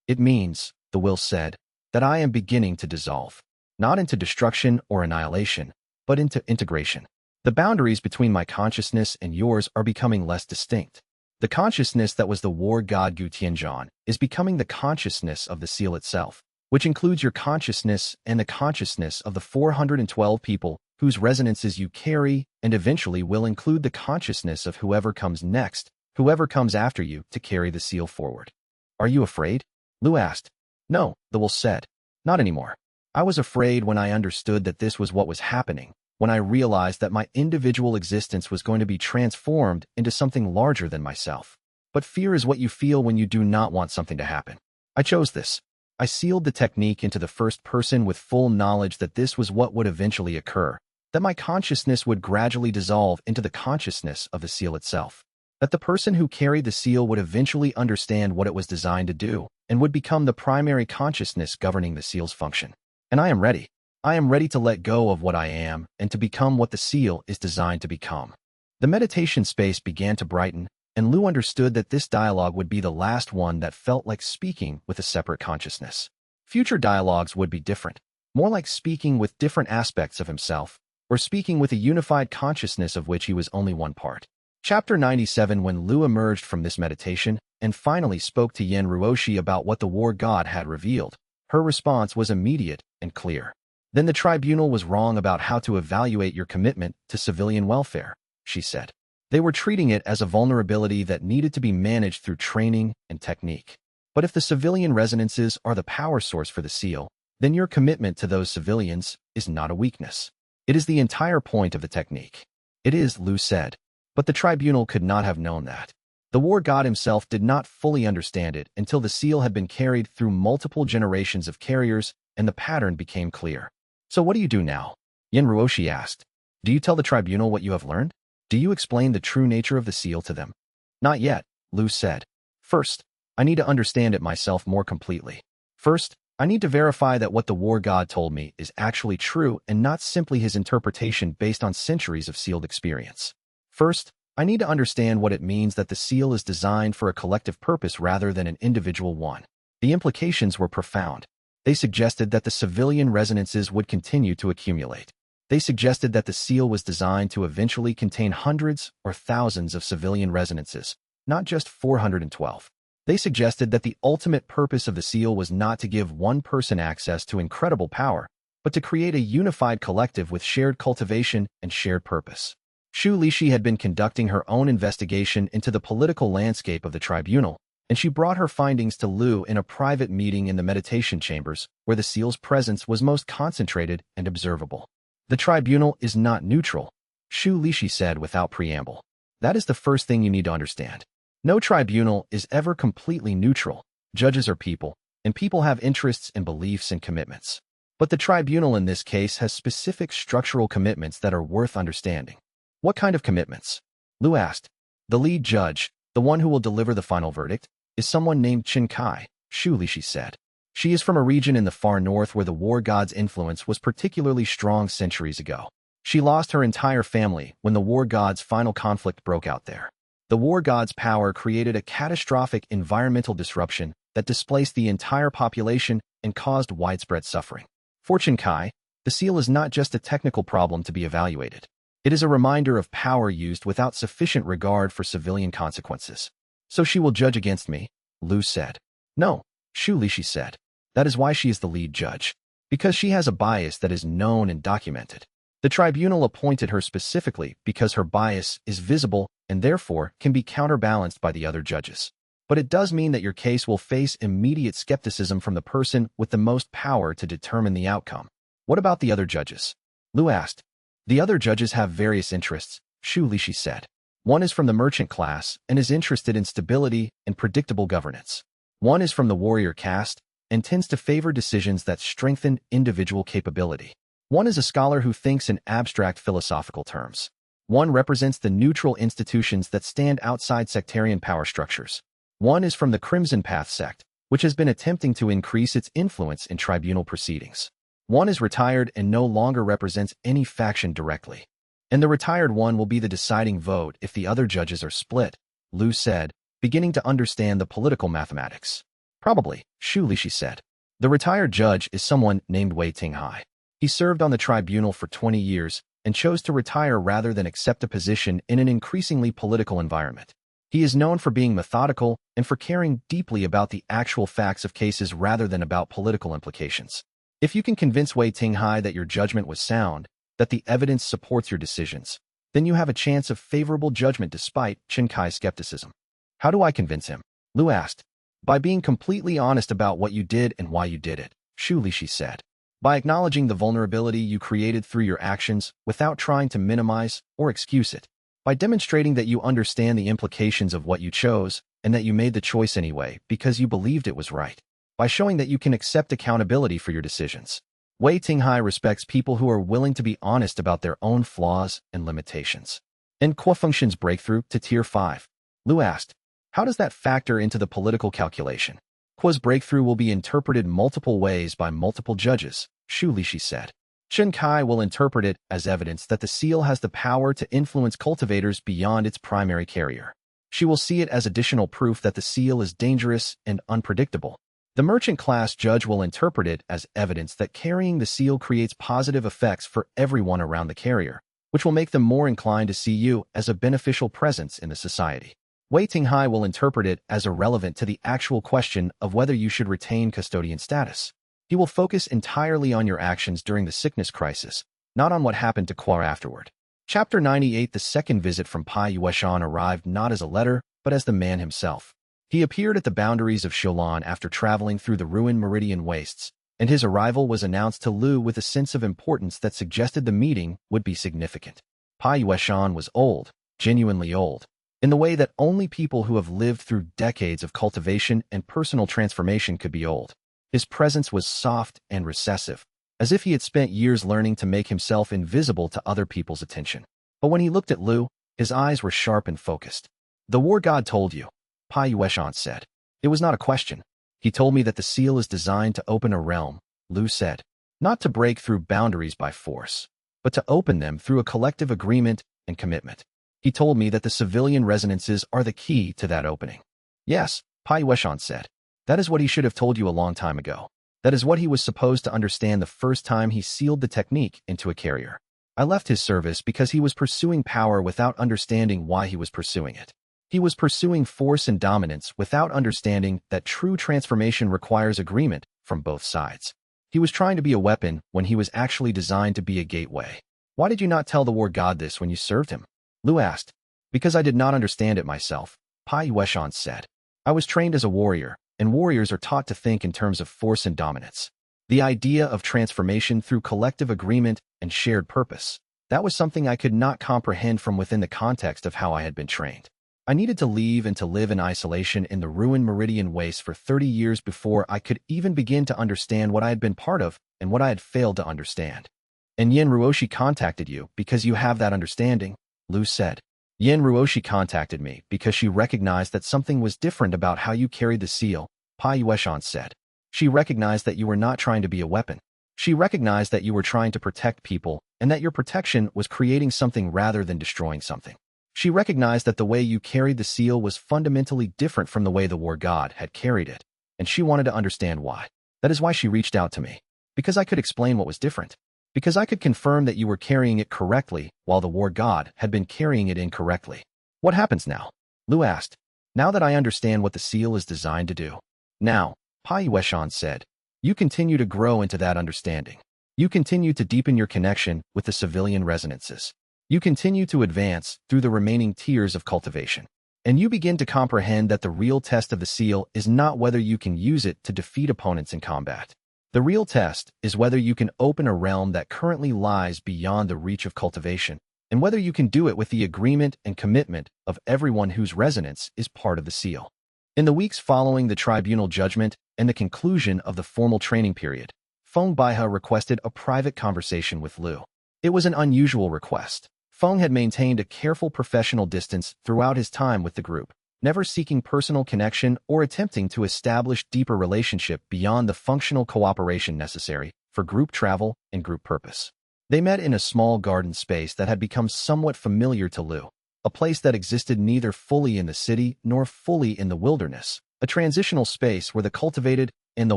It means, the will said, that I am beginning to dissolve, not into destruction or annihilation, but into integration. The boundaries between my consciousness and yours are becoming less distinct. The consciousness that was the war god Gu Tianzhan is becoming the consciousness of the seal itself, which includes your consciousness and the consciousness of the 412 people whose resonances you carry, and eventually will include the consciousness of whoever comes next, whoever comes after you to carry the seal forward. Are you afraid? Lu asked. No, the will said. Not anymore. I was afraid when I understood that this was what was happening, when I realized that my individual existence was going to be transformed into something larger than myself. But fear is what you feel when you do not want something to happen. I chose this. I sealed the technique into the first person with full knowledge that this was what would eventually occur, that my consciousness would gradually dissolve into the consciousness of the seal itself, that the person who carried the seal would eventually understand what it was designed to do and would become the primary consciousness governing the seal's function. And I am ready. I am ready to let go of what I am and to become what the seal is designed to become. The meditation space began to brighten, and Lu understood that this dialogue would be the last one that felt like speaking with a separate consciousness. Future dialogues would be different, more like speaking with different aspects of himself, or speaking with a unified consciousness of which he was only one part. Chapter 97. When Lu emerged from this meditation and finally spoke to Yen Ruoshi about what the war god had revealed, her response was immediate and clear. Then the tribunal was wrong about how to evaluate your commitment to civilian welfare, she said. They were treating it as a vulnerability that needed to be managed through training and technique. But if the civilian resonances are the power source for the seal, then your commitment to those civilians is not a weakness. It is the entire point of the technique. It is, Lu said. But the tribunal could not have known that. The war god himself did not fully understand it until the seal had been carried through multiple generations of carriers and the pattern became clear. So what do you do now? Yen Ruoshi asked. Do you tell the tribunal what you have learned? Do you explain the true nature of the seal to them? Not yet, Lu said. First, I need to understand it myself more completely. First, I need to verify that what the war god told me is actually true and not simply his interpretation based on centuries of sealed experience. First, I need to understand what it means that the seal is designed for a collective purpose rather than an individual one. The implications were profound. They suggested that the civilian resonances would continue to accumulate. They suggested that the seal was designed to eventually contain hundreds or thousands of civilian resonances, not just 412. They suggested that the ultimate purpose of the seal was not to give one person access to incredible power, but to create a unified collective with shared cultivation and shared purpose. Xu Lixi had been conducting her own investigation into the political landscape of the tribunal, and she brought her findings to Lu in a private meeting in the meditation chambers, where the seal's presence was most concentrated and observable. The tribunal is not neutral, Xu Lixi said without preamble. That is the first thing you need to understand. No tribunal is ever completely neutral. Judges are people, and people have interests and beliefs and commitments. But the tribunal in this case has specific structural commitments that are worth understanding. What kind of commitments? Lu asked. The lead judge, the one who will deliver the final verdict, is someone named Qin Kai, Xu Lixi said. She is from a region in the far north where the war god's influence was particularly strong centuries ago. She lost her entire family when the war god's final conflict broke out there. The war god's power created a catastrophic environmental disruption that displaced the entire population and caused widespread suffering. For Qin Kai, the seal is not just a technical problem to be evaluated. It is a reminder of power used without sufficient regard for civilian consequences. So she will judge against me, Lu said. No, Xu Lixi said. That is why she is the lead judge. Because she has a bias that is known and documented. The tribunal appointed her specifically because her bias is visible and therefore can be counterbalanced by the other judges. But it does mean that your case will face immediate skepticism from the person with the most power to determine the outcome. What about the other judges? Lu asked. The other judges have various interests, Xu Lixi said. One is from the merchant class and is interested in stability and predictable governance. One is from the warrior caste and tends to favor decisions that strengthen individual capability. One is a scholar who thinks in abstract philosophical terms. One represents the neutral institutions that stand outside sectarian power structures. One is from the Crimson Path sect, which has been attempting to increase its influence in tribunal proceedings. One is retired and no longer represents any faction directly. And the retired one will be the deciding vote if the other judges are split, Lu said, beginning to understand the political mathematics. Probably, Xu Lixi said. The retired judge is someone named Wei Tinghai. He served on the tribunal for 20 years and chose to retire rather than accept a position in an increasingly political environment. He is known for being methodical and for caring deeply about the actual facts of cases rather than about political implications. If you can convince Wei Tinghai that your judgment was sound, that the evidence supports your decisions, then you have a chance of favorable judgment despite Qin Kai's skepticism. How do I convince him? Lu asked. By being completely honest about what you did and why you did it, Xu Lixi said. By acknowledging the vulnerability you created through your actions without trying to minimize or excuse it. By demonstrating that you understand the implications of what you chose and that you made the choice anyway because you believed it was right. By showing that you can accept accountability for your decisions. Wei Tinghai respects people who are willing to be honest about their own flaws and limitations. In Function's breakthrough to Tier 5, Lu asked, how does that factor into the political calculation? Qua's breakthrough will be interpreted multiple ways by multiple judges, Xu Lixi said. Qin Kai will interpret it as evidence that the seal has the power to influence cultivators beyond its primary carrier. She will see it as additional proof that the seal is dangerous and unpredictable. The merchant class judge will interpret it as evidence that carrying the seal creates positive effects for everyone around the carrier, which will make them more inclined to see you as a beneficial presence in the society. Wei Tinghai will interpret it as irrelevant to the actual question of whether you should retain custodian status. He will focus entirely on your actions during the sickness crisis, not on what happened to Qua afterward. Chapter 98. The second visit from Pai Yueshan arrived not as a letter, but as the man himself. He appeared at the boundaries of Xiulan after traveling through the ruined meridian wastes, and his arrival was announced to Lu with a sense of importance that suggested the meeting would be significant. Pai Yueshan was old, genuinely old, in the way that only people who have lived through decades of cultivation and personal transformation could be old. His presence was soft and recessive, as if he had spent years learning to make himself invisible to other people's attention. But when he looked at Lu, his eyes were sharp and focused. "The war god told you," Pai Yueshan said. "It was not a question. He told me that the seal is designed to open a realm," Lu said. "Not to break through boundaries by force, but to open them through a collective agreement and commitment. He told me that the civilian resonances are the key to that opening." "Yes," Pai Yueshan said. "That is what he should have told you a long time ago. That is what he was supposed to understand the first time he sealed the technique into a carrier. I left his service because he was pursuing power without understanding why he was pursuing it. He was pursuing force and dominance without understanding that true transformation requires agreement from both sides. He was trying to be a weapon when he was actually designed to be a gateway. Why did you not tell the war god this when you served him?" Lu asked. "Because I did not understand it myself," Pai Yueshan said. "I was trained as a warrior, and warriors are taught to think in terms of force and dominance. The idea of transformation through collective agreement and shared purpose, that was something I could not comprehend from within the context of how I had been trained. I needed to leave and to live in isolation in the ruined Meridian Waste for 30 years before I could even begin to understand what I had been part of and what I had failed to understand." "And Yin Ruoshi contacted you because you have that understanding," Lu said. "Yin Ruoshi contacted me because she recognized that something was different about how you carried the seal," Pai Yueshan said. "She recognized that you were not trying to be a weapon. She recognized that you were trying to protect people and that your protection was creating something rather than destroying something. She recognized that the way you carried the seal was fundamentally different from the way the war god had carried it, and she wanted to understand why. That is why she reached out to me. Because I could explain what was different. Because I could confirm that you were carrying it correctly while the war god had been carrying it incorrectly." "What happens now?" Lu asked. "Now that I understand what the seal is designed to do." "Now," Pai Yueshan said, "you continue to grow into that understanding. You continue to deepen your connection with the civilian resonances. You continue to advance through the remaining tiers of cultivation. And you begin to comprehend that the real test of the seal is not whether you can use it to defeat opponents in combat. The real test is whether you can open a realm that currently lies beyond the reach of cultivation, and whether you can do it with the agreement and commitment of everyone whose resonance is part of the seal." In the weeks following the tribunal judgment and the conclusion of the formal training period, Feng Baihe requested a private conversation with Lu. It was an unusual request. Feng had maintained a careful professional distance throughout his time with the group, never seeking personal connection or attempting to establish deeper relationship beyond the functional cooperation necessary for group travel and group purpose. They met in a small garden space that had become somewhat familiar to Lu, a place that existed neither fully in the city nor fully in the wilderness, a transitional space where the cultivated and the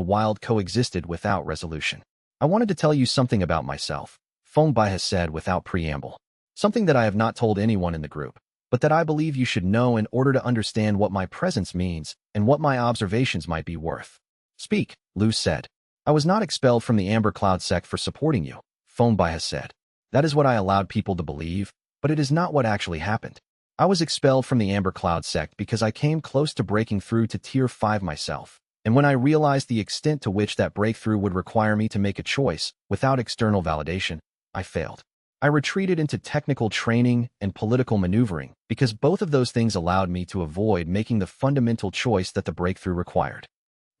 wild coexisted without resolution. "I wanted to tell you something about myself," Feng Baihe said without preamble. "Something that I have not told anyone in the group, but that I believe you should know in order to understand what my presence means and what my observations might be worth." "Speak," Lu said. "I was not expelled from the Amber Cloud sect for supporting you," Feng Baihe said. "That is what I allowed people to believe, but it is not what actually happened. I was expelled from the Amber Cloud sect because I came close to breaking through to Tier 5 myself, and when I realized the extent to which that breakthrough would require me to make a choice without external validation, I failed. I retreated into technical training and political maneuvering because both of those things allowed me to avoid making the fundamental choice that the breakthrough required."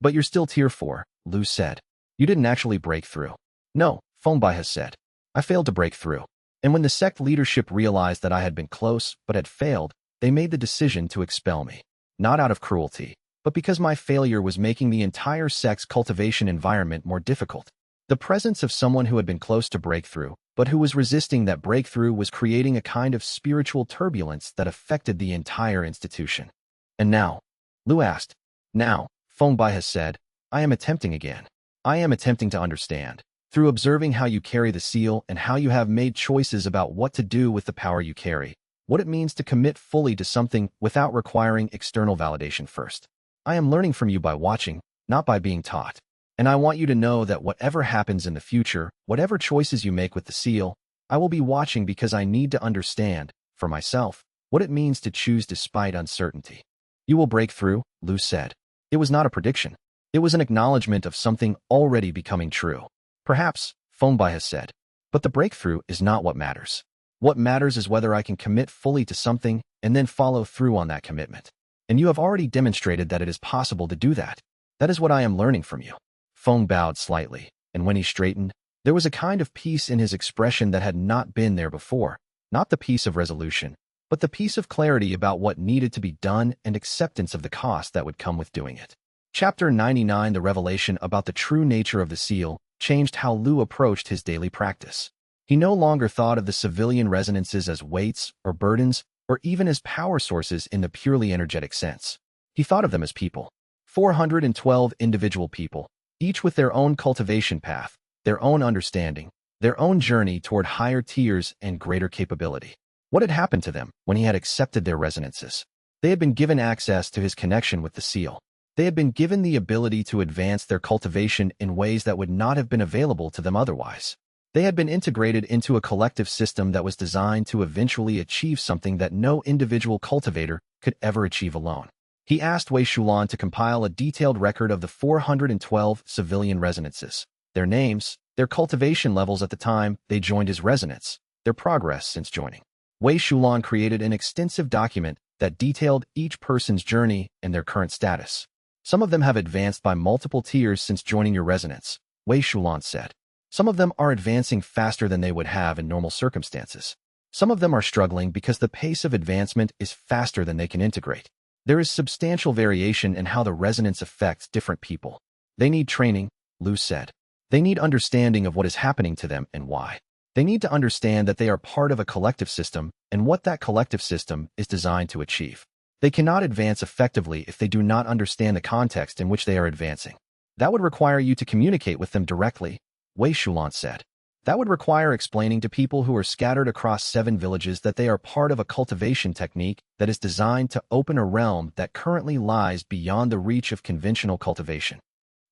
"But you're still Tier 4, Lu said. "You didn't actually break through." "No," Feng Baihe said. "I failed to break through. And when the sect leadership realized that I had been close but had failed, they made the decision to expel me. Not out of cruelty, but because my failure was making the entire sect's cultivation environment more difficult. The presence of someone who had been close to breakthrough, but who was resisting that breakthrough, was creating a kind of spiritual turbulence that affected the entire institution." "And now?" Lu asked. "Now," Feng Baihe said, "I am attempting again. I am attempting to understand, through observing how you carry the seal and how you have made choices about what to do with the power you carry, what it means to commit fully to something without requiring external validation first. I am learning from you by watching, not by being taught. And I want you to know that whatever happens in the future, whatever choices you make with the seal, I will be watching because I need to understand, for myself, what it means to choose despite uncertainty." "You will break through," Lu said. It was not a prediction. It was an acknowledgement of something already becoming true. "Perhaps," Feng Baihe said, "but the breakthrough is not what matters. What matters is whether I can commit fully to something and then follow through on that commitment. And you have already demonstrated that it is possible to do that. That is what I am learning from you." Feng bowed slightly, and when he straightened, There was a kind of peace in his expression that had not been there before, not the peace of resolution, but the peace of clarity about what needed to be done and acceptance of the cost that would come with doing it. Chapter 99, the revelation about the true nature of the seal, changed how Lu approached his daily practice. He no longer thought of the civilian resonances as weights or burdens or even as power sources in the purely energetic sense. He thought of them as people. 412 individual people, each with their own cultivation path, their own understanding, their own journey toward higher tiers and greater capability. What had happened to them when he had accepted their resonances? They had been given access to his connection with the seal. They had been given the ability to advance their cultivation in ways that would not have been available to them otherwise. They had been integrated into a collective system that was designed to eventually achieve something that no individual cultivator could ever achieve alone. He asked Wei Shulan to compile a detailed record of the 412 civilian resonances, their names, their cultivation levels at the time they joined his resonance, their progress since joining. Wei Shulan created an extensive document that detailed each person's journey and their current status. Some of them have advanced by multiple tiers since joining your resonance, Wei Shulan said. Some of them are advancing faster than they would have in normal circumstances. Some of them are struggling because the pace of advancement is faster than they can integrate. There is substantial variation in how the resonance affects different people. They need training, Lu said. They need understanding of what is happening to them and why. They need to understand that they are part of a collective system and what that collective system is designed to achieve. They cannot advance effectively if they do not understand the context in which they are advancing. That would require you to communicate with them directly, Wei Shulan said. That would require explaining to people who are scattered across 7 villages that they are part of a cultivation technique that is designed to open a realm that currently lies beyond the reach of conventional cultivation.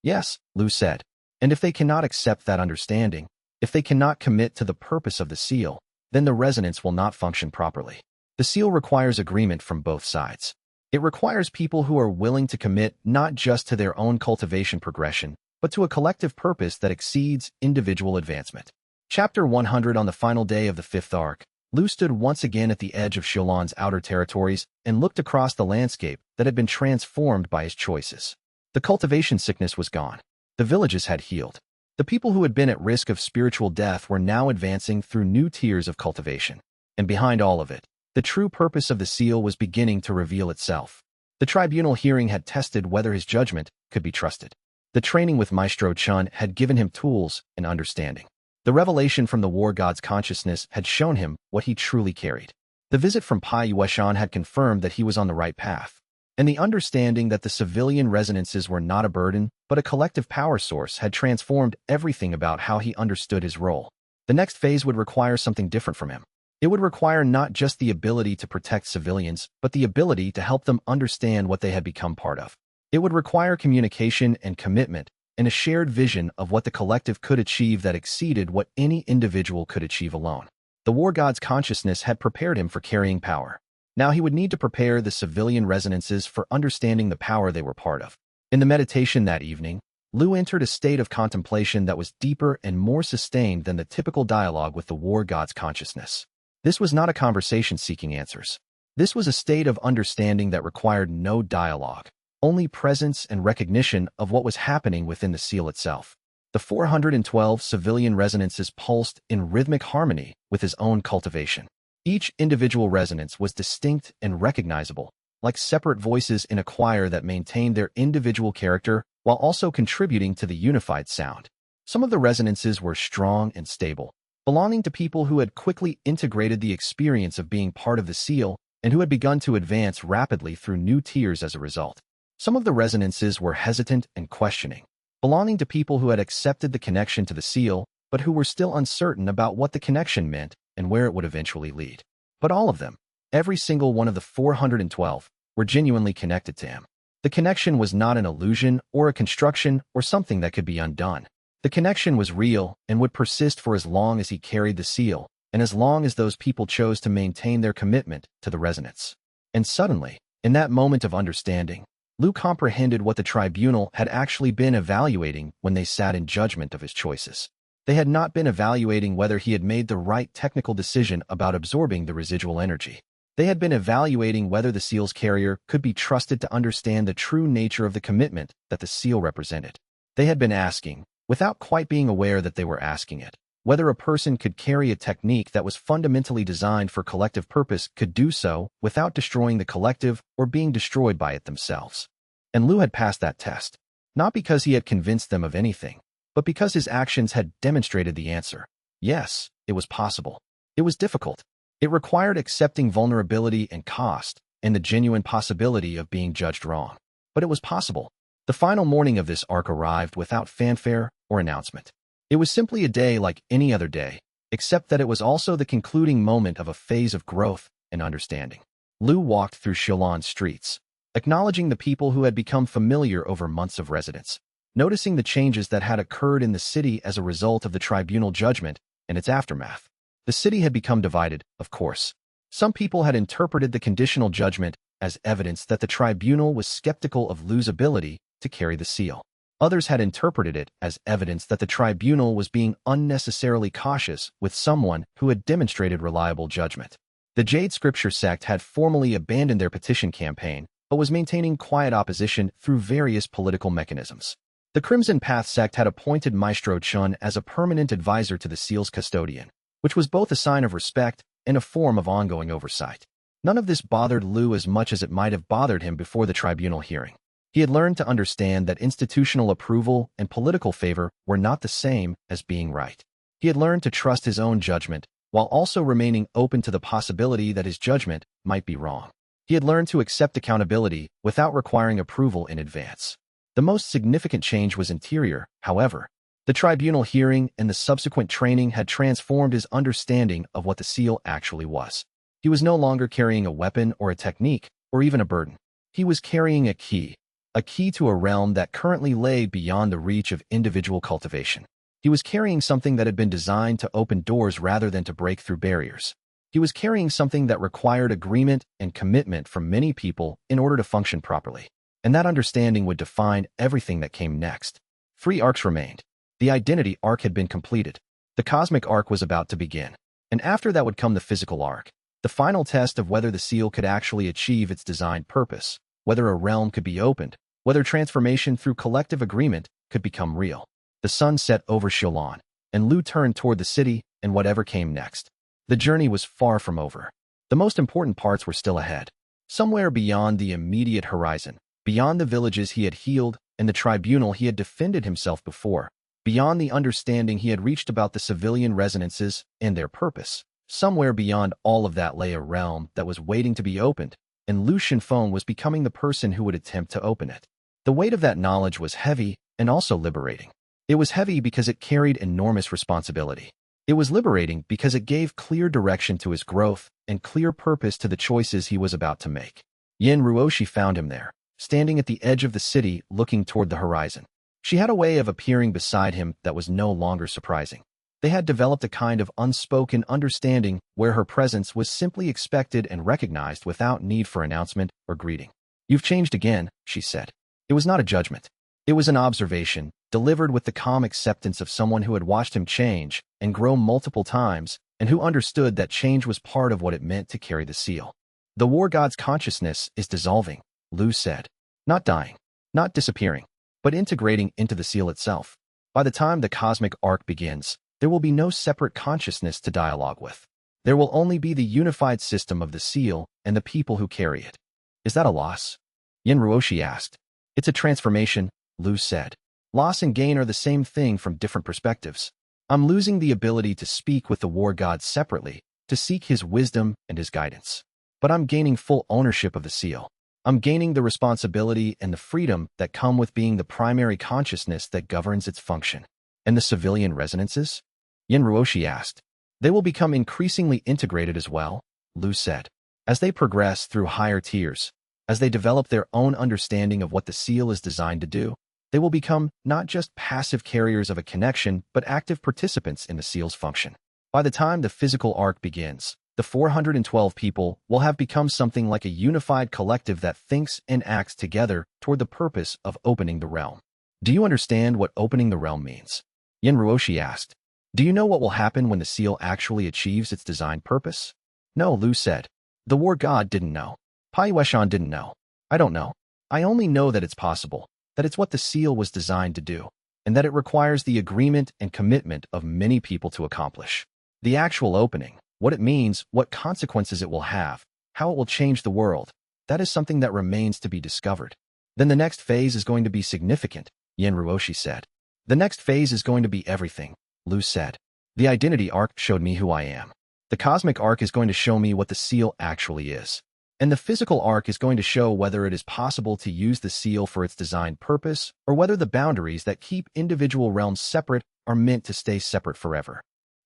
Yes, Lu said. And if they cannot accept that understanding, if they cannot commit to the purpose of the seal, then the resonance will not function properly. The seal requires agreement from both sides. It requires people who are willing to commit not just to their own cultivation progression, but to a collective purpose that exceeds individual advancement. Chapter 100. On the final day of the 5th arc, Lu stood once again at the edge of Shulan's outer territories and looked across the landscape that had been transformed by his choices. The cultivation sickness was gone. The villages had healed. The people who had been at risk of spiritual death were now advancing through new tiers of cultivation. And behind all of it, the true purpose of the seal was beginning to reveal itself. The tribunal hearing had tested whether his judgment could be trusted. The training with Maestro Chun had given him tools and understanding. The revelation from the war god's consciousness had shown him what he truly carried. The visit from Pai Yueshan had confirmed that he was on the right path. And the understanding that the civilian resonances were not a burden, but a collective power source had transformed everything about how he understood his role. The next phase would require something different from him. It would require not just the ability to protect civilians, but the ability to help them understand what they had become part of. It would require communication and commitment, and a shared vision of what the collective could achieve that exceeded what any individual could achieve alone. The war god's consciousness had prepared him for carrying power. Now he would need to prepare the civilian resonances for understanding the power they were part of. In the meditation that evening, Lu entered a state of contemplation that was deeper and more sustained than the typical dialogue with the war god's consciousness. This was not a conversation seeking answers. This was a state of understanding that required no dialogue, only presence and recognition of what was happening within the seal itself. The 412 civilian resonances pulsed in rhythmic harmony with his own cultivation. Each individual resonance was distinct and recognizable, like separate voices in a choir that maintained their individual character while also contributing to the unified sound. Some of the resonances were strong and stable, belonging to people who had quickly integrated the experience of being part of the seal and who had begun to advance rapidly through new tiers as a result. Some of the resonances were hesitant and questioning, belonging to people who had accepted the connection to the seal, but who were still uncertain about what the connection meant and where it would eventually lead. But all of them, every single one of the 412, were genuinely connected to him. The connection was not an illusion or a construction or something that could be undone. The connection was real and would persist for as long as he carried the seal, and as long as those people chose to maintain their commitment to the resonance. And suddenly, in that moment of understanding, Lu comprehended what the tribunal had actually been evaluating when they sat in judgment of his choices. They had not been evaluating whether he had made the right technical decision about absorbing the residual energy. They had been evaluating whether the seal's carrier could be trusted to understand the true nature of the commitment that the seal represented. They had been asking, without quite being aware that they were asking it. Whether a person could carry a technique that was fundamentally designed for collective purpose could do so without destroying the collective or being destroyed by it themselves. And Lu had passed that test, not because he had convinced them of anything, but because his actions had demonstrated the answer. Yes, it was possible. It was difficult. It required accepting vulnerability and cost, and the genuine possibility of being judged wrong. But it was possible. The final morning of this arc arrived without fanfare or announcement. It was simply a day like any other day, except that it was also the concluding moment of a phase of growth and understanding. Lu walked through Xilan's streets, acknowledging the people who had become familiar over months of residence, noticing the changes that had occurred in the city as a result of the tribunal judgment and its aftermath. The city had become divided, of course. Some people had interpreted the conditional judgment as evidence that the tribunal was skeptical of Lu's ability to carry the seal. Others had interpreted it as evidence that the tribunal was being unnecessarily cautious with someone who had demonstrated reliable judgment. The Jade Scripture sect had formally abandoned their petition campaign, but was maintaining quiet opposition through various political mechanisms. The Crimson Path sect had appointed Maestro Chun as a permanent advisor to the seal's custodian, which was both a sign of respect and a form of ongoing oversight. None of this bothered Lu as much as it might have bothered him before the tribunal hearing. He had learned to understand that institutional approval and political favor were not the same as being right. He had learned to trust his own judgment, while also remaining open to the possibility that his judgment might be wrong. He had learned to accept accountability without requiring approval in advance. The most significant change was interior, however. The tribunal hearing and the subsequent training had transformed his understanding of what the seal actually was. He was no longer carrying a weapon or a technique, or even a burden. He was carrying a key to a realm that currently lay beyond the reach of individual cultivation. He was carrying something that had been designed to open doors rather than to break through barriers. He was carrying something that required agreement and commitment from many people in order to function properly. And that understanding would define everything that came next. 3 arcs remained. The identity arc had been completed. The cosmic arc was about to begin. And after that would come the physical arc, the final test of whether the seal could actually achieve its designed purpose, whether a realm could be opened, whether transformation through collective agreement could become real. The sun set over Xilan, and Lu turned toward the city and whatever came next. The journey was far from over. The most important parts were still ahead. Somewhere beyond the immediate horizon, beyond the villages he had healed and the tribunal he had defended himself before, beyond the understanding he had reached about the civilian resonances and their purpose, somewhere beyond all of that lay a realm that was waiting to be opened, and Lu Shenfeng was becoming the person who would attempt to open it. The weight of that knowledge was heavy and also liberating. It was heavy because it carried enormous responsibility. It was liberating because it gave clear direction to his growth and clear purpose to the choices he was about to make. Yin Ruoshi found him there, standing at the edge of the city looking toward the horizon. She had a way of appearing beside him that was no longer surprising. They had developed a kind of unspoken understanding where her presence was simply expected and recognized without need for announcement or greeting. "You've changed again," she said. It was not a judgment. It was an observation, delivered with the calm acceptance of someone who had watched him change and grow multiple times, and who understood that change was part of what it meant to carry the seal. "The war god's consciousness is dissolving," Lu said. "Not dying, not disappearing, but integrating into the seal itself. By the time the cosmic arc begins, there will be no separate consciousness to dialogue with. There will only be the unified system of the seal and the people who carry it." "Is that a loss?" Yin Ruoshi asked. "It's a transformation," Lu said. "Loss and gain are the same thing from different perspectives. I'm losing the ability to speak with the war god separately, to seek his wisdom and his guidance. But I'm gaining full ownership of the seal. I'm gaining the responsibility and the freedom that come with being the primary consciousness that governs its function." "And the civilian resonances?" Yin Ruoshi asked. "They will become increasingly integrated as well," Lu said. "As they progress through higher tiers, as they develop their own understanding of what the seal is designed to do, they will become not just passive carriers of a connection, but active participants in the seal's function. By the time the physical arc begins, the 412 people will have become something like a unified collective that thinks and acts together toward the purpose of opening the realm." "Do you understand what opening the realm means?" Yin Ruoshi asked. "Do you know what will happen when the seal actually achieves its designed purpose?" "No," Lu said. "The war god didn't know. Pai Weishan didn't know. I don't know. I only know that it's possible, that it's what the seal was designed to do." and that it requires the agreement and commitment of many people to accomplish. The actual opening, what it means, what consequences it will have, how it will change the world, that is something that remains to be discovered. Then the next phase is going to be significant, Yen Ruoshi said. The next phase is going to be everything, Lu said. The identity arc showed me who I am. The cosmic arc is going to show me what the seal actually is. And the physical arc is going to show whether it is possible to use the seal for its designed purpose or whether the boundaries that keep individual realms separate are meant to stay separate forever.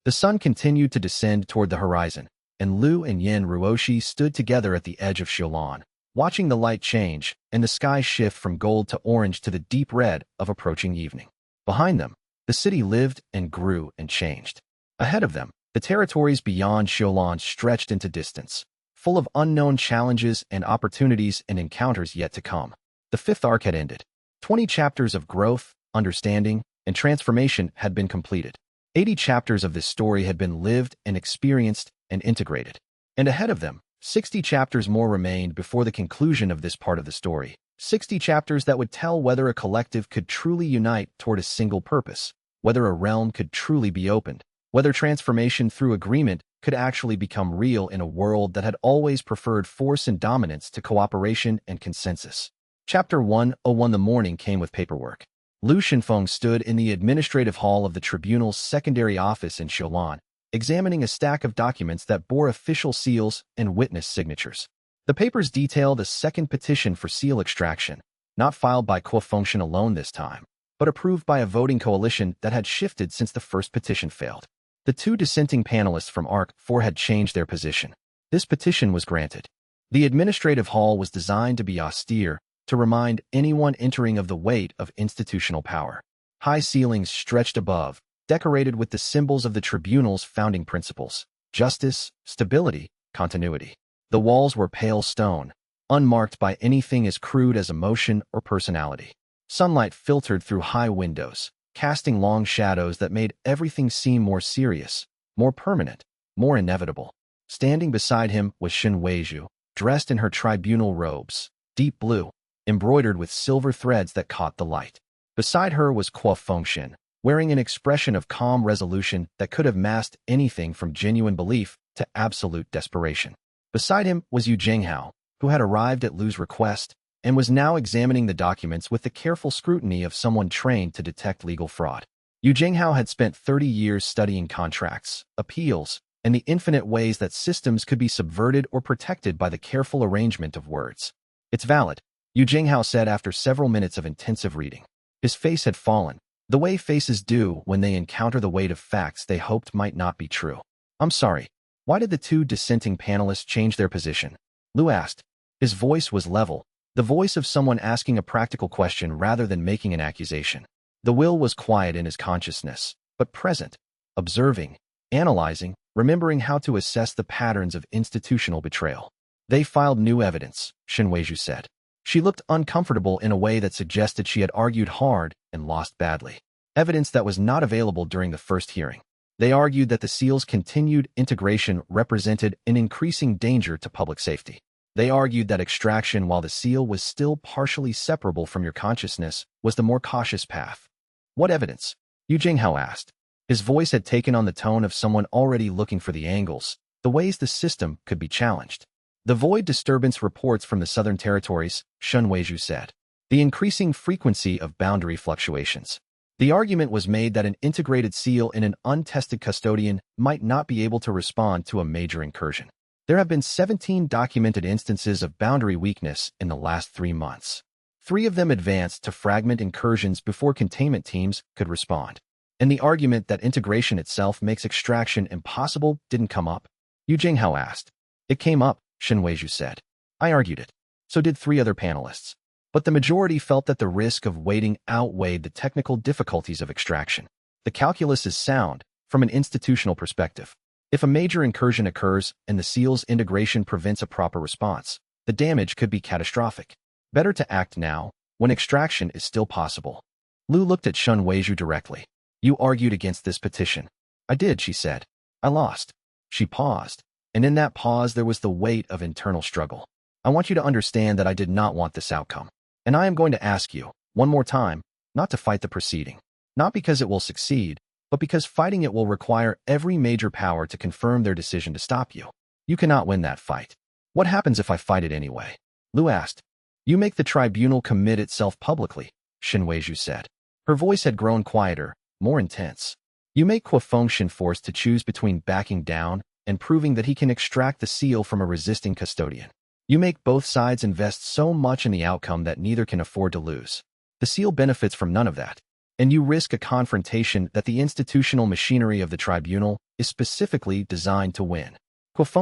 The sun continued to descend toward the horizon, and Lu and Yen Ruoshi stood together at the edge of Xiaolan, watching the light change and the sky shift from gold to orange to the deep red of approaching evening. Behind them, the city lived and grew and changed. Ahead of them, the territories beyond Xiaolan stretched into distance, full of unknown challenges and opportunities and encounters yet to come. The fifth arc had ended. 20 chapters of growth, understanding, and transformation had been completed. 80 chapters of this story had been lived and experienced and integrated. And ahead of them, 60 chapters more remained before the conclusion of this part of the story. 60 chapters that would tell whether a collective could truly unite toward a single purpose, whether a realm could truly be opened, whether transformation through agreement could actually become real in a world that had always preferred force and dominance to cooperation and consensus. Chapter 101. The morning came with paperwork. Lu Shenfeng stood in the administrative hall of the tribunal's secondary office in Xiaolan, examining a stack of documents that bore official seals and witness signatures. The papers detailed a second petition for seal extraction, not filed by Kuo-Fengshan alone this time, but approved by a voting coalition that had shifted since the first petition failed. The two dissenting panelists from Arc 4 had changed their position. This petition was granted. The administrative hall was designed to be austere, to remind anyone entering of the weight of institutional power. High ceilings stretched above, decorated with the symbols of the tribunal's founding principles: justice, stability, continuity. The walls were pale stone, unmarked by anything as crude as emotion or personality. Sunlight filtered through high windows, casting long shadows that made everything seem more serious, more permanent, more inevitable. Standing beside him was Shen Weizhu, dressed in her tribunal robes, deep blue, embroidered with silver threads that caught the light. Beside her was Kuo-Fengshan, wearing an expression of calm resolution that could have masked anything from genuine belief to absolute desperation. Beside him was Yu Jinghao, who had arrived at Lu's request and was now examining the documents with the careful scrutiny of someone trained to detect legal fraud. Yu Jinghao had spent 30 years studying contracts, appeals, and the infinite ways that systems could be subverted or protected by the careful arrangement of words. "It's valid," Yu Jinghao said after several minutes of intensive reading. His face had fallen, the way faces do when they encounter the weight of facts they hoped might not be true. "I'm sorry. Why did the two dissenting panelists change their position?" Lu asked. His voice was level, the voice of someone asking a practical question rather than making an accusation. The will was quiet in his consciousness, but present, observing, analyzing, remembering how to assess the patterns of institutional betrayal. "They filed new evidence," Shen Weizhu said. She looked uncomfortable in a way that suggested she had argued hard and lost badly. Evidence that was not available during the first hearing. They argued that the seal's continued integration represented an increasing danger to public safety. They argued that extraction while the seal was still partially separable from your consciousness was the more cautious path. "What evidence?" Yu Jinghao asked. His voice had taken on the tone of someone already looking for the angles, the ways the system could be challenged. "The void disturbance reports from the southern territories," Shen Weizhu said. "The increasing frequency of boundary fluctuations." The argument was made that an integrated seal in an untested custodian might not be able to respond to a major incursion. There have been 17 documented instances of boundary weakness in the last 3 months. 3 of them advanced to fragment incursions before containment teams could respond. And the argument that integration itself makes extraction impossible didn't come up? Yu Jinghao asked. "It came up," Shen Weizhu said. "I argued it. So did 3 other panelists. But the majority felt that the risk of waiting outweighed the technical difficulties of extraction. The calculus is sound from an institutional perspective. If a major incursion occurs and the seal's integration prevents a proper response, the damage could be catastrophic. Better to act now, when extraction is still possible." Lu looked at Shen Weizhu directly. "You argued against this petition." "I did," she said. "I lost." She paused, and in that pause there was the weight of internal struggle. "I want you to understand that I did not want this outcome. And I am going to ask you, one more time, not to fight the proceeding. Not because it will succeed, but because fighting it will require every major power to confirm their decision to stop you. You cannot win that fight. What happens if I fight it anyway? Lu asked. You make the tribunal commit itself publicly, Shenweizhu said. Her voice had grown quieter, more intense. You make Shen forced to choose between backing down and proving that he can extract the seal from a resisting custodian. You make both sides invest so much in the outcome that neither can afford to lose. The seal benefits from none of that, and you risk a confrontation that the institutional machinery of the tribunal is specifically designed to win.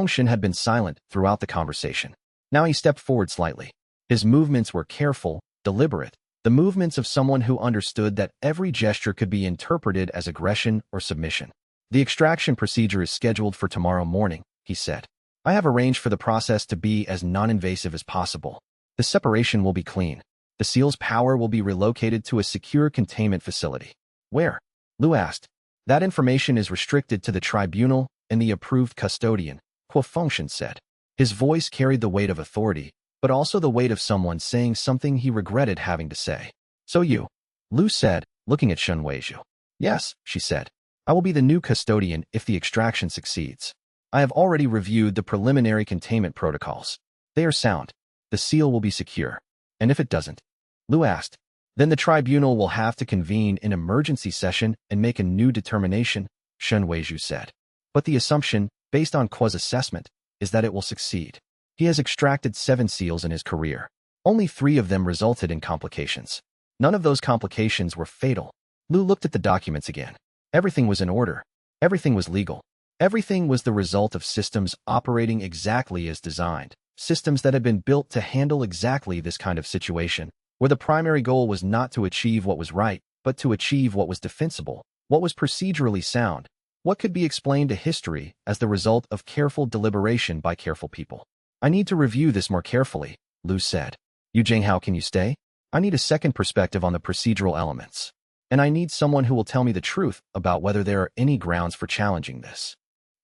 Shen had been silent throughout the conversation. Now he stepped forward slightly. His movements were careful, deliberate, the movements of someone who understood that every gesture could be interpreted as aggression or submission. The extraction procedure is scheduled for tomorrow morning, he said. I have arranged for the process to be as non-invasive as possible. The separation will be clean. The seal's power will be relocated to a secure containment facility. Where? Lu asked. That information is restricted to the tribunal and the approved custodian, Shen said. His voice carried the weight of authority, but also the weight of someone saying something he regretted having to say. So you? Lu said, looking at Shenweizhu. Yes, she said. I will be the new custodian if the extraction succeeds. I have already reviewed the preliminary containment protocols. They are sound. The seal will be secure. And if it doesn't? Lu asked. Then the tribunal will have to convene an emergency session and make a new determination, Shenweizhu said. But the assumption, based on Qua's assessment, is that it will succeed. He has extracted 7 seals in his career. Only 3 of them resulted in complications. None of those complications were fatal. Lu looked at the documents again. Everything was in order. Everything was legal. Everything was the result of systems operating exactly as designed, systems that had been built to handle exactly this kind of situation, where the primary goal was not to achieve what was right, but to achieve what was defensible, what was procedurally sound, what could be explained to history as the result of careful deliberation by careful people. I need to review this more carefully, Lu said. Yu Jinghao, can you stay? I need a second perspective on the procedural elements. And I need someone who will tell me the truth about whether there are any grounds for challenging this.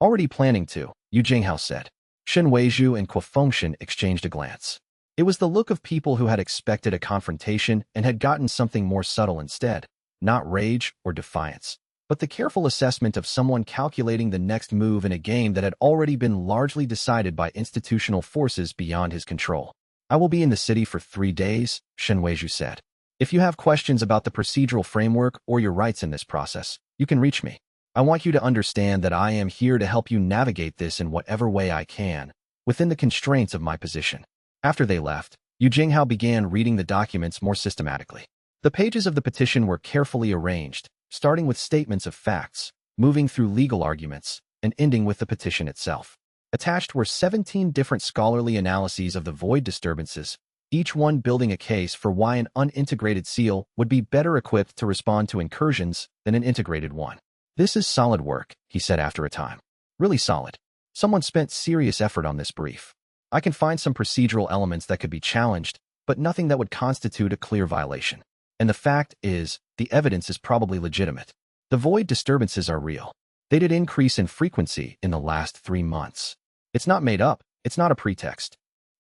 Already planning to, Yu Jinghao said. Shenweizhu and Shen exchanged a glance. It was the look of people who had expected a confrontation and had gotten something more subtle instead, not rage or defiance, but the careful assessment of someone calculating the next move in a game that had already been largely decided by institutional forces beyond his control. I will be in the city for 3 days, Shenweizhu said. If you have questions about the procedural framework or your rights in this process, you can reach me. I want you to understand that I am here to help you navigate this in whatever way I can, within the constraints of my position. After they left, Yu Jinghao began reading the documents more systematically. The pages of the petition were carefully arranged, starting with statements of facts, moving through legal arguments, and ending with the petition itself. Attached were 17 different scholarly analyses of the void disturbances, each one building a case for why an unintegrated seal would be better equipped to respond to incursions than an integrated one. This is solid work, he said after a time. Really solid. Someone spent serious effort on this brief. I can find some procedural elements that could be challenged, but nothing that would constitute a clear violation. And the fact is, the evidence is probably legitimate. The void disturbances are real. They did increase in frequency in the last 3 months. It's not made up. It's not a pretext.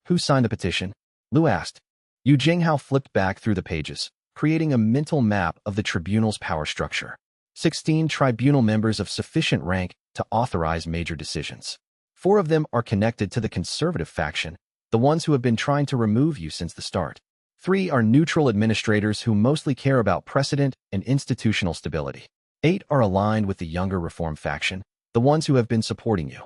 Who signed the petition? Lu asked. Yu Jinghao flipped back through the pages, creating a mental map of the tribunal's power structure. 16 tribunal members of sufficient rank to authorize major decisions. 4 of them are connected to the conservative faction, the ones who have been trying to remove you since the start. 3 are neutral administrators who mostly care about precedent and institutional stability. 8 are aligned with the younger reform faction, the ones who have been supporting you.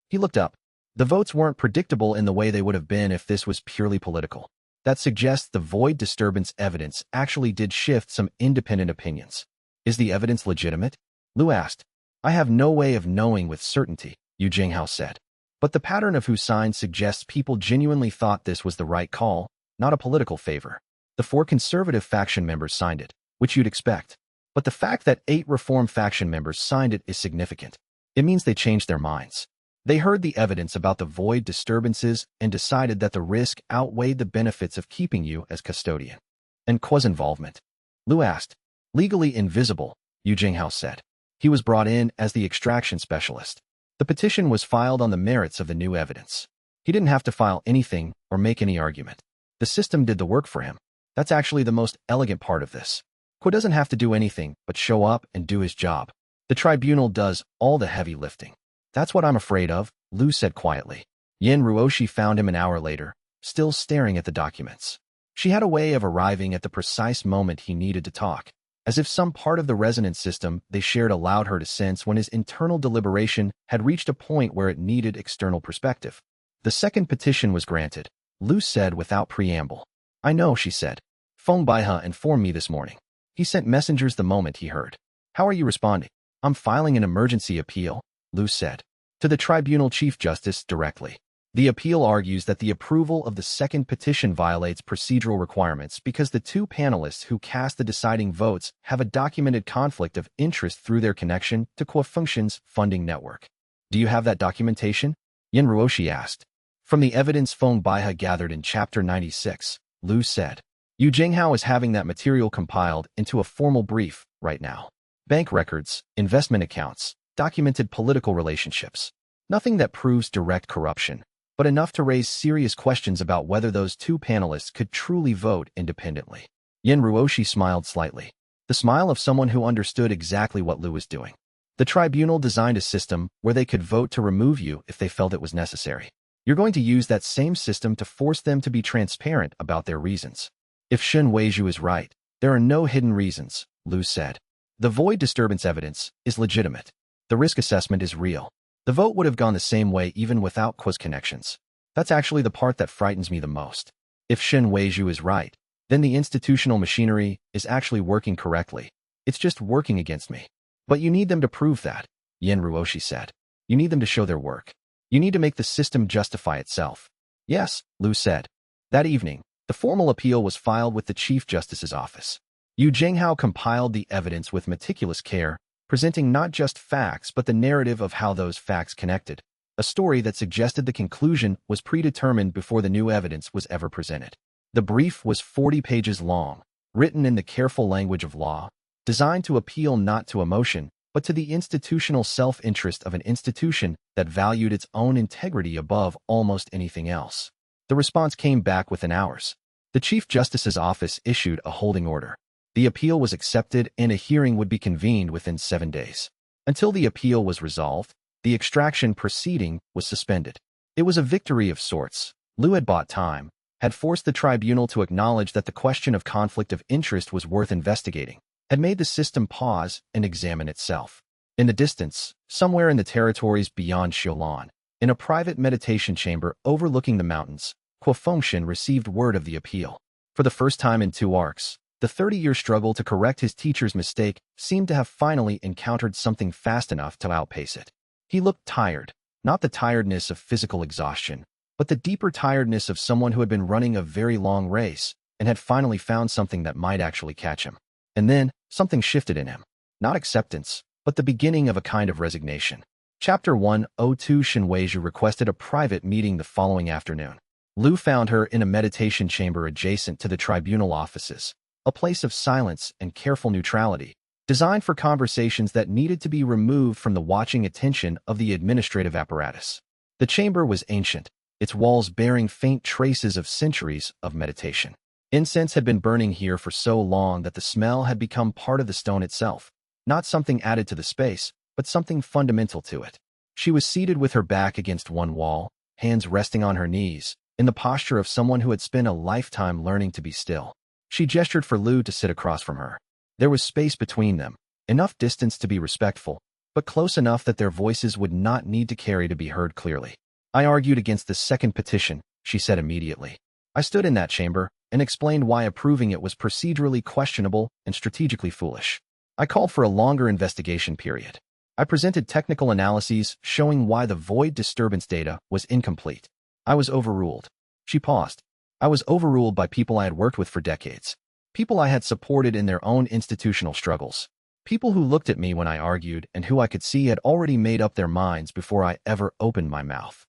He looked up. The votes weren't predictable in the way they would have been if this was purely political. That suggests the void disturbance evidence actually did shift some independent opinions. Is the evidence legitimate? Lu asked. I have no way of knowing with certainty, Yu Jinghao said. But the pattern of who signed suggests people genuinely thought this was the right call, not a political favor. The 4 conservative faction members signed it, which you'd expect. But the fact that 8 reform faction members signed it is significant. It means they changed their minds. They heard the evidence about the void disturbances and decided that the risk outweighed the benefits of keeping you as custodian. And Qua's involvement? Lu asked. Legally invisible, Yu Jinghao said. He was brought in as the extraction specialist. The petition was filed on the merits of the new evidence. He didn't have to file anything or make any argument. The system did the work for him. That's actually the most elegant part of this. Ko doesn't have to do anything but show up and do his job. The tribunal does all the heavy lifting. That's what I'm afraid of, Lu said quietly. Yin Ruoshi found him an hour later, still staring at the documents. She had a way of arriving at the precise moment he needed to talk, as if some part of the resonance system they shared allowed her to sense when his internal deliberation had reached a point where it needed external perspective. The second petition was granted, Lu said without preamble. I know, she said. Feng Baihe informed me this morning. He sent messengers the moment he heard. How are you responding? I'm filing an emergency appeal, Lu said. To the tribunal chief justice directly. The appeal argues that the approval of the second petition violates procedural requirements because the two panelists who cast the deciding votes have a documented conflict of interest through their connection to Kuo-Fengxian's funding network. Do you have that documentation? Yin Ruoshi asked. From the evidence Feng Baihe gathered in Chapter 96, Lu said. Yu Jinghao is having that material compiled into a formal brief right now. Bank records, investment accounts, documented political relationships. Nothing that proves direct corruption, but enough to raise serious questions about whether those two panelists could truly vote independently. Yin Ruoshi smiled slightly, the smile of someone who understood exactly what Lu was doing. The tribunal designed a system where they could vote to remove you if they felt it was necessary. You're going to use that same system to force them to be transparent about their reasons. If Shen Weizhu is right, there are no hidden reasons, Lu said. The void disturbance evidence is legitimate. The risk assessment is real. The vote would have gone the same way even without Kuo's connections. That's actually the part that frightens me the most. If Shen Weizhu is right, then the institutional machinery is actually working correctly. It's just working against me. But you need them to prove that, Yin Ruoshi said. You need them to show their work. You need to make the system justify itself. Yes, Lu said. That evening, the formal appeal was filed with the Chief Justice's office. Yu Jinghao compiled the evidence with meticulous care, presenting not just facts but the narrative of how those facts connected, a story that suggested the conclusion was predetermined before the new evidence was ever presented. The brief was 40 pages long, written in the careful language of law, designed to appeal not to emotion, but to the institutional self-interest of an institution that valued its own integrity above almost anything else. The response came back within hours. The Chief Justice's office issued a holding order. The appeal was accepted and a hearing would be convened within 7 days. Until the appeal was resolved, the extraction proceeding was suspended. It was a victory of sorts. Lu had bought time, had forced the tribunal to acknowledge that the question of conflict of interest was worth investigating, had made the system pause and examine itself. In the distance, somewhere in the territories beyond Xiulan, in a private meditation chamber overlooking the mountains, Kuo-Fengxian received word of the appeal. For the first time in 2 arcs, the 30-year struggle to correct his teacher's mistake seemed to have finally encountered something fast enough to outpace it. He looked tired, not the tiredness of physical exhaustion, but the deeper tiredness of someone who had been running a very long race and had finally found something that might actually catch him. And then, something shifted in him. Not acceptance, but the beginning of a kind of resignation. Chapter 102 Shen Weizhu requested a private meeting the following afternoon. Lu found her in a meditation chamber adjacent to the tribunal offices, a place of silence and careful neutrality, designed for conversations that needed to be removed from the watching attention of the administrative apparatus. The chamber was ancient, its walls bearing faint traces of centuries of meditation. Incense had been burning here for so long that the smell had become part of the stone itself, not something added to the space, but something fundamental to it. She was seated with her back against one wall, hands resting on her knees, in the posture of someone who had spent a lifetime learning to be still. She gestured for Lu to sit across from her. There was space between them, enough distance to be respectful, but close enough that their voices would not need to carry to be heard clearly. I argued against the second petition, she said immediately. I stood in that chamber and explained why approving it was procedurally questionable and strategically foolish. I called for a longer investigation period. I presented technical analyses showing why the void disturbance data was incomplete. I was overruled. She paused. I was overruled by people I had worked with for decades. People I had supported in their own institutional struggles. People who looked at me when I argued and who I could see had already made up their minds before I ever opened my mouth.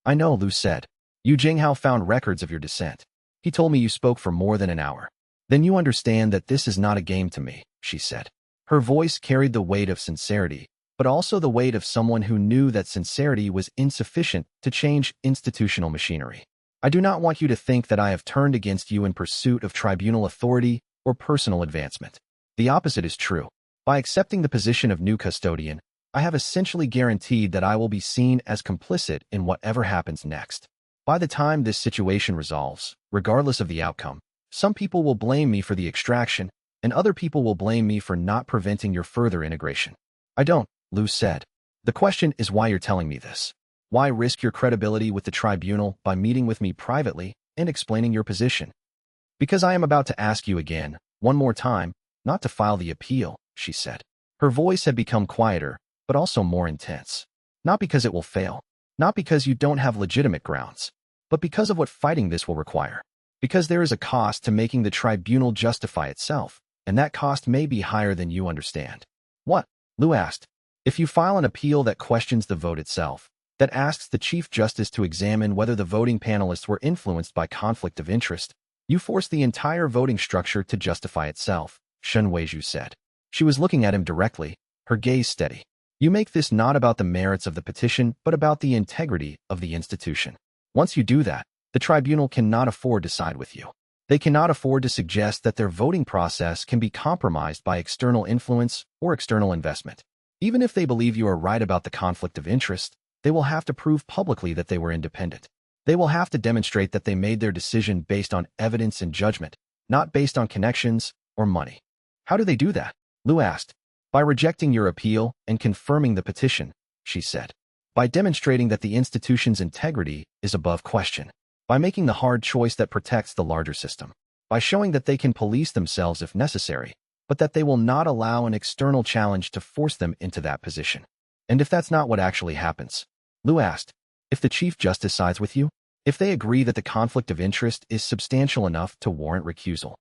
I know, Lu said. Yu Jinghao found records of your dissent. He told me you spoke for more than an hour. Then you understand that this is not a game to me, she said. Her voice carried the weight of sincerity, but also the weight of someone who knew that sincerity was insufficient to change institutional machinery. I do not want you to think that I have turned against you in pursuit of tribunal authority or personal advancement. The opposite is true. By accepting the position of new custodian, I have essentially guaranteed that I will be seen as complicit in whatever happens next. By the time this situation resolves, regardless of the outcome, some people will blame me for the extraction, and other people will blame me for not preventing your further integration. I don't, Lu said. The question is why you're telling me this. Why risk your credibility with the tribunal by meeting with me privately and explaining your position? Because I am about to ask you again, one more time, not to file the appeal, she said. Her voice had become quieter, but also more intense. Not because it will fail, not because you don't have legitimate grounds, but because of what fighting this will require. Because there is a cost to making the tribunal justify itself, and that cost may be higher than you understand. What? Lu asked. If you file an appeal that questions the vote itself, that asks the Chief Justice to examine whether the voting panelists were influenced by conflict of interest, you force the entire voting structure to justify itself, Shen Weizhu said. She was looking at him directly, her gaze steady. You make this not about the merits of the petition, but about the integrity of the institution. Once you do that, the tribunal cannot afford to side with you. They cannot afford to suggest that their voting process can be compromised by external influence or external investment. Even if they believe you are right about the conflict of interest, they will have to prove publicly that they were independent. They will have to demonstrate that they made their decision based on evidence and judgment, not based on connections or money. How do they do that? Lu asked. By rejecting your appeal and confirming the petition, she said. By demonstrating that the institution's integrity is above question. By making the hard choice that protects the larger system. By showing that they can police themselves if necessary, but that they will not allow an external challenge to force them into that position. And if that's not what actually happens? Lu asked. If the Chief Justice sides with you? If they agree that the conflict of interest is substantial enough to warrant recusal?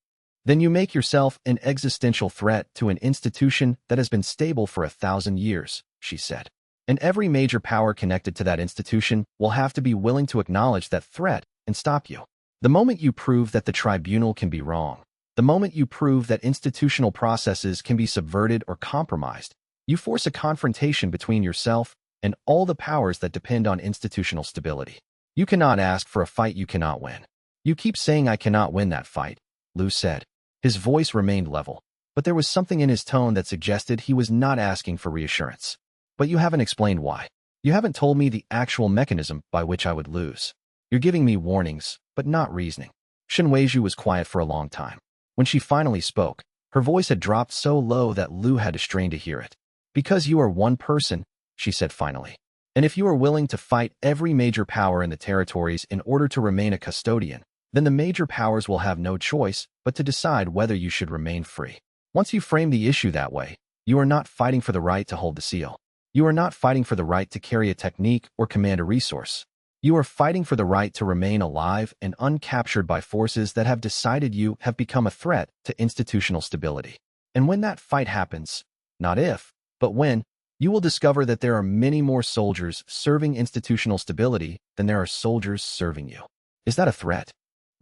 Then you make yourself an existential threat to an institution that has been stable for 1,000 years, she said. And every major power connected to that institution will have to be willing to acknowledge that threat and stop you. The moment you prove that the tribunal can be wrong, the moment you prove that institutional processes can be subverted or compromised, you force a confrontation between yourself and all the powers that depend on institutional stability. You cannot ask for a fight you cannot win. You keep saying I cannot win that fight, Lu said. His voice remained level, but there was something in his tone that suggested he was not asking for reassurance. But you haven't explained why. You haven't told me the actual mechanism by which I would lose. You're giving me warnings, but not reasoning. Shen Weizhu was quiet for a long time. When she finally spoke, her voice had dropped so low that Lu had to strain to hear it. Because you are one person, she said finally. And if you are willing to fight every major power in the territories in order to remain a custodian, then the major powers will have no choice but to decide whether you should remain free. Once you frame the issue that way, you are not fighting for the right to hold the seal. You are not fighting for the right to carry a technique or command a resource. You are fighting for the right to remain alive and uncaptured by forces that have decided you have become a threat to institutional stability. And when that fight happens, not if, but when, you will discover that there are many more soldiers serving institutional stability than there are soldiers serving you. Is that a threat?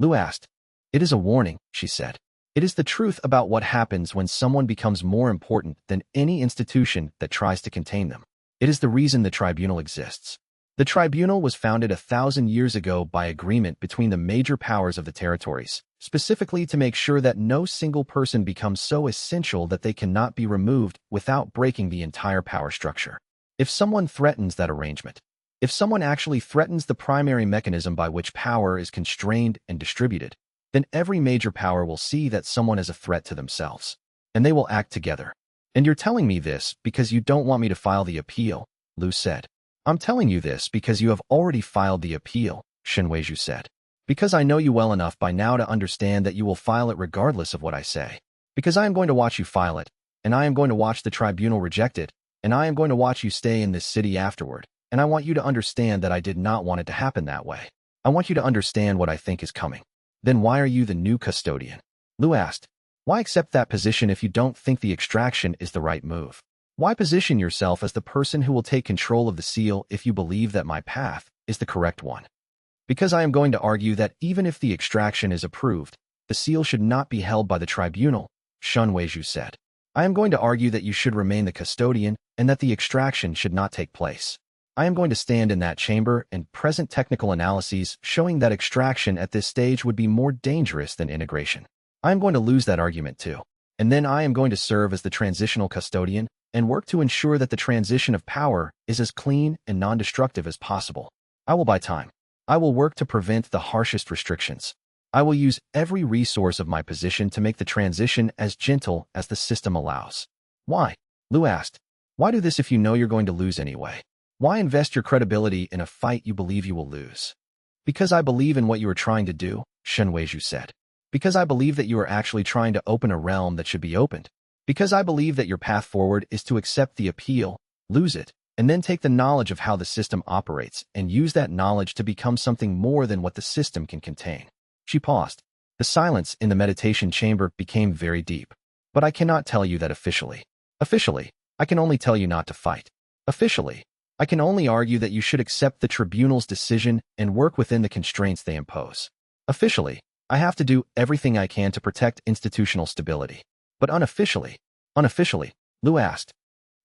Lu asked. It is a warning, she said. It is the truth about what happens when someone becomes more important than any institution that tries to contain them. It is the reason the tribunal exists. The tribunal was founded 1,000 years ago by agreement between the major powers of the territories, specifically to make sure that no single person becomes so essential that they cannot be removed without breaking the entire power structure. If someone threatens that arrangement, if someone actually threatens the primary mechanism by which power is constrained and distributed, then every major power will see that someone is a threat to themselves, and they will act together. And you're telling me this because you don't want me to file the appeal, Lu said. I'm telling you this because you have already filed the appeal, Shen Weizhu said. Because I know you well enough by now to understand that you will file it regardless of what I say. Because I am going to watch you file it, and I am going to watch the tribunal reject it, and I am going to watch you stay in this city afterward, and I want you to understand that I did not want it to happen that way. I want you to understand what I think is coming. Then why are you the new custodian? Lu asked. Why accept that position if you don't think the extraction is the right move? Why position yourself as the person who will take control of the seal if you believe that my path is the correct one? Because I am going to argue that even if the extraction is approved, the seal should not be held by the tribunal, Shen Weizhu said. I am going to argue that you should remain the custodian and that the extraction should not take place. I am going to stand in that chamber and present technical analyses showing that extraction at this stage would be more dangerous than integration. I am going to lose that argument too. And then I am going to serve as the transitional custodian and work to ensure that the transition of power is as clean and non-destructive as possible. I will buy time. I will work to prevent the harshest restrictions. I will use every resource of my position to make the transition as gentle as the system allows. Why? Lu asked. Why do this if you know you're going to lose anyway? Why invest your credibility in a fight you believe you will lose? Because I believe in what you are trying to do, Shen Weizhu said. Because I believe that you are actually trying to open a realm that should be opened. Because I believe that your path forward is to accept the appeal, lose it, and then take the knowledge of how the system operates and use that knowledge to become something more than what the system can contain. She paused. The silence in the meditation chamber became very deep. But I cannot tell you that officially. Officially, I can only tell you not to fight. Officially, I can only argue that you should accept the tribunal's decision and work within the constraints they impose. Officially, I have to do everything I can to protect institutional stability. But unofficially, Lu asked.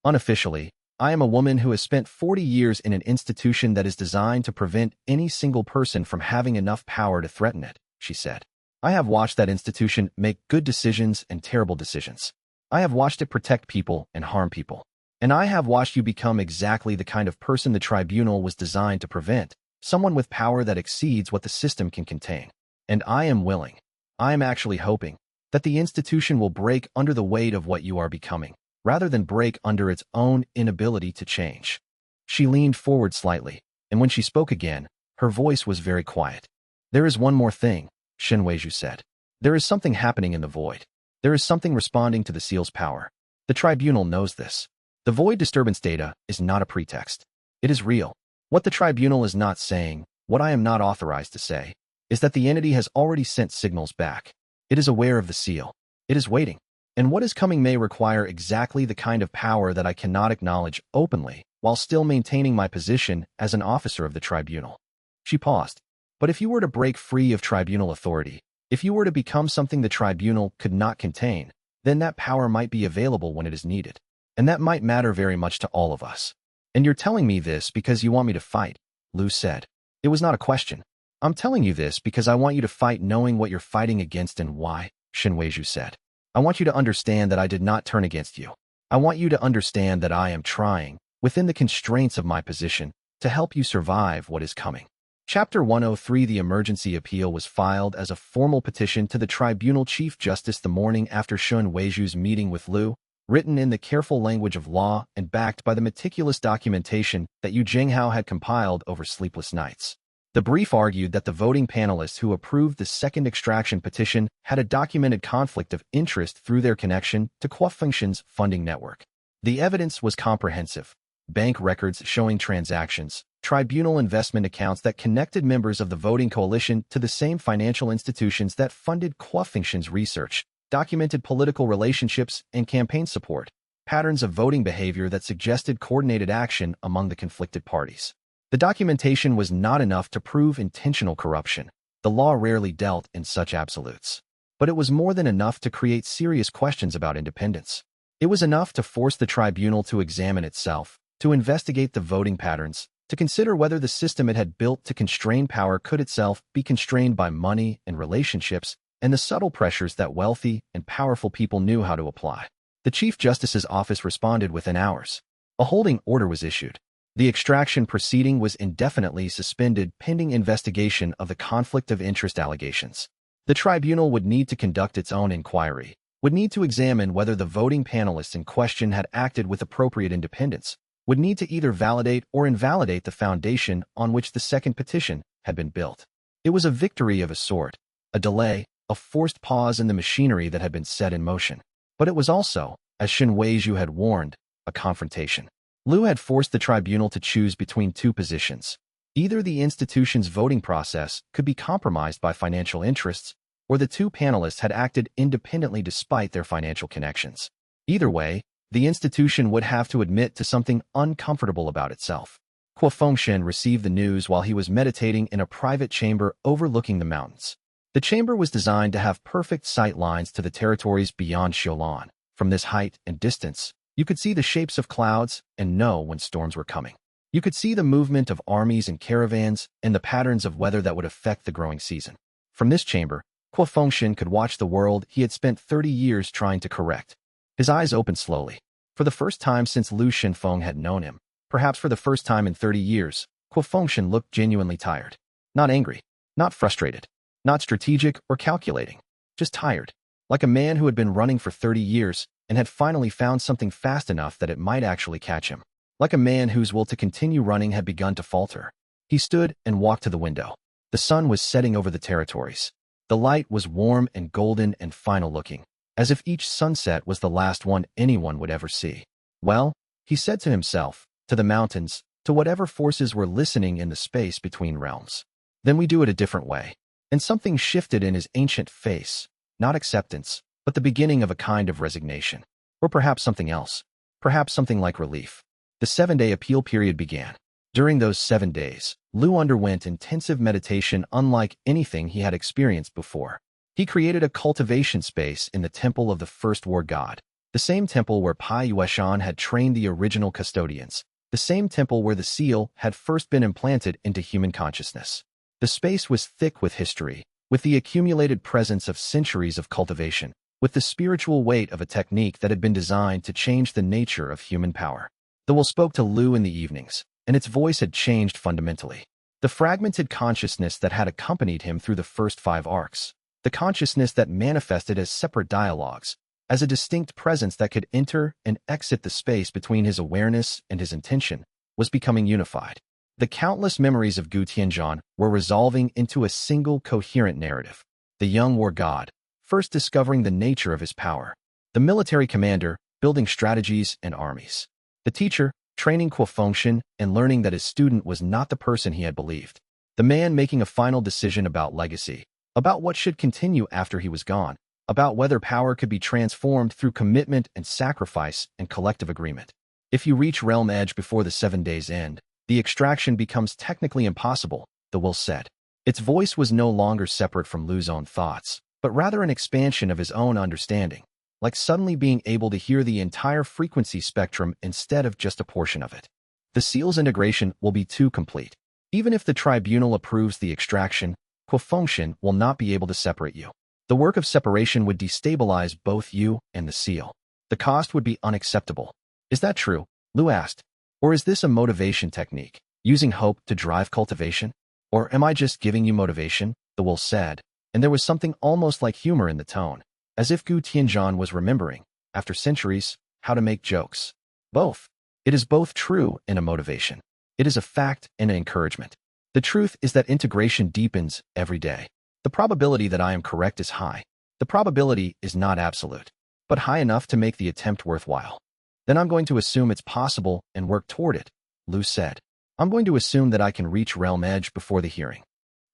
Unofficially, I am a woman who has spent 40 years in an institution that is designed to prevent any single person from having enough power to threaten it, she said. I have watched that institution make good decisions and terrible decisions. I have watched it protect people and harm people. And I have watched you become exactly the kind of person the tribunal was designed to prevent, someone with power that exceeds what the system can contain. And I am willing, I am actually hoping, that the institution will break under the weight of what you are becoming, rather than break under its own inability to change. She leaned forward slightly, and when she spoke again, her voice was very quiet. There is one more thing, Shen Weizhu said. There is something happening in the void. There is something responding to the seal's power. The tribunal knows this. The void disturbance data is not a pretext. It is real. What the tribunal is not saying, what I am not authorized to say, is that the entity has already sent signals back. It is aware of the seal. It is waiting. And what is coming may require exactly the kind of power that I cannot acknowledge openly, while still maintaining my position as an officer of the tribunal. She paused. But if you were to break free of tribunal authority, if you were to become something the tribunal could not contain, then that power might be available when it is needed. And that might matter very much to all of us. And you're telling me this because you want me to fight, Lu said. It was not a question. I'm telling you this because I want you to fight knowing what you're fighting against and why, Shen Weizhu said. I want you to understand that I did not turn against you. I want you to understand that I am trying, within the constraints of my position, to help you survive what is coming. Chapter 103. The emergency appeal was filed as a formal petition to the tribunal chief justice the morning after Shen Weizhu's meeting with Lu, written in the careful language of law and backed by the meticulous documentation that Yu Jinghao had compiled over sleepless nights. The brief argued that the voting panelists who approved the second extraction petition had a documented conflict of interest through their connection to Cultivation's funding network. The evidence was comprehensive. Bank records showing transactions, tribunal investment accounts that connected members of the voting coalition to the same financial institutions that funded Cultivation's research, documented political relationships and campaign support, patterns of voting behavior that suggested coordinated action among the conflicted parties. The documentation was not enough to prove intentional corruption. The law rarely dealt in such absolutes. But it was more than enough to create serious questions about independence. It was enough to force the tribunal to examine itself, to investigate the voting patterns, to consider whether the system it had built to constrain power could itself be constrained by money and relationships and the subtle pressures that wealthy and powerful people knew how to apply. The Chief Justice's office responded within hours. A holding order was issued. The extraction proceeding was indefinitely suspended pending investigation of the conflict of interest allegations. The tribunal would need to conduct its own inquiry, would need to examine whether the voting panelists in question had acted with appropriate independence, would need to either validate or invalidate the foundation on which the second petition had been built. It was a victory of a sort, a delay, a forced pause in the machinery that had been set in motion. But it was also, as Shen Weizhu had warned, a confrontation. Lu had forced the tribunal to choose between two positions. Either the institution's voting process could be compromised by financial interests, or the two panelists had acted independently despite their financial connections. Either way, the institution would have to admit to something uncomfortable about itself. Kuo Fengshen received the news while he was meditating in a private chamber overlooking the mountains. The chamber was designed to have perfect sight lines to the territories beyond Xiaolan. From this height and distance, you could see the shapes of clouds and know when storms were coming. You could see the movement of armies and caravans and the patterns of weather that would affect the growing season. From this chamber, Kuo Fengshen could watch the world he had spent 30 years trying to correct. His eyes opened slowly. For the first time since Lu Shenfeng had known him, perhaps for the first time in 30 years, Kuo Fengshen looked genuinely tired. Not angry, not frustrated, not strategic or calculating, just tired. Like a man who had been running for 30 years and had finally found something fast enough that it might actually catch him. Like a man whose will to continue running had begun to falter. He stood and walked to the window. The sun was setting over the territories. The light was warm and golden and final-looking, as if each sunset was the last one anyone would ever see. Well, he said to himself, to the mountains, to whatever forces were listening in the space between realms. Then we do it a different way. And something shifted in his ancient face, not acceptance, but the beginning of a kind of resignation. Or perhaps something else. Perhaps something like relief. The 7-day appeal period began. During those 7 days, Lu underwent intensive meditation unlike anything he had experienced before. He created a cultivation space in the temple of the first war god, the same temple where Pai Yueshan had trained the original custodians, the same temple where the seal had first been implanted into human consciousness. The space was thick with history, with the accumulated presence of centuries of cultivation, with the spiritual weight of a technique that had been designed to change the nature of human power. The will spoke to Lu in the evenings, and its voice had changed fundamentally. The fragmented consciousness that had accompanied him through the first 5 arcs, the consciousness that manifested as separate dialogues, as a distinct presence that could enter and exit the space between his awareness and his intention, was becoming unified. The countless memories of Gu Tianzhan were resolving into a single coherent narrative. The young war god, first discovering the nature of his power. The military commander, building strategies and armies. The teacher, training Kuo Fengshen and learning that his student was not the person he had believed. The man making a final decision about legacy, about what should continue after he was gone, about whether power could be transformed through commitment and sacrifice and collective agreement. If you reach Realm Edge before the 7 days end, the extraction becomes technically impossible, the will said. Its voice was no longer separate from Lu's own thoughts, but rather an expansion of his own understanding, like suddenly being able to hear the entire frequency spectrum instead of just a portion of it. The seal's integration will be too complete. Even if the tribunal approves the extraction, Kuo Fengshen will not be able to separate you. The work of separation would destabilize both you and the seal. The cost would be unacceptable. Is that true? Lu asked. Or is this a motivation technique, using hope to drive cultivation? Or am I just giving you motivation? The will said, and there was something almost like humor in the tone, as if Gu Tianzhan was remembering, after centuries, how to make jokes. Both. It is both true and a motivation. It is a fact and an encouragement. The truth is that integration deepens every day. The probability that I am correct is high. The probability is not absolute, but high enough to make the attempt worthwhile. Then I'm going to assume it's possible and work toward it, Lu said. I'm going to assume that I can reach Realm Edge before the hearing.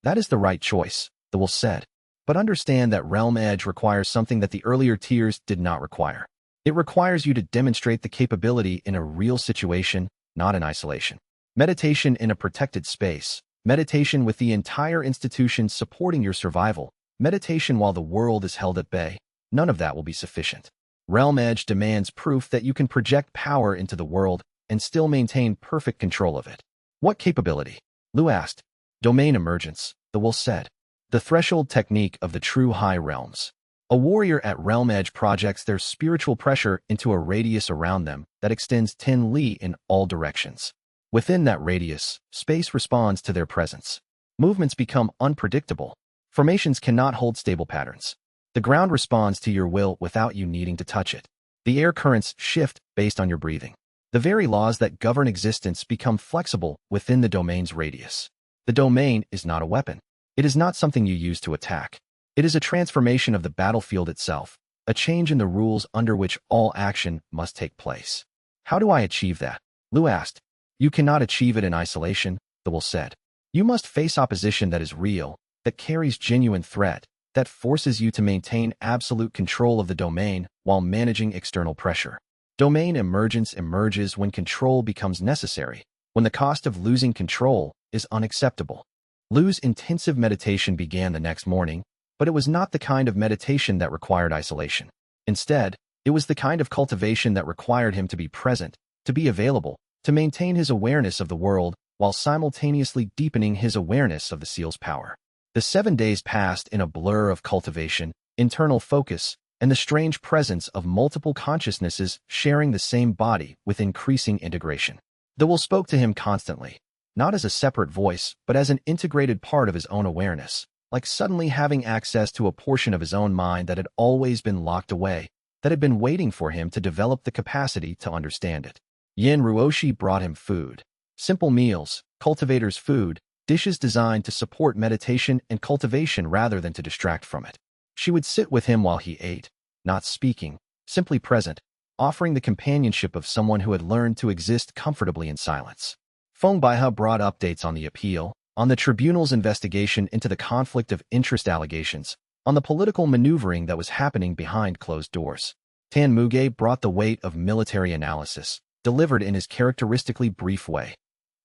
That is the right choice, the will said. But understand that Realm Edge requires something that the earlier tiers did not require. It requires you to demonstrate the capability in a real situation, not in isolation. Meditation in a protected space, meditation with the entire institution supporting your survival, meditation while the world is held at bay, none of that will be sufficient. Realm Edge demands proof that you can project power into the world and still maintain perfect control of it. What capability? Lu asked. Domain emergence, the will said. The threshold technique of the true high realms. A warrior at Realm Edge projects their spiritual pressure into a radius around them that extends 10 li in all directions. Within that radius, space responds to their presence. Movements become unpredictable. Formations cannot hold stable patterns. The ground responds to your will without you needing to touch it. The air currents shift based on your breathing. The very laws that govern existence become flexible within the domain's radius. The domain is not a weapon. It is not something you use to attack. It is a transformation of the battlefield itself, a change in the rules under which all action must take place. How do I achieve that? Lu asked. You cannot achieve it in isolation, the will said. You must face opposition that is real, that carries genuine threat, that forces you to maintain absolute control of the domain while managing external pressure. Domain emergence emerges when control becomes necessary, when the cost of losing control is unacceptable. Lu's intensive meditation began the next morning, but it was not the kind of meditation that required isolation. Instead, it was the kind of cultivation that required him to be present, to be available, to maintain his awareness of the world while simultaneously deepening his awareness of the seal's power. The 7 days passed in a blur of cultivation, internal focus, and the strange presence of multiple consciousnesses sharing the same body with increasing integration. The will spoke to him constantly, not as a separate voice, but as an integrated part of his own awareness, like suddenly having access to a portion of his own mind that had always been locked away, that had been waiting for him to develop the capacity to understand it. Yin Ruoshi brought him food. Simple meals, cultivators' food, dishes designed to support meditation and cultivation rather than to distract from it. She would sit with him while he ate, not speaking, simply present, offering the companionship of someone who had learned to exist comfortably in silence. Feng Baihe brought updates on the appeal, on the tribunal's investigation into the conflict of interest allegations, on the political maneuvering that was happening behind closed doors. Tan Muge brought the weight of military analysis, delivered in his characteristically brief way.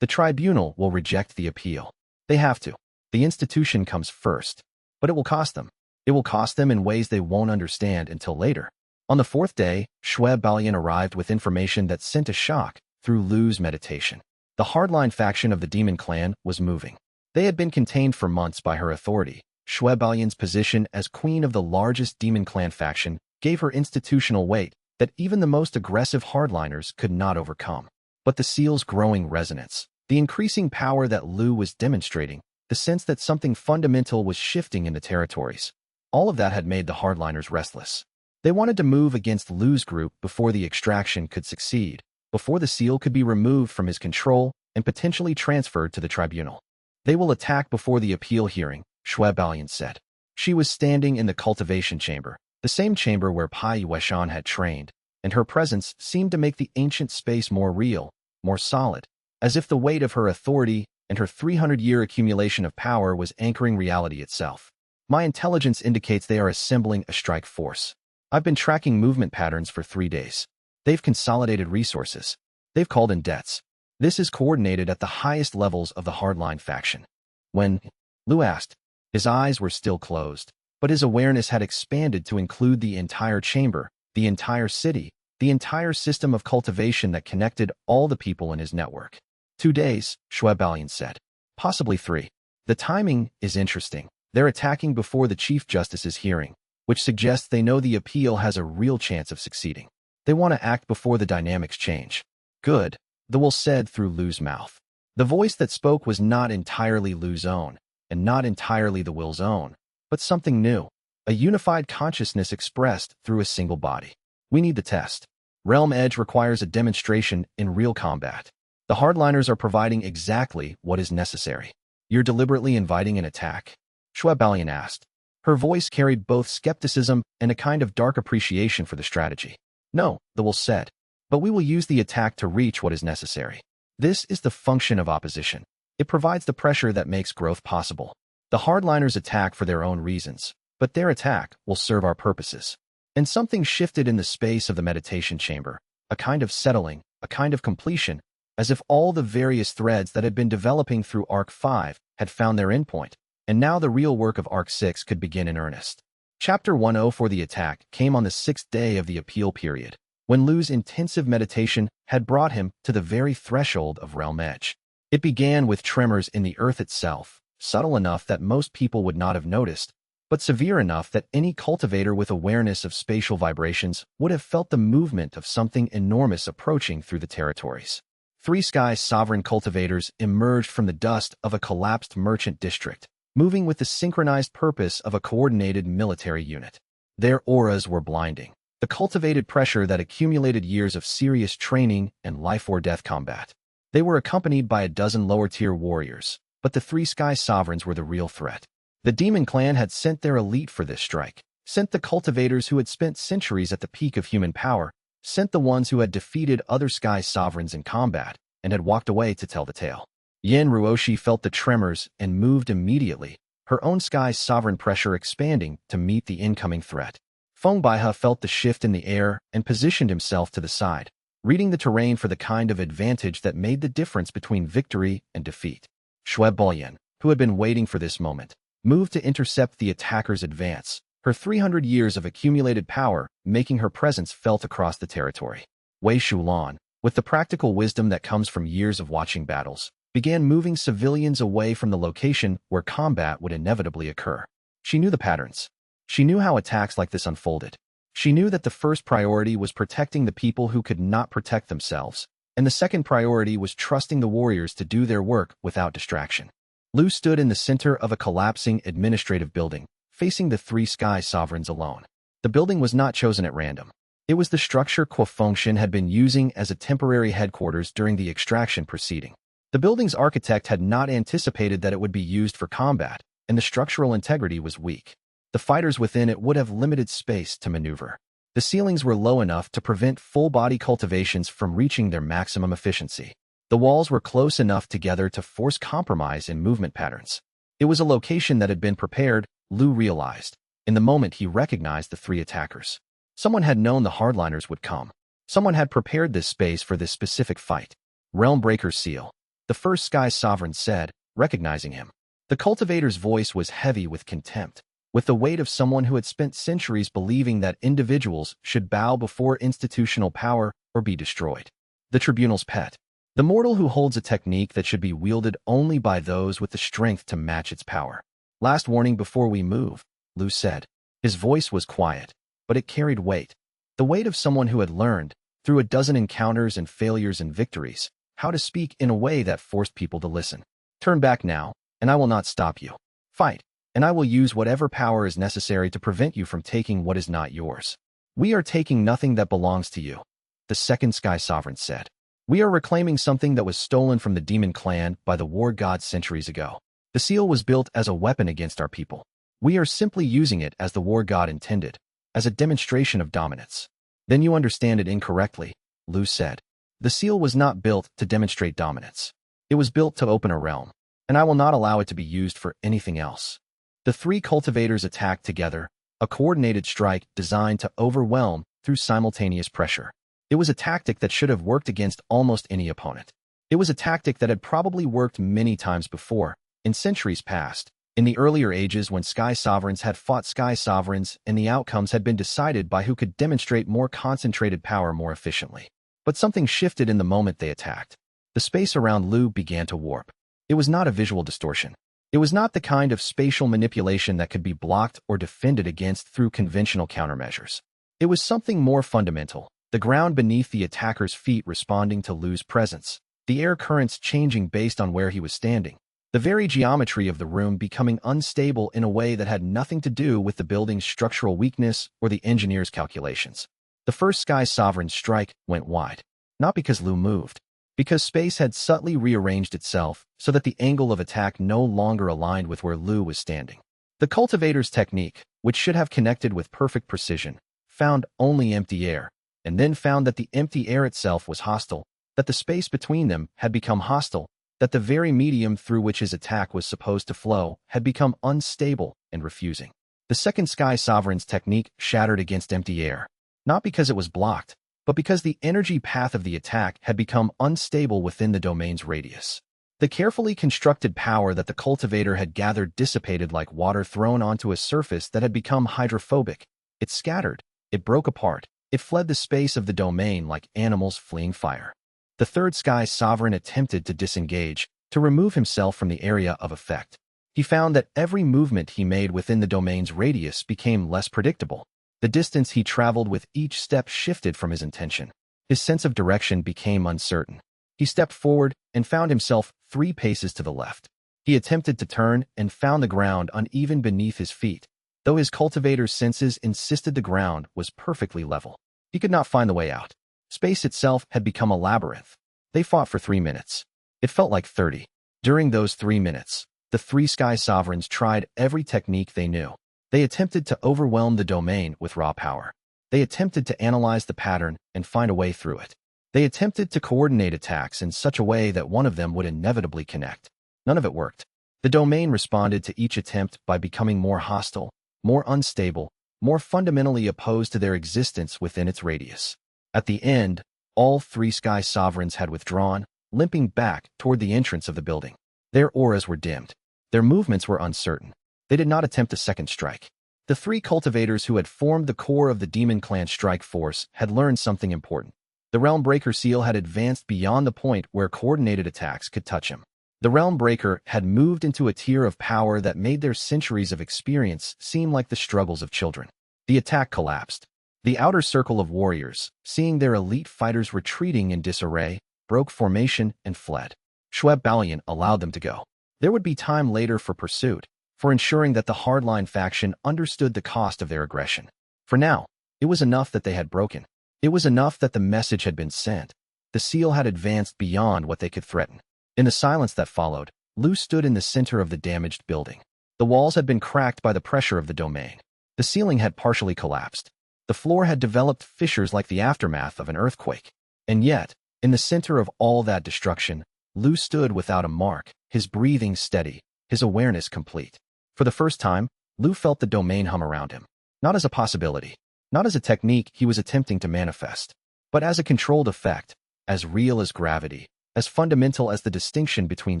The tribunal will reject the appeal. They have to. The institution comes first. But it will cost them. It will cost them in ways they won't understand until later. On the 4th day, Xue Balian arrived with information that sent a shock through Lu's meditation. The hardline faction of the demon clan was moving. They had been contained for months by her authority. Xue Balian's position as queen of the largest demon clan faction gave her institutional weight that even the most aggressive hardliners could not overcome. But the seal's growing resonance, the increasing power that Lu was demonstrating, the sense that something fundamental was shifting in the territories, all of that had made the hardliners restless. They wanted to move against Lu's group before the extraction could succeed, before the seal could be removed from his control and potentially transferred to the tribunal. They will attack before the appeal hearing, Xue Balian said. She was standing in the cultivation chamber, the same chamber where Pai Yueshan had trained, and her presence seemed to make the ancient space more real, more solid, as if the weight of her authority and her 300-year accumulation of power was anchoring reality itself. My intelligence indicates they are assembling a strike force. I've been tracking movement patterns for 3 days. They've consolidated resources. They've called in debts. This is coordinated at the highest levels of the hardline faction. When Lu asked, his eyes were still closed, but his awareness had expanded to include the entire chamber, the entire city, the entire system of cultivation that connected all the people in his network. 2 days, Xue Balian said. Possibly 3. The timing is interesting. They're attacking before the Chief Justice's hearing, which suggests they know the appeal has a real chance of succeeding. They want to act before the dynamics change. Good, the will said through Lu's mouth. The voice that spoke was not entirely Lu's own, and not entirely the will's own, but something new, a unified consciousness expressed through a single body. We need the test. Realm Edge requires a demonstration in real combat. The hardliners are providing exactly what is necessary. You're deliberately inviting an attack? Xue Balian asked. Her voice carried both skepticism and a kind of dark appreciation for the strategy. No, the will said, but we will use the attack to reach what is necessary. This is the function of opposition. It provides the pressure that makes growth possible. The hardliners attack for their own reasons, but their attack will serve our purposes. And something shifted in the space of the meditation chamber, a kind of settling, a kind of completion, as if all the various threads that had been developing through Arc 5 had found their endpoint, and now the real work of Arc 6 could begin in earnest. Chapter 10 for the attack came on the 6th day of the appeal period, when Lu's intensive meditation had brought him to the very threshold of Realm Edge. It began with tremors in the earth itself, subtle enough that most people would not have noticed, but severe enough that any cultivator with awareness of spatial vibrations would have felt the movement of something enormous approaching through the territories. 3 sky sovereign cultivators emerged from the dust of a collapsed merchant district, moving with the synchronized purpose of a coordinated military unit. Their auras were blinding, the cultivated pressure that accumulated years of serious training and life-or-death combat. They were accompanied by a dozen lower-tier warriors, but the 3 sky sovereigns were the real threat. The demon clan had sent their elite for this strike, sent the cultivators who had spent centuries at the peak of human power, sent the ones who had defeated other sky sovereigns in combat and had walked away to tell the tale. Yin Ruoshi felt the tremors and moved immediately, her own sky sovereign pressure expanding to meet the incoming threat. Feng Baihe felt the shift in the air and positioned himself to the side, reading the terrain for the kind of advantage that made the difference between victory and defeat. Xue Balian, who had been waiting for this moment, moved to intercept the attacker's advance, her 300 years of accumulated power making her presence felt across the territory. Wei Shulan, with the practical wisdom that comes from years of watching battles, began moving civilians away from the location where combat would inevitably occur. She knew the patterns. She knew how attacks like this unfolded. She knew that the first priority was protecting the people who could not protect themselves, and the second priority was trusting the warriors to do their work without distraction. Lu stood in the center of a collapsing administrative building, facing the three sky sovereigns alone. The building was not chosen at random. It was the structure Feng had been using as a temporary headquarters during the extraction proceeding. The building's architect had not anticipated that it would be used for combat, and the structural integrity was weak. The fighters within it would have limited space to maneuver. The ceilings were low enough to prevent full-body cultivations from reaching their maximum efficiency. The walls were close enough together to force compromise in movement patterns. It was a location that had been prepared, Lu realized, in the moment he recognized the three attackers. Someone had known the hardliners would come. Someone had prepared this space for this specific fight. Realm Breaker's seal. The first Sky Sovereign said, recognizing him. The cultivator's voice was heavy with contempt, with the weight of someone who had spent centuries believing that individuals should bow before institutional power or be destroyed. The tribunal's pet. The mortal who holds a technique that should be wielded only by those with the strength to match its power. Last warning before we move, Lu said. His voice was quiet, but it carried weight. The weight of someone who had learned, through a dozen encounters and failures and victories, how to speak in a way that forced people to listen. Turn back now, and I will not stop you. Fight, and I will use whatever power is necessary to prevent you from taking what is not yours. We are taking nothing that belongs to you, the second Sky Sovereign said. We are reclaiming something that was stolen from the demon clan by the war god centuries ago. The seal was built as a weapon against our people. We are simply using it as the war god intended, as a demonstration of dominance. Then you understand it incorrectly, Lu said. The seal was not built to demonstrate dominance. It was built to open a realm, and I will not allow it to be used for anything else. The three cultivators attacked together, a coordinated strike designed to overwhelm through simultaneous pressure. It was a tactic that should have worked against almost any opponent. It was a tactic that had probably worked many times before, in centuries past, in the earlier ages when Sky Sovereigns had fought Sky Sovereigns and the outcomes had been decided by who could demonstrate more concentrated power more efficiently. But something shifted in the moment they attacked. The space around Lu began to warp. It was not a visual distortion. It was not the kind of spatial manipulation that could be blocked or defended against through conventional countermeasures. It was something more fundamental, the ground beneath the attacker's feet responding to Lu's presence, the air currents changing based on where he was standing, the very geometry of the room becoming unstable in a way that had nothing to do with the building's structural weakness or the engineer's calculations. The first Sky Sovereign's strike went wide, not because Lu moved, because space had subtly rearranged itself so that the angle of attack no longer aligned with where Lu was standing. The cultivator's technique, which should have connected with perfect precision, found only empty air, and then found that the empty air itself was hostile, that the space between them had become hostile, that the very medium through which his attack was supposed to flow had become unstable and refusing. The second Sky Sovereign's technique shattered against empty air, not because it was blocked, but because the energy path of the attack had become unstable within the domain's radius. The carefully constructed power that the cultivator had gathered dissipated like water thrown onto a surface that had become hydrophobic. It scattered, it broke apart, it fled the space of the domain like animals fleeing fire. The third Sky Sovereign attempted to disengage, to remove himself from the area of effect. He found that every movement he made within the domain's radius became less predictable. The distance he traveled with each step shifted from his intention. His sense of direction became uncertain. He stepped forward and found himself 3 paces to the left. He attempted to turn and found the ground uneven beneath his feet, though his cultivator's senses insisted the ground was perfectly level. He could not find the way out. Space itself had become a labyrinth. They fought for 3 minutes. It felt like 30. During those 3 minutes, the 3 Sky Sovereigns tried every technique they knew. They attempted to overwhelm the domain with raw power. They attempted to analyze the pattern and find a way through it. They attempted to coordinate attacks in such a way that one of them would inevitably connect. None of it worked. The domain responded to each attempt by becoming more hostile, more unstable, more fundamentally opposed to their existence within its radius. At the end, all 3 Sky Sovereigns had withdrawn, limping back toward the entrance of the building. Their auras were dimmed. Their movements were uncertain. They did not attempt a second strike. The 3 cultivators who had formed the core of the Demon Clan strike force had learned something important. The Realm Breaker seal had advanced beyond the point where coordinated attacks could touch him. The Realm Breaker had moved into a tier of power that made their centuries of experience seem like the struggles of children. The attack collapsed. The outer circle of warriors, seeing their elite fighters retreating in disarray, broke formation and fled. Schweb Balian allowed them to go. There would be time later for pursuit, for ensuring that the hardline faction understood the cost of their aggression. For now, it was enough that they had broken. It was enough that the message had been sent. The seal had advanced beyond what they could threaten. In the silence that followed, Lu stood in the center of the damaged building. The walls had been cracked by the pressure of the domain. The ceiling had partially collapsed. The floor had developed fissures like the aftermath of an earthquake. And yet, in the center of all that destruction, Lu stood without a mark, his breathing steady, his awareness complete. For the first time, Lu felt the domain hum around him. Not as a possibility, not as a technique he was attempting to manifest, but as a controlled effect, as real as gravity, as fundamental as the distinction between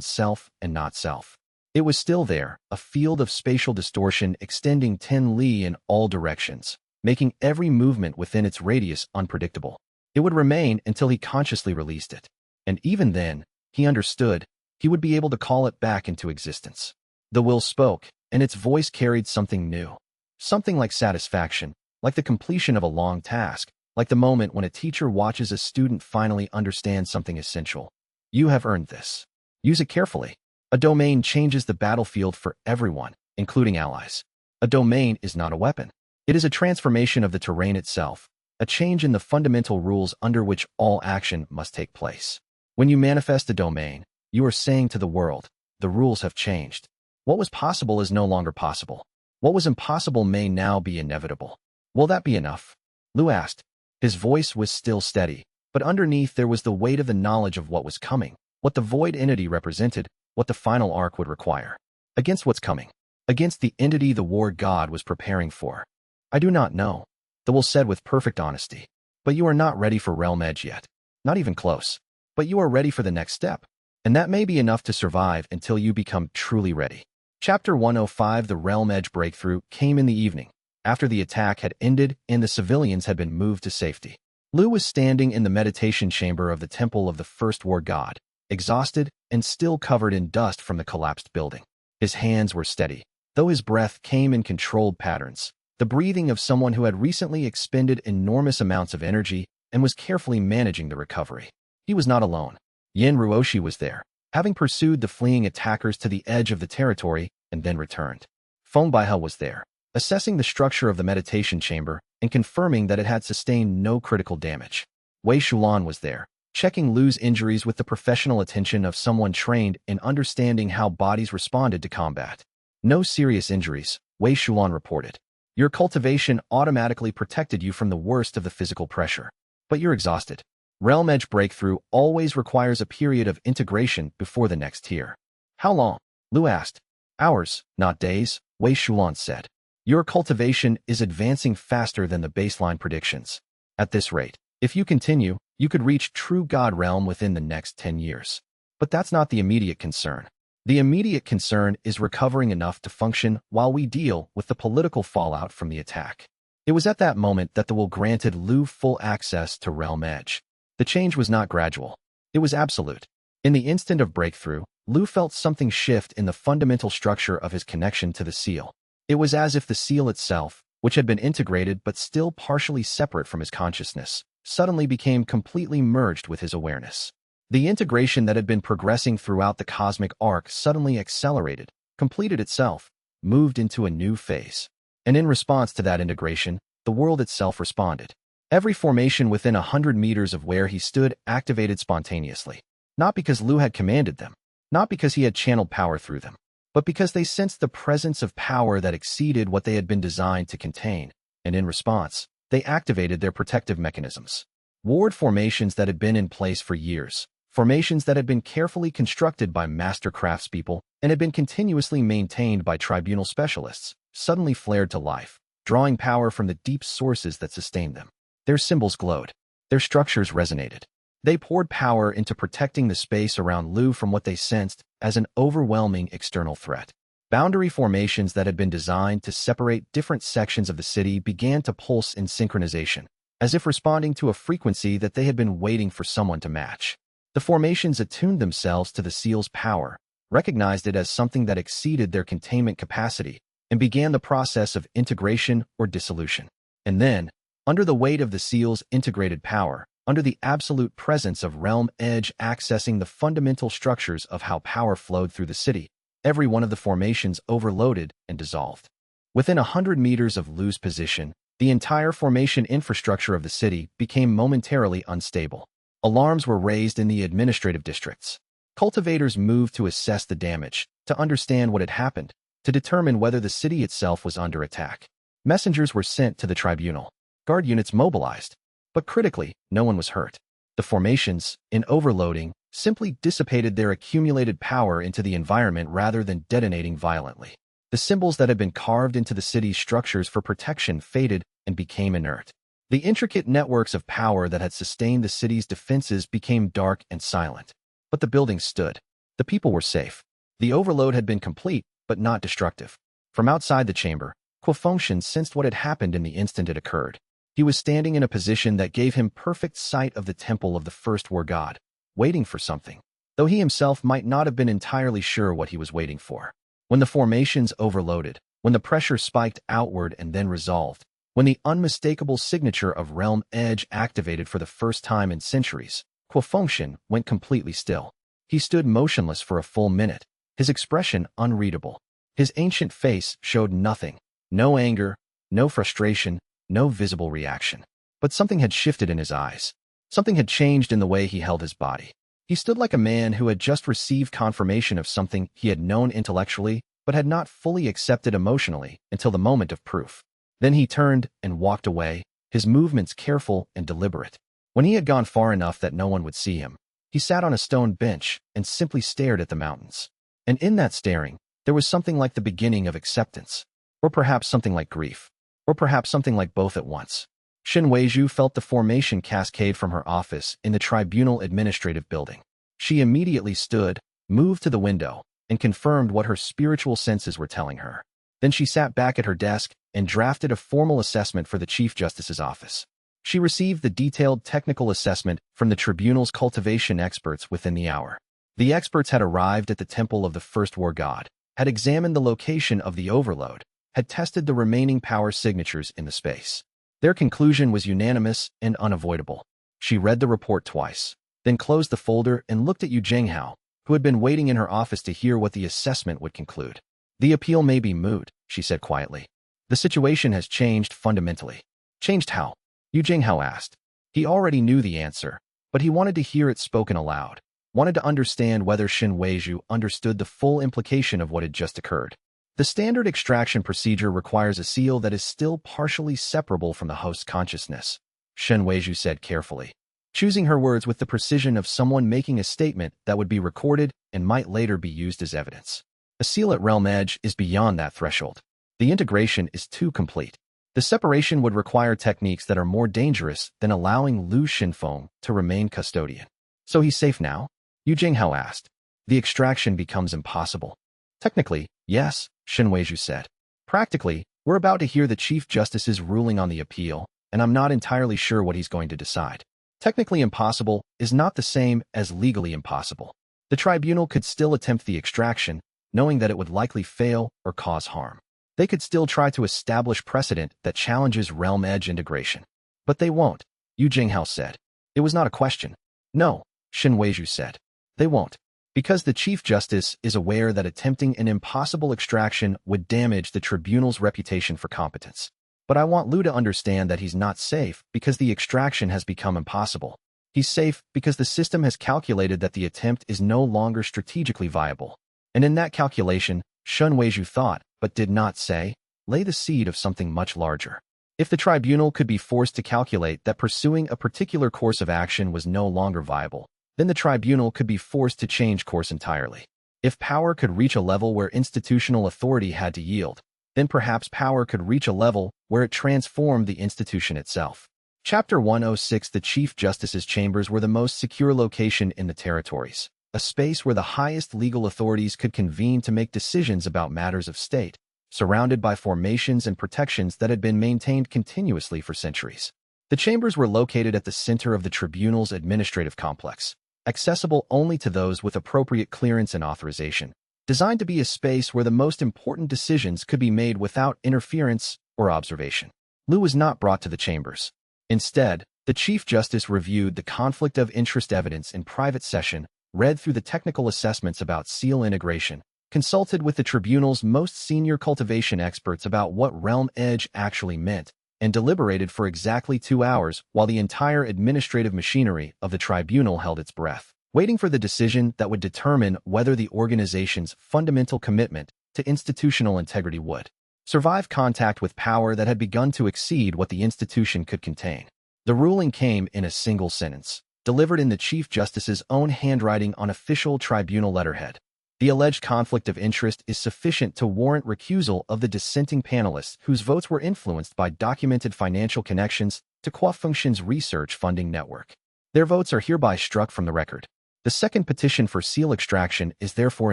self and not self. It was still there, a field of spatial distortion extending 10 li in all directions, making every movement within its radius unpredictable. It would remain until he consciously released it. And even then, he understood, he would be able to call it back into existence. The will spoke, and its voice carried something new. Something like satisfaction, like the completion of a long task, like the moment when a teacher watches a student finally understand something essential. You have earned this. Use it carefully. A domain changes the battlefield for everyone, including allies. A domain is not a weapon. It is a transformation of the terrain itself, a change in the fundamental rules under which all action must take place. When you manifest a domain, you are saying to the world, the rules have changed. What was possible is no longer possible. What was impossible may now be inevitable. Will that be enough? Lu asked. His voice was still steady, but underneath there was the weight of the knowledge of what was coming, what the void entity represented, what the final arc would require. Against what's coming. Against the entity the war god was preparing for. I do not know, the will said with perfect honesty. But you are not ready for Realm Edge yet. Not even close. But you are ready for the next step. And that may be enough to survive until you become truly ready. Chapter 105 The Realm Edge Breakthrough came in the evening, after the attack had ended and the civilians had been moved to safety. Lu was standing in the meditation chamber of the temple of the first war god, exhausted and still covered in dust from the collapsed building. His hands were steady, though his breath came in controlled patterns, the breathing of someone who had recently expended enormous amounts of energy and was carefully managing the recovery. He was not alone. Yin Ruoshi was there, having pursued the fleeing attackers to the edge of the territory and then returned. Feng Baihe was there, assessing the structure of the meditation chamber and confirming that it had sustained no critical damage. Wei Shulan was there, checking Lu's injuries with the professional attention of someone trained in understanding how bodies responded to combat. No serious injuries, Wei Shulan reported. Your cultivation automatically protected you from the worst of the physical pressure. But you're exhausted. Realm Edge Breakthrough always requires a period of integration before the next tier. How long? Lu asked. Hours, not days, Wei Shulan said. Your cultivation is advancing faster than the baseline predictions. At this rate, if you continue, you could reach true God realm within the next 10 years. But that's not the immediate concern. The immediate concern is recovering enough to function while we deal with the political fallout from the attack. It was at that moment that the will granted Lu full access to Realm Edge. The change was not gradual. It was absolute. In the instant of breakthrough, Lu felt something shift in the fundamental structure of his connection to the seal. It was as if the seal itself, which had been integrated but still partially separate from his consciousness, suddenly became completely merged with his awareness. The integration that had been progressing throughout the cosmic arc suddenly accelerated, completed itself, moved into a new phase. And in response to that integration, the world itself responded. Every formation within 100 meters of where he stood activated spontaneously. Not because Lu had commanded them, not because he had channeled power through them, but because they sensed the presence of power that exceeded what they had been designed to contain, and in response, they activated their protective mechanisms. Ward formations that had been in place for years, formations that had been carefully constructed by master craftspeople and had been continuously maintained by tribunal specialists, suddenly flared to life, drawing power from the deep sources that sustained them. Their symbols glowed. Their structures resonated. They poured power into protecting the space around Lu from what they sensed as an overwhelming external threat. Boundary formations that had been designed to separate different sections of the city began to pulse in synchronization, as if responding to a frequency that they had been waiting for someone to match. The formations attuned themselves to the seal's power, recognized it as something that exceeded their containment capacity, and began the process of integration or dissolution. And then, under the weight of the seal's integrated power, under the absolute presence of Realm Edge accessing the fundamental structures of how power flowed through the city, every one of the formations overloaded and dissolved. Within 100 meters of Lu's position, the entire formation infrastructure of the city became momentarily unstable. Alarms were raised in the administrative districts. Cultivators moved to assess the damage, to understand what had happened, to determine whether the city itself was under attack. Messengers were sent to the tribunal. Guard units mobilized. But critically, no one was hurt. The formations, in overloading, simply dissipated their accumulated power into the environment rather than detonating violently. The symbols that had been carved into the city's structures for protection faded and became inert. The intricate networks of power that had sustained the city's defenses became dark and silent. But the buildings stood. The people were safe. The overload had been complete, but not destructive. From outside the chamber, Xianxia sensed what had happened in the instant it occurred. He was standing in a position that gave him perfect sight of the temple of the first war god, waiting for something, though he himself might not have been entirely sure what he was waiting for. When the formations overloaded, when the pressure spiked outward and then resolved, when the unmistakable signature of Realm Edge activated for the first time in centuries, Xianxia went completely still. He stood motionless for a full minute, his expression unreadable. His ancient face showed nothing, no anger, no frustration, no visible reaction. But something had shifted in his eyes. Something had changed in the way he held his body. He stood like a man who had just received confirmation of something he had known intellectually, but had not fully accepted emotionally until the moment of proof. Then he turned and walked away, his movements careful and deliberate. When he had gone far enough that no one would see him, he sat on a stone bench and simply stared at the mountains. And in that staring, there was something like the beginning of acceptance, or perhaps something like grief, or perhaps something like both at once. Shenweizhu felt the formation cascade from her office in the tribunal administrative building. She immediately stood, moved to the window, and confirmed what her spiritual senses were telling her. Then she sat back at her desk and drafted a formal assessment for the Chief Justice's office. She received the detailed technical assessment from the tribunal's cultivation experts within the hour. The experts had arrived at the temple of the first war god, had examined the location of the overload, had tested the remaining power signatures in the space. Their conclusion was unanimous and unavoidable. She read the report twice, then closed the folder and looked at Yu Zhenghao, who had been waiting in her office to hear what the assessment would conclude. The appeal may be moot, she said quietly. The situation has changed fundamentally. Changed how? Yu Zhenghao asked. He already knew the answer, but he wanted to hear it spoken aloud, wanted to understand whether Shenweizhu understood the full implication of what had just occurred. The standard extraction procedure requires a seal that is still partially separable from the host's consciousness, Shenweizhu said carefully, choosing her words with the precision of someone making a statement that would be recorded and might later be used as evidence. A seal at Realm Edge is beyond that threshold. The integration is too complete. The separation would require techniques that are more dangerous than allowing Lu Shenfeng to remain custodian. So he's safe now? Yu Zhenghao asked. The extraction becomes impossible. Technically, yes, Shenweizhu said. Practically, we're about to hear the Chief Justice's ruling on the appeal, and I'm not entirely sure what he's going to decide. Technically impossible is not the same as legally impossible. The tribunal could still attempt the extraction, knowing that it would likely fail or cause harm. They could still try to establish precedent that challenges Realm Edge integration. But they won't, Yu Zhenghao said. It was not a question. No, Shenweizhu said. They won't. Because the Chief Justice is aware that attempting an impossible extraction would damage the tribunal's reputation for competence. But I want Lu to understand that he's not safe because the extraction has become impossible. He's safe because the system has calculated that the attempt is no longer strategically viable. And in that calculation, Shenweizhu thought, but did not say, lay the seed of something much larger. If the tribunal could be forced to calculate that pursuing a particular course of action was no longer viable, then the tribunal could be forced to change course entirely. If power could reach a level where institutional authority had to yield, then perhaps power could reach a level where it transformed the institution itself. Chapter 106. The Chief Justice's chambers were the most secure location in the territories, a space where the highest legal authorities could convene to make decisions about matters of state, surrounded by formations and protections that had been maintained continuously for centuries. The chambers were located at the center of the tribunal's administrative complex, accessible only to those with appropriate clearance and authorization, designed to be a space where the most important decisions could be made without interference or observation. Lu was not brought to the chambers. Instead, the Chief Justice reviewed the conflict of interest evidence in private session, read through the technical assessments about seal integration, consulted with the tribunal's most senior cultivation experts about what realm edge actually meant, and deliberated for exactly 2 hours while the entire administrative machinery of the tribunal held its breath, waiting for the decision that would determine whether the organization's fundamental commitment to institutional integrity would survive contact with power that had begun to exceed what the institution could contain. The ruling came in a single sentence, delivered in the Chief Justice's own handwriting on official tribunal letterhead. The alleged conflict of interest is sufficient to warrant recusal of the dissenting panelists whose votes were influenced by documented financial connections to Xianxia's research funding network. Their votes are hereby struck from the record. The second petition for seal extraction is therefore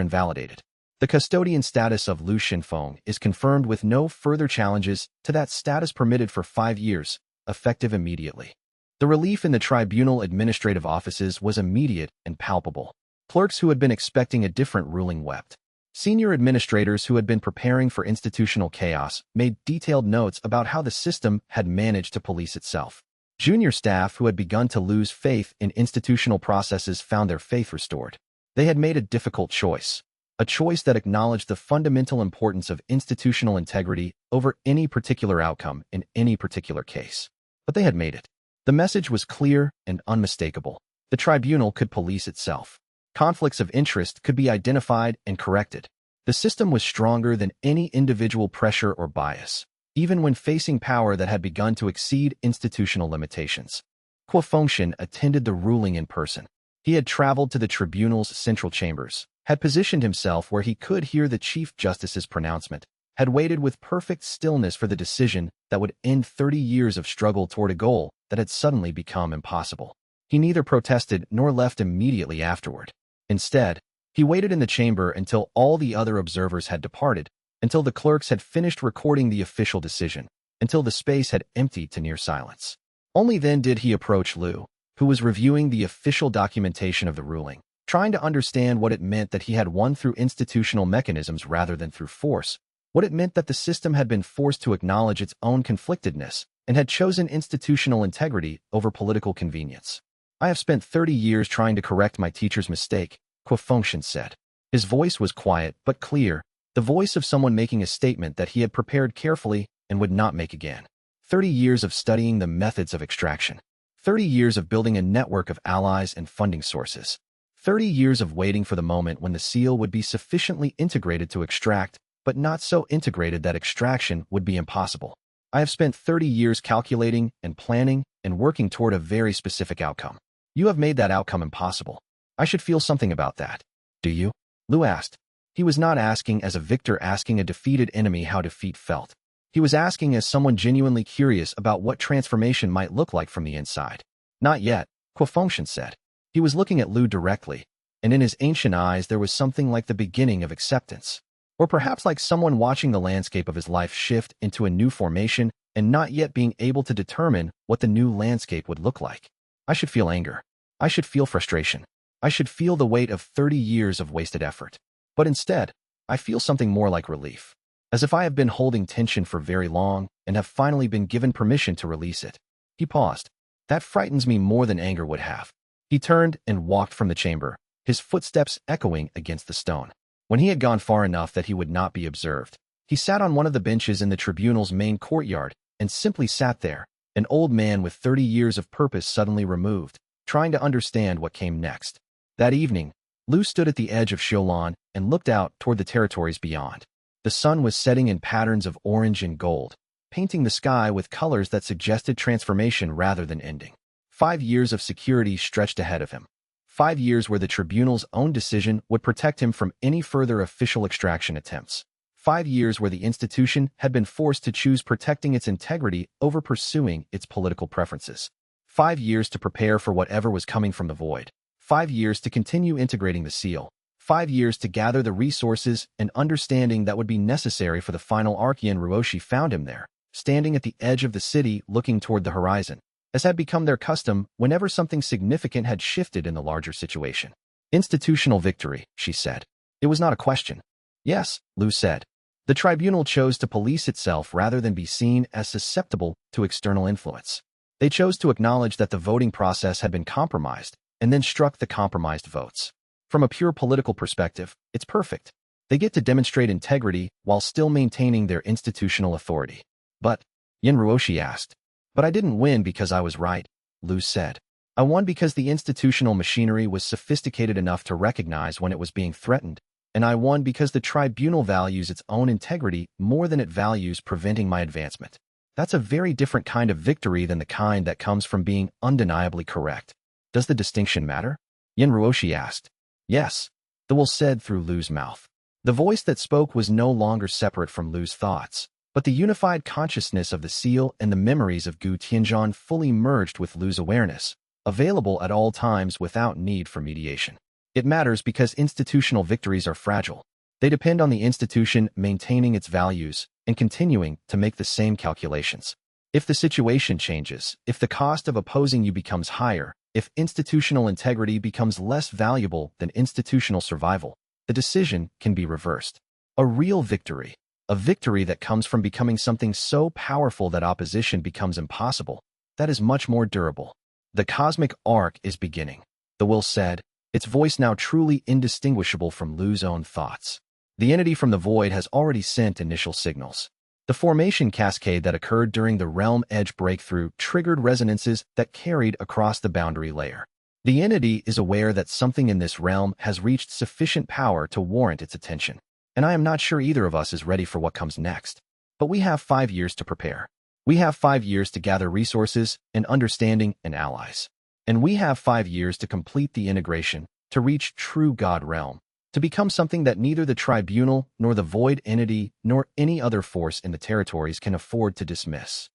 invalidated. The custodian status of Lu Shenfeng is confirmed with no further challenges to that status permitted for 5 years, effective immediately. The relief in the tribunal administrative offices was immediate and palpable. Clerks who had been expecting a different ruling wept. Senior administrators who had been preparing for institutional chaos made detailed notes about how the system had managed to police itself. Junior staff who had begun to lose faith in institutional processes found their faith restored. They had made a difficult choice, a choice that acknowledged the fundamental importance of institutional integrity over any particular outcome in any particular case. But they had made it. The message was clear and unmistakable. The tribunal could police itself. Conflicts of interest could be identified and corrected. The system was stronger than any individual pressure or bias, even when facing power that had begun to exceed institutional limitations. Xianxia attended the ruling in person. He had traveled to the tribunal's central chambers, had positioned himself where he could hear the Chief Justice's pronouncement, had waited with perfect stillness for the decision that would end 30 years of struggle toward a goal that had suddenly become impossible. He neither protested nor left immediately afterward. Instead, he waited in the chamber until all the other observers had departed, until the clerks had finished recording the official decision, until the space had emptied to near silence. Only then did he approach Lu, who was reviewing the official documentation of the ruling, trying to understand what it meant that he had won through institutional mechanisms rather than through force, what it meant that the system had been forced to acknowledge its own conflictedness and had chosen institutional integrity over political convenience. I have spent 30 years trying to correct my teacher's mistake, Xianxia said. His voice was quiet but clear, the voice of someone making a statement that he had prepared carefully and would not make again. 30 years of studying the methods of extraction. 30 years of building a network of allies and funding sources. 30 years of waiting for the moment when the seal would be sufficiently integrated to extract, but not so integrated that extraction would be impossible. I have spent 30 years calculating and planning and working toward a very specific outcome. You have made that outcome impossible. I should feel something about that. Do you? Lu asked. He was not asking as a victor asking a defeated enemy how defeat felt. He was asking as someone genuinely curious about what transformation might look like from the inside. Not yet, Xianxia said. He was looking at Lu directly, and in his ancient eyes there was something like the beginning of acceptance. Or perhaps like someone watching the landscape of his life shift into a new formation and not yet being able to determine what the new landscape would look like. I should feel anger. I should feel frustration. I should feel the weight of 30 years of wasted effort. But instead, I feel something more like relief. As if I have been holding tension for very long and have finally been given permission to release it. He paused. That frightens me more than anger would have. He turned and walked from the chamber, his footsteps echoing against the stone. When he had gone far enough that he would not be observed, he sat on one of the benches in the tribunal's main courtyard and simply sat there, an old man with 30 years of purpose suddenly removed, trying to understand what came next. That evening, Lu stood at the edge of Xiaolan and looked out toward the territories beyond. The sun was setting in patterns of orange and gold, painting the sky with colors that suggested transformation rather than ending. 5 years of security stretched ahead of him. 5 years where the tribunal's own decision would protect him from any further official extraction attempts. 5 years where the institution had been forced to choose protecting its integrity over pursuing its political preferences. 5 years to prepare for whatever was coming from the void. 5 years to continue integrating the seal. 5 years to gather the resources and understanding that would be necessary for the final Archean Ruoshi found him there, standing at the edge of the city looking toward the horizon, as had become their custom whenever something significant had shifted in the larger situation. Institutional victory, she said. It was not a question. Yes, Lu said. The tribunal chose to police itself rather than be seen as susceptible to external influence. They chose to acknowledge that the voting process had been compromised and then struck the compromised votes. From a pure political perspective, it's perfect. They get to demonstrate integrity while still maintaining their institutional authority. But, Yin Ruoshi asked. But I didn't win because I was right, Lu said. I won because the institutional machinery was sophisticated enough to recognize when it was being threatened, and I won because the tribunal values its own integrity more than it values preventing my advancement. That's a very different kind of victory than the kind that comes from being undeniably correct. Does the distinction matter? Yin Ruoshi asked. Yes, the will said through Lu's mouth. The voice that spoke was no longer separate from Lu's thoughts, but the unified consciousness of the seal and the memories of Gu Tianzhan fully merged with Lu's awareness, available at all times without need for mediation. It matters because institutional victories are fragile. They depend on the institution maintaining its values and continuing to make the same calculations. If the situation changes, if the cost of opposing you becomes higher, if institutional integrity becomes less valuable than institutional survival, the decision can be reversed. A real victory, a victory that comes from becoming something so powerful that opposition becomes impossible, that is much more durable. The cosmic arc is beginning, the will said, its voice now truly indistinguishable from Lu's own thoughts. The entity from the void has already sent initial signals. The formation cascade that occurred during the realm edge breakthrough triggered resonances that carried across the boundary layer. The entity is aware that something in this realm has reached sufficient power to warrant its attention, and I am not sure either of us is ready for what comes next. But we have 5 years to prepare. We have 5 years to gather resources and understanding and allies. And we have 5 years to complete the integration, to reach true God realm, to become something that neither the tribunal nor the void entity nor any other force in the territories can afford to dismiss.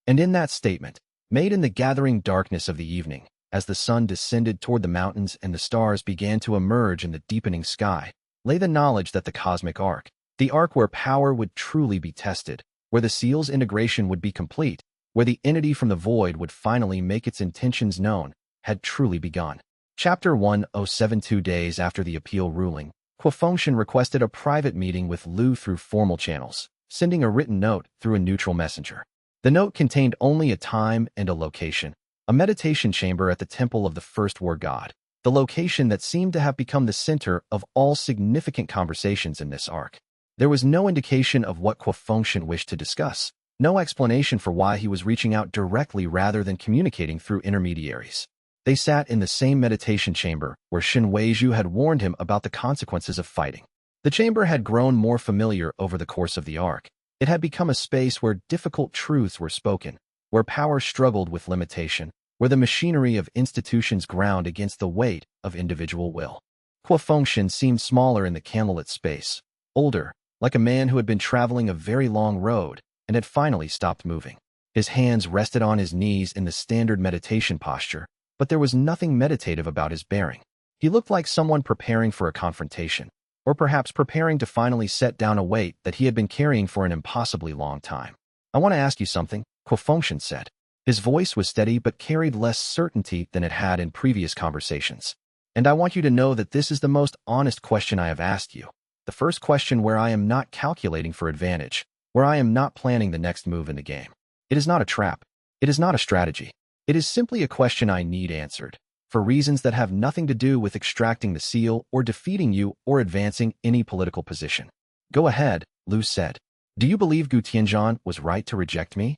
And in that statement, made in the gathering darkness of the evening, as the sun descended toward the mountains and the stars began to emerge in the deepening sky, lay the knowledge that the cosmic arc, the arc where power would truly be tested, where the seal's integration would be complete, where the entity from the void would finally make its intentions known, had truly begun. Chapter 107. 2 days after the appeal ruling, Kuo Fengshen requested a private meeting with Lu through formal channels, sending a written note through a neutral messenger. The note contained only a time and a location, a meditation chamber at the temple of the first war god, the location that seemed to have become the center of all significant conversations in this arc. There was no indication of what Kuo Fengshen wished to discuss, no explanation for why he was reaching out directly rather than communicating through intermediaries. They sat in the same meditation chamber where Shen Weizhu had warned him about the consequences of fighting. The chamber had grown more familiar over the course of the arc. It had become a space where difficult truths were spoken, where power struggled with limitation, where the machinery of institutions ground against the weight of individual will. Kuo Fengshen seemed smaller in the candlelit space, older, like a man who had been traveling a very long road and had finally stopped moving. His hands rested on his knees in the standard meditation posture, but there was nothing meditative about his bearing. He looked like someone preparing for a confrontation, or perhaps preparing to finally set down a weight that he had been carrying for an impossibly long time. I want to ask you something, Kuo Fengshen said. His voice was steady but carried less certainty than it had in previous conversations. And I want you to know that this is the most honest question I have asked you. The first question where I am not calculating for advantage, where I am not planning the next move in the game. It is not a trap. It is not a strategy. It is simply a question I need answered, for reasons that have nothing to do with extracting the seal or defeating you or advancing any political position. Go ahead, Lu said. Do you believe Gu Tianzhan was right to reject me?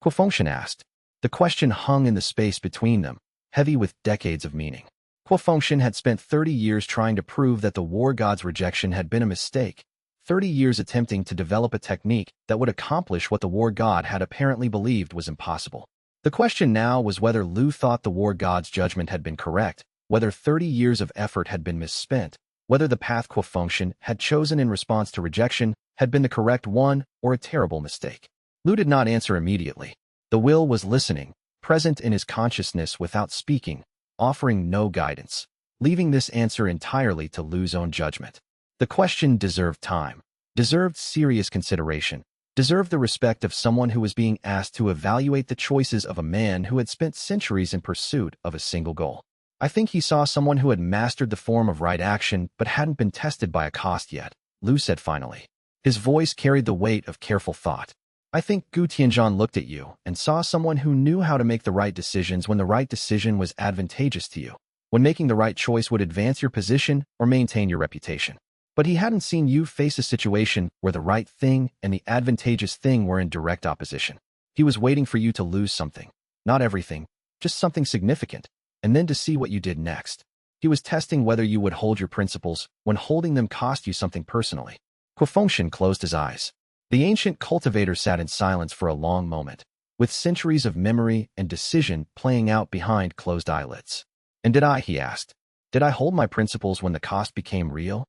Kuo Fengshen asked. The question hung in the space between them, heavy with decades of meaning. Kuo Fengshen had spent 30 years trying to prove that the war god's rejection had been a mistake, 30 years attempting to develop a technique that would accomplish what the war god had apparently believed was impossible. The question now was whether Lu thought the war god's judgment had been correct, whether 30 years of effort had been misspent, whether the path Kuo Fengshen had chosen in response to rejection had been the correct one or a terrible mistake. Lu did not answer immediately. The will was listening, present in his consciousness without speaking, offering no guidance, leaving this answer entirely to Lu's own judgment. The question deserved time, deserved serious consideration, deserved the respect of someone who was being asked to evaluate the choices of a man who had spent centuries in pursuit of a single goal. I think he saw someone who had mastered the form of right action but hadn't been tested by a cost yet, Lu said finally. His voice carried the weight of careful thought. I think Gu Tianzhan looked at you and saw someone who knew how to make the right decisions when the right decision was advantageous to you, when making the right choice would advance your position or maintain your reputation. But he hadn't seen you face a situation where the right thing and the advantageous thing were in direct opposition. He was waiting for you to lose something, not everything, just something significant, and then to see what you did next. He was testing whether you would hold your principles when holding them cost you something personally. Fengxian closed his eyes. The ancient cultivator sat in silence for a long moment, with centuries of memory and decision playing out behind closed eyelids. And he asked, did I hold my principles when the cost became real?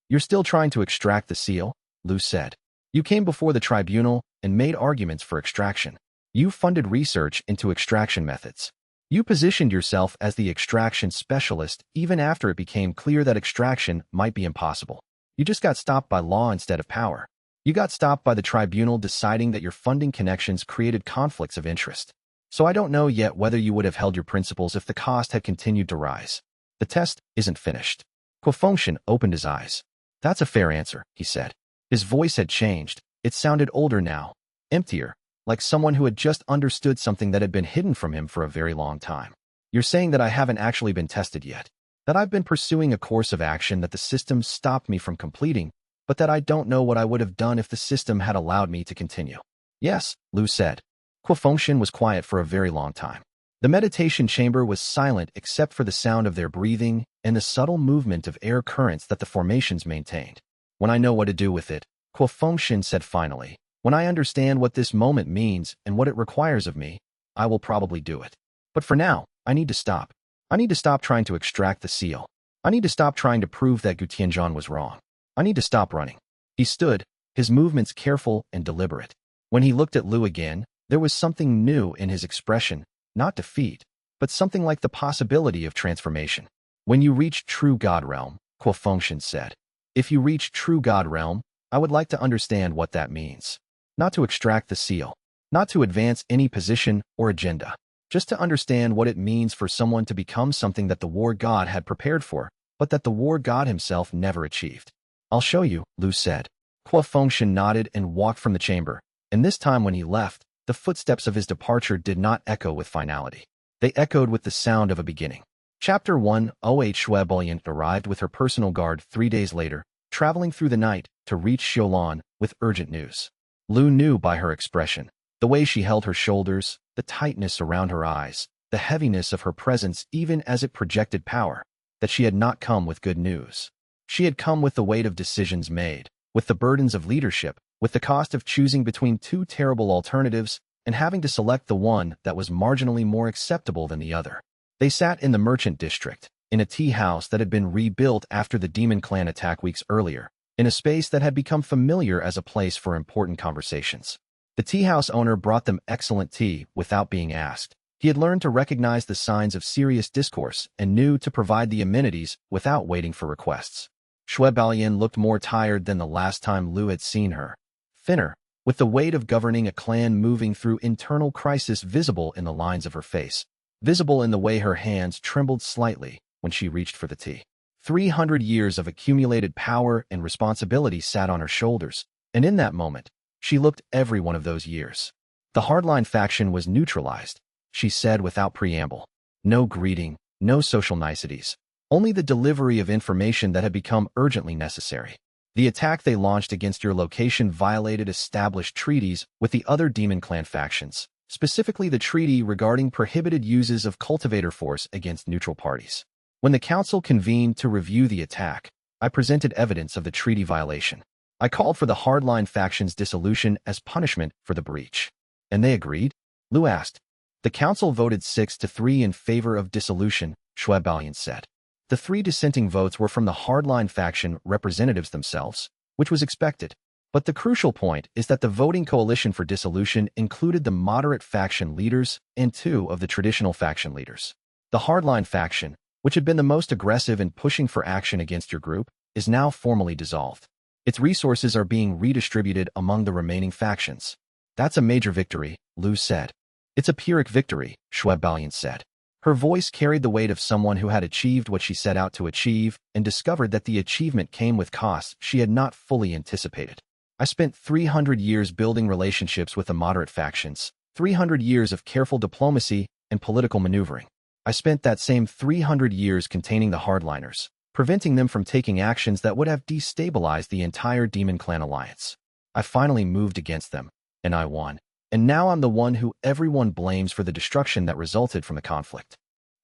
You're still trying to extract the seal, Lu said. You came before the tribunal and made arguments for extraction. You funded research into extraction methods. You positioned yourself as the extraction specialist even after it became clear that extraction might be impossible. You just got stopped by law instead of power. You got stopped by the tribunal deciding that your funding connections created conflicts of interest. So I don't know yet whether you would have held your principles if the cost had continued to rise. The test isn't finished. Fengxian opened his eyes. That's a fair answer, he said. His voice had changed. It sounded older now, emptier, like someone who had just understood something that had been hidden from him for a very long time. You're saying that I haven't actually been tested yet, that I've been pursuing a course of action that the system stopped me from completing, but that I don't know what I would have done if the system had allowed me to continue. Yes, Lu said. Fengxian was quiet for a very long time. The meditation chamber was silent except for the sound of their breathing and the subtle movement of air currents that the formations maintained. When I know what to do with it, Fengxian said finally, when I understand what this moment means and what it requires of me, I will probably do it. But for now, I need to stop. I need to stop trying to extract the seal. I need to stop trying to prove that Gu Tianzhan was wrong. I need to stop running. He stood, his movements careful and deliberate. When he looked at Lu again, there was something new in his expression, not defeat, but something like the possibility of transformation. When you reach true God realm, Fengxian said. If you reach true God realm, I would like to understand what that means. Not to extract the seal, not to advance any position or agenda, just to understand what it means for someone to become something that the war god had prepared for, but that the war god himself never achieved. I'll show you, Lu said. Fengxian nodded and walked from the chamber, and this time when he left, the footsteps of his departure did not echo with finality. They echoed with the sound of a beginning. Chapter 1. Shui Bulian arrived with her personal guard 3 days later, traveling through the night to reach Xiulan with urgent news. Lu knew by her expression, the way she held her shoulders, the tightness around her eyes, the heaviness of her presence even as it projected power, that she had not come with good news. She had come with the weight of decisions made, with the burdens of leadership, with the cost of choosing between two terrible alternatives and having to select the one that was marginally more acceptable than the other. They sat in the merchant district, in a tea house that had been rebuilt after the demon clan attack weeks earlier, in a space that had become familiar as a place for important conversations. The tea house owner brought them excellent tea without being asked. He had learned to recognize the signs of serious discourse and knew to provide the amenities without waiting for requests. Shui Bulian looked more tired than the last time Lu had seen her. Thinner, with the weight of governing a clan moving through internal crisis visible in the lines of her face, visible in the way her hands trembled slightly when she reached for the tea. 300 years of accumulated power and responsibility sat on her shoulders, and in that moment, she looked every one of those years. The hardline faction was neutralized, she said without preamble. No greeting, no social niceties. Only the delivery of information that had become urgently necessary. The attack they launched against your location violated established treaties with the other Demon Clan factions, specifically the treaty regarding prohibited uses of cultivator force against neutral parties. When the council convened to review the attack, I presented evidence of the treaty violation. I called for the hardline faction's dissolution as punishment for the breach. And they agreed? Lu asked. The council voted 6-3 in favor of dissolution, Shui Bulian said. The 3 dissenting votes were from the hardline faction representatives themselves, which was expected. But the crucial point is that the voting coalition for dissolution included the moderate faction leaders and 2 of the traditional faction leaders. The hardline faction, which had been the most aggressive in pushing for action against your group, is now formally dissolved. Its resources are being redistributed among the remaining factions. That's a major victory, Lu said. It's a Pyrrhic victory, Shui Bulian said. Her voice carried the weight of someone who had achieved what she set out to achieve and discovered that the achievement came with costs she had not fully anticipated. I spent 300 years building relationships with the moderate factions, 300 years of careful diplomacy and political maneuvering. I spent that same 300 years containing the hardliners, preventing them from taking actions that would have destabilized the entire Demon Clan alliance. I finally moved against them, and I won. And now I'm the one who everyone blames for the destruction that resulted from the conflict.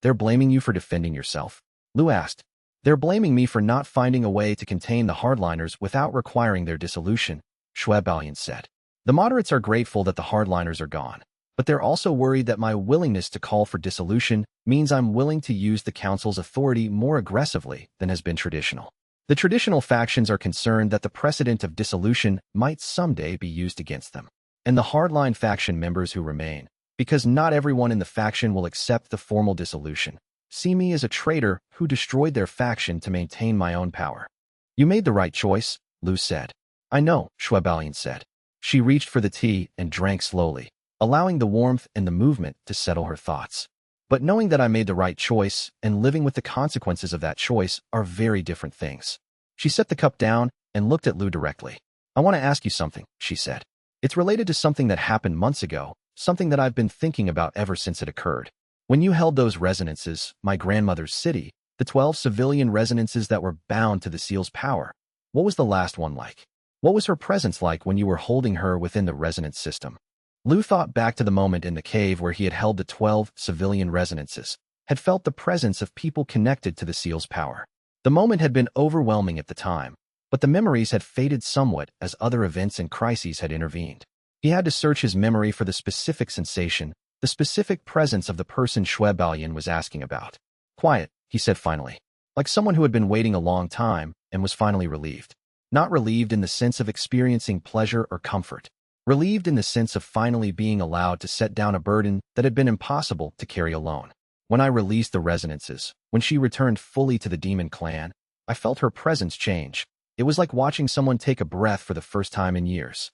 They're blaming you for defending yourself? Lu asked. They're blaming me for not finding a way to contain the hardliners without requiring their dissolution, Shueballian said. The moderates are grateful that the hardliners are gone, but they're also worried that my willingness to call for dissolution means I'm willing to use the council's authority more aggressively than has been traditional. The traditional factions are concerned that the precedent of dissolution might someday be used against them. And the hardline faction members who remain, because not everyone in the faction will accept the formal dissolution, see me as a traitor who destroyed their faction to maintain my own power. You made the right choice, Lu said. I know, Shueballian said. She reached for the tea and drank slowly, allowing the warmth and the movement to settle her thoughts. But knowing that I made the right choice and living with the consequences of that choice are very different things. She set the cup down and looked at Lu directly. I want to ask you something, she said. It's related to something that happened months ago, something that I've been thinking about ever since it occurred. When you held those resonances, my grandmother's city, the 12 civilian resonances that were bound to the seal's power, what was the last one like? What was her presence like when you were holding her within the resonance system? Lu thought back to the moment in the cave where he had held the 12 civilian resonances, had felt the presence of people connected to the seal's power. The moment had been overwhelming at the time, but the memories had faded somewhat as other events and crises had intervened. He had to search his memory for the specific sensation, the specific presence of the person Shueballian was asking about. Quiet, he said finally, like someone who had been waiting a long time and was finally relieved. Not relieved in the sense of experiencing pleasure or comfort. Relieved in the sense of finally being allowed to set down a burden that had been impossible to carry alone. When I released the resonances, when she returned fully to the Demon Clan, I felt her presence change. It was like watching someone take a breath for the first time in years.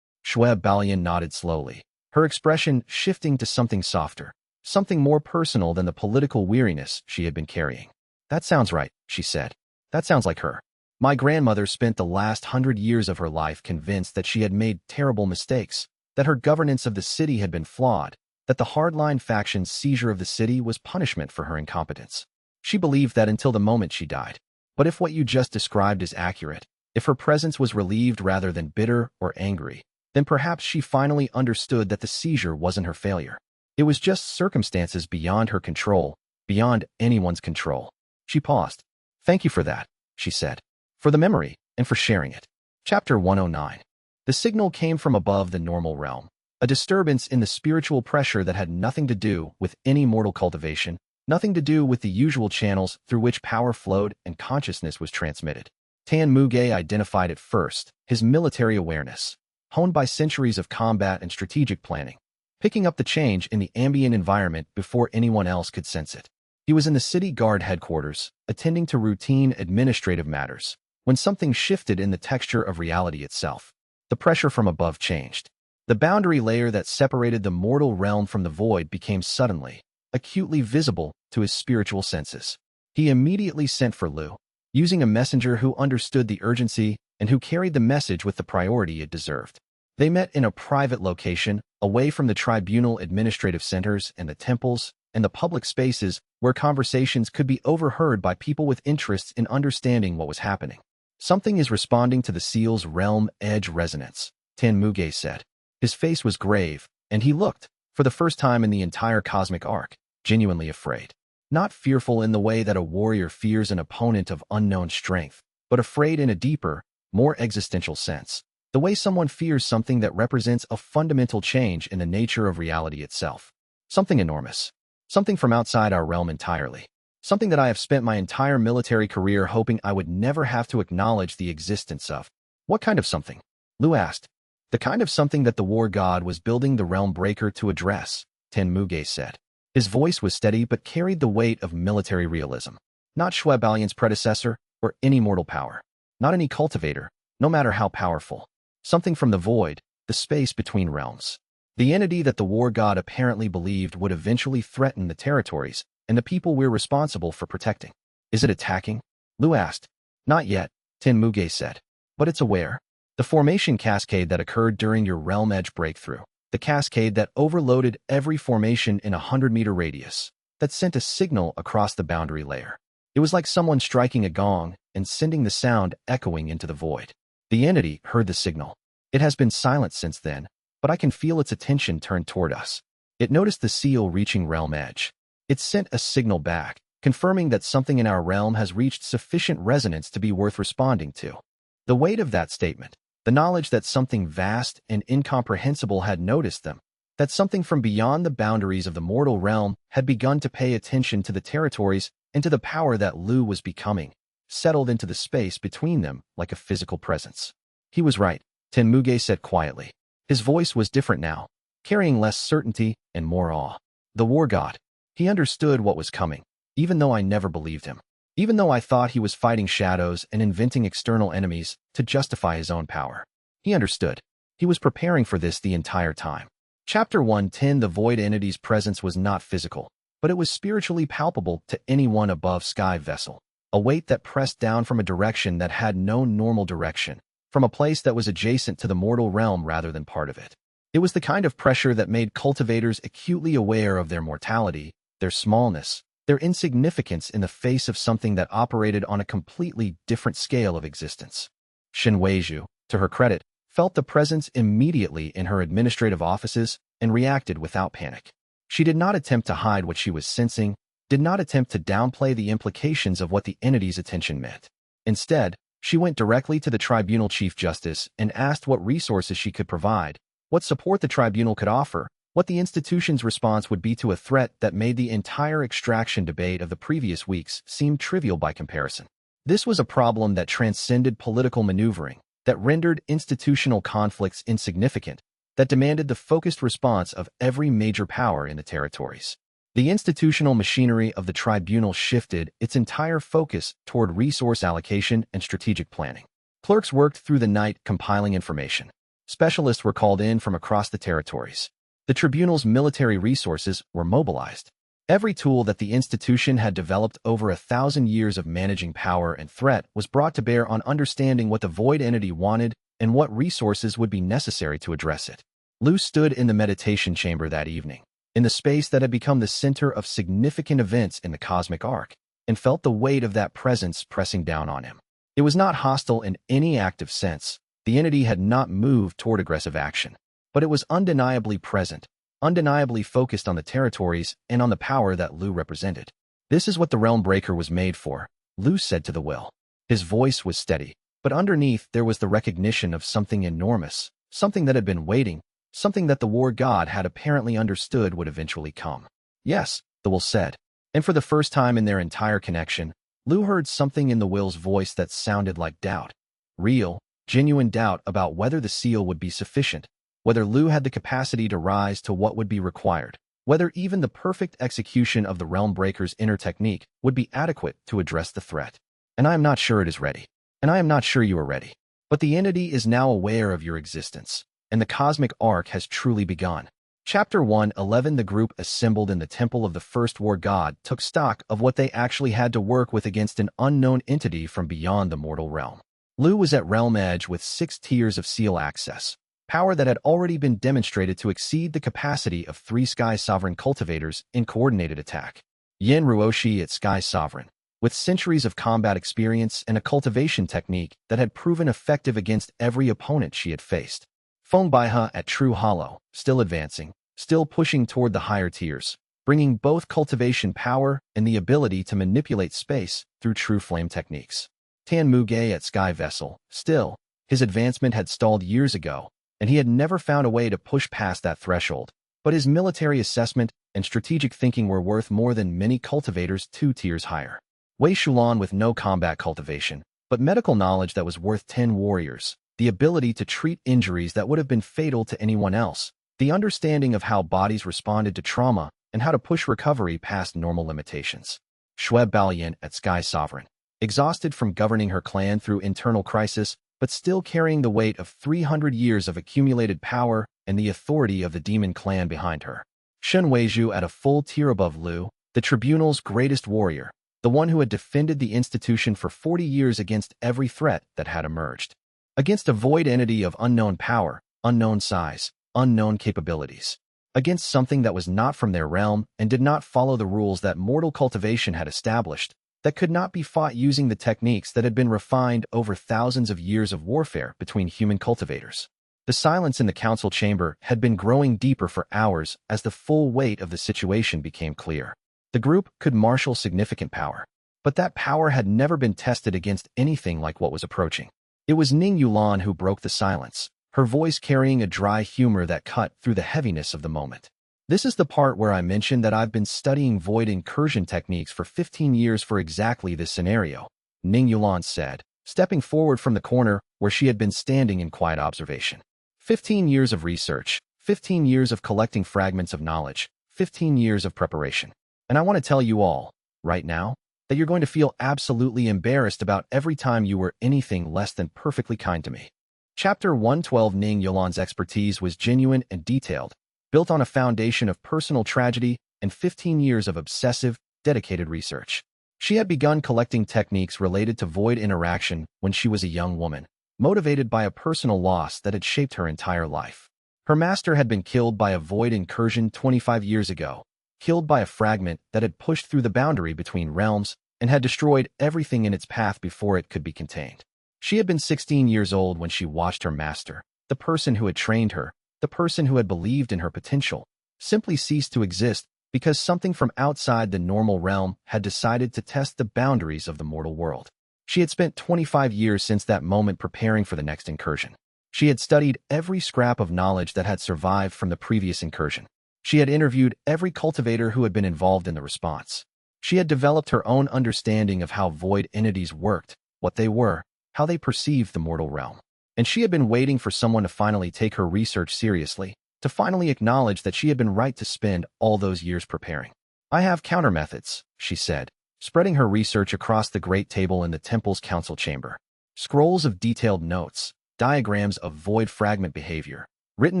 Shueballian nodded slowly, her expression shifting to something softer, something more personal than the political weariness she had been carrying. That sounds right, she said. That sounds like her. My grandmother spent the last 100 years of her life convinced that she had made terrible mistakes, that her governance of the city had been flawed, that the hardline faction's seizure of the city was punishment for her incompetence. She believed that until the moment she died. But if what you just described is accurate, if her presence was relieved rather than bitter or angry, then perhaps she finally understood that the seizure wasn't her failure. It was just circumstances beyond her control, beyond anyone's control. She paused. Thank you for that, she said. For the memory, and for sharing it. Chapter 109. The signal came from above the normal realm, a disturbance in the spiritual pressure that had nothing to do with any mortal cultivation, nothing to do with the usual channels through which power flowed and consciousness was transmitted. Tan Muge identified it first, his military awareness, honed by centuries of combat and strategic planning, picking up the change in the ambient environment before anyone else could sense it. He was in the city guard headquarters, attending to routine administrative matters, when something shifted in the texture of reality itself. The pressure from above changed. The boundary layer that separated the mortal realm from the void became suddenly, acutely visible to his spiritual senses. He immediately sent for Lu, using a messenger who understood the urgency and who carried the message with the priority it deserved. They met in a private location, away from the tribunal administrative centers and the temples and the public spaces where conversations could be overheard by people with interests in understanding what was happening. Something is responding to the seal's realm edge resonance, Tan Muge said. His face was grave, and he looked, for the first time in the entire cosmic arc, genuinely afraid. Not fearful in the way that a warrior fears an opponent of unknown strength, but afraid in a deeper, more existential sense. The way someone fears something that represents a fundamental change in the nature of reality itself. Something enormous. Something from outside our realm entirely. Something that I have spent my entire military career hoping I would never have to acknowledge the existence of. What kind of something? Lu asked. The kind of something that the war god was building the realm breaker to address, Tan Muge said. His voice was steady but carried the weight of military realism. Not Shueballian's predecessor or any mortal power. Not any cultivator, no matter how powerful. Something from the void, the space between realms. The entity that the war god apparently believed would eventually threaten the territories and the people we're responsible for protecting. Is it attacking? Lu asked. Not yet, Tin Muge said. But it's aware. The formation cascade that occurred during your realm edge breakthrough. The cascade that overloaded every formation in a 100-meter radius. That sent a signal across the boundary layer. It was like someone striking a gong and sending the sound echoing into the void. The entity heard the signal. It has been silent since then, but I can feel its attention turned toward us. It noticed the seal reaching realm edge. It sent a signal back, confirming that something in our realm has reached sufficient resonance to be worth responding to. The weight of that statement, the knowledge that something vast and incomprehensible had noticed them, that something from beyond the boundaries of the mortal realm had begun to pay attention to the territories and to the power that Lu was becoming, settled into the space between them like a physical presence. He was right, Tin Muge said quietly. His voice was different now, carrying less certainty and more awe. The war god. He understood what was coming, even though I never believed him. Even though I thought he was fighting shadows and inventing external enemies to justify his own power. He understood. He was preparing for this the entire time. Chapter 110. The void entity's presence was not physical, but it was spiritually palpable to anyone above sky vessel. A weight that pressed down from a direction that had no normal direction, from a place that was adjacent to the mortal realm rather than part of it. It was the kind of pressure that made cultivators acutely aware of their mortality, their smallness, their insignificance in the face of something that operated on a completely different scale of existence. Shen Weizhu, to her credit, felt the presence immediately in her administrative offices and reacted without panic. She did not attempt to hide what she was sensing, did not attempt to downplay the implications of what the entity's attention meant. Instead, she went directly to the tribunal chief justice and asked what resources she could provide, what support the tribunal could offer, what the institution's response would be to a threat that made the entire extraction debate of the previous weeks seem trivial by comparison. This was a problem that transcended political maneuvering, that rendered institutional conflicts insignificant, that demanded the focused response of every major power in the territories. The institutional machinery of the tribunal shifted its entire focus toward resource allocation and strategic planning. Clerks worked through the night compiling information. Specialists were called in from across the territories. The tribunal's military resources were mobilized. Every tool that the institution had developed over 1,000 years of managing power and threat was brought to bear on understanding what the void entity wanted and what resources would be necessary to address it. Lu stood in the meditation chamber that evening, in the space that had become the center of significant events in the cosmic arc, and felt the weight of that presence pressing down on him. It was not hostile in any active sense. The entity had not moved toward aggressive action, but it was undeniably present, undeniably focused on the territories and on the power that Lu represented. This is what the Realm Breaker was made for, Lu said to the will. His voice was steady, but underneath there was the recognition of something enormous, something that had been waiting, something that the war god had apparently understood would eventually come. Yes, the will said. And for the first time in their entire connection, Lu heard something in the will's voice that sounded like doubt. Real, genuine doubt about whether the seal would be sufficient, whether Lu had the capacity to rise to what would be required, whether even the perfect execution of the Realm Breaker's inner technique would be adequate to address the threat. And I am not sure it is ready. And I am not sure you are ready. But the entity is now aware of your existence, and the cosmic arc has truly begun. Chapter 111. The group assembled in the temple of the first war god took stock of what they actually had to work with against an unknown entity from beyond the mortal realm. Lu was at realm edge with 6 tiers of seal access, power that had already been demonstrated to exceed the capacity of 3 Sky Sovereign cultivators in coordinated attack. Yin Ruoshi at Sky Sovereign, with centuries of combat experience and a cultivation technique that had proven effective against every opponent she had faced. Feng Baihe at True Hollow, still advancing, still pushing toward the higher tiers, bringing both cultivation power and the ability to manipulate space through true flame techniques. Tan Muge at Sky Vessel, still, his advancement had stalled years ago, and he had never found a way to push past that threshold, but his military assessment and strategic thinking were worth more than many cultivators 2 tiers higher. Wei Shulan with no combat cultivation, but medical knowledge that was worth 10 warriors, the ability to treat injuries that would have been fatal to anyone else, the understanding of how bodies responded to trauma and how to push recovery past normal limitations. Xue Baoyan at Sky Sovereign, exhausted from governing her clan through internal crisis, but still carrying the weight of 300 years of accumulated power and the authority of the demon clan behind her. Shen Weizhu at a full tier above Lu, the tribunal's greatest warrior, the one who had defended the institution for 40 years against every threat that had emerged. Against a void entity of unknown power, unknown size, unknown capabilities. Against something that was not from their realm and did not follow the rules that mortal cultivation had established, that could not be fought using the techniques that had been refined over thousands of years of warfare between human cultivators. The silence in the council chamber had been growing deeper for hours as the full weight of the situation became clear. The group could marshal significant power, but that power had never been tested against anything like what was approaching. It was Ning Yulan who broke the silence, her voice carrying a dry humor that cut through the heaviness of the moment. This is the part where I mentioned that I've been studying void incursion techniques for 15 years for exactly this scenario, Ning Yulan said, stepping forward from the corner where she had been standing in quiet observation. 15 years of research, 15 years of collecting fragments of knowledge, 15 years of preparation. And I want to tell you all, right now, that you're going to feel absolutely embarrassed about every time you were anything less than perfectly kind to me. Chapter 112. Ning Yulan's expertise was genuine and detailed, built on a foundation of personal tragedy and 15 years of obsessive, dedicated research. She had begun collecting techniques related to void interaction when she was a young woman, motivated by a personal loss that had shaped her entire life. Her master had been killed by a void incursion 25 years ago, killed by a fragment that had pushed through the boundary between realms and had destroyed everything in its path before it could be contained. She had been 16 years old when she watched her master, the person who had trained her, the person who had believed in her potential, simply cease to exist because something from outside the normal realm had decided to test the boundaries of the mortal world. She had spent 25 years since that moment preparing for the next incursion. She had studied every scrap of knowledge that had survived from the previous incursion. She had interviewed every cultivator who had been involved in the response. She had developed her own understanding of how void entities worked, what they were, how they perceived the mortal realm. And she had been waiting for someone to finally take her research seriously, to finally acknowledge that she had been right to spend all those years preparing. I have countermethods, she said, spreading her research across the great table in the temple's council chamber. Scrolls of detailed notes, diagrams of void fragment behavior, written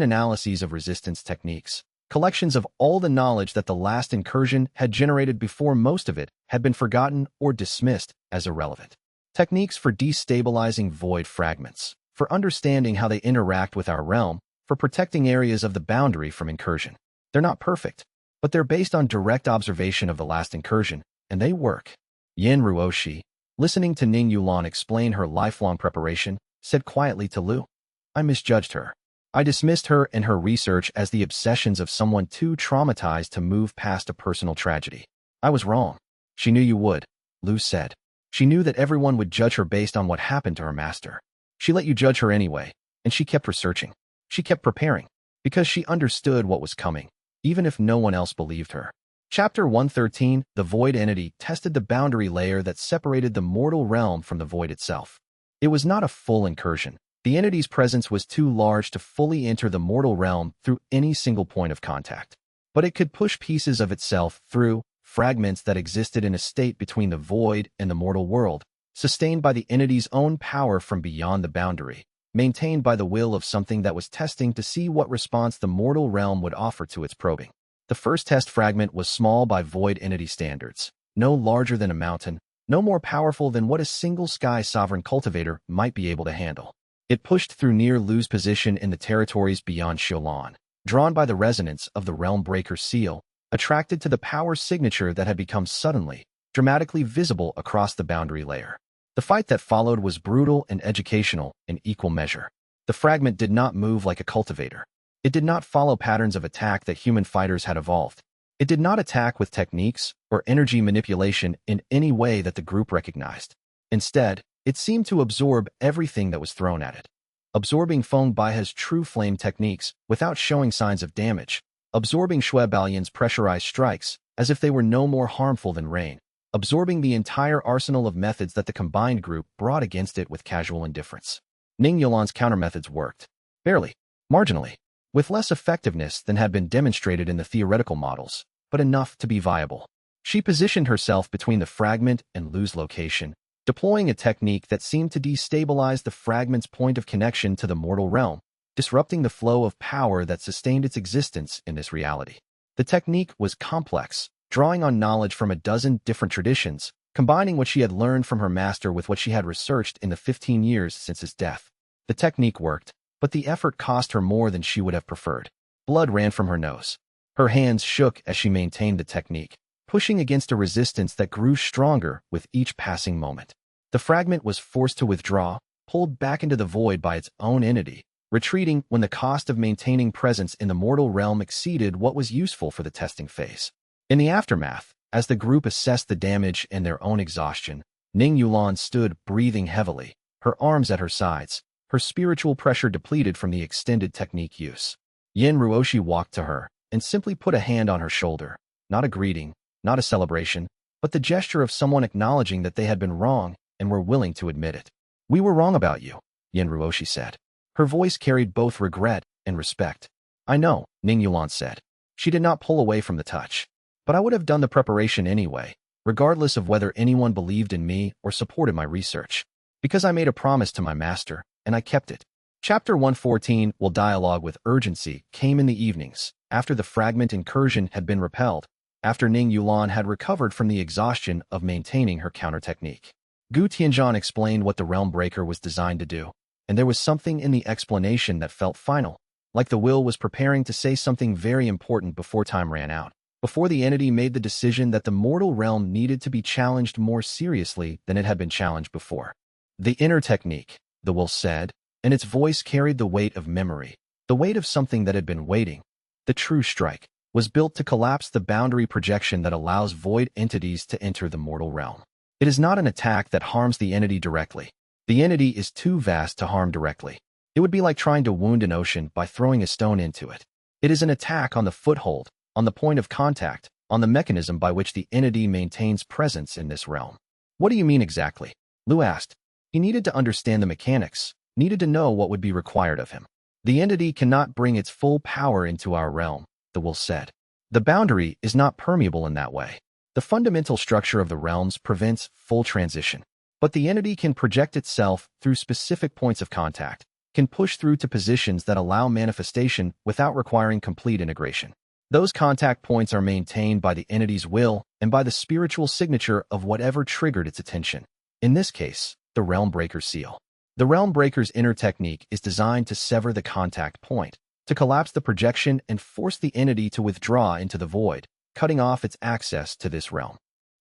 analyses of resistance techniques, collections of all the knowledge that the last incursion had generated before most of it had been forgotten or dismissed as irrelevant. Techniques for destabilizing void fragments, for understanding how they interact with our realm, for protecting areas of the boundary from incursion. They're not perfect, but they're based on direct observation of the last incursion, and they work. Yin Ruoshi, listening to Ning Yulan explain her lifelong preparation, said quietly to Lu, I misjudged her. I dismissed her and her research as the obsessions of someone too traumatized to move past a personal tragedy. I was wrong. She knew you would, Lu said. She knew that everyone would judge her based on what happened to her master. She let you judge her anyway, and she kept researching. She kept preparing, because she understood what was coming, even if no one else believed her. Chapter 113. The void entity tested the boundary layer that separated the mortal realm from the void itself. It was not a full incursion. The entity's presence was too large to fully enter the mortal realm through any single point of contact. But it could push pieces of itself through fragments that existed in a state between the void and the mortal world, sustained by the entity's own power from beyond the boundary, maintained by the will of something that was testing to see what response the mortal realm would offer to its probing. The first test fragment was small by void entity standards, no larger than a mountain, no more powerful than what a single sky sovereign cultivator might be able to handle. It pushed through near Lu's position in the territories beyond Xiaolan, drawn by the resonance of the Realm Breaker's seal, attracted to the power signature that had become suddenly, dramatically visible across the boundary layer. The fight that followed was brutal and educational in equal measure. The fragment did not move like a cultivator. It did not follow patterns of attack that human fighters had evolved. It did not attack with techniques or energy manipulation in any way that the group recognized. Instead, it seemed to absorb everything that was thrown at it. Absorbing Feng Baihe's true flame techniques without showing signs of damage. Absorbing Shui Baoyan's pressurized strikes as if they were no more harmful than rain. Absorbing the entire arsenal of methods that the combined group brought against it with casual indifference. Ning Yulan's countermethods worked. Barely. Marginally. With less effectiveness than had been demonstrated in the theoretical models, but enough to be viable. She positioned herself between the fragment and Lu's location, deploying a technique that seemed to destabilize the fragment's point of connection to the mortal realm, disrupting the flow of power that sustained its existence in this reality. The technique was complex, drawing on knowledge from a dozen different traditions, combining what she had learned from her master with what she had researched in the 15 years since his death. The technique worked, but the effort cost her more than she would have preferred. Blood ran from her nose. Her hands shook as she maintained the technique, pushing against a resistance that grew stronger with each passing moment. The fragment was forced to withdraw, pulled back into the void by its own entity, retreating when the cost of maintaining presence in the mortal realm exceeded what was useful for the testing phase. In the aftermath, as the group assessed the damage and their own exhaustion, Ning Yulan stood breathing heavily, her arms at her sides, her spiritual pressure depleted from the extended technique use. Yin Ruoshi walked to her and simply put a hand on her shoulder, not a greeting, not a celebration, but the gesture of someone acknowledging that they had been wrong and were willing to admit it. "We were wrong about you," Yin Ruoshi said. Her voice carried both regret and respect. "I know," Ning Yulan said. She did not pull away from the touch. "But I would have done the preparation anyway, regardless of whether anyone believed in me or supported my research. Because I made a promise to my master, and I kept it." Chapter 114 Will dialogue with urgency came in the evenings, after the fragment incursion had been repelled, after Ning Yulan had recovered from the exhaustion of maintaining her counter-technique. Gu Tianzhan explained what the Realm Breaker was designed to do, and there was something in the explanation that felt final, like the will was preparing to say something very important before time ran out, before the entity made the decision that the mortal realm needed to be challenged more seriously than it had been challenged before. "The inner technique," the will said, and its voice carried the weight of memory, the weight of something that had been waiting. "The true strike was built to collapse the boundary projection that allows void entities to enter the mortal realm. It is not an attack that harms the entity directly. The entity is too vast to harm directly. It would be like trying to wound an ocean by throwing a stone into it. It is an attack on the foothold, on the point of contact, on the mechanism by which the entity maintains presence in this realm." "What do you mean exactly?" Lu asked. He needed to understand the mechanics, needed to know what would be required of him. "The entity cannot bring its full power into our realm," the will said. "The boundary is not permeable in that way. The fundamental structure of the realms prevents full transition. But the entity can project itself through specific points of contact, can push through to positions that allow manifestation without requiring complete integration. Those contact points are maintained by the entity's will and by the spiritual signature of whatever triggered its attention. In this case, the Realm Breaker's seal. The Realm Breaker's inner technique is designed to sever the contact point, to collapse the projection and force the entity to withdraw into the void, cutting off its access to this realm.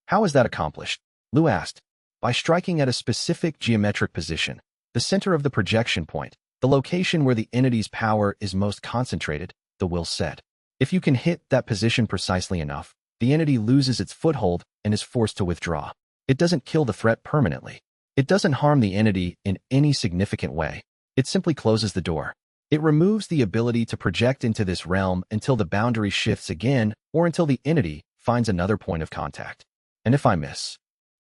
"How is that accomplished?" Lu asked. "By striking at a specific geometric position, the center of the projection point, the location where the entity's power is most concentrated," the will said. "If you can hit that position precisely enough, the entity loses its foothold and is forced to withdraw. It doesn't kill the threat permanently. It doesn't harm the entity in any significant way. It simply closes the door. It removes the ability to project into this realm until the boundary shifts again or until the entity finds another point of contact." "And if I miss?"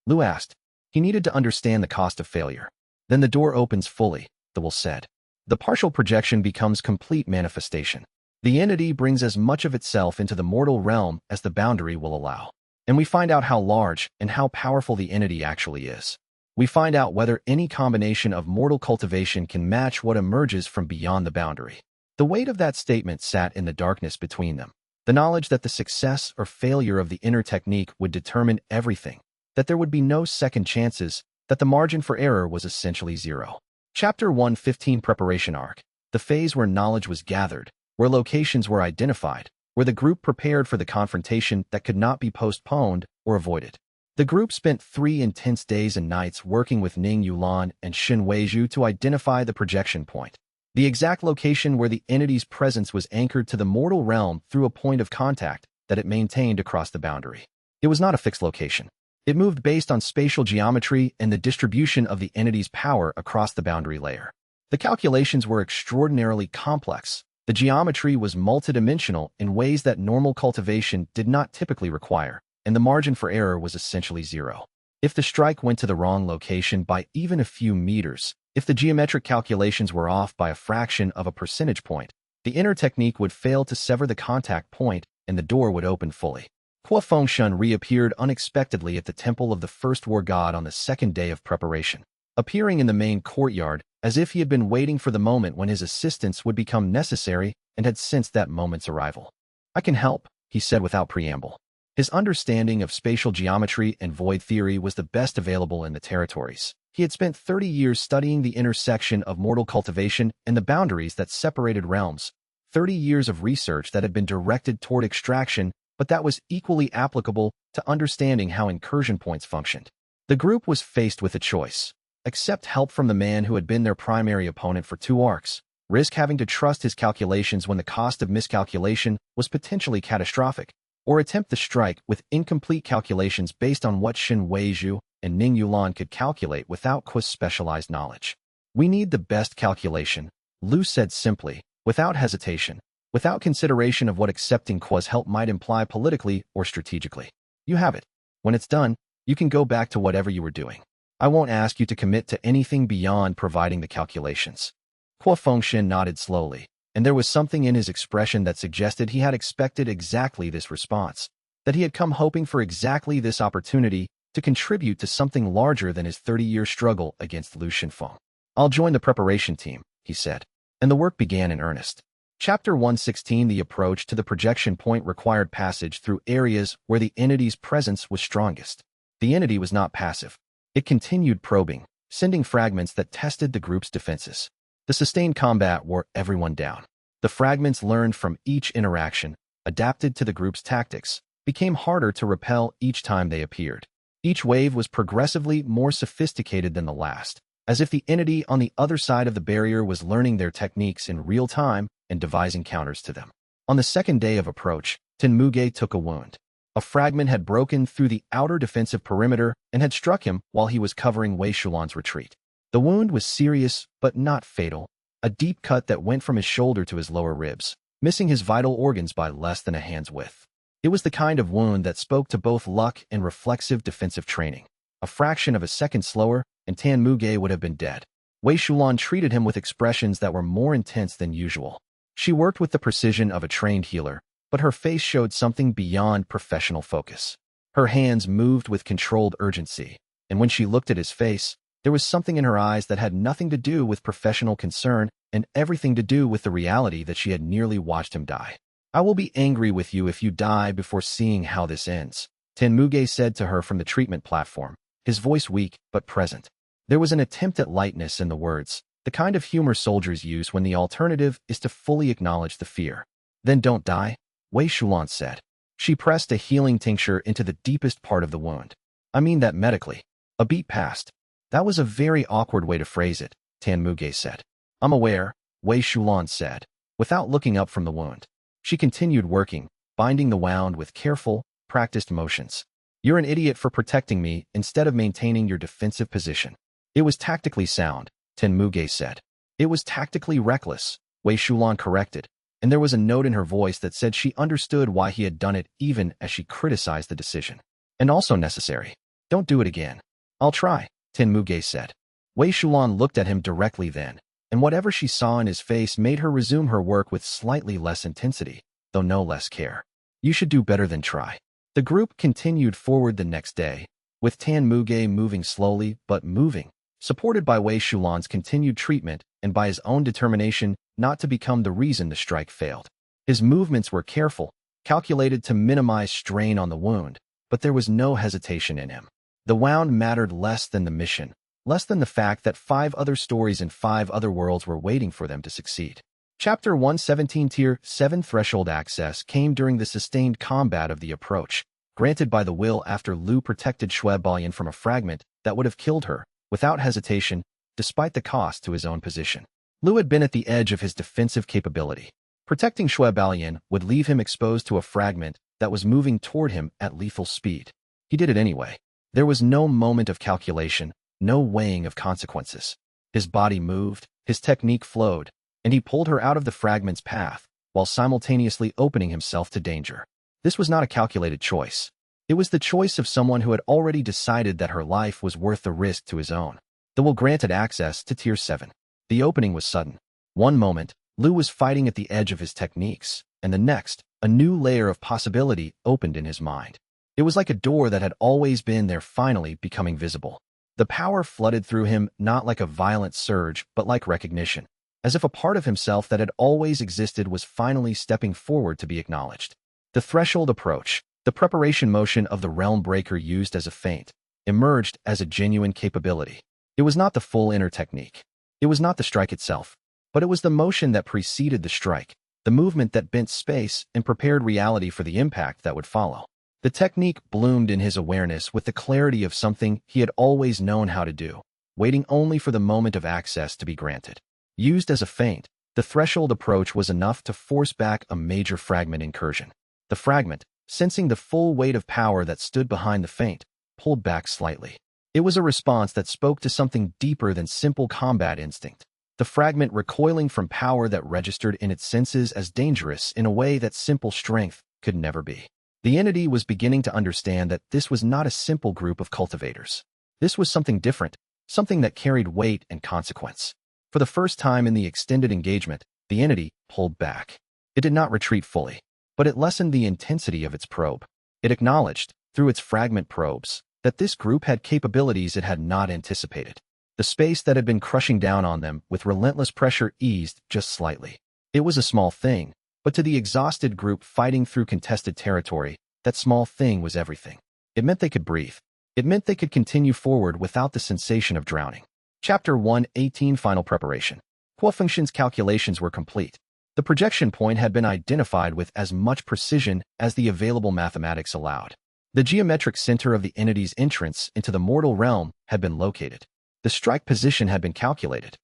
Lu asked. He needed to understand the cost of failure. "Then the door opens fully," the will said. "The partial projection becomes complete manifestation. The entity brings as much of itself into the mortal realm as the boundary will allow. And we find out how large and how powerful the entity actually is. We find out whether any combination of mortal cultivation can match what emerges from beyond the boundary." The weight of that statement sat in the darkness between them. The knowledge that the success or failure of the inner technique would determine everything, that there would be no second chances, that the margin for error was essentially zero. Chapter 115 Preparation Arc. The phase where knowledge was gathered, where locations were identified, where the group prepared for the confrontation that could not be postponed or avoided. The group spent 3 intense days and nights working with Ning Yulan and Shen Weizhu to identify the projection point, the exact location where the entity's presence was anchored to the mortal realm through a point of contact that it maintained across the boundary. It was not a fixed location. It moved based on spatial geometry and the distribution of the entity's power across the boundary layer. The calculations were extraordinarily complex. The geometry was multidimensional in ways that normal cultivation did not typically require, and the margin for error was essentially zero. If the strike went to the wrong location by even a few meters, if the geometric calculations were off by a fraction of a percentage point, the inner technique would fail to sever the contact point and the door would open fully. Hua Fengshen reappeared unexpectedly at the temple of the first war god on the second day of preparation, appearing in the main courtyard as if he had been waiting for the moment when his assistance would become necessary and had sensed that moment's arrival. "I can help," he said without preamble. His understanding of spatial geometry and void theory was the best available in the territories. He had spent 30 years studying the intersection of mortal cultivation and the boundaries that separated realms, 30 years of research that had been directed toward extraction, but that was equally applicable to understanding how incursion points functioned. The group was faced with a choice: accept help from the man who had been their primary opponent for 2 arcs, risk having to trust his calculations when the cost of miscalculation was potentially catastrophic, or attempt the strike with incomplete calculations based on what Shen Weizhu and Ning Yulan could calculate without Ku's specialized knowledge. "We need the best calculation," Lu said simply, without hesitation, without consideration of what accepting Ku's help might imply politically or strategically. "You have it. When it's done, you can go back to whatever you were doing. I won't ask you to commit to anything beyond providing the calculations." Kuo Fengshen nodded slowly, and there was something in his expression that suggested he had expected exactly this response, that he had come hoping for exactly this opportunity to contribute to something larger than his 30-year struggle against Lu Shenfeng. "I'll join the preparation team," he said, and the work began in earnest. Chapter 116. The approach to the projection point required passage through areas where the entity's presence was strongest. The entity was not passive. It continued probing, sending fragments that tested the group's defenses. The sustained combat wore everyone down. The fragments learned from each interaction, adapted to the group's tactics, became harder to repel each time they appeared. Each wave was progressively more sophisticated than the last, as if the entity on the other side of the barrier was learning their techniques in real time and devising counters to them. On the second day of approach, Tenmuge took a wound. A fragment had broken through the outer defensive perimeter and had struck him while he was covering Wei Shulan's retreat. The wound was serious, but not fatal, a deep cut that went from his shoulder to his lower ribs, missing his vital organs by less than a hand's width. It was the kind of wound that spoke to both luck and reflexive defensive training. A fraction of a second slower, and Tenmuge would have been dead. Wei Shulan treated him with expressions that were more intense than usual. She worked with the precision of a trained healer, but her face showed something beyond professional focus. Her hands moved with controlled urgency, and when she looked at his face, there was something in her eyes that had nothing to do with professional concern and everything to do with the reality that she had nearly watched him die. "I will be angry with you if you die before seeing how this ends," Tenmuge said to her from the treatment platform, his voice weak but present. There was an attempt at lightness in the words, the kind of humor soldiers use when the alternative is to fully acknowledge the fear. "Then don't die," Wei Shulan said. She pressed a healing tincture into the deepest part of the wound. "I mean that medically." A beat passed. "That was a very awkward way to phrase it," Tenmuge said. "I'm aware," Wei Shulan said, without looking up from the wound. She continued working, binding the wound with careful, practiced motions. "You're an idiot for protecting me instead of maintaining your defensive position." "It was tactically sound," Tenmuge said. "It was tactically reckless," Wei Shulan corrected, and there was a note in her voice that said she understood why he had done it even as she criticized the decision. "And also necessary. Don't do it again." "I'll try," Tenmuge said. Wei Shulan looked at him directly then, and whatever she saw in his face made her resume her work with slightly less intensity, though no less care. "You should do better than try." The group continued forward the next day, with Tenmuge moving slowly but moving, supported by Wei Shulan's continued treatment and by his own determination not to become the reason the strike failed. His movements were careful, calculated to minimize strain on the wound, but there was no hesitation in him. The wound mattered less than the mission, less than the fact that 5 other stories in 5 other worlds were waiting for them to succeed. Chapter 117. Tier 7 Threshold access came during the sustained combat of the approach, granted by the will after Lu protected Shui Baoyan from a fragment that would have killed her, without hesitation, despite the cost to his own position. Lu had been at the edge of his defensive capability. Protecting Shui Baoyan would leave him exposed to a fragment that was moving toward him at lethal speed. He did it anyway. There was no moment of calculation, no weighing of consequences. His body moved, his technique flowed, and he pulled her out of the fragment's path, while simultaneously opening himself to danger. This was not a calculated choice. It was the choice of someone who had already decided that her life was worth the risk to his own. The will granted access to Tier 7. The opening was sudden. One moment, Lu was fighting at the edge of his techniques, and the next, a new layer of possibility opened in his mind. It was like a door that had always been there finally becoming visible. The power flooded through him not like a violent surge, but like recognition, as if a part of himself that had always existed was finally stepping forward to be acknowledged. The threshold approach, The preparation motion of the realm breaker used as a feint emerged as a genuine capability. It was not the full inner technique. It was not the strike itself, but it was the motion that preceded the strike, the movement that bent space and prepared reality for the impact that would follow. The technique bloomed in his awareness with the clarity of something he had always known how to do, waiting only for the moment of access to be granted. Used as a feint, the threshold approach was enough to force back a major fragment incursion. The fragment, sensing the full weight of power that stood behind the feint, pulled back slightly. It was a response that spoke to something deeper than simple combat instinct. The fragment recoiling from power that registered in its senses as dangerous in a way that simple strength could never be. The entity was beginning to understand that this was not a simple group of cultivators. This was something different, something that carried weight and consequence. For the first time in the extended engagement, the entity pulled back. It did not retreat fully, but it lessened the intensity of its probe. It acknowledged, through its fragment probes, that this group had capabilities it had not anticipated. The space that had been crushing down on them with relentless pressure eased just slightly. It was a small thing, but to the exhausted group fighting through contested territory, that small thing was everything. It meant they could breathe. It meant they could continue forward without the sensation of drowning. Chapter 1:18 Final Preparation. Function's calculations were complete. The projection point had been identified with as much precision as the available mathematics allowed. The geometric center of the entity's entrance into the mortal realm had been located. The strike position had been calculated.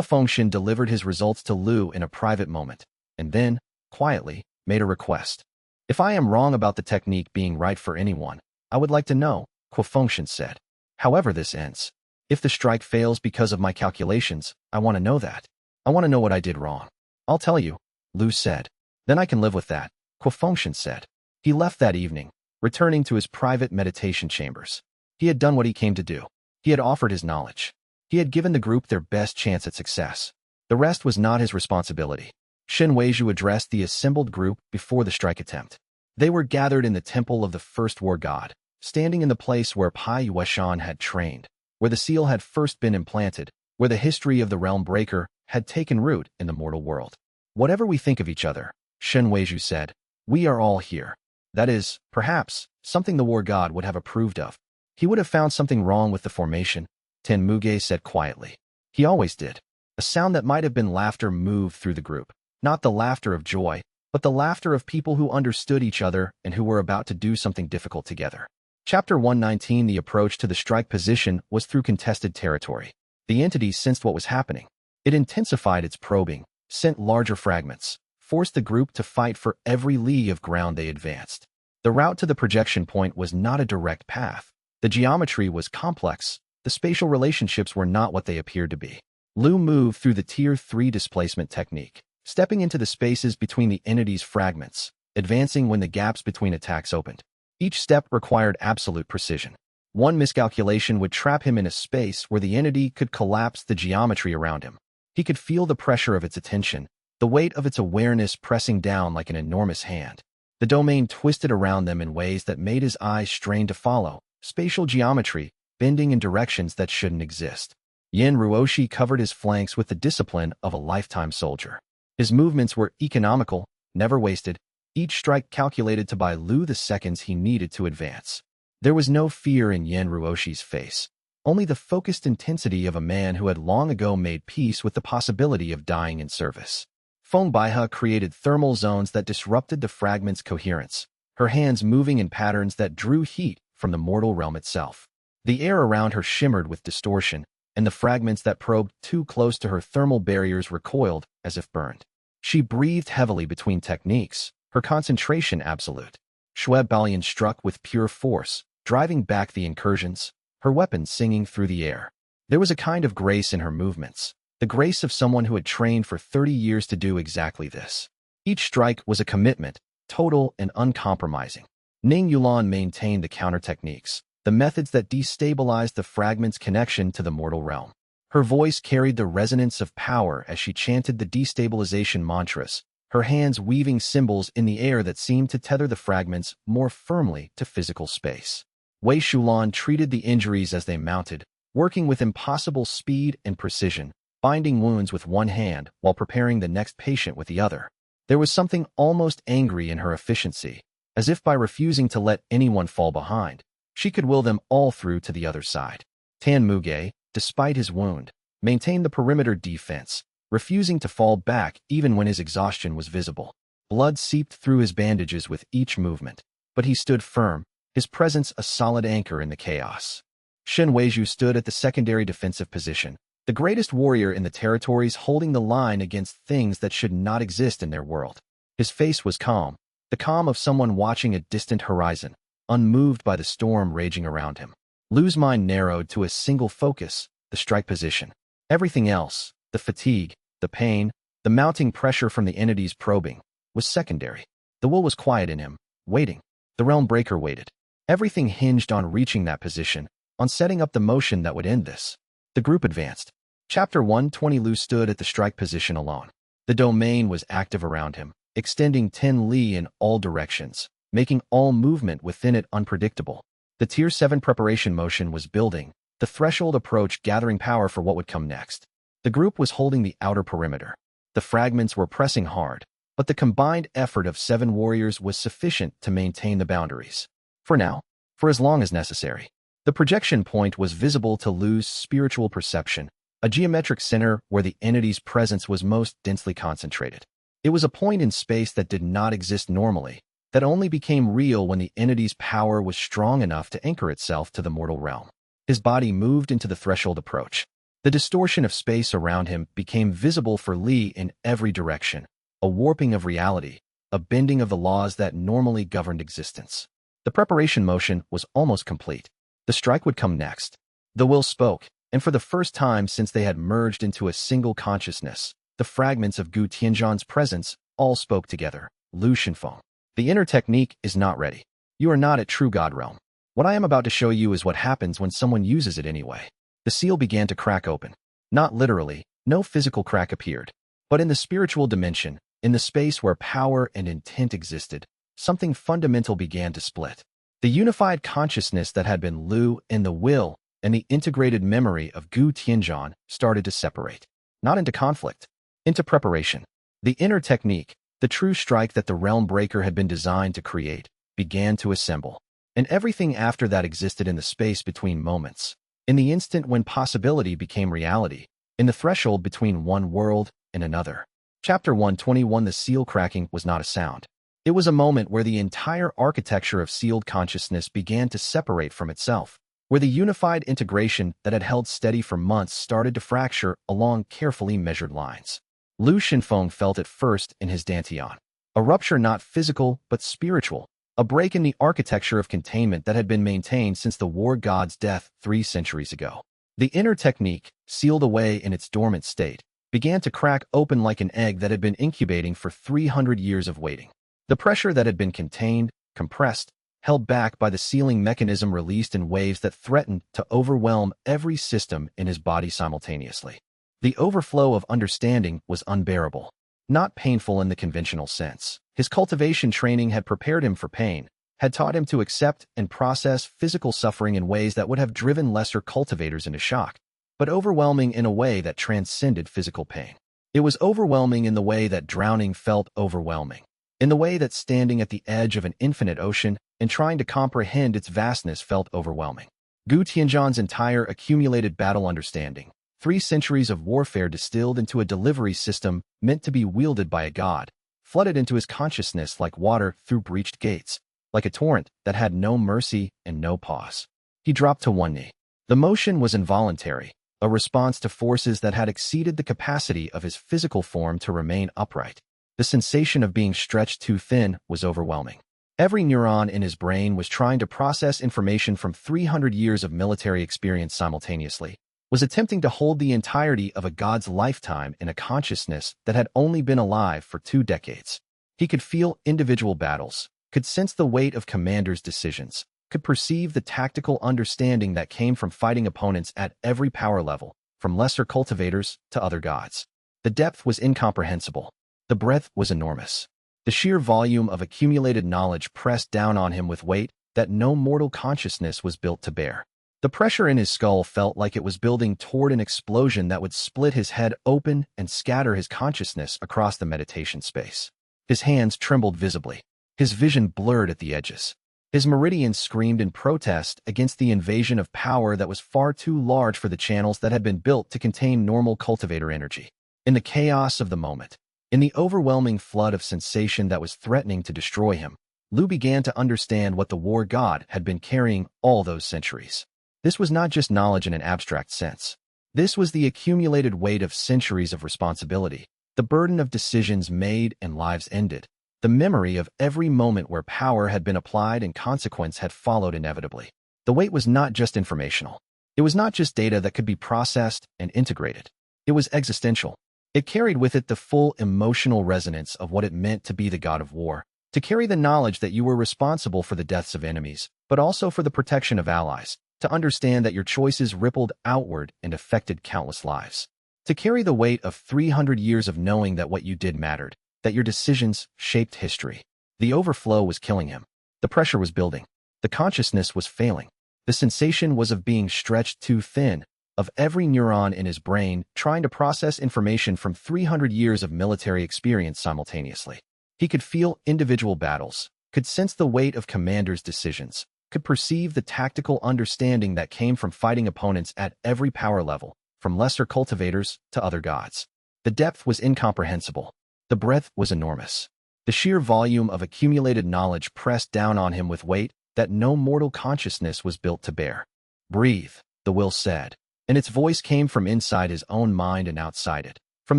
Function delivered his results to Lu in a private moment, and then, quietly, made a request. If I am wrong about the technique being right for anyone, I would like to know, Function said. However this ends. If the strike fails because of my calculations, I want to know that. I want to know what I did wrong. I'll tell you, Lu said. Then I can live with that, Function said. He left that evening, returning to his private meditation chambers. He had done what he came to do. He had offered his knowledge. He had given the group their best chance at success. The rest was not his responsibility. Shen Weizhu addressed the assembled group before the strike attempt. They were gathered in the temple of the first war god, standing in the place where Pai Yueshan had trained, where the seal had first been implanted, where the history of the realm breaker had taken root in the mortal world. Whatever we think of each other, Shen Weizhu said, we are all here. That is, perhaps, something the war god would have approved of. He would have found something wrong with the formation, Ten Muge said quietly. He always did. A sound that might have been laughter moved through the group. Not the laughter of joy, but the laughter of people who understood each other and who were about to do something difficult together. Chapter 119 The approach to the strike position was through contested territory. The entity sensed what was happening. It intensified its probing, sent larger fragments, forced the group to fight for every li of ground they advanced. The route to the projection point was not a direct path. The geometry was complex. The spatial relationships were not what they appeared to be. Lu moved through the Tier 3 displacement technique, stepping into the spaces between the entity's fragments, advancing when the gaps between attacks opened. Each step required absolute precision. One miscalculation would trap him in a space where the entity could collapse the geometry around him. He could feel the pressure of its attention, the weight of its awareness pressing down like an enormous hand. The domain twisted around them in ways that made his eyes strain to follow, spatial geometry, bending in directions that shouldn't exist. Yin Ruoshi covered his flanks with the discipline of a lifetime soldier. His movements were economical, never wasted, each strike calculated to buy Lu the seconds he needed to advance. There was no fear in Yin Ruoshi's face, only the focused intensity of a man who had long ago made peace with the possibility of dying in service. Feng Baihe created thermal zones that disrupted the fragment's coherence, her hands moving in patterns that drew heat from the mortal realm itself. The air around her shimmered with distortion, and the fragments that probed too close to her thermal barriers recoiled as if burned. She breathed heavily between techniques, her concentration absolute. Shui Balian struck with pure force, driving back the incursions, her weapon singing through the air. There was a kind of grace in her movements, the grace of someone who had trained for 30 years to do exactly this. Each strike was a commitment, total and uncompromising. Ning Yulan maintained the counter techniques, the methods that destabilized the fragment's connection to the mortal realm. Her voice carried the resonance of power as she chanted the destabilization mantras, her hands weaving symbols in the air that seemed to tether the fragments more firmly to physical space. Wei Shulan treated the injuries as they mounted, working with impossible speed and precision, binding wounds with one hand while preparing the next patient with the other. There was something almost angry in her efficiency, as if by refusing to let anyone fall behind, she could will them all through to the other side. Tan Muge, despite his wound, maintained the perimeter defense, refusing to fall back even when his exhaustion was visible. Blood seeped through his bandages with each movement, but he stood firm, his presence a solid anchor in the chaos. Shen Weizhu stood at the secondary defensive position, the greatest warrior in the territories, holding the line against things that should not exist in their world. His face was calm, the calm of someone watching a distant horizon, unmoved by the storm raging around him. Lu's mind narrowed to a single focus, the strike position. Everything else, the fatigue, the pain, the mounting pressure from the entities probing, was secondary. The will was quiet in him, waiting. The realm breaker waited. Everything hinged on reaching that position, on setting up the motion that would end this. The group advanced. Chapter 120. Lu stood at the strike position alone. The domain was active around him, extending 10 li in all directions, making all movement within it unpredictable. The Tier 7 preparation motion was building, the threshold approach gathering power for what would come next. The group was holding the outer perimeter. The fragments were pressing hard, but the combined effort of 7 warriors was sufficient to maintain the boundaries. For now, for as long as necessary. The projection point was visible to Lu's spiritual perception, a geometric center where the entity's presence was most densely concentrated. It was a point in space that did not exist normally, that only became real when the entity's power was strong enough to anchor itself to the mortal realm. His body moved into the threshold approach. The distortion of space around him became visible for Li in every direction, a warping of reality, a bending of the laws that normally governed existence. The preparation motion was almost complete. The strike would come next. The will spoke, and for the first time since they had merged into a single consciousness, the fragments of Gu Tianzhan's presence all spoke together. Lu Shenfeng. The inner technique is not ready. You are not at true God realm. What I am about to show you is what happens when someone uses it anyway. The seal began to crack open. Not literally, no physical crack appeared. But in the spiritual dimension, in the space where power and intent existed, something fundamental began to split. The unified consciousness that had been Lu and the will and the integrated memory of Gu Tianzhan started to separate. Not into conflict, into preparation. The inner technique, the true strike that the realm breaker had been designed to create, began to assemble. And everything after that existed in the space between moments, in the instant when possibility became reality, in the threshold between one world and another. Chapter 121. The seal cracking was not a sound. It was a moment where the entire architecture of sealed consciousness began to separate from itself, where the unified integration that had held steady for months started to fracture along carefully measured lines. Lu Shenfeng felt it first in his dantian. A rupture not physical but spiritual, a break in the architecture of containment that had been maintained since the war god's death 3 centuries ago. The inner technique, sealed away in its dormant state, began to crack open like an egg that had been incubating for 300 years of waiting. The pressure that had been contained, compressed, held back by the sealing mechanism released in waves that threatened to overwhelm every system in his body simultaneously. The overflow of understanding was unbearable, not painful in the conventional sense. His cultivation training had prepared him for pain, had taught him to accept and process physical suffering in ways that would have driven lesser cultivators into shock, but overwhelming in a way that transcended physical pain. It was overwhelming in the way that drowning felt overwhelming, in the way that standing at the edge of an infinite ocean and trying to comprehend its vastness felt overwhelming. Gu Tianzhan's entire accumulated battle understanding, 3 centuries of warfare distilled into a delivery system meant to be wielded by a god, flooded into his consciousness like water through breached gates, like a torrent that had no mercy and no pause. He dropped to one knee. The motion was involuntary, a response to forces that had exceeded the capacity of his physical form to remain upright. The sensation of being stretched too thin was overwhelming. Every neuron in his brain was trying to process information from 300 years of military experience simultaneously, was attempting to hold the entirety of a god's lifetime in a consciousness that had only been alive for 2 decades. He could feel individual battles, could sense the weight of commanders' decisions, could perceive the tactical understanding that came from fighting opponents at every power level, from lesser cultivators to other gods. The depth was incomprehensible. The breadth was enormous. The sheer volume of accumulated knowledge pressed down on him with weight that no mortal consciousness was built to bear. The pressure in his skull felt like it was building toward an explosion that would split his head open and scatter his consciousness across the meditation space. His hands trembled visibly. His vision blurred at the edges. His meridians screamed in protest against the invasion of power that was far too large for the channels that had been built to contain normal cultivator energy. In the chaos of the moment, in the overwhelming flood of sensation that was threatening to destroy him, Lu began to understand what the war god had been carrying all those centuries. This was not just knowledge in an abstract sense. This was the accumulated weight of centuries of responsibility, the burden of decisions made and lives ended, the memory of every moment where power had been applied and consequence had followed inevitably. The weight was not just informational. It was not just data that could be processed and integrated. It was existential. It carried with it the full emotional resonance of what it meant to be the god of war, to carry the knowledge that you were responsible for the deaths of enemies, but also for the protection of allies, to understand that your choices rippled outward and affected countless lives, to carry the weight of 300 years of knowing that what you did mattered, that your decisions shaped history. The overflow was killing him. The pressure was building. The consciousness was failing. The sensation was of being stretched too thin, of every neuron in his brain trying to process information from 300 years of military experience simultaneously. He could feel individual battles, could sense the weight of commanders' decisions, could perceive the tactical understanding that came from fighting opponents at every power level, from lesser cultivators to other gods. The depth was incomprehensible. The breadth was enormous. The sheer volume of accumulated knowledge pressed down on him with weight that no mortal consciousness was built to bear. "Breathe," the will said, and its voice came from inside his own mind and outside it, from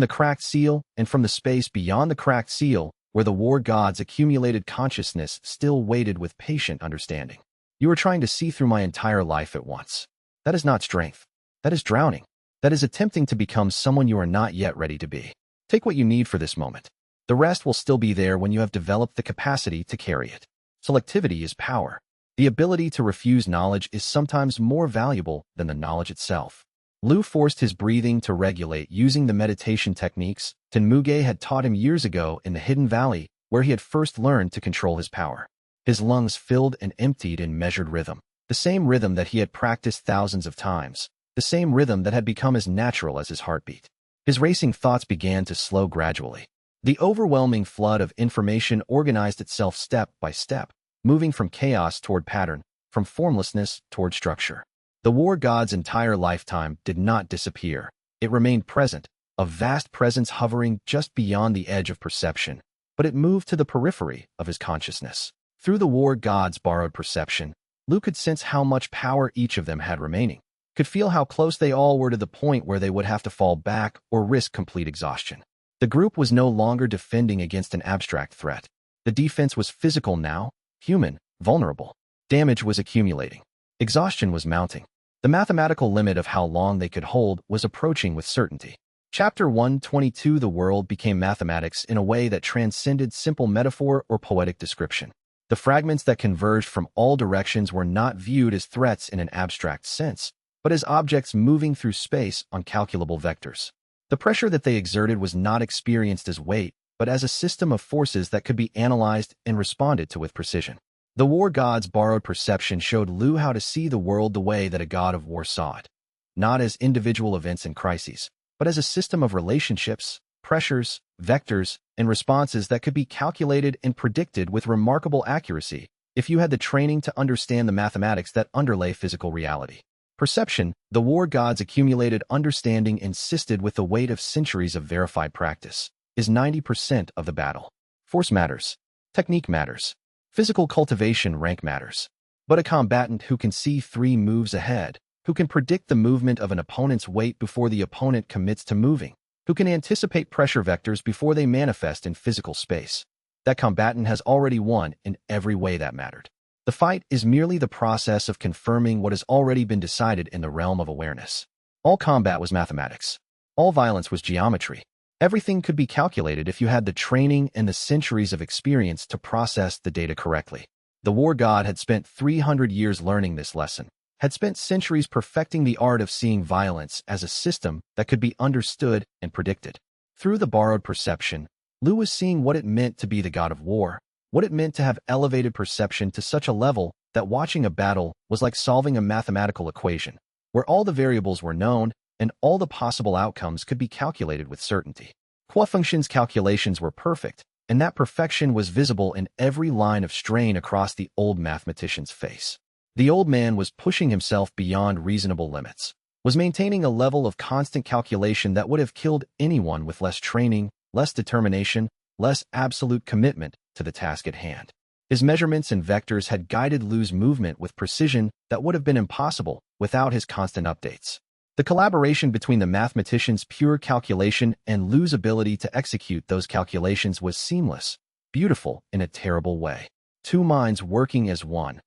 the cracked seal and from the space beyond the cracked seal, where the war god's accumulated consciousness still waited with patient understanding. "You are trying to see through my entire life at once. That is not strength. That is drowning. That is attempting to become someone you are not yet ready to be. Take what you need for this moment. The rest will still be there when you have developed the capacity to carry it." Selectivity is power. The ability to refuse knowledge is sometimes more valuable than the knowledge itself. Lu forced his breathing to regulate using the meditation techniques Tenmuge had taught him years ago in the Hidden Valley, where he had first learned to control his power. His lungs filled and emptied in measured rhythm, the same rhythm that he had practiced thousands of times, the same rhythm that had become as natural as his heartbeat. His racing thoughts began to slow gradually. The overwhelming flood of information organized itself step by step, moving from chaos toward pattern, from formlessness toward structure. The war god's entire lifetime did not disappear. It remained present, a vast presence hovering just beyond the edge of perception, but it moved to the periphery of his consciousness. Through the war god's borrowed perception, Lu could sense how much power each of them had remaining, could feel how close they all were to the point where they would have to fall back or risk complete exhaustion. The group was no longer defending against an abstract threat. The defense was physical now, human, vulnerable. Damage was accumulating. Exhaustion was mounting. The mathematical limit of how long they could hold was approaching with certainty. Chapter 122. The world became mathematics in a way that transcended simple metaphor or poetic description. The fragments that converged from all directions were not viewed as threats in an abstract sense, but as objects moving through space on calculable vectors. The pressure that they exerted was not experienced as weight, but as a system of forces that could be analyzed and responded to with precision. The war god's borrowed perception showed Lu how to see the world the way that a god of war saw it, not as individual events and crises, but as a system of relationships, pressures, vectors, and responses that could be calculated and predicted with remarkable accuracy if you had the training to understand the mathematics that underlay physical reality. Perception, the war god's accumulated understanding insisted with the weight of centuries of verified practice, is 90% of the battle. Force matters. Technique matters. Physical cultivation rank matters. But a combatant who can see 3 moves ahead, who can predict the movement of an opponent's weight before the opponent commits to moving, who can anticipate pressure vectors before they manifest in physical space, that combatant has already won in every way that mattered. The fight is merely the process of confirming what has already been decided in the realm of awareness. All combat was mathematics. All violence was geometry. Everything could be calculated if you had the training and the centuries of experience to process the data correctly. The war god had spent 300 years learning this lesson, had spent centuries perfecting the art of seeing violence as a system that could be understood and predicted. Through the borrowed perception, Lu was seeing what it meant to be the god of war, what it meant to have elevated perception to such a level that watching a battle was like solving a mathematical equation, where all the variables were known and all the possible outcomes could be calculated with certainty. Quofunction's calculations were perfect, and that perfection was visible in every line of strain across the old mathematician's face. The old man was pushing himself beyond reasonable limits, was maintaining a level of constant calculation that would have killed anyone with less training, less determination, less absolute commitment to the task at hand. His measurements and vectors had guided Lu's movement with precision that would have been impossible without his constant updates. The collaboration between the mathematician's pure calculation and Lu's ability to execute those calculations was seamless, beautiful in a terrible way. Two minds working as one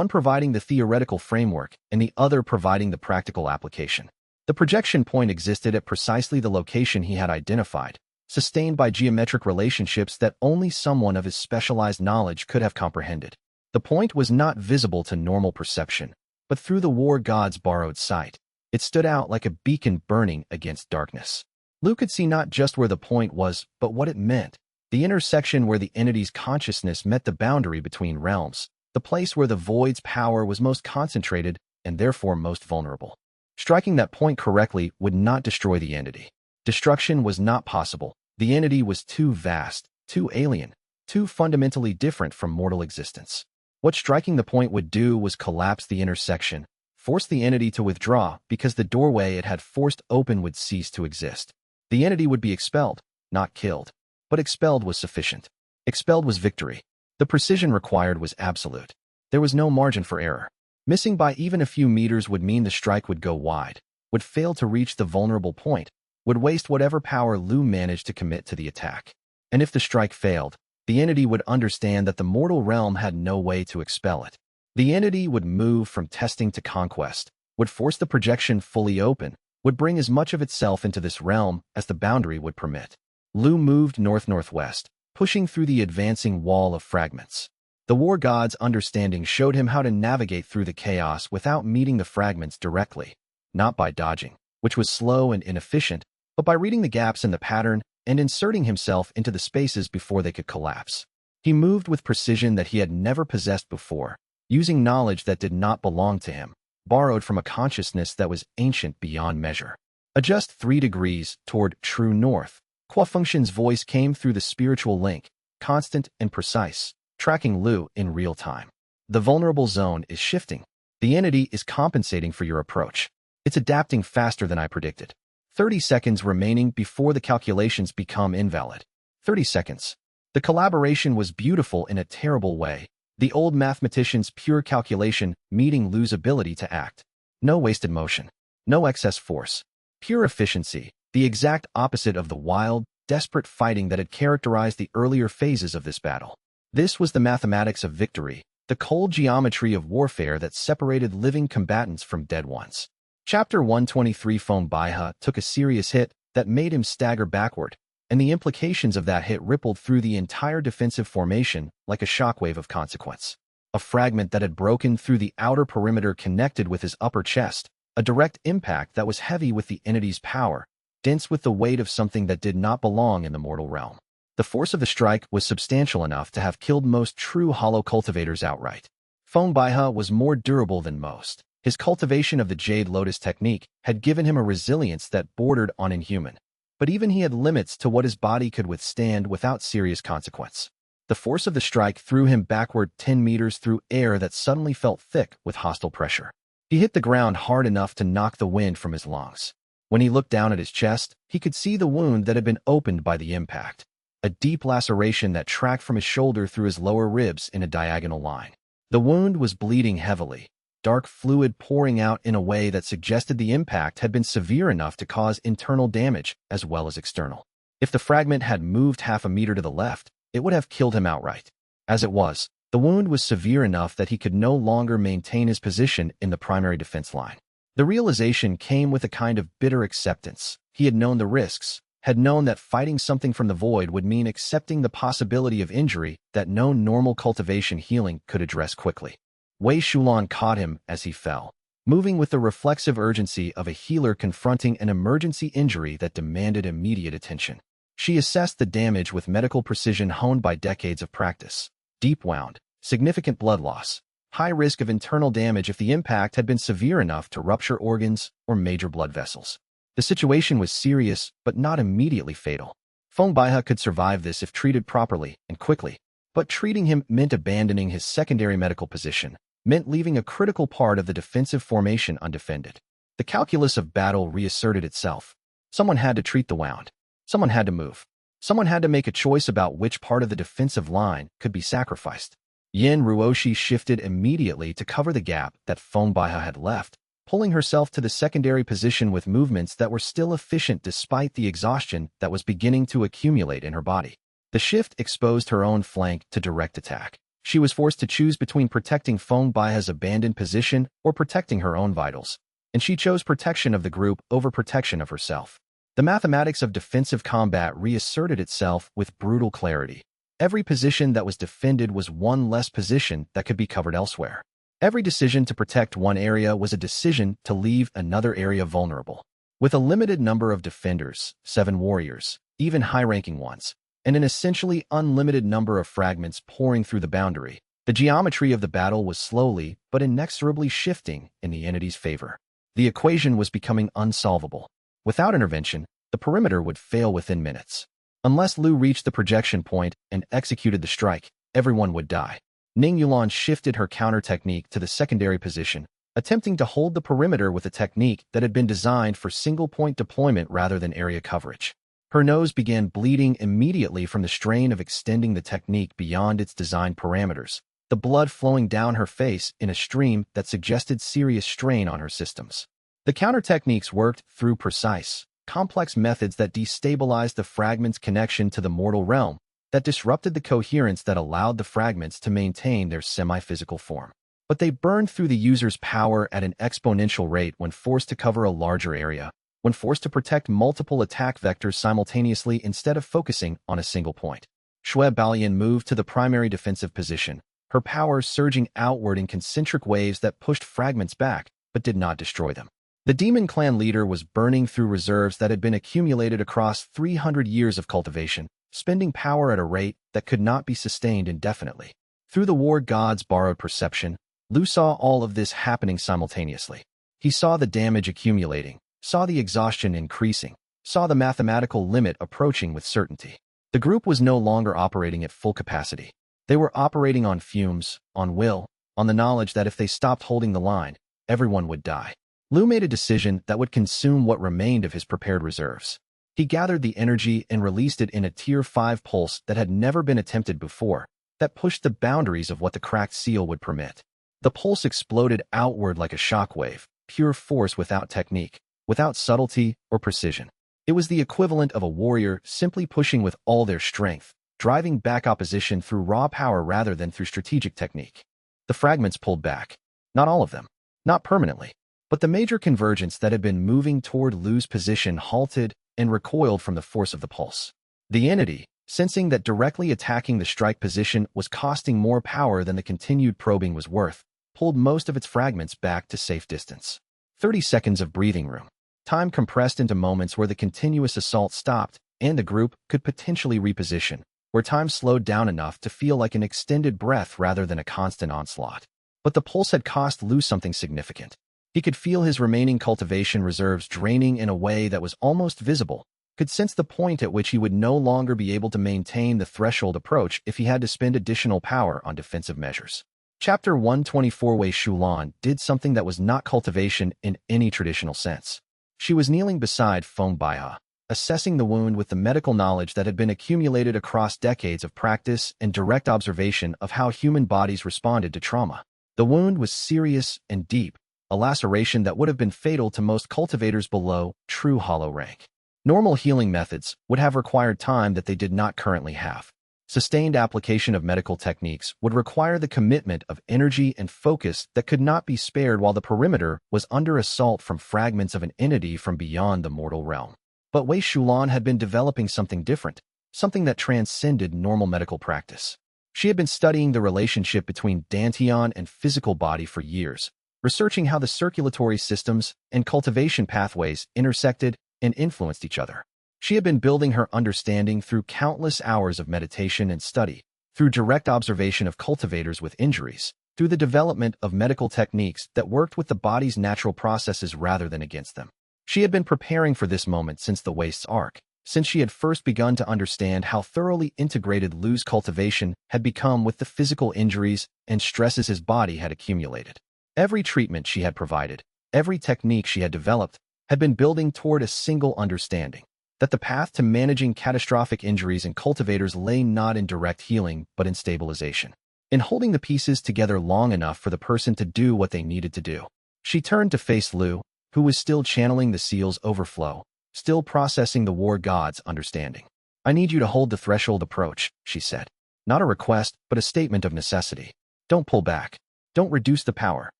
providing the theoretical framework and the other providing the practical application. The projection point existed at precisely the location he had identified, sustained by geometric relationships that only someone of his specialized knowledge could have comprehended. The point was not visible to normal perception, but through the war god's borrowed sight, it stood out like a beacon burning against darkness. Lu could see not just where the point was, but what it meant. The intersection where the entity's consciousness met the boundary between realms, the place where the void's power was most concentrated and therefore most vulnerable. Striking that point correctly would not destroy the entity. Destruction was not possible. The entity was too vast, too alien, too fundamentally different from mortal existence. What striking the point would do was collapse the intersection, force the entity to withdraw because the doorway it had forced open would cease to exist. The entity would be expelled, not killed. But expelled was sufficient. Expelled was victory. The precision required was absolute. There was no margin for error. Missing by even a few meters would mean the strike would go wide, would fail to reach the vulnerable point, would waste whatever power Lu managed to commit to the attack. And if the strike failed, the entity would understand that the mortal realm had no way to expel it. The entity would move from testing to conquest, would force the projection fully open, would bring as much of itself into this realm as the boundary would permit. Lu moved north-northwest, pushing through the advancing wall of fragments. The war god's understanding showed him how to navigate through the chaos without meeting the fragments directly, not by dodging, which was slow and inefficient, but by reading the gaps in the pattern and inserting himself into the spaces before they could collapse. He moved with precision that he had never possessed before, using knowledge that did not belong to him, borrowed from a consciousness that was ancient beyond measure. Adjust 3 degrees toward true north. Qua Function's voice came through the spiritual link, constant and precise, tracking Lu in real time. The vulnerable zone is shifting. The entity is compensating for your approach. It's adapting faster than I predicted. 30 seconds remaining before the calculations become invalid. 30 seconds. The collaboration was beautiful in a terrible way. The old mathematician's pure calculation meeting Lu's ability to act. No wasted motion. No excess force. Pure efficiency, the exact opposite of the wild, desperate fighting that had characterized the earlier phases of this battle. This was the mathematics of victory, the cold geometry of warfare that separated living combatants from dead ones. Chapter 123 Phone Baiha took a serious hit that made him stagger backward, and the implications of that hit rippled through the entire defensive formation like a shockwave of consequence. A fragment that had broken through the outer perimeter connected with his upper chest, a direct impact that was heavy with the entity's power, dense with the weight of something that did not belong in the mortal realm. The force of the strike was substantial enough to have killed most true hollow cultivators outright. Phone Baiha was more durable than most. His cultivation of the Jade Lotus technique had given him a resilience that bordered on inhuman. But even he had limits to what his body could withstand without serious consequence. The force of the strike threw him backward 10 meters through air that suddenly felt thick with hostile pressure. He hit the ground hard enough to knock the wind from his lungs. When he looked down at his chest, he could see the wound that had been opened by the impact. A deep laceration that tracked from his shoulder through his lower ribs in a diagonal line. The wound was bleeding heavily, dark fluid pouring out in a way that suggested the impact had been severe enough to cause internal damage as well as external. If the fragment had moved half a meter to the left, it would have killed him outright. As it was, the wound was severe enough that he could no longer maintain his position in the primary defense line. The realization came with a kind of bitter acceptance. He had known the risks, had known that fighting something from the void would mean accepting the possibility of injury that no normal cultivation healing could address quickly. Wei Shulan caught him as he fell, moving with the reflexive urgency of a healer confronting an emergency injury that demanded immediate attention. She assessed the damage with medical precision honed by decades of practice. Deep wound, significant blood loss, high risk of internal damage if the impact had been severe enough to rupture organs or major blood vessels. The situation was serious, but not immediately fatal. Feng Baihe could survive this if treated properly and quickly, but treating him meant abandoning his secondary medical position, meant leaving a critical part of the defensive formation undefended. The calculus of battle reasserted itself. Someone had to treat the wound. Someone had to move. Someone had to make a choice about which part of the defensive line could be sacrificed. Yin Ruoshi shifted immediately to cover the gap that Feng Baihe had left, pulling herself to the secondary position with movements that were still efficient despite the exhaustion that was beginning to accumulate in her body. The shift exposed her own flank to direct attack. She was forced to choose between protecting Feng Baihe's abandoned position or protecting her own vitals, and she chose protection of the group over protection of herself. The mathematics of defensive combat reasserted itself with brutal clarity. Every position that was defended was one less position that could be covered elsewhere. Every decision to protect one area was a decision to leave another area vulnerable. With a limited number of defenders, 7 warriors, even high-ranking ones, and an essentially unlimited number of fragments pouring through the boundary, the geometry of the battle was slowly but inexorably shifting in the entity's favor. The equation was becoming unsolvable. Without intervention, the perimeter would fail within minutes. Unless Lu reached the projection point and executed the strike, everyone would die. Ning Yulan shifted her counter technique to the secondary position, attempting to hold the perimeter with a technique that had been designed for single-point deployment rather than area coverage. Her nose began bleeding immediately from the strain of extending the technique beyond its design parameters, the blood flowing down her face in a stream that suggested serious strain on her systems. The counter techniques worked through precise, complex methods that destabilized the fragment's connection to the mortal realm, that disrupted the coherence that allowed the fragments to maintain their semi-physical form. But they burned through the user's power at an exponential rate when forced to cover a larger area, when forced to protect multiple attack vectors simultaneously instead of focusing on a single point. Shui Baolian moved to the primary defensive position, her power surging outward in concentric waves that pushed fragments back, but did not destroy them. The Demon Clan leader was burning through reserves that had been accumulated across 300 years of cultivation, spending power at a rate that could not be sustained indefinitely. Through the war god's borrowed perception, Lu saw all of this happening simultaneously. He saw the damage accumulating, saw the exhaustion increasing, saw the mathematical limit approaching with certainty. The group was no longer operating at full capacity. They were operating on fumes, on will, on the knowledge that if they stopped holding the line, everyone would die. Lu made a decision that would consume what remained of his prepared reserves. He gathered the energy and released it in a Tier 5 pulse that had never been attempted before, that pushed the boundaries of what the cracked seal would permit. The pulse exploded outward like a shockwave, pure force without technique, without subtlety or precision. It was the equivalent of a warrior simply pushing with all their strength, driving back opposition through raw power rather than through strategic technique. The fragments pulled back. Not all of them. Not permanently. But the major convergence that had been moving toward Lu's position halted and recoiled from the force of the pulse. The entity, sensing that directly attacking the strike position was costing more power than the continued probing was worth, pulled most of its fragments back to safe distance. 30 seconds of breathing room. Time compressed into moments where the continuous assault stopped and the group could potentially reposition, where time slowed down enough to feel like an extended breath rather than a constant onslaught. But the pulse had cost Lu something significant. He could feel his remaining cultivation reserves draining in a way that was almost visible, could sense the point at which he would no longer be able to maintain the threshold approach if he had to spend additional power on defensive measures. Chapter 124 Wei Shulan did something that was not cultivation in any traditional sense. She was kneeling beside Feng Baihe, assessing the wound with the medical knowledge that had been accumulated across decades of practice and direct observation of how human bodies responded to trauma. The wound was serious and deep, a laceration that would have been fatal to most cultivators below true hollow rank. Normal healing methods would have required time that they did not currently have. Sustained application of medical techniques would require the commitment of energy and focus that could not be spared while the perimeter was under assault from fragments of an entity from beyond the mortal realm. But Wei Shulan had been developing something different, something that transcended normal medical practice. She had been studying the relationship between dantian and physical body for years, researching how the circulatory systems and cultivation pathways intersected and influenced each other. She had been building her understanding through countless hours of meditation and study, through direct observation of cultivators with injuries, through the development of medical techniques that worked with the body's natural processes rather than against them. She had been preparing for this moment since the Waste's arc, since she had first begun to understand how thoroughly integrated Lu's cultivation had become with the physical injuries and stresses his body had accumulated. Every treatment she had provided, every technique she had developed, had been building toward a single understanding, that the path to managing catastrophic injuries in cultivators lay not in direct healing but in stabilization, in holding the pieces together long enough for the person to do what they needed to do. She turned to face Lu, who was still channeling the seal's overflow, still processing the war god's understanding. "I need you to hold the threshold approach," she said. "Not a request, but a statement of necessity. Don't pull back. Don't reduce the power.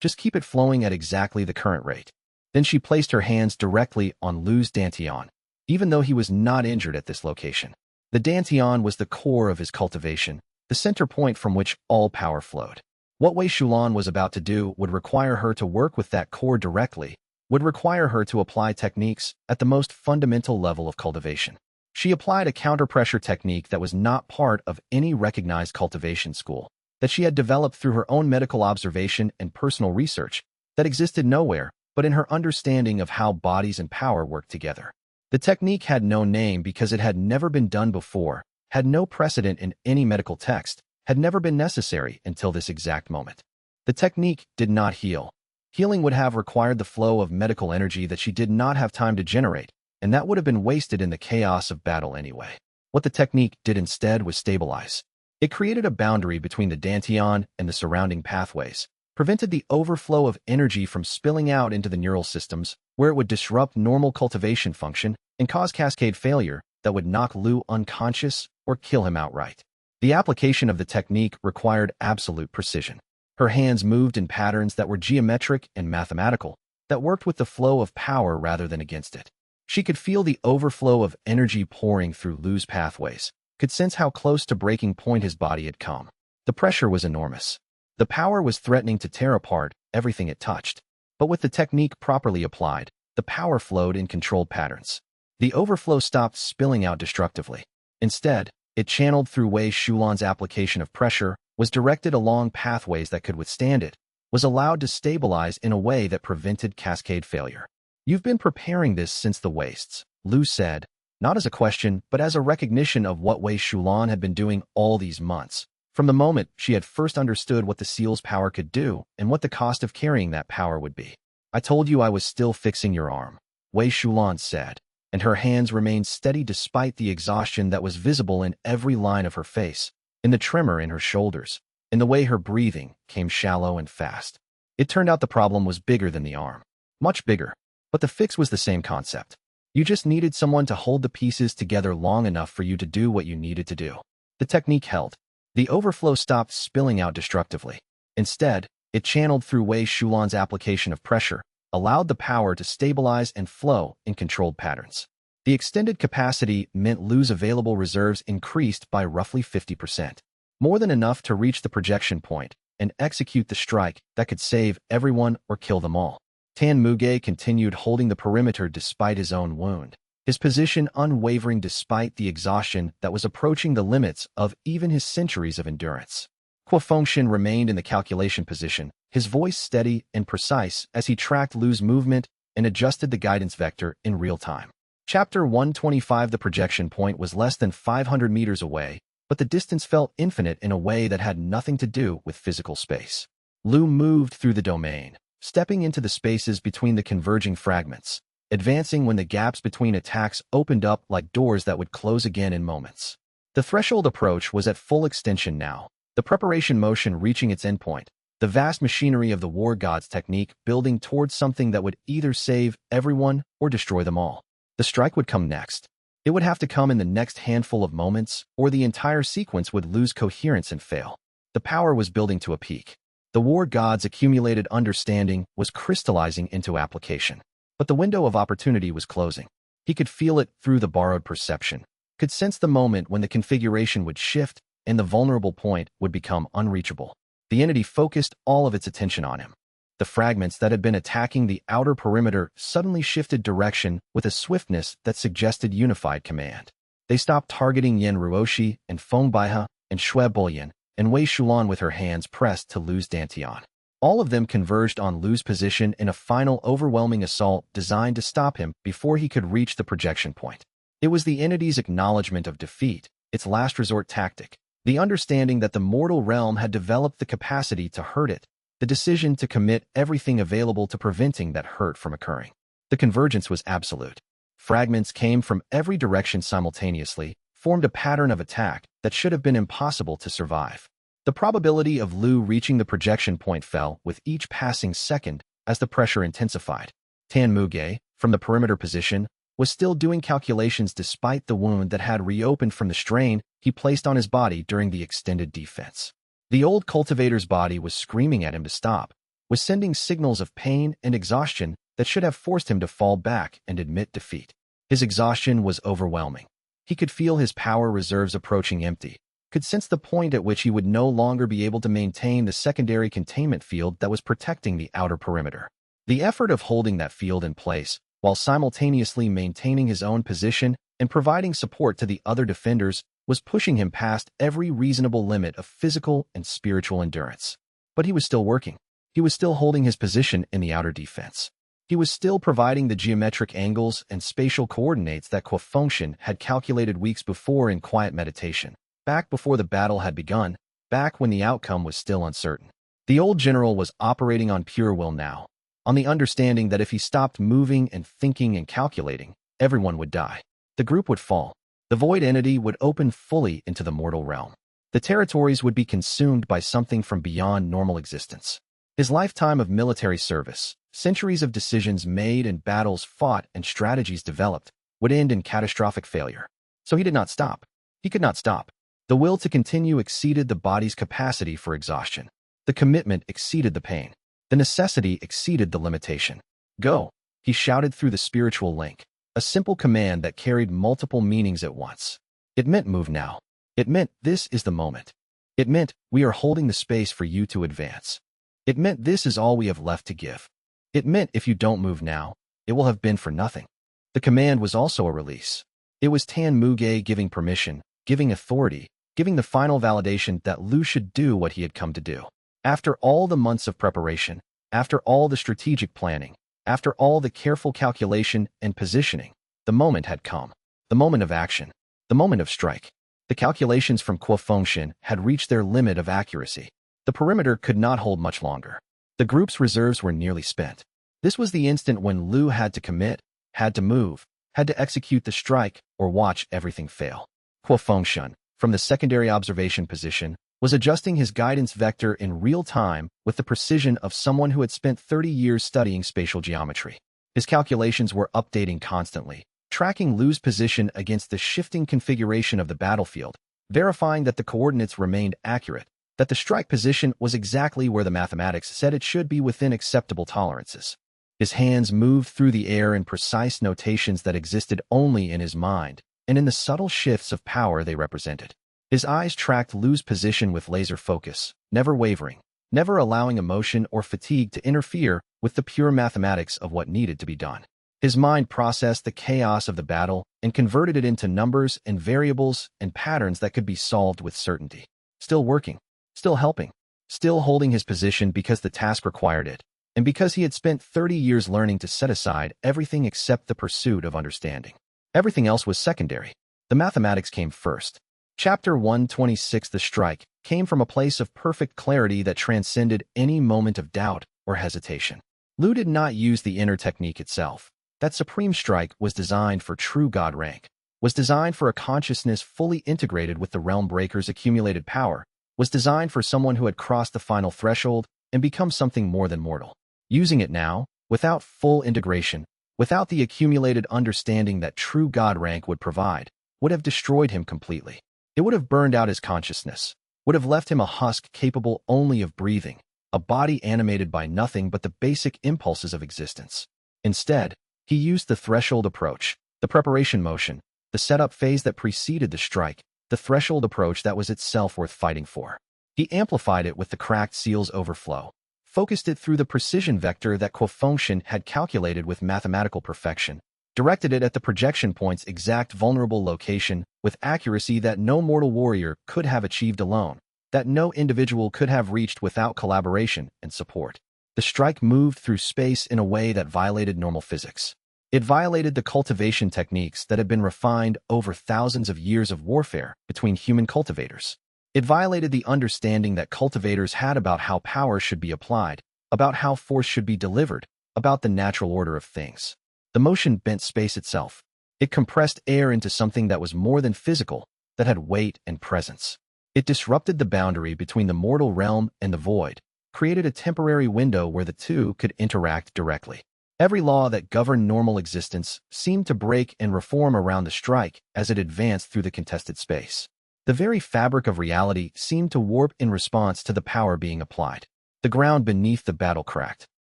Just keep it flowing at exactly the current rate." Then she placed her hands directly on Lu's dantian, even though he was not injured at this location. The dantian was the core of his cultivation, the center point from which all power flowed. What Wei Shulan was about to do would require her to work with that core directly, would require her to apply techniques at the most fundamental level of cultivation. She applied a counter-pressure technique that was not part of any recognized cultivation school, that she had developed through her own medical observation and personal research, that existed nowhere but in her understanding of how bodies and power work together. The technique had no name because it had never been done before, had no precedent in any medical text, had never been necessary until this exact moment. The technique did not heal. Healing would have required the flow of medical energy that she did not have time to generate, and that would have been wasted in the chaos of battle anyway. What the technique did instead was stabilize. It created a boundary between the dantian and the surrounding pathways, prevented the overflow of energy from spilling out into the neural systems, where it would disrupt normal cultivation function and cause cascade failure that would knock Lu unconscious or kill him outright. The application of the technique required absolute precision. Her hands moved in patterns that were geometric and mathematical, that worked with the flow of power rather than against it. She could feel the overflow of energy pouring through Lu's pathways, could sense how close to breaking point his body had come. The pressure was enormous. The power was threatening to tear apart everything it touched. But with the technique properly applied, the power flowed in controlled patterns. The overflow stopped spilling out destructively. Instead, it channeled through Wei Shulan's application of pressure, was directed along pathways that could withstand it, was allowed to stabilize in a way that prevented cascade failure. "You've been preparing this since the wastes," Lu said, not as a question, but as a recognition of what Wei Shulan had been doing all these months, from the moment she had first understood what the seal's power could do and what the cost of carrying that power would be. "I told you I was still fixing your arm," Wei Shulan said, and her hands remained steady despite the exhaustion that was visible in every line of her face, in the tremor in her shoulders, in the way her breathing came shallow and fast. It turned out the problem was bigger than the arm. Much bigger. But the fix was the same concept. You just needed someone to hold the pieces together long enough for you to do what you needed to do. The technique held. The overflow stopped spilling out destructively. Instead, it channeled through Wei Shulan's application of pressure, allowed the power to stabilize and flow in controlled patterns. The extended capacity meant Lu's available reserves increased by roughly 50%, more than enough to reach the projection point and execute the strike that could save everyone or kill them all. Tan Muge continued holding the perimeter despite his own wound, his position unwavering despite the exhaustion that was approaching the limits of even his centuries of endurance. Kuo Fengshen remained in the calculation position, his voice steady and precise as he tracked Lu's movement and adjusted the guidance vector in real time. Chapter 125. The projection point was less than 500 meters away, but the distance felt infinite in a way that had nothing to do with physical space. Lu moved through the domain, stepping into the spaces between the converging fragments, advancing when the gaps between attacks opened up like doors that would close again in moments. The threshold approach was at full extension now, the preparation motion reaching its endpoint, the vast machinery of the war god's technique building towards something that would either save everyone or destroy them all. The strike would come next. It would have to come in the next handful of moments, or the entire sequence would lose coherence and fail. The power was building to a peak. The war god's accumulated understanding was crystallizing into application. But the window of opportunity was closing. He could feel it through the borrowed perception, could sense the moment when the configuration would shift and the vulnerable point would become unreachable. The entity focused all of its attention on him. The fragments that had been attacking the outer perimeter suddenly shifted direction with a swiftness that suggested unified command. They stopped targeting Yen Ruoshi and Feng Baihe and Xue Boyan, and Wei Shulan with her hands pressed to Lu's dantian. All of them converged on Lu's position in a final overwhelming assault designed to stop him before he could reach the projection point. It was the entity's acknowledgement of defeat, its last resort tactic, the understanding that the mortal realm had developed the capacity to hurt it, the decision to commit everything available to preventing that hurt from occurring. The convergence was absolute. Fragments came from every direction simultaneously, formed a pattern of attack that should have been impossible to survive. The probability of Lu reaching the projection point fell with each passing second as the pressure intensified. Tan Muge, from the perimeter position, was still doing calculations despite the wound that had reopened from the strain he placed on his body during the extended defense. The old cultivator's body was screaming at him to stop, was sending signals of pain and exhaustion that should have forced him to fall back and admit defeat. His exhaustion was overwhelming. He could feel his power reserves approaching empty, could sense the point at which he would no longer be able to maintain the secondary containment field that was protecting the outer perimeter. The effort of holding that field in place, while simultaneously maintaining his own position and providing support to the other defenders, was pushing him past every reasonable limit of physical and spiritual endurance. But he was still working. He was still holding his position in the outer defense. He was still providing the geometric angles and spatial coordinates that Xianxia had calculated weeks before in quiet meditation, back before the battle had begun, back when the outcome was still uncertain. The old general was operating on pure will now, on the understanding that if he stopped moving and thinking and calculating, everyone would die. The group would fall. The void entity would open fully into the mortal realm. The territories would be consumed by something from beyond normal existence. His lifetime of military service, centuries of decisions made and battles fought and strategies developed, would end in catastrophic failure. So he did not stop. He could not stop. The will to continue exceeded the body's capacity for exhaustion. The commitment exceeded the pain. The necessity exceeded the limitation. Go, he shouted through the spiritual link, a simple command that carried multiple meanings at once. It meant move now. It meant this is the moment. It meant we are holding the space for you to advance. It meant this is all we have left to give. It meant if you don't move now, it will have been for nothing. The command was also a release. It was Tan Muge giving permission, giving authority, giving the final validation that Lu should do what he had come to do. After all the months of preparation, after all the strategic planning, after all the careful calculation and positioning, the moment had come. The moment of action. The moment of strike. The calculations from Xianxia had reached their limit of accuracy. The perimeter could not hold much longer. The group's reserves were nearly spent. This was the instant when Lu had to commit, had to move, had to execute the strike, or watch everything fail. Xianxia, from the secondary observation position, was adjusting his guidance vector in real time with the precision of someone who had spent 30 years studying spatial geometry. His calculations were updating constantly, tracking Lu's position against the shifting configuration of the battlefield, verifying that the coordinates remained accurate, that the strike position was exactly where the mathematics said it should be within acceptable tolerances. His hands moved through the air in precise notations that existed only in his mind, and in the subtle shifts of power they represented. His eyes tracked Lu's position with laser focus, never wavering, never allowing emotion or fatigue to interfere with the pure mathematics of what needed to be done. His mind processed the chaos of the battle and converted it into numbers and variables and patterns that could be solved with certainty. Still working, still helping, still holding his position because the task required it, and because he had spent 30 years learning to set aside everything except the pursuit of understanding. Everything else was secondary. The mathematics came first. Chapter 126, The Strike, came from a place of perfect clarity that transcended any moment of doubt or hesitation. Lu did not use the inner technique itself. That supreme strike was designed for true God rank, was designed for a consciousness fully integrated with the Realm Breaker's accumulated power, was designed for someone who had crossed the final threshold and become something more than mortal. Using it now, without full integration, without the accumulated understanding that true God rank would provide, would have destroyed him completely. It would have burned out his consciousness, would have left him a husk capable only of breathing, a body animated by nothing but the basic impulses of existence. Instead, he used the threshold approach, the preparation motion, the setup phase that preceded the strike, the threshold approach that was itself worth fighting for. He amplified it with the cracked seal's overflow, focused it through the precision vector that Xianxia had calculated with mathematical perfection, directed it at the projection point's exact vulnerable location with accuracy that no mortal warrior could have achieved alone, that no individual could have reached without collaboration and support. The strike moved through space in a way that violated normal physics. It violated the cultivation techniques that had been refined over thousands of years of warfare between human cultivators. It violated the understanding that cultivators had about how power should be applied, about how force should be delivered, about the natural order of things. The motion bent space itself. It compressed air into something that was more than physical, that had weight and presence. It disrupted the boundary between the mortal realm and the void, created a temporary window where the two could interact directly. Every law that governed normal existence seemed to break and reform around the strike as it advanced through the contested space. The very fabric of reality seemed to warp in response to the power being applied. The ground beneath the battle cracked.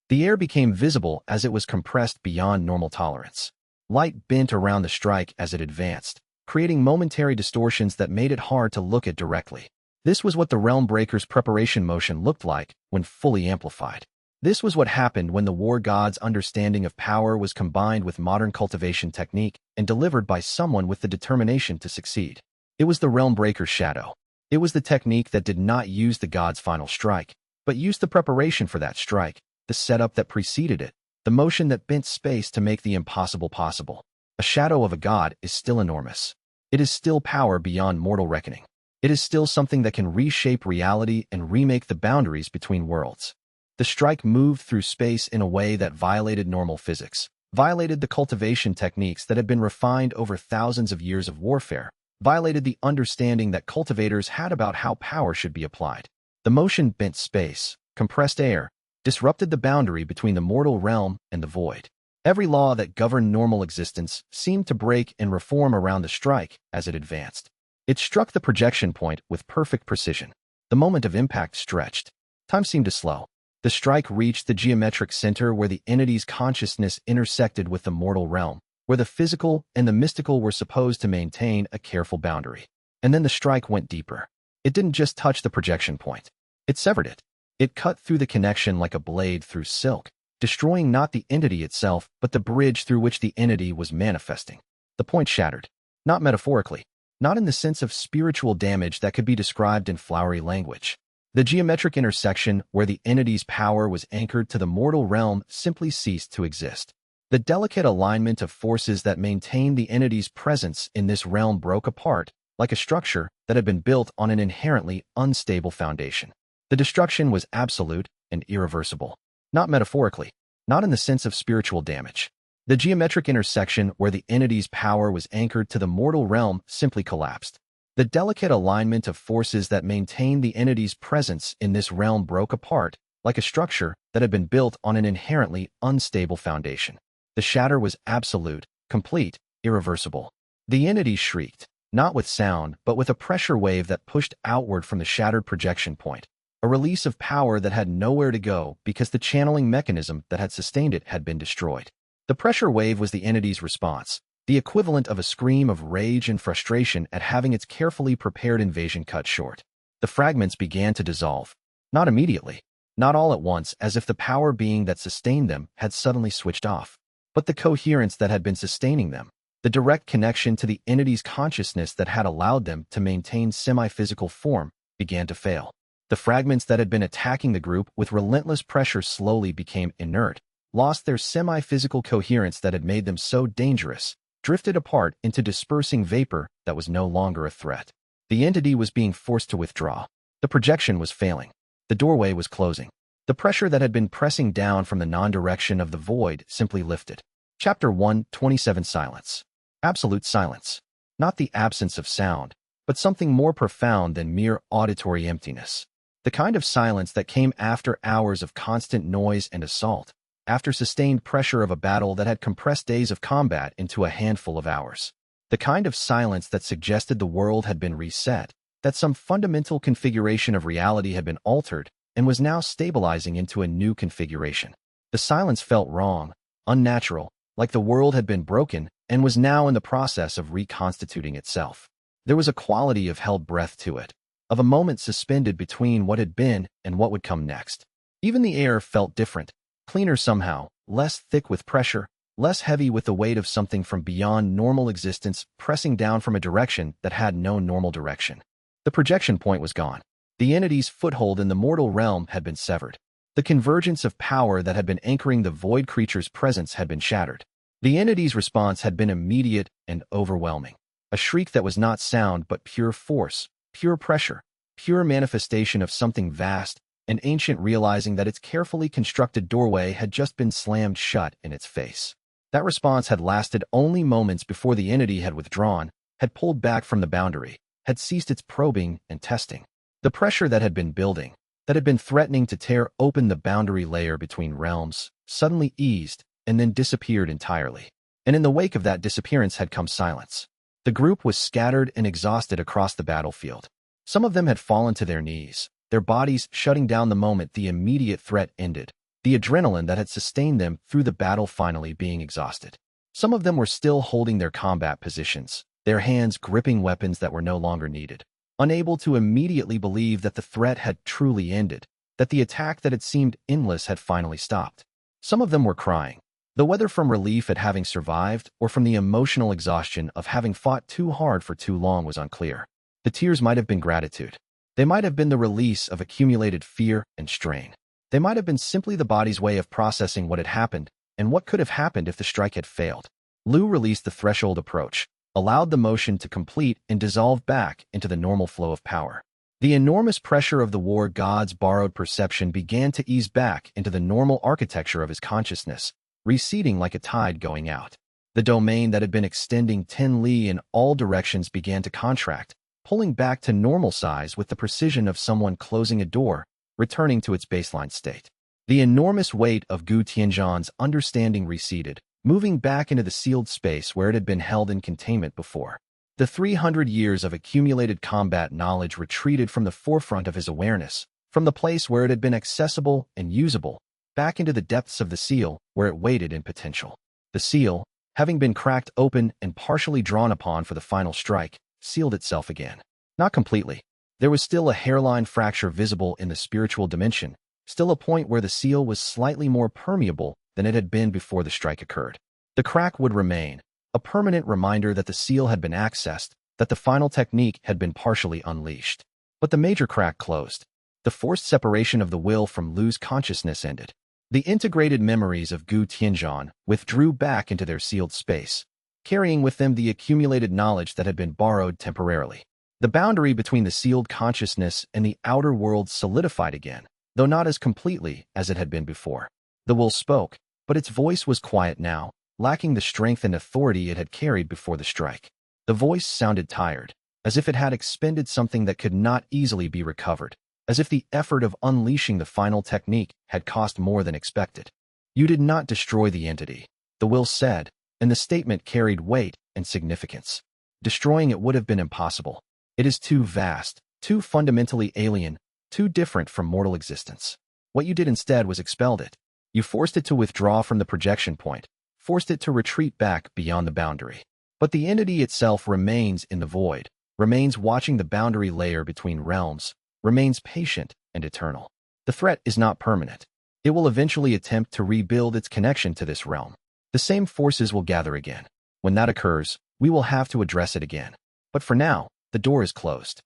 The air became visible as it was compressed beyond normal tolerance. Light bent around the strike as it advanced, creating momentary distortions that made it hard to look at directly. This was what the Realm Breaker's preparation motion looked like when fully amplified. This was what happened when the war god's understanding of power was combined with modern cultivation technique and delivered by someone with the determination to succeed. It was the Realm Breaker's shadow. It was the technique that did not use the god's final strike, but used the preparation for that strike, the setup that preceded it, the motion that bent space to make the impossible possible. A shadow of a god is still enormous. It is still power beyond mortal reckoning. It is still something that can reshape reality and remake the boundaries between worlds. The strike moved through space in a way that violated normal physics, violated the cultivation techniques that had been refined over thousands of years of warfare, violated the understanding that cultivators had about how power should be applied. The motion bent space, compressed air, disrupted the boundary between the mortal realm and the void. Every law that governed normal existence seemed to break and reform around the strike as it advanced. It struck the projection point with perfect precision. The moment of impact stretched. Time seemed to slow. The strike reached the geometric center where the entity's consciousness intersected with the mortal realm, where the physical and the mystical were supposed to maintain a careful boundary. And then the strike went deeper. It didn't just touch the projection point. It severed it. It cut through the connection like a blade through silk, destroying not the entity itself, but the bridge through which the entity was manifesting. The point shattered. Not metaphorically. Not in the sense of spiritual damage that could be described in flowery language. The geometric intersection where the entity's power was anchored to the mortal realm simply ceased to exist. The delicate alignment of forces that maintained the entity's presence in this realm broke apart, like a structure that had been built on an inherently unstable foundation. The destruction was absolute and irreversible. Not metaphorically, not in the sense of spiritual damage. The geometric intersection where the entity's power was anchored to the mortal realm simply collapsed. The delicate alignment of forces that maintained the entity's presence in this realm broke apart, like a structure that had been built on an inherently unstable foundation. The shatter was absolute, complete, irreversible. The entity shrieked, not with sound, but with a pressure wave that pushed outward from the shattered projection point. A release of power that had nowhere to go because the channeling mechanism that had sustained it had been destroyed. The pressure wave was the entity's response, the equivalent of a scream of rage and frustration at having its carefully prepared invasion cut short. The fragments began to dissolve. Not immediately, not all at once, as if the power being that sustained them had suddenly switched off. But the coherence that had been sustaining them, the direct connection to the entity's consciousness that had allowed them to maintain semi-physical form, began to fail. The fragments that had been attacking the group with relentless pressure slowly became inert, lost their semi-physical coherence that had made them so dangerous, drifted apart into dispersing vapor that was no longer a threat. The entity was being forced to withdraw. The projection was failing. The doorway was closing. The pressure that had been pressing down from the non-direction of the void simply lifted. Chapter 1:27 Silence. Absolute silence. Not the absence of sound, but something more profound than mere auditory emptiness. The kind of silence that came after hours of constant noise and assault, after sustained pressure of a battle that had compressed days of combat into a handful of hours. The kind of silence that suggested the world had been reset, that some fundamental configuration of reality had been altered and was now stabilizing into a new configuration. The silence felt wrong, unnatural, like the world had been broken and was now in the process of reconstituting itself. There was a quality of held breath to it, of a moment suspended between what had been and what would come next. Even the air felt different, cleaner somehow, less thick with pressure, less heavy with the weight of something from beyond normal existence pressing down from a direction that had no normal direction. The projection point was gone. The entity's foothold in the mortal realm had been severed. The convergence of power that had been anchoring the void creature's presence had been shattered. The entity's response had been immediate and overwhelming. A shriek that was not sound but pure force, pure pressure, pure manifestation of something vast and ancient, realizing that its carefully constructed doorway had just been slammed shut in its face. That response had lasted only moments before the entity had withdrawn, had pulled back from the boundary, had ceased its probing and testing. The pressure that had been building, that had been threatening to tear open the boundary layer between realms, suddenly eased and then disappeared entirely. And in the wake of that disappearance had come silence. The group was scattered and exhausted across the battlefield. Some of them had fallen to their knees, their bodies shutting down the moment the immediate threat ended, the adrenaline that had sustained them through the battle finally being exhausted. Some of them were still holding their combat positions, their hands gripping weapons that were no longer needed, unable to immediately believe that the threat had truly ended, that the attack that had seemed endless had finally stopped. Some of them were crying, though whether from relief at having survived or from the emotional exhaustion of having fought too hard for too long was unclear. The tears might have been gratitude. They might have been the release of accumulated fear and strain. They might have been simply the body's way of processing what had happened and what could have happened if the strike had failed. Lu released the threshold approach, allowed the motion to complete and dissolve back into the normal flow of power. The enormous pressure of the war god's borrowed perception began to ease back into the normal architecture of his consciousness, receding like a tide going out. The domain that had been extending 10 li in all directions began to contract, pulling back to normal size with the precision of someone closing a door, returning to its baseline state. The enormous weight of Gu Tianzhan's understanding receded, moving back into the sealed space where it had been held in containment before. The 300 years of accumulated combat knowledge retreated from the forefront of his awareness, from the place where it had been accessible and usable, back into the depths of the seal where it waited in potential. The seal, having been cracked open and partially drawn upon for the final strike, sealed itself again. Not completely. There was still a hairline fracture visible in the spiritual dimension, still a point where the seal was slightly more permeable than it had been before the strike occurred. The crack would remain, a permanent reminder that the seal had been accessed, that the final technique had been partially unleashed. But the major crack closed. The forced separation of the will from Lu's consciousness ended. The integrated memories of Gu Tianzhan withdrew back into their sealed space, carrying with them the accumulated knowledge that had been borrowed temporarily. The boundary between the sealed consciousness and the outer world solidified again, though not as completely as it had been before. The will spoke, but its voice was quiet now, lacking the strength and authority it had carried before the strike. The voice sounded tired, as if it had expended something that could not easily be recovered, as if the effort of unleashing the final technique had cost more than expected. You did not destroy the entity, the will said, and the statement carried weight and significance. Destroying it would have been impossible. It is too vast, too fundamentally alien, too different from mortal existence. What you did instead was expelled it. You forced it to withdraw from the projection point, forced it to retreat back beyond the boundary. But the entity itself remains in the void, remains watching the boundary layer between realms, remains patient and eternal. The threat is not permanent. It will eventually attempt to rebuild its connection to this realm. The same forces will gather again. When that occurs, we will have to address it again. But for now, the door is closed.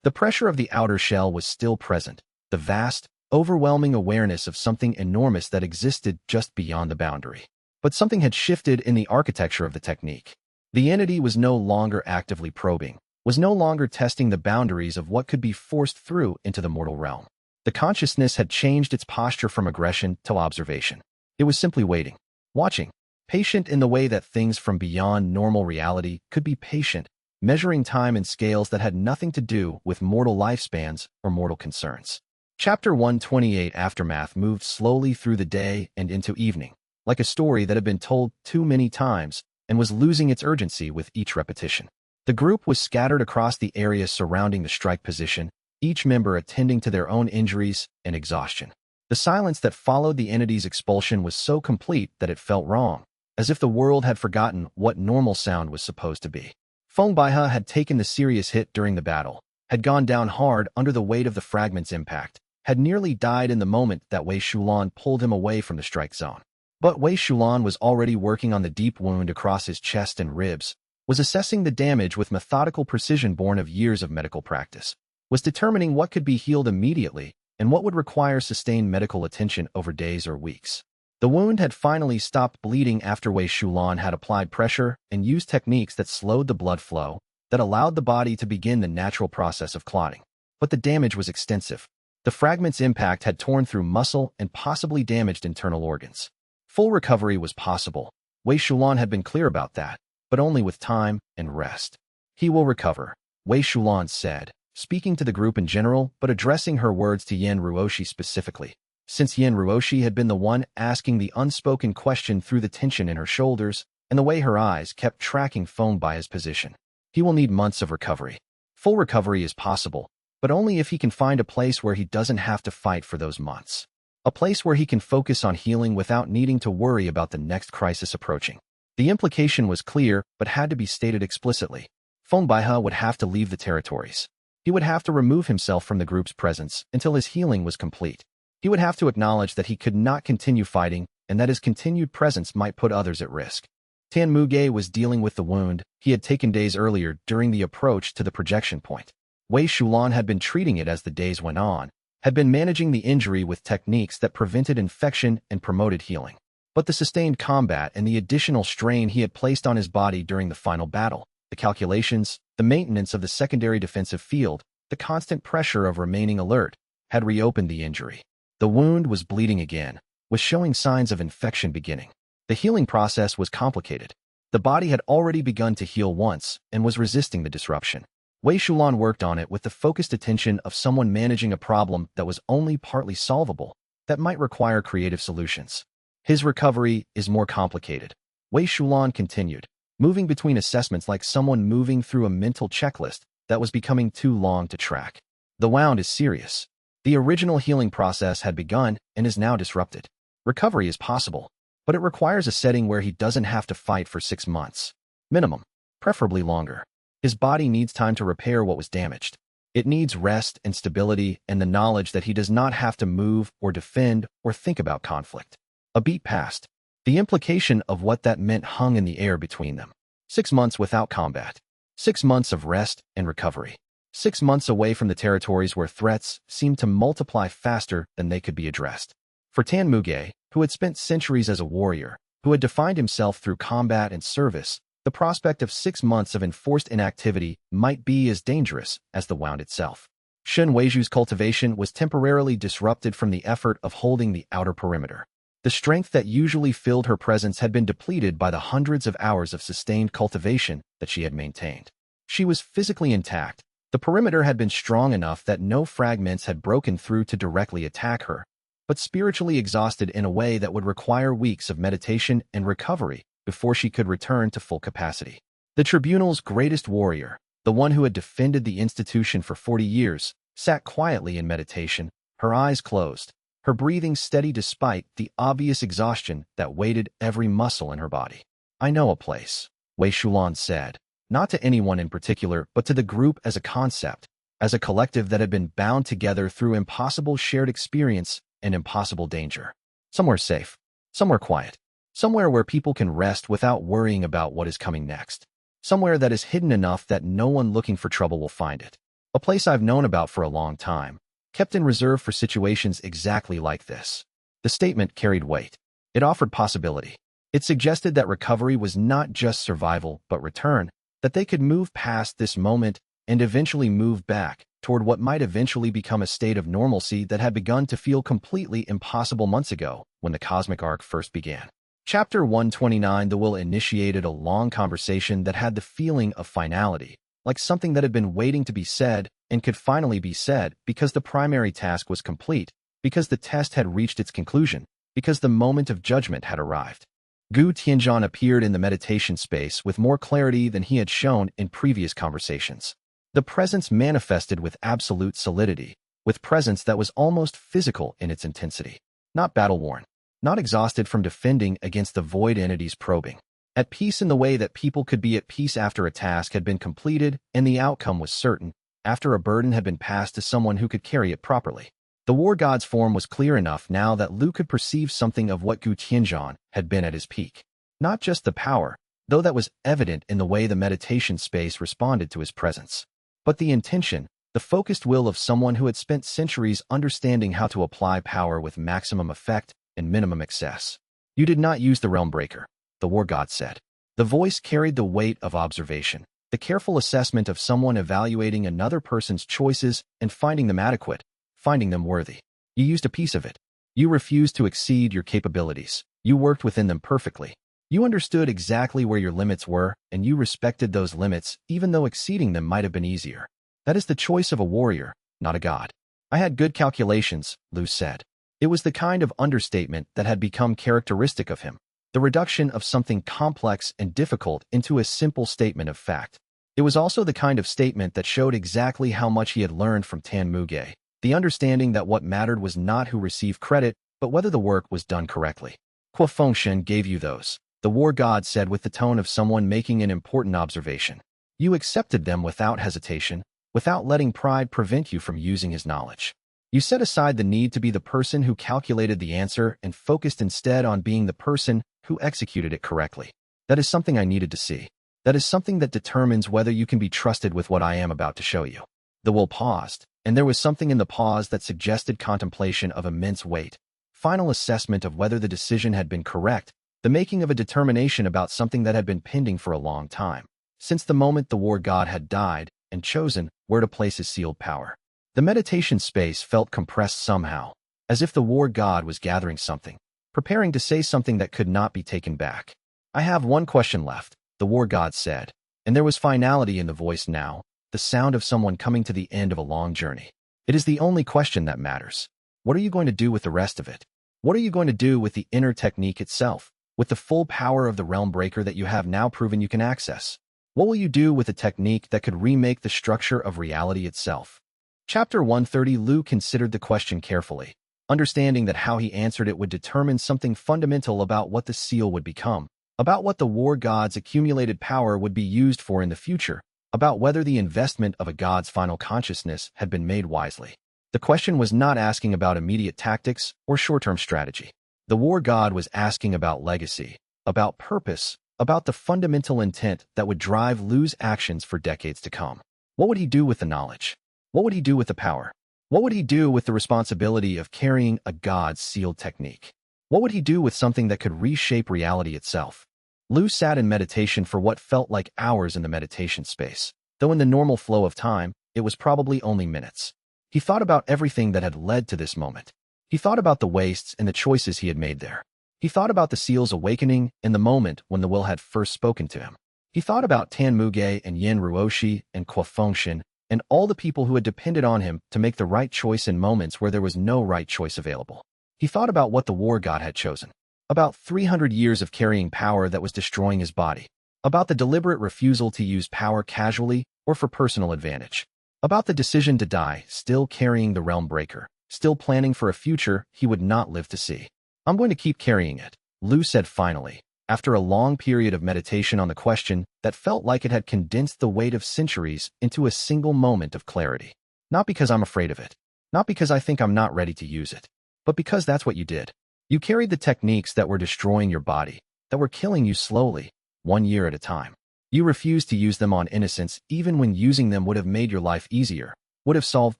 The pressure of the outer shell was still present, the vast, overwhelming awareness of something enormous that existed just beyond the boundary. But something had shifted in the architecture of the technique. The entity was no longer actively probing, was no longer testing the boundaries of what could be forced through into the mortal realm. The consciousness had changed its posture from aggression to observation. It was simply waiting, watching, patient in the way that things from beyond normal reality could be patient, measuring time in scales that had nothing to do with mortal lifespans or mortal concerns. Chapter 128 Aftermath moved slowly through the day and into evening, like a story that had been told too many times and was losing its urgency with each repetition. The group was scattered across the area surrounding the strike position, each member attending to their own injuries and exhaustion. The silence that followed the entity's expulsion was so complete that it felt wrong, as if the world had forgotten what normal sound was supposed to be. Feng Baihe had taken the serious hit during the battle, had gone down hard under the weight of the fragments' impact, had nearly died in the moment that Wei Shulan pulled him away from the strike zone. But Wei Shulan was already working on the deep wound across his chest and ribs, was assessing the damage with methodical precision born of years of medical practice, was determining what could be healed immediately and what would require sustained medical attention over days or weeks. The wound had finally stopped bleeding after Wei Shulan had applied pressure and used techniques that slowed the blood flow, that allowed the body to begin the natural process of clotting. But the damage was extensive. The fragments' impact had torn through muscle and possibly damaged internal organs. Full recovery was possible. Wei Shulan had been clear about that, but only with time and rest. He will recover, Wei Shulan said, speaking to the group in general but addressing her words to Yen Ruoshi specifically. Since Yen Ruoshi had been the one asking the unspoken question through the tension in her shoulders and the way her eyes kept tracking Feng Bai's position. He will need months of recovery. Full recovery is possible, but only if he can find a place where he doesn't have to fight for those months. A place where he can focus on healing without needing to worry about the next crisis approaching. The implication was clear, but had to be stated explicitly. Feng Baihe would have to leave the territories. He would have to remove himself from the group's presence until his healing was complete. He would have to acknowledge that he could not continue fighting and that his continued presence might put others at risk. Tan Muge was dealing with the wound he had taken days earlier during the approach to the projection point. Wei Shulan had been treating it as the days went on, had been managing the injury with techniques that prevented infection and promoted healing. But the sustained combat and the additional strain he had placed on his body during the final battle, the calculations, the maintenance of the secondary defensive field, the constant pressure of remaining alert, had reopened the injury. The wound was bleeding again, was showing signs of infection beginning. The healing process was complicated. The body had already begun to heal once and was resisting the disruption. Wei Shulan worked on it with the focused attention of someone managing a problem that was only partly solvable, that might require creative solutions. His recovery is more complicated. Wei Shulan continued, moving between assessments like someone moving through a mental checklist that was becoming too long to track. The wound is serious. The original healing process had begun and is now disrupted. Recovery is possible, but it requires a setting where he doesn't have to fight for 6 months. Minimum, preferably longer. His body needs time to repair what was damaged. It needs rest and stability and the knowledge that he does not have to move or defend or think about conflict. A beat passed. The implication of what that meant hung in the air between them. 6 months without combat. 6 months of rest and recovery. 6 months away from the territories where threats seemed to multiply faster than they could be addressed. For Tan Muge, who had spent centuries as a warrior, who had defined himself through combat and service, the prospect of 6 months of enforced inactivity might be as dangerous as the wound itself. Shen Weiju's cultivation was temporarily disrupted from the effort of holding the outer perimeter. The strength that usually filled her presence had been depleted by the hundreds of hours of sustained cultivation that she had maintained. She was physically intact. The perimeter had been strong enough that no fragments had broken through to directly attack her, but spiritually exhausted in a way that would require weeks of meditation and recovery before she could return to full capacity. The tribunal's greatest warrior, the one who had defended the institution for 40 years, sat quietly in meditation, her eyes closed, her breathing steady despite the obvious exhaustion that weighted every muscle in her body. "I know a place," Wei Shulan said, not to anyone in particular, but to the group as a concept, as a collective that had been bound together through impossible shared experience and impossible danger. Somewhere safe, somewhere quiet, somewhere where people can rest without worrying about what is coming next. Somewhere that is hidden enough that no one looking for trouble will find it. A place I've known about for a long time, kept in reserve for situations exactly like this. The statement carried weight. It offered possibility. It suggested that recovery was not just survival but return, that they could move past this moment and eventually move back toward what might eventually become a state of normalcy that had begun to feel completely impossible months ago when the cosmic arc first began. Chapter 129. The will initiated a long conversation that had the feeling of finality, like something that had been waiting to be said and could finally be said because the primary task was complete, because the test had reached its conclusion, because the moment of judgment had arrived. Gu Tianzhan appeared in the meditation space with more clarity than he had shown in previous conversations. The presence manifested with absolute solidity, with presence that was almost physical in its intensity. Not battle-worn, not exhausted from defending against the void entities probing. At peace in the way that people could be at peace after a task had been completed and the outcome was certain, after a burden had been passed to someone who could carry it properly. The war god's form was clear enough now that Lu could perceive something of what Gu Tianzhan had been at his peak. Not just the power, though that was evident in the way the meditation space responded to his presence, but the intention, the focused will of someone who had spent centuries understanding how to apply power with maximum effect and minimum excess. You did not use the realm breaker, the war god said. The voice carried the weight of observation, the careful assessment of someone evaluating another person's choices and finding them adequate, finding them worthy. You used a piece of it. You refused to exceed your capabilities. You worked within them perfectly. You understood exactly where your limits were, and you respected those limits, even though exceeding them might have been easier. That is the choice of a warrior, not a god. I had good calculations, Lu said. It was the kind of understatement that had become characteristic of him, the reduction of something complex and difficult into a simple statement of fact. It was also the kind of statement that showed exactly how much he had learned from Tan Muge, the understanding that what mattered was not who received credit, but whether the work was done correctly. Kuo Fengshen gave you those, the war god said with the tone of someone making an important observation. You accepted them without hesitation, without letting pride prevent you from using his knowledge. You set aside the need to be the person who calculated the answer and focused instead on being the person who executed it correctly. That is something I needed to see. That is something that determines whether you can be trusted with what I am about to show you. The will paused, and there was something in the pause that suggested contemplation of immense weight, final assessment of whether the decision had been correct, the making of a determination about something that had been pending for a long time, since the moment the war god had died and chosen where to place his sealed power. The meditation space felt compressed somehow, as if the war god was gathering something, preparing to say something that could not be taken back. I have one question left, the war god said, and there was finality in the voice now, the sound of someone coming to the end of a long journey. It is the only question that matters. What are you going to do with the rest of it? What are you going to do with the inner technique itself, with the full power of the realm breaker that you have now proven you can access? What will you do with a technique that could remake the structure of reality itself? Chapter 130. Lu considered the question carefully, understanding that how he answered it would determine something fundamental about what the seal would become, about what the war god's accumulated power would be used for in the future, about whether the investment of a god's final consciousness had been made wisely. The question was not asking about immediate tactics or short-term strategy. The war god was asking about legacy, about purpose, about the fundamental intent that would drive Lu's actions for decades to come. What would he do with the knowledge? What would he do with the power? What would he do with the responsibility of carrying a god's sealed technique? What would he do with something that could reshape reality itself? Lu sat in meditation for what felt like hours in the meditation space, though in the normal flow of time, it was probably only minutes. He thought about everything that had led to this moment. He thought about the wastes and the choices he had made there. He thought about the seal's awakening in the moment when the will had first spoken to him. He thought about Tan Muge and Yin Ruoshi and Kuo Fengshen and all the people who had depended on him to make the right choice in moments where there was no right choice available. He thought about what the war god had chosen, about 300 years of carrying power that was destroying his body, about the deliberate refusal to use power casually or for personal advantage, about the decision to die still carrying the realm breaker, still planning for a future he would not live to see. I'm going to keep carrying it, Lu said finally, after a long period of meditation on the question that felt like it had condensed the weight of centuries into a single moment of clarity. Not because I'm afraid of it, not because I think I'm not ready to use it, but because that's what you did. You carried the techniques that were destroying your body, that were killing you slowly, 1 year at a time. You refused to use them on innocence even when using them would have made your life easier, would have solved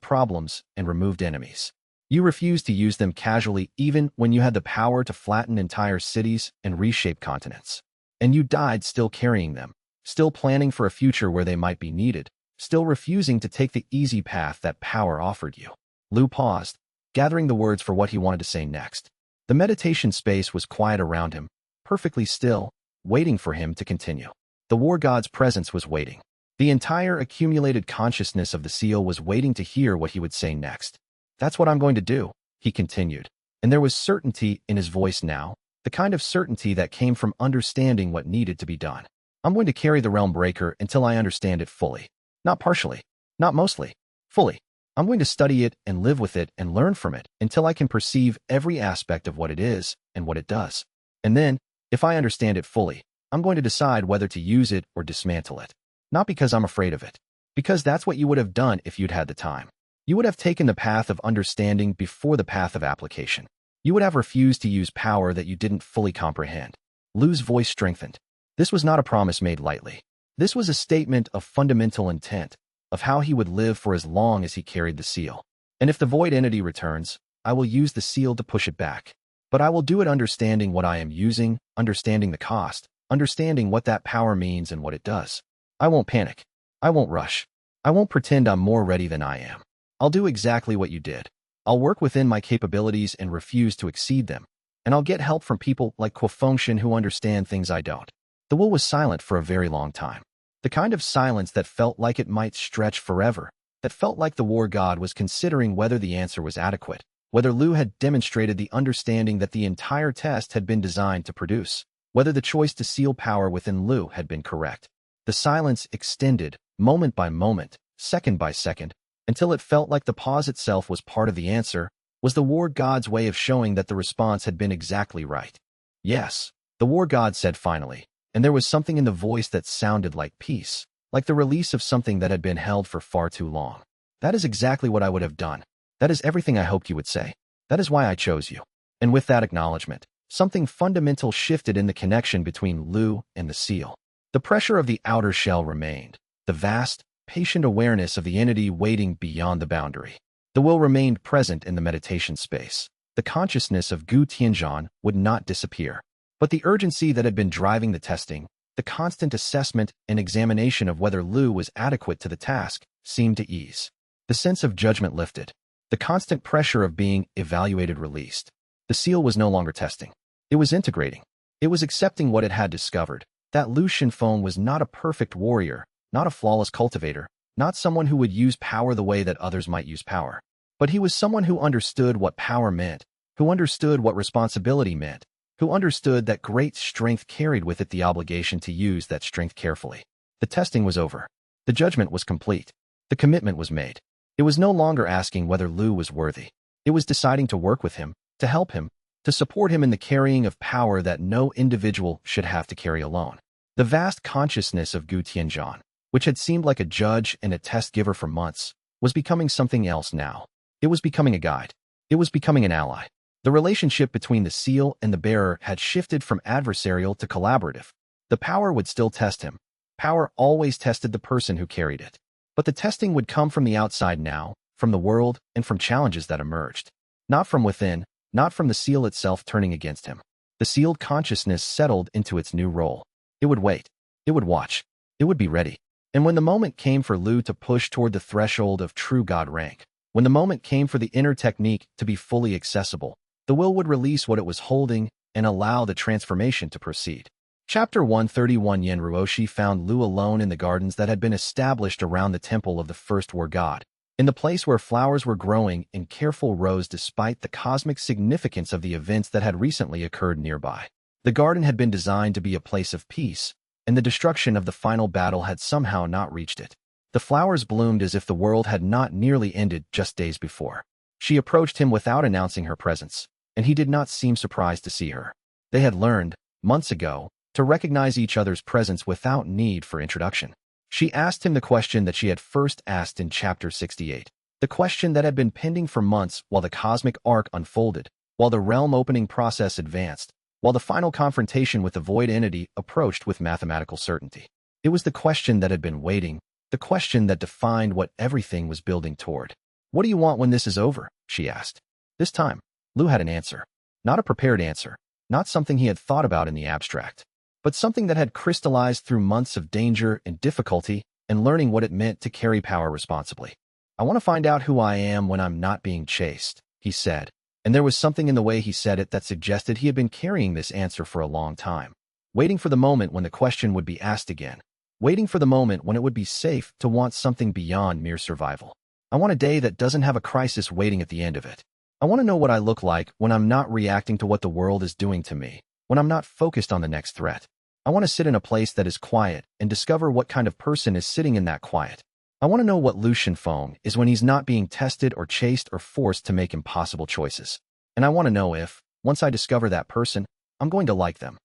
problems and removed enemies. You refused to use them casually even when you had the power to flatten entire cities and reshape continents. And you died still carrying them, still planning for a future where they might be needed, still refusing to take the easy path that power offered you. Lu paused, gathering the words for what he wanted to say next. The meditation space was quiet around him, perfectly still, waiting for him to continue. The war god's presence was waiting. The entire accumulated consciousness of the seal was waiting to hear what he would say next. That's what I'm going to do, he continued, and there was certainty in his voice now, the kind of certainty that came from understanding what needed to be done. I'm going to carry the realm breaker until I understand it fully. Not partially, not mostly, fully. I'm going to study it and live with it and learn from it until I can perceive every aspect of what it is and what it does. And then, if I understand it fully, I'm going to decide whether to use it or dismantle it. Not because I'm afraid of it, because that's what you would have done if you'd had the time. You would have taken the path of understanding before the path of application. You would have refused to use power that you didn't fully comprehend. Lu's voice strengthened. This was not a promise made lightly. This was a statement of fundamental intent, of how he would live for as long as he carried the seal. And if the void entity returns, I will use the seal to push it back. But I will do it understanding what I am using, understanding the cost, understanding what that power means and what it does. I won't panic. I won't rush. I won't pretend I'm more ready than I am. I'll do exactly what you did. I'll work within my capabilities and refuse to exceed them. And I'll get help from people like Fengxian who understand things I don't. The will was silent for a very long time. The kind of silence that felt like it might stretch forever, that felt like the war god was considering whether the answer was adequate, whether Lu had demonstrated the understanding that the entire test had been designed to produce, whether the choice to seal power within Lu had been correct. The silence extended, moment by moment, second by second, until it felt like the pause itself was part of the answer, was the war god's way of showing that the response had been exactly right. Yes, the war god said finally, and there was something in the voice that sounded like peace, like the release of something that had been held for far too long. That is exactly what I would have done. That is everything I hoped you would say. That is why I chose you. And with that acknowledgement, something fundamental shifted in the connection between Lu and the seal. The pressure of the outer shell remained, the vast, patient awareness of the entity waiting beyond the boundary. The will remained present in the meditation space. The consciousness of Gu Tianzhan would not disappear. But the urgency that had been driving the testing, the constant assessment and examination of whether Lu was adequate to the task, seemed to ease. The sense of judgment lifted. The constant pressure of being evaluated released. The seal was no longer testing. It was integrating. It was accepting what it had discovered, that Lu Shenfeng was not a perfect warrior, not a flawless cultivator, not someone who would use power the way that others might use power. But he was someone who understood what power meant, who understood what responsibility meant, who understood that great strength carried with it the obligation to use that strength carefully. The testing was over. The judgment was complete. The commitment was made. It was no longer asking whether Lu was worthy. It was deciding to work with him, to help him, to support him in the carrying of power that no individual should have to carry alone. The vast consciousness of Gu Tianzhan, which had seemed like a judge and a test giver for months, was becoming something else now. It was becoming a guide. It was becoming an ally. The relationship between the seal and the bearer had shifted from adversarial to collaborative. The power would still test him. Power always tested the person who carried it. But the testing would come from the outside now, from the world, and from challenges that emerged. Not from within, not from the seal itself turning against him. The sealed consciousness settled into its new role. It would wait. It would watch. It would be ready. And when the moment came for Lu to push toward the threshold of true God rank, when the moment came for the inner technique to be fully accessible, the will would release what it was holding and allow the transformation to proceed. Chapter 131. Yan Ruoshi found Lu alone in the gardens that had been established around the temple of the first war god, in the place where flowers were growing in careful rows despite the cosmic significance of the events that had recently occurred nearby. The garden had been designed to be a place of peace, and the destruction of the final battle had somehow not reached it. The flowers bloomed as if the world had not nearly ended just days before. She approached him without announcing her presence, and he did not seem surprised to see her. They had learned, months ago, to recognize each other's presence without need for introduction. She asked him the question that she had first asked in Chapter 68, the question that had been pending for months while the cosmic arc unfolded, while the realm-opening process advanced, while the final confrontation with the void entity approached with mathematical certainty. It was the question that had been waiting, the question that defined what everything was building toward. "What do you want when this is over?" she asked. This time, Lu had an answer. Not a prepared answer, not something he had thought about in the abstract, but something that had crystallized through months of danger and difficulty and learning what it meant to carry power responsibly. "I want to find out who I am when I'm not being chased," he said, and there was something in the way he said it that suggested he had been carrying this answer for a long time, waiting for the moment when the question would be asked again, waiting for the moment when it would be safe to want something beyond mere survival. "I want a day that doesn't have a crisis waiting at the end of it. I want to know what I look like when I'm not reacting to what the world is doing to me, when I'm not focused on the next threat. I want to sit in a place that is quiet and discover what kind of person is sitting in that quiet. I want to know what Lu Shenfeng is when he's not being tested or chased or forced to make impossible choices. And I want to know if, once I discover that person, I'm going to like them."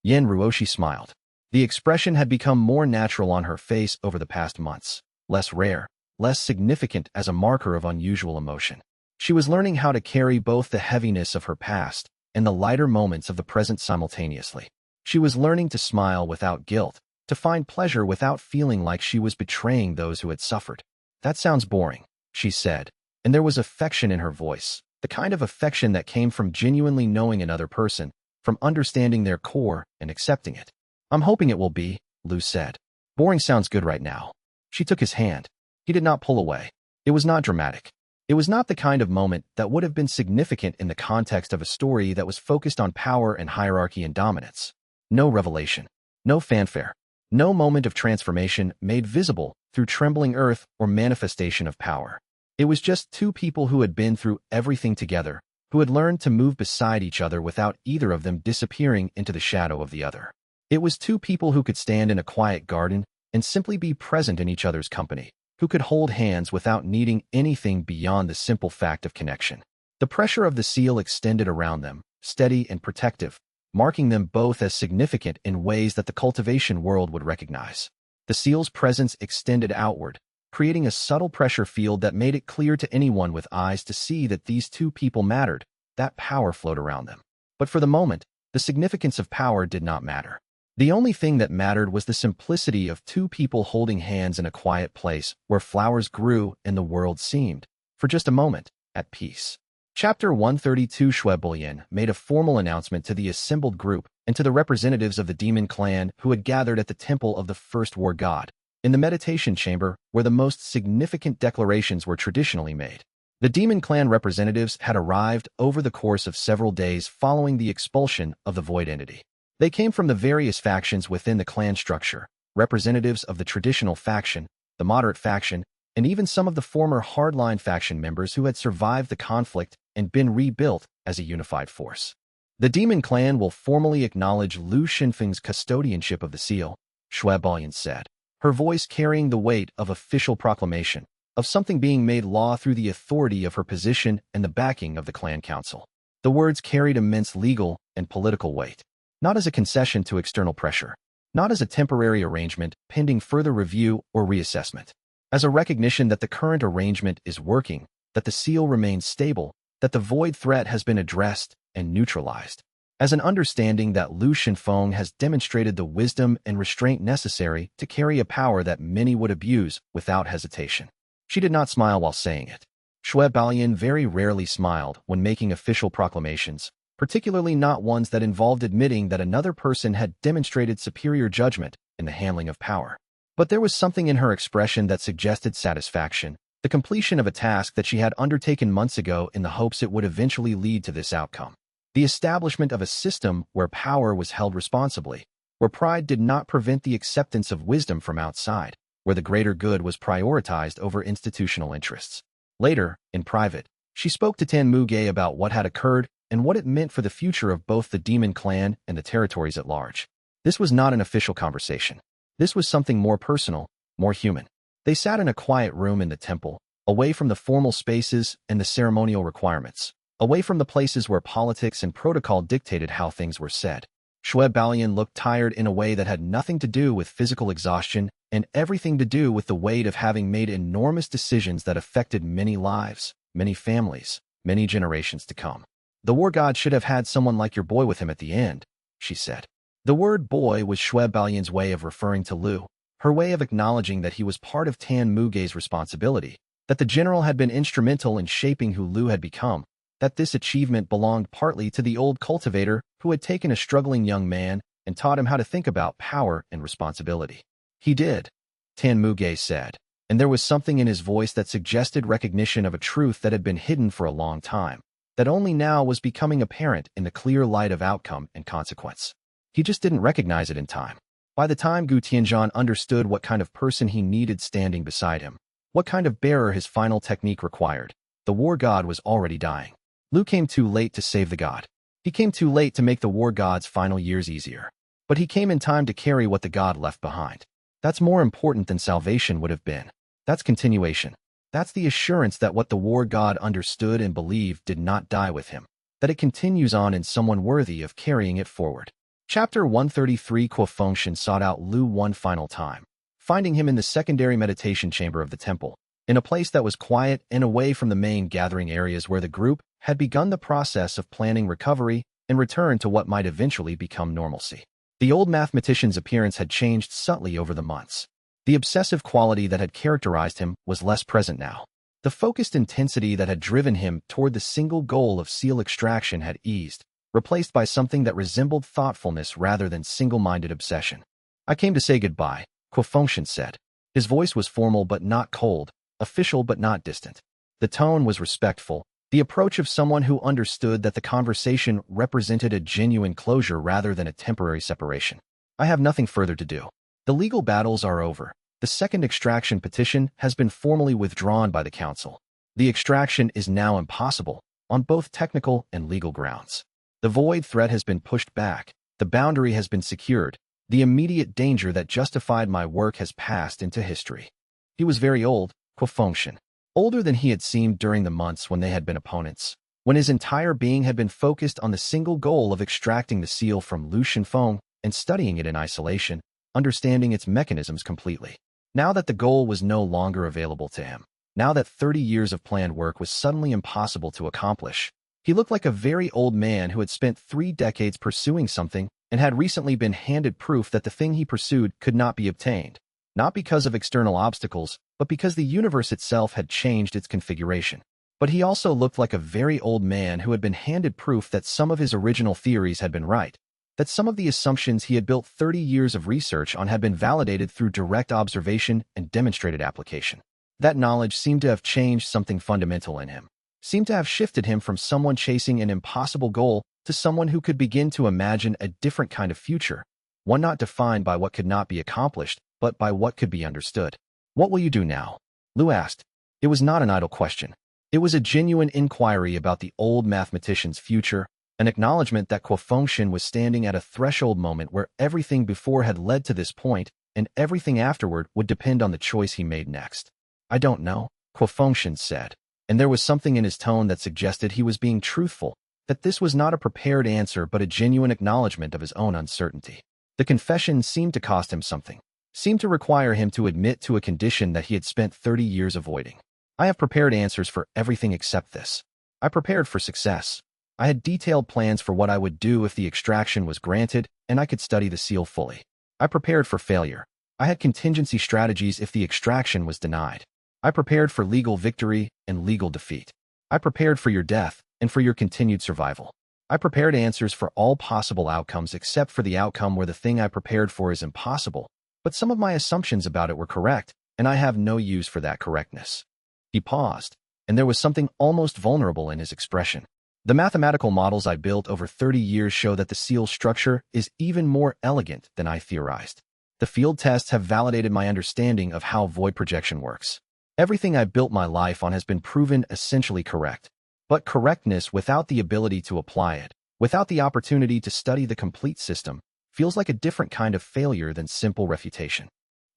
Yan Ruoshi smiled. The expression had become more natural on her face over the past months, less rare, less significant as a marker of unusual emotion. She was learning how to carry both the heaviness of her past and the lighter moments of the present simultaneously. She was learning to smile without guilt, to find pleasure without feeling like she was betraying those who had suffered. "That sounds boring," she said, and there was affection in her voice, the kind of affection that came from genuinely knowing another person, from understanding their core and accepting it. I'm hoping it will be, Lu said. Boring sounds good right now. She took his hand. He did not pull away. It was not dramatic. It was not the kind of moment that would have been significant in the context of a story that was focused on power and hierarchy and dominance. No revelation. No fanfare. No moment of transformation made visible through trembling earth or manifestation of power. It was just two people who had been through everything together, who had learned to move beside each other without either of them disappearing into the shadow of the other. It was two people who could stand in a quiet garden and simply be present in each other's company, who could hold hands without needing anything beyond the simple fact of connection. The pressure of the seal extended around them, steady and protective, marking them both as significant in ways that the cultivation world would recognize. The seal's presence extended outward, creating a subtle pressure field that made it clear to anyone with eyes to see that these two people mattered, that power flowed around them. But for the moment, the significance of power did not matter. The only thing that mattered was the simplicity of two people holding hands in a quiet place where flowers grew and the world seemed, for just a moment, at peace. Chapter 132. Shui Bulian made a formal announcement to the assembled group and to the representatives of the demon clan who had gathered at the temple of the first war god, in the meditation chamber where the most significant declarations were traditionally made. The demon clan representatives had arrived over the course of several days following the expulsion of the void entity. They came from the various factions within the clan structure, representatives of the traditional faction, the moderate faction, and even some of the former hardline faction members who had survived the conflict and been rebuilt as a unified force. The demon clan will formally acknowledge Lu Shenfeng's custodianship of the seal, Shui Bulian said, her voice carrying the weight of official proclamation, of something being made law through the authority of her position and the backing of the clan council. The words carried immense legal and political weight. Not as a concession to external pressure, not as a temporary arrangement pending further review or reassessment, as a recognition that the current arrangement is working, that the seal remains stable, that the void threat has been addressed and neutralized, as an understanding that Lu Shenfeng has demonstrated the wisdom and restraint necessary to carry a power that many would abuse without hesitation. She did not smile while saying it. Shui Bulian very rarely smiled when making official proclamations, particularly not ones that involved admitting that another person had demonstrated superior judgment in the handling of power. But there was something in her expression that suggested satisfaction, the completion of a task that she had undertaken months ago in the hopes it would eventually lead to this outcome. The establishment of a system where power was held responsibly, where pride did not prevent the acceptance of wisdom from outside, where the greater good was prioritized over institutional interests. Later, in private, she spoke to Tan Muge about what had occurred and what it meant for the future of both the demon clan and the territories at large. This was not an official conversation. This was something more personal, more human. They sat in a quiet room in the temple, away from the formal spaces and the ceremonial requirements, away from the places where politics and protocol dictated how things were said. Shui Bulian looked tired in a way that had nothing to do with physical exhaustion and everything to do with the weight of having made enormous decisions that affected many lives, many families, many generations to come. The war god should have had someone like your boy with him at the end, she said. The word boy was Shui Bulian's way of referring to Lu, her way of acknowledging that he was part of Tan Muge's responsibility, that the general had been instrumental in shaping who Lu had become, that this achievement belonged partly to the old cultivator who had taken a struggling young man and taught him how to think about power and responsibility. He did, Tan Muge said, and there was something in his voice that suggested recognition of a truth that had been hidden for a long time, that only now was becoming apparent in the clear light of outcome and consequence. He just didn't recognize it in time. By the time Gu Tianzhan understood what kind of person he needed standing beside him, what kind of bearer his final technique required, the war god was already dying. Lu came too late to save the god. He came too late to make the war god's final years easier. But he came in time to carry what the god left behind. That's more important than salvation would have been. That's continuation. That's the assurance that what the war god understood and believed did not die with him, that it continues on in someone worthy of carrying it forward. Chapter 133. Kuo Fengshan sought out Lu one final time, finding him in the secondary meditation chamber of the temple, in a place that was quiet and away from the main gathering areas where the group had begun the process of planning recovery and return to what might eventually become normalcy. The old mathematician's appearance had changed subtly over the months. The obsessive quality that had characterized him was less present now. The focused intensity that had driven him toward the single goal of seal extraction had eased, replaced by something that resembled thoughtfulness rather than single-minded obsession. "I came to say goodbye," Quofunction said. His voice was formal but not cold, official but not distant. The tone was respectful, the approach of someone who understood that the conversation represented a genuine closure rather than a temporary separation. "I have nothing further to do. The legal battles are over. The second extraction petition has been formally withdrawn by the Council. The extraction is now impossible, on both technical and legal grounds. The void threat has been pushed back, the boundary has been secured, the immediate danger that justified my work has passed into history." He was very old, Quofunction. Older than he had seemed during the months when they had been opponents, when his entire being had been focused on the single goal of extracting the seal from Lu Shenfeng and studying it in isolation, understanding its mechanisms completely. Now that the goal was no longer available to him, now that 30 years of planned work was suddenly impossible to accomplish, he looked like a very old man who had spent 3 decades pursuing something and had recently been handed proof that the thing he pursued could not be obtained, not because of external obstacles, but because the universe itself had changed its configuration. But he also looked like a very old man who had been handed proof that some of his original theories had been right, that some of the assumptions he had built 30 years of research on had been validated through direct observation and demonstrated application. That knowledge seemed to have changed something fundamental in him, seemed to have shifted him from someone chasing an impossible goal to someone who could begin to imagine a different kind of future, one not defined by what could not be accomplished, but by what could be understood. "What will you do now?" Lu asked. It was not an idle question. It was a genuine inquiry about the old mathematician's future, an acknowledgement that Quofunction was standing at a threshold moment where everything before had led to this point, and everything afterward would depend on the choice he made next. "I don't know," Quofunction said, and there was something in his tone that suggested he was being truthful, that this was not a prepared answer but a genuine acknowledgement of his own uncertainty. The confession seemed to cost him something, seemed to require him to admit to a condition that he had spent 30 years avoiding. "I have prepared answers for everything except this. I prepared for success. I had detailed plans for what I would do if the extraction was granted and I could study the seal fully. I prepared for failure. I had contingency strategies if the extraction was denied. I prepared for legal victory and legal defeat. I prepared for your death and for your continued survival. I prepared answers for all possible outcomes except for the outcome where the thing I prepared for is impossible, but some of my assumptions about it were correct, and I have no use for that correctness." He paused, and there was something almost vulnerable in his expression. "The mathematical models I built over 30 years show that the seal structure is even more elegant than I theorized. The field tests have validated my understanding of how void projection works. Everything I built my life on has been proven essentially correct. But correctness without the ability to apply it, without the opportunity to study the complete system, feels like a different kind of failure than simple refutation."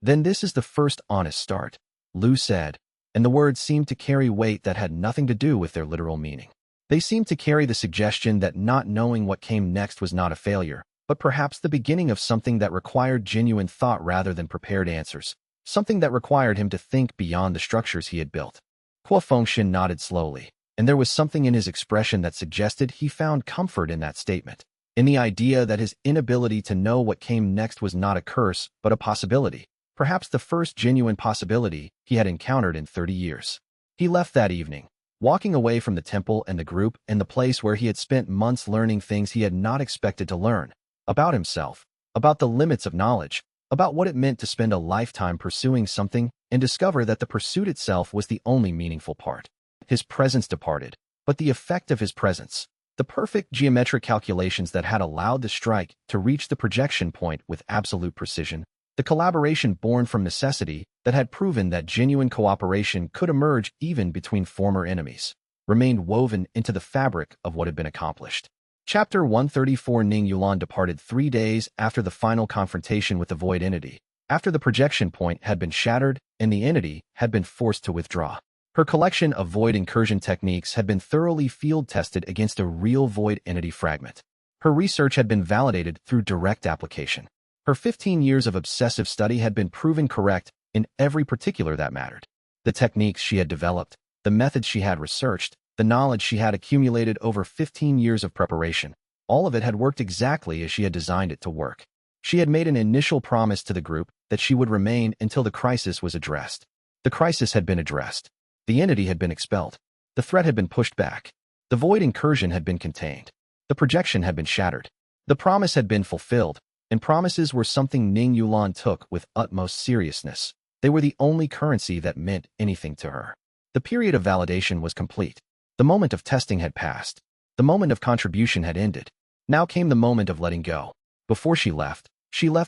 "Then this is the first honest start," Lu said, and the words seemed to carry weight that had nothing to do with their literal meaning. They seemed to carry the suggestion that not knowing what came next was not a failure, but perhaps the beginning of something that required genuine thought rather than prepared answers, something that required him to think beyond the structures he had built. Quofunction nodded slowly, and there was something in his expression that suggested he found comfort in that statement, in the idea that his inability to know what came next was not a curse, but a possibility, perhaps the first genuine possibility he had encountered in 30 years. He left that evening, walking away from the temple and the group and the place where he had spent months learning things he had not expected to learn, about himself, about the limits of knowledge, about what it meant to spend a lifetime pursuing something and discover that the pursuit itself was the only meaningful part. His presence departed, but the effect of his presence, the perfect geometric calculations that had allowed the strike to reach the projection point with absolute precision, the collaboration born from necessity that had proven that genuine cooperation could emerge even between former enemies, remained woven into the fabric of what had been accomplished. Chapter 134. Ning Yulan departed 3 days after the final confrontation with the void entity, after the projection point had been shattered and the entity had been forced to withdraw. Her collection of void incursion techniques had been thoroughly field-tested against a real void entity fragment. Her research had been validated through direct application. Her 15 years of obsessive study had been proven correct in every particular that mattered. The techniques she had developed, the methods she had researched, the knowledge she had accumulated over 15 years of preparation, all of it had worked exactly as she had designed it to work. She had made an initial promise to the group that she would remain until the crisis was addressed. The crisis had been addressed. The entity had been expelled. The threat had been pushed back. The void incursion had been contained. The projection had been shattered. The promise had been fulfilled, and promises were something Ning Yulan took with utmost seriousness. They were the only currency that meant anything to her. The period of validation was complete. The moment of testing had passed. The moment of contribution had ended. Now came the moment of letting go. Before she left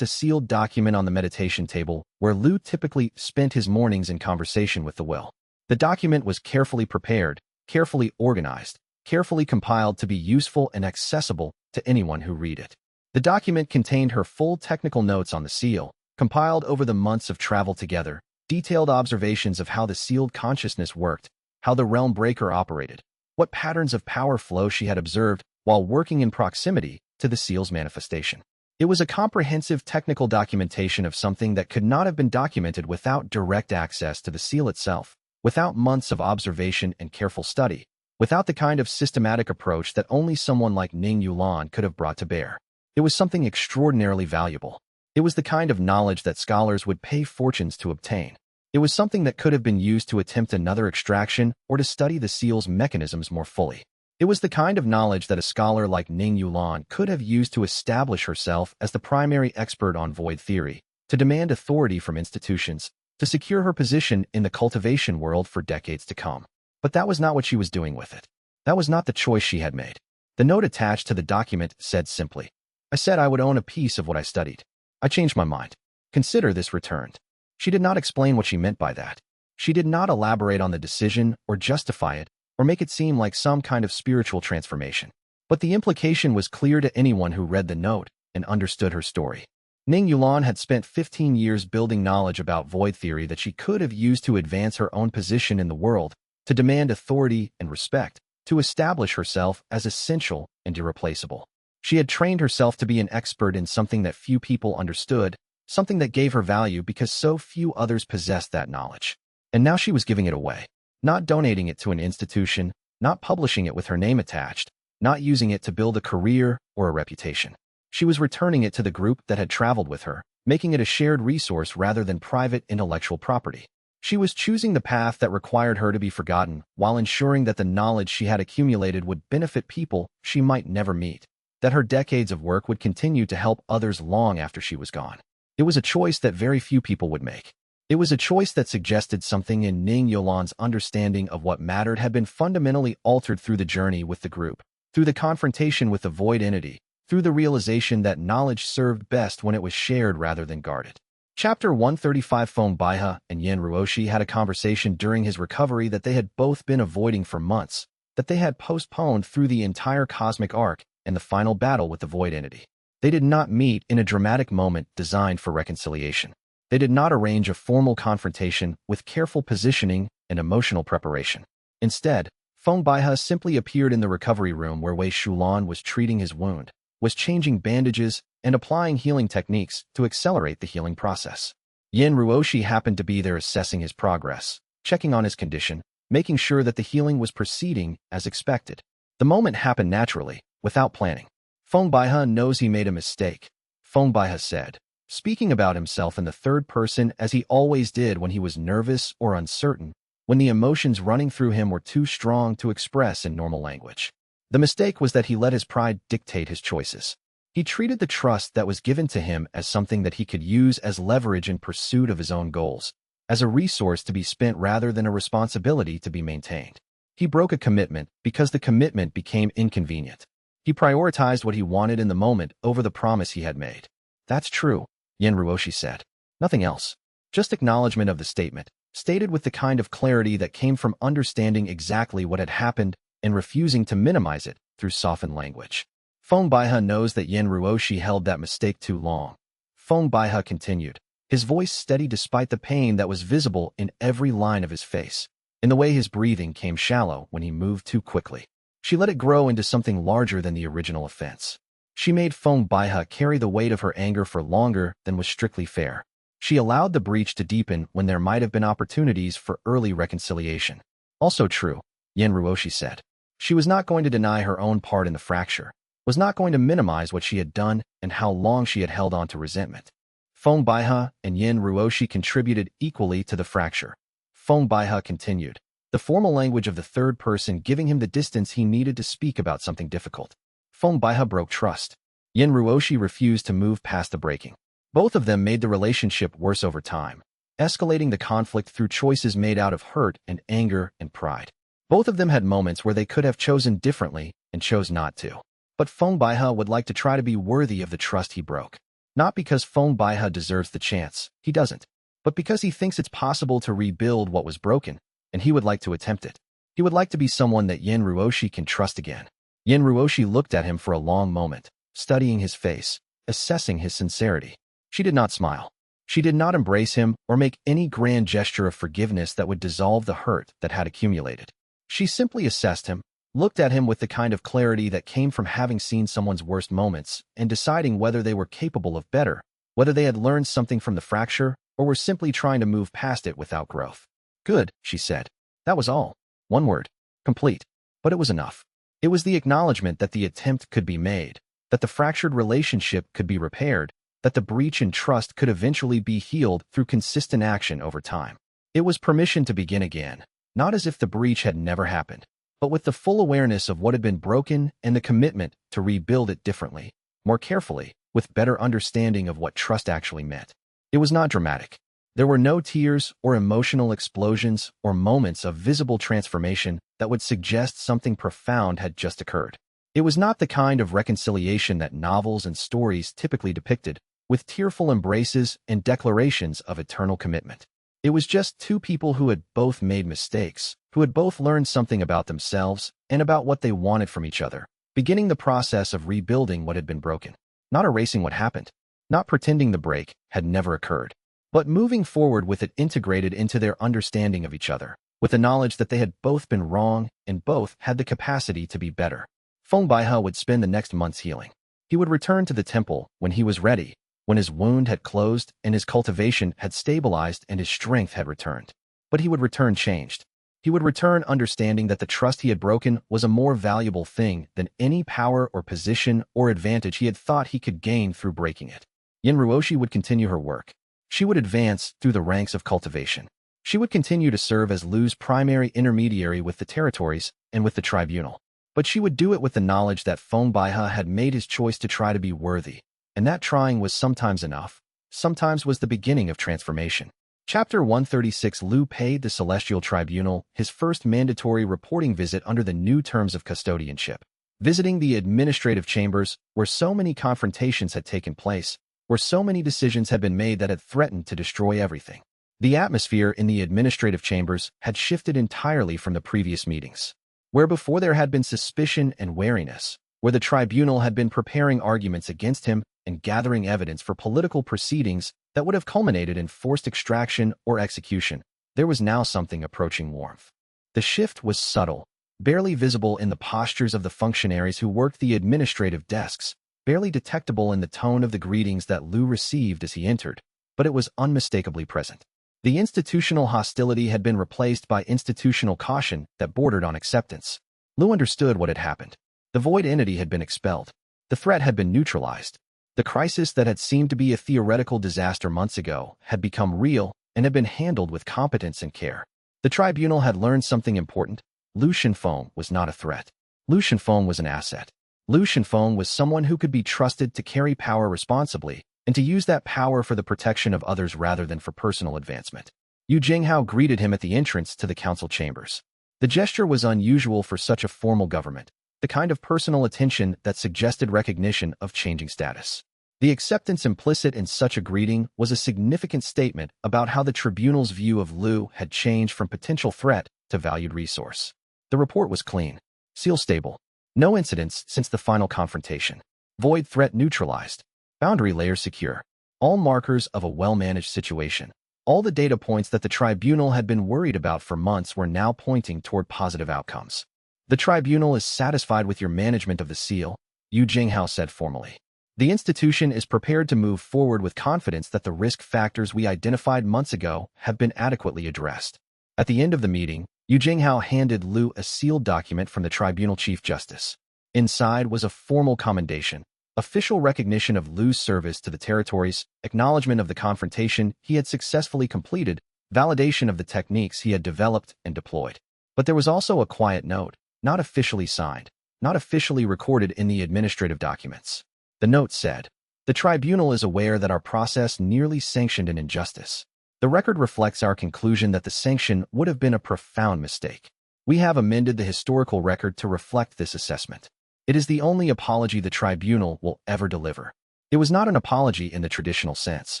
a sealed document on the meditation table where Lu typically spent his mornings in conversation with the will. The document was carefully prepared, carefully organized, carefully compiled to be useful and accessible to anyone who read it. The document contained her full technical notes on the seal, compiled over the months of travel together, detailed observations of how the sealed consciousness worked, how the realm breaker operated, what patterns of power flow she had observed while working in proximity to the seal's manifestation. It was a comprehensive technical documentation of something that could not have been documented without direct access to the seal itself, without months of observation and careful study, without the kind of systematic approach that only someone like Ning Yulan could have brought to bear. It was something extraordinarily valuable. It was the kind of knowledge that scholars would pay fortunes to obtain. It was something that could have been used to attempt another extraction or to study the seal's mechanisms more fully. It was the kind of knowledge that a scholar like Ning Yulan could have used to establish herself as the primary expert on void theory, to demand authority from institutions, to secure her position in the cultivation world for decades to come. But that was not what she was doing with it. That was not the choice she had made. The note attached to the document said simply, "I said I would own a piece of what I studied. I changed my mind. Consider this returned." She did not explain what she meant by that. She did not elaborate on the decision or justify it, or make it seem like some kind of spiritual transformation. But the implication was clear to anyone who read the note and understood her story. Ning Yulan had spent 15 years building knowledge about void theory that she could have used to advance her own position in the world, to demand authority and respect, to establish herself as essential and irreplaceable. She had trained herself to be an expert in something that few people understood, something that gave her value because so few others possessed that knowledge. And now she was giving it away. Not donating it to an institution, not publishing it with her name attached, not using it to build a career or a reputation. She was returning it to the group that had traveled with her, making it a shared resource rather than private intellectual property. She was choosing the path that required her to be forgotten while ensuring that the knowledge she had accumulated would benefit people she might never meet, that her decades of work would continue to help others long after she was gone. It was a choice that very few people would make. It was a choice that suggested something in Ning Yulan's understanding of what mattered had been fundamentally altered through the journey with the group, through the confrontation with the void entity, through the realization that knowledge served best when it was shared rather than guarded. Chapter 135. Feng Baihe and Yan Ruoshi had a conversation during his recovery that they had both been avoiding for months, that they had postponed through the entire cosmic arc and the final battle with the void entity. They did not meet in a dramatic moment designed for reconciliation. They did not arrange a formal confrontation with careful positioning and emotional preparation. Instead, Feng Baihe simply appeared in the recovery room where Wei Shulan was treating his wound, was changing bandages, and applying healing techniques to accelerate the healing process. Yan Ruoshi happened to be there assessing his progress, checking on his condition, making sure that the healing was proceeding as expected. The moment happened naturally, without planning. Feng Baihe knows he made a mistake, Feng Baihe said, speaking about himself in the third person as he always did when he was nervous or uncertain, when the emotions running through him were too strong to express in normal language. The mistake was that he let his pride dictate his choices. He treated the trust that was given to him as something that he could use as leverage in pursuit of his own goals, as a resource to be spent rather than a responsibility to be maintained. He broke a commitment because the commitment became inconvenient. He prioritized what he wanted in the moment over the promise he had made. That's true, Yan Ruoshi said. Nothing else. Just acknowledgement of the statement, stated with the kind of clarity that came from understanding exactly what had happened and refusing to minimize it through softened language. Feng Baihe knows that Yan Ruoshi held that mistake too long. Feng Baihe continued, his voice steady despite the pain that was visible in every line of his face, in the way his breathing came shallow when he moved too quickly. She let it grow into something larger than the original offense. She made Feng Baihe carry the weight of her anger for longer than was strictly fair. She allowed the breach to deepen when there might have been opportunities for early reconciliation. Also true, Yan Ruoshi said. She was not going to deny her own part in the fracture, was not going to minimize what she had done and how long she had held on to resentment. Feng Baihe and Yan Ruoshi contributed equally to the fracture. Feng Baihe continued, the formal language of the third person giving him the distance he needed to speak about something difficult. Feng Baihe broke trust. Yin Ruoshi refused to move past the breaking. Both of them made the relationship worse over time, escalating the conflict through choices made out of hurt and anger and pride. Both of them had moments where they could have chosen differently and chose not to. But Feng Baihe would like to try to be worthy of the trust he broke. Not because Feng Baihe deserves the chance, he doesn't, but because he thinks it's possible to rebuild what was broken, and he would like to attempt it. He would like to be someone that Yin Ruoshi can trust again. Yin Ruoshi looked at him for a long moment, studying his face, assessing his sincerity. She did not smile. She did not embrace him or make any grand gesture of forgiveness that would dissolve the hurt that had accumulated. She simply assessed him, looked at him with the kind of clarity that came from having seen someone's worst moments and deciding whether they were capable of better, whether they had learned something from the fracture or were simply trying to move past it without growth. Good, she said. That was all. One word. Complete. But it was enough. It was the acknowledgement that the attempt could be made, that the fractured relationship could be repaired, that the breach in trust could eventually be healed through consistent action over time. It was permission to begin again, not as if the breach had never happened, but with the full awareness of what had been broken and the commitment to rebuild it differently, more carefully, with better understanding of what trust actually meant. It was not dramatic. There were no tears or emotional explosions or moments of visible transformation that would suggest something profound had just occurred. It was not the kind of reconciliation that novels and stories typically depicted, with tearful embraces and declarations of eternal commitment. It was just two people who had both made mistakes, who had both learned something about themselves and about what they wanted from each other, beginning the process of rebuilding what had been broken, not erasing what happened, not pretending the break had never occurred, but moving forward with it integrated into their understanding of each other, with the knowledge that they had both been wrong and both had the capacity to be better. Feng Baihe would spend the next months healing. He would return to the temple when he was ready, when his wound had closed and his cultivation had stabilized and his strength had returned. But he would return changed. He would return understanding that the trust he had broken was a more valuable thing than any power or position or advantage he had thought he could gain through breaking it. Yin Ruoshi would continue her work. She would advance through the ranks of cultivation. She would continue to serve as Lu's primary intermediary with the territories and with the tribunal. But she would do it with the knowledge that Feng Baihe had made his choice to try to be worthy, and that trying was sometimes enough, sometimes was the beginning of transformation. Chapter 136. Lu paid the Celestial Tribunal his first mandatory reporting visit under the new terms of custodianship. Visiting the administrative chambers, where so many confrontations had taken place, where so many decisions had been made that had threatened to destroy everything. The atmosphere in the administrative chambers had shifted entirely from the previous meetings. Where before there had been suspicion and wariness, where the tribunal had been preparing arguments against him and gathering evidence for political proceedings that would have culminated in forced extraction or execution, there was now something approaching warmth. The shift was subtle, barely visible in the postures of the functionaries who worked the administrative desks, barely detectable in the tone of the greetings that Lu received as he entered, but it was unmistakably present. The institutional hostility had been replaced by institutional caution that bordered on acceptance. Lu understood what had happened. The void entity had been expelled. The threat had been neutralized. The crisis that had seemed to be a theoretical disaster months ago had become real and had been handled with competence and care. The tribunal had learned something important. Lu Shenfeng was not a threat. Lu Shenfeng was an asset. Lu Shenfeng was someone who could be trusted to carry power responsibly and to use that power for the protection of others rather than for personal advancement. Yu Jinghao greeted him at the entrance to the council chambers. The gesture was unusual for such a formal government, the kind of personal attention that suggested recognition of changing status. The acceptance implicit in such a greeting was a significant statement about how the tribunal's view of Lu had changed from potential threat to valued resource. The report was clean, seal stable. No incidents since the final confrontation. Void threat neutralized. Boundary layer secure. All markers of a well-managed situation. All the data points that the tribunal had been worried about for months were now pointing toward positive outcomes. The tribunal is satisfied with your management of the seal, Yu Jinghao said formally. The institution is prepared to move forward with confidence that the risk factors we identified months ago have been adequately addressed. At the end of the meeting, Yu Jinghao handed Lu a sealed document from the tribunal chief justice. Inside was a formal commendation, official recognition of Lu's service to the territories, acknowledgement of the confrontation he had successfully completed, validation of the techniques he had developed and deployed. But there was also a quiet note, not officially signed, not officially recorded in the administrative documents. The note said, "The tribunal is aware that our process nearly sanctioned an injustice. The record reflects our conclusion that the sanction would have been a profound mistake. We have amended the historical record to reflect this assessment. It is the only apology the tribunal will ever deliver." It was not an apology in the traditional sense.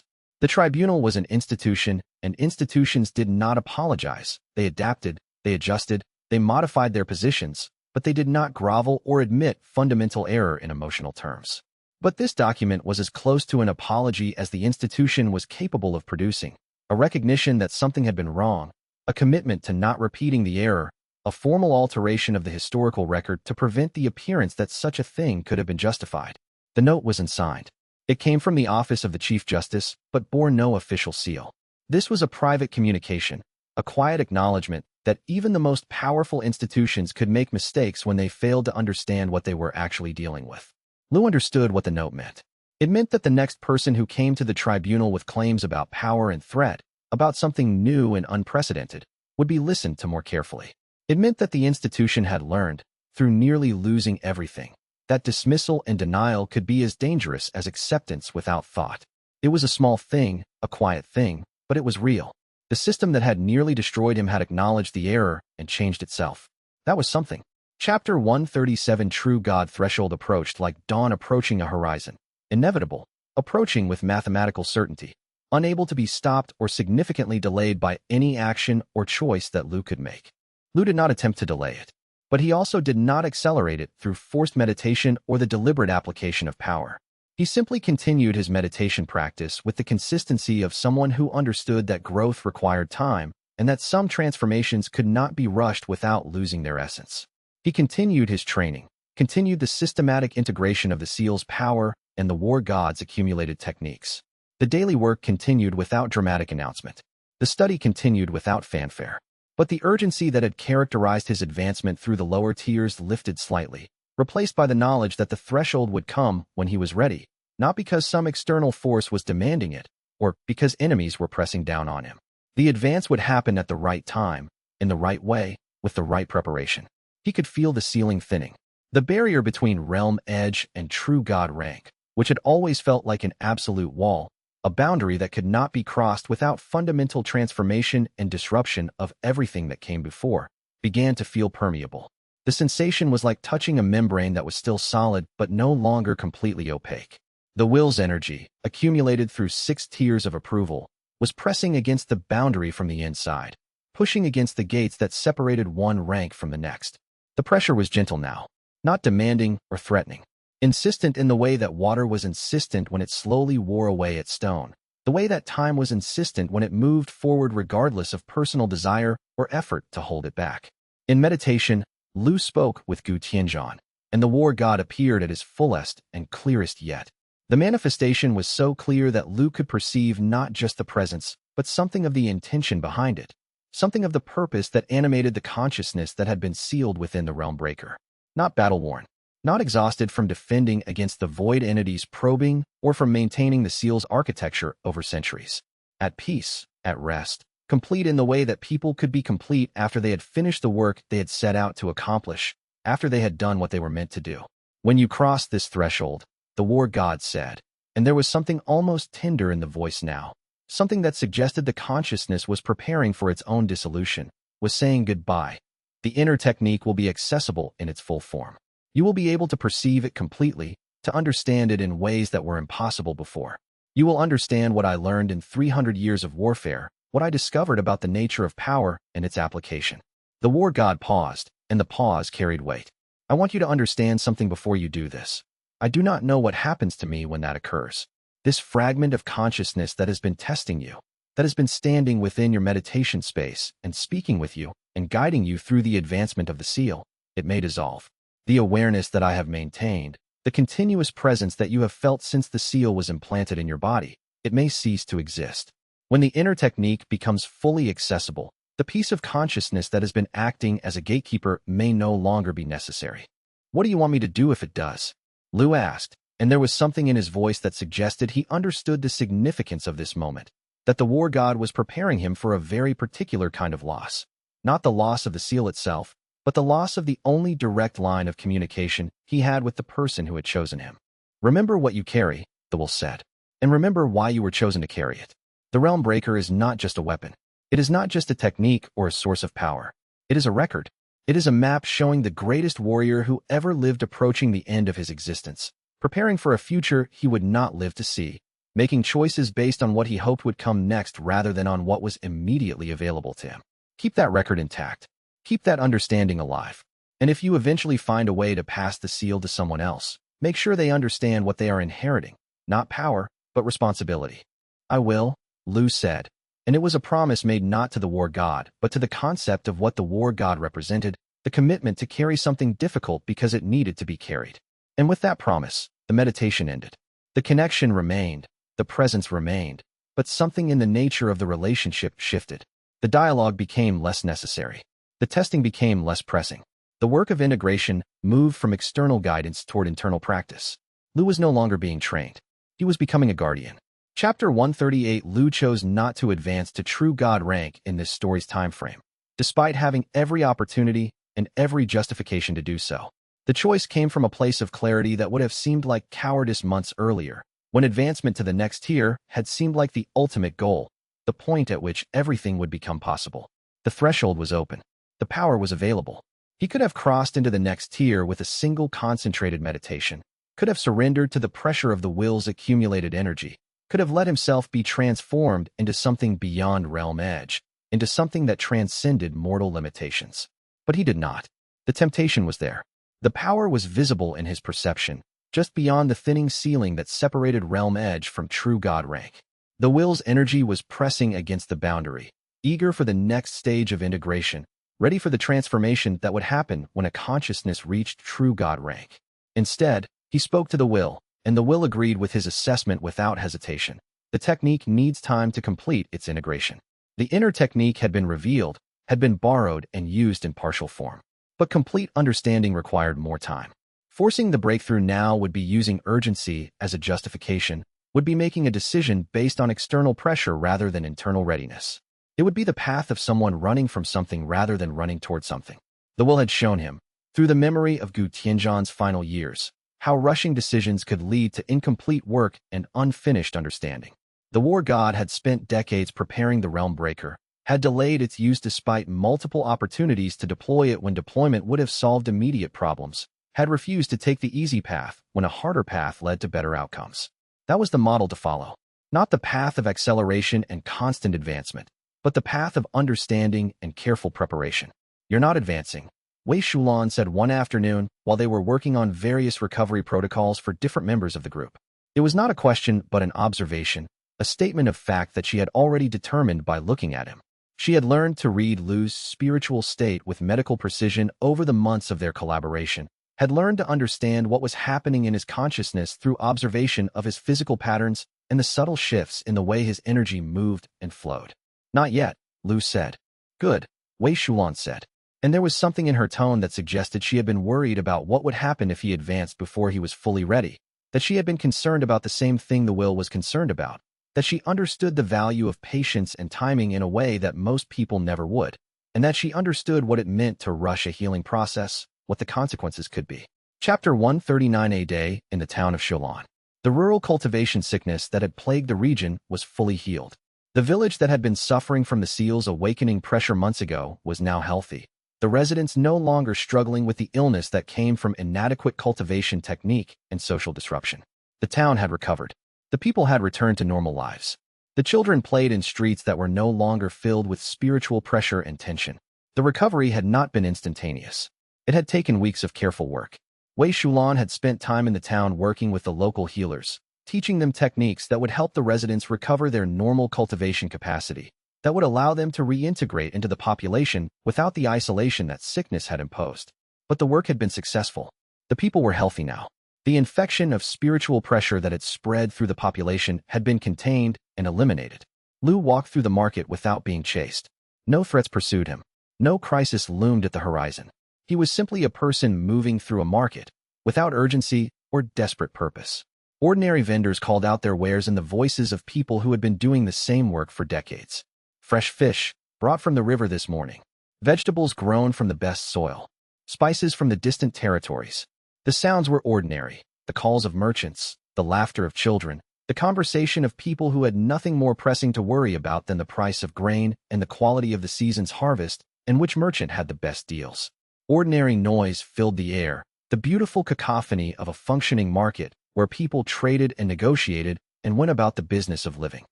The tribunal was an institution, and institutions did not apologize. They adapted, they adjusted, they modified their positions, but they did not grovel or admit fundamental error in emotional terms. But this document was as close to an apology as the institution was capable of producing, a recognition that something had been wrong, a commitment to not repeating the error, a formal alteration of the historical record to prevent the appearance that such a thing could have been justified. The note was unsigned. It came from the office of the Chief Justice, but bore no official seal. This was a private communication, a quiet acknowledgement that even the most powerful institutions could make mistakes when they failed to understand what they were actually dealing with. Lu understood what the note meant. It meant that the next person who came to the tribunal with claims about power and threat, about something new and unprecedented, would be listened to more carefully. It meant that the institution had learned, through nearly losing everything, that dismissal and denial could be as dangerous as acceptance without thought. It was a small thing, a quiet thing, but it was real. The system that had nearly destroyed him had acknowledged the error and changed itself. That was something. Chapter 137. True God. Threshold approached like dawn approaching a horizon. Inevitable, approaching with mathematical certainty, unable to be stopped or significantly delayed by any action or choice that Lu could make. Lu did not attempt to delay it, but he also did not accelerate it through forced meditation or the deliberate application of power. He simply continued his meditation practice with the consistency of someone who understood that growth required time and that some transformations could not be rushed without losing their essence. He continued his training, continued the systematic integration of the seal's power and the war god's accumulated techniques. The daily work continued without dramatic announcement. The study continued without fanfare. But the urgency that had characterized his advancement through the lower tiers lifted slightly, replaced by the knowledge that the threshold would come when he was ready, not because some external force was demanding it, or because enemies were pressing down on him. The advance would happen at the right time, in the right way, with the right preparation. He could feel the ceiling thinning. The barrier between realm edge and true God rank, which had always felt like an absolute wall, a boundary that could not be crossed without fundamental transformation and disruption of everything that came before, began to feel permeable. The sensation was like touching a membrane that was still solid but no longer completely opaque. The will's energy, accumulated through 6 tiers of approval, was pressing against the boundary from the inside, pushing against the gates that separated one rank from the next. The pressure was gentle now, not demanding or threatening. Insistent in the way that water was insistent when it slowly wore away at stone, the way that time was insistent when it moved forward regardless of personal desire or effort to hold it back. In meditation, Lu spoke with Gu Tianzhan, and the war god appeared at his fullest and clearest yet. The manifestation was so clear that Lu could perceive not just the presence, but something of the intention behind it, something of the purpose that animated the consciousness that had been sealed within the realm breaker. Not battle-worn, not exhausted from defending against the void entities probing or from maintaining the seal's architecture over centuries. At peace, at rest, complete in the way that people could be complete after they had finished the work they had set out to accomplish, after they had done what they were meant to do. When you crossed this threshold, the war god said, and there was something almost tender in the voice now, something that suggested the consciousness was preparing for its own dissolution, was saying goodbye. The inner technique will be accessible in its full form. You will be able to perceive it completely, to understand it in ways that were impossible before. You will understand what I learned in 300 years of warfare, what I discovered about the nature of power and its application. The war god paused, and the pause carried weight. I want you to understand something before you do this. I do not know what happens to me when that occurs. This fragment of consciousness that has been testing you, that has been standing within your meditation space and speaking with you and guiding you through the advancement of the seal, it may dissolve. The awareness that I have maintained, the continuous presence that you have felt since the seal was implanted in your body, it may cease to exist. When the inner technique becomes fully accessible, the piece of consciousness that has been acting as a gatekeeper may no longer be necessary. What do you want me to do if it does? Lu asked, and there was something in his voice that suggested he understood the significance of this moment, that the war god was preparing him for a very particular kind of loss. Not the loss of the seal itself, but the loss of the only direct line of communication he had with the person who had chosen him. Remember what you carry, the will said, and remember why you were chosen to carry it. The Realm Breaker is not just a weapon. It is not just a technique or a source of power. It is a record. It is a map showing the greatest warrior who ever lived approaching the end of his existence, preparing for a future he would not live to see, making choices based on what he hoped would come next rather than on what was immediately available to him. Keep that record intact. Keep that understanding alive. And if you eventually find a way to pass the seal to someone else, make sure they understand what they are inheriting, not power, but responsibility. I will, Lu said, and it was a promise made not to the war god, but to the concept of what the war god represented, the commitment to carry something difficult because it needed to be carried. And with that promise, the meditation ended. The connection remained, the presence remained, but something in the nature of the relationship shifted. The dialogue became less necessary. The testing became less pressing. The work of integration moved from external guidance toward internal practice. Lu was no longer being trained. He was becoming a guardian. Chapter 138. Lu chose not to advance to true god rank in this story's time frame, despite having every opportunity and every justification to do so. The choice came from a place of clarity that would have seemed like cowardice months earlier, when advancement to the next tier had seemed like the ultimate goal, the point at which everything would become possible. The threshold was open. The power was available. He could have crossed into the next tier with a single concentrated meditation, could have surrendered to the pressure of the will's accumulated energy, could have let himself be transformed into something beyond realm edge, into something that transcended mortal limitations. But he did not. The temptation was there. The power was visible in his perception, just beyond the thinning ceiling that separated realm edge from true god rank. The will's energy was pressing against the boundary, eager for the next stage of integration, ready for the transformation that would happen when a consciousness reached true god rank. Instead, he spoke to the will, and the will agreed with his assessment without hesitation. The technique needs time to complete its integration. The inner technique had been revealed, had been borrowed and used in partial form. But complete understanding required more time. Forcing the breakthrough now would be using urgency as a justification, would be making a decision based on external pressure rather than internal readiness. It would be the path of someone running from something rather than running toward something. The will had shown him, through the memory of Gu Tianzhan's final years, how rushing decisions could lead to incomplete work and unfinished understanding. The war god had spent decades preparing the Realm Breaker, had delayed its use despite multiple opportunities to deploy it when deployment would have solved immediate problems, had refused to take the easy path when a harder path led to better outcomes. That was the model to follow. Not the path of acceleration and constant advancement, but the path of understanding and careful preparation. You're not advancing, Wei Shulan said one afternoon while they were working on various recovery protocols for different members of the group. It was not a question but an observation, a statement of fact that she had already determined by looking at him. She had learned to read Lu's spiritual state with medical precision over the months of their collaboration, had learned to understand what was happening in his consciousness through observation of his physical patterns and the subtle shifts in the way his energy moved and flowed. Not yet, Lu said. Good, Wei Shulan said. And there was something in her tone that suggested she had been worried about what would happen if he advanced before he was fully ready, that she had been concerned about the same thing the will was concerned about, that she understood the value of patience and timing in a way that most people never would, and that she understood what it meant to rush a healing process, what the consequences could be. Chapter 139. A day in the town of Shilan. The rural cultivation sickness that had plagued the region was fully healed. The village that had been suffering from the seal's awakening pressure months ago was now healthy. The residents no longer struggling with the illness that came from inadequate cultivation technique and social disruption. The town had recovered. The people had returned to normal lives. The children played in streets that were no longer filled with spiritual pressure and tension. The recovery had not been instantaneous. It had taken weeks of careful work. Wei Shulan had spent time in the town working with the local healers, teaching them techniques that would help the residents recover their normal cultivation capacity, that would allow them to reintegrate into the population without the isolation that sickness had imposed. But the work had been successful. The people were healthy now. The infection of spiritual pressure that had spread through the population had been contained and eliminated. Lu walked through the market without being chased. No threats pursued him. No crisis loomed at the horizon. He was simply a person moving through a market, without urgency or desperate purpose. Ordinary vendors called out their wares in the voices of people who had been doing the same work for decades. Fresh fish, brought from the river this morning. vegetables grown from the best soil, spices from the distant territories. The sounds were ordinary, the calls of merchants, the laughter of children, the conversation of people who had nothing more pressing to worry about than the price of grain and the quality of the season's harvest, and which merchant had the best deals. Ordinary noise filled the air, the beautiful cacophony of a functioning market where people traded and negotiated and went about the business of living.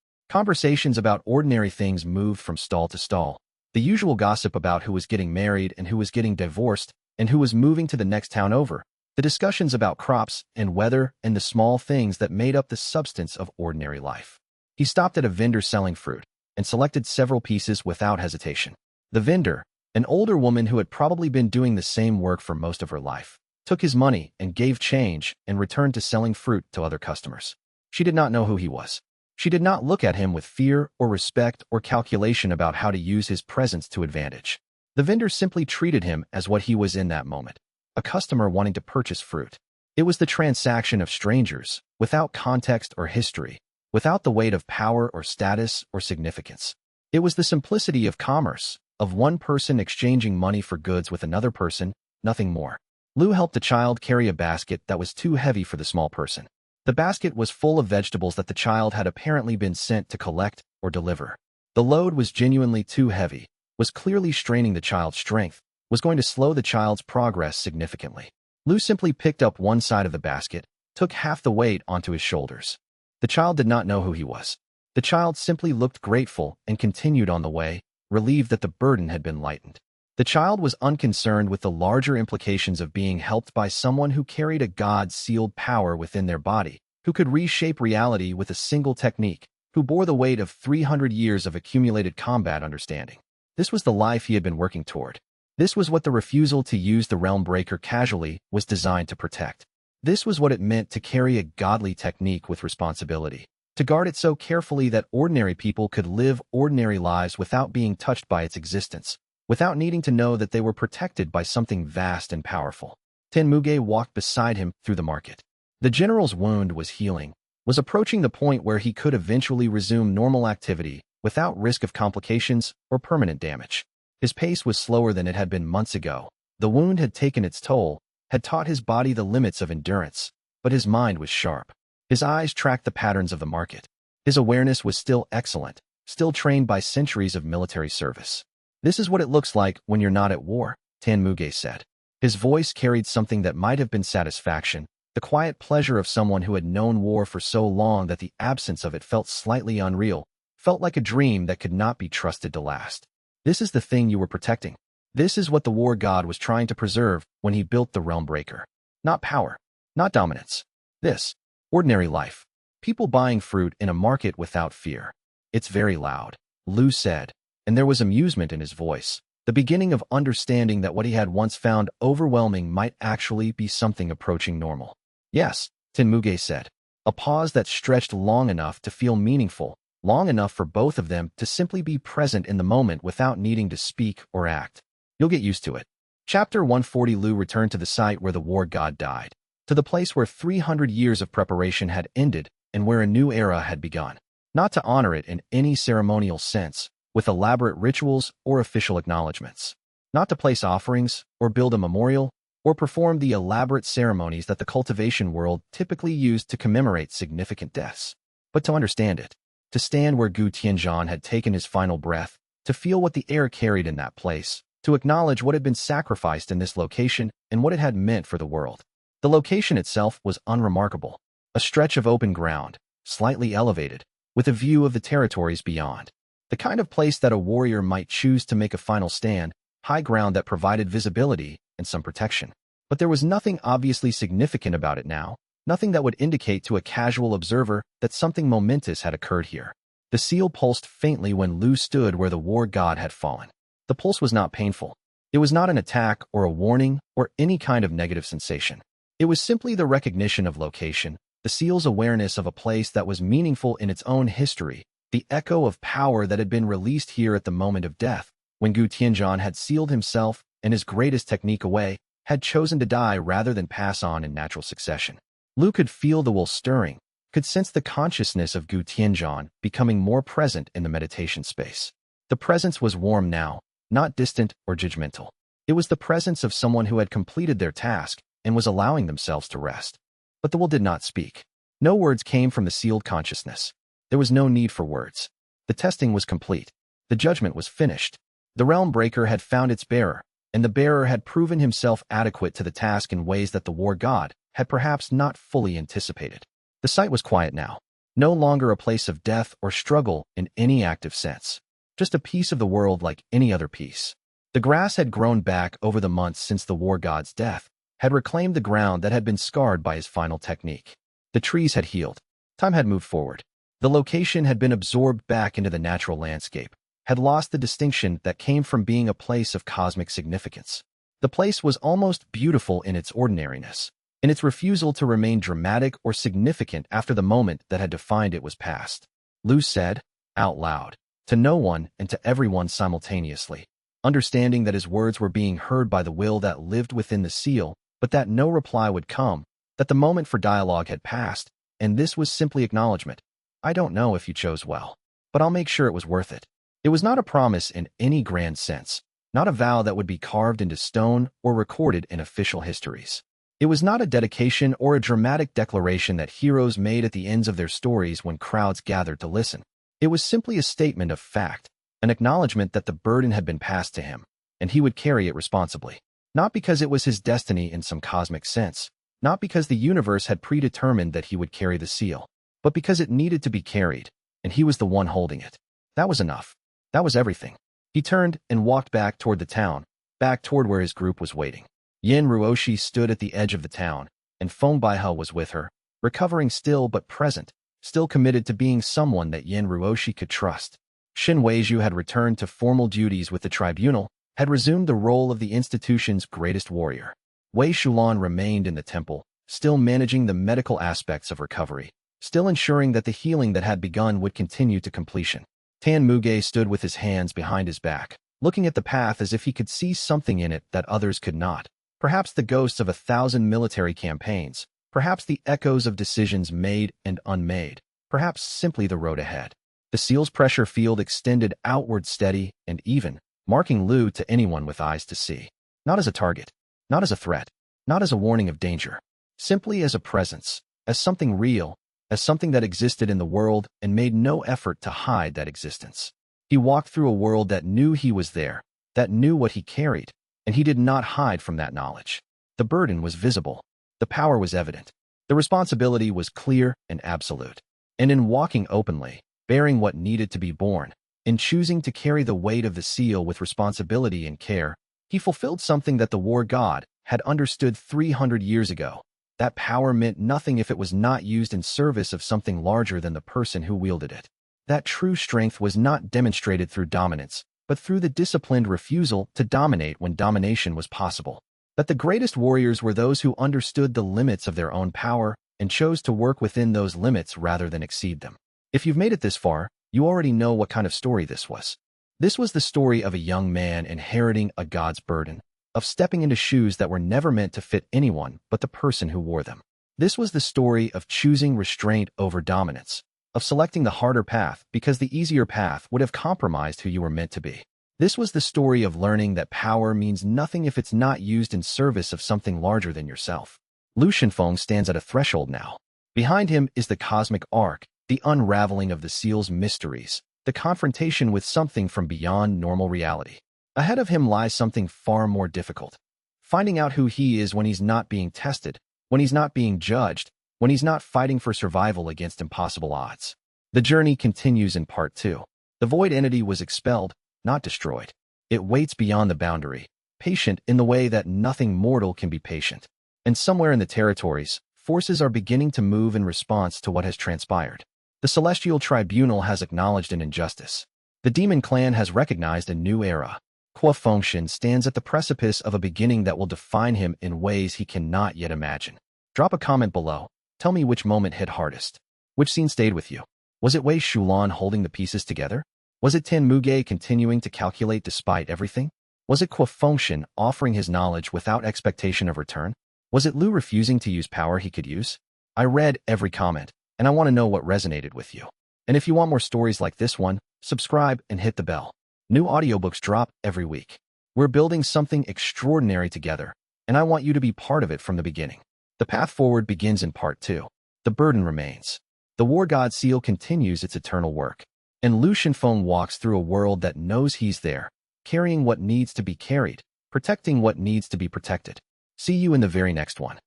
Conversations about ordinary things moved from stall to stall. The usual gossip about who was getting married and who was getting divorced and who was moving to the next town over. The discussions about crops and weather and the small things that made up the substance of ordinary life. He stopped at a vendor selling fruit and selected several pieces without hesitation. The vendor, an older woman who had probably been doing the same work for most of her life, took his money and gave change and returned to selling fruit to other customers. She did not know who he was. She did not look at him with fear or respect or calculation about how to use his presence to advantage. The vendor simply treated him as what he was in that moment, a customer wanting to purchase fruit. It was the transaction of strangers, without context or history, without the weight of power or status or significance. It was the simplicity of commerce, of one person exchanging money for goods with another person, nothing more. Lu helped the child carry a basket that was too heavy for the small person. The basket was full of vegetables that the child had apparently been sent to collect or deliver. The load was genuinely too heavy, was clearly straining the child's strength, was going to slow the child's progress significantly. Lu simply picked up one side of the basket, took half the weight onto his shoulders. The child did not know who he was. The child simply looked grateful and continued on the way, relieved that the burden had been lightened. The child was unconcerned with the larger implications of being helped by someone who carried a God-sealed power within their body, who could reshape reality with a single technique, who bore the weight of 300 years of accumulated combat understanding. This was the life he had been working toward. This was what the refusal to use the realm breaker casually was designed to protect. This was what it meant to carry a godly technique with responsibility, to guard it so carefully that ordinary people could live ordinary lives without being touched by its existence, without needing to know that they were protected by something vast and powerful. Tenmuge walked beside him through the market. The general's wound was healing, was approaching the point where he could eventually resume normal activity without risk of complications or permanent damage. His pace was slower than it had been months ago. The wound had taken its toll, had taught his body the limits of endurance, but his mind was sharp. His eyes tracked the patterns of the market. His awareness was still excellent, still trained by centuries of military service. This is what it looks like when you're not at war, Tenmuge said. His voice carried something that might have been satisfaction, the quiet pleasure of someone who had known war for so long that the absence of it felt slightly unreal, felt like a dream that could not be trusted to last. This is the thing you were protecting. This is what the war god was trying to preserve when he built the realm breaker. Not power, not dominance. This, ordinary life. People buying fruit in a market without fear. It's very loud, Lu said, and there was amusement in his voice, the beginning of understanding that what he had once found overwhelming might actually be something approaching normal. Yes, Tenmuge said. A pause that stretched long enough to feel meaningful, long enough for both of them to simply be present in the moment without needing to speak or act. You'll get used to it. Chapter 140. Lu returned to the site where the war god died, to the place where 300 years of preparation had ended and where a new era had begun. Not to honor it in any ceremonial sense, with elaborate rituals or official acknowledgments. Not to place offerings or build a memorial or perform the elaborate ceremonies that the cultivation world typically used to commemorate significant deaths, but to understand it, to stand where Gu Tianzhan had taken his final breath, to feel what the air carried in that place, to acknowledge what had been sacrificed in this location and what it had meant for the world. The location itself was unremarkable, a stretch of open ground, slightly elevated, with a view of the territories beyond. The kind of place that a warrior might choose to make a final stand, high ground that provided visibility and some protection. But there was nothing obviously significant about it now, nothing that would indicate to a casual observer that something momentous had occurred here. The seal pulsed faintly when Lu stood where the war god had fallen. The pulse was not painful. It was not an attack or a warning or any kind of negative sensation. It was simply the recognition of location, the seal's awareness of a place that was meaningful in its own history, the echo of power that had been released here at the moment of death, when Gu Tianzhan had sealed himself and his greatest technique away, had chosen to die rather than pass on in natural succession. Lu could feel the will stirring, could sense the consciousness of Gu Tianzhan becoming more present in the meditation space. The presence was warm now, not distant or judgmental. It was the presence of someone who had completed their task and was allowing themselves to rest. But the will did not speak. No words came from the sealed consciousness. There was no need for words. The testing was complete. The judgment was finished. The realm breaker had found its bearer, and the bearer had proven himself adequate to the task in ways that the war god had perhaps not fully anticipated. The site was quiet now, no longer a place of death or struggle in any active sense, just a piece of the world like any other piece. The grass had grown back over the months since the war god's death, had reclaimed the ground that had been scarred by his final technique. The trees had healed. Time had moved forward. The location had been absorbed back into the natural landscape, had lost the distinction that came from being a place of cosmic significance. The place was almost beautiful in its ordinariness, in its refusal to remain dramatic or significant after the moment that had defined it was past. Lu said, out loud, to no one and to everyone simultaneously, understanding that his words were being heard by the will that lived within the seal, but that no reply would come, that the moment for dialogue had passed, and this was simply acknowledgement. I don't know if you chose well, but I'll make sure it was worth it. It was not a promise in any grand sense, not a vow that would be carved into stone or recorded in official histories. It was not a dedication or a dramatic declaration that heroes made at the ends of their stories when crowds gathered to listen. It was simply a statement of fact, an acknowledgement that the burden had been passed to him, and he would carry it responsibly. Not because it was his destiny in some cosmic sense, not because the universe had predetermined that he would carry the seal, but because it needed to be carried, and he was the one holding it. That was enough. That was everything. He turned and walked back toward the town, back toward where his group was waiting. Yin Ruoshi stood at the edge of the town, and Feng Baihe was with her, recovering still but present, still committed to being someone that Yin Ruoshi could trust. Xin Weizhu had returned to formal duties with the tribunal, had resumed the role of the institution's greatest warrior. Wei Shulan remained in the temple, still managing the medical aspects of recovery, still ensuring that the healing that had begun would continue to completion. Tan Muge stood with his hands behind his back, looking at the path as if he could see something in it that others could not. Perhaps the ghosts of 1,000 military campaigns, perhaps the echoes of decisions made and unmade, perhaps simply the road ahead. The seal's pressure field extended outward steady and even, marking Lu to anyone with eyes to see. Not as a target, not as a threat, not as a warning of danger, simply as a presence, as something real, as something that existed in the world and made no effort to hide that existence. He walked through a world that knew he was there, that knew what he carried, and he did not hide from that knowledge. The burden was visible. The power was evident. The responsibility was clear and absolute. And in walking openly, bearing what needed to be borne, in choosing to carry the weight of the seal with responsibility and care, he fulfilled something that the war god had understood 300 years ago. That power meant nothing if it was not used in service of something larger than the person who wielded it. That true strength was not demonstrated through dominance, but through the disciplined refusal to dominate when domination was possible. That the greatest warriors were those who understood the limits of their own power and chose to work within those limits rather than exceed them. If you've made it this far, you already know what kind of story this was. This was the story of a young man inheriting a god's burden, of stepping into shoes that were never meant to fit anyone but the person who wore them. This was the story of choosing restraint over dominance, of selecting the harder path because the easier path would have compromised who you were meant to be. This was the story of learning that power means nothing if it's not used in service of something larger than yourself. Lu Shenfeng stands at a threshold now. Behind him is the cosmic arc, the unraveling of the seal's mysteries, the confrontation with something from beyond normal reality. Ahead of him lies something far more difficult. Finding out who he is when he's not being tested, when he's not being judged, when he's not fighting for survival against impossible odds. The journey continues in part 2. The void entity was expelled, not destroyed. It waits beyond the boundary, patient in the way that nothing mortal can be patient. And somewhere in the territories, forces are beginning to move in response to what has transpired. The Celestial Tribunal has acknowledged an injustice. The Demon Clan has recognized a new era. Kuo Fengshan stands at the precipice of a beginning that will define him in ways he cannot yet imagine. Drop a comment below. Tell me which moment hit hardest. Which scene stayed with you? Was it Wei Shulan holding the pieces together? Was it Tan Muge continuing to calculate despite everything? Was it Kuo Fengshan offering his knowledge without expectation of return? Was it Lu refusing to use power he could use? I read every comment, and I want to know what resonated with you. And if you want more stories like this one, subscribe and hit the bell. New audiobooks drop every week. We're building something extraordinary together, and I want you to be part of it from the beginning. The path forward begins in part 2. The burden remains. The War God Seal continues its eternal work, and Lu Shenfeng walks through a world that knows he's there, carrying what needs to be carried, protecting what needs to be protected. See you in the very next one.